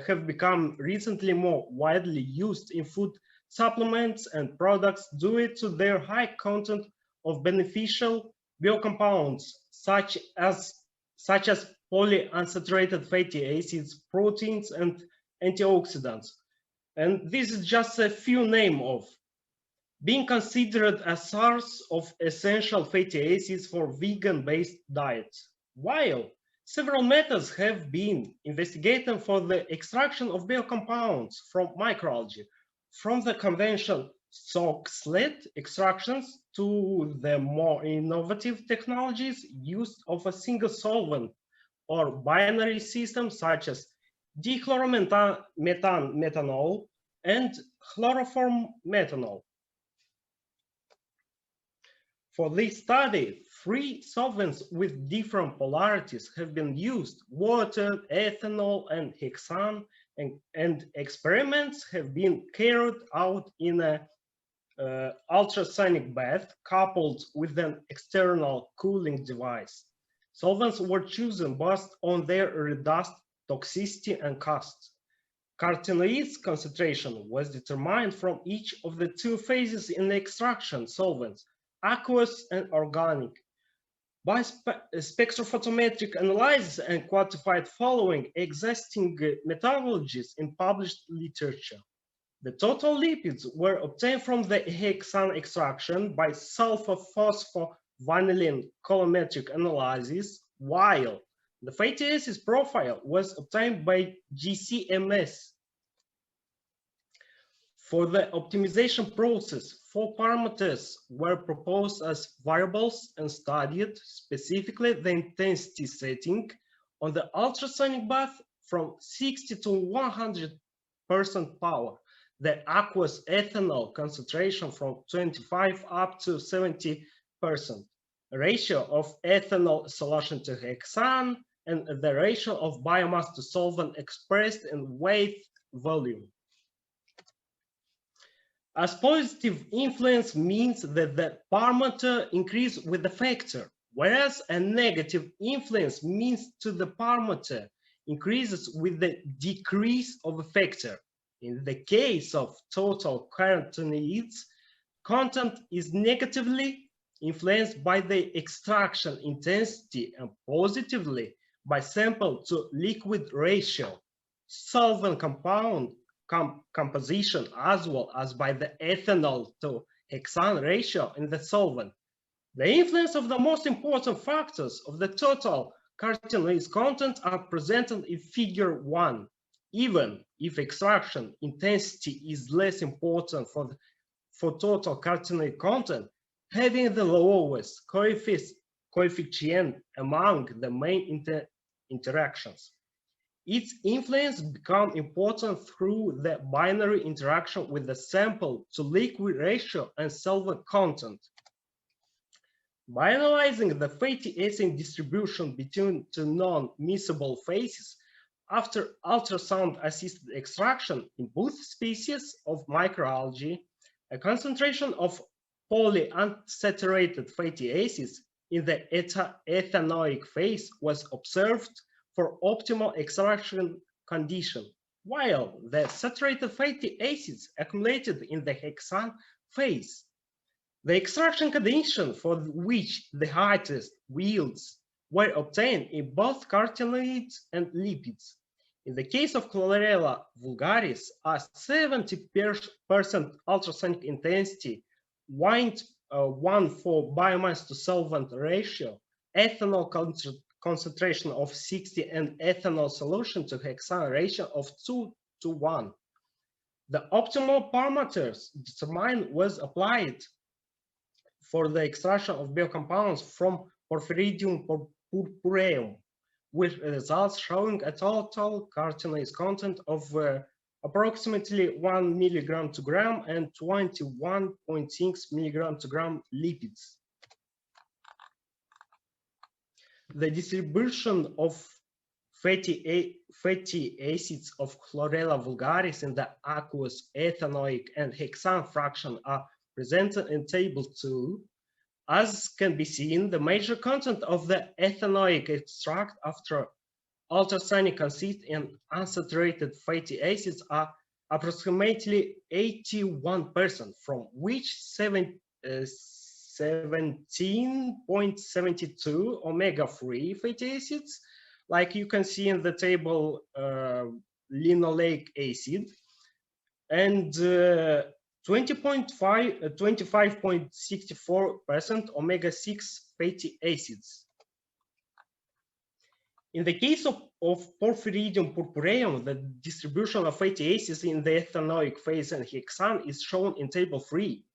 have become recently more widely used in food supplements and products due to their high content of beneficial biocompounds such as polyunsaturated fatty acids, proteins, and antioxidants. And this is just a few names of being considered a source of essential fatty acids for vegan-based diets. While several methods have been investigated for the extraction of biocompounds from microalgae, from the conventional soak-slit extractions to the more innovative technologies used of a single solvent or binary system such as dichloromethanol and chloroform methanol. For this study, 3 solvents with different polarities have been used: water, ethanol, and hexane, and experiments have been carried out in an ultrasonic bath coupled with an external cooling device. Solvents were chosen based on their reduced toxicity and cost. Carotenoids concentration was determined from each of the 2 phases in the extraction solvents, aqueous and organic, by spectrophotometric analysis and quantified following existing methodologies in published literature. The total lipids were obtained from the hexane extraction by sulfur-phosphovanillin colorimetric analysis, while the fatty acids profile was obtained by GCMS. For the optimization process, 4 parameters were proposed as variables and studied, specifically the intensity setting on the ultrasonic bath from 60 to 100% power, the aqueous ethanol concentration from 25 up to 70%, ratio of ethanol solution to hexane, and the ratio of biomass to solvent expressed in weight volume. As positive influence means that the parameter increases with the factor, whereas a negative influence means to the parameter increases with the decrease of a factor. In the case of total carotenoids, content is negatively influenced by the extraction intensity and positively by sample to liquid ratio, solvent compound composition, as well as by the ethanol to hexane ratio in the solvent. The influence of the most important factors of the total carotenoids content are presented in figure 1. Even if extraction intensity is less important for total carotenoid content, having the lowest coefficient among the main interactions. Its influence becomes important through the binary interaction with the sample to liquid ratio and solvent content. By analyzing the fatty acid distribution between two non-miscible phases after ultrasound-assisted extraction in both species of microalgae, a concentration of polyunsaturated fatty acids in the ethanoic phase was observed for optimal extraction condition, while the saturated fatty acids accumulated in the hexane phase. The extraction condition for which the highest yields were obtained in both carotenoids and lipids. In the case of Chlorella vulgaris, a 70% ultrasonic intensity, 1 for biomass to solvent ratio, ethanol concentration of 60 and ethanol solution to hexane ratio of 2:1. The optimal parameters determined was applied for the extraction of biocompounds from Porphyridium purpureum, with results showing a total carotenoid content of approximately 1 milligram to gram and 21.6 milligram to gram lipids. The distribution of fatty acids of Chlorella vulgaris in the aqueous, ethanoic, and hexane fraction are presented in table 2. As can be seen, the major content of the ethanoic extract after ultrasonic consist in unsaturated fatty acids are approximately 81%, from which 17.72 omega-3 fatty acids, like you can see in the table, linoleic acid, and 25.64% omega-6 fatty acids. In the case of Porphyridium purpureum, the distribution of fatty acids in the ethanoic phase and hexane is shown in table 3.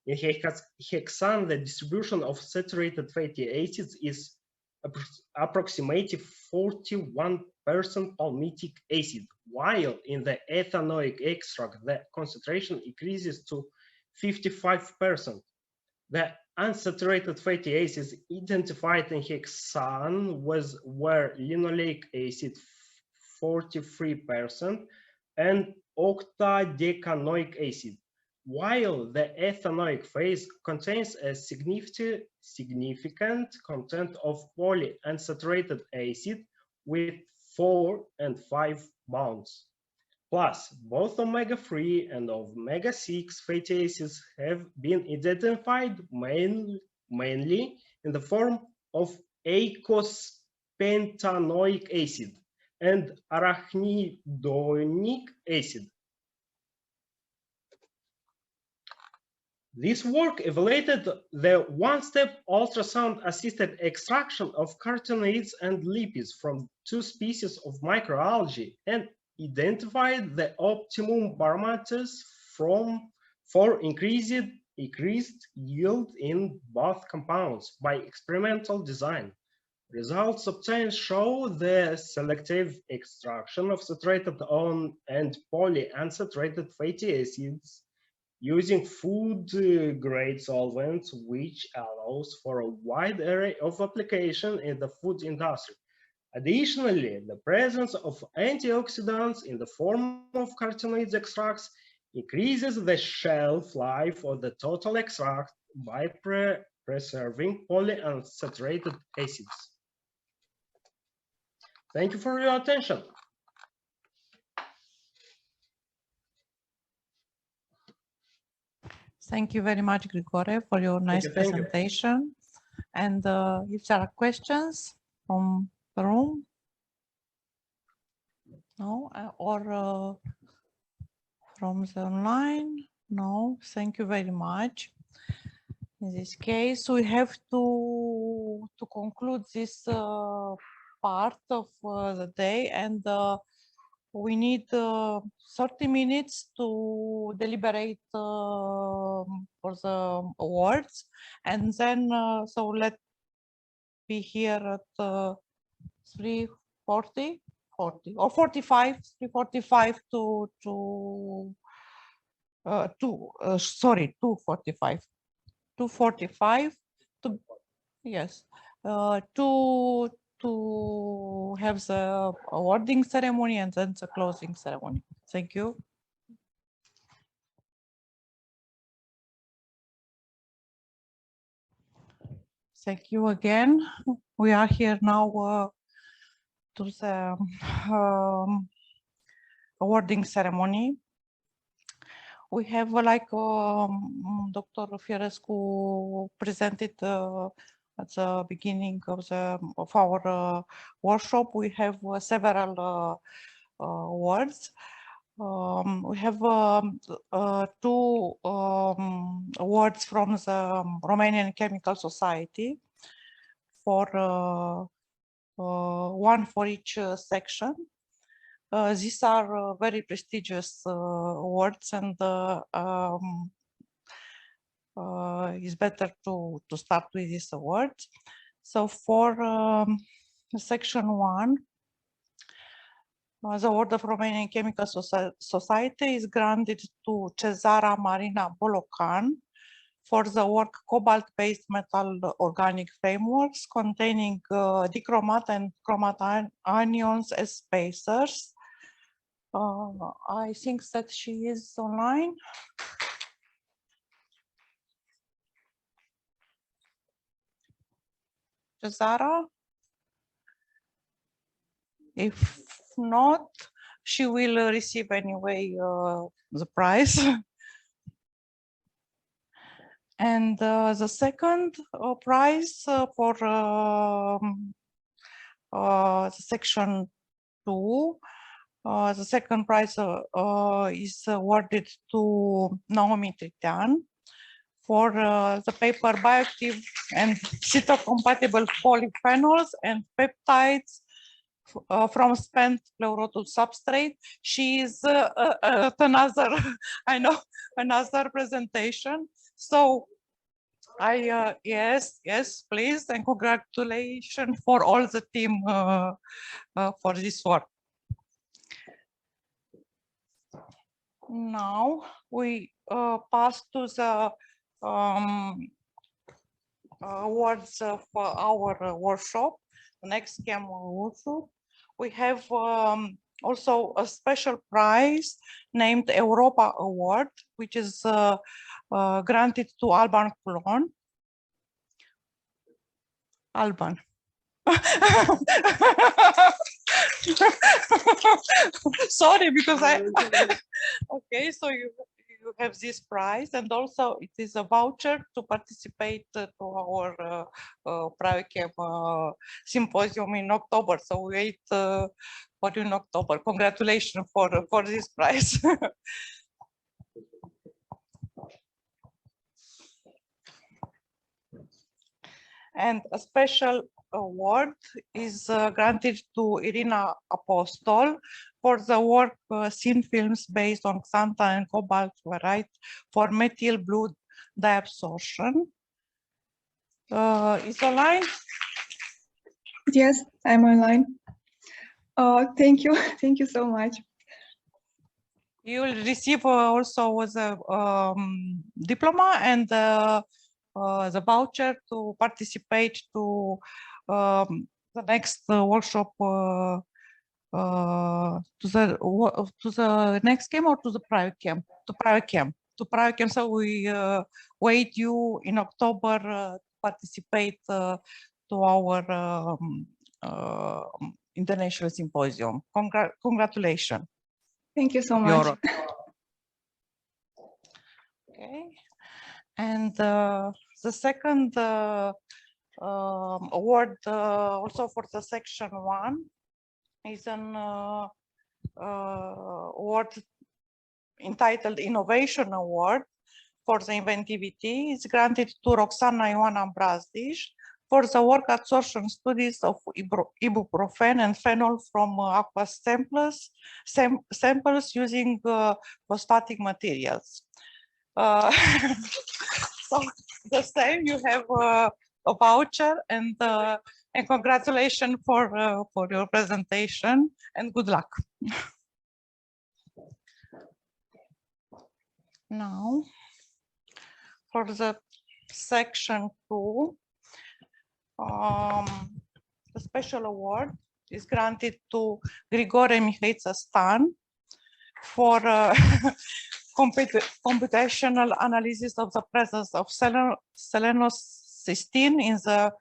In hexane, the distribution of saturated fatty acids is approximately 41% palmitic acid, while in the ethanoic extract, the concentration increases to 55%. The unsaturated fatty acids identified in hexane were linoleic acid 43% and octadecanoic acid, while the ethanoic phase contains a significant content of polyunsaturated acid with 4 and 5 bonds. Plus, both omega-3 and omega-6 fatty acids have been identified mainly in the form of eicosapentaenoic acid and arachidonic acid. This work evaluated the one-step ultrasound-assisted extraction of carotenoids and lipids from 2 species of microalgae and identified the optimum parameters for increased yield in both compounds by experimental design. Results obtained show the selective extraction of saturated and polyunsaturated fatty acids using food-grade solvents, which allows for a wide array of application in the food industry. Additionally, the presence of antioxidants in the form of carotenoid extracts increases the shelf life of the total extract by preserving polyunsaturated acids. Thank you for your attention. Thank you very much, Grigore, for your nice presentation. And if there are questions from the room? No? Or from the online? No, thank you very much. In this case, we have to conclude this part of the day, and we need 30 minutes to deliberate for the awards, and then so let's be here at 3:40, 40 or 45, 3:45 to 2:45, 2:45 to yes to have the awarding ceremony and then the closing ceremony. Thank you. Thank you again. We are here now to the awarding ceremony. We have Dr. Fiersko presented at the beginning of our workshop. We have several awards. We have two awards from the Romanian Chemical Society for one for each section. These are very prestigious awards, and it's better to start with these awards. So for section 1, the award of Romanian Chemical Society is granted to Cezara Marina Bolocan for the work cobalt-based metal organic frameworks containing dichromat and chromat anions as spacers. I think that she is online. Cezara? If not, she will receive anyway the prize. And the second prize for section 2, the second prize is awarded to Naomi Tritian for the paper Bioactive and Cytocompatible Polyphenols and Peptides from spent pleurotul substrate. She is at another, I know, another presentation. So yes, please, and congratulations for all the team for this work. Now we pass to the awards of our workshop, the NeXT-Chem workshop. We have also a special prize named Europa Award, which is granted to Alban Clon. Alban. Sorry, because okay, so you have this prize, and also it is a voucher to participate to our Biochem symposium in October. So we wait for you in October. Congratulations for this prize. And a special award is granted to Irina Apostol for the work thin films based on xanthan and cobalt fluoride for methyl blue diabsorption. Is online? Yes, I'm online. Thank you. Thank you so much. You will receive also the diploma and the voucher to participate to the next workshop to the NeXT-Chem or to the Biochem? To Biochem. To Biochem. So we wait you in October to participate to our international symposium. Congratulations. Thank you so much. Okay. And the second award also for the section 1 is an award entitled Innovation Award for the inventivity. It's granted to Roxana Ioana Brazdic for the work absorption studies of ibuprofen and phenol from aqueous samples using phosphatic materials. So the same, you have a voucher, and congratulations for your presentation, and good luck. Now, for the section 2, the special award is granted to Grigore Mihaița Stan for computational analysis of the presence of selenocysteine in the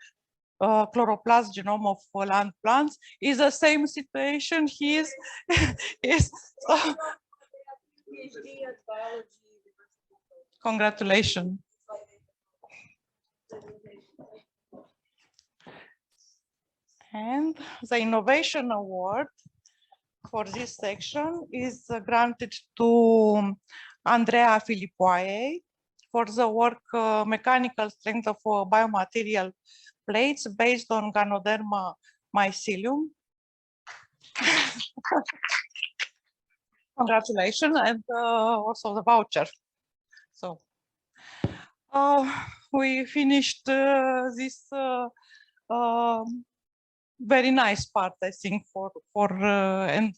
chloroplast genome of land plants. Is the same situation. He is congratulations. And the innovation award for this section is granted to Andrea Filipoae for the work mechanical strength of biomaterial plates based on Ganoderma mycelium. Congratulations, and also the voucher. So we finished this very nice part, I think, and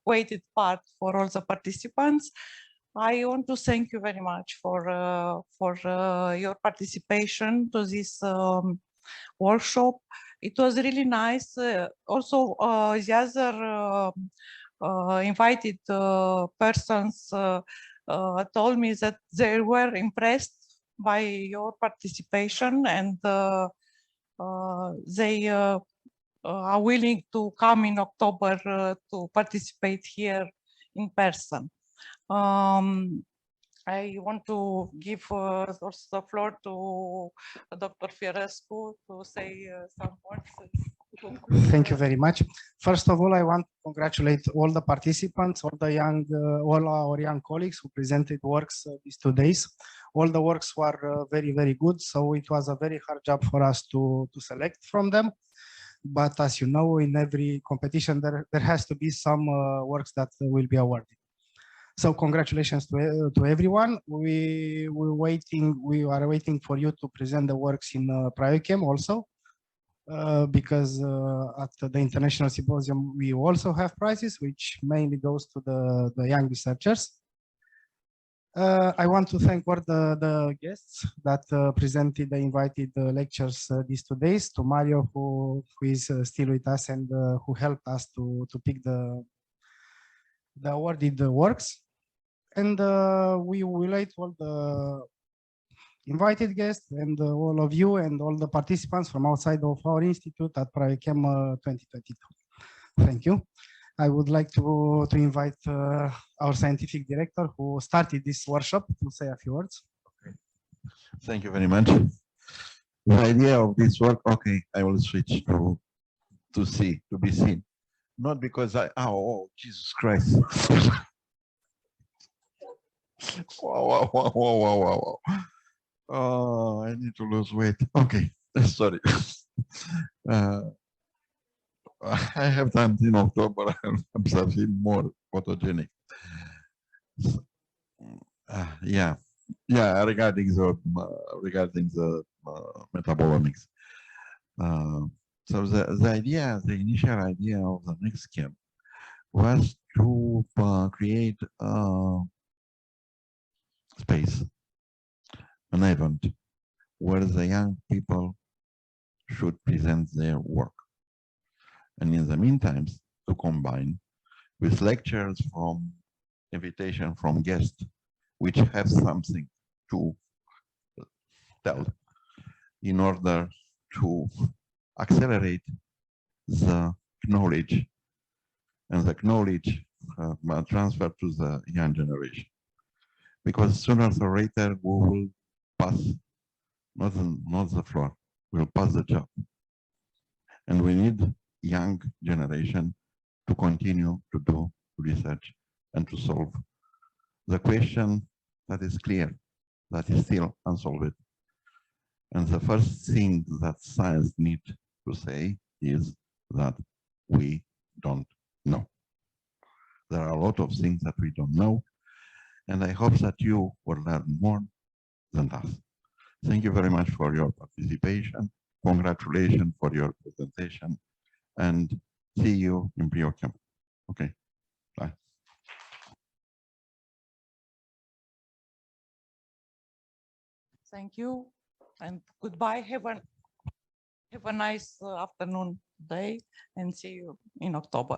weighted part for all the participants. I want to thank you very much for your participation to this workshop. It was really nice. Also, the other invited persons told me that they were impressed by your participation, and they are willing to come in October to participate here in person. I want to give also the floor to Dr. Fiersko to say some words. Thank you very much. First of all, I want to congratulate all the participants, all our young colleagues who presented works these 2 days. All the works were very, very good. So it was a very hard job for us to select from them. But as you know, in every competition, there has to be some works that will be awarded. So congratulations to everyone. We are waiting for you to present the works in Biochem also, because at the International Symposium, we also have prizes, which mainly goes to the young researchers. I want to thank all the guests that presented the invited lectures these 2 days, to Mario, who is still with us and who helped us to pick the awarded works. And we will wait all the invited guests and all of you and all the participants from outside of our institute at Biochem 2022. Thank you. I would like to invite our scientific director who started this workshop to say a few words. Okay. Thank you very much. The idea of this work, okay, I will switch to be seen. Not because oh, Jesus Christ. Wow. Oh, I need to lose weight. Okay, sorry. I have done in October. I'm something more photogenic. Yeah. Regarding the metabolomics. So the initial idea of the NeXT-Chem was to create a space, an event where the young people should present their work. And in the meantime, to combine with lectures from invitation from guests, which have something to tell in order to accelerate the knowledge and the knowledge transfer to the young generation. Because sooner or later we will pass, not the floor, we'll pass the job. And we need young generation to continue to do research and to solve the question that is clear, that is still unsolved. And the first thing that science needs to say is that we don't know. There are a lot of things that we don't know, and I hope that you will learn more than us. Thank you very much for your participation. Congratulations for your presentation, and see you in Biochem. Okay, bye. Thank you and goodbye. Have a nice afternoon, day, and see you in October.